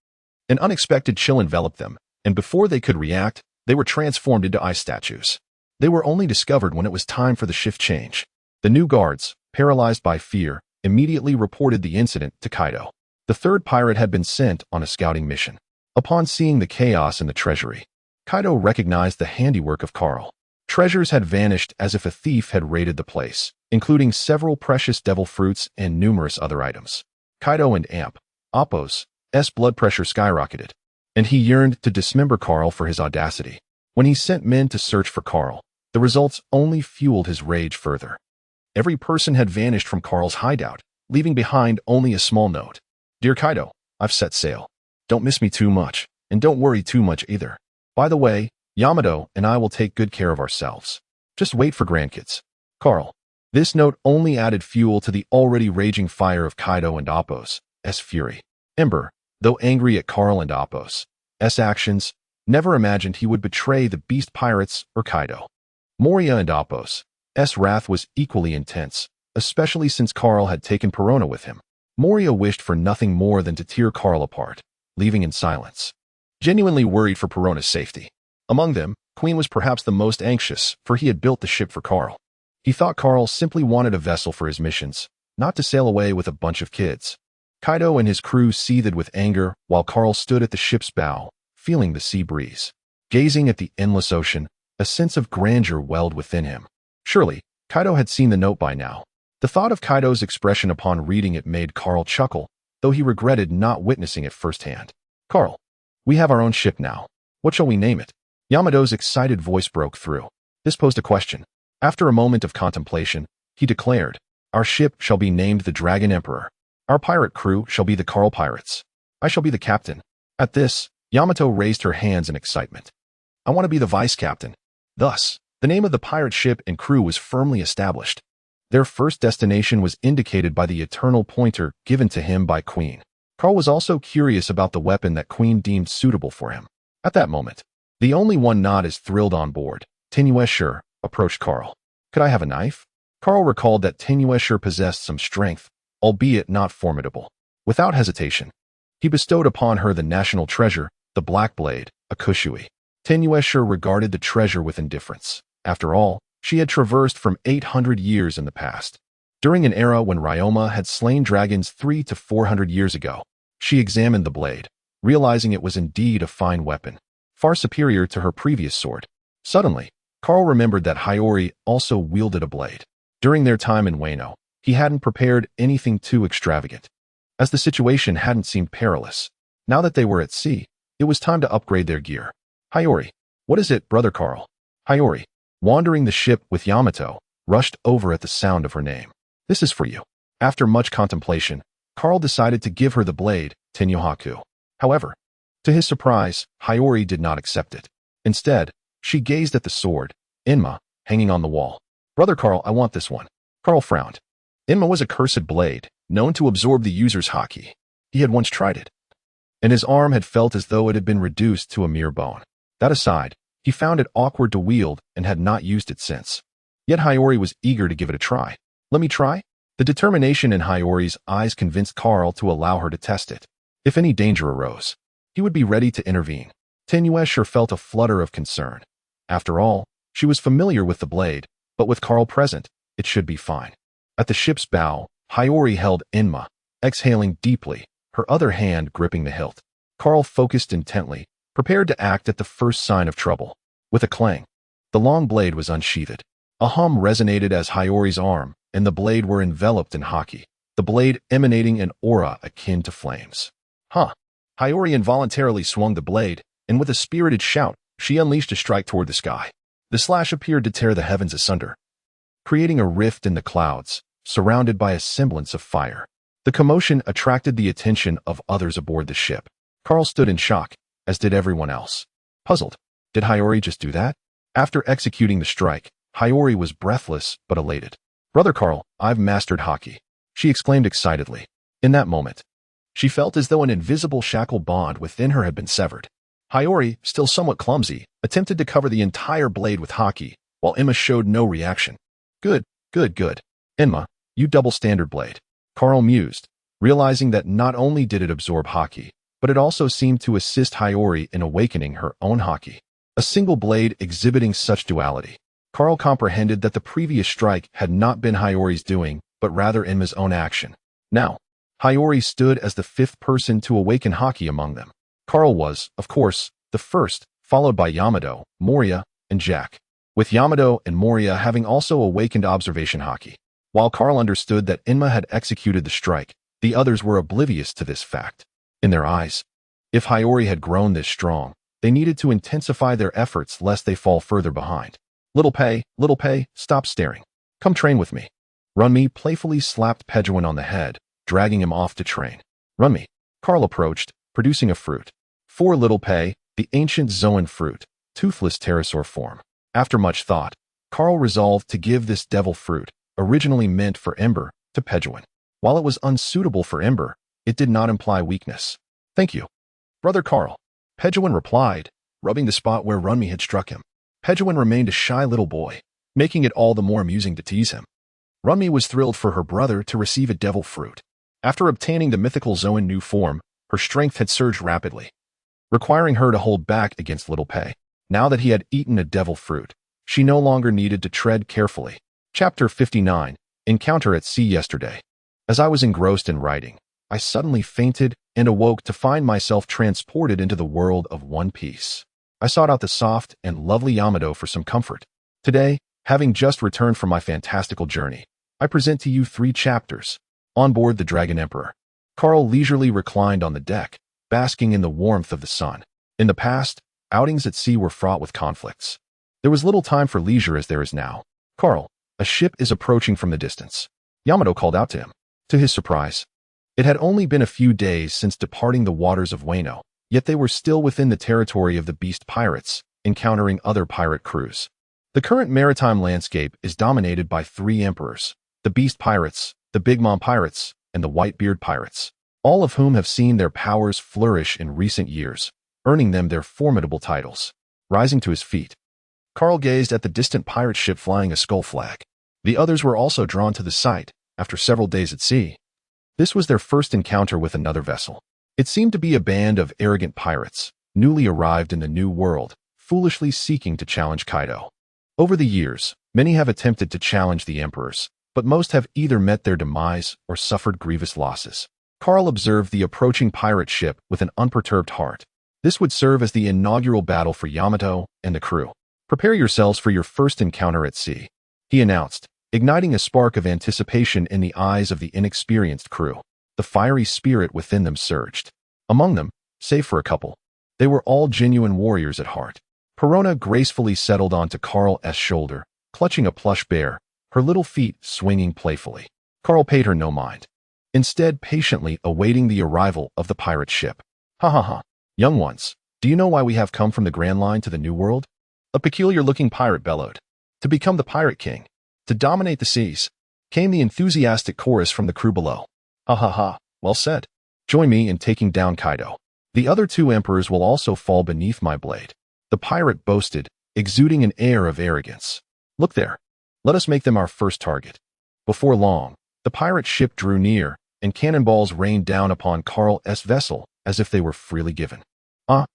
an unexpected chill enveloped them, and before they could react, they were transformed into ice statues. They were only discovered when it was time for the shift change. The new guards, paralyzed by fear, immediately reported the incident to Kaido. The 3rd pirate had been sent on a scouting mission. Upon seeing the chaos in the treasury, Kaido recognized the handiwork of Carl. Treasures had vanished as if a thief had raided the place, including several precious devil fruits and numerous other items. Kaido and Appo's blood pressure skyrocketed, and he yearned to dismember Carl for his audacity. When he sent men to search for Carl, the results only fueled his rage further. Every person had vanished from Carl's hideout, leaving behind only a small note. "Dear Kaido, I've set sail. Don't miss me too much, and don't worry too much either. By the way, Yamato and I will take good care of ourselves. Just wait for grandkids. Carl." This note only added fuel to the already raging fire of Kaido and Appo's fury. Ember, though angry at Carl and Appo's actions, never imagined he would betray the beast pirates or Kaido. Moria and Appo's wrath was equally intense, especially since Carl had taken Perona with him. Moria wished for nothing more than to tear Carl apart, leaving in silence, genuinely worried for Perona's safety. Among them, Queen was perhaps the most anxious, for he had built the ship for Carl. He thought Carl simply wanted a vessel for his missions, not to sail away with a bunch of kids. Kaido and his crew seethed with anger while Carl stood at the ship's bow, feeling the sea breeze. Gazing at the endless ocean, a sense of grandeur welled within him. Surely, Kaido had seen the note by now. The thought of Kaido's expression upon reading it made Carl chuckle, though he regretted not witnessing it firsthand. "Carl, we have our own ship now. What shall we name it?" Yamato's excited voice broke through. This posed a question. After a moment of contemplation, he declared, "Our ship shall be named the Dragon Emperor. Our pirate crew shall be the Carl Pirates. I shall be the captain." At this, Yamato raised her hands in excitement. "I want to be the vice captain." Thus, the name of the pirate ship and crew was firmly established. Their first destination was indicated by the eternal pointer given to him by Queen. Carl was also curious about the weapon that Queen deemed suitable for him. At that moment, the only one not as thrilled on board, Tengetsu, approached Carl. "Could I have a knife?" Carl recalled that Tenuesher possessed some strength, albeit not formidable. Without hesitation, he bestowed upon her the national treasure, the Black Blade, a kushui. Tenuesher regarded the treasure with indifference. After all, she had traversed from 800 years in the past. During an era when Ryoma had slain dragons 300 to 400 years ago, she examined the blade, realizing it was indeed a fine weapon, far superior to her previous sword. Suddenly, Carl remembered that Hiyori also wielded a blade. During their time in Wano, he hadn't prepared anything too extravagant, as the situation hadn't seemed perilous. Now that they were at sea, it was time to upgrade their gear. Hiyori, what is it, brother Carl? Hiyori, wandering the ship with Yamato, rushed over at the sound of her name. This is for you. After much contemplation, Carl decided to give her the blade, Tenyohaku. However, to his surprise, Hiyori did not accept it. Instead, she gazed at the sword, Inma, hanging on the wall. Brother Carl, I want this one. Carl frowned. Inma was a cursed blade, known to absorb the user's haki. He had once tried it, and his arm had felt as though it had been reduced to a mere bone. That aside, he found it awkward to wield and had not used it since. Yet Hiyori was eager to give it a try. Let me try? The determination in Hiyori's eyes convinced Carl to allow her to test it. If any danger arose, he would be ready to intervene. Tenuesher felt a flutter of concern. After all, she was familiar with the blade, but with Carl present, it should be fine. At the ship's bow, Hiyori held Inma, exhaling deeply, her other hand gripping the hilt. Carl focused intently, prepared to act at the first sign of trouble. With a clang, the long blade was unsheathed. A hum resonated as Hiyori's arm and the blade were enveloped in haki, the blade emanating an aura akin to flames. Hiyori involuntarily swung the blade, and with a spirited shout, she unleashed a strike toward the sky. The slash appeared to tear the heavens asunder, creating a rift in the clouds, surrounded by a semblance of fire. The commotion attracted the attention of others aboard the ship. Carl stood in shock, as did everyone else. Puzzled, did Hiyori just do that? After executing the strike, Hiyori was breathless but elated. Brother Carl, I've mastered haki, she exclaimed excitedly. In that moment, she felt as though an invisible shackle bond within her had been severed. Hiyori, still somewhat clumsy, attempted to cover the entire blade with haki, while Inma showed no reaction. Good. Inma, you double-standard blade. Carl mused, realizing that not only did it absorb haki, but it also seemed to assist Hiyori in awakening her own haki. A single blade exhibiting such duality. Carl comprehended that the previous strike had not been Hiyori's doing, but rather Inma's own action. Now, Hiyori stood as the fifth person to awaken haki among them. Carl was, of course, the first, followed by Yamato, Moria, and Jack, with Yamato and Moria having also awakened observation haki. While Carl understood that Inma had executed the strike, the others were oblivious to this fact. In their eyes, if Hiyori had grown this strong, they needed to intensify their efforts lest they fall further behind. Little Pei, stop staring. Come train with me. Runmi playfully slapped Pejuan on the head, dragging him off to train. Runmi. Carl approached, producing a fruit. For Little Pei, the ancient Zoan fruit, toothless pterosaur form. After much thought, Carl resolved to give this devil fruit, originally meant for Ember, to Pejuan. While it was unsuitable for Ember, it did not imply weakness. Thank you, Brother Carl, Pejuan replied, rubbing the spot where Runmi had struck him. Pejuan remained a shy little boy, making it all the more amusing to tease him. Runmi was thrilled for her brother to receive a devil fruit. After obtaining the mythical Zoan new form, her strength had surged rapidly, requiring her to hold back against Little Pei. Now that he had eaten a devil fruit, she no longer needed to tread carefully. Chapter 59, Encounter at Sea Yesterday. As I was engrossed in writing, I suddenly fainted and awoke to find myself transported into the world of One Piece. I sought out the soft and lovely Yamato for some comfort. Today, having just returned from my fantastical journey, I present to you 3 chapters. On board the Dragon Emperor, Carl leisurely reclined on the deck, basking in the warmth of the sun. In the past, outings at sea were fraught with conflicts. There was little time for leisure as there is now. Carl, a ship is approaching from the distance. Yamato called out to him. To his surprise, it had only been a few days since departing the waters of Wano, yet they were still within the territory of the Beast Pirates, encountering other pirate crews. The current maritime landscape is dominated by 3 emperors, the Beast Pirates, the Big Mom Pirates, and the Whitebeard Pirates, all of whom have seen their powers flourish in recent years, earning them their formidable titles. Rising to his feet, Carl gazed at the distant pirate ship flying a skull flag. The others were also drawn to the sight after several days at sea. This was their first encounter with another vessel. It seemed to be a band of arrogant pirates, newly arrived in the new world, foolishly seeking to challenge Kaido. Over the years, many have attempted to challenge the emperors, but most have either met their demise or suffered grievous losses. Carl observed the approaching pirate ship with an unperturbed heart. This would serve as the inaugural battle for Yamato and the crew. "Prepare yourselves for your first encounter at sea," he announced, igniting a spark of anticipation in the eyes of the inexperienced crew. The fiery spirit within them surged. Among them, save for a couple, they were all genuine warriors at heart. Perona gracefully settled onto Carl's shoulder, clutching a plush bear, her little feet swinging playfully. Carl paid her no mind, instead patiently awaiting the arrival of the pirate ship. "Ha ha ha. Young ones, do you know why we have come from the Grand Line to the New World?" A peculiar-looking pirate bellowed. "To become the Pirate King. To dominate the seas," came the enthusiastic chorus from the crew below. "Ha ha ha, well said. Join me in taking down Kaido. The other two emperors will also fall beneath my blade," the pirate boasted, exuding an air of arrogance. "Look there. Let us make them our first target." Before long, the pirate ship drew near, and cannonballs rained down upon Carl's vessel as if they were freely given.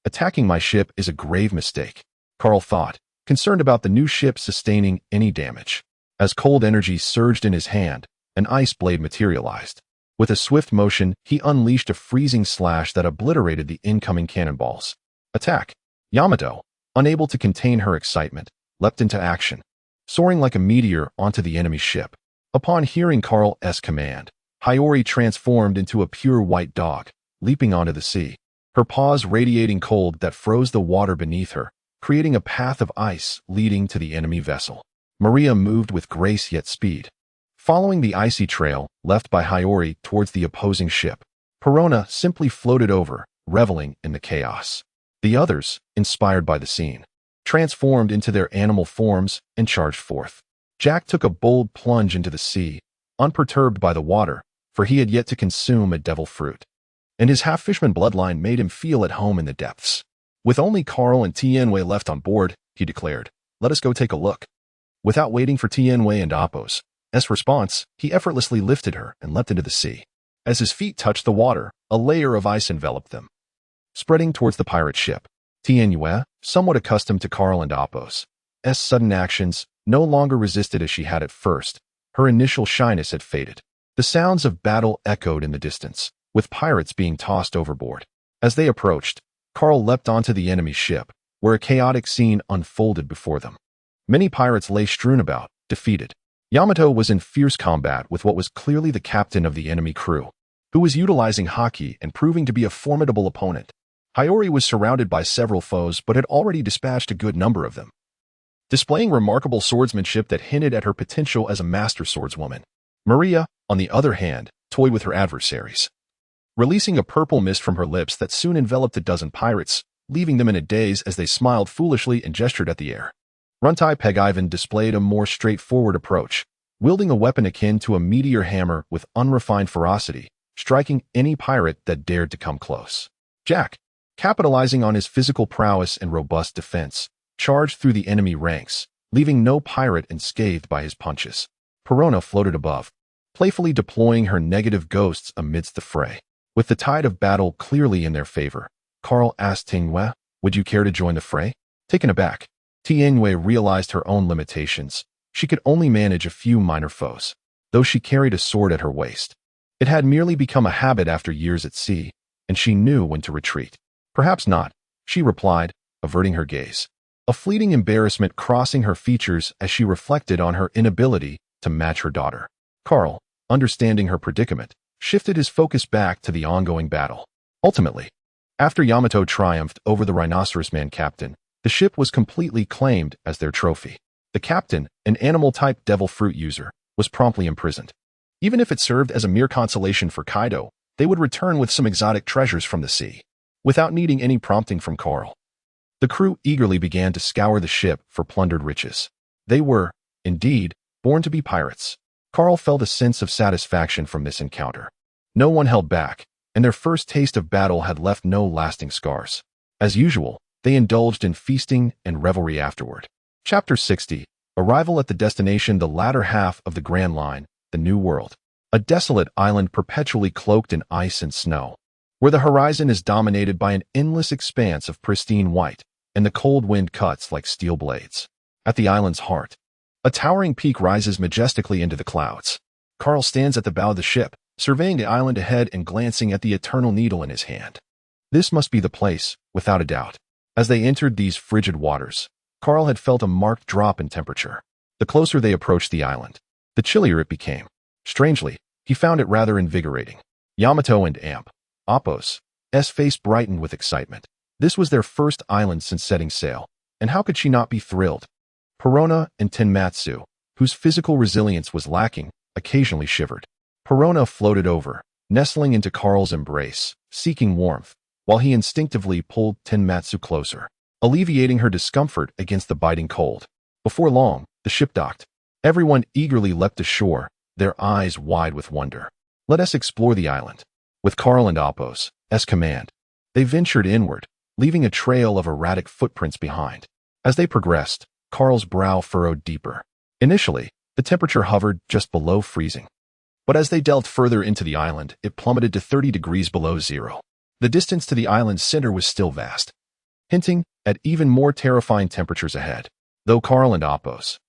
Attacking my ship is a grave mistake," Carl thought, concerned about the new ship sustaining any damage. As cold energy surged in his hand, an ice blade materialized. With a swift motion, he unleashed a freezing slash that obliterated the incoming cannonballs. "Attack!" Yamato, unable to contain her excitement, leapt into action, soaring like a meteor onto the enemy ship. Upon hearing Carl's command, Hiyori transformed into a pure white dog, leaping onto the sea, her paws radiating cold that froze the water beneath her, creating a path of ice leading to the enemy vessel. Maria moved with grace yet speed, following the icy trail left by Hiyori towards the opposing ship. Perona simply floated over, reveling in the chaos. The others, inspired by the scene, transformed into their animal forms and charged forth. Jack took a bold plunge into the sea, unperturbed by the water, for he had yet to consume a devil fruit, and his half-fishman bloodline made him feel at home in the depths. "With only Carl and Tianwei left on board," he declared, "let us go take a look." Without waiting for Tianwei and Appo's response, he effortlessly lifted her and leapt into the sea. As his feet touched the water, a layer of ice enveloped them, spreading towards the pirate ship. Tianwei, somewhat accustomed to Carl and Appo's sudden actions, no longer resisted as she had at first. Her initial shyness had faded. The sounds of battle echoed in the distance, with pirates being tossed overboard. As they approached, Carl leapt onto the enemy ship, where a chaotic scene unfolded before them. Many pirates lay strewn about, defeated. Yamato was in fierce combat with what was clearly the captain of the enemy crew, who was utilizing haki and proving to be a formidable opponent. Hiyori was surrounded by several foes but had already dispatched a good number of them, displaying remarkable swordsmanship that hinted at her potential as a master swordswoman. Maria, on the other hand, toyed with her adversaries, releasing a purple mist from her lips that soon enveloped a dozen pirates, leaving them in a daze as they smiled foolishly and gestured at the air. Runtai Peg-Ivan displayed a more straightforward approach, wielding a weapon akin to a meteor hammer with unrefined ferocity, striking any pirate that dared to come close. Jack, capitalizing on his physical prowess and robust defense, charged through the enemy ranks, leaving no pirate unscathed by his punches. Perona floated above, playfully deploying her negative ghosts amidst the fray. With the tide of battle clearly in their favor, Carl asked Tianwei, "Would you care to join the fray?" Taken aback, Tianwei realized her own limitations. She could only manage a few minor foes, though she carried a sword at her waist. It had merely become a habit after years at sea, and she knew when to retreat. "Perhaps not," she replied, averting her gaze, a fleeting embarrassment crossing her features as she reflected on her inability to match her daughter. Carl, understanding her predicament, shifted his focus back to the ongoing battle. Ultimately, after Yamato triumphed over the Rhinoceros Man captain, the ship was completely claimed as their trophy. The captain, an animal-type devil fruit user, was promptly imprisoned. Even if it served as a mere consolation for Kaido, they would return with some exotic treasures from the sea, without needing any prompting from Carl. The crew eagerly began to scour the ship for plundered riches. They were, indeed, born to be pirates. Carl felt a sense of satisfaction from this encounter. No one held back, and their first taste of battle had left no lasting scars. As usual, they indulged in feasting and revelry afterward. Chapter 60. Arrival at the destination, the latter half of the Grand Line, the New World. A desolate island perpetually cloaked in ice and snow, where the horizon is dominated by an endless expanse of pristine white, and the cold wind cuts like steel blades. At the island's heart, a towering peak rises majestically into the clouds. Carl stands at the bow of the ship, surveying the island ahead and glancing at the eternal needle in his hand. This must be the place, without a doubt. As they entered these frigid waters, Carl had felt a marked drop in temperature. The closer they approached the island, the chillier it became. Strangely, he found it rather invigorating. Yamato and Appo's face brightened with excitement. This was their first island since setting sail, and how could she not be thrilled? Perona and Tenmatsu, whose physical resilience was lacking, occasionally shivered. Perona floated over, nestling into Carl's embrace, seeking warmth, while he instinctively pulled Tenmatsu closer, alleviating her discomfort against the biting cold. Before long, the ship docked. Everyone eagerly leapt ashore, their eyes wide with wonder. Let us explore the island. With Carl and Appo's command, they ventured inward, leaving a trail of erratic footprints behind. As they progressed, Carl's brow furrowed deeper. Initially, the temperature hovered just below freezing. But as they delved further into the island, it plummeted to 30 degrees below zero. The distance to the island's center was still vast, hinting at even more terrifying temperatures ahead. Though Carl and Appo's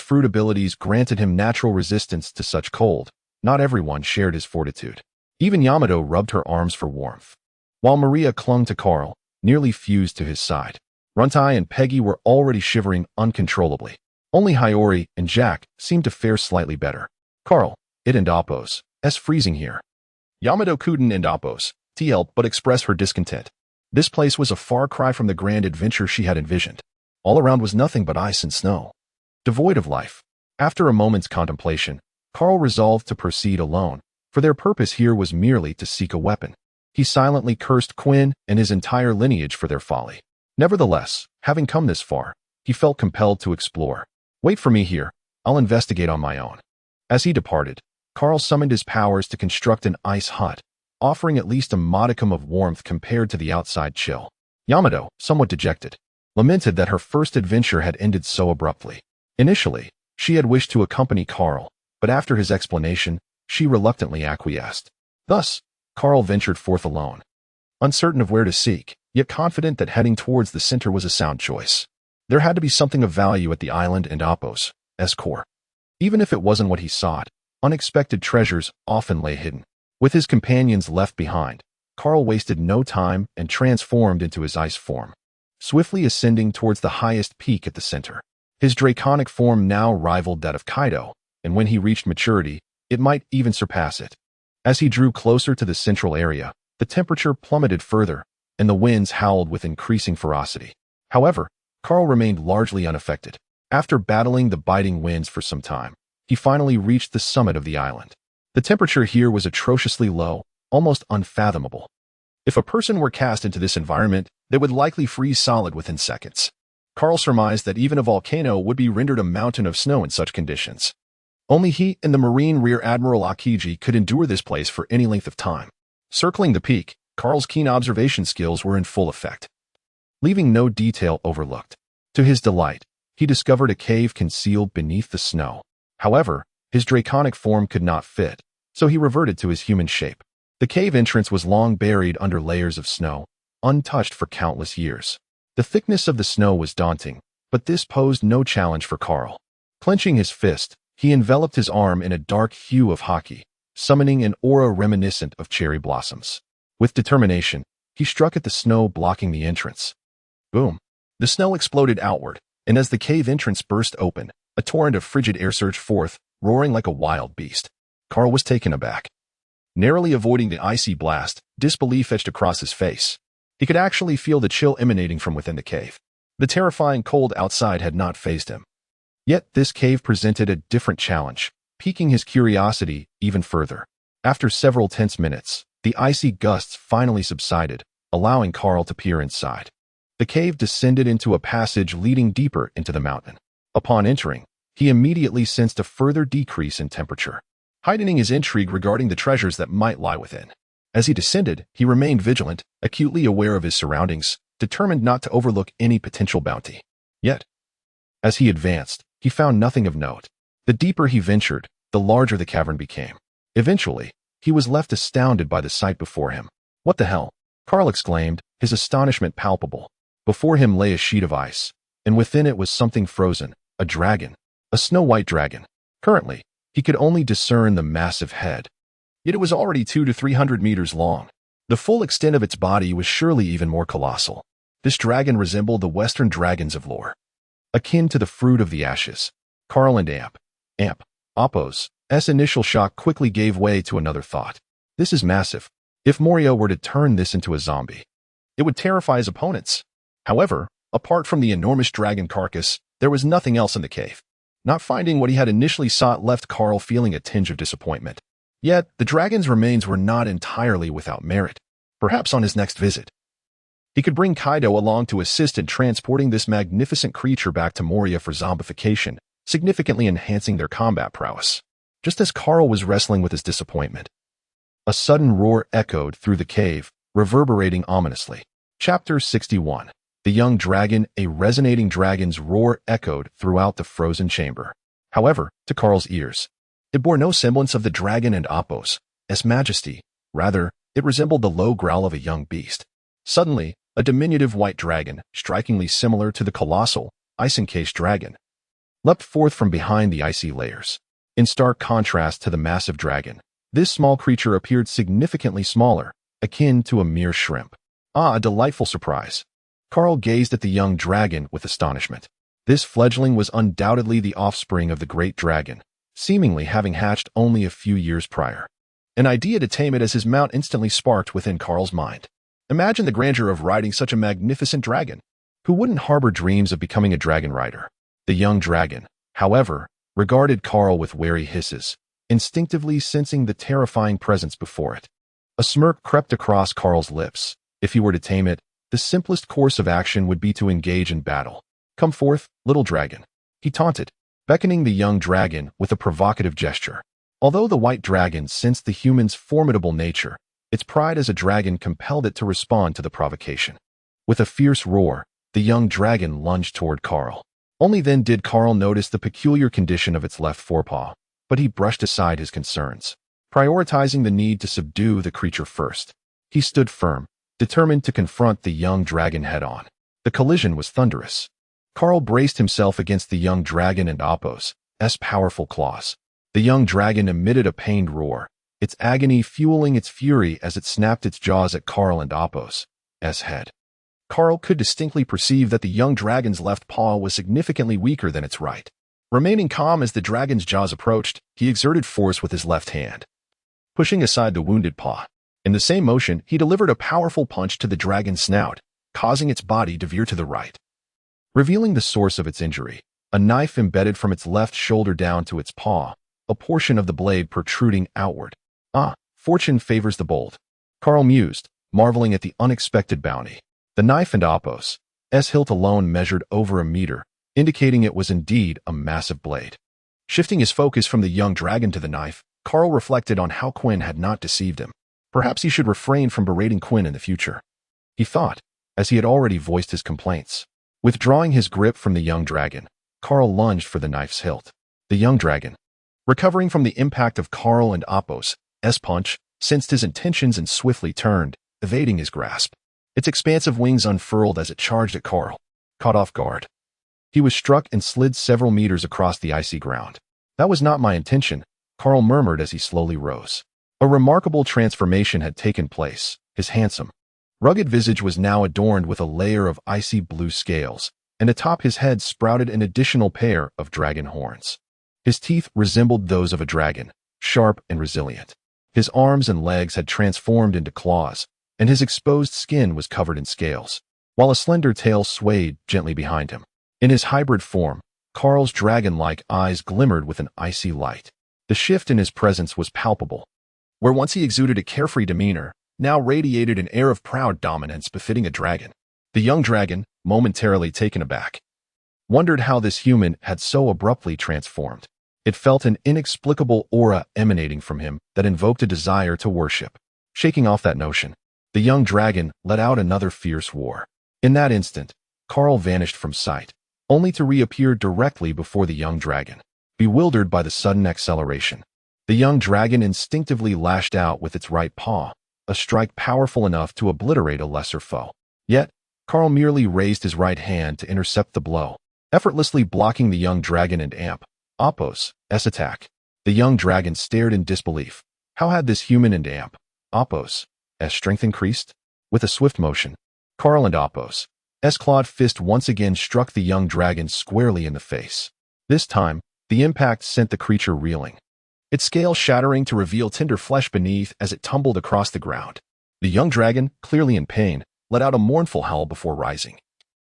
fruit abilities granted him natural resistance to such cold, not everyone shared his fortitude. Even Yamato rubbed her arms for warmth, while Maria clung to Carl, nearly fused to his side. Runtai and Peggy were already shivering uncontrollably. Only Hiyori and Jack seemed to fare slightly better. Carl, it and Appo's freezing here. Yamato couldn't and Appo's but express her discontent. This place was a far cry from the grand adventure she had envisioned. All around was nothing but ice and snow, devoid of life. After a moment's contemplation, Carl resolved to proceed alone, for their purpose here was merely to seek a weapon. He silently cursed Quinn and his entire lineage for their folly. Nevertheless, having come this far, he felt compelled to explore. Wait for me here, I'll investigate on my own. As he departed, Carl summoned his powers to construct an ice hut, offering at least a modicum of warmth compared to the outside chill. Yamato, somewhat dejected, lamented that her first adventure had ended so abruptly. Initially, she had wished to accompany Carl, but after his explanation, she reluctantly acquiesced. Thus, Carl ventured forth alone, uncertain of where to seek, yet confident that heading towards the center was a sound choice. There had to be something of value at the island and Appo's core. Even if it wasn't what he sought, unexpected treasures often lay hidden. With his companions left behind, Carl wasted no time and transformed into his ice form, swiftly ascending towards the highest peak at the center. His draconic form now rivaled that of Kaido, and when he reached maturity, it might even surpass it. As he drew closer to the central area, the temperature plummeted further, and the winds howled with increasing ferocity. However, Carl remained largely unaffected. After battling the biting winds for some time, he finally reached the summit of the island. The temperature here was atrociously low, almost unfathomable. If a person were cast into this environment, they would likely freeze solid within seconds. Carl surmised that even a volcano would be rendered a mountain of snow in such conditions. Only he and the Marine Rear Admiral Akiji could endure this place for any length of time. Circling the peak, Carl's keen observation skills were in full effect, leaving no detail overlooked. To his delight, he discovered a cave concealed beneath the snow. However, his draconic form could not fit, so he reverted to his human shape. The cave entrance was long buried under layers of snow, untouched for countless years. The thickness of the snow was daunting, but this posed no challenge for Carl. Clenching his fist, he enveloped his arm in a dark hue of haki, summoning an aura reminiscent of cherry blossoms. With determination, he struck at the snow blocking the entrance. Boom! The snow exploded outward, and as the cave entrance burst open, a torrent of frigid air surged forth, roaring like a wild beast. Carl was taken aback. Narrowly avoiding the icy blast, disbelief etched across his face. He could actually feel the chill emanating from within the cave. The terrifying cold outside had not fazed him. Yet this cave presented a different challenge, piquing his curiosity even further. After several tense minutes, the icy gusts finally subsided, allowing Carl to peer inside. The cave descended into a passage leading deeper into the mountain. Upon entering, he immediately sensed a further decrease in temperature, heightening his intrigue regarding the treasures that might lie within. As he descended, he remained vigilant, acutely aware of his surroundings, determined not to overlook any potential bounty. Yet, as he advanced, he found nothing of note. The deeper he ventured, the larger the cavern became. Eventually, he was left astounded by the sight before him. "What the hell?" Carl exclaimed, his astonishment palpable. Before him lay a sheet of ice, and within it was something frozen, a dragon, a snow-white dragon. Currently, he could only discern the massive head. Yet it was already 200 to 300 meters long. The full extent of its body was surely even more colossal. This dragon resembled the Western dragons of lore, akin to the fruit of the ashes. Carl and Appo's initial shock quickly gave way to another thought. This is massive. If Moria were to turn this into a zombie, it would terrify his opponents. However, apart from the enormous dragon carcass, there was nothing else in the cave. Not finding what he had initially sought left Carl feeling a tinge of disappointment. Yet, the dragon's remains were not entirely without merit. Perhaps on his next visit, he could bring Kaido along to assist in transporting this magnificent creature back to Moria for zombification, significantly enhancing their combat prowess. Just as Carl was wrestling with his disappointment, a sudden roar echoed through the cave, reverberating ominously. Chapter 61. The Young Dragon. A resonating dragon's roar echoed throughout the frozen chamber. However, to Carl's ears, it bore no semblance of the dragon and Appo's majesty. Rather, it resembled the low growl of a young beast. Suddenly, a diminutive white dragon, strikingly similar to the colossal, ice-encased dragon, leapt forth from behind the icy layers. In stark contrast to the massive dragon, this small creature appeared significantly smaller, akin to a mere shrimp. A delightful surprise. Carl gazed at the young dragon with astonishment. This fledgling was undoubtedly the offspring of the great dragon, seemingly having hatched only a few years prior. An idea to tame it as his mount instantly sparked within Carl's mind. Imagine the grandeur of riding such a magnificent dragon. Who wouldn't harbor dreams of becoming a dragon rider? The young dragon, however, regarded Carl with wary hisses, instinctively sensing the terrifying presence before it. A smirk crept across Carl's lips. If he were to tame it, the simplest course of action would be to engage in battle. "Come forth, little dragon," he taunted, beckoning the young dragon with a provocative gesture. Although the white dragon sensed the human's formidable nature, its pride as a dragon compelled it to respond to the provocation. With a fierce roar, the young dragon lunged toward Carl. Only then did Carl notice the peculiar condition of its left forepaw, but he brushed aside his concerns, prioritizing the need to subdue the creature first. He stood firm, determined to confront the young dragon head-on. The collision was thunderous. Carl braced himself against the young dragon and Appo's powerful claws. The young dragon emitted a pained roar, its agony fueling its fury as it snapped its jaws at Carl and Appo's head. Carl could distinctly perceive that the young dragon's left paw was significantly weaker than its right. Remaining calm as the dragon's jaws approached, he exerted force with his left hand, pushing aside the wounded paw. In the same motion, he delivered a powerful punch to the dragon's snout, causing its body to veer to the right. Revealing the source of its injury, a knife embedded from its left shoulder down to its paw, a portion of the blade protruding outward. Fortune favors the bold. Carl mused, marveling at the unexpected bounty. The knife and Appo's hilt alone measured over a meter, indicating it was indeed a massive blade. Shifting his focus from the young dragon to the knife, Carl reflected on how Quinn had not deceived him. Perhaps he should refrain from berating Quinn in the future, he thought, as he had already voiced his complaints. Withdrawing his grip from the young dragon, Carl lunged for the knife's hilt. The young dragon, recovering from the impact of Carl and Appo's punch, sensed his intentions and swiftly turned, evading his grasp. Its expansive wings unfurled as it charged at Carl. Caught off guard, he was struck and slid several meters across the icy ground. "That was not my intention," Carl murmured as he slowly rose. A remarkable transformation had taken place. His handsome, rugged visage was now adorned with a layer of icy blue scales, and atop his head sprouted an additional pair of dragon horns. His teeth resembled those of a dragon, sharp and resilient. His arms and legs had transformed into claws, and his exposed skin was covered in scales, while a slender tail swayed gently behind him. In his hybrid form, Carl's dragon-like eyes glimmered with an icy light. The shift in his presence was palpable. Where once he exuded a carefree demeanor, now radiated an air of proud dominance befitting a dragon. The young dragon, momentarily taken aback, wondered how this human had so abruptly transformed. It felt an inexplicable aura emanating from him that invoked a desire to worship. Shaking off that notion, the young dragon let out another fierce roar. In that instant, Carl vanished from sight, only to reappear directly before the young dragon. Bewildered by the sudden acceleration, the young dragon instinctively lashed out with its right paw, a strike powerful enough to obliterate a lesser foe. Yet, Carl merely raised his right hand to intercept the blow, effortlessly blocking the young dragon and Appo's attack. The young dragon stared in disbelief. How had this human and Appo's strength increased? With a swift motion, Carl and Appo's clawed fist once again struck the young dragon squarely in the face. This time, the impact sent the creature reeling, its scales shattering to reveal tender flesh beneath as it tumbled across the ground. The young dragon, clearly in pain, let out a mournful howl before rising,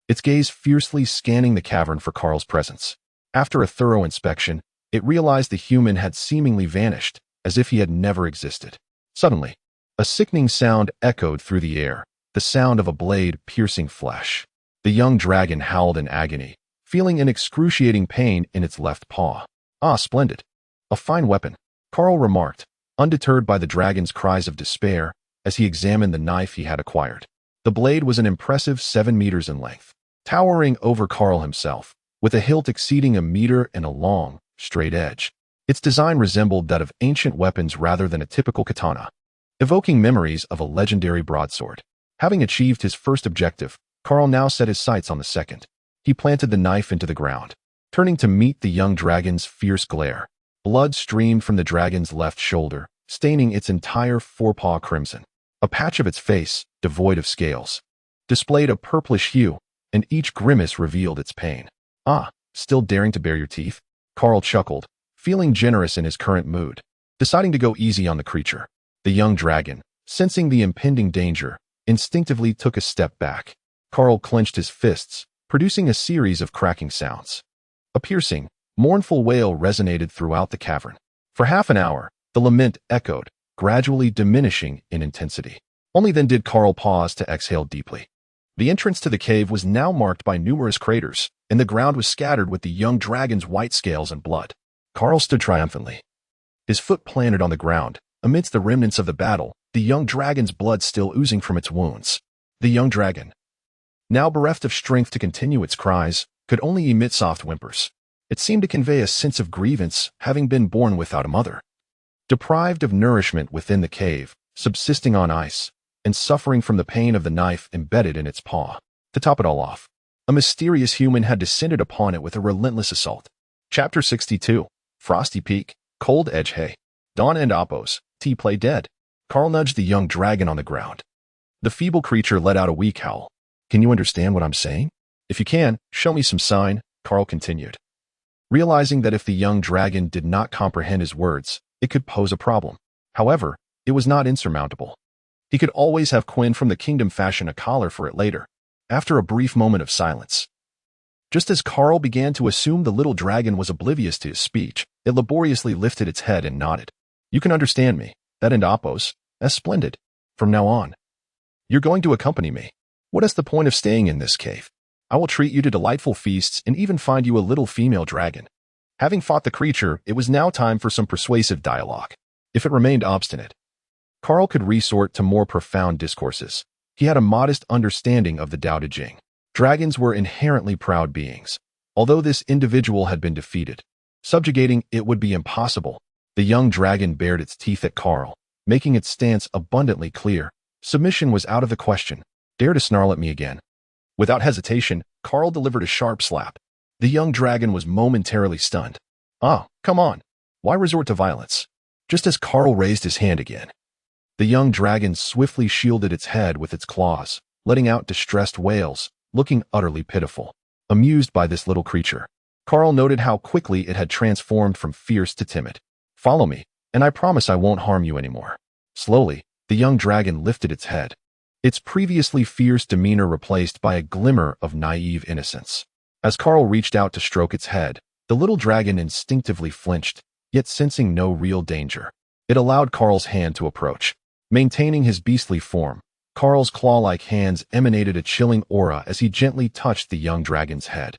its gaze fiercely scanning the cavern for Carl's presence. After a thorough inspection, it realized the human had seemingly vanished, as if he had never existed. Suddenly, a sickening sound echoed through the air, the sound of a blade piercing flesh. The young dragon howled in agony, feeling an excruciating pain in its left paw. "Ah, splendid. A fine weapon," Carl remarked, undeterred by the dragon's cries of despair as he examined the knife he had acquired. The blade was an impressive 7 meters in length, towering over Carl himself, with a hilt exceeding 1 meter and a long, straight edge. Its design resembled that of ancient weapons rather than a typical katana, evoking memories of a legendary broadsword. Having achieved his first objective, Carl now set his sights on the second. He planted the knife into the ground, turning to meet the young dragon's fierce glare. Blood streamed from the dragon's left shoulder, staining its entire forepaw crimson. A patch of its face, devoid of scales, displayed a purplish hue, and each grimace revealed its pain. "Ah, still daring to bare your teeth?" Carl chuckled, feeling generous in his current mood. Deciding to go easy on the creature, the young dragon, sensing the impending danger, instinctively took a step back. Carl clenched his fists, producing a series of cracking sounds. A piercing, mournful wail resonated throughout the cavern. For half an hour, the lament echoed, gradually diminishing in intensity. Only then did Carl pause to exhale deeply. The entrance to the cave was now marked by numerous craters, and the ground was scattered with the young dragon's white scales and blood. Carl stood triumphantly, his foot planted on the ground, amidst the remnants of the battle, the young dragon's blood still oozing from its wounds. The young dragon, now bereft of strength to continue its cries, could only emit soft whimpers. It seemed to convey a sense of grievance, having been born without a mother. Deprived of nourishment within the cave, subsisting on ice, and suffering from the pain of the knife embedded in its paw. To top it all off, a mysterious human had descended upon it with a relentless assault. Chapter 62. Frosty Peak, Cold Edge Hay. Dawn and Appo's play dead. Carl nudged the young dragon on the ground. The feeble creature let out a weak howl. "Can you understand what I'm saying? If you can, show me some sign," Carl continued, realizing that if the young dragon did not comprehend his words, it could pose a problem. However, it was not insurmountable. He could always have Quinn from the kingdom fashion a collar for it later. After a brief moment of silence, just as Carl began to assume the little dragon was oblivious to his speech, it laboriously lifted its head and nodded. "You can understand me. That and Appo's. That's splendid. From now on, you're going to accompany me. What is the point of staying in this cave? I will treat you to delightful feasts and even find you a little female dragon." Having fought the creature, it was now time for some persuasive dialogue. If it remained obstinate, Carl could resort to more profound discourses. He had a modest understanding of the Tao Te Ching. Dragons were inherently proud beings. Although this individual had been defeated, subjugating it would be impossible. The young dragon bared its teeth at Carl, making its stance abundantly clear. Submission was out of the question. "Dare to snarl at me again?" Without hesitation, Carl delivered a sharp slap. The young dragon was momentarily stunned. "Ah, come on. Why resort to violence?" Just as Carl raised his hand again, the young dragon swiftly shielded its head with its claws, letting out distressed wails, looking utterly pitiful. Amused by this little creature, Carl noted how quickly it had transformed from fierce to timid. "Follow me, and I promise I won't harm you anymore." Slowly, the young dragon lifted its head, its previously fierce demeanor replaced by a glimmer of naive innocence. As Carl reached out to stroke its head, the little dragon instinctively flinched, yet sensing no real danger. It allowed Carl's hand to approach. Maintaining his beastly form, Carl's claw-like hands emanated a chilling aura as he gently touched the young dragon's head.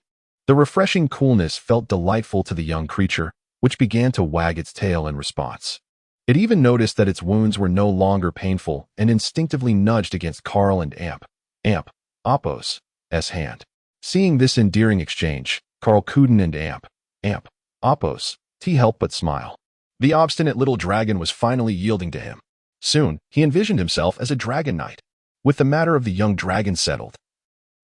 The refreshing coolness felt delightful to the young creature, which began to wag its tail in response. It even noticed that its wounds were no longer painful and instinctively nudged against Carl and Appo's hand. Seeing this endearing exchange, Carl couldn't and Amp, Oppos, T help but smile. The obstinate little dragon was finally yielding to him. Soon, he envisioned himself as a dragon knight. With the matter of the young dragon settled,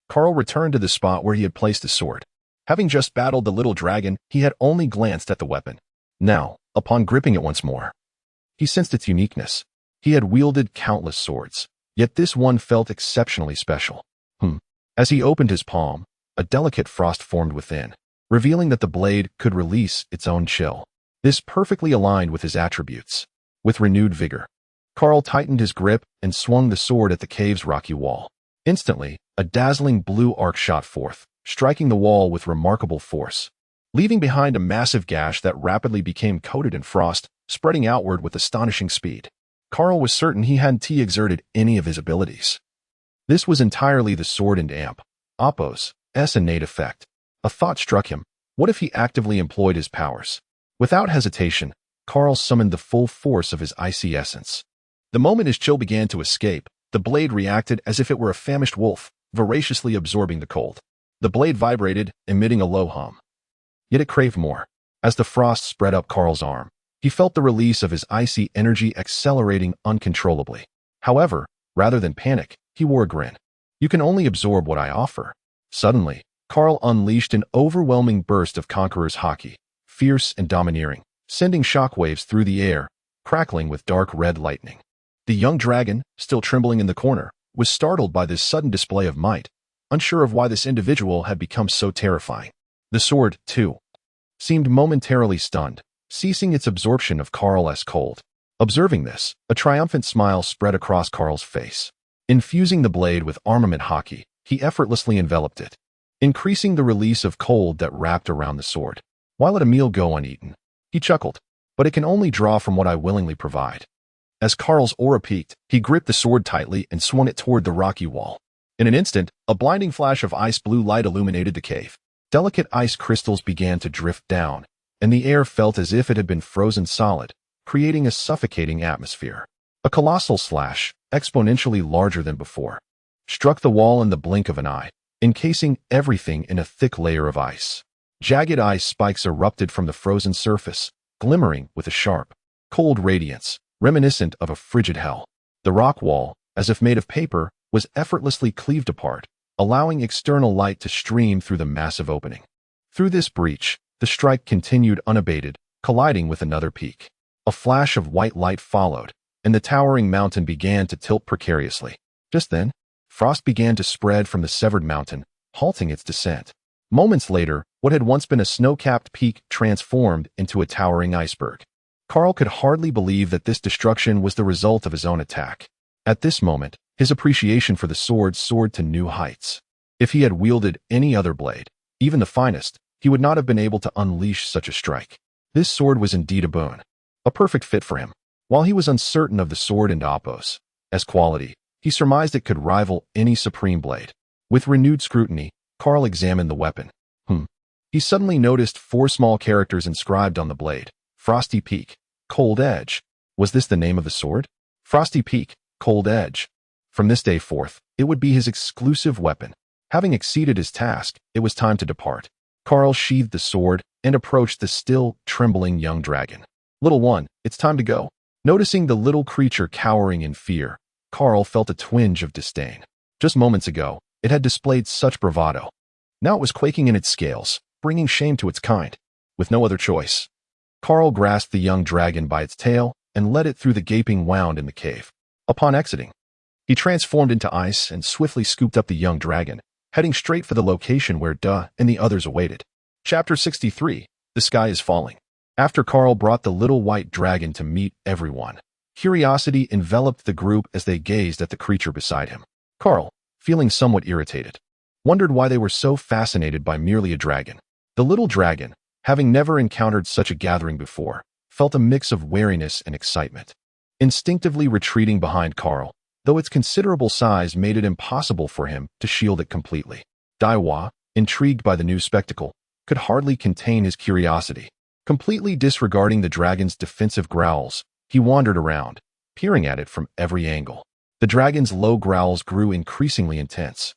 Carl returned to the spot where he had placed his sword. Having just battled the little dragon, he had only glanced at the weapon. Now, upon gripping it once more, he sensed its uniqueness. He had wielded countless swords, yet this one felt exceptionally special. As he opened his palm, a delicate frost formed within, revealing that the blade could release its own chill. This perfectly aligned with his attributes. With renewed vigor, Carl tightened his grip and swung the sword at the cave's rocky wall. Instantly, a dazzling blue arc shot forth, striking the wall with remarkable force, leaving behind a massive gash that rapidly became coated in frost, spreading outward with astonishing speed. Carl was certain he hadn't exerted any of his abilities. This was entirely the sword and Amp, Oppos' innate effect. A thought struck him. What if he actively employed his powers? Without hesitation, Carl summoned the full force of his icy essence. The moment his chill began to escape, the blade reacted as if it were a famished wolf, voraciously absorbing the cold. The blade vibrated, emitting a low hum. Yet it craved more. As the frost spread up Carl's arm, he felt the release of his icy energy accelerating uncontrollably. However, rather than panic, he wore a grin. You can only absorb what I offer. Suddenly, Carl unleashed an overwhelming burst of Conqueror's haki, fierce and domineering, sending shockwaves through the air, crackling with dark red lightning. The young dragon, still trembling in the corner, was startled by this sudden display of might, unsure of why this individual had become so terrifying. The sword, too, seemed momentarily stunned, ceasing its absorption of Carl's cold. Observing this, a triumphant smile spread across Carl's face. Infusing the blade with armament haki, he effortlessly enveloped it, increasing the release of cold that wrapped around the sword. Why let a meal go uneaten? He chuckled. But it can only draw from what I willingly provide. As Carl's aura peaked, he gripped the sword tightly and swung it toward the rocky wall. In an instant, a blinding flash of ice blue light illuminated the cave. Delicate ice crystals began to drift down, and the air felt as if it had been frozen solid, creating a suffocating atmosphere. A colossal slash, exponentially larger than before, struck the wall in the blink of an eye, encasing everything in a thick layer of ice. Jagged ice spikes erupted from the frozen surface, glimmering with a sharp, cold radiance, reminiscent of a frigid hell. The rock wall, as if made of paper, was effortlessly cleaved apart, allowing external light to stream through the massive opening. Through this breach, the strike continued unabated, colliding with another peak. A flash of white light followed, and the towering mountain began to tilt precariously. Just then, frost began to spread from the severed mountain, halting its descent. Moments later, what had once been a snow-capped peak transformed into a towering iceberg. Carl could hardly believe that this destruction was the result of his own attack. At this moment, his appreciation for the sword soared to new heights. If he had wielded any other blade, even the finest, he would not have been able to unleash such a strike. This sword was indeed a boon, a perfect fit for him. While he was uncertain of the sword and Oppos' quality, he surmised it could rival any supreme blade. With renewed scrutiny, Carl examined the weapon. He suddenly noticed 4 small characters inscribed on the blade. Frosty Peak, Cold Edge. Was this the name of the sword? Frosty Peak, Cold Edge. From this day forth, it would be his exclusive weapon. Having exceeded his task, it was time to depart. Carl sheathed the sword and approached the still, trembling young dragon. Little one, it's time to go. Noticing the little creature cowering in fear, Carl felt a twinge of disdain. Just moments ago, it had displayed such bravado. Now it was quaking in its scales, bringing shame to its kind. With no other choice, Carl grasped the young dragon by its tail and led it through the gaping wound in the cave. Upon exiting, he transformed into ice and swiftly scooped up the young dragon, heading straight for the location where Duh and the others awaited. Chapter 63. The Sky is Falling. After Carl brought the little white dragon to meet everyone, curiosity enveloped the group as they gazed at the creature beside him. Carl, feeling somewhat irritated, wondered why they were so fascinated by merely a dragon. The little dragon, having never encountered such a gathering before, felt a mix of wariness and excitement. Instinctively retreating behind Carl, though its considerable size made it impossible for him to shield it completely. Daiwa, intrigued by the new spectacle, could hardly contain his curiosity. Completely disregarding the dragon's defensive growls, he wandered around, peering at it from every angle. The dragon's low growls grew increasingly intense,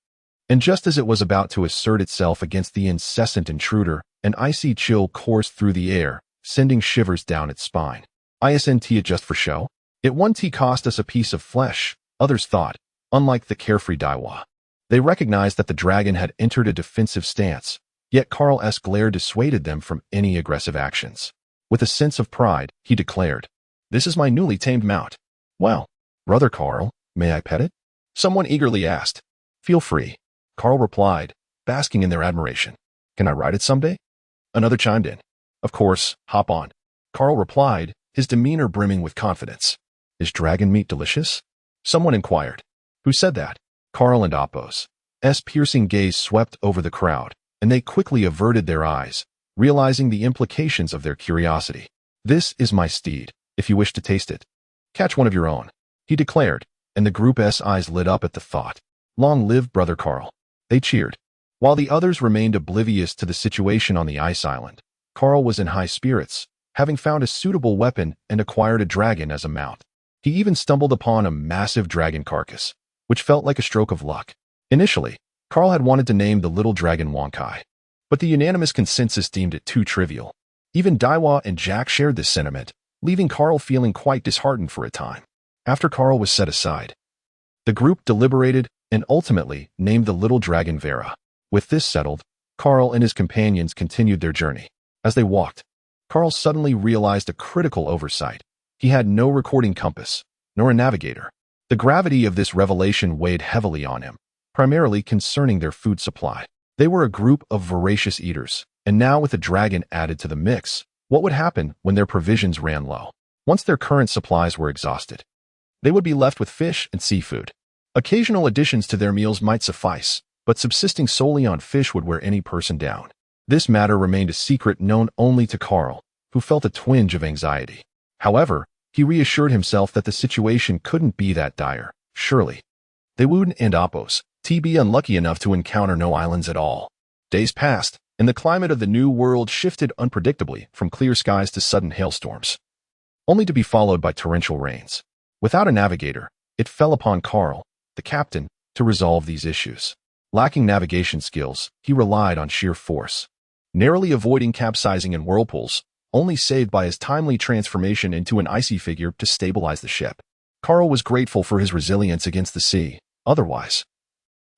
And just as it was about to assert itself against the incessant intruder, an icy chill coursed through the air, sending shivers down its spine. Isn't it just for show? It won't cost us a piece of flesh, others thought, unlike the carefree Daiwa. They recognized that the dragon had entered a defensive stance, yet Carl's glare dissuaded them from any aggressive actions. With a sense of pride, he declared, "This is my newly tamed mount." "Well, brother Carl, may I pet it?" Someone eagerly asked. "Feel free," Carl replied, basking in their admiration. "Can I ride it someday?" Another chimed in. "Of course, hop on," Carl replied, his demeanor brimming with confidence. "Is dragon meat delicious?" Someone inquired. "Who said that?" Carl and Appo's piercing gaze swept over the crowd, and they quickly averted their eyes, realizing the implications of their curiosity. "This is my steed, if you wish to taste it. Catch one of your own," he declared, and the group's eyes lit up at the thought. "Long live brother Carl." They cheered. While the others remained oblivious to the situation on the ice island, Carl was in high spirits, having found a suitable weapon and acquired a dragon as a mount. He even stumbled upon a massive dragon carcass, which felt like a stroke of luck. Initially, Carl had wanted to name the little dragon Wonkai, but the unanimous consensus deemed it too trivial. Even Daiwa and Jack shared this sentiment, leaving Carl feeling quite disheartened for a time. After Carl was set aside, the group deliberated and ultimately named the little dragon Vera. With this settled, Carl and his companions continued their journey. As they walked, Carl suddenly realized a critical oversight. He had no recording compass, nor a navigator. The gravity of this revelation weighed heavily on him, primarily concerning their food supply. They were a group of voracious eaters, and now with a dragon added to the mix, what would happen when their provisions ran low? Once their current supplies were exhausted, they would be left with fish and seafood. Occasional additions to their meals might suffice, but subsisting solely on fish would wear any person down. This matter remained a secret known only to Carl, who felt a twinge of anxiety. However, he reassured himself that the situation couldn't be that dire. Surely, they would and Appo's be unlucky enough to encounter no islands at all. Days passed, and the climate of the new world shifted unpredictably from clear skies to sudden hailstorms, only to be followed by torrential rains. Without a navigator, it fell upon Carl, the captain, to resolve these issues. Lacking navigation skills, he relied on sheer force, narrowly avoiding capsizing in whirlpools, only saved by his timely transformation into an icy figure to stabilize the ship. Carl was grateful for his resilience against the sea. Otherwise,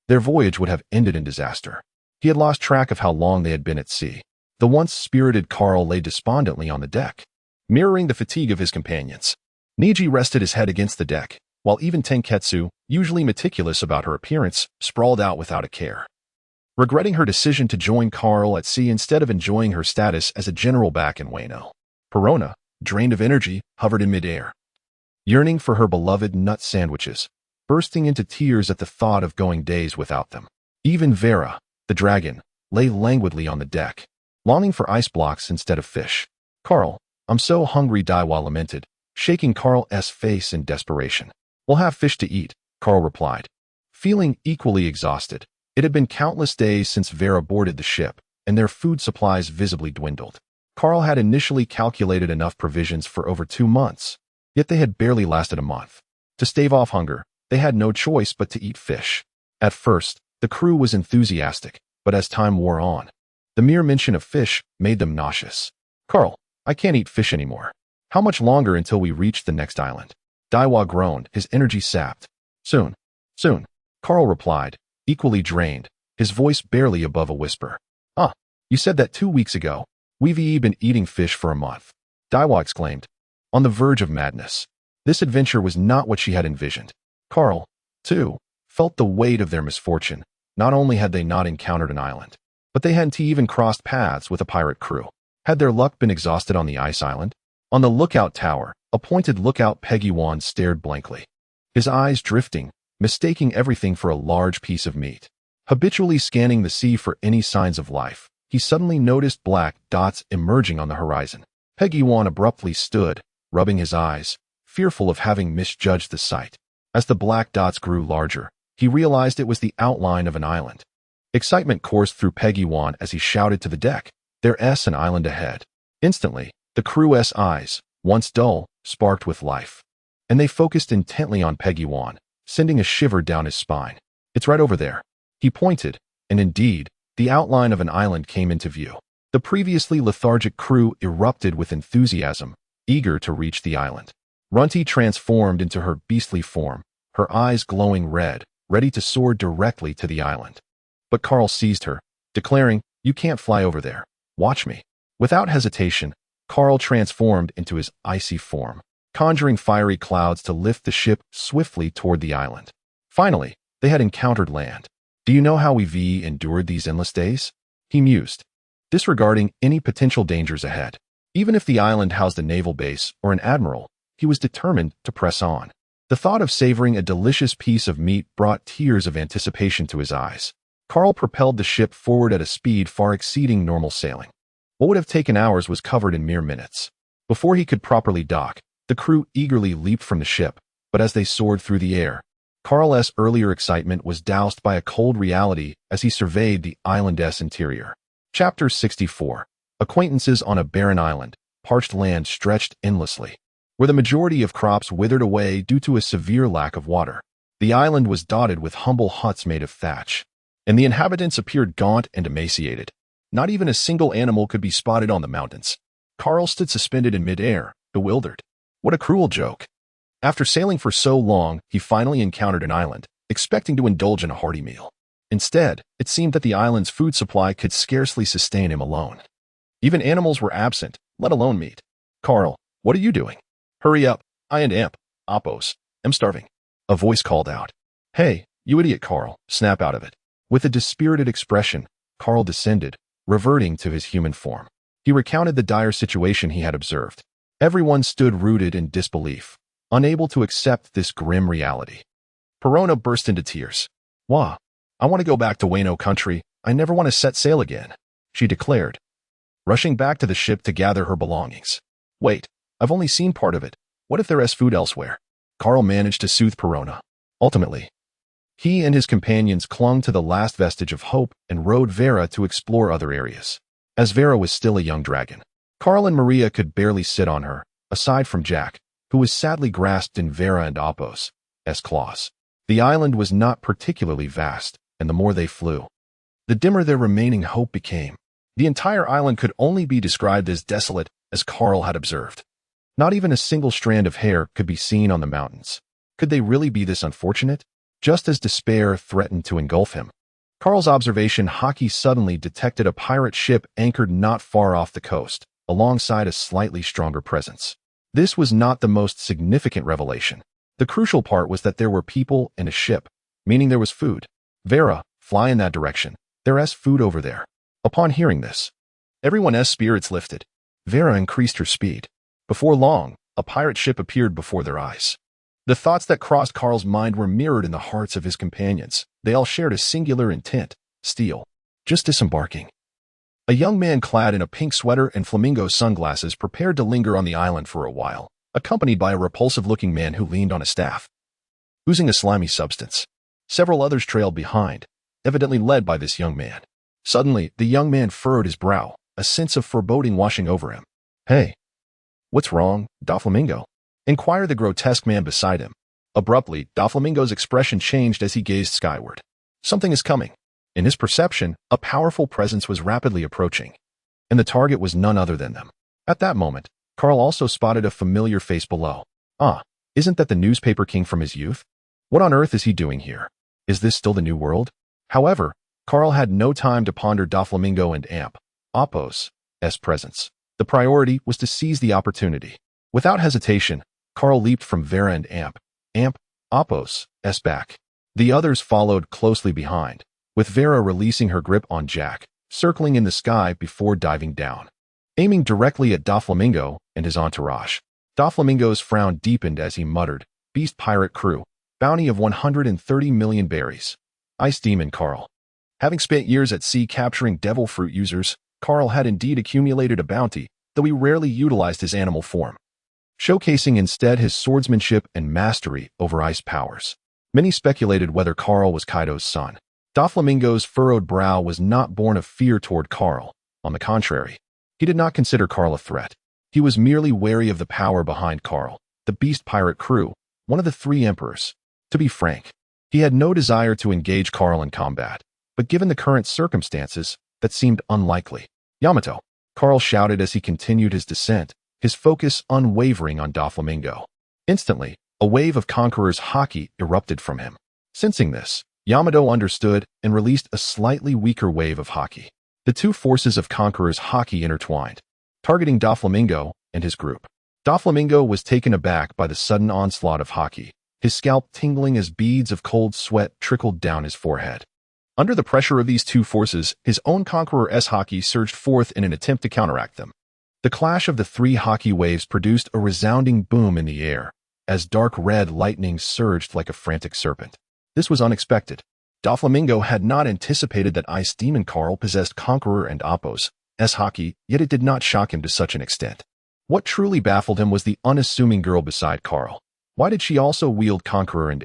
their voyage would have ended in disaster. He had lost track of how long they had been at sea. The once spirited Carl lay despondently on the deck, mirroring the fatigue of his companions. Niji rested his head against the deck, while even Tenketsu, usually meticulous about her appearance, sprawled out without a care. Regretting her decision to join Carl at sea instead of enjoying her status as a general back in Wano, Perona, drained of energy, hovered in midair, yearning for her beloved nut sandwiches, bursting into tears at the thought of going days without them. Even Vera, the dragon, lay languidly on the deck, longing for ice blocks instead of fish. "Carl, I'm so hungry," Daiwa lamented, shaking Carl's face in desperation. "We'll have fish to eat," Carl replied, feeling equally exhausted. It had been countless days since Vera boarded the ship, and their food supplies visibly dwindled. Carl had initially calculated enough provisions for over 2 months, yet they had barely lasted a month. To stave off hunger, they had no choice but to eat fish. At first, the crew was enthusiastic, but as time wore on, the mere mention of fish made them nauseous. "Carl, I can't eat fish anymore. How much longer until we reach the next island?" Daiwa groaned, his energy sapped. Soon, Carl replied, equally drained, his voice barely above a whisper. You said that 2 weeks ago. We've been eating fish for a month," Daiwa exclaimed, on the verge of madness. This adventure was not what she had envisioned. Carl, too, felt the weight of their misfortune. Not only had they not encountered an island, but they hadn't even crossed paths with a pirate crew. Had their luck been exhausted on the ice island? On the lookout tower, appointed lookout Peggy Wan stared blankly, his eyes drifting, mistaking everything for a large piece of meat. Habitually scanning the sea for any signs of life, he suddenly noticed black dots emerging on the horizon. Peggy Wan abruptly stood, rubbing his eyes, fearful of having misjudged the sight. As the black dots grew larger, he realized it was the outline of an island. Excitement coursed through Peggy Wan as he shouted to the deck, "There's an island ahead." Instantly, the crew's eyes, once dull, sparked with life, and they focused intently on Peggy Wan, sending a shiver down his spine. "It's right over there," He pointed, and indeed, the outline of an island came into view. The previously lethargic crew erupted with enthusiasm, eager to reach the island. Runty transformed into her beastly form, her eyes glowing red, ready to soar directly to the island. But Carl seized her, declaring, "You can't fly over there. Watch me." Without hesitation, Carl transformed into his icy form, conjuring fiery clouds to lift the ship swiftly toward the island. Finally, they had encountered land. "Do you know how we've endured these endless days?" he mused, disregarding any potential dangers ahead. Even if the island housed a naval base or an admiral, he was determined to press on. The thought of savoring a delicious piece of meat brought tears of anticipation to his eyes. Carl propelled the ship forward at a speed far exceeding normal sailing. What would have taken hours was covered in mere minutes. Before he could properly dock, the crew eagerly leaped from the ship, but as they soared through the air, Carl's earlier excitement was doused by a cold reality as he surveyed the island's interior. Chapter 64. Acquaintances on a barren island. Parched land stretched endlessly, where the majority of crops withered away due to a severe lack of water. The island was dotted with humble huts made of thatch, and the inhabitants appeared gaunt and emaciated. Not even a single animal could be spotted on the mountains. Carl stood suspended in midair, bewildered. What a cruel joke. After sailing for so long, he finally encountered an island, expecting to indulge in a hearty meal. Instead, it seemed that the island's food supply could scarcely sustain him alone. Even animals were absent, let alone meat. "Carl, what are you doing?" "Hurry up, I and Amp, Oppos, am starving," a voice called out. "Hey, you idiot, Carl, snap out of it." With a dispirited expression, Carl descended, reverting to his human form. He recounted the dire situation he had observed. Everyone stood rooted in disbelief, unable to accept this grim reality. Perona burst into tears. "Wah, I want to go back to Wano country. I never want to set sail again," she declared, rushing back to the ship to gather her belongings. "Wait, I've only seen part of it. What if there is food elsewhere?" Carl managed to soothe Perona. Ultimately, he and his companions clung to the last vestige of hope and rowed Vera to explore other areas. As Vera was still a young dragon, Carl and Maria could barely sit on her, aside from Jack, who was sadly grasped in Vera and Oppos' claws. The island was not particularly vast, and the more they flew, the dimmer their remaining hope became. The entire island could only be described as desolate, as Carl had observed. Not even a single strand of hair could be seen on the mountains. Could they really be this unfortunate? Just as despair threatened to engulf him, Carl's observation Haki suddenly detected a pirate ship anchored not far off the coast, alongside a slightly stronger presence. This was not the most significant revelation. The crucial part was that there were people and a ship, meaning there was food. "Vera, fly in that direction. There's food over there." Upon hearing this, everyone's spirits lifted. Vera increased her speed. Before long, a pirate ship appeared before their eyes. The thoughts that crossed Carl's mind were mirrored in the hearts of his companions. They all shared a singular intent: steal. Just disembarking. A young man clad in a pink sweater and flamingo sunglasses prepared to linger on the island for a while, accompanied by a repulsive-looking man who leaned on a staff, oozing a slimy substance. Several others trailed behind, evidently led by this young man. Suddenly, the young man furrowed his brow, a sense of foreboding washing over him. "Hey, what's wrong, Doflamingo?" inquired the grotesque man beside him. Abruptly, Doflamingo's expression changed as he gazed skyward. Something is coming. In his perception, a powerful presence was rapidly approaching, and the target was none other than them. At that moment, Carl also spotted a familiar face below. Ah, isn't that the newspaper king from his youth? What on earth is he doing here? Is this still the New World? However, Carl had no time to ponder Doflamingo and Amp, Oppos' presence. The priority was to seize the opportunity. Without hesitation, Carl leaped from Vera and Amp, Oppos' back. The others followed closely behind, with Vera releasing her grip on Jack, circling in the sky before diving down, aiming directly at Doflamingo and his entourage. Doflamingo's frown deepened as he muttered, "Beast pirate crew, bounty of 130 million berries." Ice Demon Carl. Having spent years at sea capturing devil fruit users, Carl had indeed accumulated a bounty, though he rarely utilized his animal form, showcasing instead his swordsmanship and mastery over ice powers. Many speculated whether Carl was Kaido's son. Doflamingo's furrowed brow was not born of fear toward Carl. On the contrary, he did not consider Carl a threat. He was merely wary of the power behind Carl, the beast pirate crew, one of the three emperors. To be frank, he had no desire to engage Carl in combat. but given the current circumstances, that seemed unlikely. Yamato, Carl shouted as he continued his descent, his focus unwavering on Doflamingo. Instantly, a wave of Conqueror's haki erupted from him. Sensing this, Yamato understood and released a slightly weaker wave of haki. The two forces of Conqueror's haki intertwined, targeting Doflamingo and his group. Doflamingo was taken aback by the sudden onslaught of haki, his scalp tingling as beads of cold sweat trickled down his forehead. Under the pressure of these two forces, his own Conqueror's haki surged forth in an attempt to counteract them. The clash of the three haki waves produced a resounding boom in the air, as dark red lightning surged like a frantic serpent. This was unexpected. Doflamingo had not anticipated that Ice Demon Carl possessed Conqueror and Appo's haki, yet it did not shock him to such an extent. What truly baffled him was the unassuming girl beside Carl. Why did she also wield Conqueror and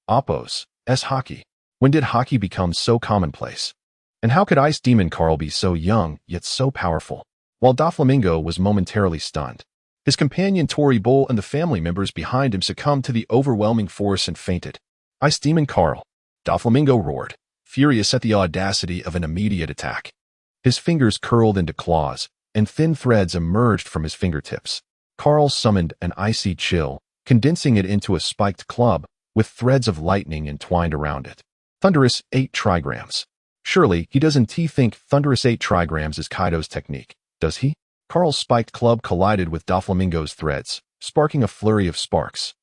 Appo's haki? When did haki become so commonplace? And how could Ice Demon Carl be so young, yet so powerful? While Doflamingo was momentarily stunned, his companion Tori Bull and the family members behind him succumbed to the overwhelming force and fainted. Ice Demon Carl, Doflamingo roared, furious at the audacity of an immediate attack. His fingers curled into claws, and thin threads emerged from his fingertips. Carl summoned an icy chill, condensing it into a spiked club, with threads of lightning entwined around it. Thunderous 8 trigrams. Surely he doesn't think Thunderous 8 trigrams is Kaido's technique, does he? Carl's spiked club collided with Doflamingo's threads, sparking a flurry of sparks.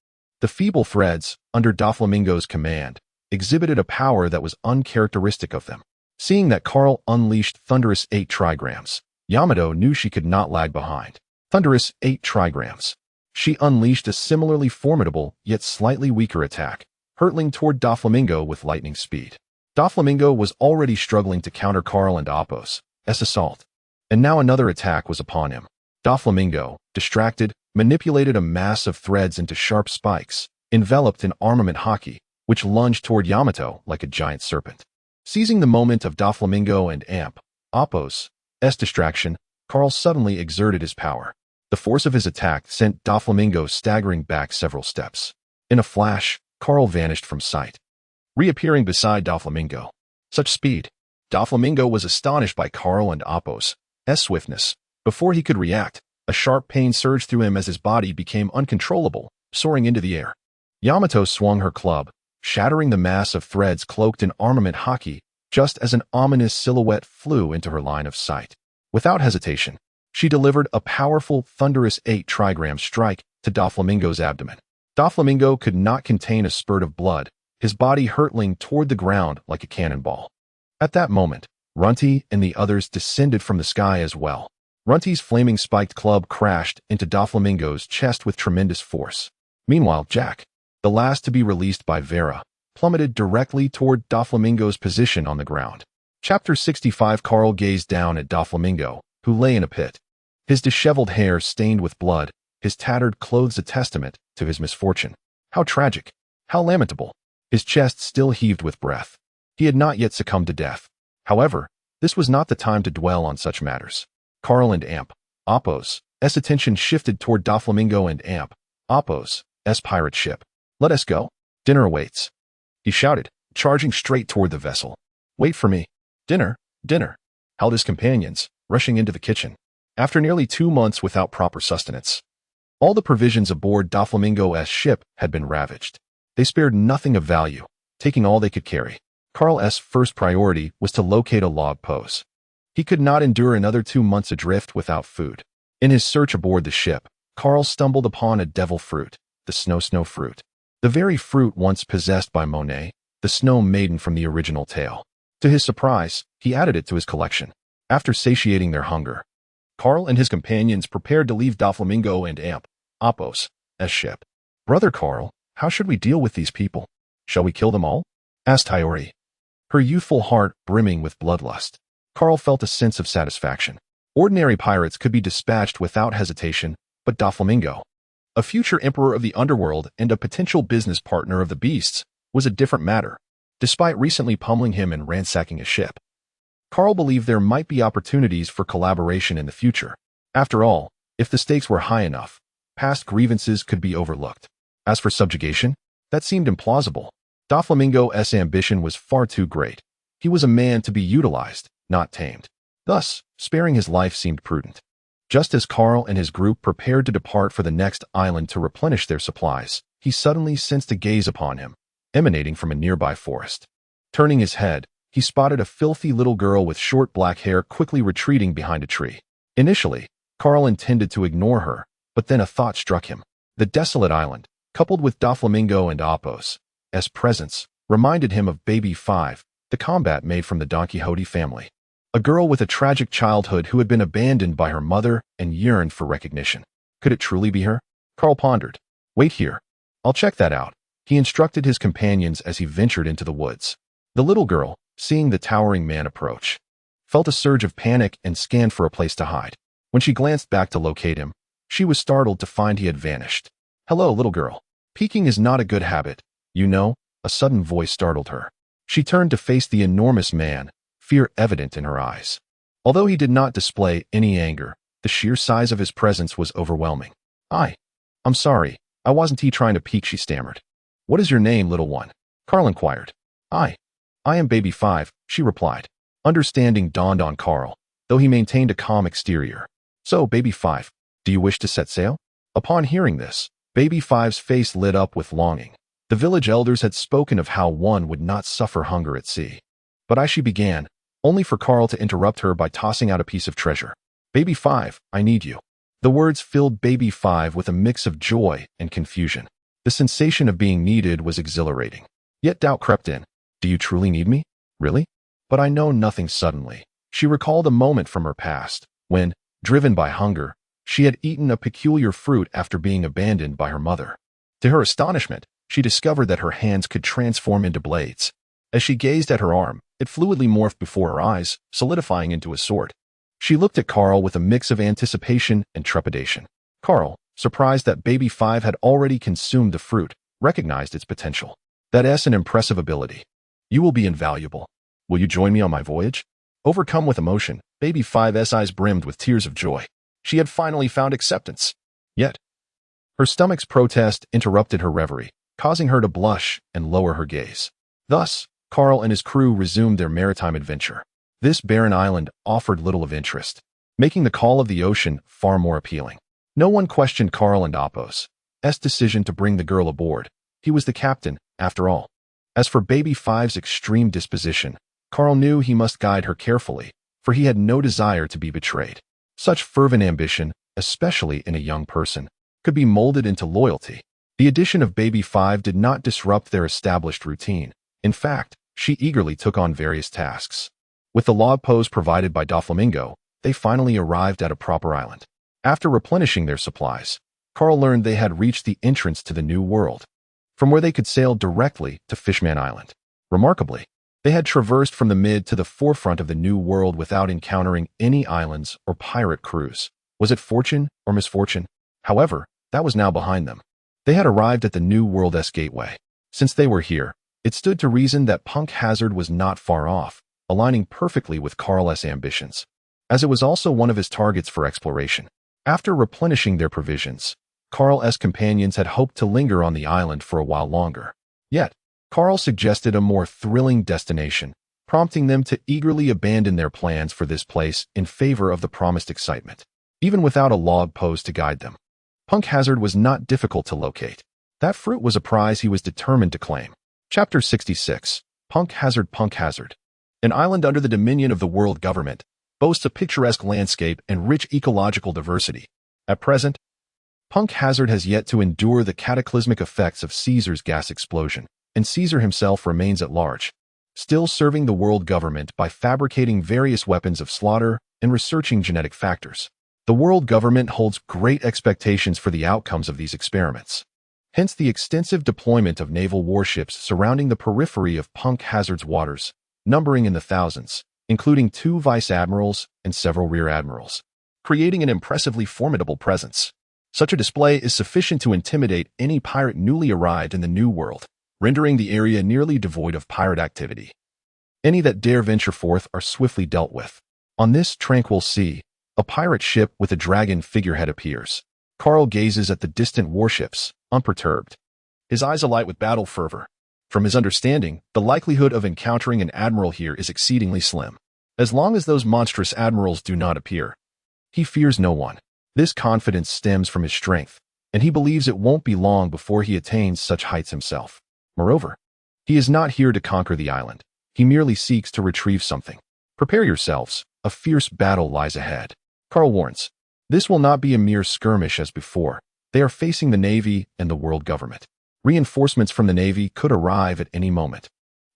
The feeble threads, under Doflamingo's command, exhibited a power that was uncharacteristic of them. Seeing that Carl unleashed Thunderous 8 trigrams, Yamato knew she could not lag behind. Thunderous 8 trigrams. She unleashed a similarly formidable, yet slightly weaker attack, hurtling toward Doflamingo with lightning speed. Doflamingo was already struggling to counter Carl and Appo's assault, and now another attack was upon him. Doflamingo, distracted, manipulated a mass of threads into sharp spikes, enveloped in armament haki, which lunged toward Yamato like a giant serpent. Seizing the moment of Doflamingo and Appo's distraction, Carl suddenly exerted his power. The force of his attack sent Doflamingo staggering back several steps. In a flash, Carl vanished from sight, reappearing beside Doflamingo. Such speed! Doflamingo was astonished by Carl and Appo's swiftness. Before he could react, a sharp pain surged through him as his body became uncontrollable, soaring into the air. Yamato swung her club, shattering the mass of threads cloaked in armament haki, just as an ominous silhouette flew into her line of sight. Without hesitation, she delivered a powerful Thunderous 8 trigram strike to Doflamingo's abdomen. Doflamingo could not contain a spurt of blood, his body hurtling toward the ground like a cannonball. At that moment, Runty and the others descended from the sky as well. Runty's flaming spiked club crashed into Doflamingo's chest with tremendous force. Meanwhile, Jack, the last to be released by Vera, plummeted directly toward Doflamingo's position on the ground. Chapter 65. Carl gazed down at Doflamingo, who lay in a pit. His disheveled hair stained with blood, his tattered clothes a testament to his misfortune. How tragic! How lamentable! His chest still heaved with breath. He had not yet succumbed to death. However, this was not the time to dwell on such matters. Carl and Appo's attention shifted toward Doflamingo and Appo's pirate ship. Let us go. Dinner awaits, he shouted, charging straight toward the vessel. Wait for me. Dinner, dinner, howled his companions, rushing into the kitchen. After nearly 2 months without proper sustenance, all the provisions aboard Doflamingo's ship had been ravaged. They spared nothing of value, taking all they could carry. Carl's first priority was to locate a log pose. He could not endure another 2 months adrift without food. In his search aboard the ship, Carl stumbled upon a devil fruit, the snow fruit. The very fruit once possessed by Monet, the snow maiden from the original tale. To his surprise, he added it to his collection. After satiating their hunger, Carl and his companions prepared to leave Doflamingo and Appo's ship. Brother Carl, how should we deal with these people? Shall we kill them all? Asked Hiyori, her youthful heart brimming with bloodlust. Carl felt a sense of satisfaction. Ordinary pirates could be dispatched without hesitation, but Doflamingo, a future emperor of the underworld and a potential business partner of the beasts, was a different matter. Despite recently pummeling him and ransacking his ship, Carl believed there might be opportunities for collaboration in the future. After all, if the stakes were high enough, past grievances could be overlooked. As for subjugation, that seemed implausible. Doflamingo's ambition was far too great. He was a man to be utilized, not tamed. Thus, sparing his life seemed prudent. Just as Carl and his group prepared to depart for the next island to replenish their supplies, he suddenly sensed a gaze upon him, emanating from a nearby forest. Turning his head, he spotted a filthy little girl with short black hair quickly retreating behind a tree. Initially, Carl intended to ignore her, but then a thought struck him. The desolate island, coupled with Doflamingo and Apos' presence, reminded him of Baby 5, the combat maid from the Don Quixote family. A girl with a tragic childhood who had been abandoned by her mother and yearned for recognition. Could it truly be her? Carl pondered. Wait here. I'll check that out, he instructed his companions as he ventured into the woods. The little girl, seeing the towering man approach, felt a surge of panic and scanned for a place to hide. When she glanced back to locate him, she was startled to find he had vanished. Hello, little girl. Peeking is not a good habit, you know, a sudden voice startled her. She turned to face the enormous man, fear evident in her eyes. Although he did not display any anger, the sheer size of his presence was overwhelming. I'm sorry, I wasn't trying to peek, she stammered. What is your name, little one? Carl inquired. I am Baby 5, she replied. Understanding dawned on Carl, though he maintained a calm exterior. So, Baby 5, do you wish to set sail? Upon hearing this, Baby 5's face lit up with longing. The village elders had spoken of how one would not suffer hunger at sea. But she began, only for Carl to interrupt her by tossing out a piece of treasure. Baby 5, I need you. The words filled Baby 5 with a mix of joy and confusion. The sensation of being needed was exhilarating. Yet doubt crept in. Do you truly need me? Really? But I know nothing. Suddenly, she recalled a moment from her past, when, driven by hunger, she had eaten a peculiar fruit after being abandoned by her mother. To her astonishment, she discovered that her hands could transform into blades. As she gazed at her arm, it fluidly morphed before her eyes, solidifying into a sword. She looked at Carl with a mix of anticipation and trepidation. Carl, surprised that Baby 5 had already consumed the fruit, recognized its potential. That's an impressive ability. You will be invaluable. Will you join me on my voyage? Overcome with emotion, Baby 5's eyes brimmed with tears of joy. She had finally found acceptance. Yet, her stomach's protest interrupted her reverie, causing her to blush and lower her gaze. Thus, Carl and his crew resumed their maritime adventure. This barren island offered little of interest, making the call of the ocean far more appealing. No one questioned Carl and Apos' decision to bring the girl aboard. He was the captain, after all. As for Baby 5's extreme disposition, Carl knew he must guide her carefully, for he had no desire to be betrayed. Such fervent ambition, especially in a young person, could be molded into loyalty. The addition of Baby 5 did not disrupt their established routine. In fact, she eagerly took on various tasks. With the log post provided by Doflamingo, they finally arrived at a proper island. After replenishing their supplies, Carl learned they had reached the entrance to the New World, from where they could sail directly to Fishman Island. Remarkably, they had traversed from the mid to the forefront of the New World without encountering any islands or pirate crews. Was it fortune or misfortune? However, that was now behind them. They had arrived at the New World's gateway. Since they were here, it stood to reason that Punk Hazard was not far off, aligning perfectly with Carl's ambitions, as it was also one of his targets for exploration. After replenishing their provisions, Carl's companions had hoped to linger on the island for a while longer. Yet, Carl suggested a more thrilling destination, prompting them to eagerly abandon their plans for this place in favor of the promised excitement. Even without a log post to guide them, Punk Hazard was not difficult to locate. That fruit was a prize he was determined to claim. Chapter 66. Punk Hazard. Punk Hazard, an island under the dominion of the world government, boasts a picturesque landscape and rich ecological diversity. At present, Punk Hazard has yet to endure the cataclysmic effects of Caesar's gas explosion, and Caesar himself remains at large, still serving the world government by fabricating various weapons of slaughter and researching genetic factors. The world government holds great expectations for the outcomes of these experiments. Hence the extensive deployment of naval warships surrounding the periphery of Punk Hazard's waters, numbering in the thousands, including 2 vice admirals and several rear admirals, creating an impressively formidable presence. Such a display is sufficient to intimidate any pirate newly arrived in the New World, rendering the area nearly devoid of pirate activity. Any that dare venture forth are swiftly dealt with. On this tranquil sea, a pirate ship with a dragon figurehead appears. Carl gazes at the distant warships, unperturbed, his eyes alight with battle fervor. From his understanding, the likelihood of encountering an admiral here is exceedingly slim. As long as those monstrous admirals do not appear, he fears no one. This confidence stems from his strength, and he believes it won't be long before he attains such heights himself. Moreover, he is not here to conquer the island. He merely seeks to retrieve something. Prepare yourselves. A fierce battle lies ahead. Carl warns. This will not be a mere skirmish as before. They are facing the Navy and the world government. Reinforcements from the Navy could arrive at any moment,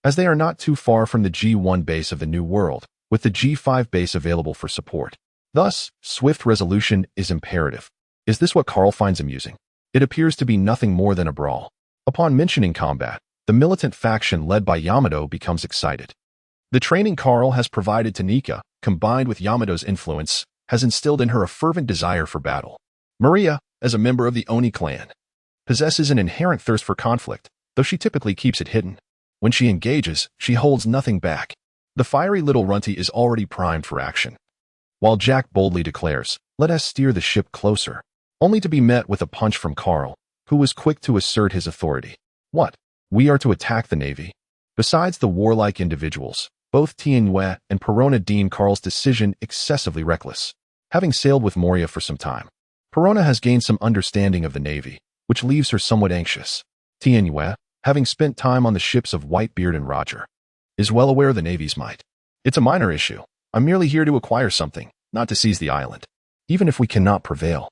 as they are not too far from the G1 base of the New World, with the G5 base available for support. Thus, swift resolution is imperative. Is this what Carl finds amusing? It appears to be nothing more than a brawl. Upon mentioning combat, the militant faction led by Yamato becomes excited. The training Carl has provided to Nika, combined with Yamato's influence, has instilled in her a fervent desire for battle. Maria, as a member of the Oni clan, possesses an inherent thirst for conflict, though she typically keeps it hidden. When she engages, she holds nothing back. The fiery little runty is already primed for action. While Jack boldly declares, "Let us steer the ship closer," only to be met with a punch from Carl, who was quick to assert his authority. What? We are to attack the Navy? Besides the warlike individuals, both Tianhua and Perona deem Carl's decision excessively reckless. Having sailed with Moria for some time, Perona has gained some understanding of the Navy, which leaves her somewhat anxious. Tianhua, having spent time on the ships of Whitebeard and Roger, is well aware of the Navy's might. It's a minor issue. I'm merely here to acquire something, not to seize the island. Even if we cannot prevail,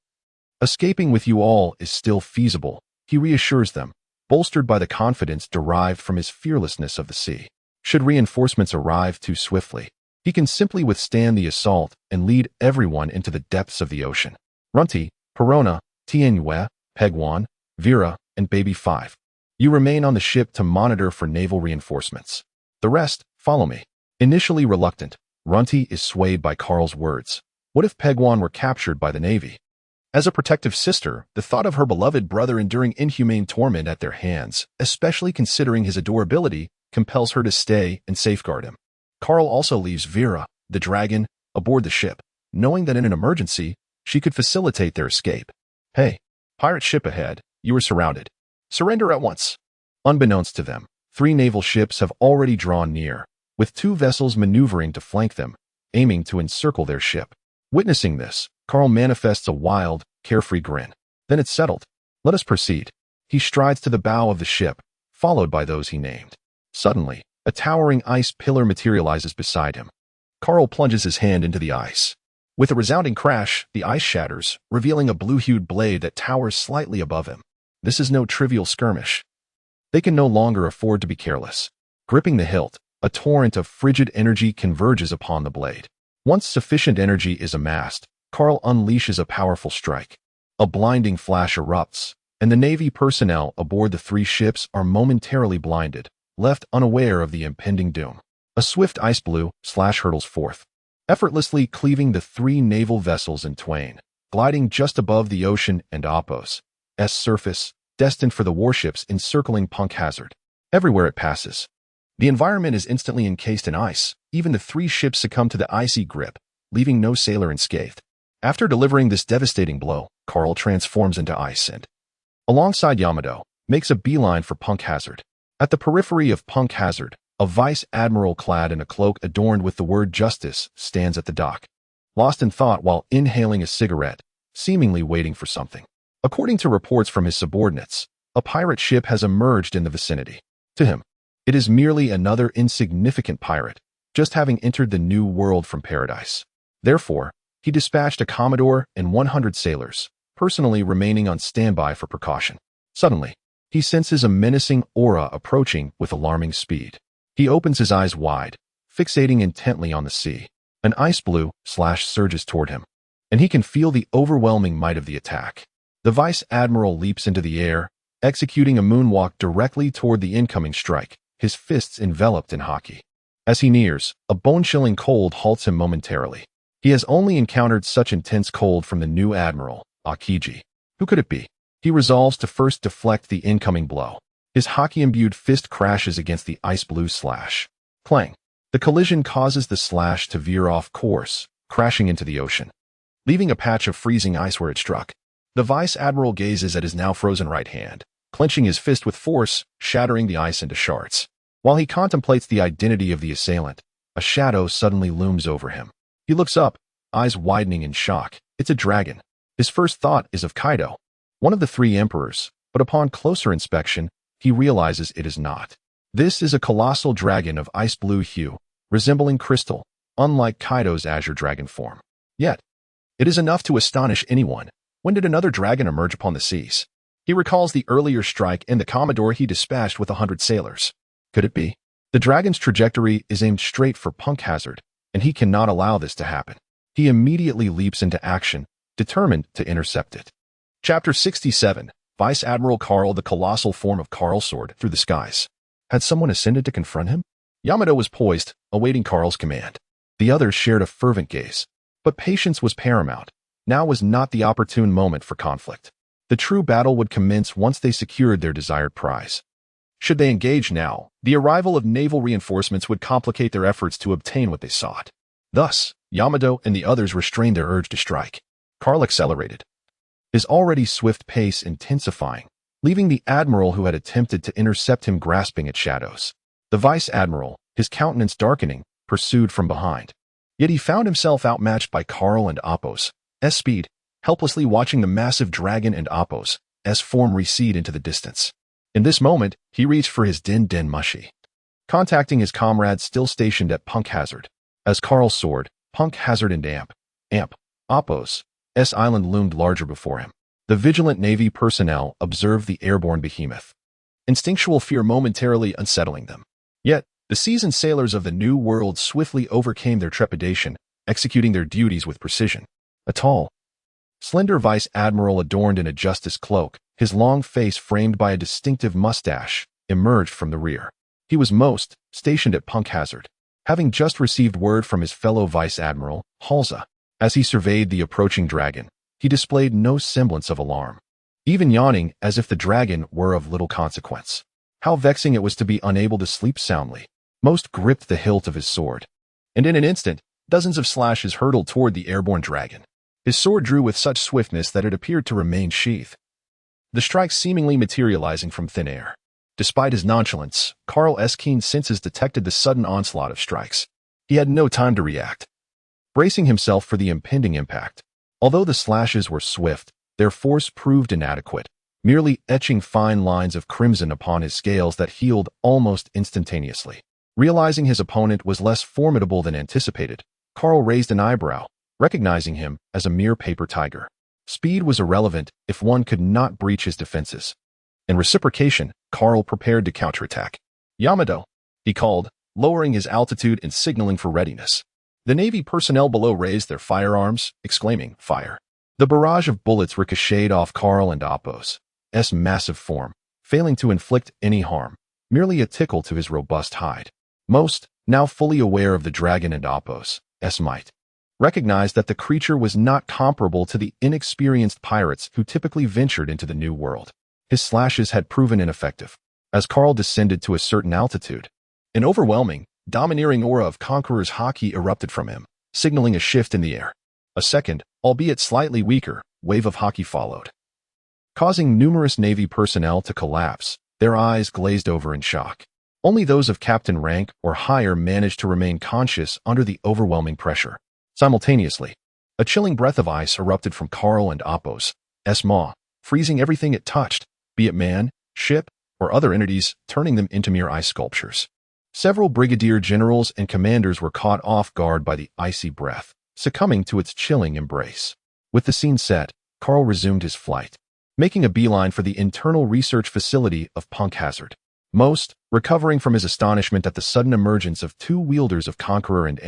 escaping with you all is still feasible, he reassures them, bolstered by the confidence derived from his fearlessness of the sea. Should reinforcements arrive too swiftly, he can simply withstand the assault and lead everyone into the depths of the ocean. Runty, Perona, Tianhua, Pegwan, Vera, and Baby 5. You remain on the ship to monitor for naval reinforcements. The rest, follow me. Initially reluctant, Runty is swayed by Carl's words. What if Pegwan were captured by the Navy? As a protective sister, the thought of her beloved brother enduring inhumane torment at their hands, especially considering his adorability, compels her to stay and safeguard him. Carl also leaves Vera, the dragon, aboard the ship, knowing that in an emergency, she could facilitate their escape. Hey, pirate ship ahead, you are surrounded. Surrender at once. Unbeknownst to them, 3 naval ships have already drawn near, with 2 vessels maneuvering to flank them, aiming to encircle their ship. Witnessing this, Carl manifests a wild, carefree grin. Then it's settled. Let us proceed. He strides to the bow of the ship, followed by those he named. Suddenly, a towering ice pillar materializes beside him. Carl plunges his hand into the ice. With a resounding crash, the ice shatters, revealing a blue-hued blade that towers slightly above him. This is no trivial skirmish. They can no longer afford to be careless. Gripping the hilt, a torrent of frigid energy converges upon the blade. Once sufficient energy is amassed, Carl unleashes a powerful strike. A blinding flash erupts, and the Navy personnel aboard the 3 ships are momentarily blinded, left unaware of the impending doom. A swift ice blue slash hurtles forth, effortlessly cleaving the 3 naval vessels in twain, gliding just above the ocean and Apos' surface, destined for the warships encircling Punk Hazard. Everywhere it passes, the environment is instantly encased in ice. Even the 3 ships succumb to the icy grip, leaving no sailor unscathed. After delivering this devastating blow, Carl transforms into ice and, alongside Yamato, makes a beeline for Punk Hazard. At the periphery of Punk Hazard, a vice admiral clad in a cloak adorned with the word justice stands at the dock, lost in thought while inhaling a cigarette, seemingly waiting for something. According to reports from his subordinates, a pirate ship has emerged in the vicinity. To him, it is merely another insignificant pirate, just having entered the New World from paradise. Therefore, he dispatched a commodore and 100 sailors, personally remaining on standby for precaution. Suddenly, he senses a menacing aura approaching with alarming speed. He opens his eyes wide, fixating intently on the sea. An ice blue slash surges toward him, and he can feel the overwhelming might of the attack. The vice admiral leaps into the air, executing a moonwalk directly toward the incoming strike, his fists enveloped in haki. As he nears, a bone-chilling cold halts him momentarily. He has only encountered such intense cold from the new admiral, Akiji. Who could it be? He resolves to first deflect the incoming blow. His haki-imbued fist crashes against the ice blue slash. Clang. The collision causes the slash to veer off course, crashing into the ocean, leaving a patch of freezing ice where it struck. The vice admiral gazes at his now frozen right hand, clenching his fist with force, shattering the ice into shards. While he contemplates the identity of the assailant, a shadow suddenly looms over him. He looks up, eyes widening in shock. It's a dragon. His first thought is of Kaido, one of the three emperors, but upon closer inspection, he realizes it is not. This is a colossal dragon of ice blue hue, resembling crystal, unlike Kaido's azure dragon form. Yet, it is enough to astonish anyone. When did another dragon emerge upon the seas? He recalls the earlier strike and the Commodore he dispatched with 100 sailors. Could it be? The dragon's trajectory is aimed straight for Punk Hazard, and he cannot allow this to happen. He immediately leaps into action, determined to intercept it. Chapter 67. Vice Admiral Carl, the colossal form of Carl soared through the skies. Had someone ascended to confront him? Yamato was poised, awaiting Carl's command. The others shared a fervent gaze. But patience was paramount. Now was not the opportune moment for conflict. The true battle would commence once they secured their desired prize. Should they engage now, the arrival of naval reinforcements would complicate their efforts to obtain what they sought. Thus, Yamato and the others restrained their urge to strike. Carl accelerated, his already swift pace intensifying, leaving the admiral who had attempted to intercept him grasping at shadows. The vice admiral, his countenance darkening, pursued from behind. Yet he found himself outmatched by Carl and Appo's speed, helplessly watching the massive dragon and Appo's form recede into the distance. In this moment, he reached for his Den Mushi, contacting his comrades still stationed at Punk Hazard. As Carl soared, Punk Hazard and Appo's island loomed larger before him. The vigilant Navy personnel observed the airborne behemoth, instinctual fear momentarily unsettling them. Yet, the seasoned sailors of the New World swiftly overcame their trepidation, executing their duties with precision. A tall, slender vice admiral adorned in a justice cloak, his long face framed by a distinctive mustache, emerged from the rear. He was stationed at Punk Hazard, having just received word from his fellow vice admiral, Halza. As he surveyed the approaching dragon, he displayed no semblance of alarm, even yawning as if the dragon were of little consequence. How vexing it was to be unable to sleep soundly. Most gripped the hilt of his sword, and in an instant, dozens of slashes hurtled toward the airborne dragon. His sword drew with such swiftness that it appeared to remain sheathed, the strikes seemingly materializing from thin air. Despite his nonchalance, Carl's keen senses detected the sudden onslaught of strikes. He had no time to react, bracing himself for the impending impact. Although the slashes were swift, their force proved inadequate, merely etching fine lines of crimson upon his scales that healed almost instantaneously. Realizing his opponent was less formidable than anticipated, Carl raised an eyebrow, recognizing him as a mere paper tiger. Speed was irrelevant if one could not breach his defenses. In reciprocation, Carl prepared to counterattack. "Yamato," he called, lowering his altitude and signaling for readiness. The Navy personnel below raised their firearms, exclaiming, "Fire!" The barrage of bullets ricocheted off Carl and Appo's massive form, failing to inflict any harm, merely a tickle to his robust hide. Most, now fully aware of the dragon and Appo's might, recognized that the creature was not comparable to the inexperienced pirates who typically ventured into the New World. His slashes had proven ineffective. As Carl descended to a certain altitude, an overwhelming, domineering aura of conqueror's haki erupted from him, signaling a shift in the air. A second, albeit slightly weaker, wave of haki followed, causing numerous Navy personnel to collapse, their eyes glazed over in shock. Only those of captain rank or higher managed to remain conscious under the overwhelming pressure. Simultaneously, a chilling breath of ice erupted from Carl and Appo's maw, freezing everything it touched, be it man, ship, or other entities, turning them into mere ice sculptures. Several brigadier generals and commanders were caught off guard by the icy breath, succumbing to its chilling embrace. With the scene set, Carl resumed his flight, making a beeline for the internal research facility of Punk Hazard. Most, recovering from his astonishment at the sudden emergence of two wielders of Conqueror and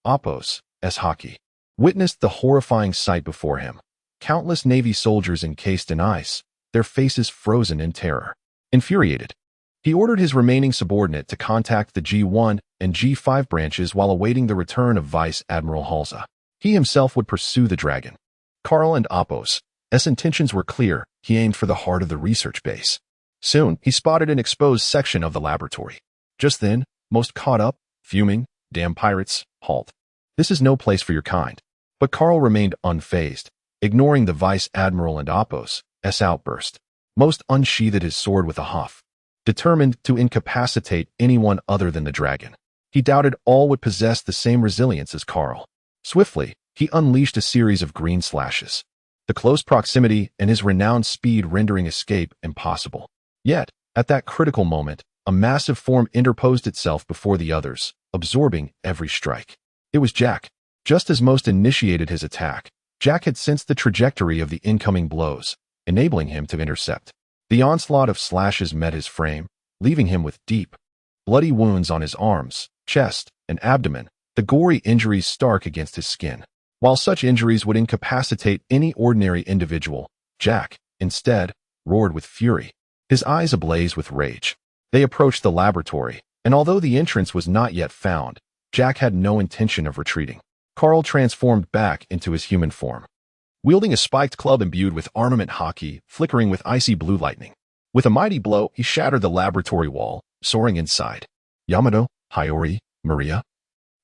Appo's haki, witnessed the horrifying sight before him. Countless Navy soldiers encased in ice, their faces frozen in terror. Infuriated, he ordered his remaining subordinate to contact the G1 and G5 branches while awaiting the return of Vice Admiral Halza. He himself would pursue the dragon. Carl and Appo's intentions were clear. He aimed for the heart of the research base. Soon, he spotted an exposed section of the laboratory. Just then, Most caught up, fuming, "Damn pirates, halt. This is no place for your kind." But Carl remained unfazed, ignoring the Vice Admiral and Appo's outburst. Most unsheathed his sword with a huff, determined to incapacitate anyone other than the dragon. He doubted all would possess the same resilience as Karl. Swiftly, he unleashed a series of green slashes, the close proximity and his renowned speed rendering escape impossible. Yet, at that critical moment, a massive form interposed itself before the others, absorbing every strike. It was Jack. Just as Most initiated his attack, Jack had sensed the trajectory of the incoming blows, enabling him to intercept. The onslaught of slashes met his frame, leaving him with deep, bloody wounds on his arms, chest, and abdomen, the gory injuries stark against his skin. While such injuries would incapacitate any ordinary individual, Jack, instead, roared with fury, his eyes ablaze with rage. They approached the laboratory, and although the entrance was not yet found, Jack had no intention of retreating. Karl transformed back into his human form, wielding a spiked club imbued with armament hockey, flickering with icy blue lightning. With a mighty blow, he shattered the laboratory wall, soaring inside. Yamato, Hiyori, Maria,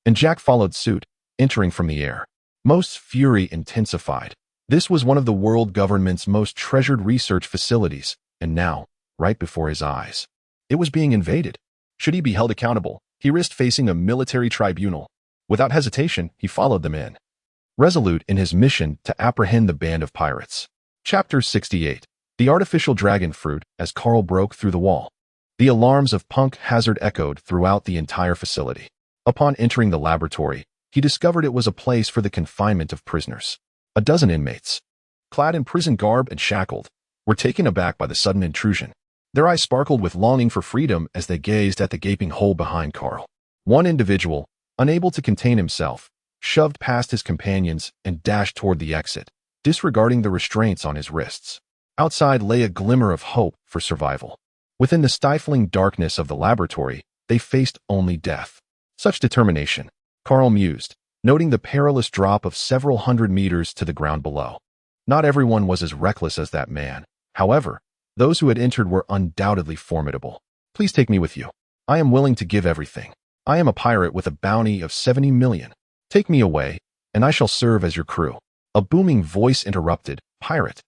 and Jack followed suit, entering from the air. Most's fury intensified. This was one of the world government's most treasured research facilities, and now, right before his eyes, it was being invaded. Should he be held accountable, he risked facing a military tribunal. Without hesitation, he followed them in, resolute in his mission to apprehend the band of pirates. Chapter 68. The Artificial Dragon Fruit. As Karl broke through the wall, the alarms of punk hazard echoed throughout the entire facility. Upon entering the laboratory, he discovered it was a place for the confinement of prisoners. A dozen inmates, clad in prison garb and shackled, were taken aback by the sudden intrusion. Their eyes sparkled with longing for freedom as they gazed at the gaping hole behind Karl. One individual, unable to contain himself, shoved past his companions and dashed toward the exit, disregarding the restraints on his wrists. Outside lay a glimmer of hope for survival. Within the stifling darkness of the laboratory, they faced only death. Such determination, Karl mused, noting the perilous drop of several hundred meters to the ground below. Not everyone was as reckless as that man. However, those who had entered were undoubtedly formidable. Please take me with you. I am willing to give everything. I am a pirate with a bounty of 70 million. Take me away, and I shall serve as your crew. A booming voice interrupted. Pirate,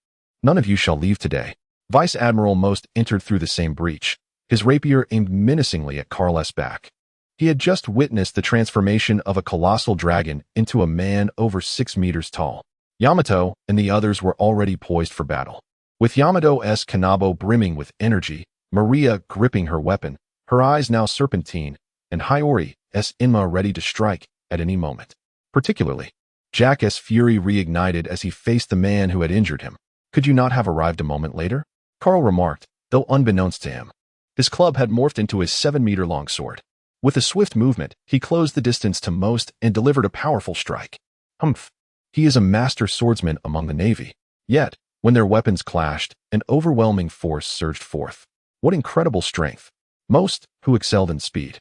none of you shall leave today. Vice Admiral Most entered through the same breach, his rapier aimed menacingly at Karl's back. He had just witnessed the transformation of a colossal dragon into a man over 6 meters tall. Yamato and the others were already poised for battle. With Yamato's kanabo brimming with energy, Maria gripping her weapon, her eyes now serpentine, and Hiyori's Inma ready to strike at any moment. Particularly, Jack's fury reignited as he faced the man who had injured him. Could you not have arrived a moment later? Karl remarked, though unbeknownst to him. His club had morphed into a 7-meter-long sword. With a swift movement, he closed the distance to Most and delivered a powerful strike. Humph! He is a master swordsman among the Navy. Yet, when their weapons clashed, an overwhelming force surged forth. What incredible strength! Most, who excelled in speed,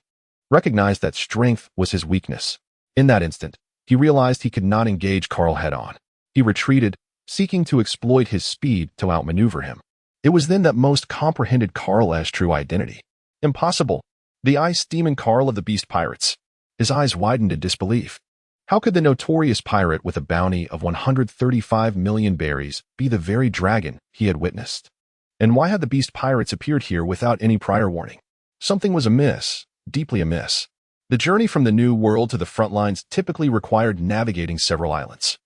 recognized that strength was his weakness. In that instant, he realized he could not engage Karl head-on. He retreated, seeking to exploit his speed to outmaneuver him. It was then that Most comprehended Karl's true identity. Impossible! The ice demon Karl of the Beast Pirates. His eyes widened in disbelief. How could the notorious pirate with a bounty of 135 million berries be the very dragon he had witnessed? And why had the Beast Pirates appeared here without any prior warning? Something was amiss, deeply amiss. The journey from the New World to the front lines typically required navigating several islands.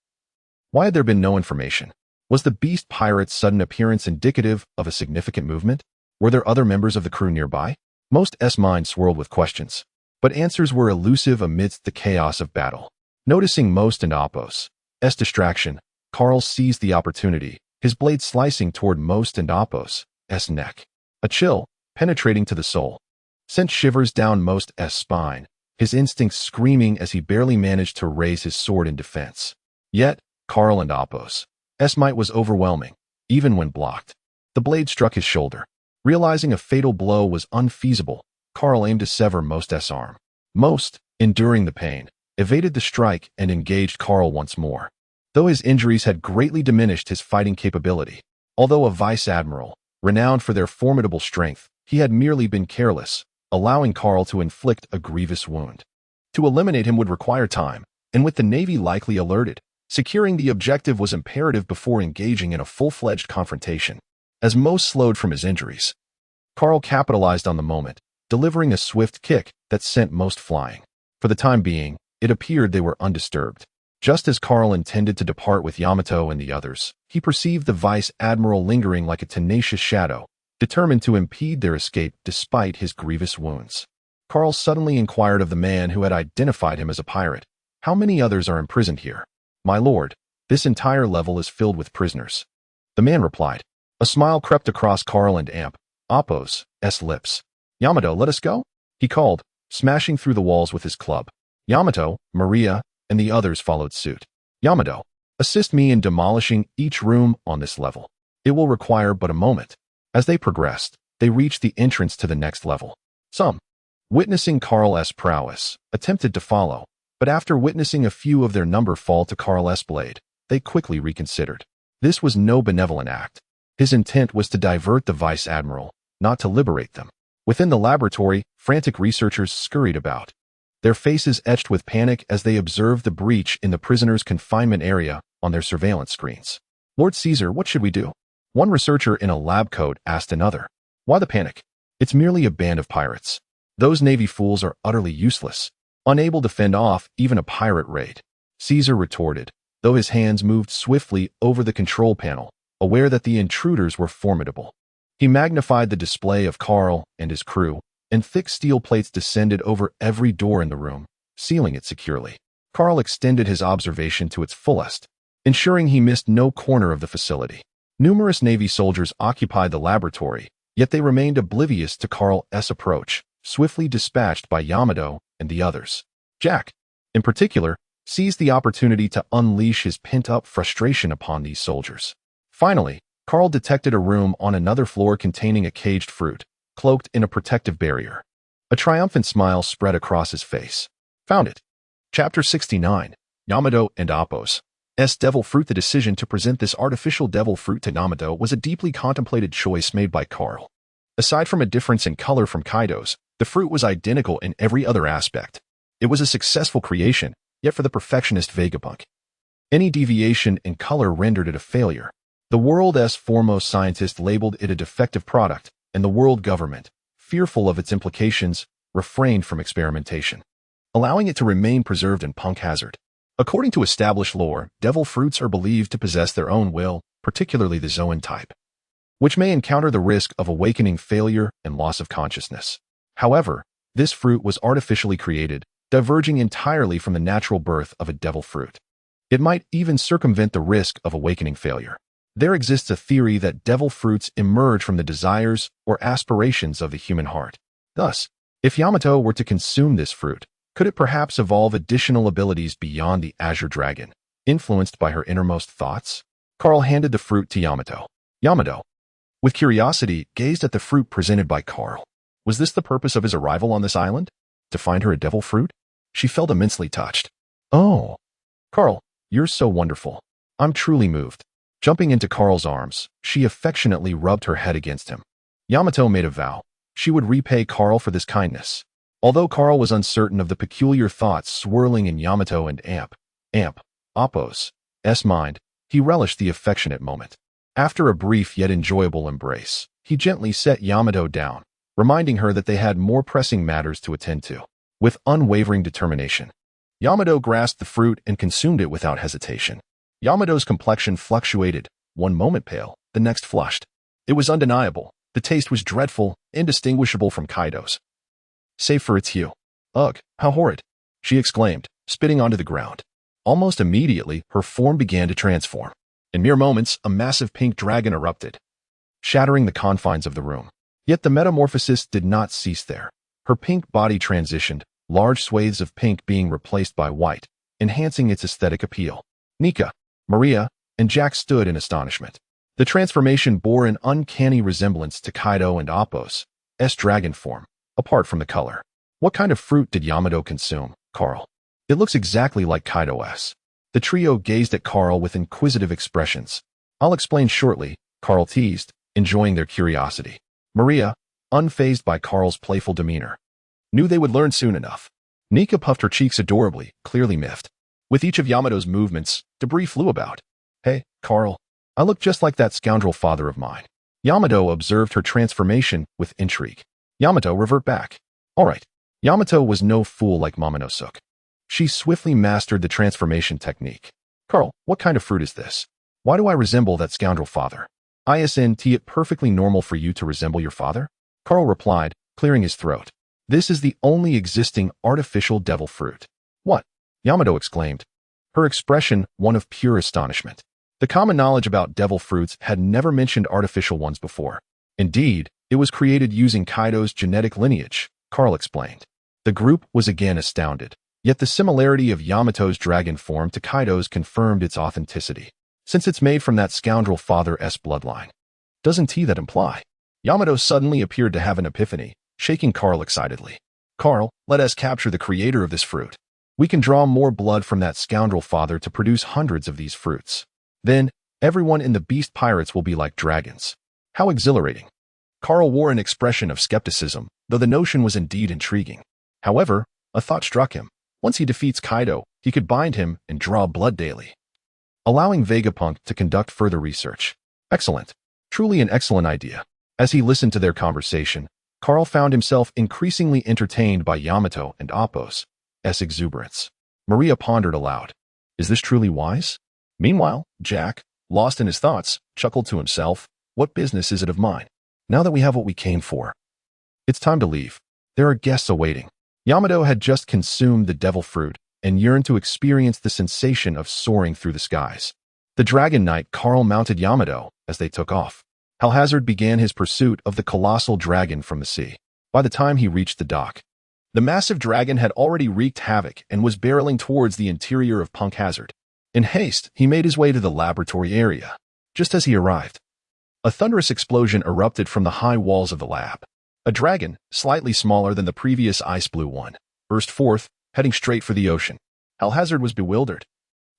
Why had there been no information? Was the Beast Pirates' sudden appearance indicative of a significant movement? Were there other members of the crew nearby? Most's mind swirled with questions, but answers were elusive amidst the chaos of battle. Noticing Most and Apos' distraction, Karl seized the opportunity, his blade slicing toward Most and Apos' neck. A chill, penetrating to the soul, sent shivers down Most's spine, his instincts screaming as he barely managed to raise his sword in defense. Yet, Karl and Apos' might was overwhelming, even when blocked. The blade struck his shoulder. Realizing a fatal blow was unfeasible, Karl aimed to sever Most's arm. Most, enduring the pain, evaded the strike and engaged Karl once more. Though his injuries had greatly diminished his fighting capability, although a vice admiral, renowned for their formidable strength, he had merely been careless, allowing Karl to inflict a grievous wound. To eliminate him would require time, and with the Navy likely alerted, securing the objective was imperative before engaging in a full-fledged confrontation. as most slowed from his injuries. Carl capitalized on the moment, delivering a swift kick that sent most flying. For the time being, it appeared they were undisturbed. Just as Carl intended to depart with Yamato and the others, he perceived the Vice Admiral lingering like a tenacious shadow, determined to impede their escape despite his grievous wounds. Carl suddenly inquired of the man who had identified him as a pirate, "How many others are imprisoned here?" "My lord, this entire level is filled with prisoners." The man replied. A smile crept across Carl and Appo's lips. "Yamato, let us go," he called, smashing through the walls with his club. Yamato, Maria, and the others followed suit. "Yamato, assist me in demolishing each room on this level. It will require but a moment." As they progressed, they reached the entrance to the next level. Some, witnessing Carl's prowess, attempted to follow, but after witnessing a few of their number fall to Carl's blade, they quickly reconsidered. This was no benevolent act. His intent was to divert the Vice Admiral, not to liberate them. Within the laboratory, frantic researchers scurried about, their faces etched with panic as they observed the breach in the prisoners' confinement area on their surveillance screens. "Lord Caesar, what should we do?" One researcher in a lab coat asked another. "Why the panic? It's merely a band of pirates. Those Navy fools are utterly useless, unable to fend off even a pirate raid." Caesar retorted, though his hands moved swiftly over the control panel, aware that the intruders were formidable. He magnified the display of Carl and his crew, and thick steel plates descended over every door in the room, sealing it securely. Carl extended his observation to its fullest, ensuring he missed no corner of the facility. Numerous Navy soldiers occupied the laboratory, yet they remained oblivious to Carl's approach, swiftly dispatched by Yamato and the others. Jack, in particular, seized the opportunity to unleash his pent-up frustration upon these soldiers. Finally, Carl detected a room on another floor containing a caged fruit, cloaked in a protective barrier. A triumphant smile spread across his face. "Found it." Chapter 69. Yamato and Appo's devil fruit. The decision to present this artificial devil fruit to Yamato was a deeply contemplated choice made by Carl. Aside from a difference in color from Kaido's, the fruit was identical in every other aspect. It was a successful creation, yet for the perfectionist Vegapunk, any deviation in color rendered it a failure. The world's foremost scientist labeled it a defective product, and the world government, fearful of its implications, refrained from experimentation, allowing it to remain preserved in punk hazard. According to established lore, devil fruits are believed to possess their own will, particularly the Zoan type, which may encounter the risk of awakening failure and loss of consciousness. However, this fruit was artificially created, diverging entirely from the natural birth of a devil fruit. It might even circumvent the risk of awakening failure. There exists a theory that devil fruits emerge from the desires or aspirations of the human heart. Thus, if Yamato were to consume this fruit, could it perhaps evolve additional abilities beyond the Azure Dragon, influenced by her innermost thoughts? Carl handed the fruit to Yamato. Yamato, with curiosity, gazed at the fruit presented by Carl. Was this the purpose of his arrival on this island? To find her a devil fruit? She felt immensely touched. "Oh, Carl, you're so wonderful. I'm truly moved." Jumping into Carl's arms, she affectionately rubbed her head against him. Yamato made a vow. She would repay Carl for this kindness. Although Carl was uncertain of the peculiar thoughts swirling in Yamato and Appo's mind, he relished the affectionate moment. After a brief yet enjoyable embrace, he gently set Yamato down, reminding her that they had more pressing matters to attend to. With unwavering determination, Yamato grasped the fruit and consumed it without hesitation. Yamato's complexion fluctuated, one moment pale, the next flushed. It was undeniable. The taste was dreadful, indistinguishable from Kaido's, save for its hue. "Ugh, how horrid!" she exclaimed, spitting onto the ground. Almost immediately, her form began to transform. In mere moments, a massive pink dragon erupted, shattering the confines of the room. Yet the metamorphosis did not cease there. Her pink body transitioned, large swathes of pink being replaced by white, enhancing its aesthetic appeal. Nika, Maria, and Jack stood in astonishment. The transformation bore an uncanny resemblance to Kaido and Appo's dragon form, apart from the color. "What kind of fruit did Yamato consume, Carl?" "It looks exactly like Kaido's." The trio gazed at Carl with inquisitive expressions. "I'll explain shortly," Carl teased, enjoying their curiosity. Maria, unfazed by Carl's playful demeanor, knew they would learn soon enough. Nika puffed her cheeks adorably, clearly miffed. With each of Yamato's movements, debris flew about. "Hey, Carl, I look just like that scoundrel father of mine." Yamato observed her transformation with intrigue. Yamato, revert back. All right. Yamato was no fool like Momonosuke. She swiftly mastered the transformation technique. Carl, what kind of fruit is this? Why do I resemble that scoundrel father? Isn't it perfectly normal for you to resemble your father? Carl replied, clearing his throat. This is the only existing artificial devil fruit. What? Yamato exclaimed, her expression one of pure astonishment. The common knowledge about devil fruits had never mentioned artificial ones before. Indeed, it was created using Kaido's genetic lineage, Carl explained. The group was again astounded, yet the similarity of Yamato's dragon form to Kaido's confirmed its authenticity, since it's made from that scoundrel father's bloodline. Doesn't that imply? Yamato suddenly appeared to have an epiphany, shaking Carl excitedly. Carl, let us capture the creator of this fruit. We can draw more blood from that scoundrel father to produce hundreds of these fruits. Then, everyone in the Beast Pirates will be like dragons. How exhilarating. Carl wore an expression of skepticism, though the notion was indeed intriguing. However, a thought struck him. Once he defeats Kaido, he could bind him and draw blood daily, allowing Vegapunk to conduct further research. Excellent. Truly an excellent idea. As he listened to their conversation, Carl found himself increasingly entertained by Yamato and Appo's exuberance. Maria pondered aloud. Is this truly wise? Meanwhile, Jack, lost in his thoughts, chuckled to himself. What business is it of mine? Now that we have what we came for, it's time to leave. There are guests awaiting. Yamato had just consumed the devil fruit and yearned to experience the sensation of soaring through the skies. The Dragon Knight Carl mounted Yamato as they took off. Haphazard began his pursuit of the colossal dragon from the sea. By the time he reached the dock, the massive dragon had already wreaked havoc and was barreling towards the interior of Punk Hazard. In haste, he made his way to the laboratory area. Just as he arrived, a thunderous explosion erupted from the high walls of the lab. A dragon, slightly smaller than the previous ice blue one, burst forth, heading straight for the ocean. Haphazard was bewildered.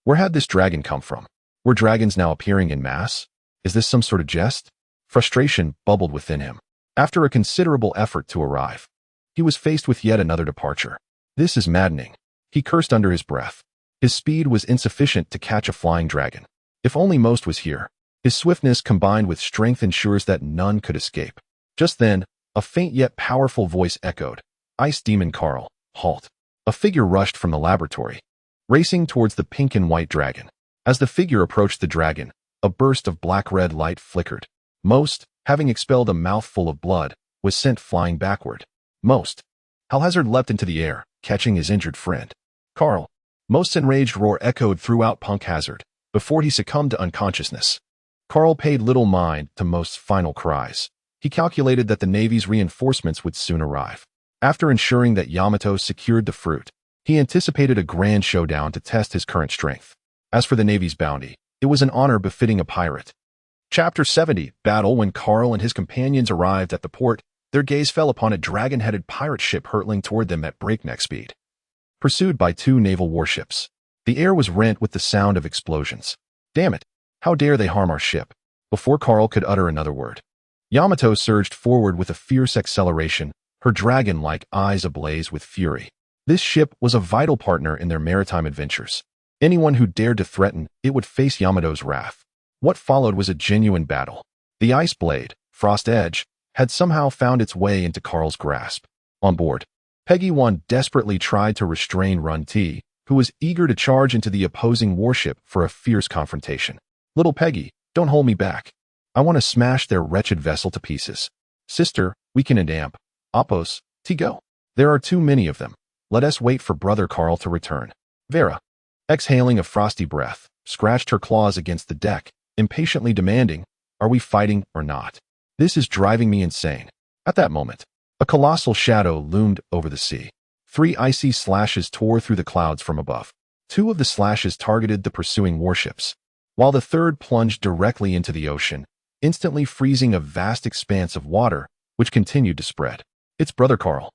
Where had this dragon come from? Were dragons now appearing in mass? Is this some sort of jest? Frustration bubbled within him. After a considerable effort to arrive, he was faced with yet another departure. This is maddening. He cursed under his breath. His speed was insufficient to catch a flying dragon. If only Most was here. His swiftness combined with strength ensures that none could escape. Just then, a faint yet powerful voice echoed. Ice Demon Carl, halt. A figure rushed from the laboratory, racing towards the pink and white dragon. As the figure approached the dragon, a burst of black-red light flickered. Most, having expelled a mouthful of blood, was sent flying backward. Most. Haphazard leapt into the air, catching his injured friend. Carl. Most's enraged roar echoed throughout Punk Hazard before he succumbed to unconsciousness. Carl paid little mind to Most's final cries. He calculated that the Navy's reinforcements would soon arrive. After ensuring that Yamato secured the fruit, he anticipated a grand showdown to test his current strength. As for the Navy's bounty, it was an honor befitting a pirate. Chapter 70, Battle. When Carl and his companions arrived at the port, their gaze fell upon a dragon-headed pirate ship hurtling toward them at breakneck speed, pursued by 2 naval warships. The air was rent with the sound of explosions. Damn it! How dare they harm our ship? Before Carl could utter another word, Yamato surged forward with a fierce acceleration, her dragon-like eyes ablaze with fury. This ship was a vital partner in their maritime adventures. Anyone who dared to threaten it would face Yamato's wrath. What followed was a genuine battle. The ice blade, Frost Edge, had somehow found its way into Carl's grasp. On board, Peggy 1 desperately tried to restrain Run T, who was eager to charge into the opposing warship for a fierce confrontation. Little Peggy, don't hold me back. I want to smash their wretched vessel to pieces. Sister, we can amp. Appos, T go. There are too many of them. Let us wait for brother Carl to return. Vera, exhaling a frosty breath, scratched her claws against the deck, impatiently demanding, are we fighting or not? This is driving me insane. At that moment, a colossal shadow loomed over the sea. 3 icy slashes tore through the clouds from above. 2 of the slashes targeted the pursuing warships, while the third plunged directly into the ocean, instantly freezing a vast expanse of water, which continued to spread. It's brother Carl.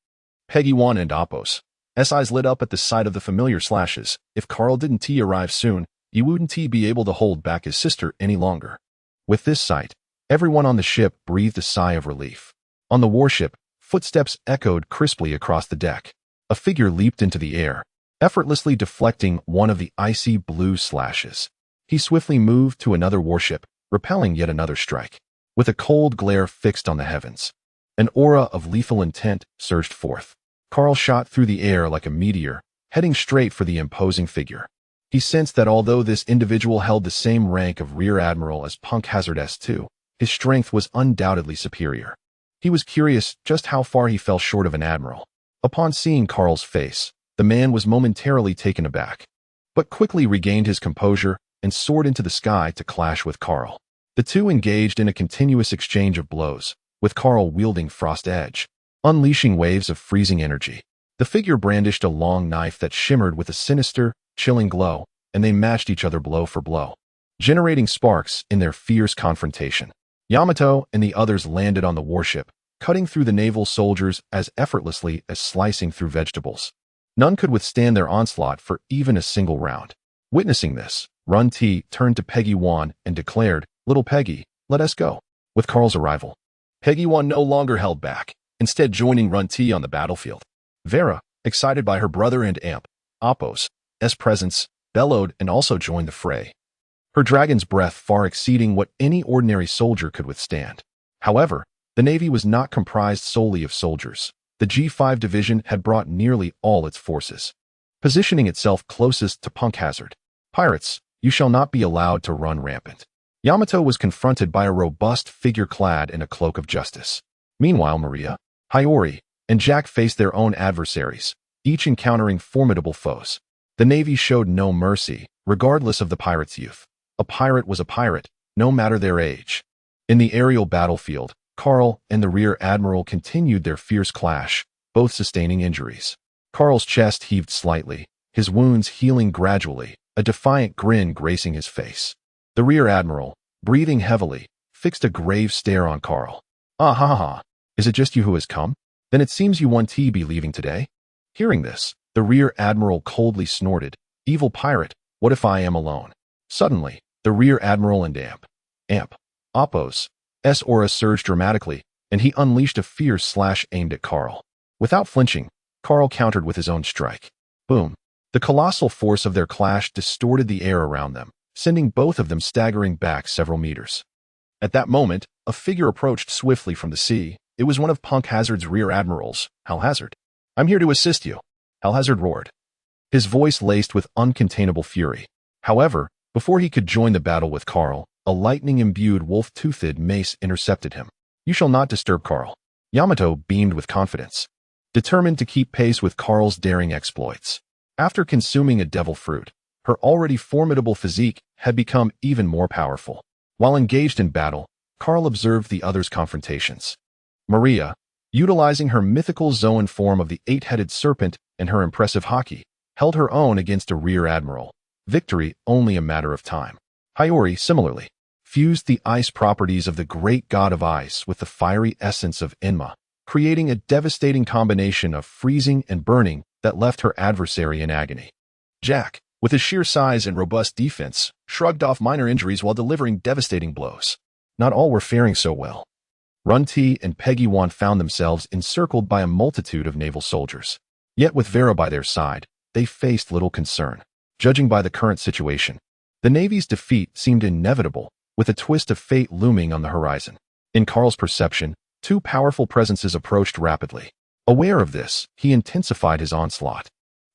Peggy 1 and Appos. eyes lit up at the sight of the familiar slashes. If Carl didn't arrive soon, he wouldn't be able to hold back his sister any longer. With this sight, everyone on the ship breathed a sigh of relief. On the warship, footsteps echoed crisply across the deck. A figure leaped into the air, effortlessly deflecting one of the icy blue slashes. He swiftly moved to another warship, repelling yet another strike. with a cold glare fixed on the heavens. An aura of lethal intent surged forth. Carl shot through the air like a meteor, heading straight for the imposing figure. He sensed that although this individual held the same rank of Rear Admiral as Punk Hazard S2, his strength was undoubtedly superior. He was curious just how far he fell short of an admiral. Upon seeing Carl's face, the man was momentarily taken aback, but quickly regained his composure and soared into the sky to clash with Carl. The two engaged in a continuous exchange of blows, with Carl wielding Frost Edge, unleashing waves of freezing energy. The figure brandished a long knife that shimmered with a sinister, chilling glow, and they matched each other blow for blow, generating sparks in their fierce confrontation. Yamato and the others landed on the warship, cutting through the naval soldiers as effortlessly as slicing through vegetables. None could withstand their onslaught for even a single round. Witnessing this, Run T turned to Peggy Wan and declared, "Little Peggy, let us go." With Carl's arrival, Peggy Wan no longer held back, instead joining Run T on the battlefield. Vera, excited by her brother and Appo's presence, bellowed and also joined the fray, her dragon's breath far exceeding what any ordinary soldier could withstand. However, the Navy was not comprised solely of soldiers. The G5 division had brought nearly all its forces, positioning itself closest to Punk Hazard. "Pirates, you shall not be allowed to run rampant." Yamato was confronted by a robust figure clad in a cloak of justice. Meanwhile, Maria, Hiyori, and Jack faced their own adversaries, each encountering formidable foes. The Navy showed no mercy, regardless of the pirate's youth. A pirate was a pirate, no matter their age. In the aerial battlefield, Carl and the Rear Admiral continued their fierce clash, both sustaining injuries. Carl's chest heaved slightly, his wounds healing gradually, a defiant grin gracing his face. The Rear Admiral, breathing heavily, fixed a grave stare on Carl. "Ah ha ha, is it just you who has come? Then it seems you want to be leaving today?" Hearing this, the Rear Admiral coldly snorted, "Evil pirate, what if I am alone?" Suddenly, the Rear Admiral and Appo's aura surged dramatically, and he unleashed a fierce slash aimed at Carl. Without flinching, Carl countered with his own strike. Boom! The colossal force of their clash distorted the air around them, sending both of them staggering back several meters. At that moment, a figure approached swiftly from the sea. It was one of Punk Hazard's Rear Admirals, Hal Hazard. "I'm here to assist you," Hal Hazard roared, his voice laced with uncontainable fury. However, before he could join the battle with Carl, a lightning-imbued wolf-toothed mace intercepted him. "You shall not disturb Carl." Yamato beamed with confidence, determined to keep pace with Carl's daring exploits. After consuming a devil fruit, her already formidable physique had become even more powerful. While engaged in battle, Carl observed the others' confrontations. Maria, utilizing her mythical Zoan form of the eight-headed serpent and her impressive haki, held her own against a Rear Admiral. Victory only a matter of time. Hiyori, similarly, fused the ice properties of the great god of ice with the fiery essence of Enma, creating a devastating combination of freezing and burning that left her adversary in agony. Jack, with his sheer size and robust defense, shrugged off minor injuries while delivering devastating blows. Not all were faring so well. Run T and Peggy Wan found themselves encircled by a multitude of naval soldiers. Yet with Vera by their side, they faced little concern. Judging by the current situation, the Navy's defeat seemed inevitable, with a twist of fate looming on the horizon. In Carl's perception, two powerful presences approached rapidly. Aware of this, he intensified his onslaught.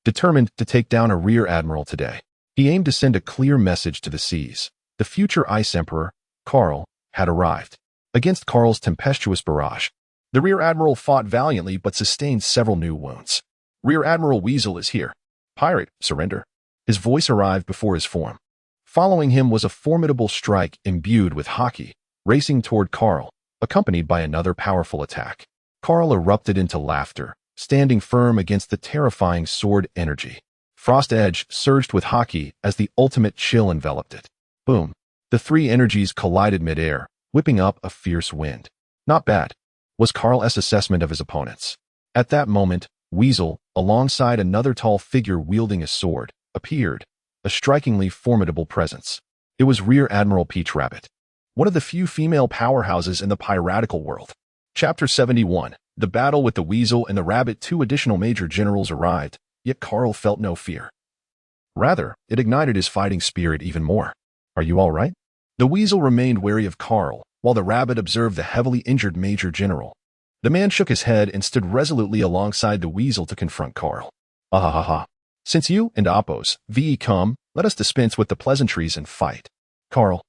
Determined to take down a Rear Admiral today, he aimed to send a clear message to the seas. The future Ice Emperor, Carl, had arrived. Against Carl's tempestuous barrage, the Rear Admiral fought valiantly but sustained several new wounds. "Rear Admiral Weasel is here. Pirate, surrender." His voice arrived before his form. Following him was a formidable strike imbued with haki, racing toward Carl, accompanied by another powerful attack. Carl erupted into laughter, standing firm against the terrifying sword energy. Frost Edge surged with haki as the ultimate chill enveloped it. Boom! The three energies collided midair, whipping up a fierce wind. "Not bad," was Carl's assessment of his opponents. At that moment, Weasel, alongside another tall figure wielding a sword, appeared, a strikingly formidable presence. It was Rear Admiral Peach Rabbit, one of the few female powerhouses in the piratical world. Chapter 71. The battle with the Weasel and the Rabbit. Two additional major generals arrived, yet Carl felt no fear. Rather, it ignited his fighting spirit even more. "Are you all right?" The Weasel remained wary of Carl, while the rabbit observed the heavily injured Major General. The man shook his head and stood resolutely alongside the weasel to confront Carl. "Ah. Since you and Appos, V come, let us dispense with the pleasantries and fight." Carl,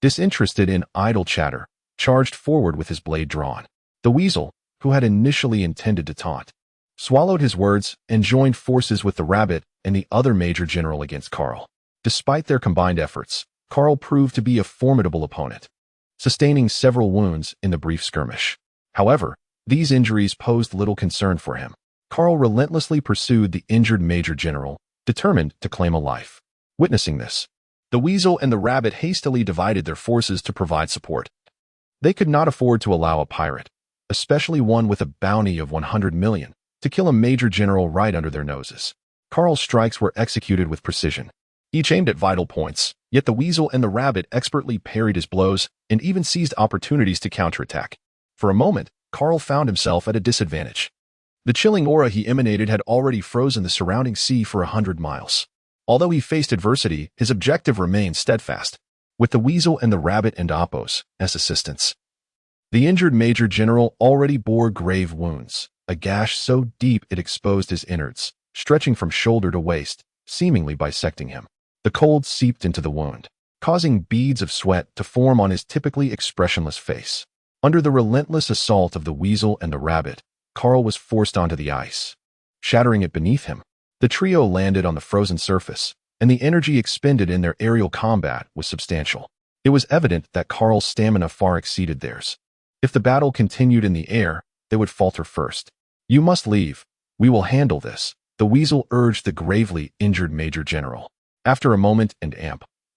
disinterested in idle chatter, charged forward with his blade drawn. The weasel, who had initially intended to taunt, swallowed his words and joined forces with the rabbit and the other Major General against Carl. Despite their combined efforts, Carl proved to be a formidable opponent, sustaining several wounds in the brief skirmish. However, these injuries posed little concern for him. Carl relentlessly pursued the injured Major General, determined to claim a life. Witnessing this, the weasel and the rabbit hastily divided their forces to provide support. They could not afford to allow a pirate, especially one with a bounty of 100 million, to kill a Major General right under their noses. Carl's strikes were executed with precision, each aimed at vital points, yet the weasel and the rabbit expertly parried his blows and even seized opportunities to counterattack. For a moment, Carl found himself at a disadvantage. The chilling aura he emanated had already frozen the surrounding sea for 100 miles. Although he faced adversity, his objective remained steadfast, with the weasel and the rabbit and Appos as assistants. The injured Major General already bore grave wounds, a gash so deep it exposed his innards, stretching from shoulder to waist, seemingly bisecting him. The cold seeped into the wound, causing beads of sweat to form on his typically expressionless face. Under the relentless assault of the weasel and the rabbit, Carl was forced onto the ice, shattering it beneath him. The trio landed on the frozen surface, and the energy expended in their aerial combat was substantial. It was evident that Carl's stamina far exceeded theirs. If the battle continued in the air, they would falter first. "You must leave. We will handle this," the weasel urged the gravely injured Major General. After a moment and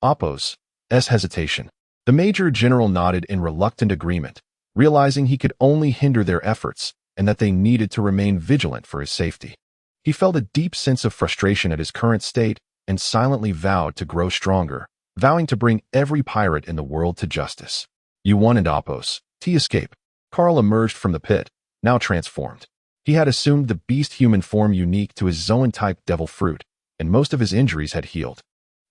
Appos' hesitation, the Major General nodded in reluctant agreement, realizing he could only hinder their efforts and that they needed to remain vigilant for his safety. He felt a deep sense of frustration at his current state and silently vowed to grow stronger, vowing to bring every pirate in the world to justice. "You won, and Appos, T escape." Carl emerged from the pit, now transformed. He had assumed the beast-human form unique to his Zoan-type devil fruit, and most of his injuries had healed.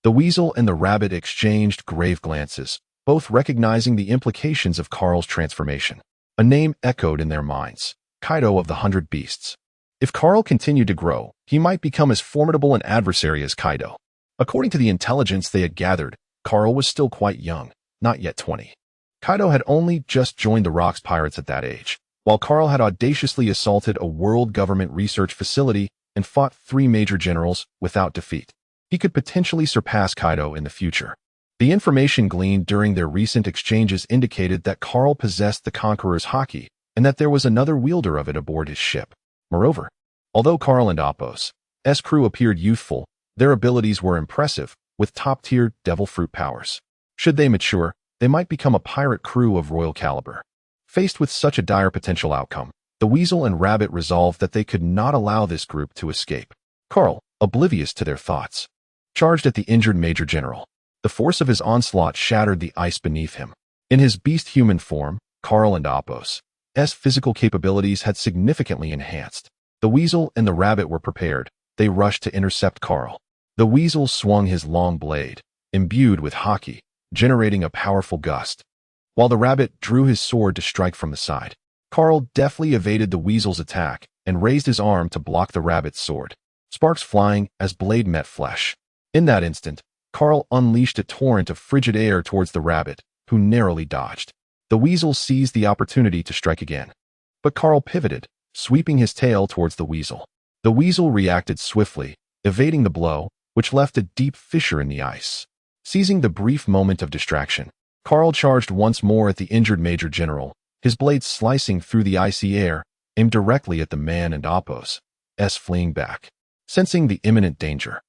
The weasel and the rabbit exchanged grave glances, both recognizing the implications of Carl's transformation. A name echoed in their minds: Kaido of the 100 Beasts. If Carl continued to grow, he might become as formidable an adversary as Kaido. According to the intelligence they had gathered, Carl was still quite young, not yet 20. Kaido had only just joined the Rocks Pirates at that age, while Carl had audaciously assaulted a world government research facility and fought 3 major generals without defeat. He could potentially surpass Kaido in the future. The information gleaned during their recent exchanges indicated that Carl possessed the Conqueror's haki, and that there was another wielder of it aboard his ship. Moreover, although Carl and Appos' crew appeared youthful, their abilities were impressive, with top-tier devil fruit powers. Should they mature, they might become a pirate crew of royal caliber. Faced with such a dire potential outcome, the weasel and rabbit resolved that they could not allow this group to escape. Carl, oblivious to their thoughts, charged at the injured Major General. The force of his onslaught shattered the ice beneath him. In his beast-human form, Carl and Appos' physical capabilities had significantly enhanced. The weasel and the rabbit were prepared. They rushed to intercept Carl. The weasel swung his long blade, imbued with haki, generating a powerful gust, while the rabbit drew his sword to strike from the side. Carl deftly evaded the weasel's attack and raised his arm to block the rabbit's sword, sparks flying as blade met flesh. In that instant, Carl unleashed a torrent of frigid air towards the rabbit, who narrowly dodged. The weasel seized the opportunity to strike again, but Carl pivoted, sweeping his tail towards the weasel. The weasel reacted swiftly, evading the blow, which left a deep fissure in the ice. Seizing the brief moment of distraction, Carl charged once more at the injured Major General, his blade slicing through the icy air, aimed directly at the man and Appos' fleeing back. Sensing the imminent danger,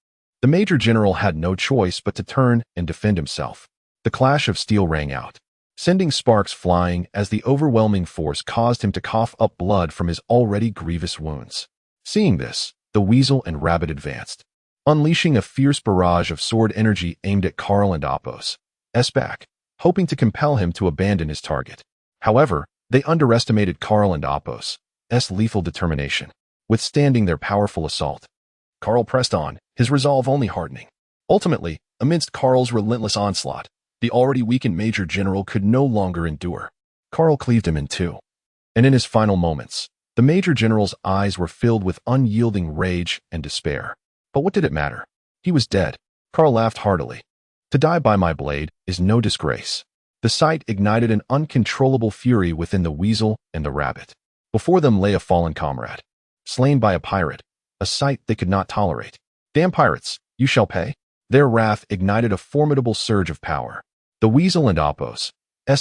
the Major General had no choice but to turn and defend himself. The clash of steel rang out, sending sparks flying as the overwhelming force caused him to cough up blood from his already grievous wounds. Seeing this, the weasel and rabbit advanced, unleashing a fierce barrage of sword energy aimed at Carl and Appos' back, hoping to compel him to abandon his target. However, they underestimated Carl and Appos' lethal determination, withstanding their powerful assault. Carl pressed on, his resolve only hardening. Ultimately, amidst Carl's relentless onslaught, The already weakened Major General could no longer endure. Carl cleaved him in two. And in his final moments, the Major General's eyes were filled with unyielding rage and despair. But what did it matter? He was dead. Carl laughed heartily. To die by my blade is no disgrace. The sight ignited an uncontrollable fury within the weasel and the rabbit. Before them lay a fallen comrade, slain by a pirate, a sight they could not tolerate. Damn pirates, you shall pay. Their wrath ignited a formidable surge of power. The weasel and Appo's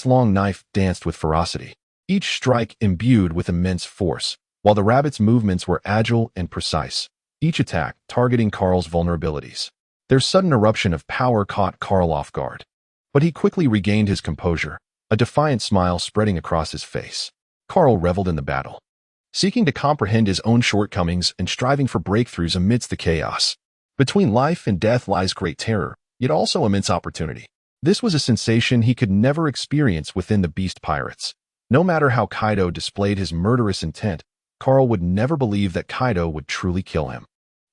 long knife danced with ferocity, each strike imbued with immense force, while the rabbit's movements were agile and precise, each attack targeting Carl's vulnerabilities. Their sudden eruption of power caught Carl off guard. But he quickly regained his composure, a defiant smile spreading across his face. Carl reveled in the battle, seeking to comprehend his own shortcomings and striving for breakthroughs amidst the chaos. Between life and death lies great terror, yet also immense opportunity. This was a sensation he could never experience within the Beast Pirates. No matter how Kaido displayed his murderous intent, Carl would never believe that Kaido would truly kill him.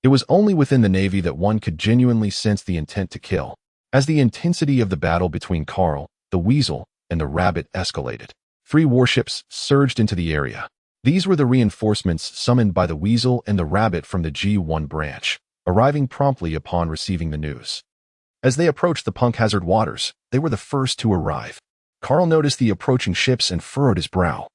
It was only within the Navy that one could genuinely sense the intent to kill. As the intensity of the battle between Carl, the Weasel, and the Rabbit escalated, 3 warships surged into the area. These were the reinforcements summoned by the Weasel and the Rabbit from the G1 branch, arriving promptly upon receiving the news. As they approached the Punk Hazard waters, they were the first to arrive. Carl noticed the approaching ships and furrowed his brow.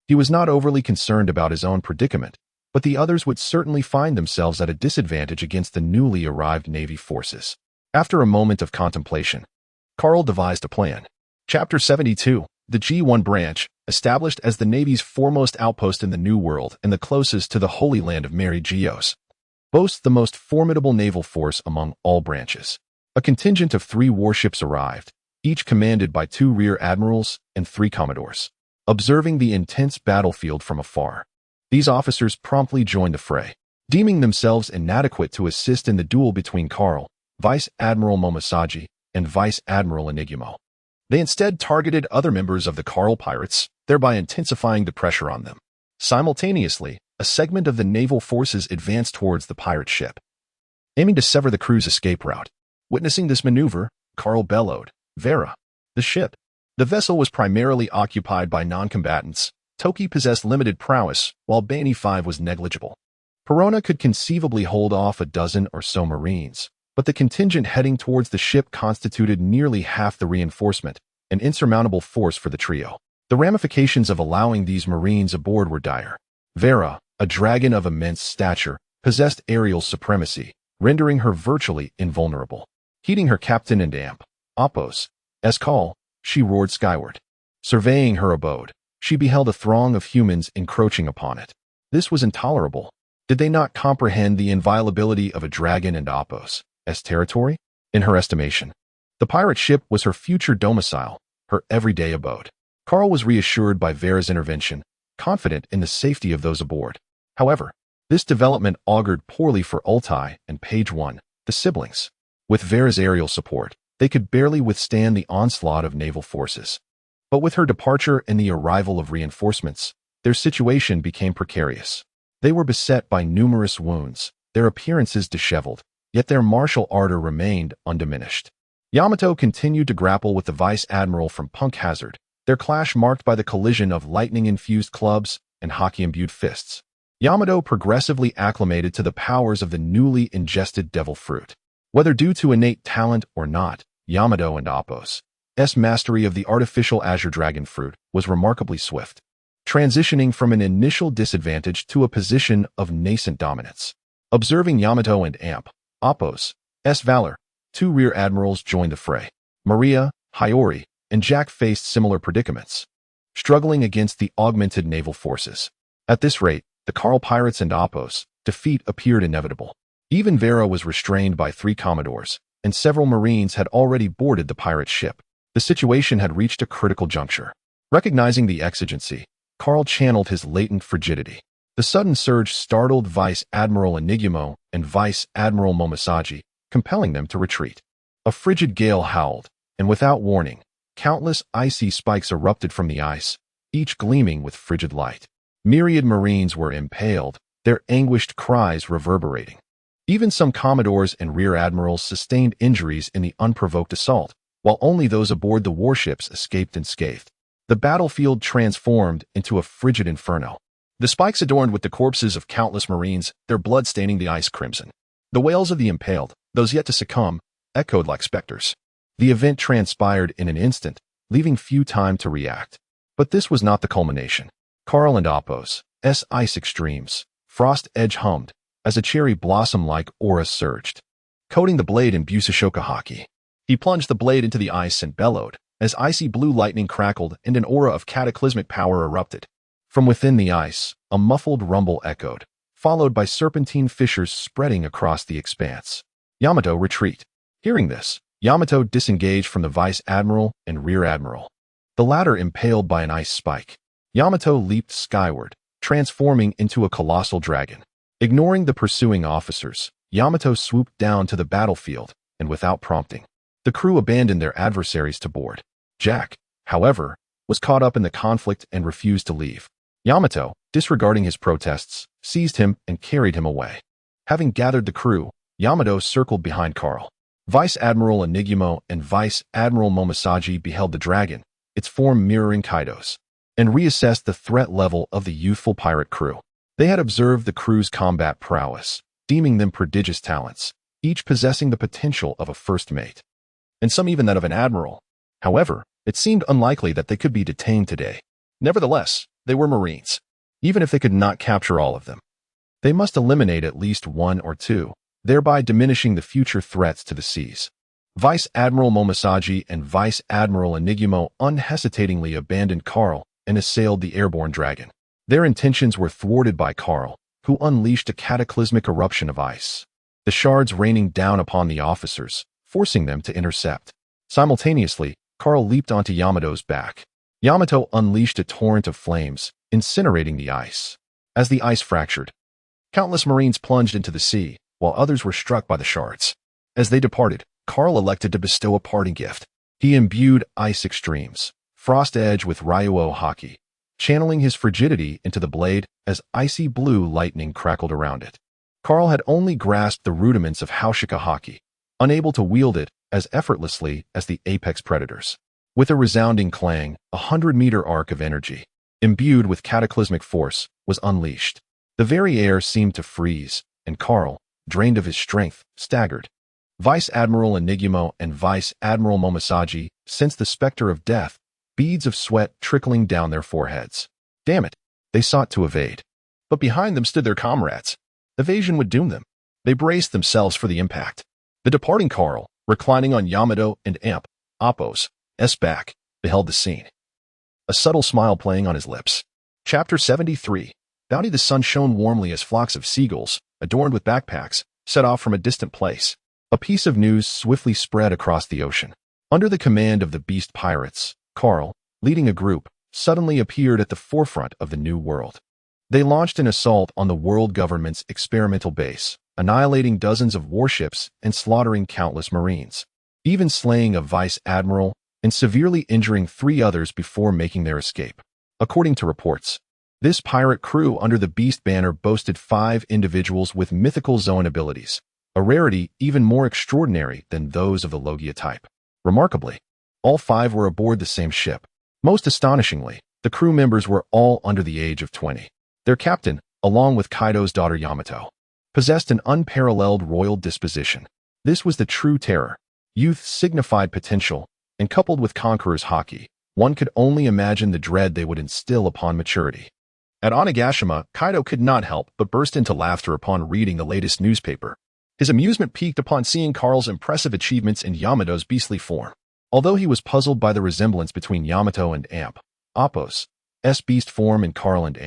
He was not overly concerned about his own predicament, but the others would certainly find themselves at a disadvantage against the newly arrived Navy forces. After a moment of contemplation, Carl devised a plan. Chapter 72, the G1 branch, established as the Navy's foremost outpost in the New World and the closest to the Holy Land of Mary Geos, boasts the most formidable naval force among all branches. A contingent of 3 warships arrived, each commanded by 2 rear admirals and 3 commodores. Observing the intense battlefield from afar, these officers promptly joined the fray, deeming themselves inadequate to assist in the duel between Carl, Vice Admiral Momosaji, and Vice Admiral Enigmo. They instead targeted other members of the Carl pirates, thereby intensifying the pressure on them. Simultaneously, a segment of the naval forces advanced towards the pirate ship, aiming to sever the crew's escape route. Witnessing this maneuver, Carl bellowed, "Vera!" The ship. The vessel was primarily occupied by non-combatants. Toki possessed limited prowess, while Bani 5 was negligible. Perona could conceivably hold off a dozen or so Marines, but the contingent heading towards the ship constituted nearly half the reinforcement, an insurmountable force for the trio. The ramifications of allowing these Marines aboard were dire. Vera, a dragon of immense stature, possessed aerial supremacy, rendering her virtually invulnerable. Heeding her captain and Appo's call, she roared skyward. Surveying her abode, she beheld a throng of humans encroaching upon it. This was intolerable. Did they not comprehend the inviolability of a dragon and Appo's territory? In her estimation, the pirate ship was her future domicile, her everyday abode. Carl was reassured by Vera's intervention, confident in the safety of those aboard. However, this development augured poorly for Ultai and Page 1, the siblings. With Vera's aerial support, they could barely withstand the onslaught of naval forces. But with her departure and the arrival of reinforcements, their situation became precarious. They were beset by numerous wounds, their appearances disheveled, yet their martial ardor remained undiminished. Yamato continued to grapple with the Vice Admiral from Punk Hazard, their clash marked by the collision of lightning-infused clubs and hockey-imbued fists. Yamato progressively acclimated to the powers of the newly ingested devil fruit. Whether due to innate talent or not, Yamato and Appo's mastery of the artificial Azure Dragon fruit was remarkably swift, transitioning from an initial disadvantage to a position of nascent dominance. Observing Yamato and Appo's valor, 2 rear admirals joined the fray. Maria, Hiyori, and Jack faced similar predicaments, struggling against the augmented naval forces. At this rate, the Carl pirates and Appo's defeat appeared inevitable. Even Vera was restrained by 3 commodores, and several Marines had already boarded the pirate ship. The situation had reached a critical juncture. Recognizing the exigency, Carl channeled his latent frigidity. The sudden surge startled Vice Admiral Enigmo and Vice Admiral Momosaji, compelling them to retreat. A frigid gale howled, and without warning, countless icy spikes erupted from the ice, each gleaming with frigid light. Myriad Marines were impaled, their anguished cries reverberating. Even some commodores and rear admirals sustained injuries in the unprovoked assault, while only those aboard the warships escaped unscathed. The battlefield transformed into a frigid inferno. The spikes adorned with the corpses of countless Marines, their blood staining the ice crimson. The wails of the impaled, those yet to succumb, echoed like specters. The event transpired in an instant, leaving few time to react. But this was not the culmination. Carl and Apos' ice extremes, frost edge hummed, as a cherry blossom-like aura surged, coating the blade in Busashoka haki. He plunged the blade into the ice and bellowed, as icy blue lightning crackled and an aura of cataclysmic power erupted. From within the ice, a muffled rumble echoed, followed by serpentine fissures spreading across the expanse. Yamato, retreat. Hearing this, Yamato disengaged from the vice admiral and rear admiral, the latter impaled by an ice spike. Yamato leaped skyward, transforming into a colossal dragon. Ignoring the pursuing officers, Yamato swooped down to the battlefield, and without prompting, the crew abandoned their adversaries to board. Jack, however, was caught up in the conflict and refused to leave. Yamato, disregarding his protests, seized him and carried him away. Having gathered the crew, Yamato circled behind Carl. Vice Admiral Enigumo and Vice Admiral Momosaji beheld the dragon, its form mirroring Kaido's, and reassessed the threat level of the youthful pirate crew. They had observed the crew's combat prowess, deeming them prodigious talents, each possessing the potential of a first mate, and some even that of an admiral. However, it seemed unlikely that they could be detained today. Nevertheless, they were Marines. Even if they could not capture all of them, they must eliminate at least one or two, thereby diminishing the future threats to the seas. Vice Admiral Momosaji and Vice Admiral Enigumo unhesitatingly abandoned Carl and assailed the airborne dragon. Their intentions were thwarted by Carl, who unleashed a cataclysmic eruption of ice, the shards raining down upon the officers, forcing them to intercept. Simultaneously, Carl leaped onto Yamato's back. Yamato unleashed a torrent of flames, incinerating the ice. As the ice fractured, countless Marines plunged into the sea, while others were struck by the shards. As they departed, Carl elected to bestow a parting gift. He imbued ice extremes, frost edge with Ryuo haki, channeling his frigidity into the blade as icy blue lightning crackled around it. Carl had only grasped the rudiments of Haushika haki, unable to wield it as effortlessly as the apex predators. With a resounding clang, 100-meter arc of energy, imbued with cataclysmic force, was unleashed. The very air seemed to freeze, and Carl, drained of his strength, staggered. Vice Admiral Enigumo and Vice Admiral Momosaji sensed the specter of death, beads of sweat trickling down their foreheads. Damn it! They sought to evade. But behind them stood their comrades. Evasion would doom them. They braced themselves for the impact. The departing Carl, reclining on Yamato and Apos' back, beheld the scene, a subtle smile playing on his lips. Chapter 73. Bounty. The sun shone warmly as flocks of seagulls, adorned with backpacks, set off from a distant place. A piece of news swiftly spread across the ocean. Under the command of the beast pirates, Carl, leading a group, suddenly appeared at the forefront of the New World. They launched an assault on the world government's experimental base, annihilating dozens of warships and slaughtering countless Marines, even slaying a vice admiral and severely injuring 3 others before making their escape. According to reports, this pirate crew under the Beast banner boasted 5 individuals with mythical Zoan abilities, a rarity even more extraordinary than those of the Logia type. Remarkably, all 5 were aboard the same ship. Most astonishingly, the crew members were all under the age of 20. Their captain, along with Kaido's daughter Yamato, possessed an unparalleled royal disposition. This was the true terror. Youth signified potential, and coupled with Conqueror's haki, one could only imagine the dread they would instill upon maturity. At Onigashima, Kaido could not help but burst into laughter upon reading the latest newspaper. His amusement peaked upon seeing Carl's impressive achievements in Yamato's beastly form. Although he was puzzled by the resemblance between Yamato and Apos' beast form and Carl and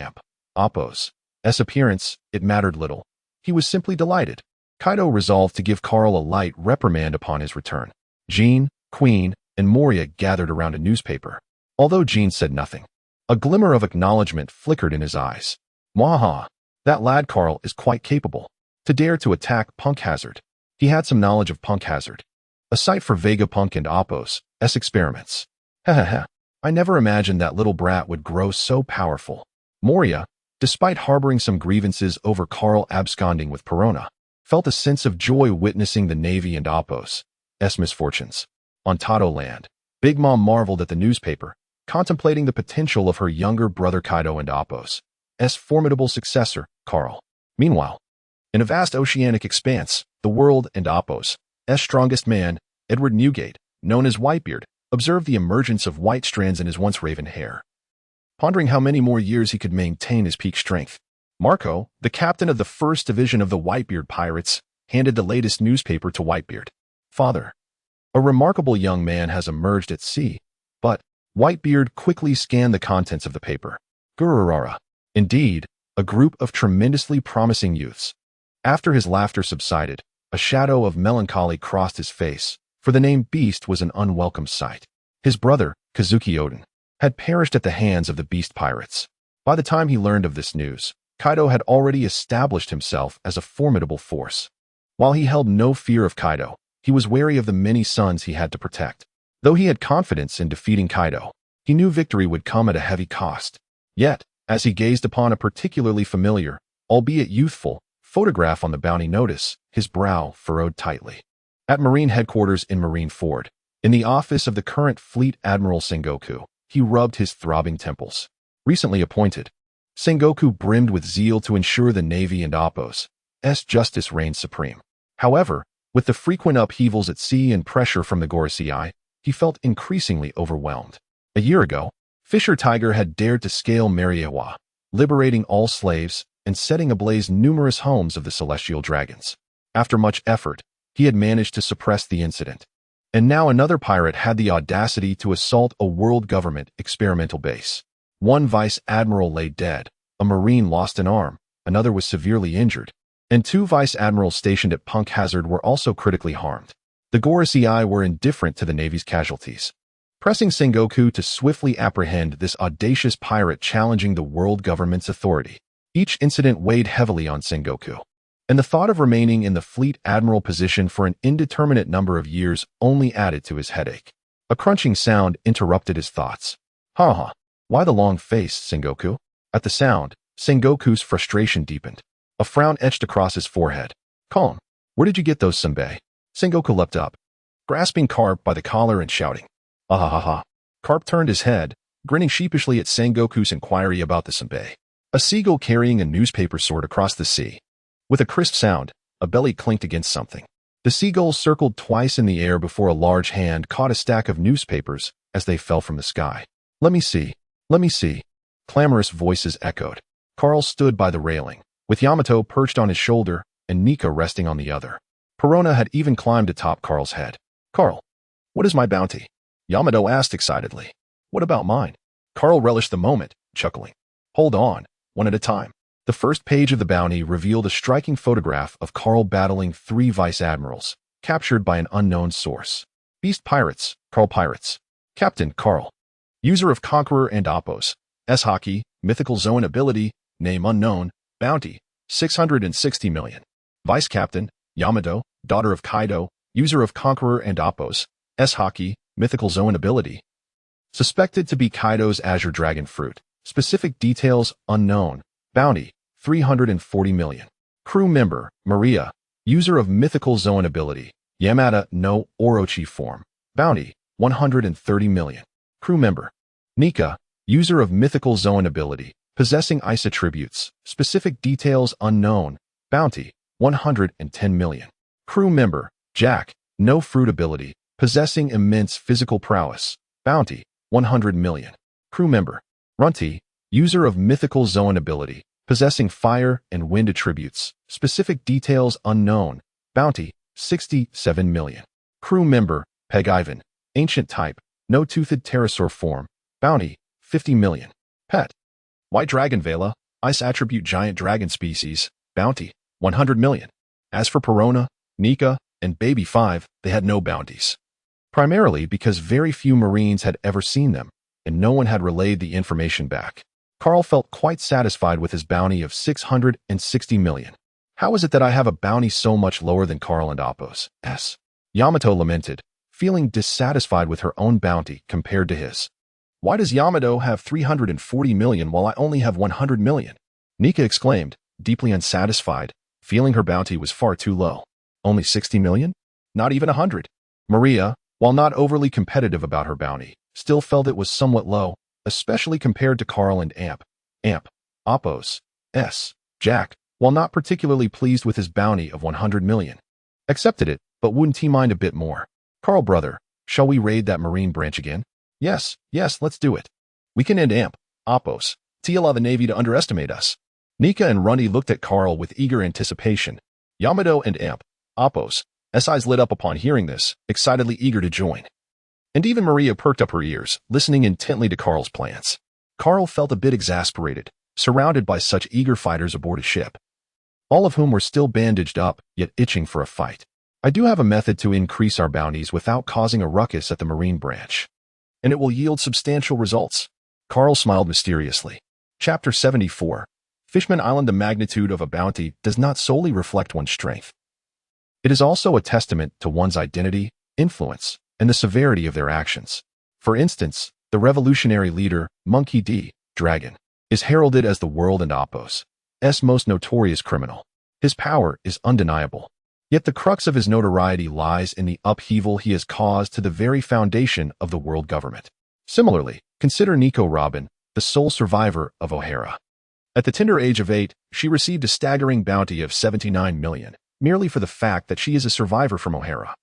Apos' appearance, it mattered little. He was simply delighted. Kaido resolved to give Carl a light reprimand upon his return. Jean, Queen, and Moria gathered around a newspaper. Although Jean said nothing, a glimmer of acknowledgement flickered in his eyes. Mwaha! That lad Carl is quite capable. To dare to attack Punk Hazard. He had some knowledge of Punk Hazard. A sight for Vegapunk and Apos' experiments. Hehehe. I never imagined that little brat would grow so powerful. Moria, despite harboring some grievances over Carl absconding with Perona, felt a sense of joy witnessing the Navy and Apos' misfortunes. On Tado Land, Big Mom marveled at the newspaper, contemplating the potential of her younger brother Kaido and Appo's formidable successor, Carl. Meanwhile, in a vast oceanic expanse, the world and Appo's strongest man, Edward Newgate, known as Whitebeard, observed the emergence of white strands in his once raven hair. Pondering how many more years he could maintain his peak strength, Marco, the captain of the 1st Division of the Whitebeard Pirates, handed the latest newspaper to Whitebeard. Father, a remarkable young man has emerged at sea, but Whitebeard quickly scanned the contents of the paper. Gururara. Indeed, a group of tremendously promising youths. After his laughter subsided, a shadow of melancholy crossed his face, for the name Beast was an unwelcome sight. His brother, Kazuki Oden, had perished at the hands of the Beast Pirates. By the time he learned of this news, Kaido had already established himself as a formidable force. While he held no fear of Kaido, he was wary of the many sons he had to protect. Though he had confidence in defeating Kaido, he knew victory would come at a heavy cost. Yet, as he gazed upon a particularly familiar, albeit youthful, photograph on the bounty notice, his brow furrowed tightly. At Marine headquarters in Marineford, in the office of the current Fleet Admiral Sengoku, he rubbed his throbbing temples. Recently appointed, Sengoku brimmed with zeal to ensure the Navy and Appo's justice reigned supreme. However, with the frequent upheavals at sea and pressure from the Gorosei, he felt increasingly overwhelmed. A year ago, Fisher Tiger had dared to scale Mariewa, liberating all slaves and setting ablaze numerous homes of the celestial dragons. After much effort, he had managed to suppress the incident. And now another pirate had the audacity to assault a world government experimental base. One vice admiral lay dead, a marine lost an arm, another was severely injured, and 2 vice admirals stationed at Punk Hazard were also critically harmed. The Gorosei were indifferent to the Navy's casualties, pressing Sengoku to swiftly apprehend this audacious pirate challenging the world government's authority. Each incident weighed heavily on Sengoku, and the thought of remaining in the fleet admiral position for an indeterminate number of years only added to his headache. A crunching sound interrupted his thoughts. Ha! Why the long face, Sengoku? At the sound, Sengoku's frustration deepened. A frown etched across his forehead. Calm. Where did you get those, Senbei? Sengoku leapt up, grasping Carp by the collar and shouting. Ah. Carp turned his head, grinning sheepishly at Sengoku's inquiry about the Senbei. A seagull carrying a newspaper soared across the sea. With a crisp sound, a belly clinked against something. The seagull circled twice in the air before a large hand caught a stack of newspapers as they fell from the sky. Let me see. Clamorous voices echoed. Carl stood by the railing, with Yamato perched on his shoulder and Nika resting on the other. Perona had even climbed atop Carl's head. Carl, what is my bounty? Yamato asked excitedly. What about mine? Carl relished the moment, chuckling. Hold on, one at a time. The first page of the bounty revealed a striking photograph of Carl battling 3 vice admirals, captured by an unknown source. Beast Pirates, Carl Pirates. Captain, Carl. User of Conqueror and Appo's hockey, mythical zone ability, name unknown, bounty, 660 million. Vice Captain, Yamato, daughter of Kaido, user of Conqueror and Appo's hockey, mythical zone ability. Suspected to be Kaido's Azure Dragon Fruit. Specific details unknown. Bounty, 340 million. Crew member, Maria, user of mythical zone ability, Yamada no Orochi form. Bounty, 130 million. Crew member, Nika, user of mythical zone ability, possessing ice attributes. Specific details unknown. Bounty, 110 million. Crew member, Jack, no fruit ability, possessing immense physical prowess. Bounty, 100 million. Crew member, Runty, user of mythical zone ability, possessing fire and wind attributes. Specific details unknown. Bounty, 67 million. Crew member, Peg Ivan, ancient type, no-toothed pterosaur form. Bounty, 50 million. Pet, White Dragon Vela, ice attribute giant dragon species. Bounty, 100 million. As for Perona, Nika, and Baby 5, they had no bounties. Primarily because very few Marines had ever seen them, and no one had relayed the information back. Carl felt quite satisfied with his bounty of 660 million. How is it that I have a bounty so much lower than Carl and Appo's? Yamato lamented, feeling dissatisfied with her own bounty compared to his. Why does Yamato have 340 million while I only have 100 million? Nika exclaimed, deeply unsatisfied, feeling her bounty was far too low. Only 60 million? Not even 100. Maria, while not overly competitive about her bounty, still felt it was somewhat low, especially compared to Carl and Amp, Oppos, Jack, while not particularly pleased with his bounty of 100 million. Accepted it, but wouldn't he mind a bit more? Carl, brother, shall we raid that marine branch again? Yes, let's do it. We can end Amp, Oppos, allow the Navy to underestimate us. Nika and Rundy looked at Carl with eager anticipation. Yamato and Amp, Oppos, eyes lit up upon hearing this, excitedly eager to join. And even Maria perked up her ears, listening intently to Carl's plans. Carl felt a bit exasperated, surrounded by such eager fighters aboard a ship, all of whom were still bandaged up, yet itching for a fight. I do have a method to increase our bounties without causing a ruckus at the marine branch, and it will yield substantial results. Carl smiled mysteriously. Chapter 74. Fishman Island. The magnitude of a bounty does not solely reflect one's strength. It is also a testament to one's identity, influence, and the severity of their actions. For instance, the revolutionary leader, Monkey D. Dragon, is heralded as the world and Oppos' most notorious criminal. His power is undeniable. Yet the crux of his notoriety lies in the upheaval he has caused to the very foundation of the world government. Similarly, consider Nico Robin, the sole survivor of O'Hara. At the tender age of 8, she received a staggering bounty of 79 million, merely for the fact that she is a survivor from O'Hara,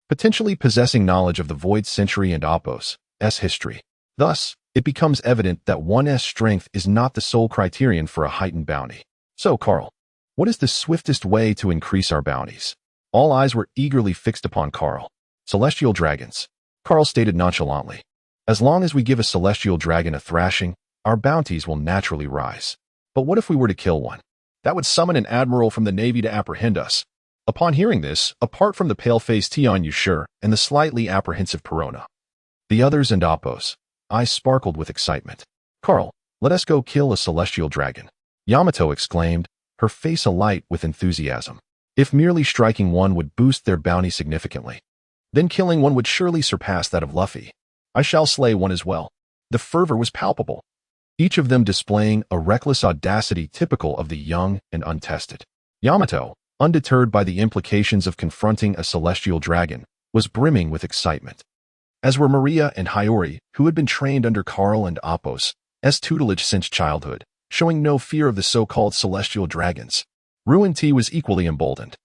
potentially possessing knowledge of the Void Century and Oppos' history. Thus, it becomes evident that one's strength is not the sole criterion for a heightened bounty. So, Carl, what is the swiftest way to increase our bounties? All eyes were eagerly fixed upon Carl. Celestial dragons, Carl stated nonchalantly. As long as we give a celestial dragon a thrashing, our bounties will naturally rise. But what if we were to kill one? That would summon an admiral from the Navy to apprehend us. Upon hearing this, apart from the pale-faced Tion Yushur and the slightly apprehensive Perona, the others and Oppos' eyes sparkled with excitement. Carl, let us go kill a celestial dragon, Yamato exclaimed, her face alight with enthusiasm. If merely striking one would boost their bounty significantly, then killing one would surely surpass that of Luffy. I shall slay one as well. The fervor was palpable, each of them displaying a reckless audacity typical of the young and untested. Yamato, undeterred by the implications of confronting a celestial dragon, was brimming with excitement, as were Maria and Hiyori, who had been trained under Carl and Oppos' tutelage since childhood, showing no fear of the so-called celestial dragons. Ruin T was equally emboldened,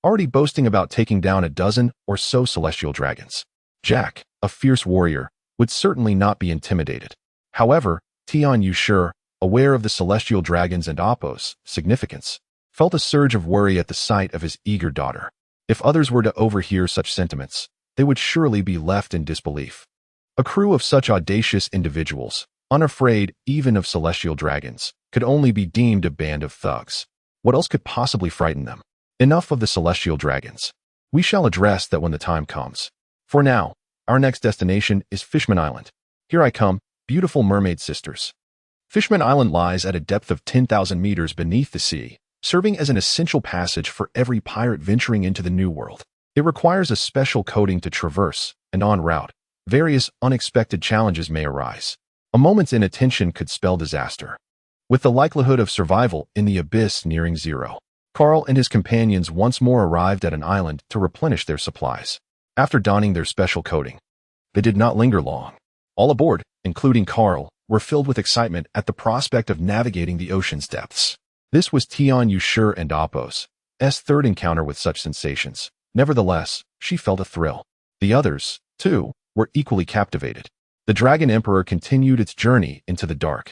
already boasting about taking down a dozen or so celestial dragons. Jack, a fierce warrior, would certainly not be intimidated. However, Tion Yushur, aware of the celestial dragons and Oppos' significance, felt a surge of worry at the sight of his eager daughter. If others were to overhear such sentiments, they would surely be left in disbelief. A crew of such audacious individuals, unafraid even of celestial dragons, could only be deemed a band of thugs. What else could possibly frighten them? Enough of the celestial dragons. We shall address that when the time comes. For now, our next destination is Fishman Island. Here I come, beautiful mermaid sisters. Fishman Island lies at a depth of 10,000 meters beneath the sea, serving as an essential passage for every pirate venturing into the New World. It requires a special coating to traverse, and en route, various unexpected challenges may arise. A moment's inattention could spell disaster, with the likelihood of survival in the abyss nearing zero. Carl and his companions once more arrived at an island to replenish their supplies. After donning their special coating, they did not linger long. All aboard, including Carl, were filled with excitement at the prospect of navigating the ocean's depths. This was Tion Yushur and Oppos' third encounter with such sensations. Nevertheless, she felt a thrill. The others, too, were equally captivated. The Dragon Emperor continued its journey into the dark,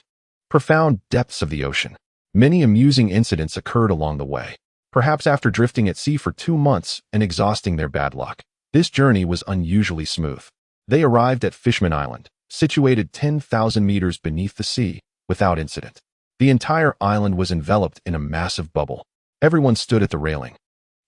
profound depths of the ocean. Many amusing incidents occurred along the way. Perhaps after drifting at sea for 2 months and exhausting their bad luck, this journey was unusually smooth. They arrived at Fishman Island, situated 10,000 meters beneath the sea, without incident. The entire island was enveloped in a massive bubble. Everyone stood at the railing,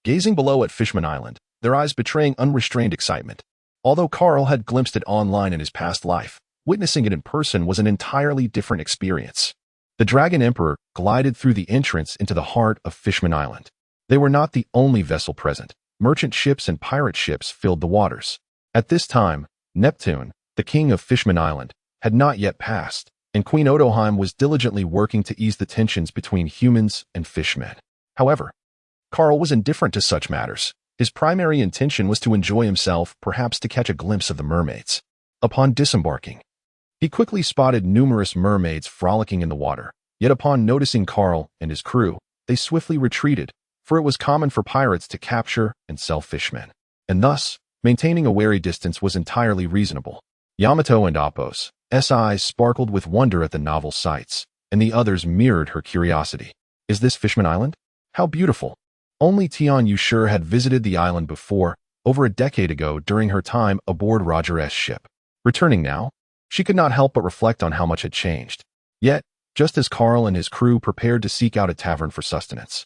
gazing below at Fishman Island, their eyes betraying unrestrained excitement. Although Carl had glimpsed it online in his past life, witnessing it in person was an entirely different experience. The Dragon Emperor glided through the entrance into the heart of Fishman Island. They were not the only vessel present. Merchant ships and pirate ships filled the waters. At this time, Neptune, the king of Fishman Island, had not yet passed, and Queen Odoheim was diligently working to ease the tensions between humans and fishmen. However, Carl was indifferent to such matters. His primary intention was to enjoy himself, perhaps to catch a glimpse of the mermaids. Upon disembarking, he quickly spotted numerous mermaids frolicking in the water, yet upon noticing Karl and his crew, they swiftly retreated, for it was common for pirates to capture and sell fishmen, and thus, maintaining a wary distance was entirely reasonable. Yamato and Appo's eyes sparkled with wonder at the novel sights, and the others mirrored her curiosity. Is this Fishman Island? How beautiful! Only Tian Yu sure had visited the island before, over a decade ago during her time aboard Roger S. ship. Returning now, she could not help but reflect on how much had changed. Yet, just as Karl and his crew prepared to seek out a tavern for sustenance,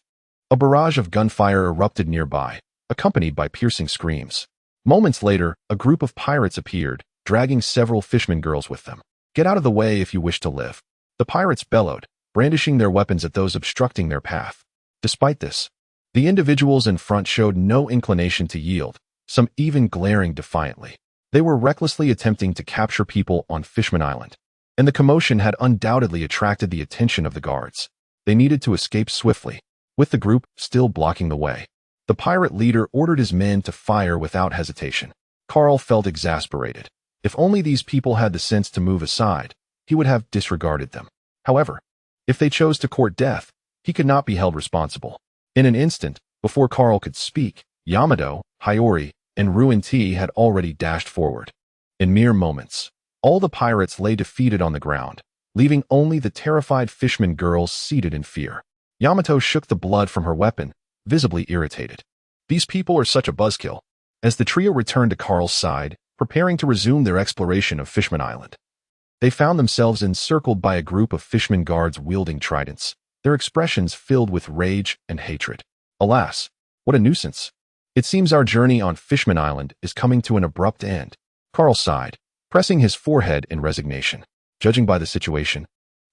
a barrage of gunfire erupted nearby, accompanied by piercing screams. Moments later, a group of pirates appeared, dragging several fishermen girls with them. Get out of the way if you wish to live, the pirates bellowed, brandishing their weapons at those obstructing their path. Despite this, the individuals in front showed no inclination to yield, some even glaring defiantly. They were recklessly attempting to capture people on Fishman Island, and the commotion had undoubtedly attracted the attention of the guards. They needed to escape swiftly, with the group still blocking the way. The pirate leader ordered his men to fire without hesitation. Karl felt exasperated. If only these people had the sense to move aside, he would have disregarded them. However, if they chose to court death, he could not be held responsible. In an instant, before Karl could speak, Yamato, Hiyori, and Ruin T had already dashed forward. In mere moments, all the pirates lay defeated on the ground, leaving only the terrified fisherman girls seated in fear. Yamato shook the blood from her weapon, visibly irritated. These people are such a buzzkill. As the trio returned to Karl's side, preparing to resume their exploration of Fishman Island, they found themselves encircled by a group of fishman guards wielding tridents, their expressions filled with rage and hatred. Alas, what a nuisance. It seems our journey on Fishman Island is coming to an abrupt end. Karl sighed, pressing his forehead in resignation. Judging by the situation,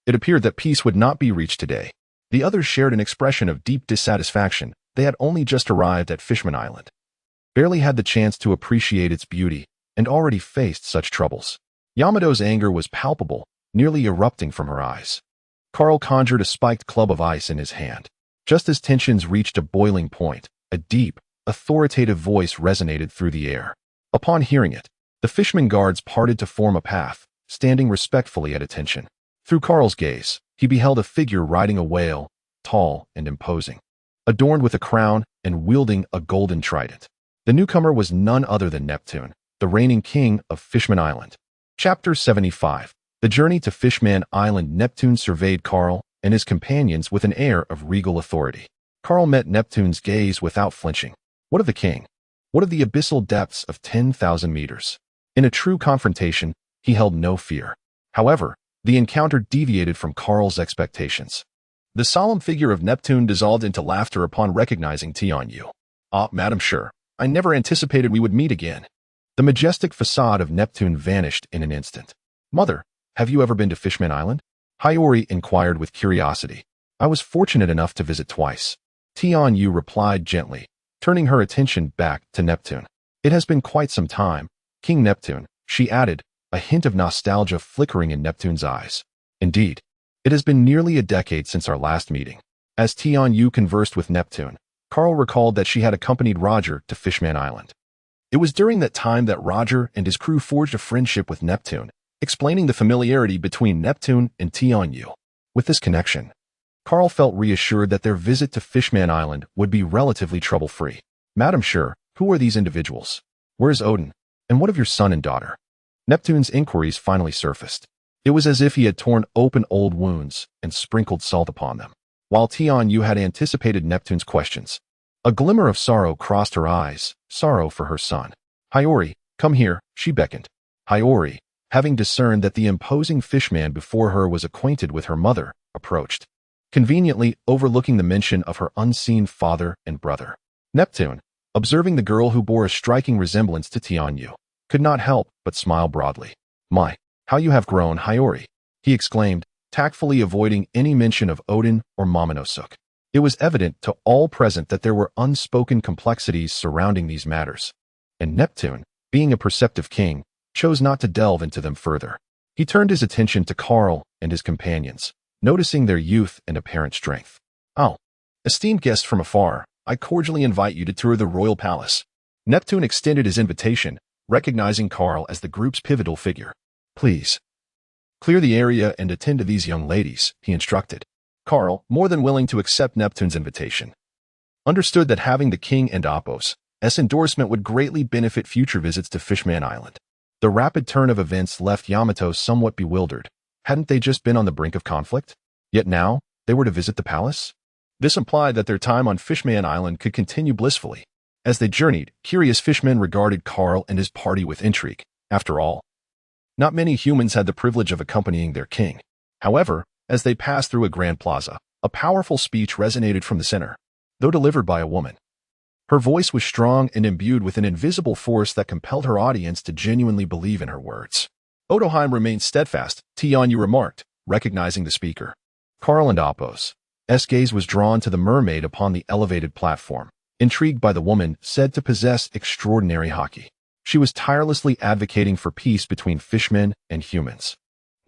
it appeared that peace would not be reached today. The others shared an expression of deep dissatisfaction. They had only just arrived at Fishman Island, barely had the chance to appreciate its beauty, and already faced such troubles. Yamato's anger was palpable, nearly erupting from her eyes. Karl conjured a spiked club of ice in his hand. Just as tensions reached a boiling point, a deep, authoritative voice resonated through the air. Upon hearing it, the fishman guards parted to form a path, standing respectfully at attention. Through Karl's gaze, he beheld a figure riding a whale, tall and imposing, adorned with a crown and wielding a golden trident. The newcomer was none other than Neptune, the reigning king of Fishman Island. Chapter 75. The journey to Fishman Island. Neptune surveyed Karl and his companions with an air of regal authority. Karl met Neptune's gaze without flinching. What of the king? What of the abyssal depths of 10,000 meters? In a true confrontation, he held no fear. However, the encounter deviated from Karl's expectations. The solemn figure of Neptune dissolved into laughter upon recognizing Tian Yu. Ah, madam, sure. I never anticipated we would meet again. The majestic facade of Neptune vanished in an instant. Mother, have you ever been to Fishman Island? Hiyori inquired with curiosity. I was fortunate enough to visit twice. Tian Yu replied gently, turning her attention back to Neptune. It has been quite some time, King Neptune, she added, a hint of nostalgia flickering in Neptune's eyes. Indeed, it has been nearly a decade since our last meeting. As Tian Yu conversed with Neptune, Karl recalled that she had accompanied Roger to Fishman Island. It was during that time that Roger and his crew forged a friendship with Neptune, explaining the familiarity between Neptune and Tian Yu. With this connection, Karl felt reassured that their visit to Fishman Island would be relatively trouble-free. Madam Sure, who are these individuals? Where is Odin? And what of your son and daughter? Neptune's inquiries finally surfaced. It was as if he had torn open old wounds and sprinkled salt upon them. While Tian Yu had anticipated Neptune's questions, a glimmer of sorrow crossed her eyes, sorrow for her son. Hiyori, come here, she beckoned. Hiyori, having discerned that the imposing fishman before her was acquainted with her mother, approached, conveniently overlooking the mention of her unseen father and brother. Neptune, observing the girl who bore a striking resemblance to Tian Yu, could not help but smile broadly. My, how you have grown, Hiyori, he exclaimed, tactfully avoiding any mention of Odin or Momonosuke. It was evident to all present that there were unspoken complexities surrounding these matters, and Neptune, being a perceptive king, chose not to delve into them further. He turned his attention to Karl and his companions, noticing their youth and apparent strength. Oh, esteemed guests from afar, I cordially invite you to tour the royal palace. Neptune extended his invitation, recognizing Karl as the group's pivotal figure. Please, clear the area and attend to these young ladies, he instructed. Karl, more than willing to accept Neptune's invitation, understood that having the king and Apos' endorsement would greatly benefit future visits to Fishman Island. The rapid turn of events left Yamato somewhat bewildered. Hadn't they just been on the brink of conflict? Yet now, they were to visit the palace? This implied that their time on Fishman Island could continue blissfully. As they journeyed, curious fishmen regarded Karl and his party with intrigue. After all, not many humans had the privilege of accompanying their king. However, as they passed through a grand plaza, a powerful speech resonated from the center, though delivered by a woman. Her voice was strong and imbued with an invisible force that compelled her audience to genuinely believe in her words. Odoheim remained steadfast, Tianyu remarked, recognizing the speaker. Karl and Apos' gaze was drawn to the mermaid upon the elevated platform, intrigued by the woman said to possess extraordinary haki. She was tirelessly advocating for peace between fishmen and humans.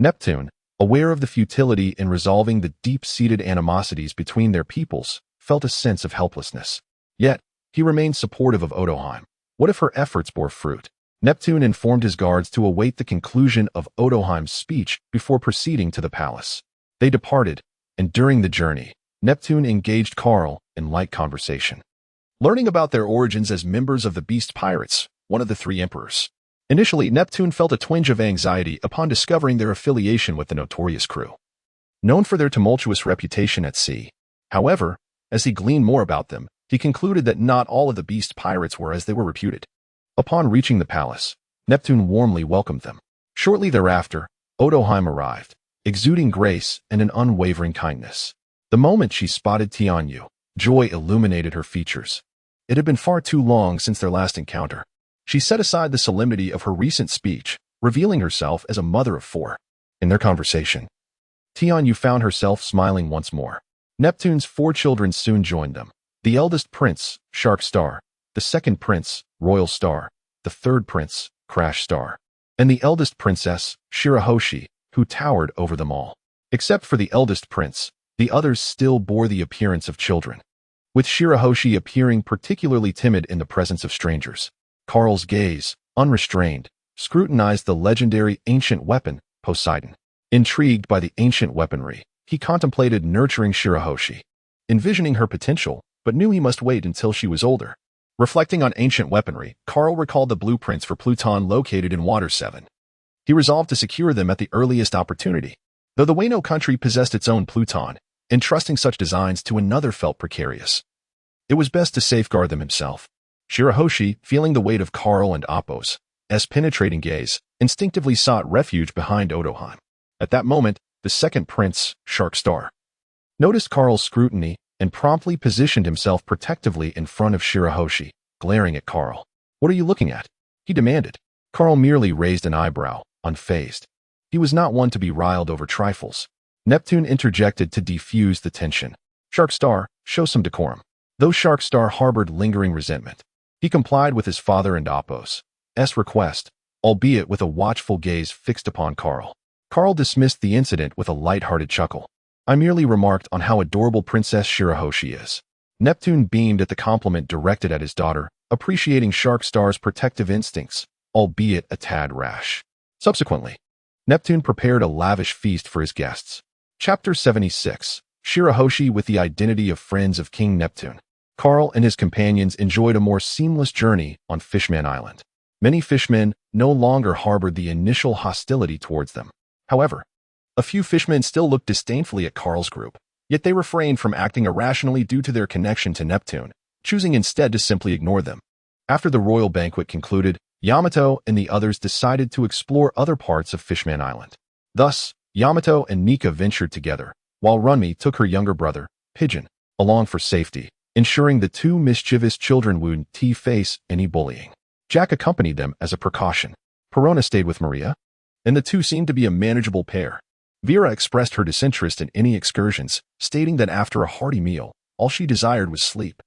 Neptune, aware of the futility in resolving the deep-seated animosities between their peoples, felt a sense of helplessness. Yet, he remained supportive of Odoheim. What if her efforts bore fruit? Neptune informed his guards to await the conclusion of Odoheim's speech before proceeding to the palace. They departed, and during the journey, Neptune engaged Karl in light conversation, learning about their origins as members of the Beast Pirates, one of the three emperors. Initially, Neptune felt a twinge of anxiety upon discovering their affiliation with the notorious crew, known for their tumultuous reputation at sea. However, as he gleaned more about them, he concluded that not all of the Beast Pirates were as they were reputed. Upon reaching the palace, Neptune warmly welcomed them. Shortly thereafter, Odoheim arrived, exuding grace and an unwavering kindness. The moment she spotted Tianyu, joy illuminated her features. It had been far too long since their last encounter. She set aside the solemnity of her recent speech, revealing herself as a mother of four. In their conversation, Tianyu found herself smiling once more. Neptune's 4 children soon joined them. The eldest prince, Shark Star, the second prince, Royal Star, the third prince, Crash Star, and the eldest princess, Shirahoshi, who towered over them all. Except for the eldest prince, the others still bore the appearance of children, with Shirahoshi appearing particularly timid in the presence of strangers. Karl's gaze, unrestrained, scrutinized the legendary ancient weapon, Poseidon. Intrigued by the ancient weaponry, he contemplated nurturing Shirahoshi, envisioning her potential, but knew he must wait until she was older. Reflecting on ancient weaponry, Karl recalled the blueprints for Pluton located in Water 7. He resolved to secure them at the earliest opportunity. Though the Wano country possessed its own Pluton, entrusting such designs to another felt precarious. It was best to safeguard them himself. Shirahoshi, feeling the weight of Karl and Apos' penetrating gaze, instinctively sought refuge behind Odoheim. At that moment, the second prince, Shark Star, noticed Karl's scrutiny and promptly positioned himself protectively in front of Shirahoshi, glaring at Karl. "What are you looking at?" he demanded. Karl merely raised an eyebrow, unfazed. He was not one to be riled over trifles. Neptune interjected to defuse the tension. "Shark Star, show some decorum." Though Shark Star harbored lingering resentment, he complied with his father and Apos' request, albeit with a watchful gaze fixed upon Karl. Karl dismissed the incident with a light-hearted chuckle. "I merely remarked on how adorable Princess Shirahoshi is." Neptune beamed at the compliment directed at his daughter, appreciating Shark Star's protective instincts, albeit a tad rash. Subsequently, Neptune prepared a lavish feast for his guests. Chapter 76. Shirahoshi with the identity of friends of King Neptune. Karl and his companions enjoyed a more seamless journey on Fishman Island. Many fishmen no longer harbored the initial hostility towards them. However, a few fishmen still looked disdainfully at Karl's group, yet they refrained from acting irrationally due to their connection to Neptune, choosing instead to simply ignore them. After the royal banquet concluded, Yamato and the others decided to explore other parts of Fishman Island. Thus, Yamato and Nika ventured together, while Runmi took her younger brother, Pigeon, along for safety, ensuring the two mischievous children wouldn't face any bullying. Jack accompanied them as a precaution. Perona stayed with Maria, and the two seemed to be a manageable pair. Vera expressed her disinterest in any excursions, stating that after a hearty meal, all she desired was sleep.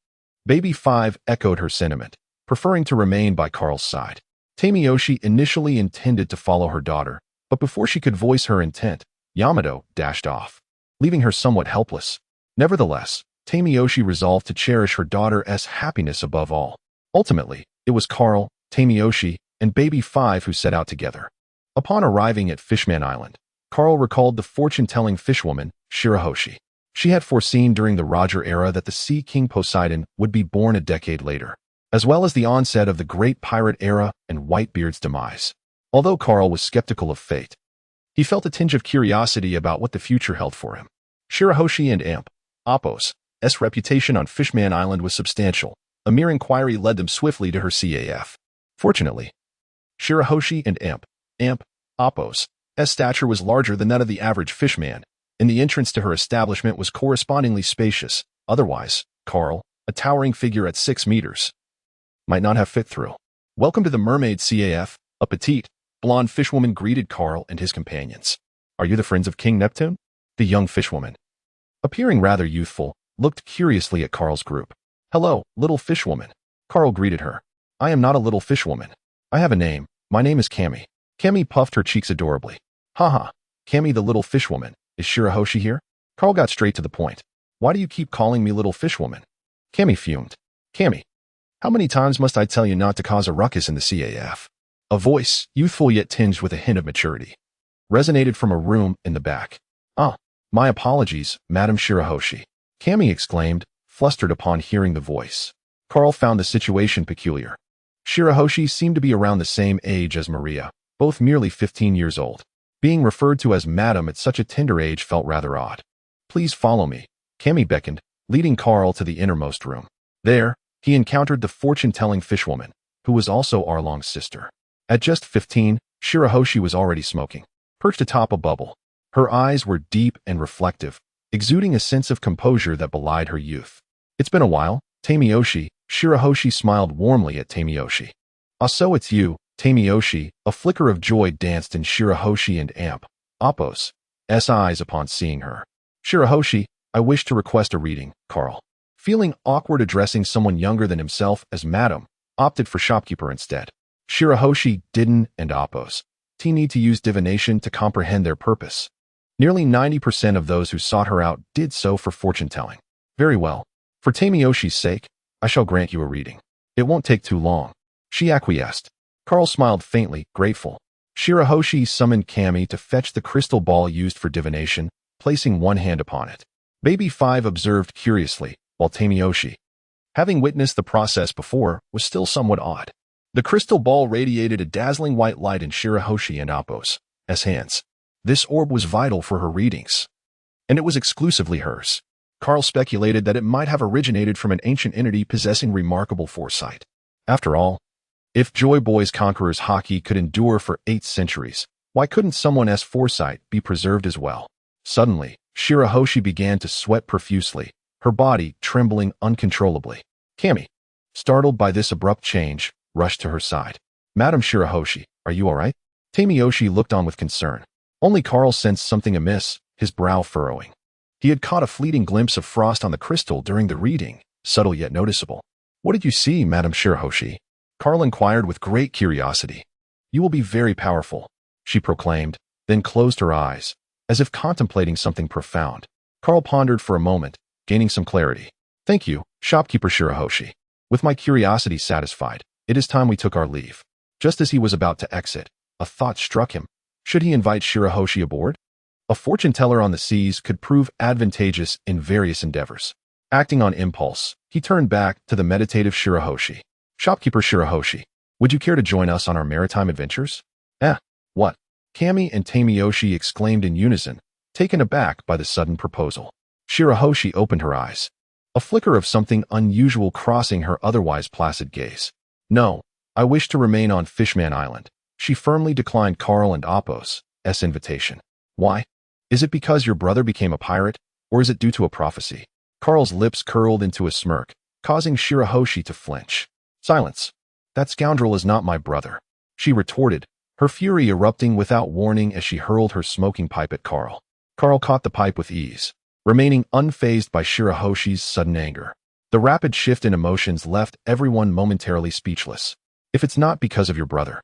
Baby 5 echoed her sentiment, preferring to remain by Karl's side. Tamiyoshi initially intended to follow her daughter, but before she could voice her intent, Yamato dashed off, leaving her somewhat helpless. Nevertheless, Tamioshi resolved to cherish her daughter's happiness above all. Ultimately, it was Carl, Tamioshi, and Baby 5 who set out together. Upon arriving at Fishman Island, Carl recalled the fortune-telling fishwoman, Shirahoshi. She had foreseen during the Roger era that the Sea King Poseidon would be born a decade later, as well as the onset of the Great Pirate Era and Whitebeard's demise. Although Carl was skeptical of fate, he felt a tinge of curiosity about what the future held for him. Shirahoshi and Amp, Appo's reputation on Fishman Island was substantial. A mere inquiry led them swiftly to her CAF. Fortunately, Shirahoshi and Amp, Appo's stature was larger than that of the average fishman, and the entrance to her establishment was correspondingly spacious. Otherwise, Carl, a towering figure at 6 meters, might not have fit through. "Welcome to the Mermaid CAF," a petite, blonde fishwoman greeted Carl and his companions. "Are you the friends of King Neptune?" The young fishwoman, appearing rather youthful, looked curiously at Carl's group. "Hello, little fishwoman," Carl greeted her. "I am not a little fishwoman. I have a name. My name is Cami." Cami puffed her cheeks adorably. "Haha, Cami the little fishwoman. Is Shirahoshi here?" Carl got straight to the point. "Why do you keep calling me little fishwoman?" Cami fumed. "Cami, how many times must I tell you not to cause a ruckus in the CAF?" A voice, youthful yet tinged with a hint of maturity, resonated from a room in the back. "Ah, my apologies, Madam Shirahoshi," Cami exclaimed, flustered upon hearing the voice. Carl found the situation peculiar. Shirahoshi seemed to be around the same age as Maria, both merely 15 years old. Being referred to as Madam at such a tender age felt rather odd. "Please follow me," Cami beckoned, leading Carl to the innermost room. There, he encountered the fortune-telling fishwoman, who was also Arlong's sister. At just 15, Shirahoshi was already smoking, perched atop a bubble. Her eyes were deep and reflective, exuding a sense of composure that belied her youth. "It's been a while, Tamioshi." Shirahoshi smiled warmly at Tamioshi. "Ah, so it's you, Tamioshi." A flicker of joy danced in Shirahoshi and Appo's eyes upon seeing her. "Shirahoshi, I wish to request a reading." Carl, feeling awkward addressing someone younger than himself as Madam, opted for shopkeeper instead. Shirahoshi didn't and Appo's need to use divination to comprehend their purpose. Nearly 90% of those who sought her out did so for fortune-telling. "Very well. For Tamioshi's sake, I shall grant you a reading. It won't take too long." She acquiesced. Carl smiled faintly, grateful. Shirahoshi summoned Cami to fetch the crystal ball used for divination, placing one hand upon it. Baby 5 observed curiously, while Tamioshi, having witnessed the process before, was still somewhat awed. The crystal ball radiated a dazzling white light in Shirahoshi and Appo's hands. This orb was vital for her readings, and it was exclusively hers. Carl speculated that it might have originated from an ancient entity possessing remarkable foresight. After all, if Joy Boy's Conqueror's Hockey could endure for 8 centuries, why couldn't someone's foresight be preserved as well? Suddenly, Shirahoshi began to sweat profusely, her body trembling uncontrollably. Cami, startled by this abrupt change, rushed to her side. "Madam Shirahoshi, are you all right?" Tamioshi looked on with concern. Only Carl sensed something amiss, his brow furrowing. He had caught a fleeting glimpse of frost on the crystal during the reading, subtle yet noticeable. "What did you see, Madam Shirahoshi?" Carl inquired with great curiosity. "You will be very powerful," she proclaimed, then closed her eyes, as if contemplating something profound. Carl pondered for a moment, gaining some clarity. "Thank you, shopkeeper Shirahoshi. With my curiosity satisfied, it is time we took our leave." Just as he was about to exit, a thought struck him. Should he invite Shirahoshi aboard? A fortune-teller on the seas could prove advantageous in various endeavors. Acting on impulse, he turned back to the meditative Shirahoshi. "Shopkeeper Shirahoshi, would you care to join us on our maritime adventures?" What?" Cami and Tamioshi exclaimed in unison, taken aback by the sudden proposal. Shirahoshi opened her eyes, a flicker of something unusual crossing her otherwise placid gaze. "No, I wish to remain on Fishman Island." She firmly declined Carl and Appo's invitation. "Why? Is it because your brother became a pirate, or is it due to a prophecy?" Carl's lips curled into a smirk, causing Shirahoshi to flinch. "Silence. That scoundrel is not my brother," she retorted, her fury erupting without warning as she hurled her smoking pipe at Carl. Carl caught the pipe with ease, remaining unfazed by Shirahoshi's sudden anger. The rapid shift in emotions left everyone momentarily speechless. "If it's not because of your brother,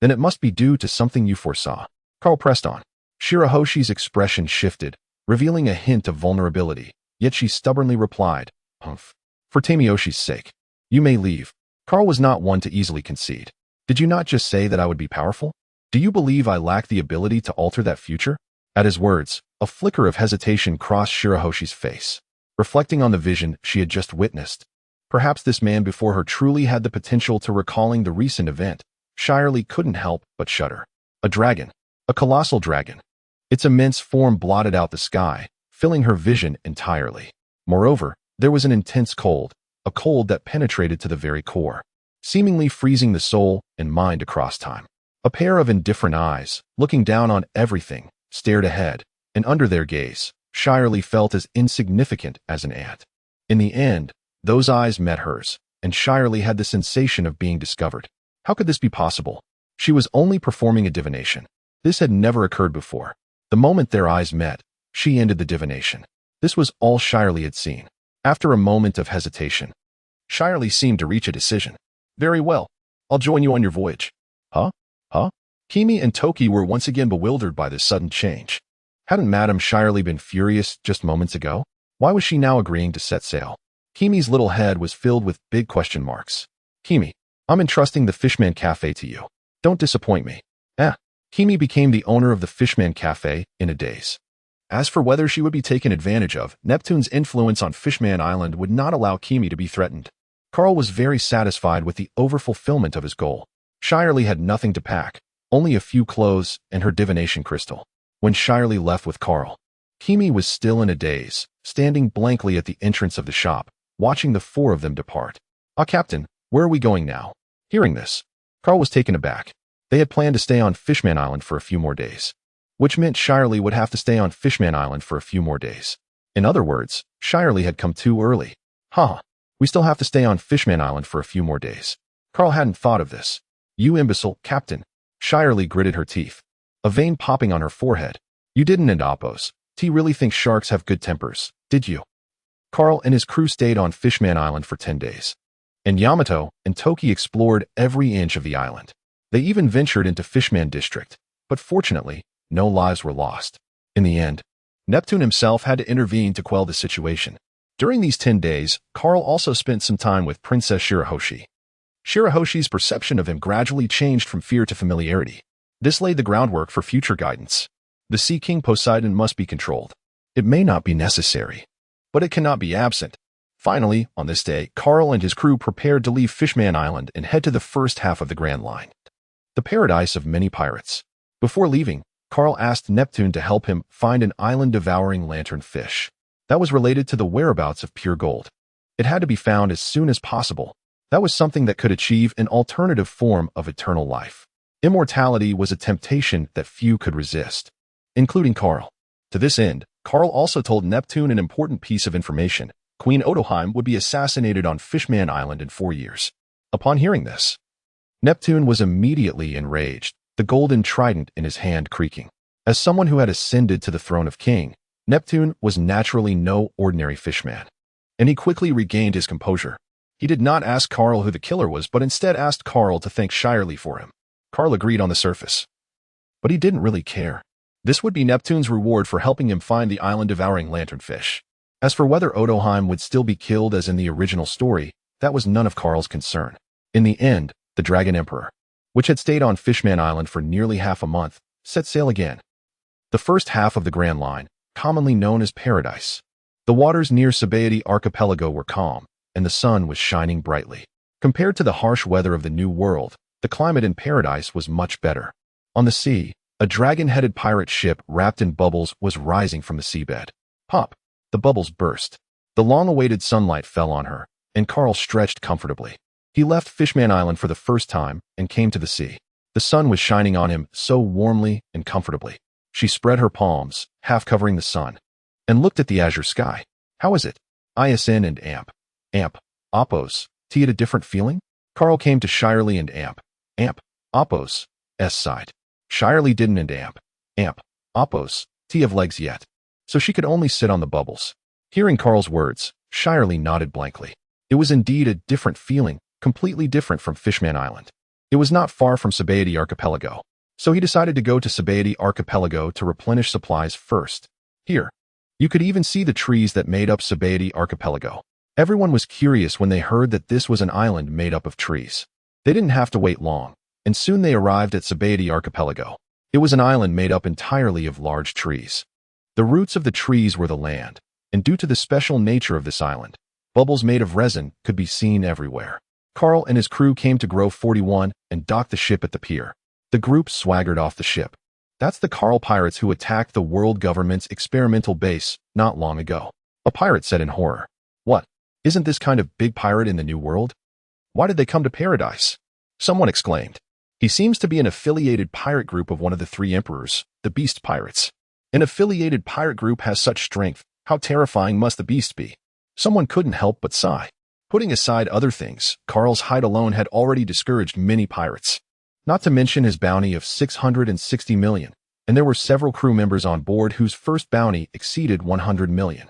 then it must be due to something you foresaw." Carl pressed on. Shirahoshi's expression shifted, revealing a hint of vulnerability. Yet she stubbornly replied, "Humph. For Tamiyoshi's sake. You may leave." Carl was not one to easily concede. "Did you not just say that I would be powerful? Do you believe I lack the ability to alter that future?" At his words, a flicker of hesitation crossed Shirahoshi's face. Reflecting on the vision she had just witnessed, perhaps this man before her truly had the potential to recalling the recent event. Shirley couldn't help but shudder. A dragon. A colossal dragon. Its immense form blotted out the sky, filling her vision entirely. Moreover, there was an intense cold, a cold that penetrated to the very core, seemingly freezing the soul and mind across time. A pair of indifferent eyes, looking down on everything, stared ahead, and under their gaze, Shirley felt as insignificant as an ant. In the end, those eyes met hers, and Shirley had the sensation of being discovered. How could this be possible? She was only performing a divination. This had never occurred before. The moment their eyes met, she ended the divination. This was all Shirley had seen. After a moment of hesitation, Shirley seemed to reach a decision. "Very well. I'll join you on your voyage." Huh? Kimi and Toki were once again bewildered by this sudden change. Hadn't Madame Shirley been furious just moments ago? Why was she now agreeing to set sail? Kimi's little head was filled with big question marks. "Kimi, I'm entrusting the Fishman Cafe to you. Don't disappoint me." Kimi became the owner of the Fishman Cafe in a daze. As for whether she would be taken advantage of, Neptune's influence on Fishman Island would not allow Kimi to be threatened. Carl was very satisfied with the overfulfillment of his goal. Shirley had nothing to pack, only a few clothes and her divination crystal. When Shirley left with Carl, Kimi was still in a daze, standing blankly at the entrance of the shop, watching the four of them depart. Captain, where are we going now?" Hearing this, Carl was taken aback. They had planned to stay on Fishman Island for a few more days, which meant Shirley would have to stay on Fishman Island for a few more days. In other words, Shirley had come too early. We still have to stay on Fishman Island for a few more days. Carl hadn't thought of this. "You imbecile, Captain." Shirley gritted her teeth, a vein popping on her forehead. "You didn't and Oppos. T really thinks sharks have good tempers, did you?" Carl and his crew stayed on Fishman Island for 10 days. And Yamato and Toki explored every inch of the island. They even ventured into Fishman District, but fortunately, no lives were lost. In the end, Neptune himself had to intervene to quell the situation. During these 10 days, Carl also spent some time with Princess Shirahoshi. Shirahoshi's perception of him gradually changed from fear to familiarity. This laid the groundwork for future guidance. The Sea King Poseidon must be controlled. It may not be necessary, but it cannot be absent. Finally, on this day, Carl and his crew prepared to leave Fishman Island and head to the first half of the Grand Line, the paradise of many pirates. Before leaving, Carl asked Neptune to help him find an island-devouring lanternfish that was related to the whereabouts of pure gold. It had to be found as soon as possible. That was something that could achieve an alternative form of eternal life. Immortality was a temptation that few could resist, including Carl. To this end, Carl also told Neptune an important piece of information. Queen Otoheim would be assassinated on Fishman Island in 4 years. Upon hearing this, Neptune was immediately enraged, the golden trident in his hand creaking. As someone who had ascended to the throne of king, Neptune was naturally no ordinary fishman, and he quickly regained his composure. He did not ask Carl who the killer was, but instead asked Carl to thank Shirley for him. Carl agreed on the surface, but he didn't really care. This would be Neptune's reward for helping him find the island-devouring lanternfish. As for whether Otoheim would still be killed as in the original story, that was none of Carl's concern. In the end, the Dragon Emperor, which had stayed on Fishman Island for nearly half a month, set sail again. The first half of the Grand Line, commonly known as Paradise. The waters near Sabaody Archipelago were calm, and the sun was shining brightly. Compared to the harsh weather of the New World, the climate in Paradise was much better. On the sea, a dragon-headed pirate ship wrapped in bubbles was rising from the seabed. Pop! The bubbles burst. The long-awaited sunlight fell on her, and Carl stretched comfortably. He left Fishman Island for the first time and came to the sea. The sun was shining on him so warmly and comfortably. She spread her palms, half covering the sun, and looked at the azure sky. "How is it?" ISN and Amp. Oppos. T had a different feeling? Carl came to Shirley and Amp. Oppos. S side. Shirley didn't and Amp. Oppos. T have legs yet, so she could only sit on the bubbles. Hearing Carl's words, Shirley nodded blankly. It was indeed a different feeling, completely different from Fishman Island. It was not far from Sabaody Archipelago, so he decided to go to Sabaody Archipelago to replenish supplies first. Here, You could even see the trees that made up Sabaody Archipelago. Everyone was curious when they heard that this was an island made up of trees. They didn't have to wait long, and soon they arrived at Sabaody Archipelago. It was an island made up entirely of large trees. The roots of the trees were the land, and due to the special nature of this island, bubbles made of resin could be seen everywhere. Carl and his crew came to Grove 41 and docked the ship at the pier. The group swaggered off the ship. That's the Carl pirates who attacked the world government's experimental base not long ago. A pirate said in horror. What? Isn't this kind of big pirate in the New World? Why did they come to paradise? Someone exclaimed. He seems to be an affiliated pirate group of one of the three emperors, the Beast Pirates. An affiliated pirate group has such strength. How terrifying must the beast be? Someone couldn't help but sigh. Putting aside other things, Carl's hide alone had already discouraged many pirates. Not to mention his bounty of 660 million, and there were several crew members on board whose first bounty exceeded 100 million.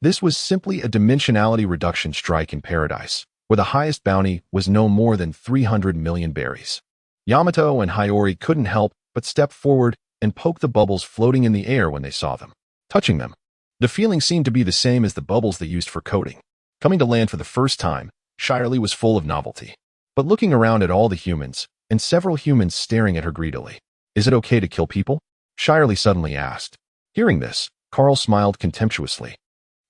This was simply a dimensionality reduction strike in paradise, where the highest bounty was no more than 300 million berries. Yamato and Hiyori couldn't help but step forward and poke the bubbles floating in the air when they saw them. Touching them, the feeling seemed to be the same as the bubbles they used for coating. Coming to land for the first time, Shirley was full of novelty. But looking around at all the humans, and several humans staring at her greedily. Is it okay to kill people? Shirley suddenly asked. Hearing this, Carl smiled contemptuously.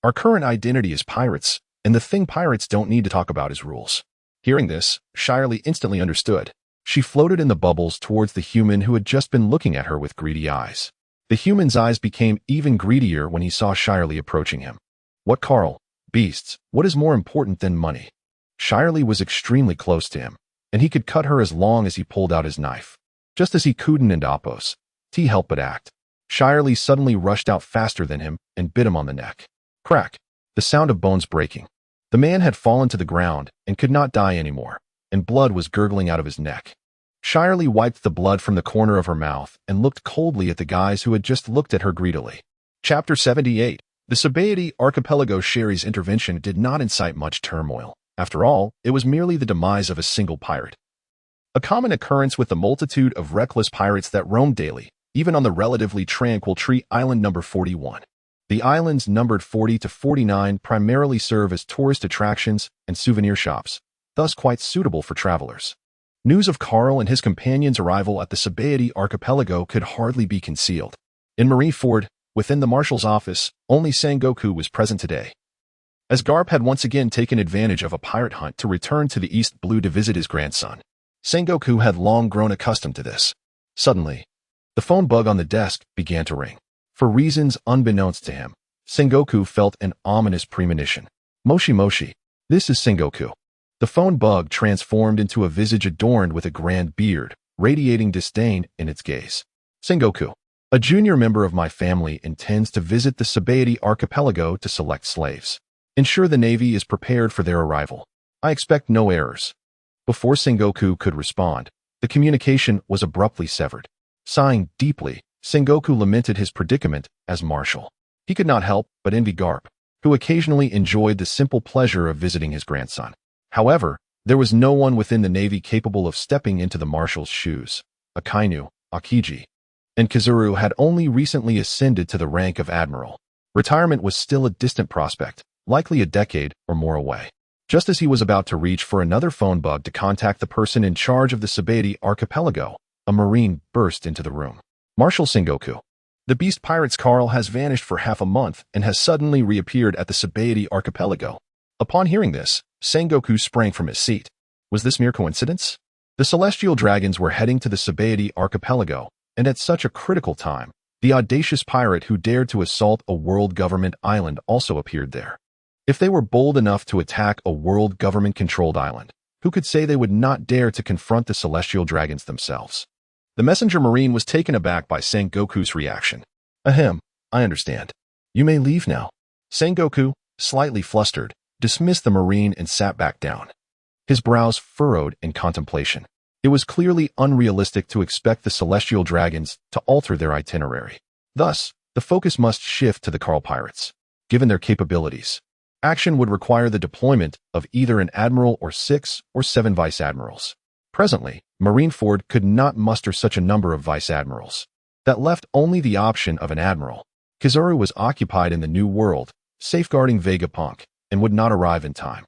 Our current identity is pirates, and the thing pirates don't need to talk about is rules. Hearing this, Shirley instantly understood. She floated in the bubbles towards the human who had just been looking at her with greedy eyes. The human's eyes became even greedier when he saw Shirley approaching him. What, Carl? Beasts, what is more important than money? Shirley was extremely close to him, and he could cut her as long as he pulled out his knife. Just as he couldn't and Oppos, T helped but act. Shirley suddenly rushed out faster than him and bit him on the neck. Crack! The sound of bones breaking. The man had fallen to the ground and could not die anymore, and blood was gurgling out of his neck. Shirley wiped the blood from the corner of her mouth and looked coldly at the guys who had just looked at her greedily. Chapter 78. The Sabaody Archipelago. Sherry's intervention did not incite much turmoil. After all, it was merely the demise of a single pirate. A common occurrence with the multitude of reckless pirates that roamed daily, even on the relatively tranquil Tree Island number 41. The islands numbered 40 to 49 primarily serve as tourist attractions and souvenir shops, thus quite suitable for travelers. News of Carl and his companions' arrival at the Sabaody Archipelago could hardly be concealed. In Marineford, within the marshal's office, only Sengoku was present today. As Garp had once again taken advantage of a pirate hunt to return to the East Blue to visit his grandson. Sengoku had long grown accustomed to this. Suddenly, the phone bug on the desk began to ring. For reasons unbeknownst to him, Sengoku felt an ominous premonition. Moshi Moshi. This is Sengoku. The phone bug transformed into a visage adorned with a grand beard, radiating disdain in its gaze. Sengoku. A junior member of my family intends to visit the Sabaody Archipelago to select slaves. Ensure the Navy is prepared for their arrival. I expect no errors. Before Sengoku could respond, the communication was abruptly severed. Sighing deeply, Sengoku lamented his predicament as marshal. He could not help but envy Garp, who occasionally enjoyed the simple pleasure of visiting his grandson. However, there was no one within the Navy capable of stepping into the marshal's shoes. Akainu, Akiji, and Kazuru had only recently ascended to the rank of admiral. Retirement was still a distant prospect, likely a decade or more away. Just as he was about to reach for another phone bug to contact the person in charge of the Sabaody Archipelago, a Marine burst into the room. Marshal Sengoku. The Beast Pirate's Carl has vanished for half a month and has suddenly reappeared at the Sabaody Archipelago. Upon hearing this, Sengoku sprang from his seat. Was this mere coincidence? The Celestial Dragons were heading to the Sabaody Archipelago, and at such a critical time, the audacious pirate who dared to assault a world government island also appeared there. If they were bold enough to attack a world government-controlled island, who could say they would not dare to confront the Celestial Dragons themselves? The messenger Marine was taken aback by Sengoku's reaction. Ahem, I understand. You may leave now. Sengoku, slightly flustered, dismissed the Marine and sat back down. His brows furrowed in contemplation. It was clearly unrealistic to expect the Celestial Dragons to alter their itinerary. Thus, the focus must shift to the Carl Pirates. Given their capabilities, action would require the deployment of either an admiral or 6 or 7 vice admirals. Presently, Marineford could not muster such a number of vice admirals. That left only the option of an admiral. Kizaru was occupied in the New World, safeguarding Vegapunk, and would not arrive in time.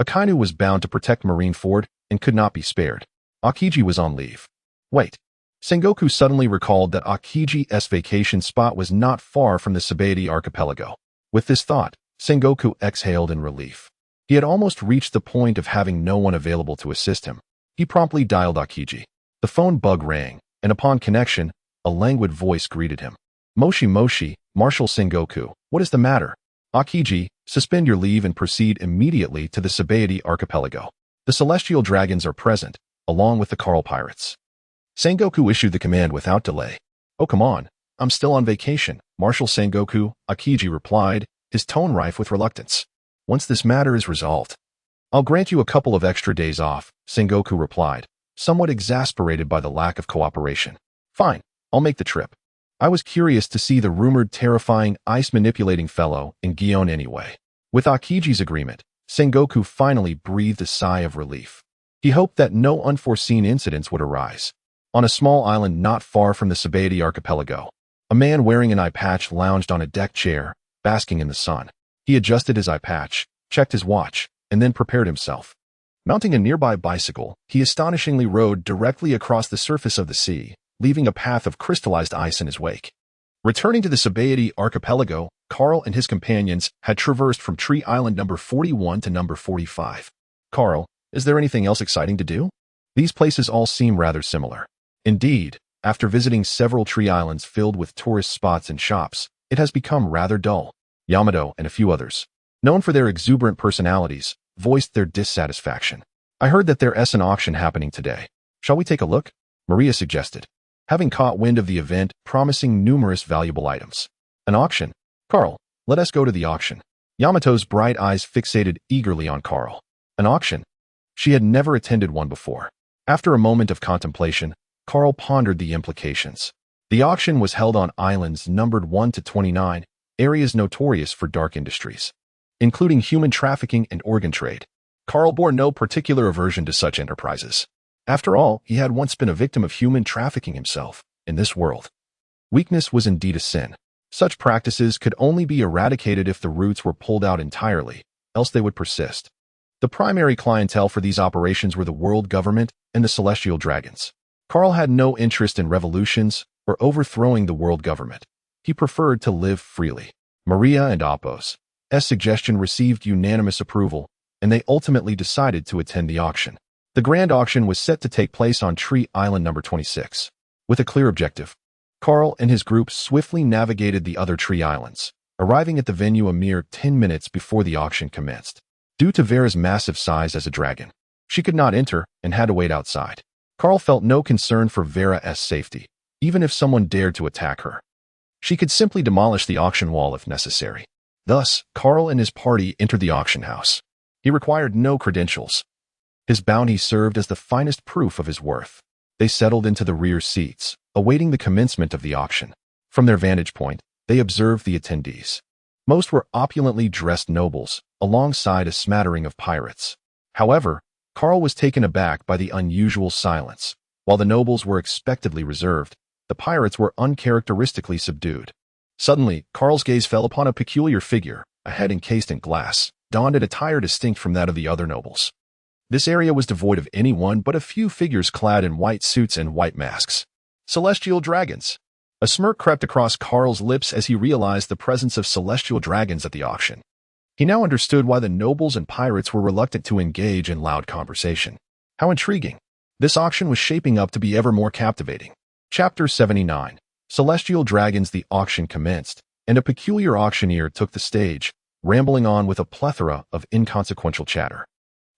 Akainu was bound to protect Marineford and could not be spared. Akiji was on leave. Wait. Sengoku suddenly recalled that Akiji's vacation spot was not far from the Sabaody archipelago. With this thought, Sengoku exhaled in relief. He had almost reached the point of having no one available to assist him. He promptly dialed Akiji. The phone bug rang, and upon connection, a languid voice greeted him. Moshi Moshi, Marshal Sengoku, what is the matter? Akiji, suspend your leave and proceed immediately to the Sabaody archipelago. The celestial dragons are present, along with the Carl pirates. Sengoku issued the command without delay. Oh, come on. I'm still on vacation, Marshal Sengoku, Akiji replied, his tone rife with reluctance. Once this matter is resolved, I'll grant you a couple of extra days off, Sengoku replied, somewhat exasperated by the lack of cooperation. Fine, I'll make the trip. I was curious to see the rumored terrifying ice-manipulating fellow in Gion anyway. With Akiji's agreement, Sengoku finally breathed a sigh of relief. He hoped that no unforeseen incidents would arise. On a small island not far from the Sabaody archipelago, a man wearing an eye patch lounged on a deck chair, basking in the sun. He adjusted his eye patch, checked his watch, and then prepared himself. Mounting a nearby bicycle, he astonishingly rode directly across the surface of the sea, leaving a path of crystallized ice in his wake. Returning to the Sabaody archipelago, Carl and his companions had traversed from Tree Island number 41 to number 45. Carl, is there anything else exciting to do? These places all seem rather similar. Indeed, after visiting several tree islands filled with tourist spots and shops, it has become rather dull. Yamato and a few others, known for their exuberant personalities, voiced their dissatisfaction. I heard that there's an auction happening today. Shall we take a look? Maria suggested, having caught wind of the event promising numerous valuable items. An auction? Carl, let us go to the auction. Yamato's bright eyes fixated eagerly on Carl. An auction? She had never attended one before. After a moment of contemplation, Carl pondered the implications. The auction was held on islands numbered 1 to 29, areas notorious for dark industries, including human trafficking and organ trade. Carl bore no particular aversion to such enterprises. After all, he had once been a victim of human trafficking himself, in this world. Weakness was indeed a sin. Such practices could only be eradicated if the roots were pulled out entirely, else they would persist. The primary clientele for these operations were the world government and the celestial dragons. Carl had no interest in revolutions or overthrowing the world government. He preferred to live freely. Maria and Apos' suggestion received unanimous approval, and they ultimately decided to attend the auction. The grand auction was set to take place on Tree Island number 26. With a clear objective, Carl and his group swiftly navigated the other tree islands, arriving at the venue a mere 10 minutes before the auction commenced. Due to Vera's massive size as a dragon, she could not enter and had to wait outside. Carl felt no concern for Vera's safety, even if someone dared to attack her. She could simply demolish the auction wall if necessary. Thus, Carl and his party entered the auction house. He required no credentials. His bounty served as the finest proof of his worth. They settled into the rear seats, awaiting the commencement of the auction. From their vantage point, they observed the attendees. Most were opulently dressed nobles, alongside a smattering of pirates. However, Carl was taken aback by the unusual silence. While the nobles were expectedly reserved, the pirates were uncharacteristically subdued. Suddenly, Carl's gaze fell upon a peculiar figure, a head encased in glass, donned in attire distinct from that of the other nobles. This area was devoid of anyone but a few figures clad in white suits and white masks. Celestial dragons. A smirk crept across Carl's lips as he realized the presence of celestial dragons at the auction. He now understood why the nobles and pirates were reluctant to engage in loud conversation. How intriguing. This auction was shaping up to be ever more captivating. Chapter 79. Celestial Dragons. The auction commenced, and a peculiar auctioneer took the stage, rambling on with a plethora of inconsequential chatter.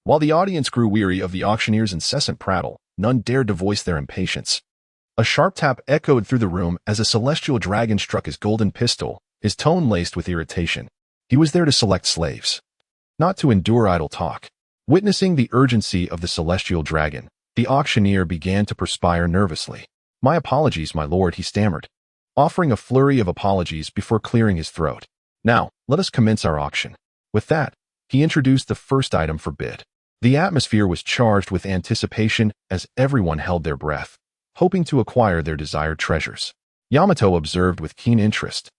While the audience grew weary of the auctioneer's incessant prattle, none dared to voice their impatience. A sharp tap echoed through the room as a celestial dragon struck his golden pistol, his tone laced with irritation. He was there to select slaves, not to endure idle talk. Witnessing the urgency of the celestial dragon, the auctioneer began to perspire nervously. "My apologies, my lord," he stammered, offering a flurry of apologies before clearing his throat. "Now, let us commence our auction." With that, he introduced the first item for bid. The atmosphere was charged with anticipation as everyone held their breath, hoping to acquire their desired treasures. Yamato observed with keen interest.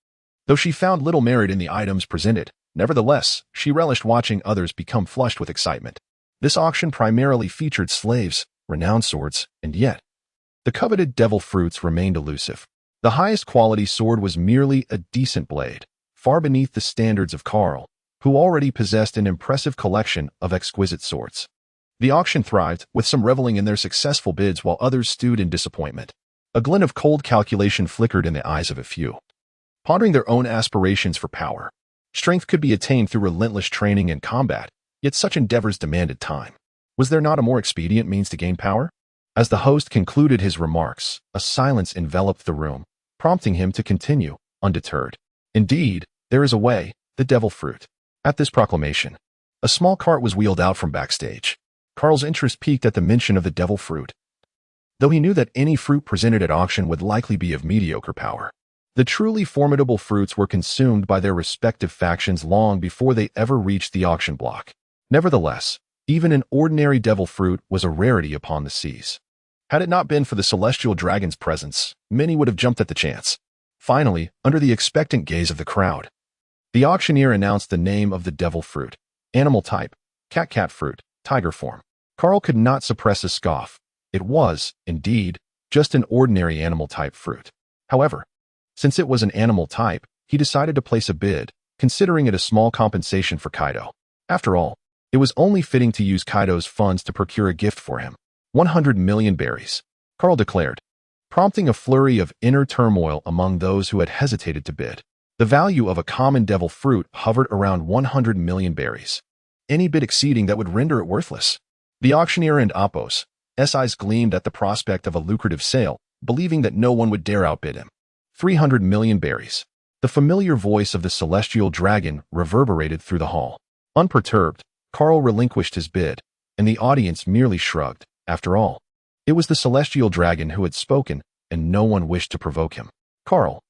Though she found little merit in the items presented, nevertheless, she relished watching others become flushed with excitement. This auction primarily featured slaves, renowned swords, and yet, the coveted devil fruits remained elusive. The highest quality sword was merely a decent blade, far beneath the standards of Carl, who already possessed an impressive collection of exquisite swords. The auction thrived, with some reveling in their successful bids while others stewed in disappointment. A glint of cold calculation flickered in the eyes of a few, pondering their own aspirations for power. Strength could be attained through relentless training and combat, yet such endeavors demanded time. Was there not a more expedient means to gain power? As the host concluded his remarks, a silence enveloped the room, prompting him to continue, undeterred. Indeed, there is a way, the devil fruit. At this proclamation, a small cart was wheeled out from backstage. Carl's interest piqued at the mention of the devil fruit, though he knew that any fruit presented at auction would likely be of mediocre power. The truly formidable fruits were consumed by their respective factions long before they ever reached the auction block. Nevertheless, even an ordinary devil fruit was a rarity upon the seas. Had it not been for the celestial dragon's presence, many would have jumped at the chance. Finally, under the expectant gaze of the crowd, the auctioneer announced the name of the devil fruit. Animal type, cat fruit, tiger form. Carl could not suppress a scoff. It was, indeed, just an ordinary animal type fruit. However, since it was an animal type, he decided to place a bid, considering it a small compensation for Kaido. After all, it was only fitting to use Kaido's funds to procure a gift for him. 100 million berries, Carl declared, prompting a flurry of inner turmoil among those who had hesitated to bid. The value of a common devil fruit hovered around 100 million berries. Any bid exceeding that would render it worthless. The auctioneer and Apos' eyes gleamed at the prospect of a lucrative sale, believing that no one would dare outbid him. 300 million berries. The familiar voice of the celestial dragon reverberated through the hall. Unperturbed, Carl relinquished his bid, and the audience merely shrugged. After all, it was the celestial dragon who had spoken, and no one wished to provoke him. Carl,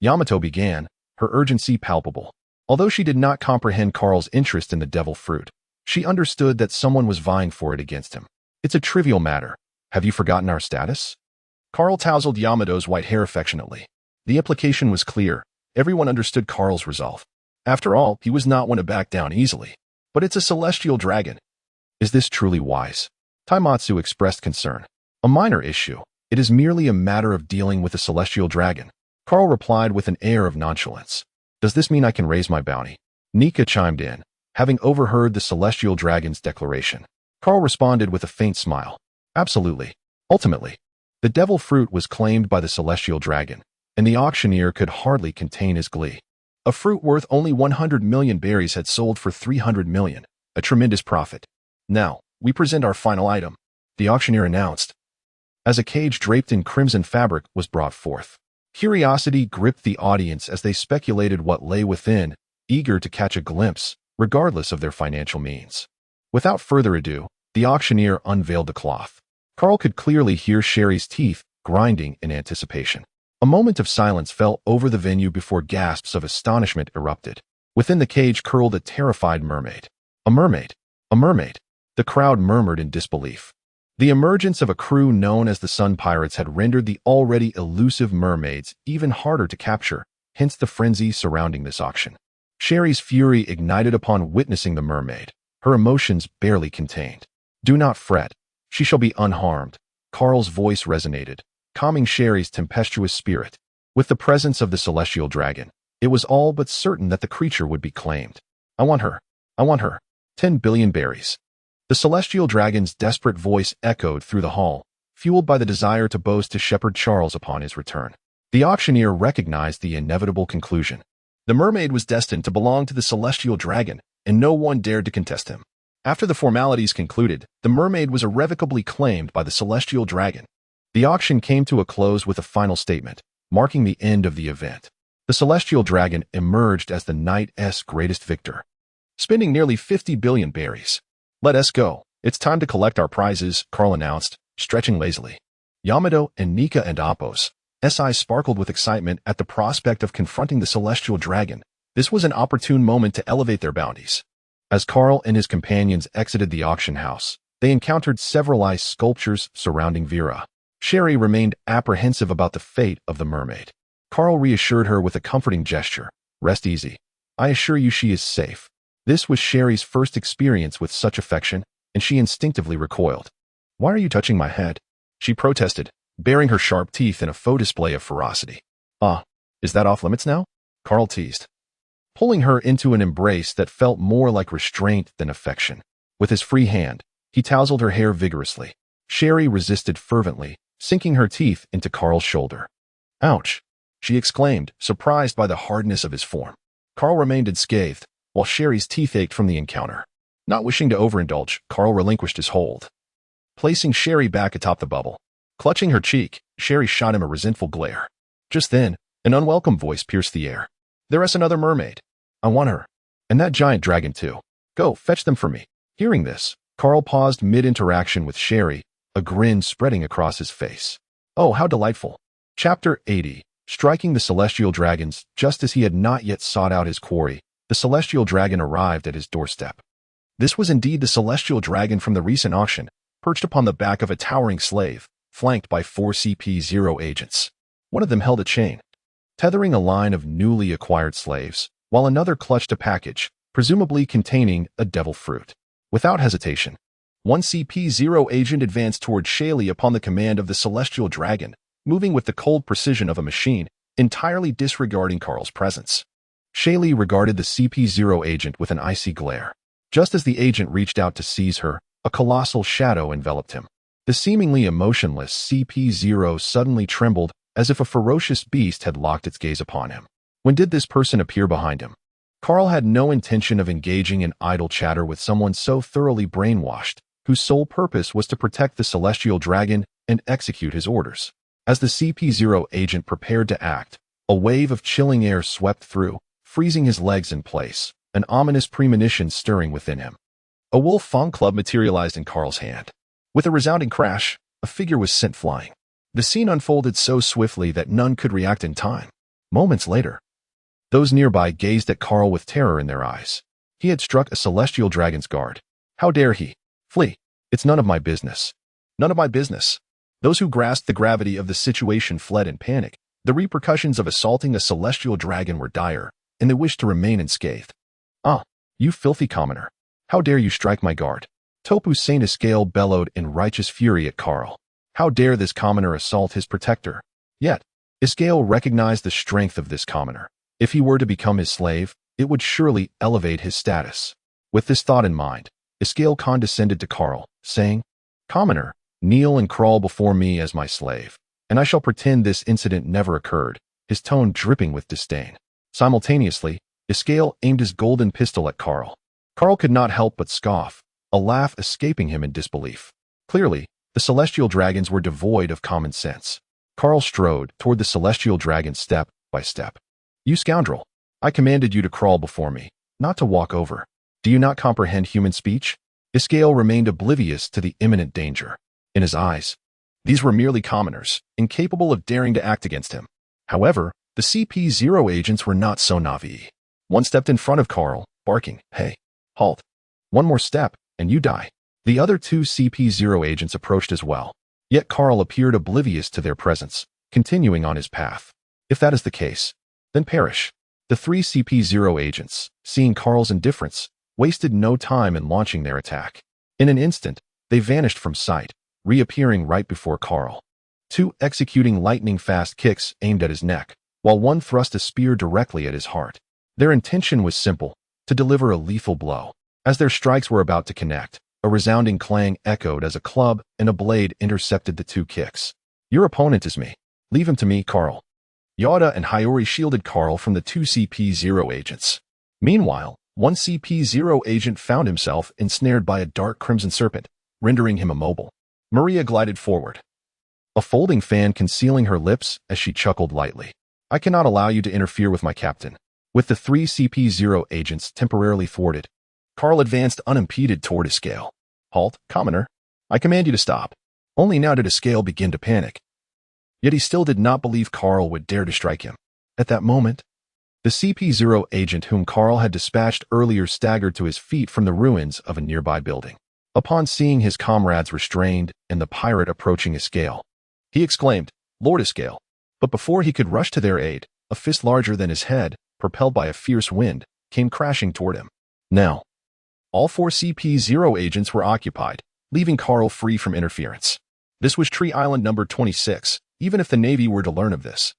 Yamato began, her urgency palpable. Although she did not comprehend Carl's interest in the devil fruit, she understood that someone was vying for it against him. It's a trivial matter. Have you forgotten our status? Carl tousled Yamato's white hair affectionately. The implication was clear. Everyone understood Carl's resolve. After all, he was not one to back down easily. But it's a celestial dragon. Is this truly wise? Taimatsu expressed concern. A minor issue. It is merely a matter of dealing with a celestial dragon. Carl replied with an air of nonchalance. Does this mean I can raise my bounty? Nika chimed in, having overheard the celestial dragon's declaration. Carl responded with a faint smile. Absolutely. Ultimately, the devil fruit was claimed by the celestial dragon, and the auctioneer could hardly contain his glee. A fruit worth only 100 million berries had sold for 300 million, a tremendous profit. Now, we present our final item, the auctioneer announced, as a cage draped in crimson fabric was brought forth. Curiosity gripped the audience as they speculated what lay within, eager to catch a glimpse, regardless of their financial means. Without further ado, the auctioneer unveiled the cloth. Carl could clearly hear Sherry's teeth grinding in anticipation. A moment of silence fell over the venue before gasps of astonishment erupted. Within the cage curled a terrified mermaid. A mermaid! A mermaid! The crowd murmured in disbelief. The emergence of a crew known as the Sun Pirates had rendered the already elusive mermaids even harder to capture, hence the frenzy surrounding this auction. Sherry's fury ignited upon witnessing the mermaid, her emotions barely contained. Do not fret. She shall be unharmed. Carl's voice resonated, calming Sherry's tempestuous spirit. With the presence of the celestial dragon, it was all but certain that the creature would be claimed. I want her. I want her. 10 billion berries. The celestial dragon's desperate voice echoed through the hall, fueled by the desire to boast to Shepherd Charles upon his return. The auctioneer recognized the inevitable conclusion. The mermaid was destined to belong to the celestial dragon, and no one dared to contest him. After the formalities concluded, the mermaid was irrevocably claimed by the celestial dragon. The auction came to a close with a final statement, marking the end of the event. The celestial dragon emerged as the night's greatest victor, spending nearly 50 billion berries. Let us go. It's time to collect our prizes, Carl announced, stretching lazily. Yamato and Nika and Apos' eyes sparkled with excitement at the prospect of confronting the celestial dragon. This was an opportune moment to elevate their bounties. As Carl and his companions exited the auction house, they encountered several ice sculptures surrounding Vera. Sherry remained apprehensive about the fate of the mermaid. Carl reassured her with a comforting gesture. Rest easy. I assure you she is safe. This was Sherry's first experience with such affection, and she instinctively recoiled. Why are you touching my head? She protested, baring her sharp teeth in a faux display of ferocity. Ah, is that off limits now? Carl teased, pulling her into an embrace that felt more like restraint than affection. With his free hand, he tousled her hair vigorously. Sherry resisted fervently, sinking her teeth into Carl's shoulder. Ouch, she exclaimed, surprised by the hardness of his form. Carl remained unscathed, while Sherry's teeth ached from the encounter. Not wishing to overindulge, Carl relinquished his hold, placing Sherry back atop the bubble. Clutching her cheek, Sherry shot him a resentful glare. Just then, an unwelcome voice pierced the air. There is another mermaid. I want her. And that giant dragon too. Go, fetch them for me. Hearing this, Carl paused mid-interaction with Sherry, a grin spreading across his face. Oh, how delightful. Chapter 80. Striking the celestial dragons. Just as he had not yet sought out his quarry, the celestial dragon arrived at his doorstep. This was indeed the celestial dragon from the recent auction, perched upon the back of a towering slave, flanked by 4 CP0 agents. One of them held a chain, tethering a line of newly acquired slaves, while another clutched a package, presumably containing a devil fruit. Without hesitation, one CP0 agent advanced toward Shaylee upon the command of the celestial dragon, moving with the cold precision of a machine, entirely disregarding Carl's presence. Shaylee regarded the CP0 agent with an icy glare. Just as the agent reached out to seize her, a colossal shadow enveloped him. The seemingly emotionless CP0 suddenly trembled as if a ferocious beast had locked its gaze upon him. When did this person appear behind him? Carl had no intention of engaging in idle chatter with someone so thoroughly brainwashed, whose sole purpose was to protect the celestial dragon and execute his orders. As the CP0 agent prepared to act, a wave of chilling air swept through, freezing his legs in place, an ominous premonition stirring within him. A wolf fang club materialized in Carl's hand. With a resounding crash, a figure was sent flying. The scene unfolded so swiftly that none could react in time. Moments later, those nearby gazed at Carl with terror in their eyes. He had struck a celestial dragon's guard. How dare he? Flee. It's none of my business. None of my business. Those who grasped the gravity of the situation fled in panic. The repercussions of assaulting a celestial dragon were dire, and they wished to remain unscathed. Ah, you filthy commoner. How dare you strike my guard? Topu Saint Escale bellowed in righteous fury at Carl. How dare this commoner assault his protector? Yet, Escale recognized the strength of this commoner. If he were to become his slave, it would surely elevate his status. With this thought in mind, Escale condescended to Carl, saying, Commoner, kneel and crawl before me as my slave, and I shall pretend this incident never occurred, his tone dripping with disdain. Simultaneously, Escale aimed his golden pistol at Carl. Carl could not help but scoff, a laugh escaping him in disbelief. Clearly, the celestial dragons were devoid of common sense. Carl strode toward the celestial dragon step by step. You scoundrel! I commanded you to crawl before me, not to walk over. Do you not comprehend human speech? Escale remained oblivious to the imminent danger. In his eyes, these were merely commoners, incapable of daring to act against him. However, the CP0 agents were not so naive. One stepped in front of Carl, barking, Hey, halt. One more step, and you die. The other 2 CP0 agents approached as well. Yet Carl appeared oblivious to their presence, continuing on his path. If that is the case, then perish. The 3 CP0 agents, seeing Carl's indifference, wasted no time in launching their attack. In an instant, they vanished from sight, reappearing right before Carl. 2 executing lightning-fast kicks aimed at his neck, while one thrust a spear directly at his heart. Their intention was simple, to deliver a lethal blow. As their strikes were about to connect, a resounding clang echoed as a club and a blade intercepted the 2 kicks. Your opponent is me. Leave him to me, Carl. Yada and Hiyori shielded Carl from the 2 CP0 agents. Meanwhile, one CP0 agent found himself ensnared by a dark crimson serpent, rendering him immobile. Maria glided forward, a folding fan concealing her lips as she chuckled lightly. I cannot allow you to interfere with my captain. With the 3 CP0 agents temporarily thwarted, Carl advanced unimpeded toward Escale. Halt, commoner. I command you to stop. Only now did Escale begin to panic. Yet he still did not believe Carl would dare to strike him. At that moment, the CP0 agent whom Carl had dispatched earlier staggered to his feet from the ruins of a nearby building. Upon seeing his comrades restrained and the pirate approaching Escale, he exclaimed, Lord Escale. But before he could rush to their aid, a fist larger than his head, propelled by a fierce wind, came crashing toward him. Now, all 4 CP0 agents were occupied, leaving Carl free from interference. This was Tree Island number 26, even if the Navy were to learn of this.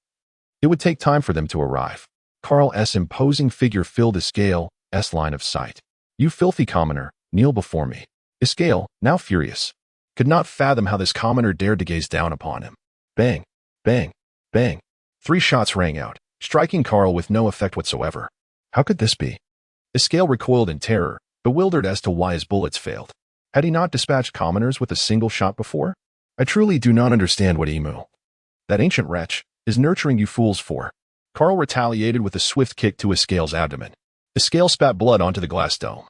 It would take time for them to arrive. Carl's imposing figure filled Escale's line of sight. "You filthy commoner, kneel before me." Escale, now furious, could not fathom how this commoner dared to gaze down upon him. Bang, bang, bang. 3 shots rang out, striking Carl with no effect whatsoever. How could this be? Escale recoiled in terror, bewildered as to why his bullets failed. Had he not dispatched commoners with a single shot before? I truly do not understand what Emu, that ancient wretch, is nurturing you fools for. Carl retaliated with a swift kick to Escale's abdomen. Escale spat blood onto the glass dome.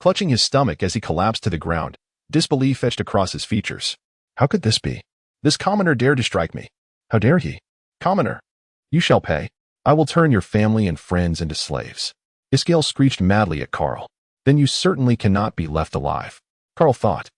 Clutching his stomach as he collapsed to the ground, disbelief etched across his features. How could this be? This commoner dared to strike me. How dare he? Commoner, you shall pay. I will turn your family and friends into slaves. Escale screeched madly at Carl. Then you certainly cannot be left alive, Carl thought,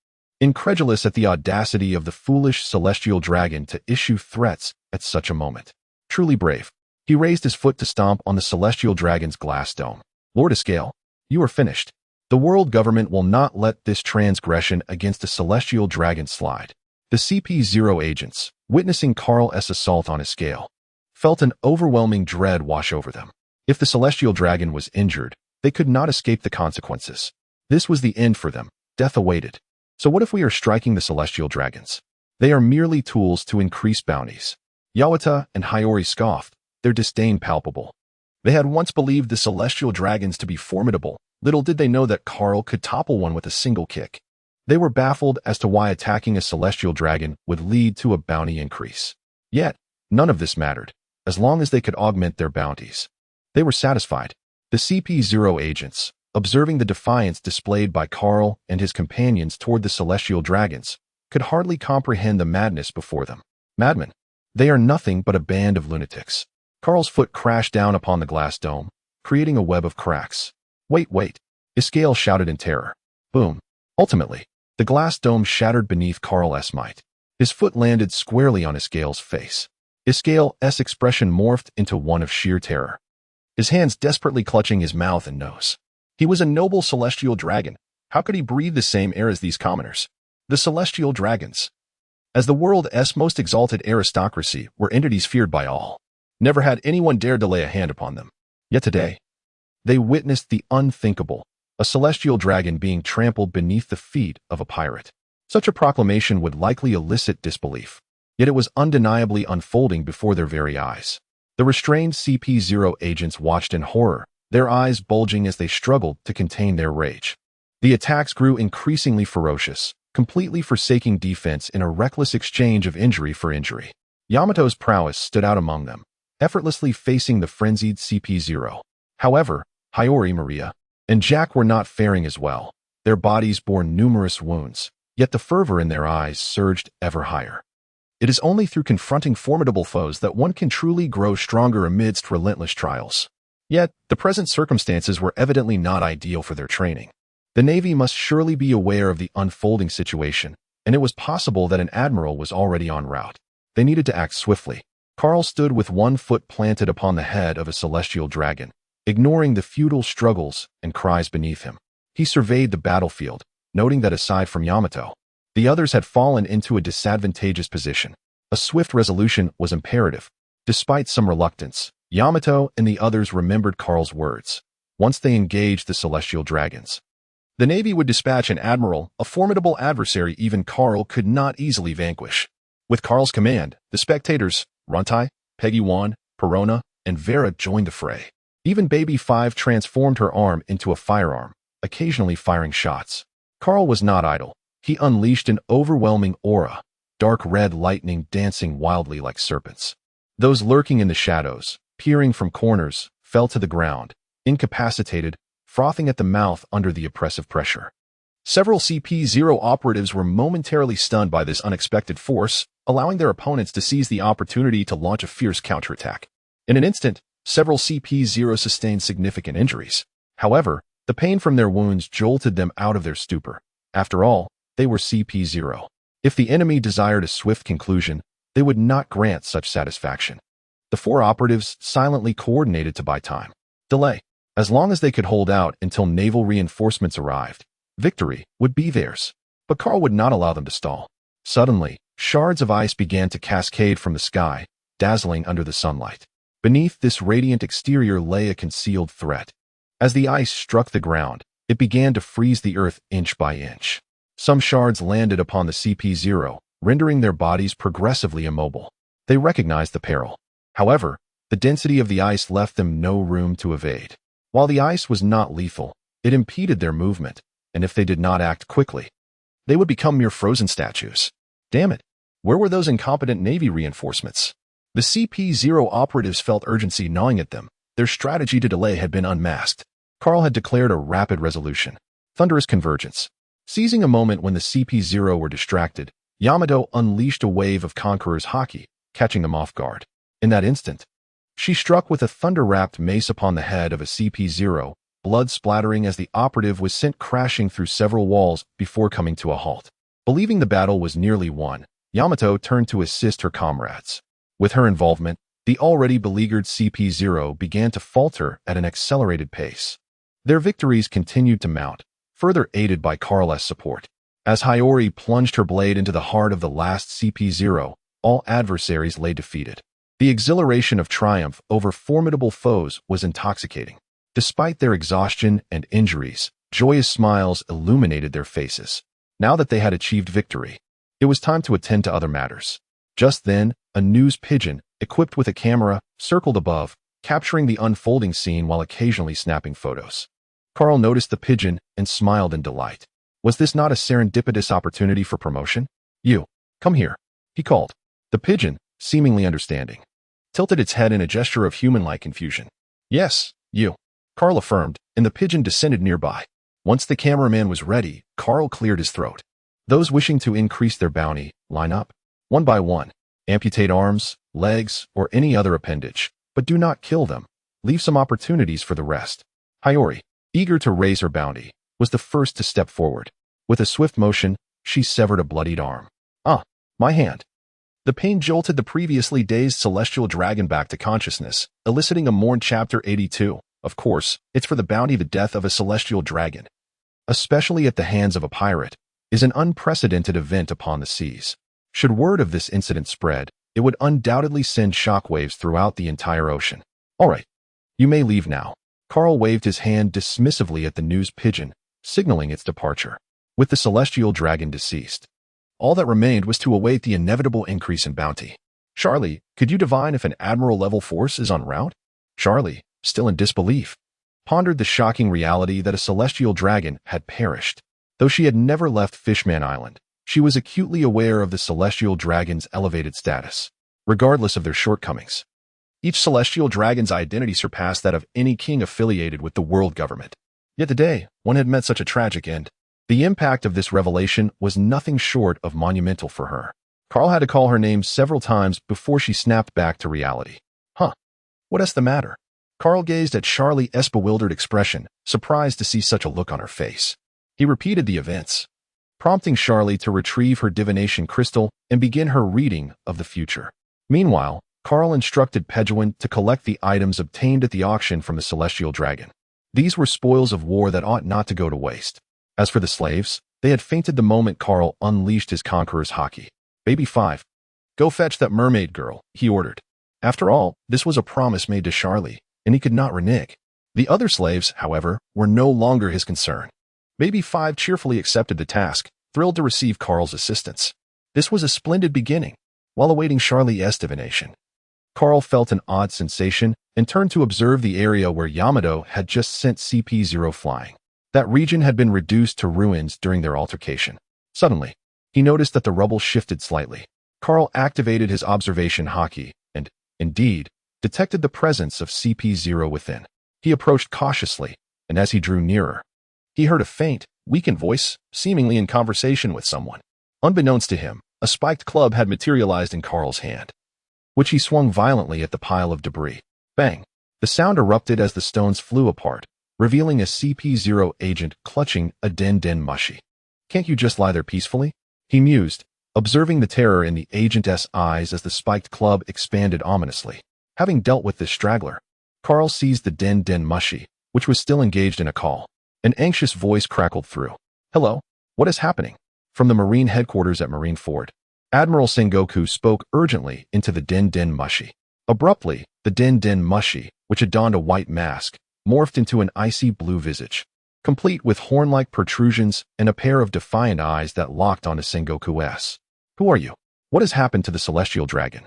incredulous at the audacity of the foolish celestial dragon to issue threats at such a moment. Truly brave. He raised his foot to stomp on the celestial dragon's glass dome. Lord Escale, you are finished. The world government will not let this transgression against the celestial dragon slide. The CP0 agents, witnessing Carl's assault on Escale, felt an overwhelming dread wash over them. If the celestial dragon was injured, they could not escape the consequences. This was the end for them. Death awaited. So what if we are striking the celestial dragons? They are merely tools to increase bounties. Yawata and Hiyori scoffed, their disdain palpable. They had once believed the celestial dragons to be formidable. Little did they know that Carl could topple one with a single kick. They were baffled as to why attacking a celestial dragon would lead to a bounty increase. Yet, none of this mattered, as long as they could augment their bounties. They were satisfied. The CP0 agents, observing the defiance displayed by Carl and his companions toward the celestial dragons, could hardly comprehend the madness before them. Madmen. They are nothing but a band of lunatics. Carl's foot crashed down upon the glass dome, creating a web of cracks. Wait. Escale shouted in terror. Boom. Ultimately, the glass dome shattered beneath Carl's might. His foot landed squarely on Escale's face. Escale's expression morphed into one of sheer terror, his hands desperately clutching his mouth and nose. He was a noble celestial dragon. How could he breathe the same air as these commoners? The celestial dragons, as the world's most exalted aristocracy, were entities feared by all. Never had anyone dared to lay a hand upon them. Yet today, they witnessed the unthinkable, a celestial dragon being trampled beneath the feet of a pirate. Such a proclamation would likely elicit disbelief. Yet it was undeniably unfolding before their very eyes. The restrained CP0 agents watched in horror, their eyes bulging as they struggled to contain their rage. The attacks grew increasingly ferocious, completely forsaking defense in a reckless exchange of injury for injury. Yamato's prowess stood out among them, effortlessly facing the frenzied CP0. However, Hiyori, Maria, and Jack were not faring as well. Their bodies bore numerous wounds, yet the fervor in their eyes surged ever higher. It is only through confronting formidable foes that one can truly grow stronger amidst relentless trials. Yet, the present circumstances were evidently not ideal for their training. The Navy must surely be aware of the unfolding situation, and it was possible that an admiral was already en route. They needed to act swiftly. Carl stood with one foot planted upon the head of a celestial dragon, ignoring the futile struggles and cries beneath him. He surveyed the battlefield, noting that aside from Yamato, the others had fallen into a disadvantageous position. A swift resolution was imperative. Despite some reluctance, Yamato and the others remembered Carl's words. Once they engaged the celestial dragons, the Navy would dispatch an admiral, a formidable adversary even Carl could not easily vanquish. With Carl's command, the spectators, Runtai, Peggy 1, Perona, and Vera joined the fray. Even Baby 5 transformed her arm into a firearm, occasionally firing shots. Carl was not idle. He unleashed an overwhelming aura, dark red lightning dancing wildly like serpents. Those lurking in the shadows, peering from corners, fell to the ground, incapacitated, frothing at the mouth under the oppressive pressure. Several CP0 operatives were momentarily stunned by this unexpected force, allowing their opponents to seize the opportunity to launch a fierce counterattack. In an instant, several CP0 sustained significant injuries. However, the pain from their wounds jolted them out of their stupor. After all, they were CP0. If the enemy desired a swift conclusion, they would not grant such satisfaction. The four operatives silently coordinated to buy time. Delay. As long as they could hold out until naval reinforcements arrived, victory would be theirs. But Carl would not allow them to stall. Suddenly, shards of ice began to cascade from the sky, dazzling under the sunlight. Beneath this radiant exterior lay a concealed threat. As the ice struck the ground, it began to freeze the earth inch by inch. Some shards landed upon the CP-0, rendering their bodies progressively immobile. They recognized the peril. However, the density of the ice left them no room to evade. While the ice was not lethal, it impeded their movement, and if they did not act quickly, they would become mere frozen statues. Damn it, where were those incompetent Navy reinforcements? The CP-0 operatives felt urgency gnawing at them. Their strategy to delay had been unmasked. Carl had declared a rapid resolution. Thunderous convergence. Seizing a moment when the CP-0 were distracted, Yamato unleashed a wave of Conqueror's haki, catching them off guard. In that instant, she struck with a thunder-wrapped mace upon the head of a CP-0, blood splattering as the operative was sent crashing through several walls before coming to a halt. Believing the battle was nearly won, Yamato turned to assist her comrades. With her involvement, the already beleaguered CP-0 began to falter at an accelerated pace. Their victories continued to mount, further aided by Carl's support. As Hiyori plunged her blade into the heart of the last CP-0, all adversaries lay defeated. The exhilaration of triumph over formidable foes was intoxicating. Despite their exhaustion and injuries, joyous smiles illuminated their faces. Now that they had achieved victory, it was time to attend to other matters. Just then, a news pigeon, equipped with a camera, circled above, capturing the unfolding scene while occasionally snapping photos. Carl noticed the pigeon and smiled in delight. Was this not a serendipitous opportunity for promotion? You, come here, he called. The pigeon, seemingly understanding, tilted its head in a gesture of human-like confusion. Yes, you, Carl affirmed, and the pigeon descended nearby. Once the cameraman was ready, Carl cleared his throat. Those wishing to increase their bounty, line up. One by one, amputate arms, legs, or any other appendage, but do not kill them. Leave some opportunities for the rest. Hiyori, eager to raise her bounty, was the first to step forward. With a swift motion, she severed a bloodied arm. Ah, my hand. The pain jolted the previously dazed celestial dragon back to consciousness, eliciting a mourned chapter 82. Of course, it's for the bounty. The death of a celestial dragon, especially at the hands of a pirate, is an unprecedented event upon the seas. Should word of this incident spread, it would undoubtedly send shockwaves throughout the entire ocean. All right, you may leave now. Carl waved his hand dismissively at the news pigeon, signaling its departure. With the celestial dragon deceased, all that remained was to await the inevitable increase in bounty. Charlie, could you divine if an admiral-level force is en route? Charlie, still in disbelief, pondered the shocking reality that a celestial dragon had perished. Though she had never left Fishman Island, she was acutely aware of the celestial dragon's elevated status, regardless of their shortcomings. Each celestial dragon's identity surpassed that of any king affiliated with the world government. Yet today, one had met such a tragic end. The impact of this revelation was nothing short of monumental for her. Carl had to call her name several times before she snapped back to reality. Huh. What's the matter? Carl gazed at Charlie's bewildered expression, surprised to see such a look on her face. He repeated the events, prompting Charlie to retrieve her divination crystal and begin her reading of the future. Meanwhile, Carl instructed Pejuan to collect the items obtained at the auction from the celestial dragon. These were spoils of war that ought not to go to waste. As for the slaves, they had fainted the moment Carl unleashed his Conqueror's haki. Baby 5, go fetch that mermaid girl, he ordered. After all, this was a promise made to Charlie, and he could not renege. The other slaves, however, were no longer his concern. Baby 5 cheerfully accepted the task, thrilled to receive Carl's assistance. This was a splendid beginning. While awaiting Charlie's divination, Carl felt an odd sensation and turned to observe the area where Yamato had just sent CP-0 flying. That region had been reduced to ruins during their altercation. Suddenly, he noticed that the rubble shifted slightly. Carl activated his observation haki and, indeed, detected the presence of CP-0 within. He approached cautiously, and as he drew nearer, he heard a faint, weakened voice, seemingly in conversation with someone. Unbeknownst to him, a spiked club had materialized in Carl's hand, which he swung violently at the pile of debris. Bang! The sound erupted as the stones flew apart, revealing a CP-0 agent clutching a den mushi. Can't you just lie there peacefully? He mused, observing the terror in the agent's eyes as the spiked club expanded ominously. Having dealt with this straggler, Carl seized the Den Den Mushi, which was still engaged in a call. An anxious voice crackled through. Hello? What is happening? From the Marine headquarters at Marineford, Admiral Sengoku spoke urgently into the Den Den Mushi. Abruptly, the Den Den Mushi, which had donned a white mask, morphed into an icy blue visage, complete with horn-like protrusions and a pair of defiant eyes that locked onto Sengoku. Who are you? What has happened to the celestial dragon?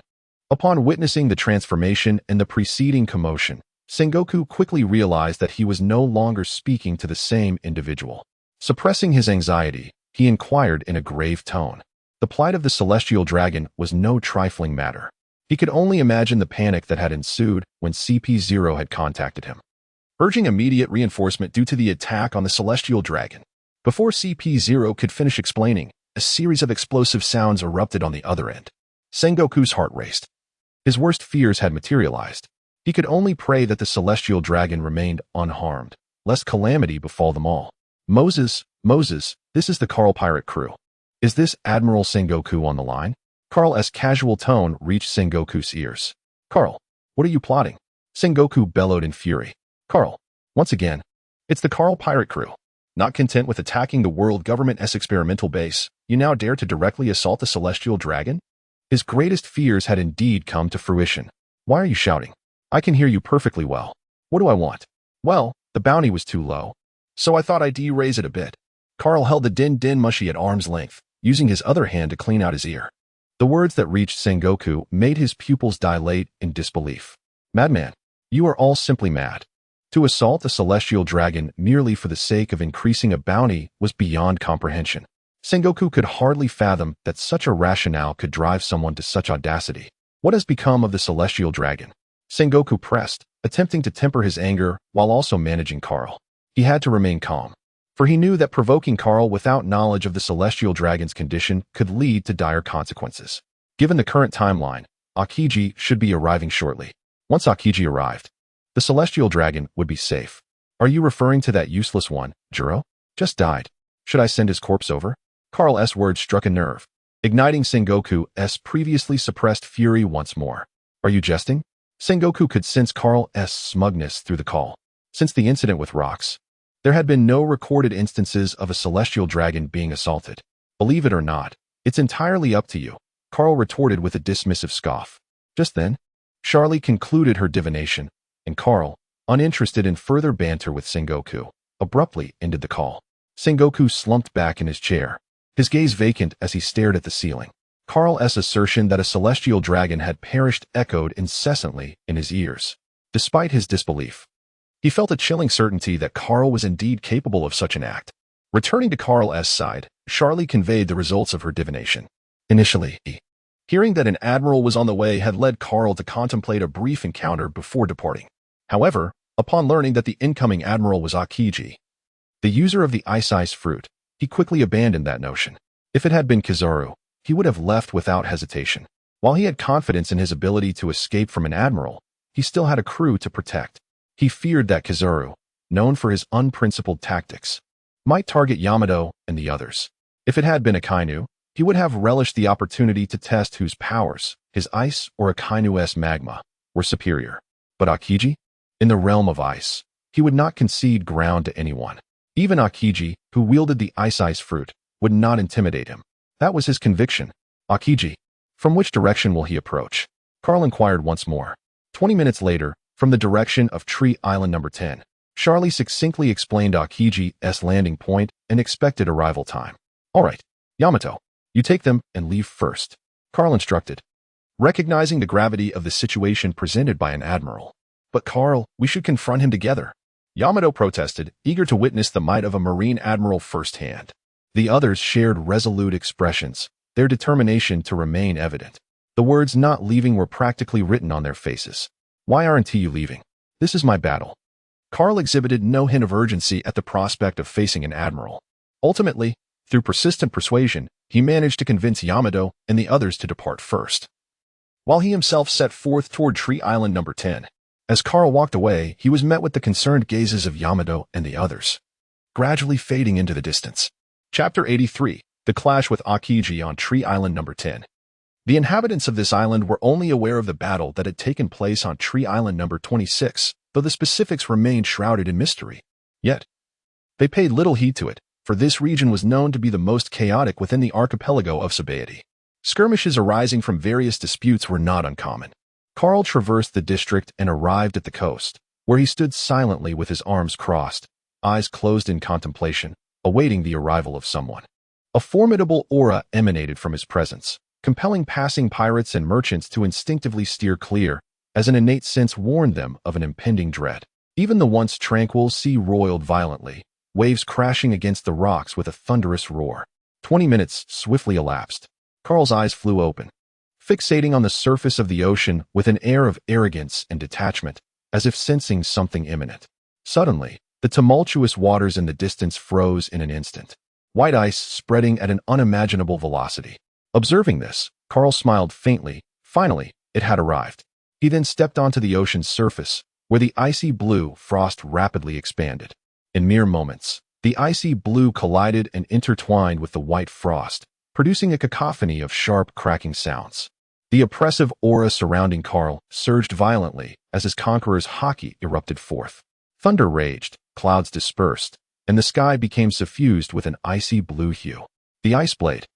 Upon witnessing the transformation and the preceding commotion, Sengoku quickly realized that he was no longer speaking to the same individual. Suppressing his anxiety, he inquired in a grave tone. The plight of the celestial dragon was no trifling matter. He could only imagine the panic that had ensued when CP0 had contacted him, urging immediate reinforcement due to the attack on the celestial dragon. Before CP0 could finish explaining, a series of explosive sounds erupted on the other end. Sengoku's heart raced. His worst fears had materialized. He could only pray that the celestial dragon remained unharmed, lest calamity befall them all. Moses, this is the Carl pirate crew. Is this Admiral Sengoku on the line? Carl's casual tone reached Sengoku's ears. Carl, what are you plotting? Sengoku bellowed in fury. Carl, once again, it's the Carl pirate crew. Not content with attacking the world government's experimental base, you now dare to directly assault the celestial dragon? His greatest fears had indeed come to fruition. Why are you shouting? I can hear you perfectly well. What do I want? Well, the bounty was too low, so I thought I'd raise it a bit. Carl held the Den Den Mushi at arm's length, using his other hand to clean out his ear. The words that reached Sengoku made his pupils dilate in disbelief. Madman, you are all simply mad. To assault a celestial dragon merely for the sake of increasing a bounty was beyond comprehension. Sengoku could hardly fathom that such a rationale could drive someone to such audacity. What has become of the celestial dragon? Sengoku pressed, attempting to temper his anger while also managing Carl. He had to remain calm, for he knew that provoking Carl without knowledge of the celestial dragon's condition could lead to dire consequences. Given the current timeline, Akiji should be arriving shortly. Once Akiji arrived, the celestial dragon would be safe. Are you referring to that useless one, Juro? Just died. Should I send his corpse over? Carl's words struck a nerve, igniting Sengoku's previously suppressed fury once more. Are you jesting? Sengoku could sense Carl's smugness through the call. Since the incident with rocks, there had been no recorded instances of a celestial dragon being assaulted. Believe it or not, it's entirely up to you, Carl retorted with a dismissive scoff. Just then, Charlie concluded her divination, and Carl, uninterested in further banter with Sengoku, abruptly ended the call. Sengoku slumped back in his chair, his gaze vacant as he stared at the ceiling. Carl's assertion that a celestial dragon had perished echoed incessantly in his ears. Despite his disbelief, he felt a chilling certainty that Carl was indeed capable of such an act. Returning to Carl's side, Charlie conveyed the results of her divination. Initially, hearing that an admiral was on the way had led Carl to contemplate a brief encounter before departing. However, upon learning that the incoming admiral was Akiji, the user of the ice fruit, he quickly abandoned that notion. If it had been Kizaru, he would have left without hesitation. While he had confidence in his ability to escape from an admiral, he still had a crew to protect. He feared that Kizaru, known for his unprincipled tactics, might target Yamato and the others. If it had been Akainu, he would have relished the opportunity to test whose powers, his ice or Akainu's magma, were superior. But Akiji? In the realm of ice, he would not concede ground to anyone. Even Akiji, who wielded the ice fruit, would not intimidate him. That was his conviction. Akiji, from which direction will he approach? Carl inquired once more. 20 minutes later, from the direction of Tree Island number 10, Charlie succinctly explained Akiji's landing point and expected arrival time. All right, Yamato, you take them and leave first, Carl instructed, recognizing the gravity of the situation presented by an admiral. But Carl, we should confront him together, Yamato protested, eager to witness the might of a Marine admiral firsthand. The others shared resolute expressions, their determination to remain evident. The words "not leaving" were practically written on their faces. Why aren't you leaving? This is my battle. Carl exhibited no hint of urgency at the prospect of facing an admiral. Ultimately, through persistent persuasion, he managed to convince Yamato and the others to depart first, while he himself set forth toward Tree Island number 10. As Carl walked away, he was met with the concerned gazes of Yamato and the others, gradually fading into the distance. Chapter 83, The Clash with Akiji on Tree Island number 10. The inhabitants of this island were only aware of the battle that had taken place on Tree Island number 26, though the specifics remained shrouded in mystery. Yet, they paid little heed to it, for this region was known to be the most chaotic within the archipelago of Sabaody. Skirmishes arising from various disputes were not uncommon. Carl traversed the district and arrived at the coast, where he stood silently with his arms crossed, eyes closed in contemplation, awaiting the arrival of someone. A formidable aura emanated from his presence, compelling passing pirates and merchants to instinctively steer clear, as an innate sense warned them of an impending dread. Even the once tranquil sea roiled violently, waves crashing against the rocks with a thunderous roar. 20 minutes swiftly elapsed. Carl's eyes flew open, fixating on the surface of the ocean with an air of arrogance and detachment, as if sensing something imminent. Suddenly, the tumultuous waters in the distance froze in an instant, white ice spreading at an unimaginable velocity. Observing this, Carl smiled faintly. Finally, it had arrived. He then stepped onto the ocean's surface, where the icy blue frost rapidly expanded. In mere moments, the icy blue collided and intertwined with the white frost, producing a cacophony of sharp, cracking sounds. The oppressive aura surrounding Carl surged violently as his conqueror's haki erupted forth. Thunder raged, clouds dispersed, and the sky became suffused with an icy blue hue. The ice blade,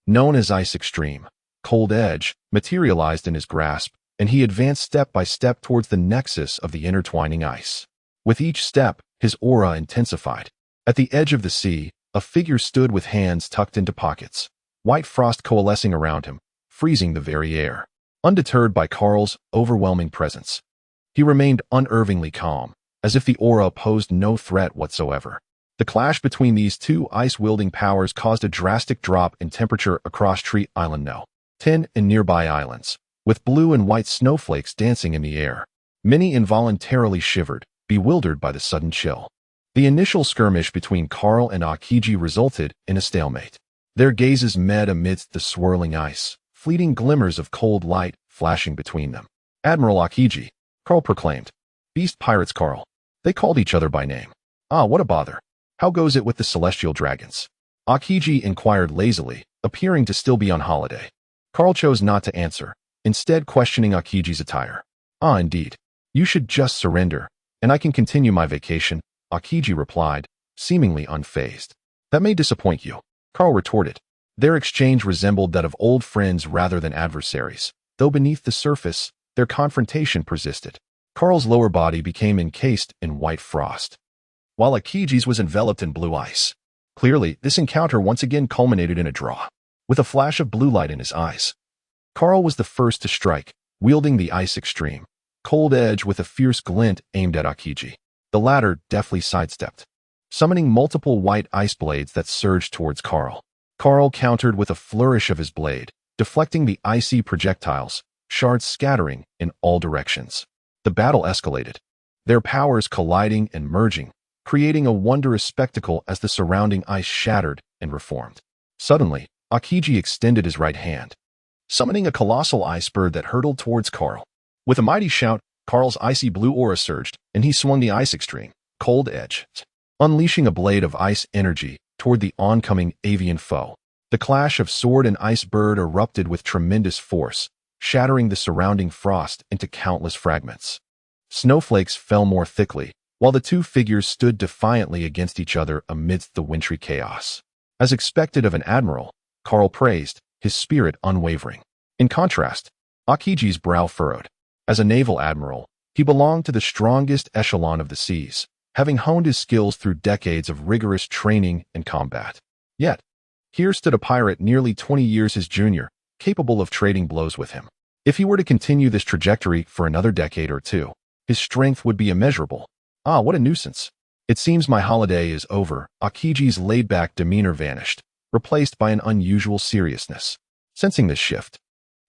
known as Ice Extreme, Cold Edge, materialized in his grasp, and he advanced step by step towards the nexus of the intertwining ice. With each step, his aura intensified. At the edge of the sea, a figure stood with hands tucked into pockets, white frost coalescing around him, freezing the very air. Undeterred by Carl's overwhelming presence, he remained unervingly calm, as if the aura posed no threat whatsoever. The clash between these two ice-wielding powers caused a drastic drop in temperature across Tree Island No. 10 and nearby islands, with blue and white snowflakes dancing in the air. Many involuntarily shivered, bewildered by the sudden chill. The initial skirmish between Carl and Akiji resulted in a stalemate. Their gazes met amidst the swirling ice, fleeting glimmers of cold light flashing between them. "Admiral Akiji," Carl proclaimed. "Beast pirates, Carl." They called each other by name. "Ah, what a bother. How goes it with the celestial dragons?" Akiji inquired lazily, appearing to still be on holiday. Carl chose not to answer, instead questioning Akiji's attire. "Ah, indeed. You should just surrender, and I can continue my vacation," Akiji replied, seemingly unfazed. "That may disappoint you," Carl retorted. Their exchange resembled that of old friends rather than adversaries, though beneath the surface, their confrontation persisted. Carl's lower body became encased in white frost, while Akiji's was enveloped in blue ice. Clearly, this encounter once again culminated in a draw. With a flash of blue light in his eyes, Carl was the first to strike, wielding the Ice Extreme, Cold Edge with a fierce glint aimed at Akiji. The latter deftly sidestepped, summoning multiple white ice blades that surged towards Carl. Carl countered with a flourish of his blade, deflecting the icy projectiles, shards scattering in all directions. The battle escalated, their powers colliding and merging, creating a wondrous spectacle as the surrounding ice shattered and reformed. Suddenly, Akiji extended his right hand, summoning a colossal ice bird that hurtled towards Carl. With a mighty shout, Carl's icy blue aura surged, and he swung the Ice Extreme, Cold Edge, unleashing a blade of ice energy toward the oncoming avian foe. The clash of sword and ice bird erupted with tremendous force, shattering the surrounding frost into countless fragments. Snowflakes fell more thickly, while the two figures stood defiantly against each other amidst the wintry chaos. As expected of an admiral, Carl praised, his spirit unwavering. In contrast, Akiji's brow furrowed. As a naval admiral, he belonged to the strongest echelon of the seas, having honed his skills through decades of rigorous training and combat. Yet, here stood a pirate nearly 20 years his junior, capable of trading blows with him. If he were to continue this trajectory for another decade or two, his strength would be immeasurable. "Ah, what a nuisance. It seems my holiday is over." Akiji's laid-back demeanor vanished, replaced by an unusual seriousness. Sensing this shift,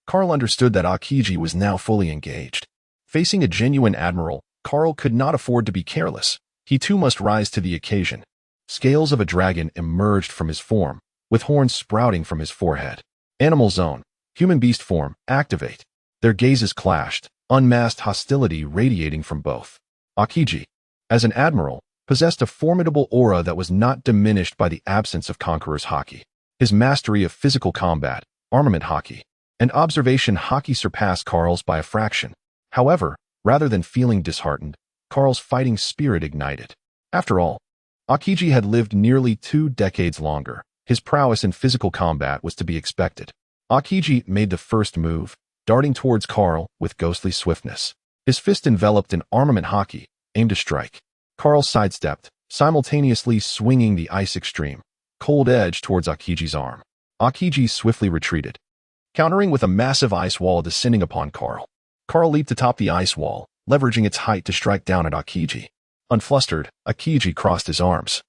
Carl understood that Akiji was now fully engaged. Facing a genuine admiral, Carl could not afford to be careless. He too must rise to the occasion. Scales of a dragon emerged from his form, with horns sprouting from his forehead. Animal zone, human beast form, activate. Their gazes clashed, unmasked hostility radiating from both. Akiji, as an admiral, possessed a formidable aura that was not diminished by the absence of Conqueror's haki. His mastery of physical combat, armament haki, and observation haki surpassed Karl's by a fraction. However, rather than feeling disheartened, Karl's fighting spirit ignited. After all, Aokiji had lived nearly 2 decades longer. His prowess in physical combat was to be expected. Aokiji made the first move, darting towards Karl with ghostly swiftness. His fist enveloped in armament haki, aimed to strike. Karl sidestepped, simultaneously swinging the ice extreme, cold edge towards Aokiji's arm. Aokiji swiftly retreated, countering with a massive ice wall descending upon Karl. Karl leaped atop the ice wall, leveraging its height to strike down at Aokiji. Unflustered, Aokiji crossed his arms,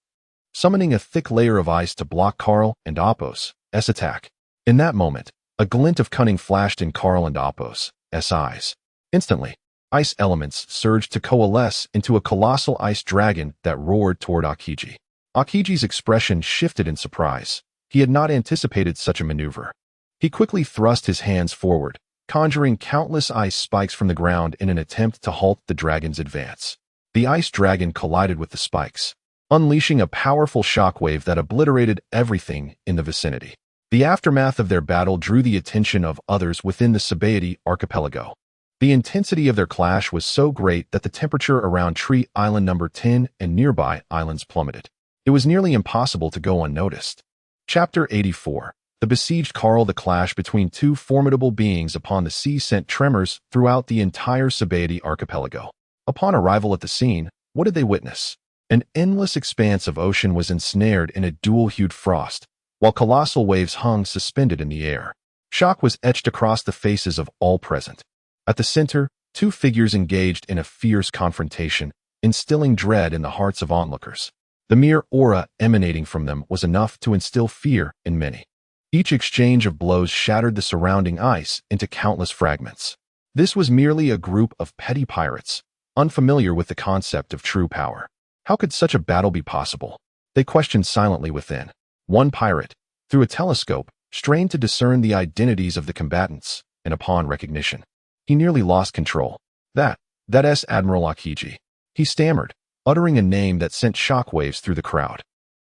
summoning a thick layer of ice to block Karl and Appo's attack. In that moment, a glint of cunning flashed in Karl and Appo's eyes. Instantly, ice elements surged to coalesce into a colossal ice dragon that roared toward Aokiji. Aokiji's expression shifted in surprise. He had not anticipated such a maneuver. He quickly thrust his hands forward, conjuring countless ice spikes from the ground in an attempt to halt the dragon's advance. The ice dragon collided with the spikes, unleashing a powerful shockwave that obliterated everything in the vicinity. The aftermath of their battle drew the attention of others within the Sabaody archipelago. The intensity of their clash was so great that the temperature around Tree Island number 10 and nearby islands plummeted. It was nearly impossible to go unnoticed. Chapter 84. The besieged Karl. The clash between two formidable beings upon the sea sent tremors throughout the entire Sabaody archipelago. Upon arrival at the scene, what did they witness? An endless expanse of ocean was ensnared in a dual-hued frost, while colossal waves hung suspended in the air. Shock was etched across the faces of all present. At the center, two figures engaged in a fierce confrontation, instilling dread in the hearts of onlookers. The mere aura emanating from them was enough to instill fear in many. Each exchange of blows shattered the surrounding ice into countless fragments. This was merely a group of petty pirates, unfamiliar with the concept of true power. How could such a battle be possible? They questioned silently within. One pirate, through a telescope, strained to discern the identities of the combatants, and upon recognition, he nearly lost control. That's Admiral Aokiji. He stammered, uttering a name that sent shockwaves through the crowd.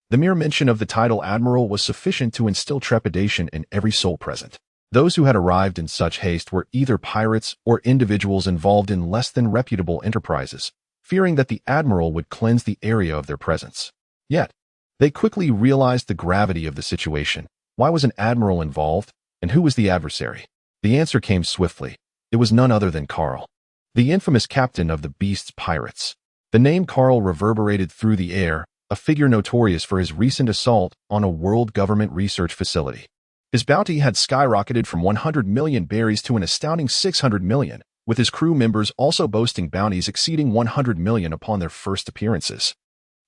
The mere mention of the title Admiral was sufficient to instill trepidation in every soul present. Those who had arrived in such haste were either pirates or individuals involved in less than reputable enterprises, fearing that the Admiral would cleanse the area of their presence. Yet, they quickly realized the gravity of the situation. Why was an Admiral involved, and who was the adversary? The answer came swiftly. It was none other than Karl, the infamous captain of the Beast's pirates. The name Karl reverberated through the air, a figure notorious for his recent assault on a world government research facility. His bounty had skyrocketed from 100 million berries to an astounding 600 million, with his crew members also boasting bounties exceeding 100 million upon their first appearances.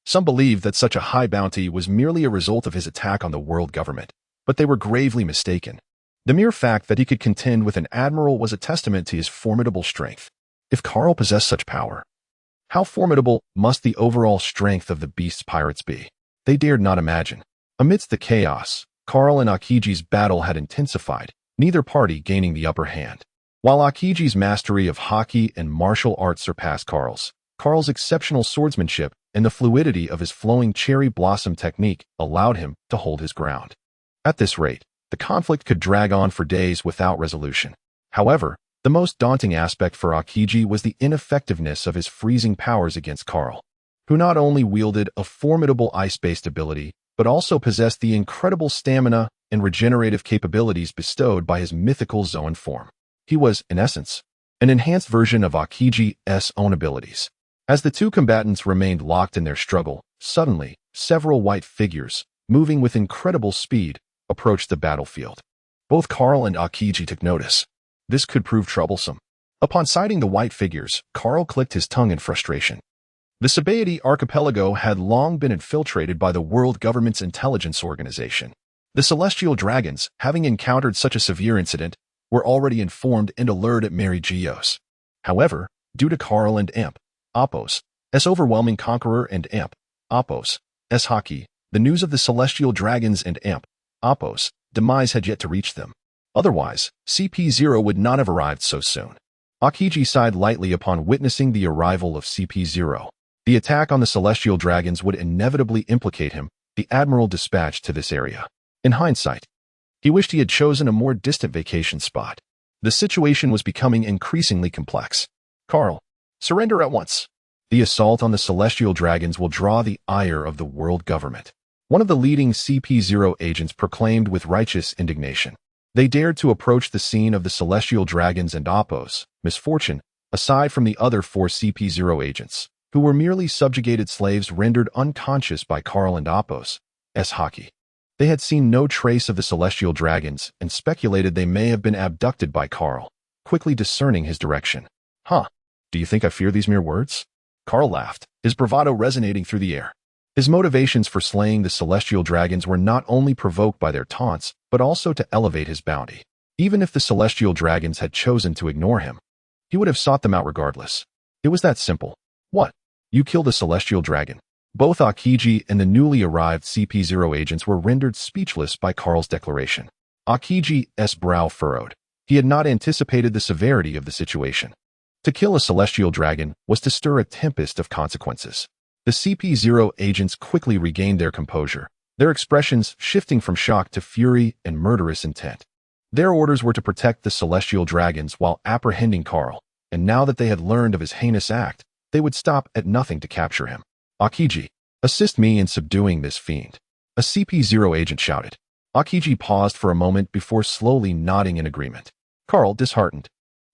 Some believed that such a high bounty was merely a result of his attack on the world government, but they were gravely mistaken. The mere fact that he could contend with an admiral was a testament to his formidable strength. If Karl possessed such power, how formidable must the overall strength of the Beast's pirates be? They dared not imagine. Amidst the chaos, Karl and Aokiji's battle had intensified, neither party gaining the upper hand. While Aokiji's mastery of haki and martial arts surpassed Karl's exceptional swordsmanship and the fluidity of his flowing cherry blossom technique allowed him to hold his ground. At this rate, the conflict could drag on for days without resolution. However, the most daunting aspect for Aokiji was the ineffectiveness of his freezing powers against Karl, who not only wielded a formidable ice-based ability, but also possessed the incredible stamina and regenerative capabilities bestowed by his mythical Zoan form. He was, in essence, an enhanced version of Aokiji's own abilities. As the two combatants remained locked in their struggle, suddenly, several white figures, moving with incredible speed, approached the battlefield. Both Karl and Aokiji took notice. This could prove troublesome. Upon sighting the white figures, Karl clicked his tongue in frustration. The Sabaody archipelago had long been infiltrated by the world government's intelligence organization. The celestial dragons, having encountered such a severe incident, were already informed and alert at Mary Geos. However, due to Karl and Appo's overwhelming conqueror and Appo's haki, the news of the celestial dragons and Appo's demise had yet to reach them. Otherwise, CP0 would not have arrived so soon. Aokiji sighed lightly upon witnessing the arrival of CP0. The attack on the celestial dragons would inevitably implicate him, the admiral dispatched to this area. In hindsight, He wished he had chosen a more distant vacation spot. The situation was becoming increasingly complex. Carl, surrender at once. The assault on the celestial dragons will draw the ire of the world government. One of the leading CP0 agents proclaimed with righteous indignation. They dared to approach the scene of the celestial dragons and Appo's misfortune, aside from the other 4 CP0 agents, who were merely subjugated slaves rendered unconscious by Carl and Appo's haki. They had seen no trace of the celestial dragons and speculated they may have been abducted by Carl, quickly discerning his direction. Huh, do you think I fear these mere words? Carl laughed, his bravado resonating through the air. His motivations for slaying the celestial dragons were not only provoked by their taunts, but also to elevate his bounty. Even if the celestial dragons had chosen to ignore him, he would have sought them out regardless. It was that simple. What? You killed a celestial dragon? Both Akiji and the newly arrived CP0 agents were rendered speechless by Carl's declaration. Akiji's brow furrowed. He had not anticipated the severity of the situation. To kill a celestial dragon was to stir a tempest of consequences. The CP0 agents quickly regained their composure, their expressions shifting from shock to fury and murderous intent. Their orders were to protect the celestial dragons while apprehending Carl, and now that they had learned of his heinous act, they would stop at nothing to capture him. Akiji, assist me in subduing this fiend. A CP0 agent shouted. Akiji paused for a moment before slowly nodding in agreement. Carl, disheartened,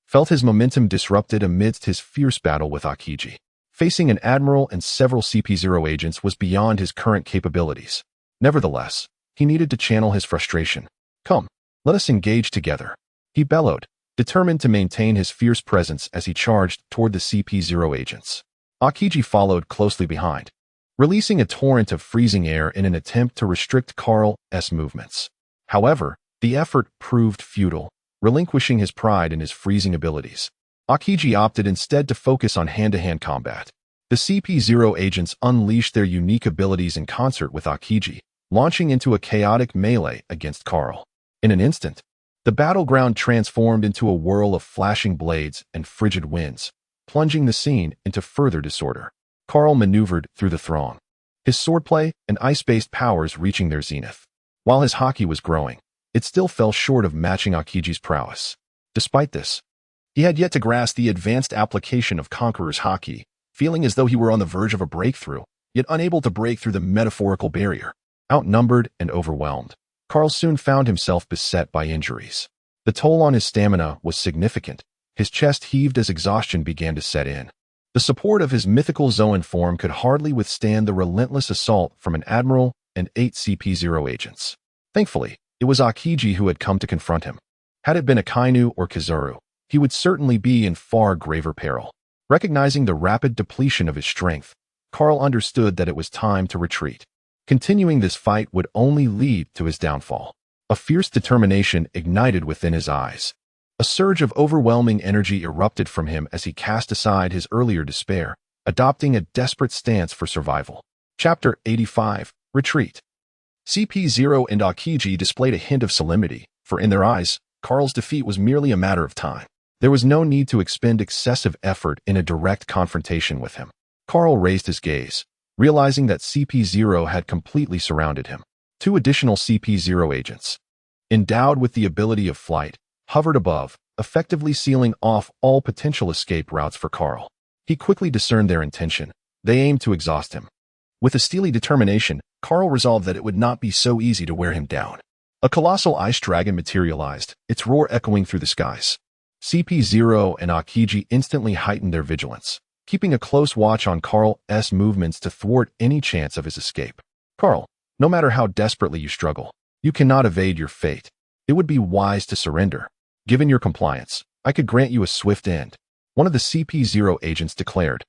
felt his momentum disrupted amidst his fierce battle with Akiji. Facing an admiral and several CP0 agents was beyond his current capabilities. Nevertheless, he needed to channel his frustration. Come, let us engage together, he bellowed, determined to maintain his fierce presence as he charged toward the CP0 agents. Akiji followed closely behind, releasing a torrent of freezing air in an attempt to restrict Carl's movements. However, the effort proved futile, relinquishing his pride in his freezing abilities. Akiji opted instead to focus on hand-to-hand combat. The CP0 agents unleashed their unique abilities in concert with Akiji, launching into a chaotic melee against Carl. In an instant, the battleground transformed into a whirl of flashing blades and frigid winds, plunging the scene into further disorder. Carl maneuvered through the throng, his swordplay and ice-based powers reaching their zenith. While his haki was growing, it still fell short of matching Akiji's prowess. Despite this, he had yet to grasp the advanced application of Conqueror's haki, feeling as though he were on the verge of a breakthrough, yet unable to break through the metaphorical barrier. Outnumbered and overwhelmed, Carl soon found himself beset by injuries. The toll on his stamina was significant. His chest heaved as exhaustion began to set in. The support of his mythical Zoan form could hardly withstand the relentless assault from an admiral and 8 CP0 agents. Thankfully, it was Akiji who had come to confront him. Had it been Akainu or Kizaru, he would certainly be in far graver peril. Recognizing the rapid depletion of his strength, Carl understood that it was time to retreat. Continuing this fight would only lead to his downfall. A fierce determination ignited within his eyes. A surge of overwhelming energy erupted from him as he cast aside his earlier despair, adopting a desperate stance for survival. Chapter 85, Retreat. CP0 and Akiji displayed a hint of solemnity, for in their eyes, Carl's defeat was merely a matter of time. There was no need to expend excessive effort in a direct confrontation with him. Carl raised his gaze, realizing that CP0 had completely surrounded him. 2 additional CP0 agents, endowed with the ability of flight, hovered above, effectively sealing off all potential escape routes for Carl. He quickly discerned their intention. They aimed to exhaust him. With a steely determination, Carl resolved that it would not be so easy to wear him down. A colossal ice dragon materialized, its roar echoing through the skies. CP0 and Akiji instantly heightened their vigilance, keeping a close watch on Carl's movements to thwart any chance of his escape. Carl, no matter how desperately you struggle, you cannot evade your fate. It would be wise to surrender. Given your compliance, I could grant you a swift end, one of the CP0 agents declared,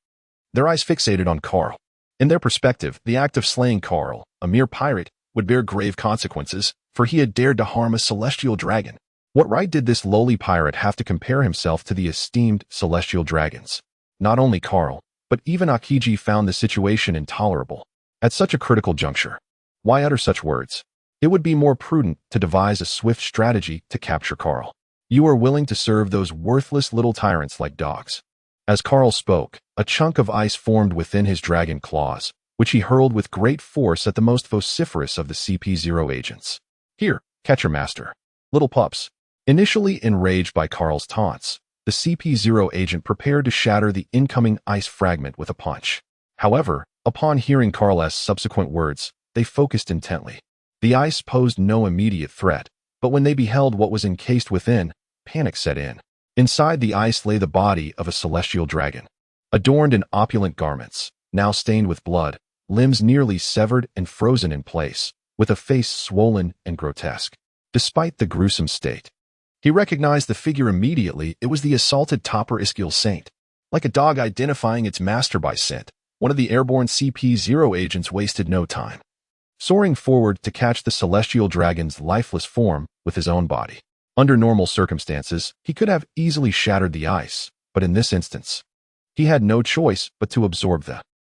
their eyes fixated on Carl. In their perspective, the act of slaying Carl, a mere pirate, would bear grave consequences, for he had dared to harm a celestial dragon. What right did this lowly pirate have to compare himself to the esteemed celestial dragons? Not only Carl, but even Akiji found the situation intolerable. At such a critical juncture, why utter such words? It would be more prudent to devise a swift strategy to capture Carl. You are willing to serve those worthless little tyrants like dogs. As Carl spoke, a chunk of ice formed within his dragon claws, which he hurled with great force at the most vociferous of the CP0 agents. Here, Catcher Master. Little pups. Initially enraged by Carl's taunts, the CP0 agent prepared to shatter the incoming ice fragment with a punch. However, upon hearing Carl's subsequent words, they focused intently. The ice posed no immediate threat, but when they beheld what was encased within, panic set in. Inside the ice lay the body of a celestial dragon, adorned in opulent garments, now stained with blood, limbs nearly severed and frozen in place, with a face swollen and grotesque. Despite the gruesome state, he recognized the figure immediately. It was the assaulted Topper Iskil Saint. Like a dog identifying its master by scent, one of the airborne CP0 agents wasted no time, soaring forward to catch the celestial dragon's lifeless form with his own body. Under normal circumstances, he could have easily shattered the ice, but in this instance, he had no choice but to absorb the